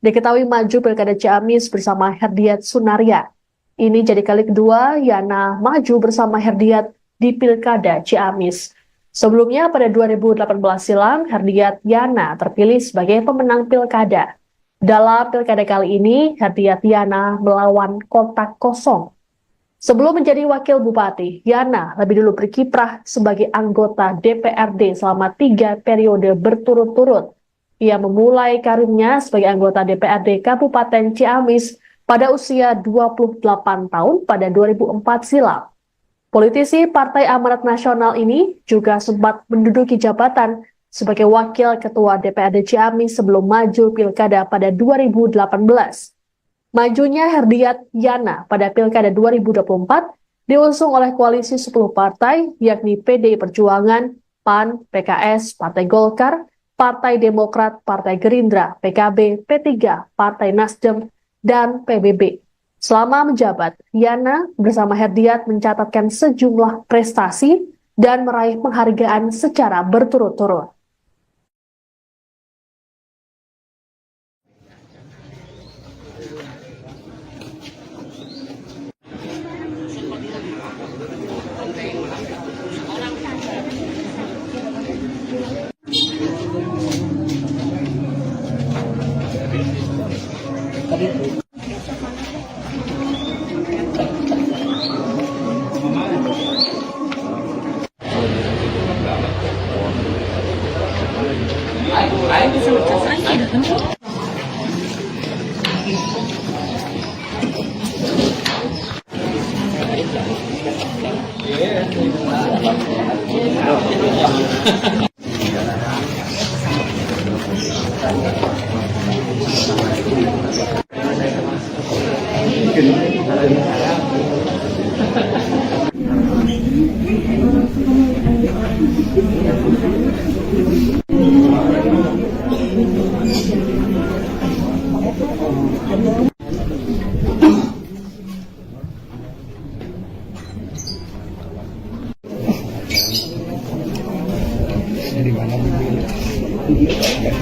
diketahui maju Pilkada Ciamis bersama Herdiat Sunaria. Ini jadi kali kedua Yana maju bersama Herdiat di Pilkada Ciamis. Sebelumnya pada 2018 silam, Herdiat Yana terpilih sebagai pemenang Pilkada. Dalam Pilkada kali ini, Herdiat Yana melawan kotak kosong. Sebelum menjadi Wakil Bupati, Yana lebih dulu berkiprah sebagai anggota DPRD selama 3 periode berturut-turut. Ia memulai karirnya sebagai anggota DPRD Kabupaten Ciamis pada usia 28 tahun pada 2004 silam. Politisi Partai Amanat Nasional ini juga sempat menduduki jabatan sebagai Wakil Ketua DPRD Ciamis sebelum maju Pilkada pada 2018. Majunya Herdiat Yana pada Pilkada 2024 diusung oleh koalisi 10 partai, yakni PDI Perjuangan, PAN, PKS, Partai Golkar, Partai Demokrat, Partai Gerindra, PKB, P3, Partai Nasdem, dan PBB. Selama menjabat, Yana bersama Herdiat mencatatkan sejumlah prestasi dan meraih penghargaan secara berturut-turut. Di mana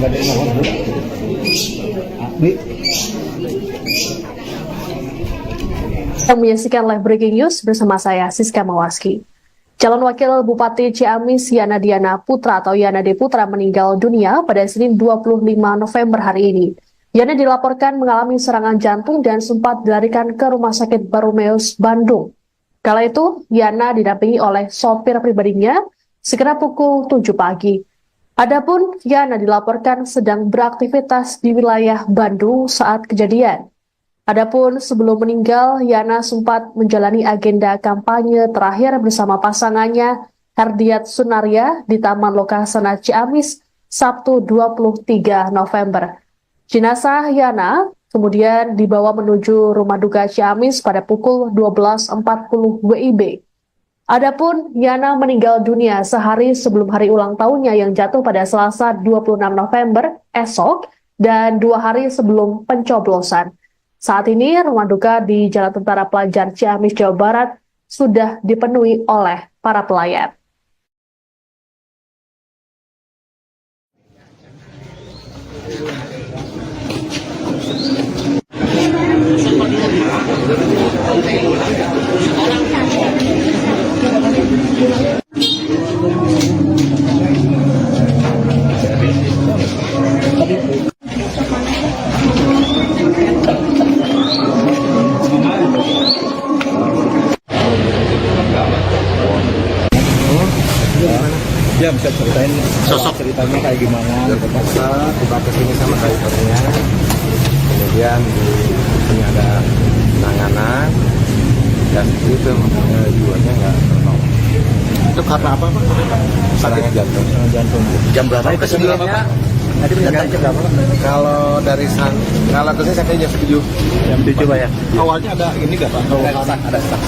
badan mohon Bu. Yang menyaksikan live breaking news bersama saya Siska Mawaski. Calon Wakil Bupati Ciamis Yana Diana Putra atau Yana D. Putra meninggal dunia pada Senin 25 November hari ini. Yana dilaporkan mengalami serangan jantung dan sempat dilarikan ke Rumah Sakit Baromeus, Bandung. Kala itu, Yana didampingi oleh sopir pribadinya sekitar pukul 7 pagi. Adapun Yana dilaporkan sedang beraktivitas di wilayah Bandung saat kejadian. Adapun sebelum meninggal, Yana sempat menjalani agenda kampanye terakhir bersama pasangannya Herdiat Sunaria di Taman Lokasana Ciamis Sabtu 23 November. Jenazah Yana kemudian dibawa menuju rumah duka Ciamis pada pukul 12.40 WIB. Adapun Yana meninggal dunia sehari sebelum hari ulang tahunnya yang jatuh pada Selasa 26 November esok dan 2 hari sebelum pencoblosan. Saat ini rumah duka di Jalan Tentara Pelajar Ciamis, Jawa Barat sudah dipenuhi oleh para pelayat. Ya bisa ceritain sosok ceritanya kayak gimana? Terpaksa tiba ke sini sama drivernya, kemudian di sini ada penanganan dan itu jiwanya nggak tertolong. Itu karena apa Pak? Serangan jantung. Jantung. Jam berapa itu Sebelumnya Tadi meninggal jam berapa? kalau dari kalau ke sini sampai jam 7. Jam 7 Pak ya. Awalnya ada ini nggak Pak? Ada stak.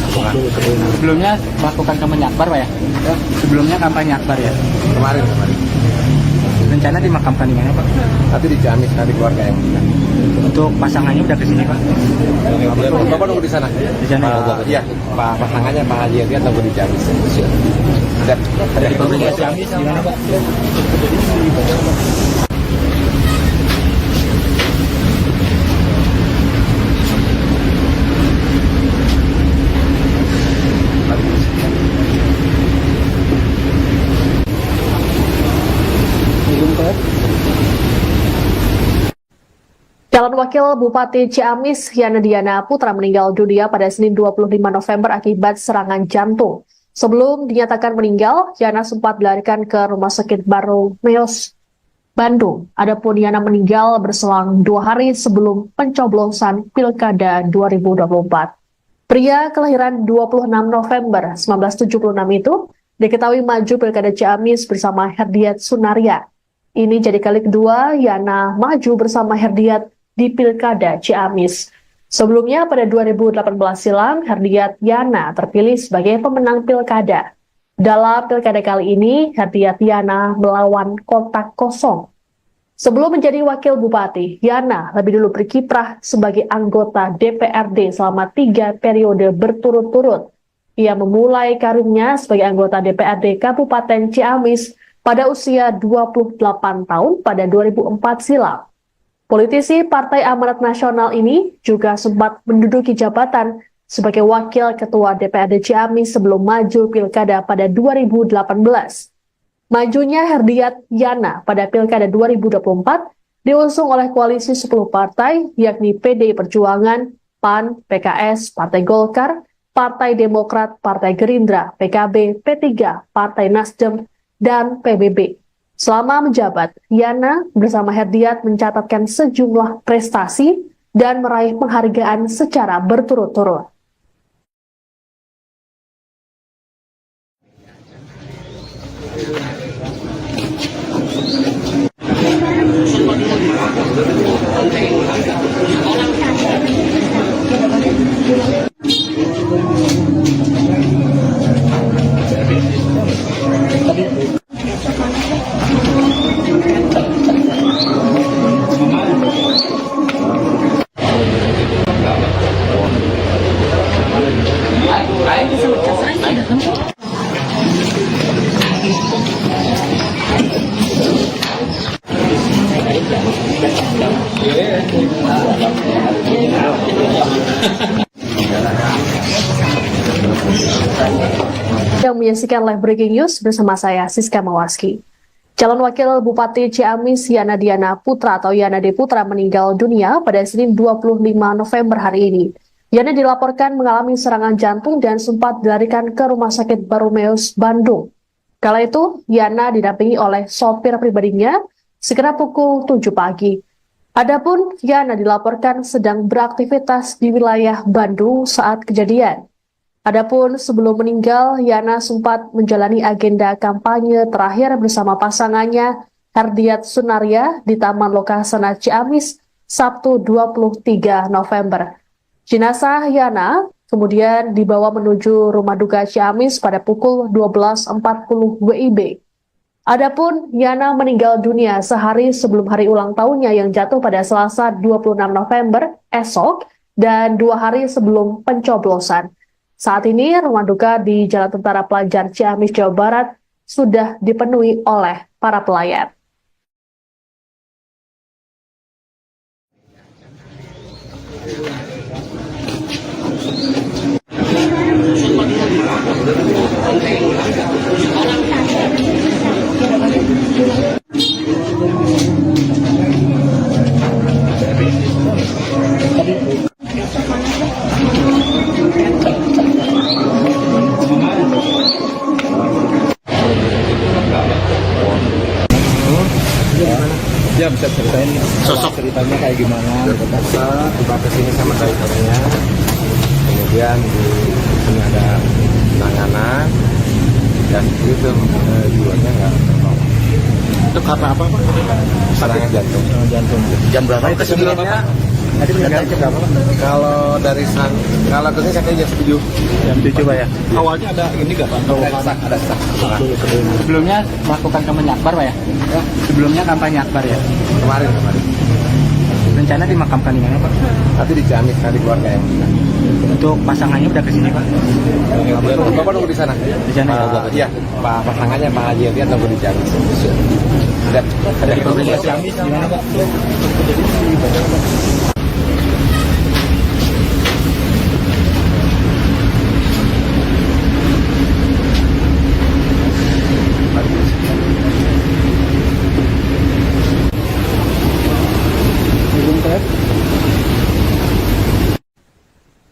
Sebelumnya melakukan kampanye akbar Pak ya? Sebelumnya kampanye akbar ya? Kemarin. Rencana dimakamkan di mana Pak? Tapi di Ciamis nanti keluarga yang meninggal. Untuk pasangannya udah kesini Pak? Bapak nunggu di sana. Di sana ya? Iya, Pak pasangannya Pak Haji Rian nunggu di Ciamis. Ada di pemerintah Ciamis gimana Pak? Calon Wakil Bupati Ciamis Yana Diana Putra meninggal dunia pada Senin 25 November akibat serangan jantung. Sebelum dinyatakan meninggal, Yana sempat dilarikan ke Rumah Sakit Baromeus, Bandung. Adapun Yana meninggal berselang 2 hari sebelum pencoblosan Pilkada 2024. Pria kelahiran 26 November 1976 itu diketahui maju Pilkada Ciamis bersama Herdiat Sunaria. Ini jadi kali kedua Yana maju bersama Herdiat di Pilkada Ciamis. Sebelumnya pada 2018 silam, Herdiat Yana terpilih sebagai pemenang Pilkada. Dalam Pilkada kali ini, Herdiat Yana melawan kotak kosong. Sebelum menjadi Wakil Bupati, Yana lebih dulu berkiprah sebagai anggota DPRD selama 3 periode berturut-turut. Ia memulai karirnya sebagai anggota DPRD Kabupaten Ciamis pada usia 28 tahun pada 2004 silam. Politisi Partai Amanat Nasional ini juga sempat menduduki jabatan sebagai Wakil Ketua DPRD Ciamis sebelum maju Pilkada pada 2018. Majunya Herdiat Yana pada Pilkada 2024 diusung oleh koalisi 10 partai, yakni PDI Perjuangan, PAN, PKS, Partai Golkar, Partai Demokrat, Partai Gerindra, PKB, P3, Partai Nasdem, dan PBB. Selama menjabat, Yana bersama Herdiat mencatatkan sejumlah prestasi dan meraih penghargaan secara berturut-turut. Yang menyaksikan live breaking news bersama saya Siska Mawarski. Calon Wakil Bupati Ciamis Yana Diana Putra atau Yana D. Putra meninggal dunia pada Senin 25 November hari ini. Yana dilaporkan mengalami serangan jantung dan sempat dilarikan ke Rumah Sakit Barumeus, Bandung. Kala itu, Yana didampingi oleh sopir pribadinya sekitar pukul 7 pagi. Adapun Yana dilaporkan sedang beraktivitas di wilayah Bandung saat kejadian. Adapun sebelum meninggal, Yana sempat menjalani agenda kampanye terakhir bersama pasangannya Herdiat Sunaria di Taman Lokasana Ciamis, Sabtu 23 November. Jenazah Yana kemudian dibawa menuju rumah duka Ciamis pada pukul 12.40 WIB. Adapun Yana meninggal dunia sehari sebelum hari ulang tahunnya yang jatuh pada Selasa 26 November esok dan 2 hari sebelum pencoblosan. Saat ini, rumah duka di Jalan Tentara Pelajar Ciamis, Jawa Barat sudah dipenuhi oleh para pelayat. Ya bisa ceritain Sosok. ceritanya kayak gimana gitu kan. Tiba ke sini sama drivernya, kemudian di sini ada penanganan dan itu jiwanya nggak terbawa. Itu karena apa, Pak? Serangan jantung. Jam berapa itu Sebelumnya Tadi meninggal jam berapa, Pak? kalau dari kalau kesini katanya jam 7. Jam 7, Pak ya. Awalnya ada ini nggak Pak? Ada sak. Sebelumnya melakukan kampanye akbar, Pak ya? Sebelumnya kampanye akbar ya? Kemarin. Rencana dimakamkan di mana, Pak? Tapi di Ciamis tadi keluarga yang Untuk pasangannya udah kesini, Pak? Bapak nunggu di sana. Di sana ya? Iya, Pak pasangannya Pak Haji Yati nunggu di Ciamis. Ada Di provinsi Ciamis gimana, Pak?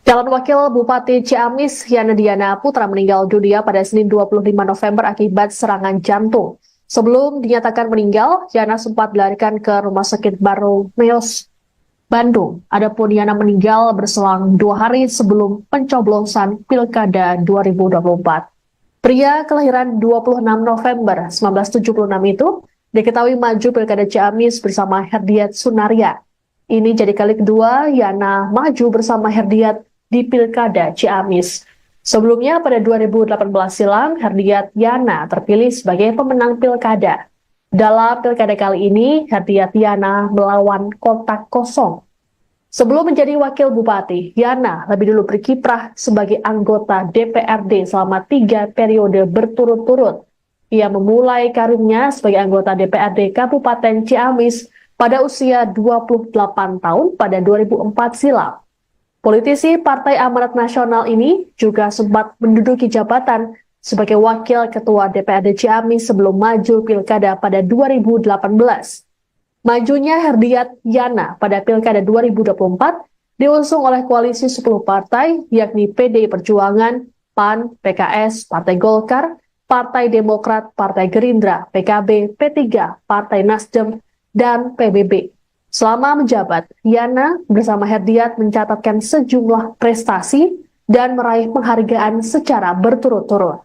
Calon Wakil Bupati Ciamis Yana Diana Putra meninggal dunia pada Senin 25 November akibat serangan jantung. Sebelum dinyatakan meninggal, Yana sempat dilarikan ke Rumah Sakit Barumeus, Bandung. Adapun Yana meninggal berselang 2 hari sebelum pencoblosan Pilkada 2024. Pria kelahiran 26 November 1976 itu diketahui maju Pilkada Ciamis bersama Herdiat Sunaria. Ini jadi kali kedua Yana maju bersama Herdiat di Pilkada Ciamis. Sebelumnya pada 2018 silam, Herdiat Yana terpilih sebagai pemenang Pilkada. Dalam Pilkada kali ini, Herdiat Yana melawan kotak kosong. Sebelum menjadi Wakil Bupati, Yana lebih dulu berkiprah sebagai anggota DPRD selama 3 periode berturut-turut. Ia memulai karirnya sebagai anggota DPRD Kabupaten Ciamis pada usia 28 tahun pada 2004 silam. Politisi Partai Amanat Nasional ini juga sempat menduduki jabatan sebagai Wakil Ketua DPRD Ciamis sebelum maju Pilkada pada 2018. Majunya Herdiat Yana pada Pilkada 2024 diusung oleh koalisi 10 partai, yakni PDI Perjuangan, PAN, PKS, Partai Golkar, Partai Demokrat, Partai Gerindra, PKB, P3, Partai Nasdem, dan PBB. Selama menjabat, Yana bersama Herdiat mencatatkan sejumlah prestasi dan meraih penghargaan secara berturut-turut.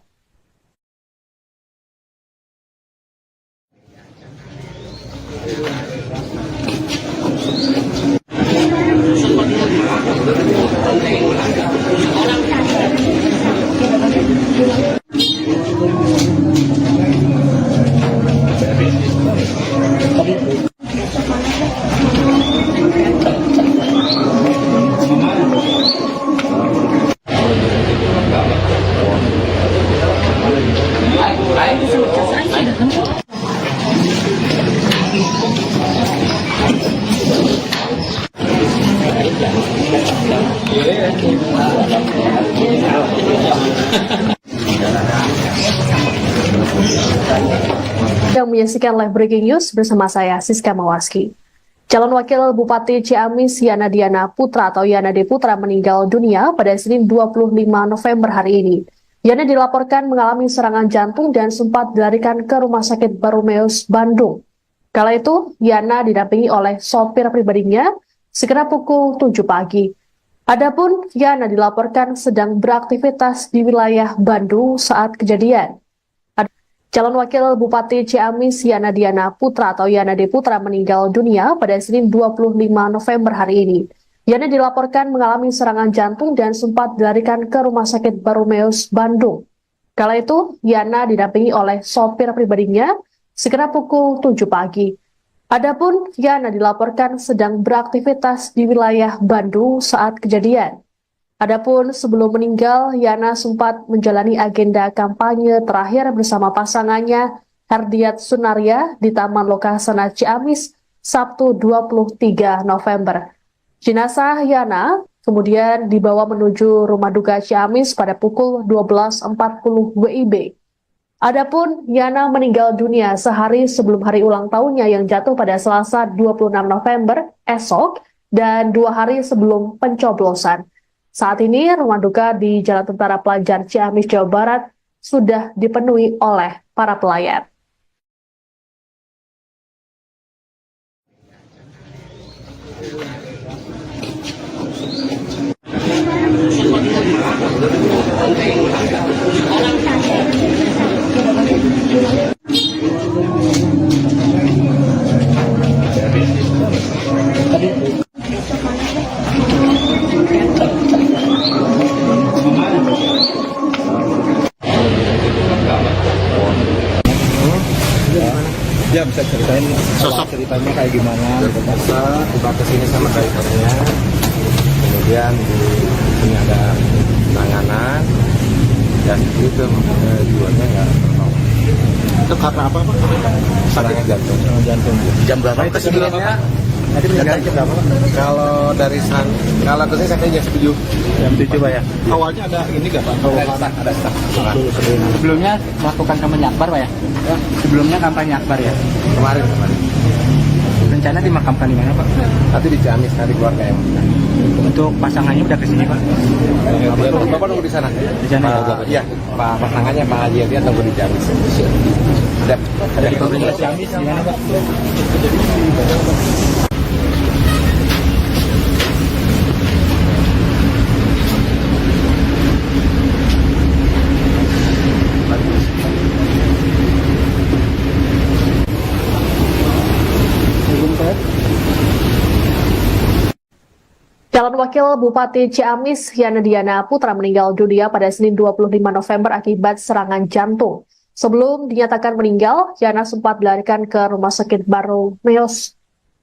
Yang menyaksikan live breaking news bersama saya Siska Mawarski. Calon Wakil Bupati Ciamis Yana Diana Putra atau Yana D. Putra meninggal dunia pada Senin 25 November hari ini. Yana dilaporkan mengalami serangan jantung dan sempat dilarikan ke Rumah Sakit Barumeus, Bandung. Kala itu, Yana didampingi oleh sopir pribadinya sekira pukul 7 pagi. Adapun Yana dilaporkan sedang beraktivitas di wilayah Bandung saat kejadian. Calon Wakil Bupati Ciamis Yana Diana Putra atau Yana D. Putra meninggal dunia pada Senin 25 November hari ini. Yana dilaporkan mengalami serangan jantung dan sempat dilarikan ke Rumah Sakit Barumeus, Bandung. Kala itu, Yana didampingi oleh sopir pribadinya sekira pukul 7 pagi. Adapun Yana dilaporkan sedang beraktivitas di wilayah Bandung saat kejadian. Adapun sebelum meninggal, Yana sempat menjalani agenda kampanye terakhir bersama pasangannya Herdiat Sunaria di Taman Lokasana Ciamis Sabtu 23 November. Jenazah Yana kemudian dibawa menuju rumah duka Ciamis pada pukul 12.40 WIB. Adapun Yana meninggal dunia sehari sebelum hari ulang tahunnya yang jatuh pada Selasa 26 November esok dan 2 hari sebelum pencoblosan. Saat ini, rumah duka di Jalan Tentara Pelajar Ciamis, Jawa Barat sudah dipenuhi oleh para pelayat. Ya bisa ceritain sosok ceritanya kayak gimana gitu kan. Tiba ke sini sama drivernya, kemudian di sini ada penanganan dan itu jiwanya nggak tertolong. Itu karena apa Pak? Serangan jantung. Jantung. Jam berapa Kejadiannya Tadi meninggal jam berapa? kalau dari kalau ke sini sampai jam 7. Jam 7 Pak ya. Awalnya ada ini nggak Pak? Ada stuck. Sebelumnya melakukan kampanye akbar Pak ya? Sebelumnya kampanye akbar ya? Kemarin. Rencana dimakamkan di mana Pak? Tadi di Ciamis, tadi keluarga yang Untuk pasangannya udah kesini Pak? Bapak nunggu di sana. Di sana ya? Iya, Pak pasangannya Pak Haji dia tunggu di Ciamis. Ada Di pemerintah Ciamis gimana Pak? Calon Wakil Bupati Ciamis Yana Diana Putra meninggal dunia pada Senin 25 November akibat serangan jantung. Sebelum dinyatakan meninggal, Yana sempat dilarikan ke Rumah Sakit Barumeus,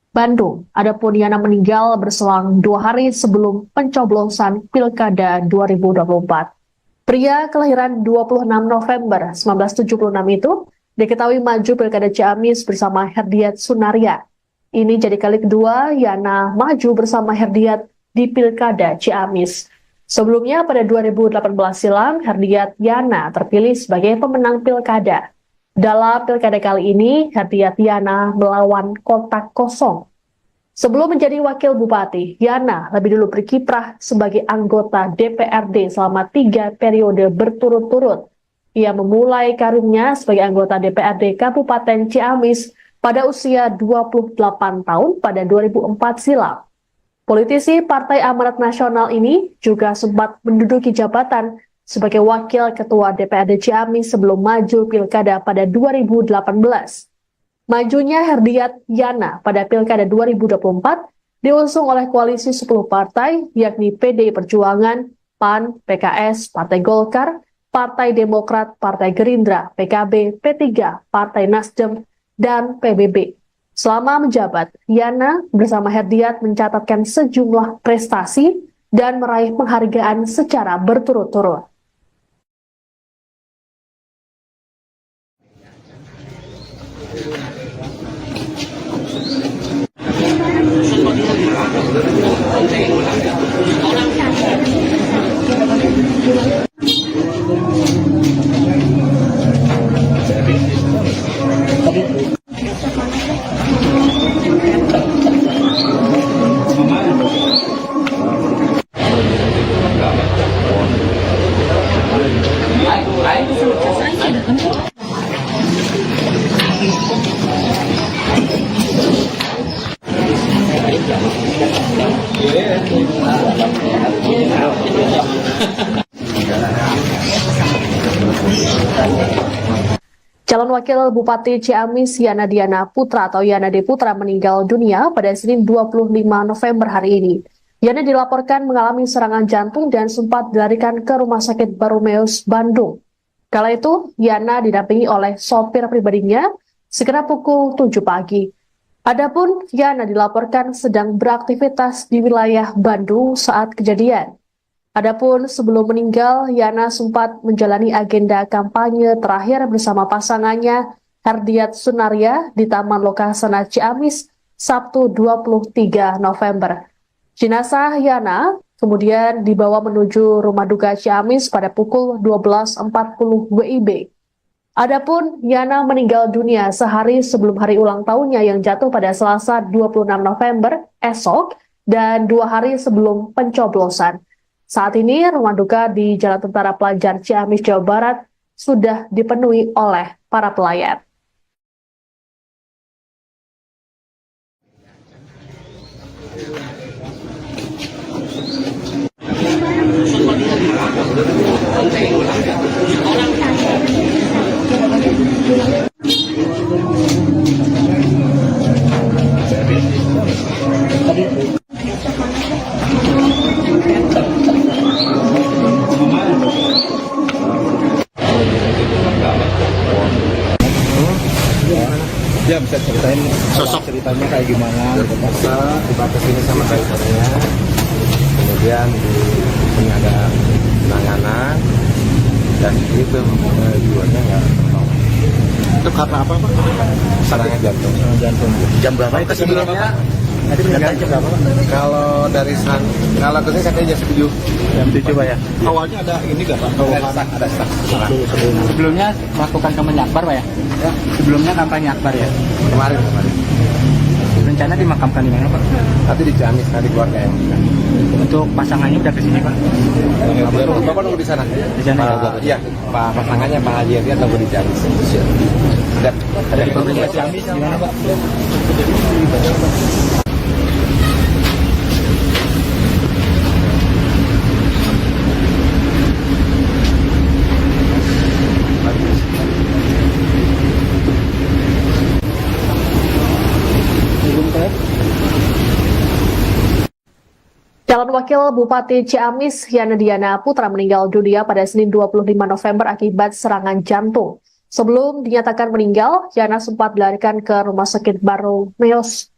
Bandung. Adapun Yana meninggal berselang 2 hari sebelum pencoblosan Pilkada 2024. Pria kelahiran 26 November 1976 itu diketahui maju Pilkada Ciamis bersama Herdiat Sunaria. Ini jadi kali kedua Yana maju bersama Herdiat di Pilkada Ciamis. Sebelumnya pada 2018 silam, Herdiat Yana terpilih sebagai pemenang Pilkada. Dalam Pilkada kali ini, Herdiat Yana melawan kotak kosong. Sebelum menjadi Wakil Bupati, Yana lebih dulu berkiprah sebagai anggota DPRD selama 3 periode berturut-turut. Ia memulai karirnya sebagai anggota DPRD Kabupaten Ciamis pada usia 28 tahun pada 2004 silam. Politisi Partai Amanat Nasional ini juga sempat menduduki jabatan sebagai Wakil Ketua DPRD Ciamis sebelum maju Pilkada pada 2018. Majunya Herdiat Yana pada Pilkada 2024 diusung oleh koalisi 10 partai yakni PDI Perjuangan, PAN, PKS, Partai Golkar, Partai Demokrat, Partai Gerindra, PKB, P3, Partai Nasdem, dan PBB. Selama menjabat, Yana bersama Herdiat mencatatkan sejumlah prestasi dan meraih penghargaan secara berturut-turut. Calon Wakil Bupati Ciamis Yana Diana Putra atau Yana D. Putra meninggal dunia pada Senin 25 November hari ini. Yana dilaporkan mengalami serangan jantung dan sempat dilarikan ke Rumah Sakit Baromeus, Bandung. Kala itu, Yana didampingi oleh sopir pribadinya sekitar pukul 7 pagi. Adapun Yana dilaporkan sedang beraktivitas di wilayah Bandung saat kejadian. Adapun sebelum meninggal, Yana sempat menjalani agenda kampanye terakhir bersama pasangannya Herdiat Sunaria di Taman Lokasana Ciamis Sabtu 23 November. Jenazah Yana kemudian dibawa menuju rumah duka Ciamis pada pukul 12.40 WIB. Adapun Yana meninggal dunia sehari sebelum hari ulang tahunnya yang jatuh pada Selasa 26 November esok dan 2 hari sebelum pencoblosan. Saat ini rumah duka di Jalan Tentara Pelajar Ciamis, Jawa Barat sudah dipenuhi oleh para pelayat. Ya bisa ceritain sosok ceritanya kayak gimana? Terpaksa dibatas ini sama drivernya, kemudian di sini ada penanganan dan itu jiwanya nggak tertolong. Itu karena apa Pak? Serangan jantung. Jantung. Jam berapa itu Sebelumnya Tadi meninggal jam berapa Pak? kalau dari kalau kesini sampai jam 7. Jam 7 Pak ya. Awalnya ada ini nggak Pak? Ada staf. Sebelumnya melakukan kampanye akbar Pak ya? Sebelumnya kampanye akbar ya? Kemarin. Rencana dimakamkan di mana Pak? Tapi di Ciamis tadi keluarga yang Untuk pasangannya udah kesini Pak? Bapak nunggu di sana. Di sana ya? Iya, Pak pasangannya Pak Haji Hadi atau di Ciamis. Sudah. Dari pemerintah Ciamis gimana Pak? Calon Wakil Bupati Ciamis Yana Diana Putra meninggal dunia pada Senin 25 November akibat serangan jantung. Sebelum dinyatakan meninggal, Yana sempat dilarikan ke Rumah Sakit Baromeus,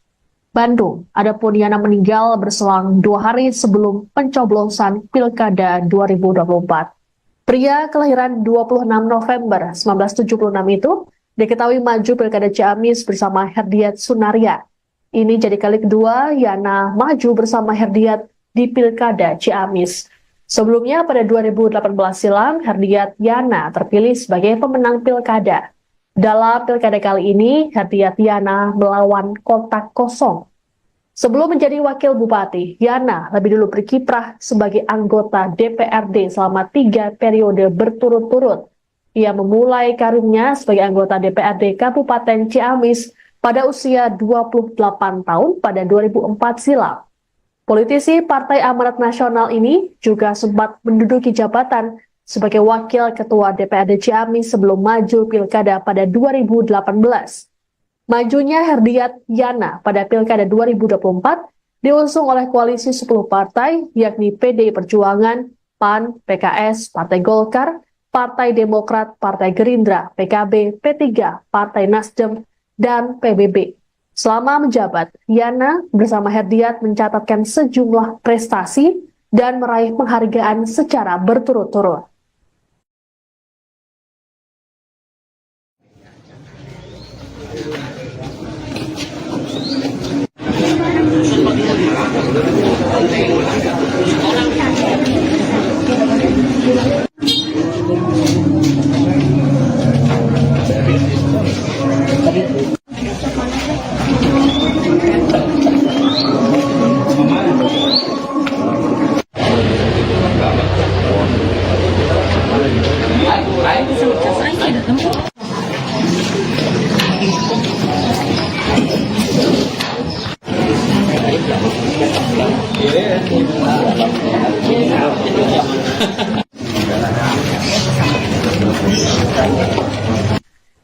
Bandung. Adapun Yana meninggal berselang 2 hari sebelum pencoblosan Pilkada 2024. Pria kelahiran 26 November 1976 itu diketahui maju Pilkada Ciamis bersama Herdiat Sunaria. Ini jadi kali kedua Yana maju bersama Herdiat di Pilkada Ciamis. Sebelumnya pada 2018 silam, Herdiat Yana terpilih sebagai pemenang Pilkada. Dalam Pilkada kali ini, Herdiat Yana melawan kotak kosong. Sebelum menjadi Wakil Bupati, Yana lebih dulu berkiprah sebagai anggota DPRD selama 3 periode berturut-turut. Ia memulai karirnya sebagai anggota DPRD Kabupaten Ciamis pada usia 28 tahun pada 2004 silam. Politisi Partai Amanat Nasional ini juga sempat menduduki jabatan sebagai Wakil Ketua DPRD Ciamis sebelum maju Pilkada pada 2018. Majunya Herdiat Yana pada Pilkada 2024 diusung oleh koalisi 10 partai yakni PDI Perjuangan, PAN, PKS, Partai Golkar, Partai Demokrat, Partai Gerindra, PKB, P3, Partai Nasdem, dan PBB. Selama menjabat, Yana bersama Herdiat mencatatkan sejumlah prestasi dan meraih penghargaan secara berturut-turut.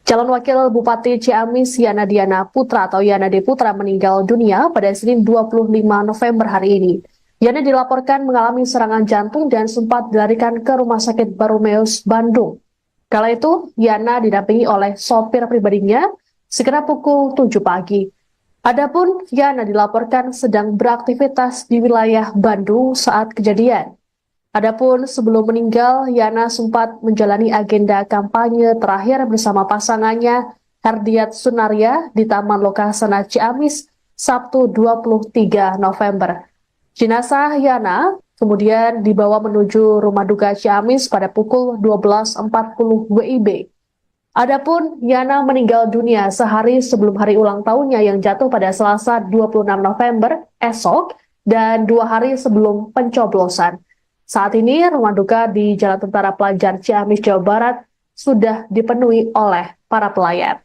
Calon Wakil Bupati Ciamis Yana Diana Putra atau Yana D. Putra meninggal dunia pada Senin 25 November hari ini. Yana dilaporkan mengalami serangan jantung dan sempat dilarikan ke Rumah Sakit Barumeus, Bandung. Kala itu, Yana didampingi oleh sopir pribadinya sekitar pukul 7 pagi. Adapun Yana dilaporkan sedang beraktivitas di wilayah Bandung saat kejadian. Adapun sebelum meninggal, Yana sempat menjalani agenda kampanye terakhir bersama pasangannya Herdiat Sunaria di Taman Lokasana Ciamis Sabtu 23 November. Jenazah Yana kemudian dibawa menuju rumah duka Ciamis pada pukul 12.40 WIB. Adapun Yana meninggal dunia sehari sebelum hari ulang tahunnya yang jatuh pada Selasa 26 November esok dan 2 hari sebelum pencoblosan. Saat ini rumah duka di Jalan Tentara Pelajar Ciamis, Jawa Barat sudah dipenuhi oleh para pelayat.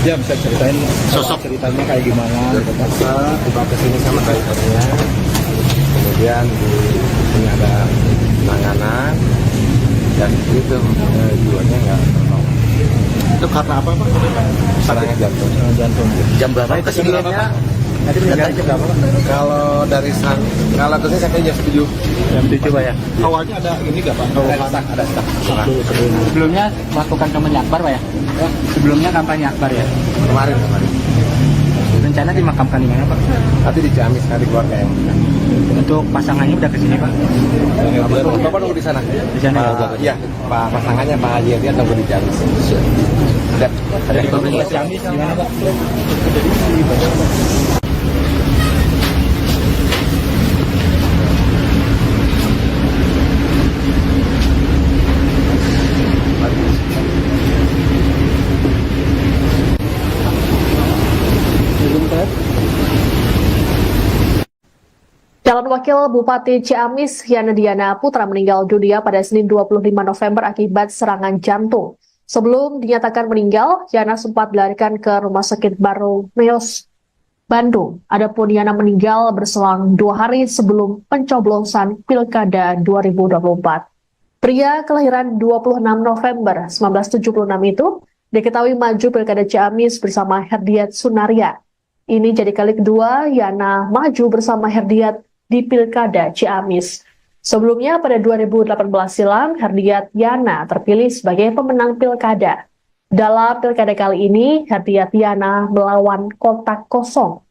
Ya bisa ceritain Sosok. ceritanya kayak gimana gitu kan. Tiba ke sini sama drivernya, kemudian di sini ada penanganan dan itu jiwanya nggak tertolong. Itu karena apa Pak? Serangan jantung. Jantung. Jam berapa kesiniannya? Tadi meninggal jam berapa Pak? Kalau dari kalau kesini sampai jam 7. Jam 7 Pak ya. Awalnya ada ini nggak Pak? Ada stuck. Sebelumnya melakukan kampanye akbar Pak ya? Sebelumnya kampanye akbar ya? Kemarin. Rencana dimakamkan di mana Pak? Tapi di Ciamis di keluarga yang Untuk pasangannya udah kesini Pak? Bapak nunggu di sana. Di sana Iya, Pak pasangannya Pak Haji Hadian nunggu di Ciamis. Ada Dari pemerintah Ciamis gimana Pak? Calon Wakil Bupati Ciamis Yana Diana Putra meninggal dunia pada Senin 25 November akibat serangan jantung. Sebelum dinyatakan meninggal, Yana sempat dilarikan ke Rumah Sakit Barumeus, Bandung. Adapun Yana meninggal berselang 2 hari sebelum pencoblosan Pilkada 2024. Pria kelahiran 26 November 1976 itu diketahui maju Pilkada Ciamis bersama Herdiat Sunaria. Ini jadi kali kedua Yana maju bersama Herdiat di Pilkada Ciamis. Sebelumnya pada 2018 silam, Herdiat Yana terpilih sebagai pemenang Pilkada. Dalam Pilkada kali ini, Herdiat Yana melawan kotak kosong.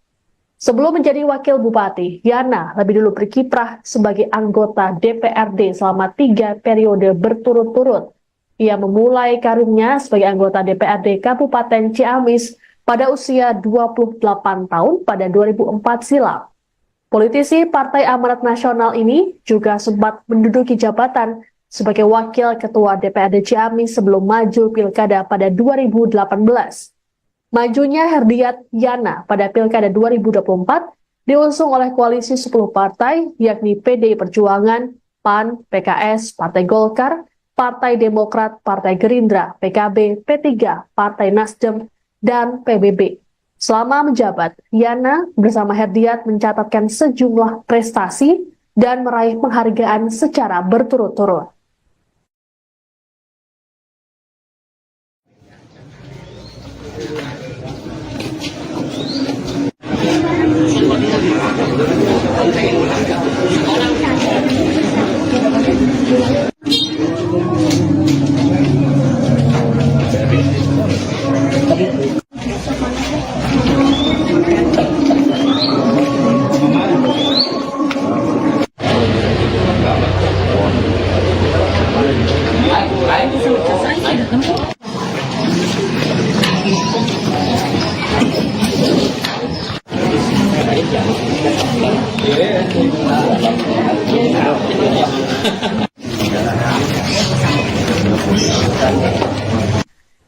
Sebelum menjadi Wakil Bupati, Yana lebih dulu berkiprah sebagai anggota DPRD selama 3 periode berturut-turut. Ia memulai karirnya sebagai anggota DPRD Kabupaten Ciamis pada usia 28 tahun pada 2004 silam. Politisi Partai Amanat Nasional ini juga sempat menduduki jabatan sebagai Wakil Ketua DPRD Ciamis sebelum maju Pilkada pada 2018. Majunya Herdiat Yana pada Pilkada 2024 diusung oleh koalisi 10 partai yakni PDI Perjuangan, PAN, PKS, Partai Golkar, Partai Demokrat, Partai Gerindra, PKB, P3, Partai Nasdem, dan PBB. Selama menjabat, Yana bersama Herdiat mencatatkan sejumlah prestasi dan meraih penghargaan secara berturut-turut.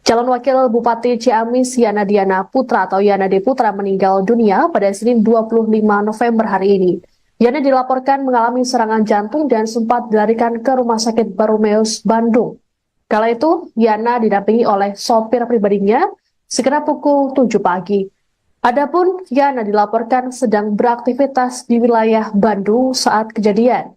Calon Wakil Bupati Ciamis Yana Diana Putra atau Yana D. Putra meninggal dunia pada Senin 25 November hari ini. Yana dilaporkan mengalami serangan jantung dan sempat dilarikan ke Rumah Sakit Baromeus, Bandung. Kala itu, Yana didampingi oleh sopir pribadinya sekitar pukul 7 pagi. Adapun Yana dilaporkan sedang beraktivitas di wilayah Bandung saat kejadian.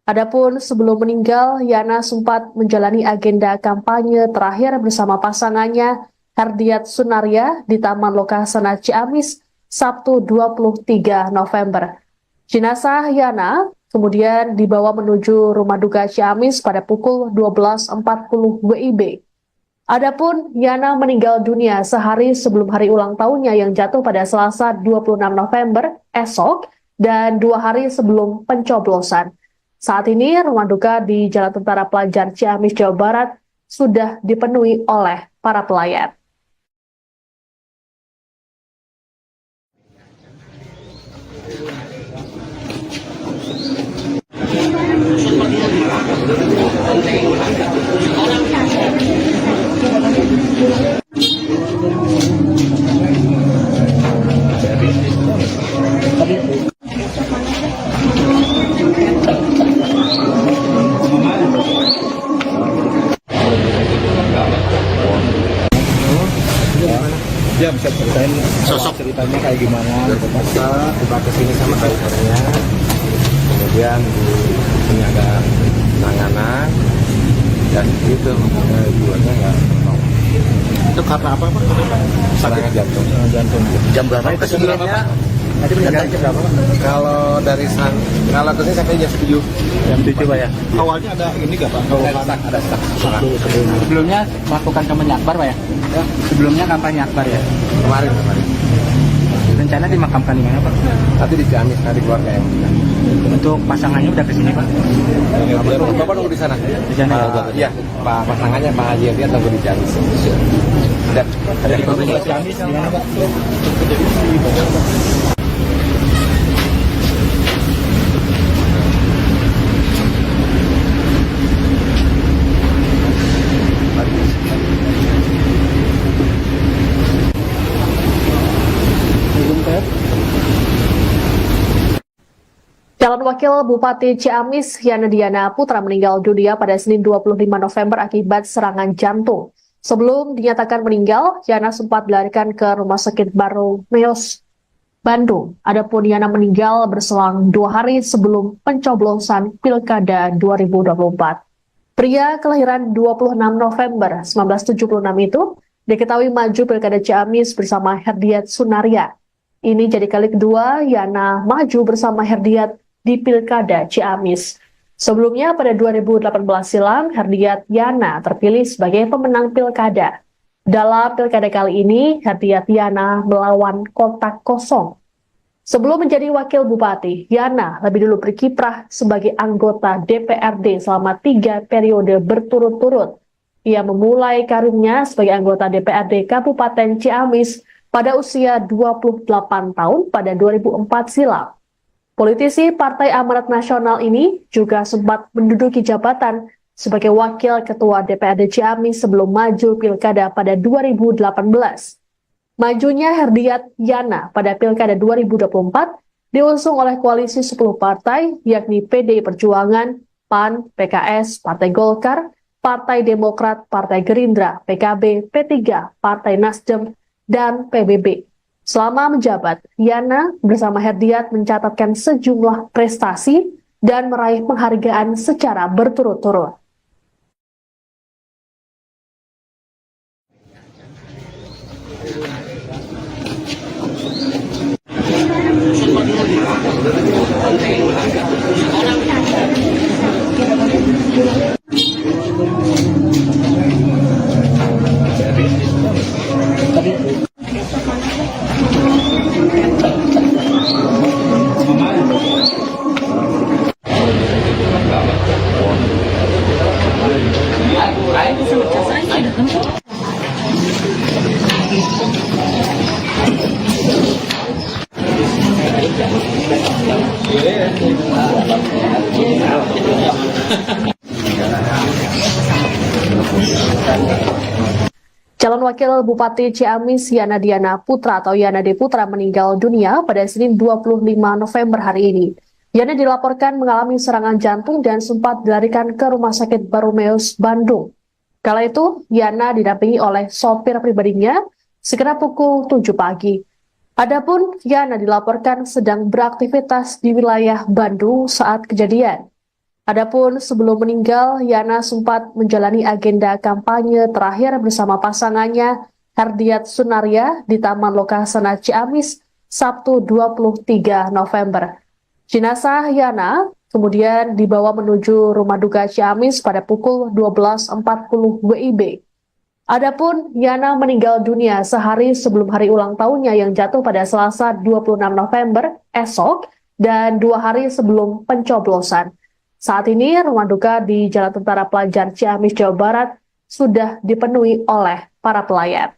Adapun sebelum meninggal, Yana sempat menjalani agenda kampanye terakhir bersama pasangannya Herdiat Sunaria di Taman Lokasana Ciamis Sabtu 23 November. Jenazah Yana kemudian dibawa menuju rumah duka Ciamis pada pukul 12.40 WIB. Adapun Yana meninggal dunia sehari sebelum hari ulang tahunnya yang jatuh pada Selasa 26 November esok dan 2 hari sebelum pencoblosan. Saat ini rumah duka di Jalan Tentara Pelajar Ciamis, Jawa Barat sudah dipenuhi oleh para pelayat. Ya bisa ceritain sosok ceritanya kayak gimana? Tiba ke sini sama drivernya, kemudian di sini ada penanganan dan itu jualnya nggak tertolong. Itu karena apa Pak? Serangan jantung. Jantung. Jam berapa kesininya? Tadi meninggal jam berapa Pak? Kalau dari kalau ke sini sampai jam 7. Jam 7 Pak ya. Awalnya ada ini nggak Pak? Ada stuck. Sebelumnya melakukan kampanye akbar Pak ya? Sebelumnya kampanye akbar ya? Kemarin. Rencana dimakamkan di mana Pak? Tapi di Ciamis, di keluarga yang Untuk pasangannya udah kesini Pak? Bapak nunggu di sana. Di sana. Iya, Pak pasangannya Pak Haji dia tunggu di Ciamis. Sudah. Ada di Ciamis. Ciamis di mana Pak? Calon Wakil Bupati Ciamis Yana Diana Putra meninggal dunia pada Senin 25 November akibat serangan jantung. Sebelum dinyatakan meninggal, Yana sempat dilarikan ke Rumah Sakit Baromeus, Bandung. Adapun Yana meninggal berselang 2 hari sebelum pencoblosan Pilkada 2024. Pria kelahiran 26 November 1976 itu diketahui maju Pilkada Ciamis bersama Herdiat Sunaria. Ini jadi kali kedua Yana maju bersama Herdiat di Pilkada Ciamis. Sebelumnya pada 2018 silam, Herdiat Yana terpilih sebagai pemenang Pilkada. Dalam Pilkada kali ini, Herdiat Yana melawan kotak kosong. Sebelum menjadi Wakil Bupati, Yana lebih dulu berkiprah sebagai anggota DPRD selama 3 periode berturut-turut. Ia memulai karirnya sebagai anggota DPRD Kabupaten Ciamis pada usia 28 tahun pada 2004 silam. Politisi Partai Amanat Nasional ini juga sempat menduduki jabatan sebagai Wakil Ketua DPRD Ciamis sebelum maju Pilkada pada 2018. Majunya Herdiat Yana pada Pilkada 2024 diusung oleh koalisi 10 partai yakni PDI Perjuangan, PAN, PKS, Partai Golkar, Partai Demokrat, Partai Gerindra, PKB, P3, Partai Nasdem, dan PBB. Selama menjabat, Yana bersama Herdiat mencatatkan sejumlah prestasi dan meraih penghargaan secara berturut-turut. Calon Wakil Bupati Ciamis Yana Diana Putra atau Yana D. Putra meninggal dunia pada Senin 25 November hari ini. Yana dilaporkan mengalami serangan jantung dan sempat dilarikan ke Rumah Sakit Baromeus, Bandung. Kala itu, Yana didampingi oleh sopir pribadinya sekitar pukul 7 pagi. Adapun Yana dilaporkan sedang beraktivitas di wilayah Bandung saat kejadian. Adapun sebelum meninggal, Yana sempat menjalani agenda kampanye terakhir bersama pasangannya Herdiat Sunaria di Taman Lokasana Ciamis Sabtu 23 November. Jenazah Yana kemudian dibawa menuju rumah duka Ciamis pada pukul 12.40 WIB. Adapun Yana meninggal dunia sehari sebelum hari ulang tahunnya yang jatuh pada Selasa 26 November esok dan 2 hari sebelum pencoblosan. Saat ini rumah duka di Jalan Tentara Pelajar Ciamis, Jawa Barat sudah dipenuhi oleh para pelayat.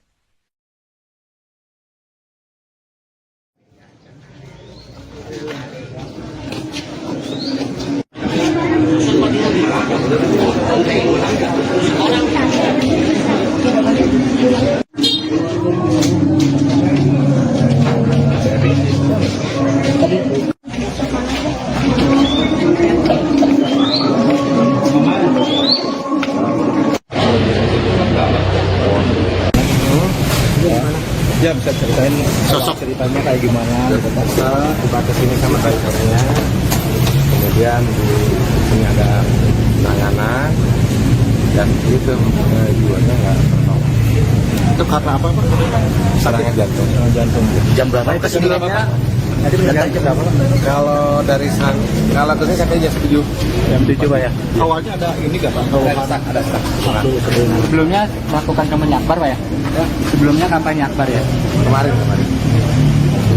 Ya bisa ceritain sosok ceritanya kayak gimana? Kita kesini sama drivernya, kemudian di sini ada penanganan dan itu jiwanya nggak tertolong. Itu karena apa Pak? Serangan jantung. Jantung. Jam berapa? Kesininya Tadi meninggal jam berapa? kalau dari kalau kesini katanya jam 7. Jam 7 Pak ya. Awalnya ada ini nggak Pak? Ada stuck. Sebelumnya melakukan kampanye akbar Pak ya? Sebelumnya kampanye akbar ya? Kemarin.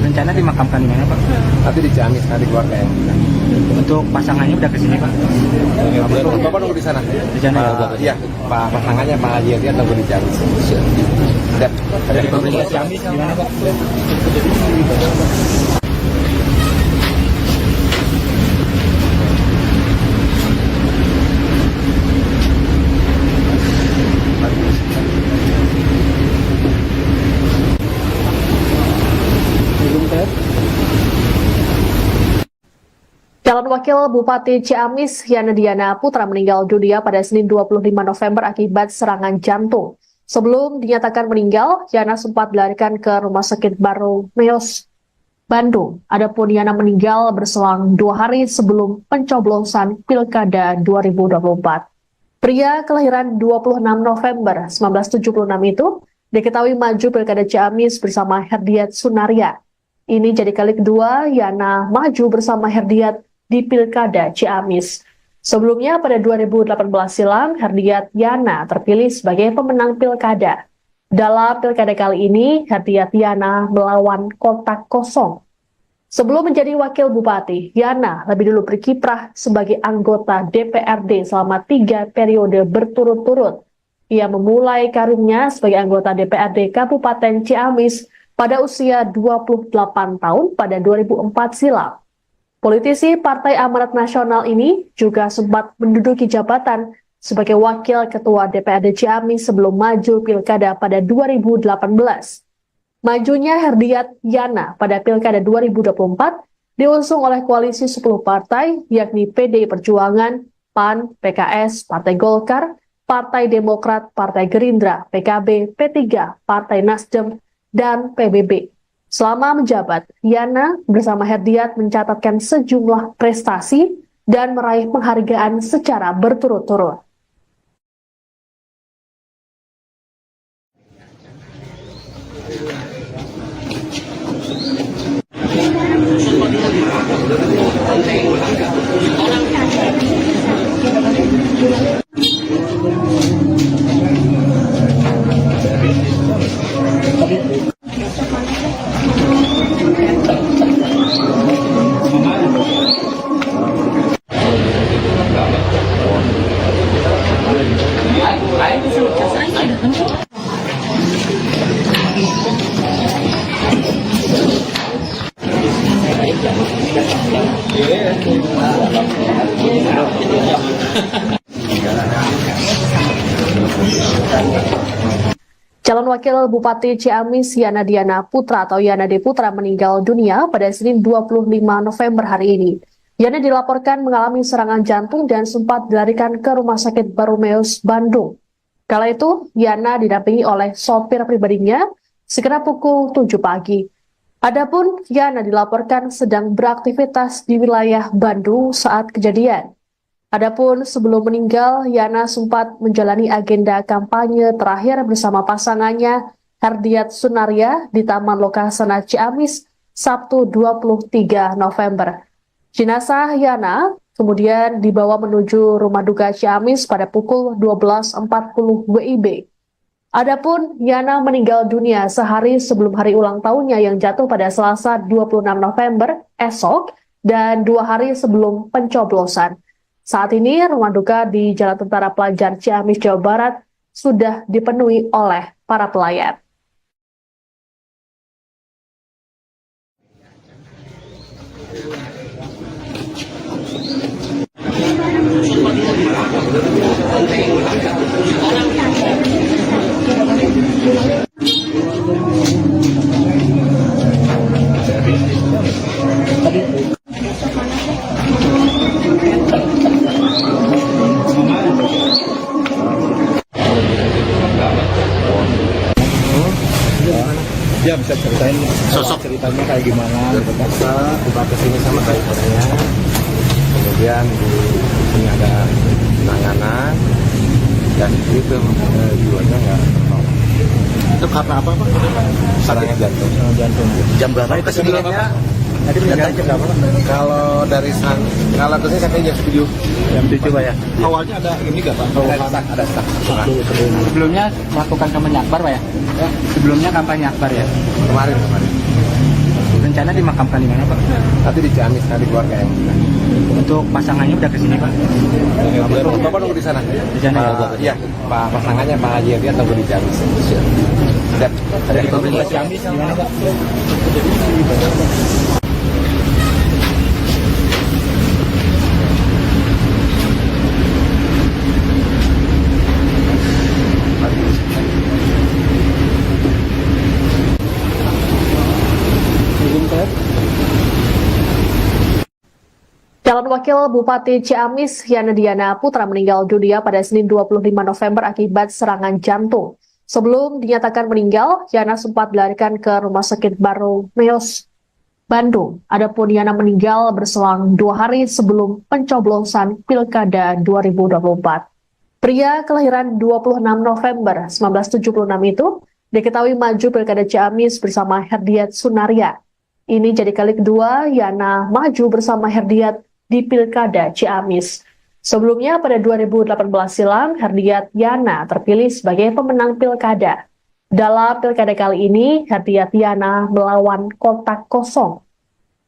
Rencana dimakamkan di mana Pak? Tapi di Ciamis, tadi keluarga yang bilang. Untuk pasangannya udah kesini Pak? Bapak nunggu di sana. Di sana ya? Iya, Pak pasangannya Pak Haji Yati atau di Ciamis. Sudah. Dari pemerintah Ciamis gimana Pak? Calon Wakil Bupati Ciamis Yana Diana Putra meninggal dunia pada Senin 25 November akibat serangan jantung. Sebelum dinyatakan meninggal, Yana sempat dilarikan ke Rumah Sakit Baromeus, Bandung. Adapun Yana meninggal berselang 2 hari sebelum pencoblosan Pilkada 2024. Pria kelahiran 26 November 1976 itu diketahui maju Pilkada Ciamis bersama Herdiat Sunaria. Ini jadi kali kedua Yana maju bersama Herdiat di Pilkada Ciamis. Sebelumnya pada 2018 silam, Herdiat Yana terpilih sebagai pemenang Pilkada. Dalam Pilkada kali ini, Herdiat Yana melawan kotak kosong. Sebelum menjadi Wakil Bupati, Yana lebih dulu berkiprah sebagai anggota DPRD selama 3 periode berturut-turut. Ia memulai karirnya sebagai anggota DPRD Kabupaten Ciamis pada usia 28 tahun pada 2004 silam. Politisi Partai Amanat Nasional ini juga sempat menduduki jabatan sebagai Wakil Ketua DPRD Ciamis sebelum maju Pilkada pada 2018. Majunya Herdiat Yana pada Pilkada 2024 diusung oleh koalisi 10 partai yakni PDI Perjuangan, PAN, PKS, Partai Golkar, Partai Demokrat, Partai Gerindra, PKB, P3, Partai Nasdem, dan PBB. Selama menjabat, Yana bersama Herdiat mencatatkan sejumlah prestasi dan meraih penghargaan secara berturut-turut. Calon Wakil Bupati Ciamis Yana Diana Putra atau Yana D. Putra meninggal dunia pada Senin 25 November hari ini. Yana dilaporkan mengalami serangan jantung dan sempat dilarikan ke Rumah Sakit Barumeus, Bandung. Kala itu, Yana didampingi oleh sopir pribadinya sekitar pukul 7 pagi. Adapun Yana dilaporkan sedang beraktivitas di wilayah Bandung saat kejadian. Adapun sebelum meninggal, Yana sempat menjalani agenda kampanye terakhir bersama pasangannya Herdiat Sunaria di Taman Lokasana Ciamis Sabtu 23 November. Jenazah Yana kemudian dibawa menuju rumah duka Ciamis pada pukul 12.40 WIB. Adapun Yana meninggal dunia sehari sebelum hari ulang tahunnya yang jatuh pada Selasa 26 November esok dan 2 hari sebelum pencoblosan. Saat ini rumah duka di Jalan Tentara Pelajar Ciamis, Jawa Barat sudah dipenuhi oleh para pelayat. Ya bisa ceritain Sosok. ceritanya kayak gimana gitu kan. Tiba kesini sama drivernya, kemudian di sini ada penanganan dan itu jiwanya nggak tertolong. Itu karena apa Pak? Serangan jantung. Jantung. Jam berapa Kesininya Tadi meninggal jam berapa? kalau dari kalau kesini katanya jam 7. Jam 7 Pak ya. Awalnya ada ini nggak Pak? Ada stuck. Sebelumnya melakukan kampanye akbar Pak ya? Sebelumnya kampanye akbar ya? Kemarin. Rencana dimakamkan di mana Pak? Tapi di Ciamis tadi keluarga yang Untuk pasangannya udah kesini Pak? Bapak nunggu di sana. Di sana ya? Iya, Pak pasangannya Pak Haji Herdiat tunggu di Ciamis. Siap. Ada di pemerintah Ciamis gimana Pak? Calon Wakil Bupati Ciamis Yana Diana Putra meninggal dunia pada Senin 25 November akibat serangan jantung. Sebelum dinyatakan meninggal, Yana sempat dilarikan ke Rumah Sakit Barumeus, Bandung. Adapun Yana meninggal berselang 2 hari sebelum pencoblosan Pilkada 2024. Pria kelahiran 26 November 1976 itu diketahui maju Pilkada Ciamis bersama Herdiat Sunaria. Ini jadi kali kedua Yana maju bersama Herdiat di Pilkada Ciamis. Sebelumnya pada 2018 silam, Herdiat Yana terpilih sebagai pemenang Pilkada. Dalam Pilkada kali ini, Herdiat Yana melawan kotak kosong.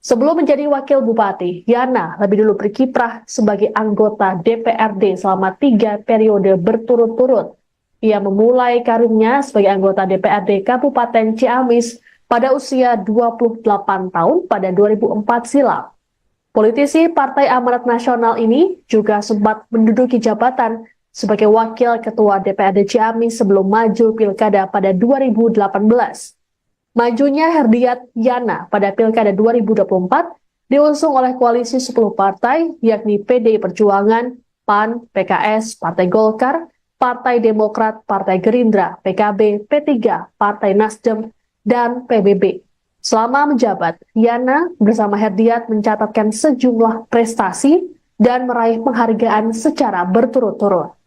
Sebelum menjadi Wakil Bupati, Yana lebih dulu berkiprah sebagai anggota DPRD selama 3 periode berturut-turut. Ia memulai karirnya sebagai anggota DPRD Kabupaten Ciamis pada usia 28 tahun pada 2004 silam. Politisi Partai Amanat Nasional ini juga sempat menduduki jabatan sebagai Wakil Ketua DPRD Ciamis sebelum maju Pilkada pada 2018. Majunya Herdiat Yana pada Pilkada 2024 diusung oleh koalisi 10 partai yakni PDI Perjuangan, PAN, PKS, Partai Golkar, Partai Demokrat, Partai Gerindra, PKB, P3, Partai Nasdem, dan PBB. Selama menjabat, Yana bersama Herdiat mencatatkan sejumlah prestasi dan meraih penghargaan secara berturut-turut.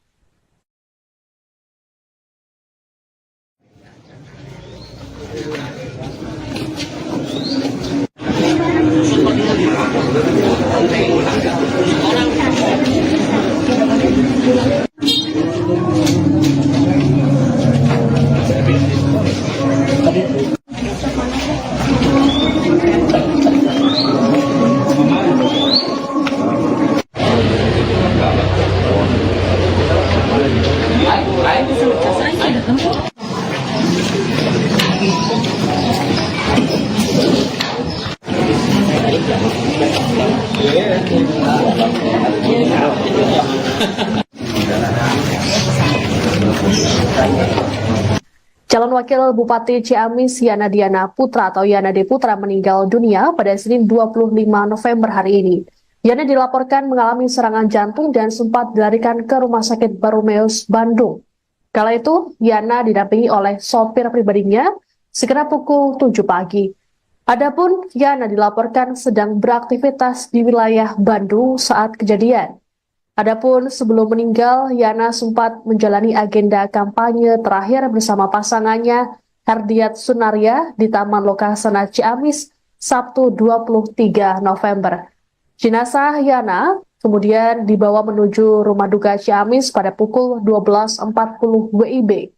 Calon Wakil Bupati Ciamis Yana Diana Putra atau Yana D. Putra meninggal dunia pada Senin 25 November hari ini. Yana dilaporkan mengalami serangan jantung dan sempat dilarikan ke Rumah Sakit Barumeus, Bandung. Kala itu, Yana didampingi oleh sopir pribadinya sekitar pukul 7 pagi. Adapun Yana dilaporkan sedang beraktivitas di wilayah Bandung saat kejadian. Adapun sebelum meninggal, Yana sempat menjalani agenda kampanye terakhir bersama pasangannya Herdiat Sunaria di Taman Lokasana Ciamis Sabtu 23 November. Jenazah Yana kemudian dibawa menuju rumah duka Ciamis pada pukul 12.40 WIB.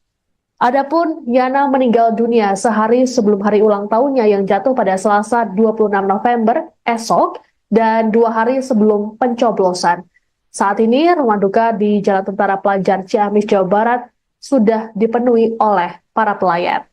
Adapun Yana meninggal dunia sehari sebelum hari ulang tahunnya yang jatuh pada Selasa 26 November esok dan 2 hari sebelum pencoblosan. Saat ini rumah duka di Jalan Tentara Pelajar Ciamis, Jawa Barat sudah dipenuhi oleh para pelayat.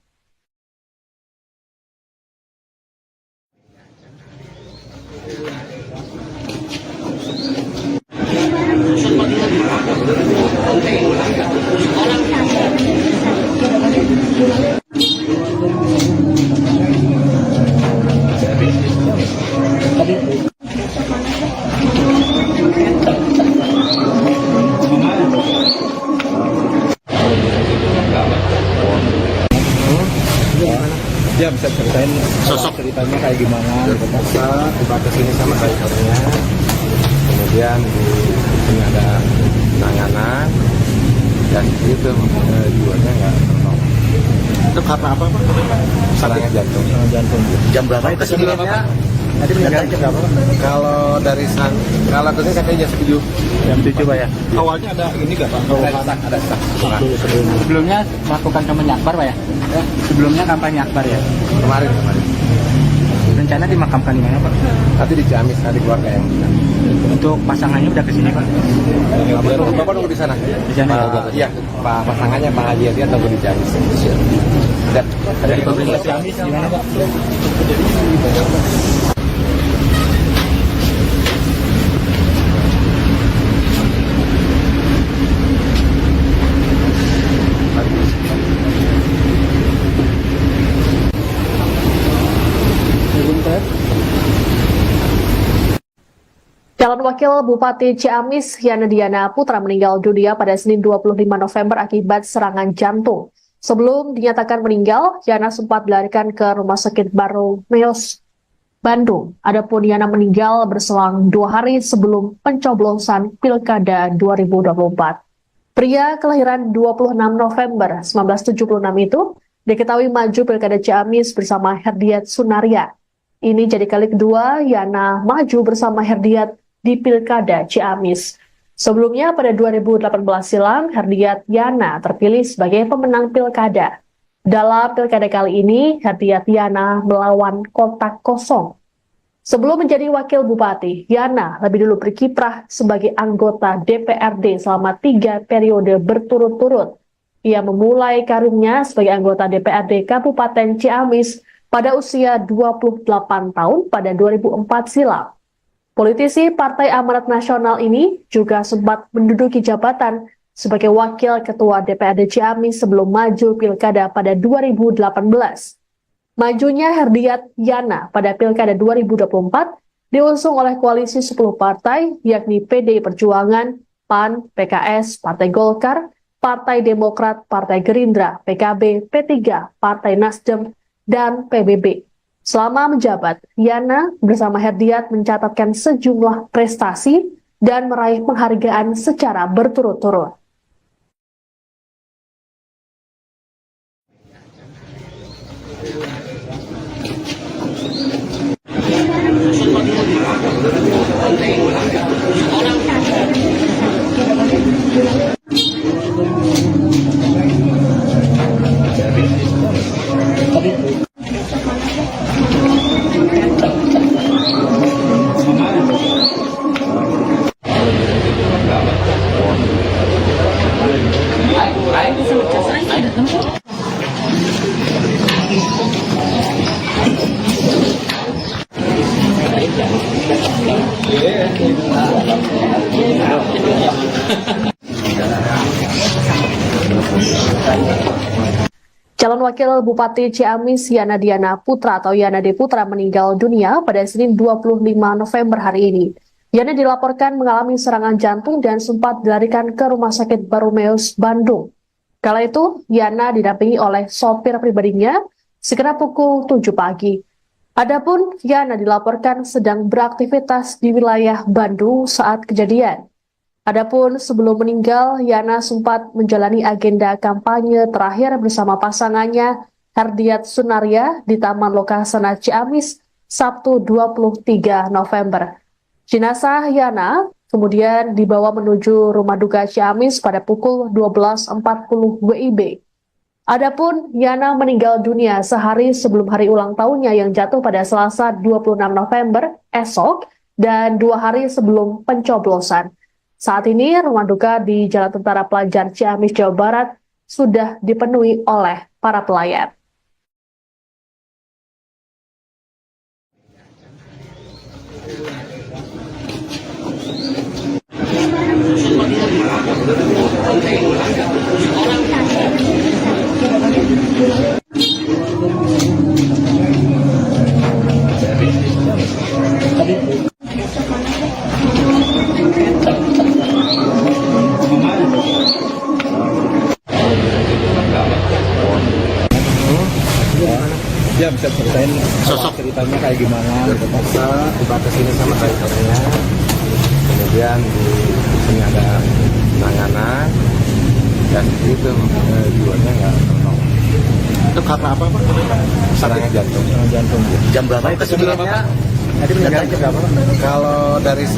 Ya bisa ceritain sosok ceritanya kayak gimana? Tiba ke sini sama drivernya, kemudian di sini ada penanganan dan itu jiwanya nggak tertolong. Itu karena apa Pak? Serangan jantung. Jantung. Jam berapa itu sebenarnya? Tadi meninggal jam berapa? Kalau dari kalau ke sini katanya jam 7. Jam 7 Pak ya. Awalnya ada ini nggak Pak? Ada sak. Sebelumnya melakukan kampanye akbar Pak ya? Sebelumnya kampanye akbar ya? Kemarin. Rencana dimakamkan di mana Pak? Tapi di Ciamis, di keluarga yang Untuk pasangannya udah kesini Pak? Bapak nunggu di sana. Di sana? Iya, Pak pasangannya Pak Haji Hadi atau di Ciamis. Ada di pemerintah Ciamis gimana Pak? Calon Wakil Bupati Ciamis Yana Diana Putra meninggal dunia pada Senin 25 November akibat serangan jantung. Sebelum dinyatakan meninggal, Yana sempat dilarikan ke Rumah Sakit Barumeus, Bandung. Adapun Yana meninggal berselang 2 hari sebelum pencoblosan Pilkada 2024. Pria kelahiran 26 November 1976 itu diketahui maju Pilkada Ciamis bersama Herdiat Sunaria. Ini jadi kali kedua Yana maju bersama Herdiat di Pilkada Ciamis. Sebelumnya pada 2018 silam, Herdiat Yana terpilih sebagai pemenang Pilkada. Dalam Pilkada kali ini, Herdiat Yana melawan kotak kosong. Sebelum menjadi Wakil Bupati, Yana lebih dulu berkiprah sebagai anggota DPRD selama 3 periode berturut-turut. Ia memulai karirnya sebagai anggota DPRD Kabupaten Ciamis pada usia 28 tahun pada 2004 silam. Politisi Partai Amanat Nasional ini juga sempat menduduki jabatan sebagai Wakil Ketua DPRD Ciamis sebelum maju Pilkada pada 2018. Majunya Herdiat Yana pada Pilkada 2024 diusung oleh koalisi 10 partai yakni PDI Perjuangan, PAN, PKS, Partai Golkar, Partai Demokrat, Partai Gerindra, PKB, P3, Partai Nasdem, dan PBB. Selama menjabat, Yana bersama Herdiat mencatatkan sejumlah prestasi dan meraih penghargaan secara berturut-turut. Calon Wakil Bupati Ciamis Yana Diana Putra atau Yana D. Putra meninggal dunia pada Senin 25 November hari ini. Yana dilaporkan mengalami serangan jantung dan sempat dilarikan ke Rumah Sakit Barumeus, Bandung. Kala itu, Yana didampingi oleh sopir pribadinya sekitar pukul 7 pagi. Adapun Yana dilaporkan sedang beraktivitas di wilayah Bandung saat kejadian. Adapun sebelum meninggal, Yana sempat menjalani agenda kampanye terakhir bersama pasangannya Herdiat Sunaria di Taman Lokasana Ciamis Sabtu 23 November. Jenazah Yana kemudian dibawa menuju rumah duka Ciamis pada pukul 12.40 WIB. Adapun Yana meninggal dunia sehari sebelum hari ulang tahunnya yang jatuh pada Selasa 26 November esok dan 2 hari sebelum pencoblosan. Saat ini rumah duka di Jalan Tentara Pelajar Ciamis, Jawa Barat sudah dipenuhi oleh para pelayat. Ya bisa ceritain sosok ceritanya kayak gimana gitu Pak. Dibatas ini sama drivernya, kemudian di sini ada penanganan dan itu jiwanya nggak tertolong. Itu karena apa Pak? Serangan jantung. Jantung. Jam berapa itu sebenarnya? Tadi meninggal jam berapa? Kalau dari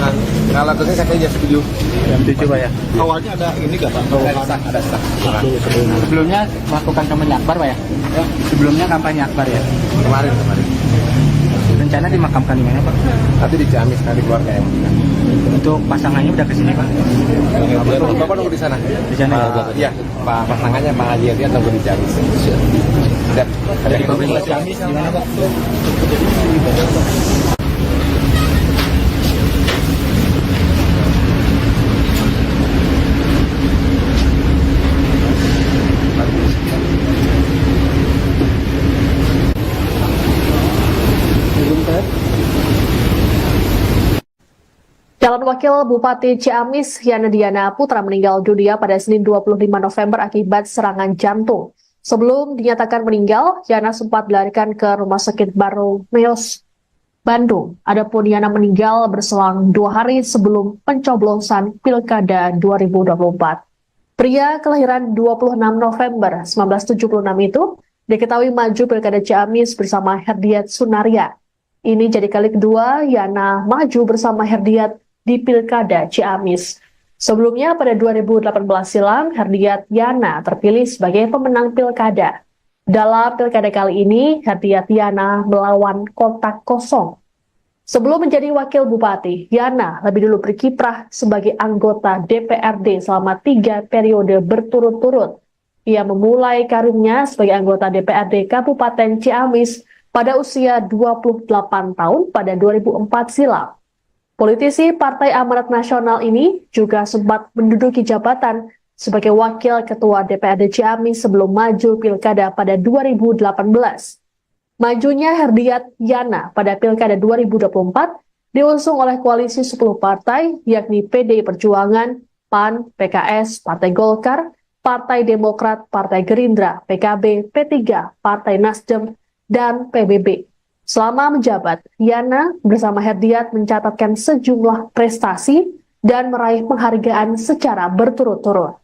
kalau dari saya jam 7. Jam 7 Pak ya. Awalnya ada ini nggak Pak? Ada staf. Sebelumnya melakukan kampanye akbar Pak ya? Sebelumnya kampanye akbar ya? Kemarin. Rencana dimakamkan di mana Pak? Tapi di Ciamis kali keluarga yang Untuk pasangannya udah kesini Pak? Bapak nunggu di sana. Di sana Iya, ya? Pak pasangannya Pak Haji Hadi nunggu di Ciamis. Sudah. Dari pemerintah Ciamis gimana Pak? Calon Wakil Bupati Ciamis Yana Diana Putra meninggal dunia pada Senin 25 November akibat serangan jantung. Sebelum dinyatakan meninggal, Yana sempat dilarikan ke Rumah Sakit Barumeus, Bandung. Adapun Yana meninggal berselang 2 hari sebelum pencoblosan Pilkada 2024. Pria kelahiran 26 November 1976 itu diketahui maju Pilkada Ciamis bersama Herdiat Sunaria. Ini jadi kali kedua Yana maju bersama Herdiat di Pilkada Ciamis. Sebelumnya pada 2018 silam, Herdiat Yana terpilih sebagai pemenang Pilkada. Dalam Pilkada kali ini, Herdiat Yana melawan kotak kosong. Sebelum menjadi Wakil Bupati, Yana lebih dulu berkiprah sebagai anggota DPRD selama 3 periode berturut-turut. Ia memulai karirnya sebagai anggota DPRD Kabupaten Ciamis pada usia 28 tahun pada 2004 silam. Politisi Partai Amanat Nasional ini juga sempat menduduki jabatan sebagai Wakil Ketua DPRD Ciamis sebelum maju Pilkada pada 2018. Majunya Herdiat Yana pada Pilkada 2024 diusung oleh koalisi 10 partai yakni PDI Perjuangan, PAN, PKS, Partai Golkar, Partai Demokrat, Partai Gerindra, PKB, P3, Partai Nasdem, dan PBB. Selama menjabat, Yana bersama Herdiat mencatatkan sejumlah prestasi dan meraih penghargaan secara berturut-turut.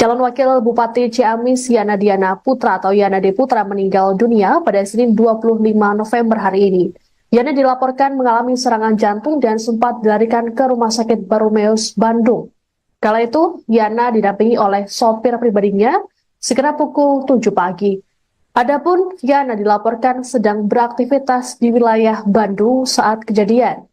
Calon Wakil Bupati Ciamis Yana Diana Putra atau Yana D. Putra meninggal dunia pada Senin 25 November hari ini. Yana dilaporkan mengalami serangan jantung dan sempat dilarikan ke Rumah Sakit Barumeus, Bandung. Kala itu, Yana didampingi oleh sopir pribadinya sekitar pukul 7 pagi. Adapun Yana dilaporkan sedang beraktivitas di wilayah Bandung saat kejadian.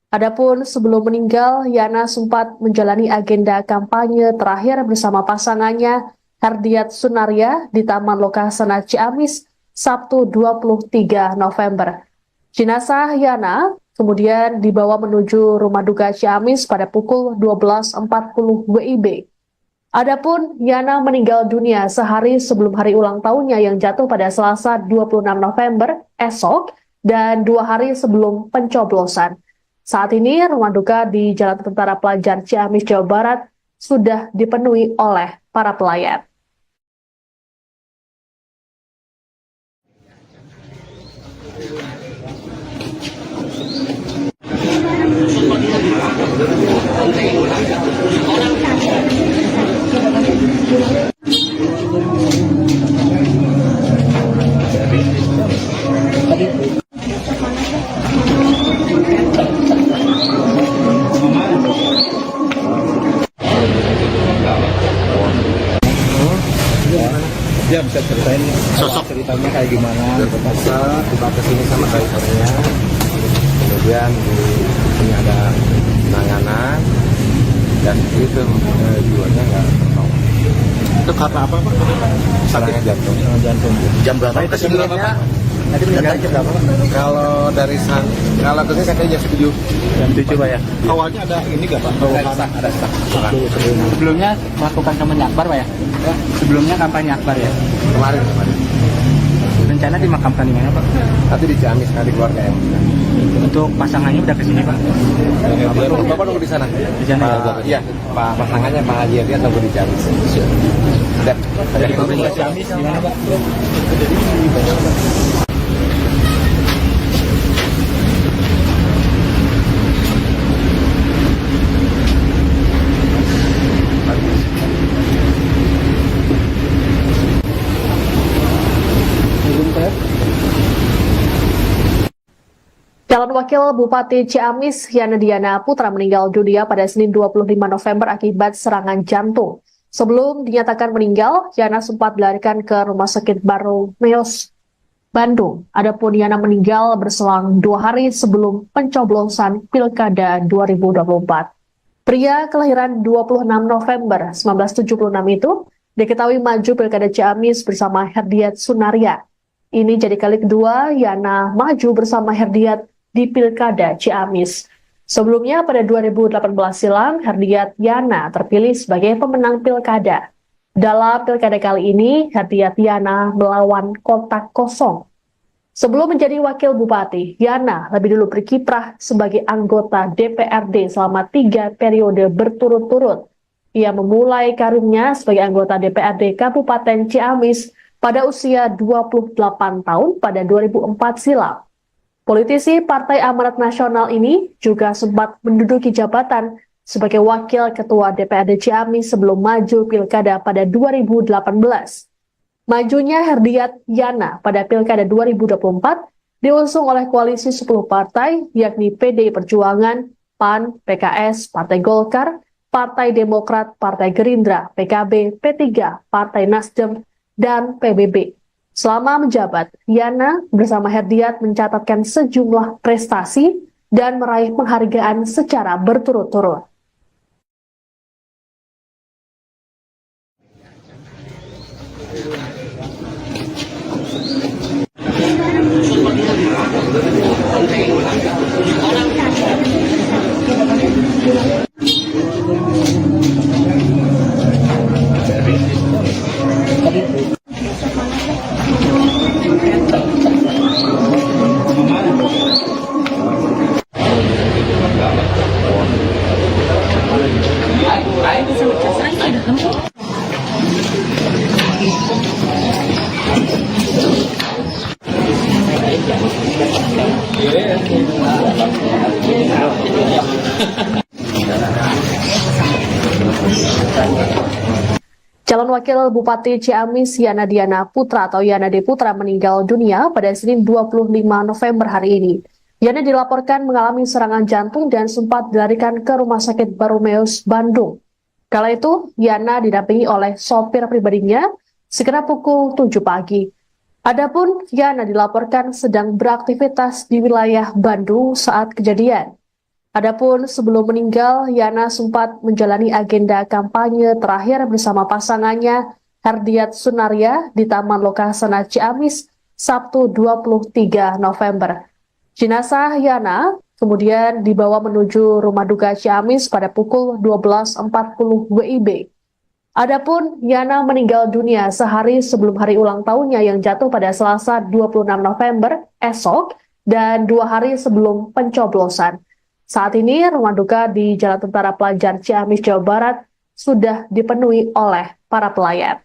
Adapun sebelum meninggal, Yana sempat menjalani agenda kampanye terakhir bersama pasangannya Herdiat Sunaria di Taman Lokasana Ciamis Sabtu 23 November. Jenazah Yana kemudian dibawa menuju rumah duka Ciamis pada pukul 12.40 WIB. Adapun Yana meninggal dunia sehari sebelum hari ulang tahunnya yang jatuh pada Selasa 26 November esok dan 2 hari sebelum pencoblosan. Saat ini, rumah duka di Jalan Tentara Pelajar Ciamis, Jawa Barat sudah dipenuhi oleh para pelayat. Ya bisa ceritain sosok ceritanya kayak gimana? Terpaksa dibawa ke sini sama drivernya. Kemudian di sini ada penanganan dan itu jiwanya nggak tertolong. Itu karena apa Pak? Serangan jantung. Jantung. Jam berapa itu sebenarnya? Tadi meninggal jam berapa Pak? Kalau dari kalau ke sini katanya jam 7. Jam 7 Pak ya. Awalnya ada ini nggak Pak? Ada stak. Sebelumnya melakukan kampanye akbar Pak ya? Sebelumnya kampanye akbar ya? Kemarin. Rencana dimakamkan di mana Pak? Tapi di Ciamis di keluarga yang. Untuk pasangannya udah kesini Pak? Bapak nunggu di sana. Di sana ya? Iya, Pak pasangannya Pak Haji dia nunggu di Ciamis. Dari pemerintah Ciamis gimana Pak? Calon Wakil Bupati Ciamis Yana Diana Putra meninggal dunia pada Senin 25 November akibat serangan jantung. Sebelum dinyatakan meninggal, Yana sempat dilarikan ke Rumah Sakit Barumeus, Bandung. Adapun Yana meninggal berselang 2 hari sebelum pencoblosan Pilkada 2024. Pria kelahiran 26 November 1976 itu diketahui maju Pilkada Ciamis bersama Herdiat Sunaria. Ini jadi kali kedua Yana maju bersama Herdiat di Pilkada Ciamis. Sebelumnya pada 2018 silam, Herdiat Yana terpilih sebagai pemenang Pilkada. Dalam Pilkada kali ini, Herdiat Yana melawan kotak kosong. Sebelum menjadi Wakil Bupati, Yana lebih dulu berkiprah sebagai anggota DPRD selama 3 periode berturut-turut. Ia memulai karirnya sebagai anggota DPRD Kabupaten Ciamis pada usia 28 tahun pada 2004 silam. Politisi Partai Amanat Nasional ini juga sempat menduduki jabatan sebagai Wakil Ketua DPRD Ciamis sebelum maju Pilkada pada 2018. Majunya Herdiat Yana pada Pilkada 2024 diusung oleh koalisi 10 partai yakni PDI Perjuangan, PAN, PKS, Partai Golkar, Partai Demokrat, Partai Gerindra, PKB, P3, Partai Nasdem, dan PBB. Selama menjabat, Yana bersama Herdiat mencatatkan sejumlah prestasi dan meraih penghargaan secara berturut-turut. Calon Wakil Bupati Ciamis Yana Diana Putra atau Yana D. Putra meninggal dunia pada Senin 25 November hari ini. Yana dilaporkan mengalami serangan jantung dan sempat dilarikan ke Rumah Sakit Baromeus, Bandung. Kala itu, Yana didampingi oleh sopir pribadinya sekitar pukul 7 pagi. Adapun Yana dilaporkan sedang beraktivitas di wilayah Bandung saat kejadian. Adapun sebelum meninggal, Yana sempat menjalani agenda kampanye terakhir bersama pasangannya Herdiat Sunaria di Taman Lokasana Ciamis Sabtu 23 November. Jenazah Yana kemudian dibawa menuju rumah duka Ciamis pada pukul 12.40 WIB. Adapun Yana meninggal dunia sehari sebelum hari ulang tahunnya yang jatuh pada Selasa 26 November esok dan 2 hari sebelum pencoblosan. Saat ini rumah duka di Jalan Tentara Pelajar Ciamis, Jawa Barat sudah dipenuhi oleh para pelayat.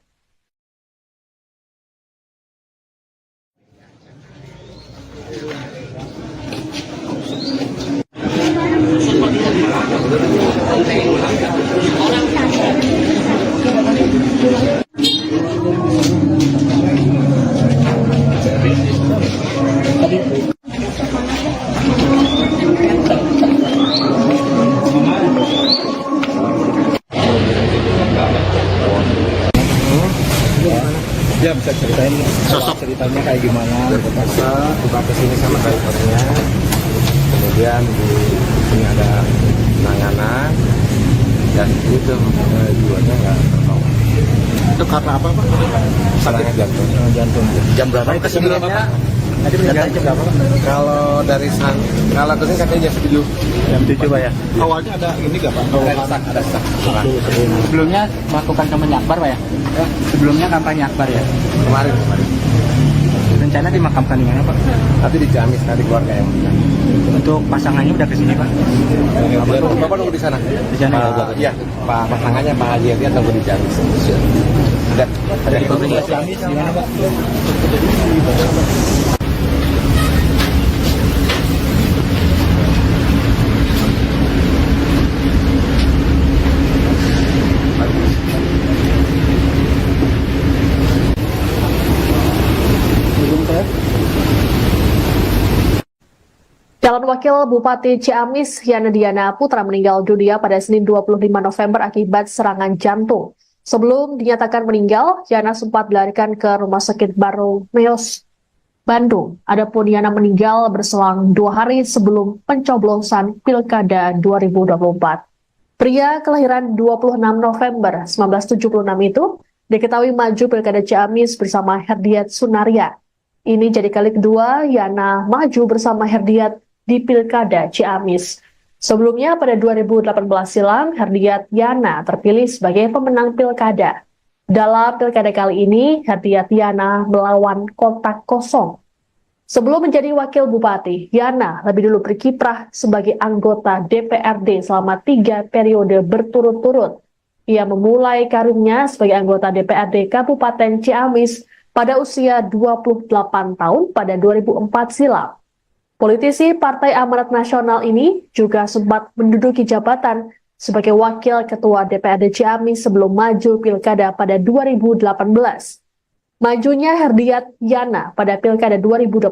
Ya bisa ceritain ceritanya kayak gimana? Terpaksa dibawa ke sini sama drivernya, kemudian di sini ada penanganan dan itu jiwanya nggak tertolong. Itu karena apa Pak? Sakit jantung. Jantung. Jam berapa? Kesiniannya Tadi meninggal jam berapa? kalau dari kalau kesini katanya jam 7. Jam 7 Pak ya. Awalnya ada ini nggak Pak? Ada sak. Sebelumnya melakukan kampanye akbar Pak ya? Sebelumnya kampanye akbar ya? Kemarin. Rencana dimakamkan di mana Pak? Tapi di Ciamis tadi keluarga yang meninggal. Untuk pasangannya udah kesini Pak? Bapak nunggu di sana. Di sana ya? Iya, Pak pasangannya Pak Haji Hadi atau di Ciamis. Ada di komunikasi. Ciamis gimana Pak? Calon Wakil Bupati Ciamis Yana Diana Putra meninggal dunia pada Senin 25 November akibat serangan jantung. Sebelum dinyatakan meninggal, Yana sempat dilarikan ke Rumah Sakit Baromeus, Bandung. Adapun Yana meninggal berselang 2 hari sebelum pencoblosan Pilkada 2024. Pria kelahiran 26 November 1976 itu diketahui maju Pilkada Ciamis bersama Herdiat Sunaria. Ini jadi kali kedua Yana maju bersama Herdiat di Pilkada Ciamis. Sebelumnya pada 2018 silam, Herdiat Yana terpilih sebagai pemenang Pilkada. Dalam Pilkada kali ini, Herdiat Yana melawan kotak kosong. Sebelum menjadi Wakil Bupati, Yana lebih dulu berkiprah sebagai anggota DPRD selama 3 periode berturut-turut. Ia memulai karirnya sebagai anggota DPRD Kabupaten Ciamis pada usia 28 tahun pada 2004 silam. Politisi Partai Amanat Nasional ini juga sempat menduduki jabatan sebagai Wakil Ketua DPRD Ciamis sebelum maju Pilkada pada 2018. Majunya Herdiat Yana pada Pilkada 2024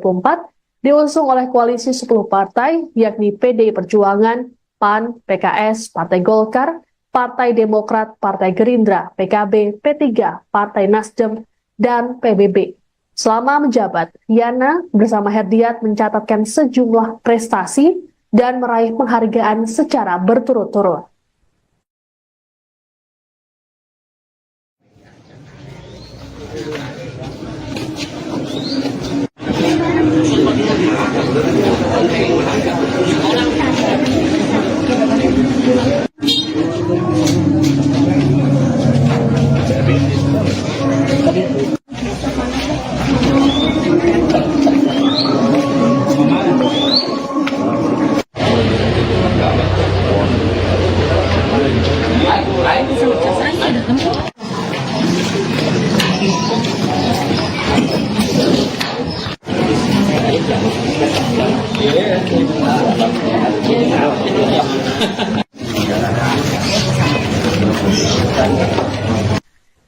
diusung oleh koalisi 10 partai yakni PDI Perjuangan, PAN, PKS, Partai Golkar, Partai Demokrat, Partai Gerindra, PKB, P3, Partai Nasdem, dan PBB. Selama menjabat, Yana bersama Herdiat mencatatkan sejumlah prestasi dan meraih penghargaan secara berturut-turut.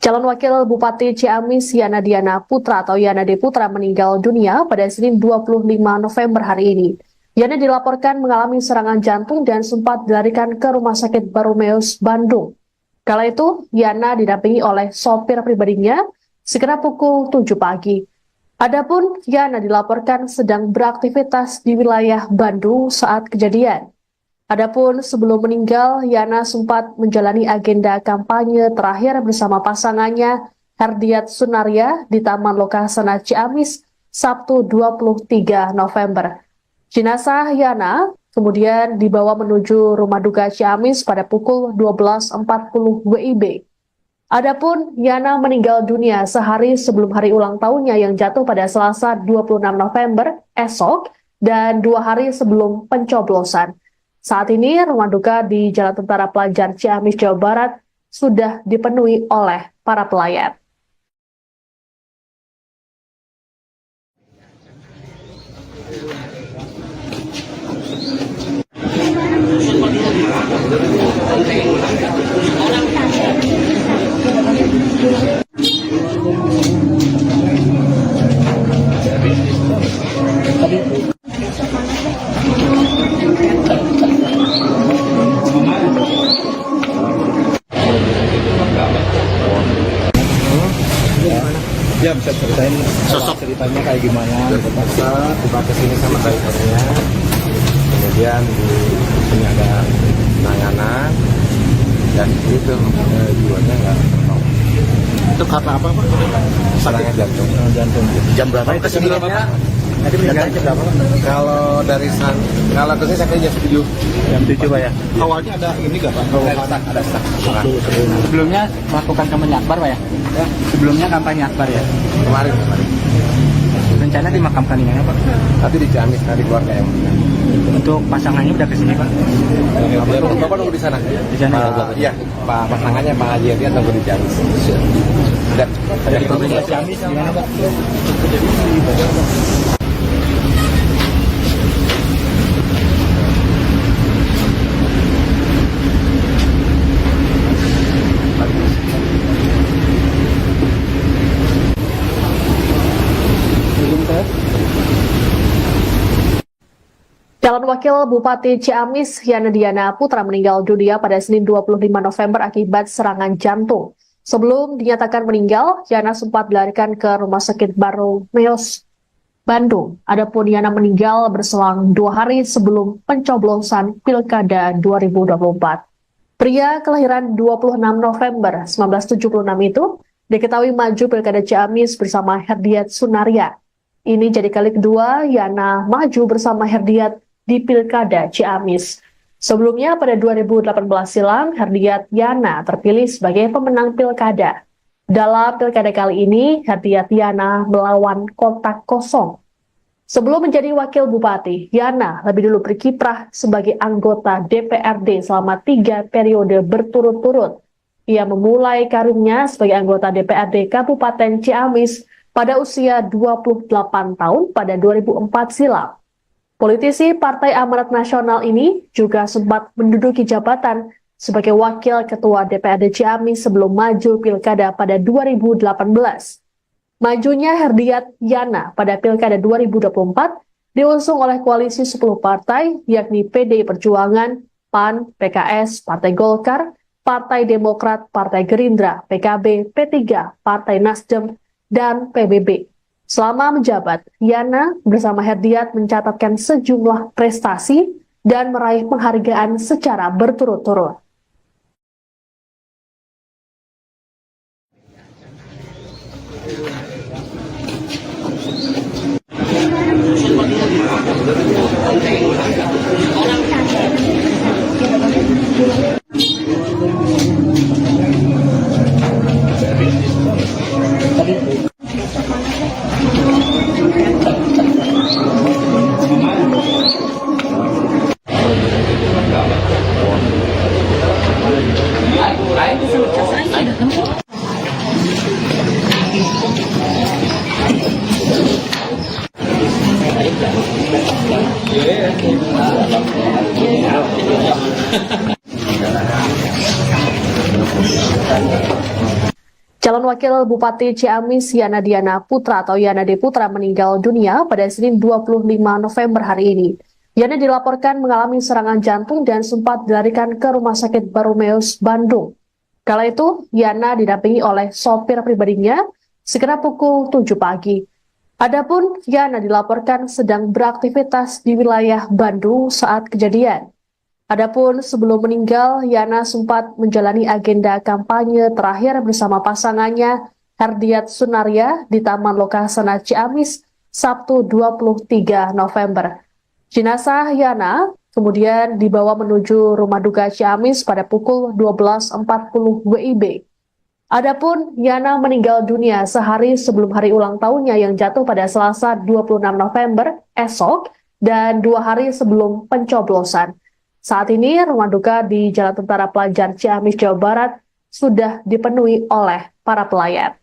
Calon Wakil Bupati Ciamis Yana Diana Putra atau Yana D. Putra meninggal dunia pada Senin 25 November hari ini. Yana dilaporkan mengalami serangan jantung dan sempat dilarikan ke Rumah Sakit Baromeus, Bandung. Kala itu, Yana didampingi oleh sopir pribadinya sekitar pukul 7 pagi. Adapun Yana dilaporkan sedang beraktivitas di wilayah Bandung saat kejadian. Adapun sebelum meninggal, Yana sempat menjalani agenda kampanye terakhir bersama pasangannya Herdiat Sunaria di Taman Lokasana Ciamis Sabtu 23 November. Jenazah Yana kemudian dibawa menuju rumah duka Ciamis pada pukul 12.40 WIB. Adapun Yana meninggal dunia sehari sebelum hari ulang tahunnya yang jatuh pada Selasa 26 November esok dan 2 hari sebelum pencoblosan. Saat ini rumah duka di Jalan Tentara Pelajar Ciamis, Jawa Barat sudah dipenuhi oleh para pelayat. Ya bisa ceritain sosok ceritanya kayak gimana gitu Pak. Tiba ke sini sama drivernya, kemudian di sini ada penanganan dan itu jiwanya nggak tertolong. Itu karena apa Pak? Serangan jantung. Jantung. Jam berapa kesini Pak? Tadi meninggal jam berapa? Kalau dari kalau ke sini sampai jam 7. Jam 7 Pak ya. Awalnya ada ini nggak Pak? Ada stuck. Sebelumnya melakukan kampanye akbar Pak ya? Ya. Sebelumnya kampanye akbar ya? Kemarin. Rencana dimakamkan di mana Pak? Tapi di Ciamis tadi keluarga yang meninggal. Untuk pasangannya udah kesini Pak? Bapak nunggu di sana. Di sana. Iya, Pak pasangannya Pak Haji dia tunggu di Ciamis. Ada Dari pemerintah Ciamis gimana Pak? Calon Wakil Bupati Ciamis Yana Diana Putra meninggal dunia pada Senin 25 November akibat serangan jantung. Sebelum dinyatakan meninggal, Yana sempat dilarikan ke Rumah Sakit Baromeus, Bandung. Adapun Yana meninggal berselang 2 hari sebelum pencoblosan Pilkada 2024. Pria kelahiran 26 November 1976 itu diketahui maju Pilkada Ciamis bersama Herdiat Sunaria. Ini jadi kali kedua Yana maju bersama Herdiat di Pilkada Ciamis. Sebelumnya pada 2018 silam, Herdiat Yana terpilih sebagai pemenang Pilkada. Dalam Pilkada kali ini, Herdiat Yana melawan kotak kosong. Sebelum menjadi Wakil Bupati, Yana lebih dulu berkiprah sebagai anggota DPRD selama 3 periode berturut-turut. Ia memulai karirnya sebagai anggota DPRD Kabupaten Ciamis pada usia 28 tahun pada 2004 silam. Politisi Partai Amanat Nasional ini juga sempat menduduki jabatan sebagai Wakil Ketua DPRD Ciamis sebelum maju Pilkada pada 2018. Majunya Herdiat Yana pada Pilkada 2024 diusung oleh koalisi 10 partai yakni PDI Perjuangan, PAN, PKS, Partai Golkar, Partai Demokrat, Partai Gerindra, PKB, P3, Partai Nasdem, dan PBB. Selama menjabat, Yana bersama Herdiat mencatatkan sejumlah prestasi dan meraih penghargaan secara berturut-turut. Calon Wakil Bupati Ciamis Yana Diana Putra atau Yana D. Putra meninggal dunia pada Senin 25 November hari ini. Yana dilaporkan mengalami serangan jantung dan sempat dilarikan ke Rumah Sakit Baromeus, Bandung. Kala itu, Yana didampingi oleh sopir pribadinya sekitar pukul 7 pagi. Adapun Yana dilaporkan sedang beraktivitas di wilayah Bandung saat kejadian. Adapun sebelum meninggal, Yana sempat menjalani agenda kampanye terakhir bersama pasangannya Herdiat Sunaria di Taman Lokasana Ciamis Sabtu 23 November. Jenazah Yana kemudian dibawa menuju rumah duka Ciamis pada pukul 12.40 WIB. Adapun Yana meninggal dunia sehari sebelum hari ulang tahunnya yang jatuh pada Selasa 26 November esok dan 2 hari sebelum pencoblosan. Saat ini rumah duka di Jalan Tentara Pelajar Ciamis, Jawa Barat sudah dipenuhi oleh para pelayat.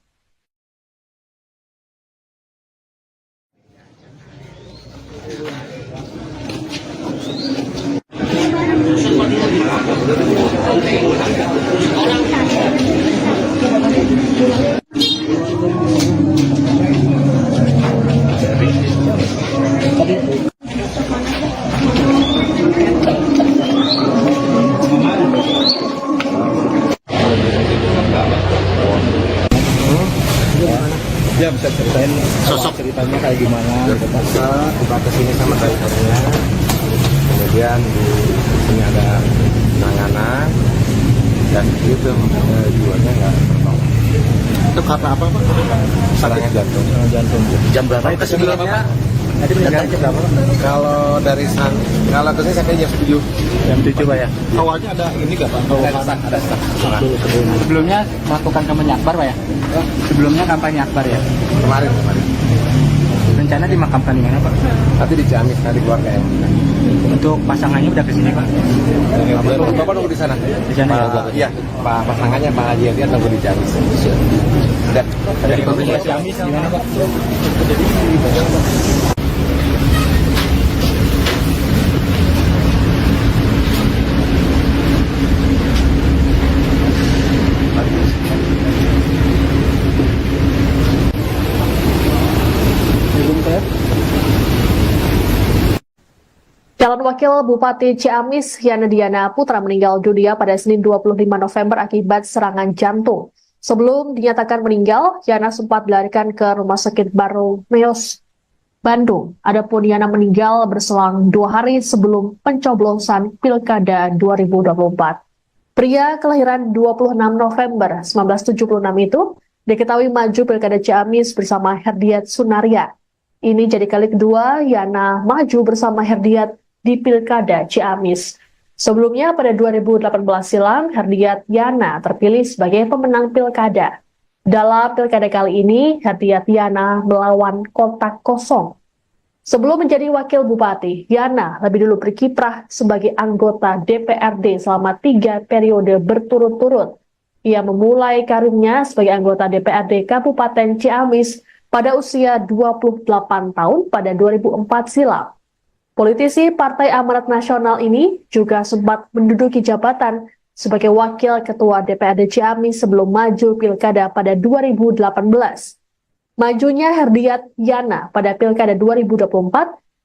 Ya bisa ceritain sosok ceritanya kayak gimana gitu Pak. Kita kesini sama drivernya, kemudian di sini ada penanganan dan itu jiwanya nggak tertolong. Itu karena apa Pak? Serangan jantung. Jantung. Jam berapa? Kesini berapa Pak? Tadi meninggal jam berapa? Kalau dari kalau kesini sampai jam 7. Jam 7 Pak ya. Awalnya ada ini nggak Pak? Ada stuck. Sebelumnya melakukan kampanye akbar Pak ya? Sebelumnya kampanye akbar ya? Kemarin. Rencana dimakamkan di mana Pak? Tapi di Ciamis, di keluarga yang Untuk pasangannya udah kesini Pak? Bapak nunggu di sana. Di sana Iya, Pak pasangannya Pak Haji Hadiat nunggu di Ciamis. Sudah. Dari komunitas Ciamis gimana Pak? Calon Wakil Bupati Ciamis Yana Diana Putra meninggal dunia pada Senin 25 November akibat serangan jantung. Sebelum dinyatakan meninggal, Yana sempat dilarikan ke Rumah Sakit Baromeus, Bandung. Adapun Yana meninggal berselang 2 hari sebelum pencoblosan Pilkada 2024. Pria kelahiran 26 November 1976 itu diketahui maju Pilkada Ciamis bersama Herdiat Sunaria. Ini jadi kali kedua Yana maju bersama Herdiat di Pilkada Ciamis. Sebelumnya pada 2018 silam, Herdiat Yana terpilih sebagai pemenang Pilkada. Dalam Pilkada kali ini, Herdiat Yana melawan kotak kosong. Sebelum menjadi Wakil Bupati, Yana lebih dulu berkiprah sebagai anggota DPRD selama 3 periode berturut-turut. Ia memulai karirnya sebagai anggota DPRD Kabupaten Ciamis pada usia 28 tahun pada 2004 silam. Politisi Partai Amanat Nasional ini juga sempat menduduki jabatan sebagai Wakil Ketua DPRD Ciamis sebelum maju Pilkada pada 2018. Majunya Herdiat Yana pada Pilkada 2024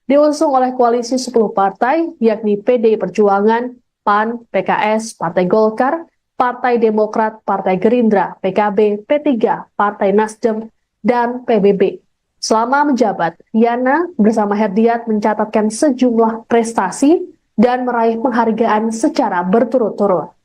diusung oleh koalisi 10 partai yakni PDI Perjuangan, PAN, PKS, Partai Golkar, Partai Demokrat, Partai Gerindra, PKB, P3, Partai Nasdem, dan PBB. Selama menjabat, Yana bersama Herdiat mencatatkan sejumlah prestasi dan meraih penghargaan secara berturut-turut.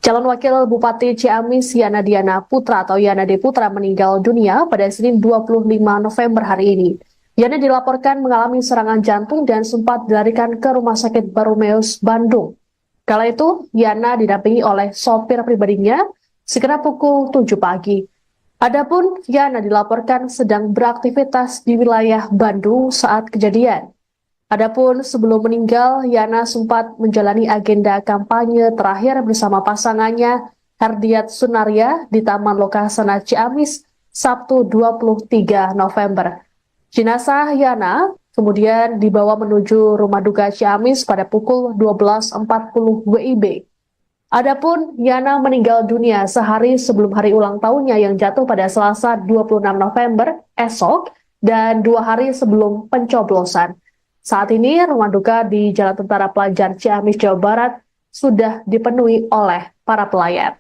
Calon Wakil Bupati Ciamis Yana Diana Putra atau Yana D. Putra meninggal dunia pada Senin 25 November hari ini. Yana dilaporkan mengalami serangan jantung dan sempat dilarikan ke Rumah Sakit Baromeus, Bandung. Kala itu, Yana didampingi oleh sopir pribadinya sekitar pukul 7 pagi. Adapun Yana dilaporkan sedang beraktivitas di wilayah Bandung saat kejadian. Adapun sebelum meninggal, Yana sempat menjalani agenda kampanye terakhir bersama pasangannya Herdiat Sunaria di Taman Lokasana Ciamis Sabtu 23 November. Jenazah Yana kemudian dibawa menuju rumah duka Ciamis pada pukul 12.40 WIB. Adapun Yana meninggal dunia sehari sebelum hari ulang tahunnya yang jatuh pada Selasa 26 November esok dan 2 hari sebelum pencoblosan. Saat ini rumah duka di Jalan Tentara Pelajar Ciamis, Jawa Barat sudah dipenuhi oleh para pelayat.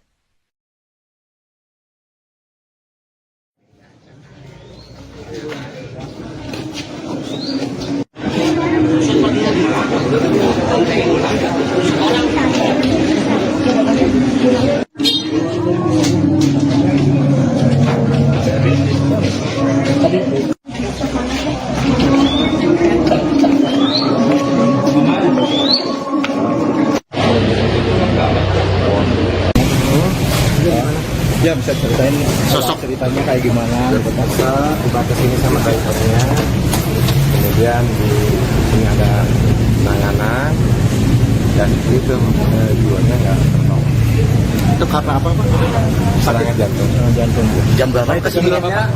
Ya, bisa ceritain sosok ceritanya kayak gimana? Terpaksa tiba ke sini sama drivernya, kemudian di sini ada penanganan dan itu jiwanya nggak tertolong. Itu karena apa, Pak? Serangan jantung. Jantung. Jam berapa kesininya?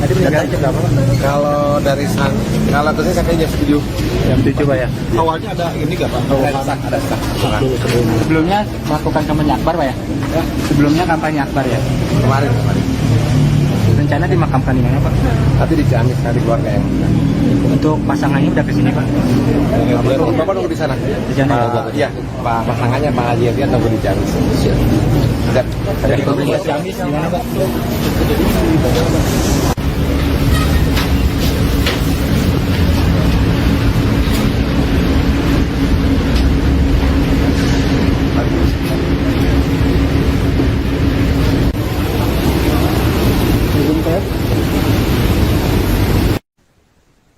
Tadi meninggal jam berapa? Kalau dari kalau ke sini sampai jam 7. Jam 7, Pak ya. Awalnya ada ini nggak, Pak? Ada sak. Sebelumnya melakukan kampanye akbar, Pak ya? Sebelumnya kampanye akbar ya? Kemarin. Rencana dimakamkan di mana, Pak? Tapi di Ciamis, di keluarga yang Untuk pasangannya udah kesini, Pak? Bapak nunggu di sana. Di sana. Iya, Pak pasangannya Pak Haji Herdiat nunggu di Ciamis. Ada di komunitas Ciamis di mana, Pak?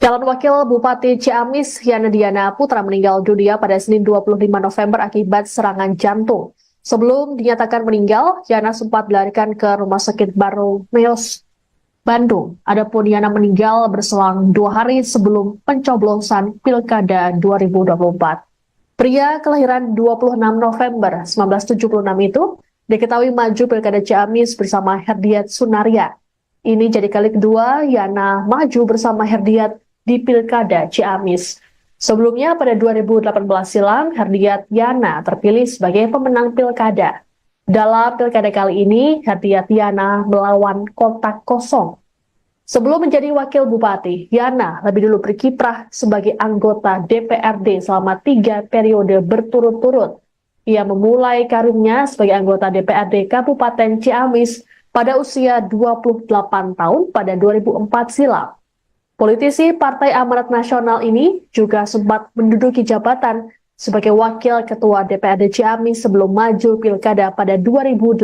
Calon Wakil Bupati Ciamis Yana Diana Putra meninggal dunia pada Senin 25 November akibat serangan jantung. Sebelum dinyatakan meninggal, Yana sempat dilarikan ke Rumah Sakit Baromeus, Bandung. Adapun Yana meninggal berselang 2 hari sebelum pencoblosan Pilkada 2024. Pria kelahiran 26 November 1976 itu diketahui maju Pilkada Ciamis bersama Herdiat Sunaria. Ini jadi kali kedua Yana maju bersama Herdiat di Pilkada Ciamis. Sebelumnya pada 2018 silam, Herdiat Yana terpilih sebagai pemenang Pilkada. Dalam Pilkada kali ini, Herdiat Yana melawan kotak kosong. Sebelum menjadi Wakil Bupati, Yana lebih dulu berkiprah sebagai anggota DPRD selama 3 periode berturut-turut. Ia memulai karirnya sebagai anggota DPRD Kabupaten Ciamis pada usia 28 tahun pada 2004 silam. Politisi Partai Amanat Nasional ini juga sempat menduduki jabatan sebagai Wakil Ketua DPRD Ciamis sebelum maju Pilkada pada 2018.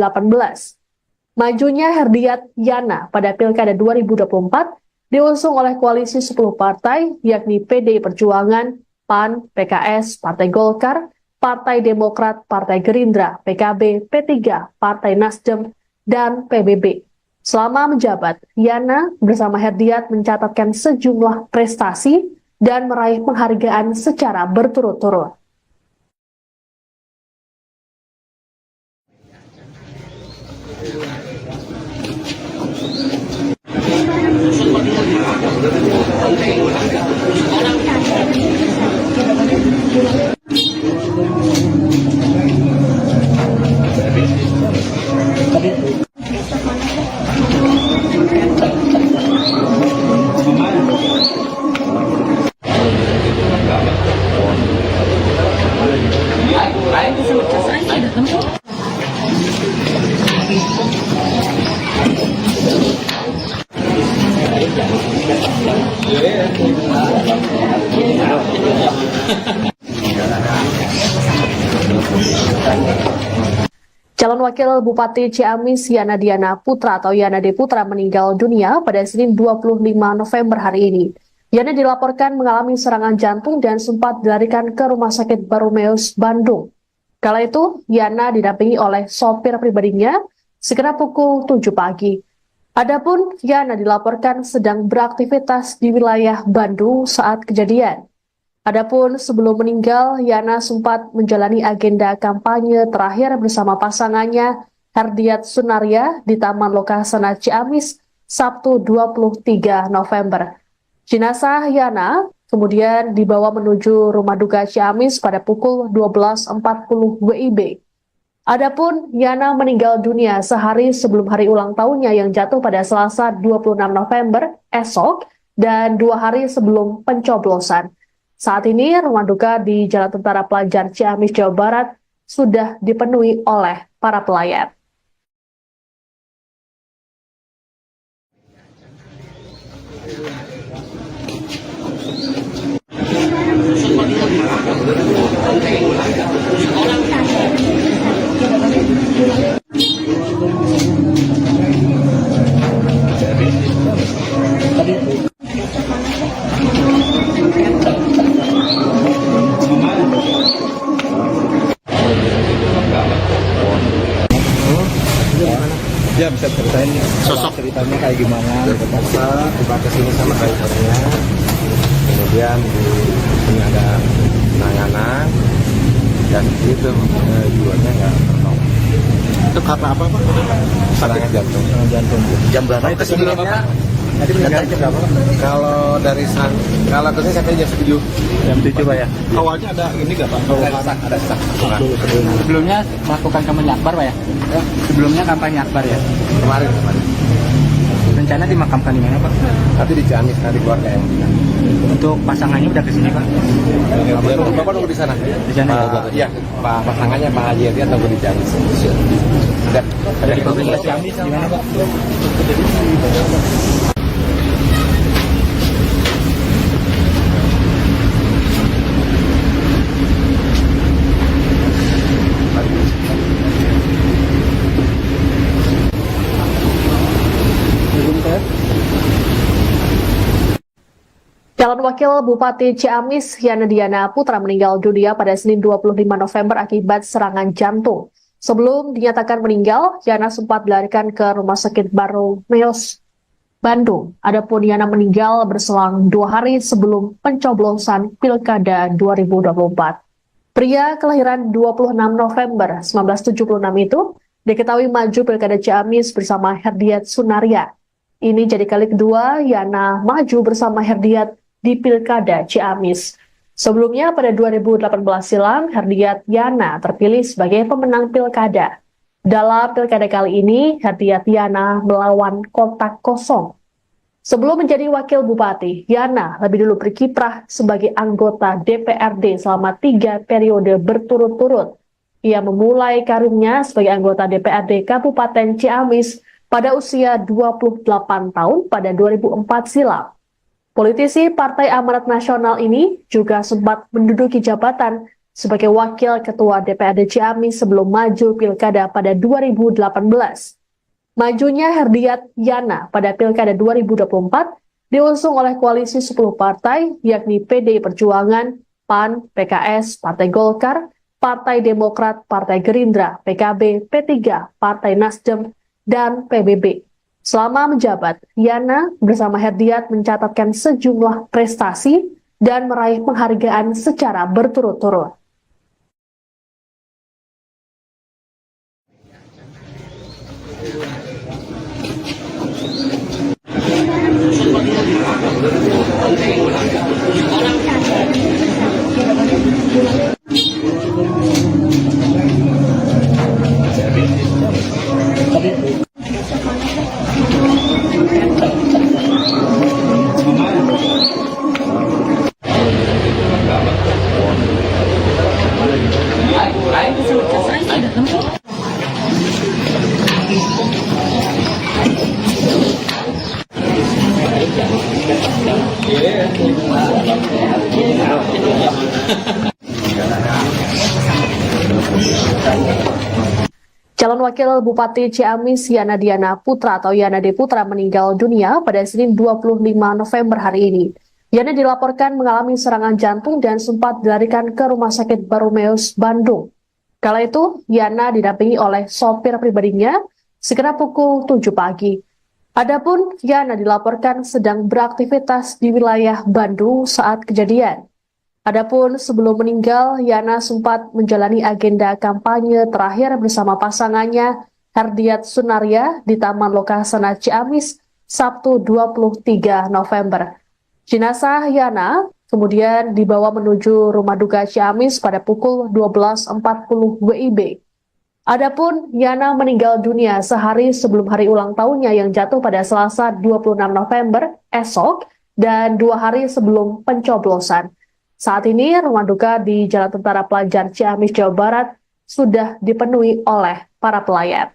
Majunya Herdiat Yana pada Pilkada 2024 diusung oleh koalisi 10 partai yakni PDI Perjuangan, PAN, PKS, Partai Golkar, Partai Demokrat, Partai Gerindra, PKB, P3, Partai Nasdem, dan PBB. Selama menjabat, Yana bersama Herdiat mencatatkan sejumlah prestasi dan meraih penghargaan secara berturut-turut. Calon Wakil Bupati Ciamis Yana Diana Putra atau Yana D. Putra meninggal dunia pada Senin 25 November hari ini. Yana dilaporkan mengalami serangan jantung dan sempat dilarikan ke Rumah Sakit Baromeus, Bandung. Kala itu, Yana didampingi oleh sopir pribadinya sekitar pukul 7 pagi. Adapun Yana dilaporkan sedang beraktivitas di wilayah Bandung saat kejadian. Adapun sebelum meninggal, Yana sempat menjalani agenda kampanye terakhir bersama pasangannya Herdiat Sunaria di Taman Lokasana Ciamis Sabtu 23 November. Jenazah Yana kemudian dibawa menuju rumah duka Ciamis pada pukul 12.40 WIB. Adapun Yana meninggal dunia sehari sebelum hari ulang tahunnya yang jatuh pada Selasa 26 November esok dan 2 hari sebelum pencoblosan. Saat ini rumah duka di Jalan Tentara Pelajar Ciamis, Jawa Barat sudah dipenuhi oleh para pelayat. Ya bisa ceritain ceritanya kayak gimana gitu kan. Tiba ke sini sama drivernya, kemudian di sini ada penanganan dan itu jiwanya nggak tertolong. Itu karena apa Pak? Serangan jantung. Jantung. Jam berapa itu sebelumnya? Tadi meninggal jam berapa? Kalau dari kalau ke sini sampai jam 7. Jam 7 Pak ya. Awalnya ada ini nggak Pak? Ada sesak. Sebelumnya melakukan kampanye akbar Pak ya? Sebelumnya kampanye akbar ya? Kemarin. Rencana dimakamkan di mana Pak? Tapi di Ciamis tadi keluarga yang bilang. Untuk pasangannya udah kesini Pak? Bapak nunggu di sana. Di sana. Iya, Pak pasangannya Pak Haji dia tunggu di Ciamis. Sudah. Dari pemerintah Ciamis gimana Pak? Calon Wakil Bupati Ciamis Yana Diana Putra meninggal dunia pada Senin 25 November akibat serangan jantung. Sebelum dinyatakan meninggal, Yana sempat dilarikan ke Rumah Sakit Baromeus, Bandung. Adapun Yana meninggal berselang 2 hari sebelum pencoblosan Pilkada 2024. Pria kelahiran 26 November 1976 itu diketahui maju Pilkada Ciamis bersama Herdiat Sunaria. Ini jadi kali kedua Yana maju bersama Herdiat di Pilkada Ciamis. Sebelumnya pada 2018 silam, Herdiat Yana terpilih sebagai pemenang Pilkada. Dalam Pilkada kali ini, Herdiat Yana melawan kotak kosong. Sebelum menjadi Wakil Bupati, Yana lebih dulu berkiprah sebagai anggota DPRD selama 3 periode berturut-turut. Ia memulai karirnya sebagai anggota DPRD Kabupaten Ciamis pada usia 28 tahun pada 2004 silam. Politisi Partai Amanat Nasional ini juga sempat menduduki jabatan sebagai Wakil Ketua DPRD Ciamis sebelum maju Pilkada pada 2018. Majunya Herdiat Yana pada Pilkada 2024 diusung oleh koalisi 10 partai yakni PDI Perjuangan, PAN, PKS, Partai Golkar, Partai Demokrat, Partai Gerindra, PKB, P3, Partai Nasdem, dan PBB. Selama menjabat, Yana bersama Herdiat mencatatkan sejumlah prestasi dan meraih penghargaan secara berturut-turut. Calon Wakil Bupati Ciamis Yana Diana Putra atau Yana D. Putra meninggal dunia pada Senin 25 November hari ini. Yana dilaporkan mengalami serangan jantung dan sempat dilarikan ke Rumah Sakit Baromeus, Bandung. Kala itu, Yana didampingi oleh sopir pribadinya sekitar pukul 7 pagi. Adapun Yana dilaporkan sedang beraktivitas di wilayah Bandung saat kejadian. Adapun sebelum meninggal, Yana sempat menjalani agenda kampanye terakhir bersama pasangannya Herdiat Sunaria di Taman Lokasana Ciamis Sabtu 23 November. Jenazah Yana kemudian dibawa menuju rumah duka Ciamis pada pukul 12.40 WIB. Adapun Yana meninggal dunia sehari sebelum hari ulang tahunnya yang jatuh pada Selasa 26 November esok dan 2 hari sebelum pencoblosan. Saat ini, rumah duka di Jalan Tentara Pelajar Ciamis, Jawa Barat sudah dipenuhi oleh para pelayat.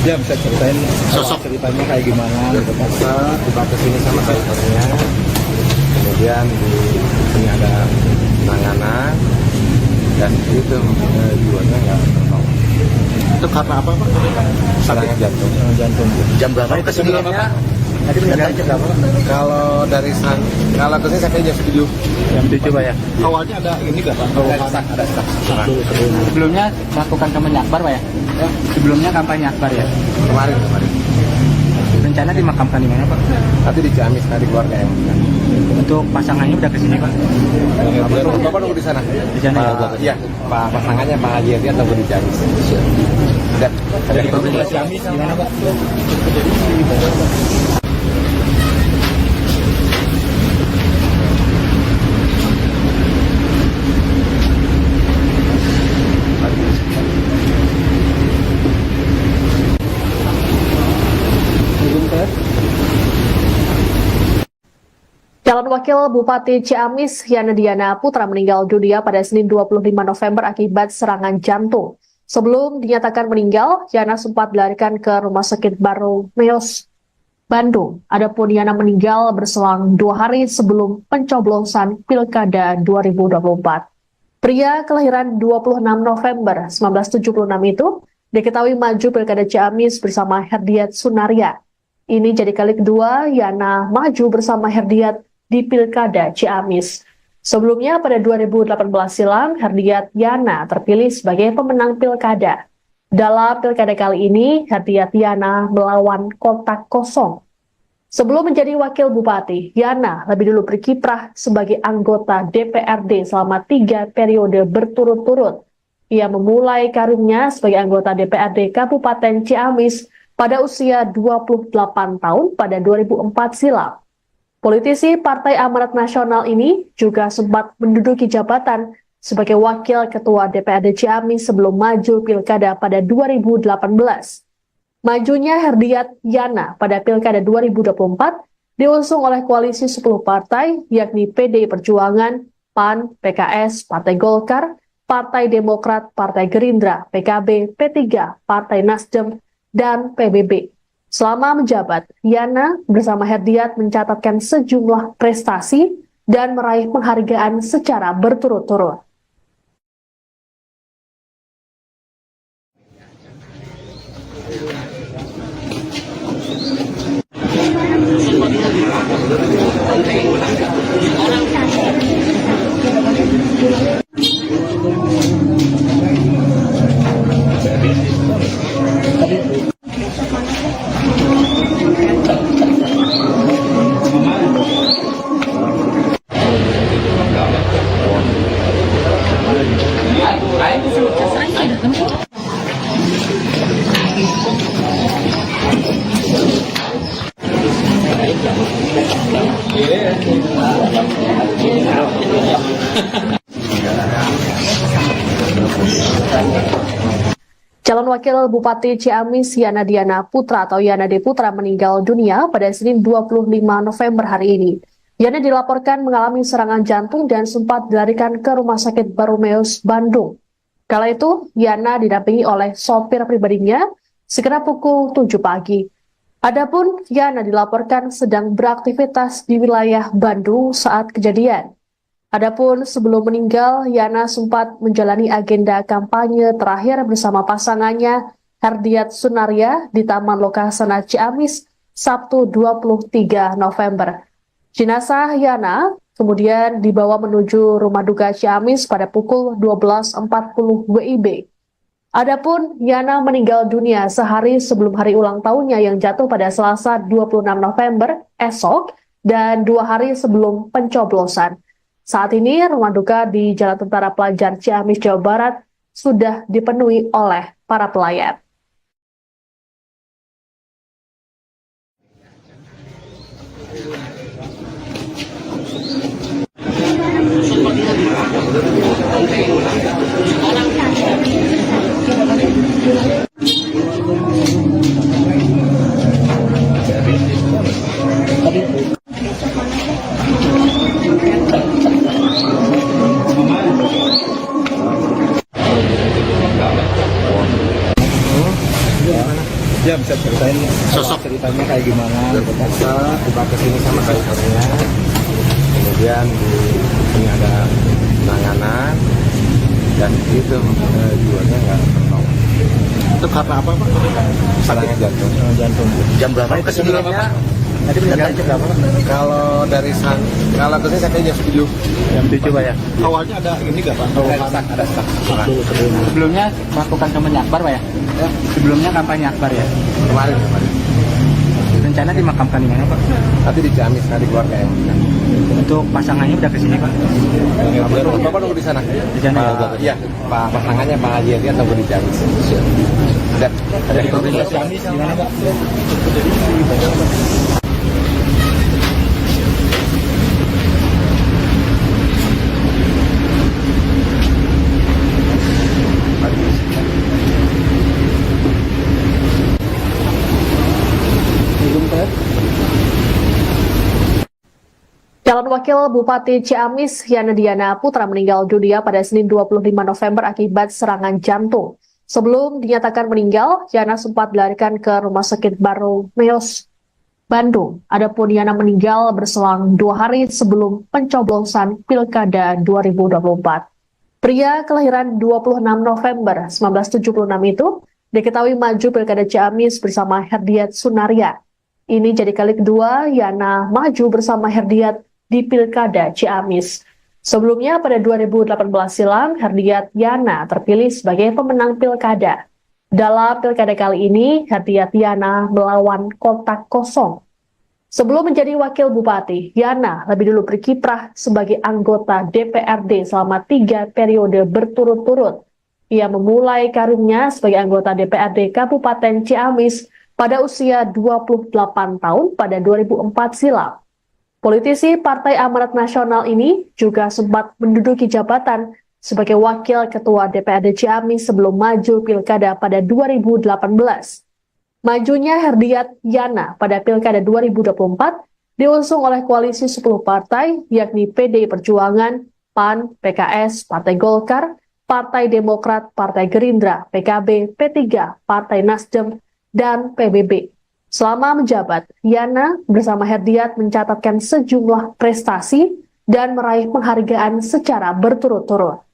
Ya bisa ceritain ceritanya kayak gimana gitu kan. Tiba ke sini sama drivernya, kemudian di sini ada penanganan dan itu jiwanya nggak tertolong. Itu karena apa Pak? Serangan jantung. Jantung. Jam berapa kesininya? Tadi jam berapa? Kalau dari kalau kesini sampai jam 7. Jam 7 Pak ya. Awalnya ada ini nggak Pak? Ada stuck. Sebelumnya melakukan kampanye akbar Pak ya? Sebelumnya kampanye akbar ya? Kemarin. Rencana dimakamkan di mana Pak? Tapi di Ciamis tadi keluarga yang Untuk pasangannya udah kesini Pak? Bapak nunggu di sana. Di sana ya? Iya, Pak pasangannya Pak Haji Hadi atau di Ciamis. Udah. Dari Provinsi Ciamis gimana Pak? Calon Wakil Bupati Ciamis Yana Diana Putra meninggal dunia pada Senin 25 November akibat serangan jantung. Sebelum dinyatakan meninggal, Yana sempat dilarikan ke Rumah Sakit Baromeus, Bandung. Adapun Yana meninggal berselang 2 hari sebelum pencoblosan Pilkada 2024. Pria kelahiran 26 November 1976 itu diketahui maju Pilkada Ciamis bersama Herdiat Sunaria. Ini jadi kali kedua Yana maju bersama Herdiat di Pilkada Ciamis. Sebelumnya pada 2018 silam, Herdiat Yana terpilih sebagai pemenang Pilkada. Dalam Pilkada kali ini, Herdiat Yana melawan kotak kosong. Sebelum menjadi Wakil Bupati, Yana lebih dulu berkiprah sebagai anggota DPRD selama 3 periode berturut-turut. Ia memulai karirnya sebagai anggota DPRD Kabupaten Ciamis pada usia 28 tahun pada 2004 silam. Politisi Partai Amanat Nasional ini juga sempat menduduki jabatan sebagai Wakil Ketua DPRD Ciamis sebelum maju Pilkada pada 2018. Majunya Herdiat Yana pada Pilkada 2024 diusung oleh koalisi 10 partai yakni PDI Perjuangan, PAN, PKS, Partai Golkar, Partai Demokrat, Partai Gerindra, PKB, P3, Partai Nasdem, dan PBB. Selama menjabat, Yana bersama Herdiat mencatatkan sejumlah prestasi dan meraih penghargaan secara berturut-turut. Calon Wakil Bupati Ciamis Yana Diana Putra atau Yana D. Putra meninggal dunia pada Senin 25 November hari ini. Yana dilaporkan mengalami serangan jantung dan sempat dilarikan ke Rumah Sakit Baromeus, Bandung. Kala itu, Yana didampingi oleh sopir pribadinya sekitar pukul 7 pagi. Adapun Yana dilaporkan sedang beraktivitas di wilayah Bandung saat kejadian. Adapun sebelum meninggal, Yana sempat menjalani agenda kampanye terakhir bersama pasangannya Herdiat Sunaria di Taman Lokasana Ciamis Sabtu 23 November. Jenazah Yana kemudian dibawa menuju rumah duka Ciamis pada pukul 12.40 WIB. Adapun Yana meninggal dunia sehari sebelum hari ulang tahunnya yang jatuh pada Selasa 26 November esok dan 2 hari sebelum pencoblosan. Saat ini rumah duka di Jalan Tentara Pelajar Ciamis, Jawa Barat sudah dipenuhi oleh para pelayat. Ya, bisa ceritain Sosok. ceritanya kayak gimana? Terpaksa tiba ke sini sama drivernya, kemudian di sini ada penanganan dan itu jiwanya nggak tertolong. Itu karena apa, Pak? Serangan jantung. Jantung. Jam berapa Kesininya Tadi meninggal jam berapa? kalau dari kalau kesini saya jam 7. Jam 7, Pak ya. Awalnya ada ini nggak, Pak? Ada stuck. Sebelumnya melakukan kampanye akbar, Pak ya? Sebelumnya kampanye akbar ya? Kemarin. Rencana dimakamkan di mana, Pak? Tapi di Ciamis, di keluarga yang. Untuk pasangannya udah kesini, Pak? Bapak nunggu di sana. Di sana. Iya, Pak pasangannya Pak Haji Hadi atau di Ciamis. Ada di provinsi Ciamis gimana, Pak? Calon Wakil Bupati Ciamis Yana Diana Putra meninggal dunia pada Senin 25 November akibat serangan jantung. Sebelum dinyatakan meninggal, Yana sempat dilarikan ke Rumah Sakit Baromeus, Bandung. Adapun Yana meninggal berselang 2 hari sebelum pencoblosan Pilkada 2024. Pria kelahiran 26 November 1976 itu diketahui maju Pilkada Ciamis bersama Herdiat Sunaria. Ini jadi kali kedua Yana maju bersama Herdiat di Pilkada Ciamis. Sebelumnya pada 2018 silam, Herdiat Yana terpilih sebagai pemenang Pilkada. Dalam Pilkada kali ini, Herdiat Yana melawan kotak kosong. Sebelum menjadi Wakil Bupati, Yana lebih dulu berkiprah sebagai anggota DPRD selama 3 periode berturut-turut. Ia memulai karirnya sebagai anggota DPRD Kabupaten Ciamis pada usia 28 tahun pada 2004 silam. Politisi Partai Amanat Nasional ini juga sempat menduduki jabatan sebagai Wakil Ketua DPRD Ciamis sebelum maju Pilkada pada 2018. Majunya Herdiat Yana pada Pilkada 2024 diusung oleh koalisi 10 partai yakni PDI Perjuangan, PAN, PKS, Partai Golkar, Partai Demokrat, Partai Gerindra, PKB, P3, Partai Nasdem, dan PBB. Selama menjabat, Yana bersama Herdiat mencatatkan sejumlah prestasi dan meraih penghargaan secara berturut-turut.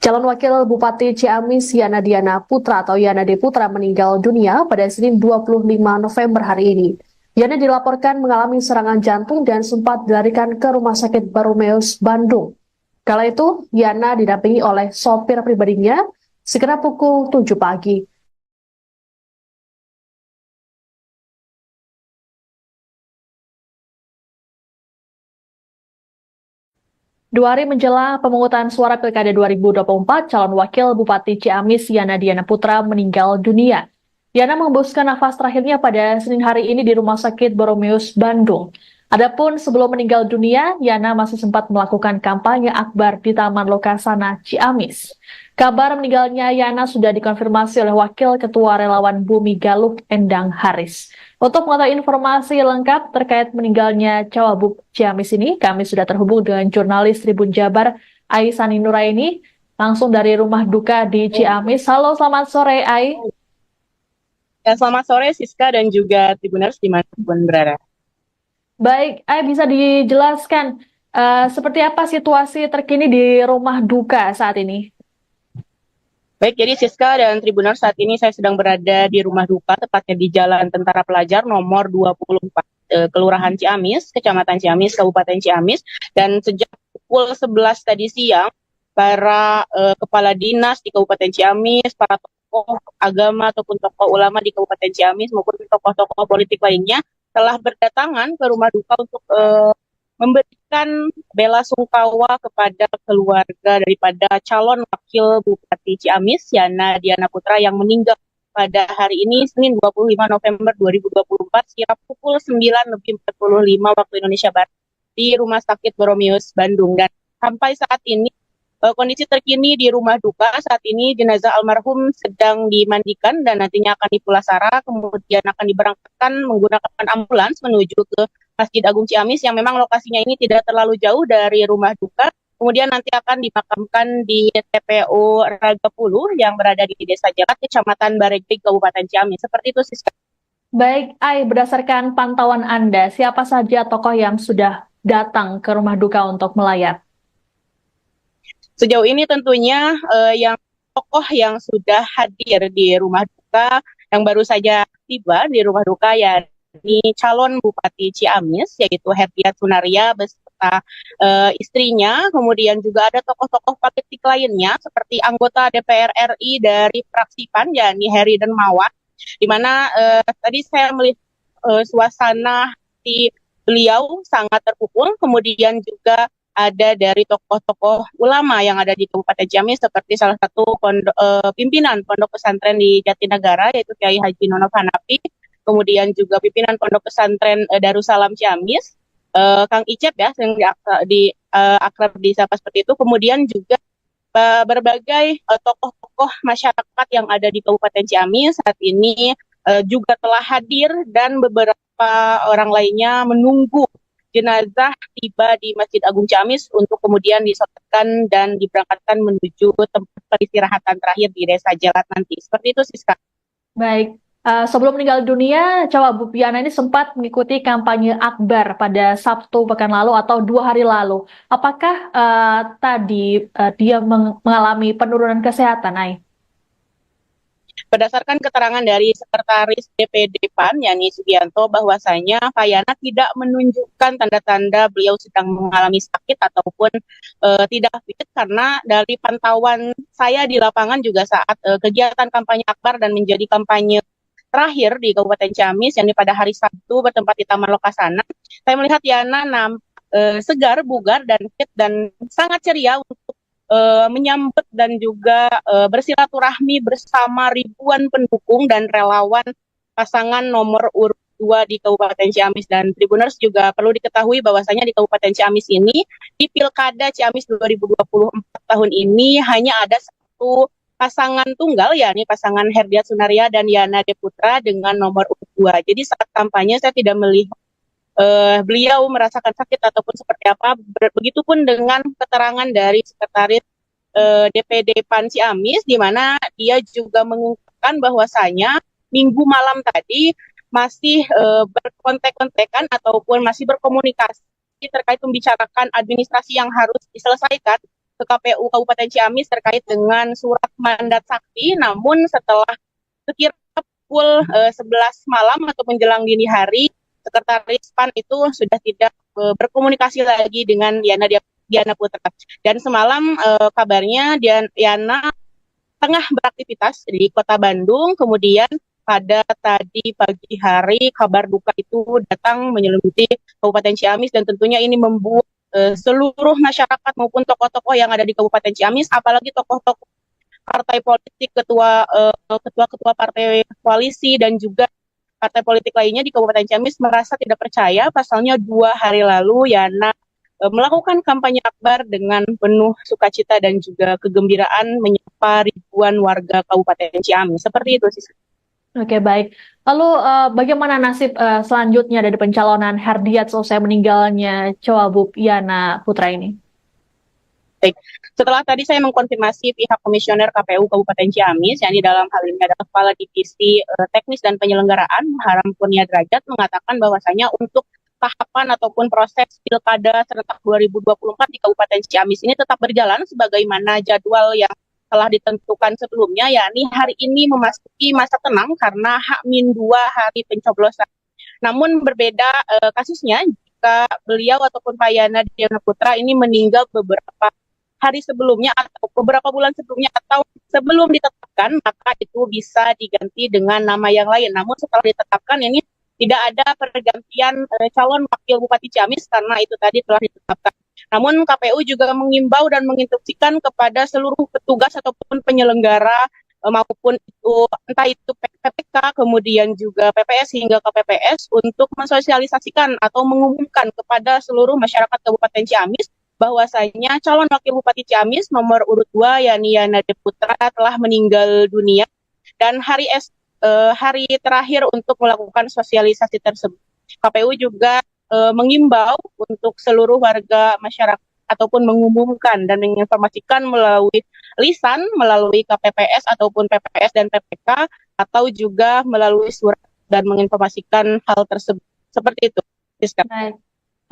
Calon Wakil Bupati Ciamis Yana Diana Putra atau Yana D. Putra meninggal dunia pada Senin 25 November hari ini. Yana dilaporkan mengalami serangan jantung dan sempat dilarikan ke Rumah Sakit Baromeus, Bandung. Kala itu, Yana didampingi oleh sopir pribadinya sekitar pukul 7 pagi. Dua hari menjelang pemungutan suara Pilkada 2024, calon wakil Bupati Ciamis Yana Diana Putra meninggal dunia. Yana mengembuskan nafas terakhirnya pada Senin hari ini di Rumah Sakit Baromeus, Bandung. Adapun sebelum meninggal dunia, Yana masih sempat melakukan kampanye akbar di Taman Lokasana Ciamis. Kabar meninggalnya Yana sudah dikonfirmasi oleh Wakil Ketua Relawan Bumi Galuh Endang Haris. Untuk mengetahui informasi lengkap terkait meninggalnya Cawagup Ciamis ini, kami sudah terhubung dengan jurnalis Tribun Jabar Aisani Nuraini, langsung dari rumah duka di Ciamis. Halo, selamat sore, Ai. Ya, selamat sore Siska dan juga Tribuners dimanapun berada. Baik, Ai, bisa dijelaskan seperti apa situasi terkini di rumah duka saat ini? Baik, jadi Siska dan Tribuners, saat ini saya sedang berada di rumah duka, tepatnya di Jalan Tentara Pelajar nomor 24, Kelurahan Ciamis, Kecamatan Ciamis, Kabupaten Ciamis. Dan sejak pukul 11 tadi siang, para kepala dinas di Kabupaten Ciamis, para tokoh agama ataupun tokoh ulama di Kabupaten Ciamis maupun tokoh-tokoh politik lainnya telah berdatangan ke rumah duka untuk memberikan bela sungkawa kepada keluarga daripada calon wakil Bupati Ciamis Yana Diana Putra yang meninggal pada hari ini Senin 25 November 2024 sekira pukul 9.45 waktu Indonesia Barat di Rumah Sakit Baromeus, Bandung. Dan sampai saat ini kondisi terkini di rumah duka saat ini jenazah almarhum sedang dimandikan dan nantinya akan dipulasara, kemudian akan diberangkatkan menggunakan ambulans menuju ke Masjid Agung Ciamis yang memang lokasinya ini tidak terlalu jauh dari rumah duka. Kemudian nanti akan dimakamkan di TPU Ragapuluh yang berada di Desa Jakat, Kecamatan Baregbeg, Kabupaten Ciamis. Seperti itu, Siska. Baik, Ai, berdasarkan pantauan Anda, siapa saja tokoh yang sudah datang ke rumah duka untuk melayat? Sejauh ini tentunya yang tokoh yang sudah hadir di rumah duka yang baru saja tiba di rumah duka yakni calon Bupati Ciamis yaitu Herdiat Sunaria beserta istrinya, kemudian juga ada tokoh-tokoh politik lainnya seperti anggota DPR RI dari fraksi PAN yakni Heri Darmawan, di mana tadi saya melihat suasana di beliau sangat terpukul, kemudian juga ada dari tokoh-tokoh ulama yang ada di Kabupaten Ciamis seperti salah satu pimpinan Pondok Pesantren di Jatinegara yaitu Kiai Haji Nonof Hanafi, kemudian juga pimpinan Pondok Pesantren Darussalam Ciamis, Kang Icep ya, yang akrab disapa seperti itu, kemudian juga berbagai tokoh-tokoh masyarakat yang ada di Kabupaten Ciamis saat ini juga telah hadir dan beberapa orang lainnya menunggu jenazah tiba di Masjid Agung Ciamis untuk kemudian disolatkan dan diberangkatkan menuju tempat peristirahatan terakhir di Desa Jalat nanti. Seperti itu, Siska. Baik, sebelum meninggal dunia, Cawagup Yana ini sempat mengikuti kampanye akbar pada Sabtu pekan lalu atau 2 hari lalu. Apakah tadi dia mengalami penurunan kesehatan, Ai? Berdasarkan keterangan dari Sekretaris DPD PAN, Yani Sugianto, bahwasanya Pak Yana tidak menunjukkan tanda-tanda beliau sedang mengalami sakit ataupun tidak fit, karena dari pantauan saya di lapangan juga saat kegiatan kampanye akbar dan menjadi kampanye terakhir di Kabupaten Ciamis, yang pada hari Sabtu bertempat di Taman Lokasana, saya melihat Yana segar, bugar, dan fit, dan sangat ceria untuk menyambut dan juga bersilaturahmi bersama ribuan pendukung dan relawan pasangan nomor urut 2 di Kabupaten Ciamis. Dan Tribuners juga perlu diketahui bahwasanya di Kabupaten Ciamis ini, di Pilkada Ciamis 2024 tahun ini, hanya ada satu pasangan tunggal, yakni pasangan Herdiat Sunaria dan Yana Deputra dengan nomor urut 2. Jadi saat kampanye saya tidak melihat beliau merasakan sakit ataupun seperti apa. Begitupun dengan keterangan dari Sekretaris DPD PAN Ciamis, di mana dia juga mengungkapkan bahwasanya minggu malam tadi masih berkontek-kontekan ataupun masih berkomunikasi terkait membicarakan administrasi yang harus diselesaikan ke KPU Kabupaten Ciamis terkait dengan surat mandat sakti. Namun setelah sekira pukul 11 malam atau menjelang dini hari, Sekretaris PAN itu sudah tidak berkomunikasi lagi dengan Diana Putra. Dan semalam kabarnya Yana tengah beraktivitas di Kota Bandung, kemudian pada tadi pagi hari kabar duka itu datang menyelimuti Kabupaten Ciamis, dan tentunya ini membuat seluruh masyarakat maupun tokoh-tokoh yang ada di Kabupaten Ciamis, apalagi tokoh-tokoh partai politik, ketua-ketua partai koalisi dan juga partai politik lainnya di Kabupaten Ciamis merasa tidak percaya. Pasalnya 2 hari lalu Yana melakukan kampanye akbar dengan penuh sukacita dan juga kegembiraan menyapa ribuan warga Kabupaten Ciamis. Seperti itu sih. Oke, baik. Lalu bagaimana nasib selanjutnya dari pencalonan Herdiat selesai meninggalnya Cawagup Yana Putra ini? Baik. Setelah tadi saya mengkonfirmasi pihak komisioner KPU Kabupaten Ciamis, yang di dalam hal ini adalah Kepala Divisi Teknis dan Penyelenggaraan, Haram Kurnia Derajat, mengatakan bahwasanya untuk tahapan ataupun proses Pilkada serentak 2024 di Kabupaten Ciamis ini tetap berjalan sebagaimana jadwal yang telah ditentukan sebelumnya, yakni hari ini memasuki masa tenang karena H-2 hari pencoblosan. Namun berbeda kasusnya jika beliau ataupun Pak Yana Putra ini meninggal beberapa hari sebelumnya atau beberapa bulan sebelumnya atau sebelum ditetapkan, maka itu bisa diganti dengan nama yang lain. Namun setelah ditetapkan ini tidak ada pergantian calon wakil Bupati Ciamis karena itu tadi telah ditetapkan. Namun KPU juga mengimbau dan menginstruksikan kepada seluruh petugas ataupun penyelenggara maupun itu entah itu PPK kemudian juga PPS hingga KPPS untuk mensosialisasikan atau mengumumkan kepada seluruh masyarakat Kabupaten Ciamis bahwasanya calon wakil Bupati Ciamis nomor urut 2 yakni Yana Putra telah meninggal dunia, dan hari terakhir untuk melakukan sosialisasi tersebut. KPU juga mengimbau untuk seluruh warga masyarakat ataupun mengumumkan dan menginformasikan melalui lisan, melalui KPPS ataupun PPS dan PPK, atau juga melalui surat dan menginformasikan hal tersebut. Seperti itu. Baik.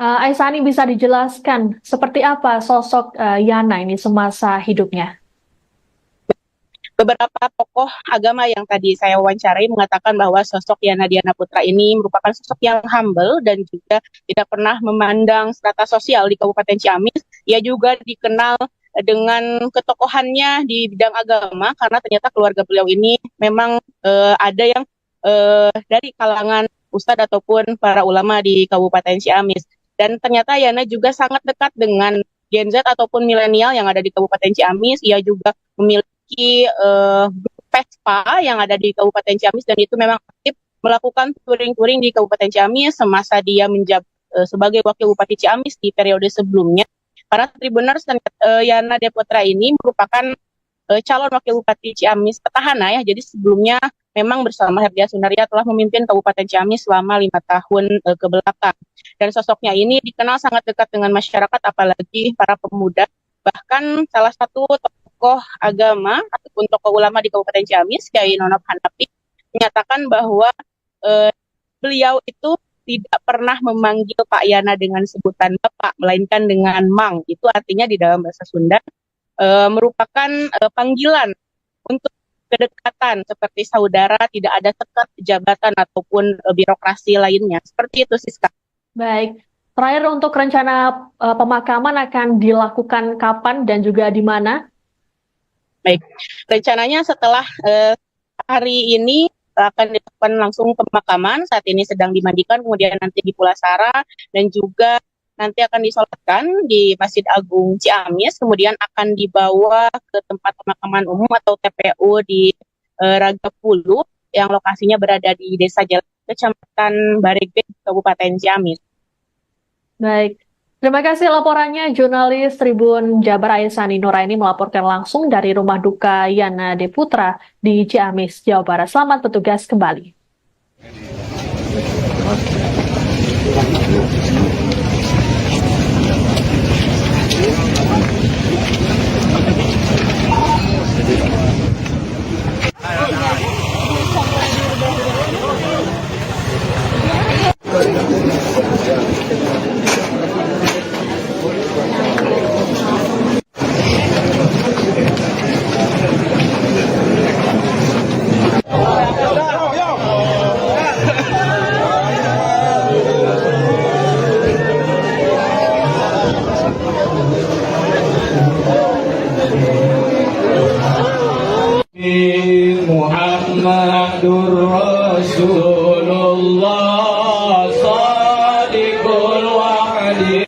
Aisani, bisa dijelaskan seperti apa sosok Yana ini semasa hidupnya? Beberapa tokoh agama yang tadi saya wawancarai mengatakan bahwa sosok Yana Putra ini merupakan sosok yang humble dan juga tidak pernah memandang strata sosial di Kabupaten Ciamis. Ia juga dikenal dengan ketokohannya di bidang agama karena ternyata keluarga beliau ini memang ada yang dari kalangan ustadz ataupun para ulama di Kabupaten Ciamis. Dan ternyata Yana juga sangat dekat dengan Gen Z ataupun milenial yang ada di Kabupaten Ciamis. Ia juga memiliki Vespa yang ada di Kabupaten Ciamis, dan itu memang aktif melakukan touring-touring di Kabupaten Ciamis semasa dia menjabat sebagai Wakil Bupati Ciamis di periode sebelumnya. Para Tribuners, Yana Putra ini merupakan calon Wakil Bupati Ciamis petahana ya. Jadi sebelumnya memang bersama Herdiat Sunaria telah memimpin Kabupaten Ciamis selama 5 tahun ke belakang. Dan sosoknya ini dikenal sangat dekat dengan masyarakat, apalagi para pemuda. Bahkan salah satu tokoh agama ataupun tokoh ulama di Kabupaten Ciamis, Kiai Nonop Hanafi, menyatakan bahwa beliau itu tidak pernah memanggil Pak Yana dengan sebutan Bapak, melainkan dengan Mang. Itu artinya di dalam bahasa Sunda merupakan panggilan untuk kedekatan seperti saudara, tidak ada sekat jabatan ataupun birokrasi lainnya. Seperti itu, Siska. Baik. Terakhir untuk rencana pemakaman akan dilakukan kapan dan juga di mana? Baik, rencananya setelah hari ini akan dilakukan langsung pemakaman. Saat ini sedang dimandikan, kemudian nanti di Pulasara, dan juga nanti akan disolatkan di Masjid Agung Ciamis, kemudian akan dibawa ke tempat pemakaman umum atau TPU di Ragapulu, yang lokasinya berada di Desa Jalan, Kecamatan Baregbek, Kabupaten Ciamis. Baik. Terima kasih laporannya jurnalis Tribun Jabar Aisani Nuraini melaporkan langsung dari Rumah Duka Yana De Putra di Ciamis, Jawa Barat. Selamat bertugas kembali. Muhammadur Rasulullah Shadiqul Wa'di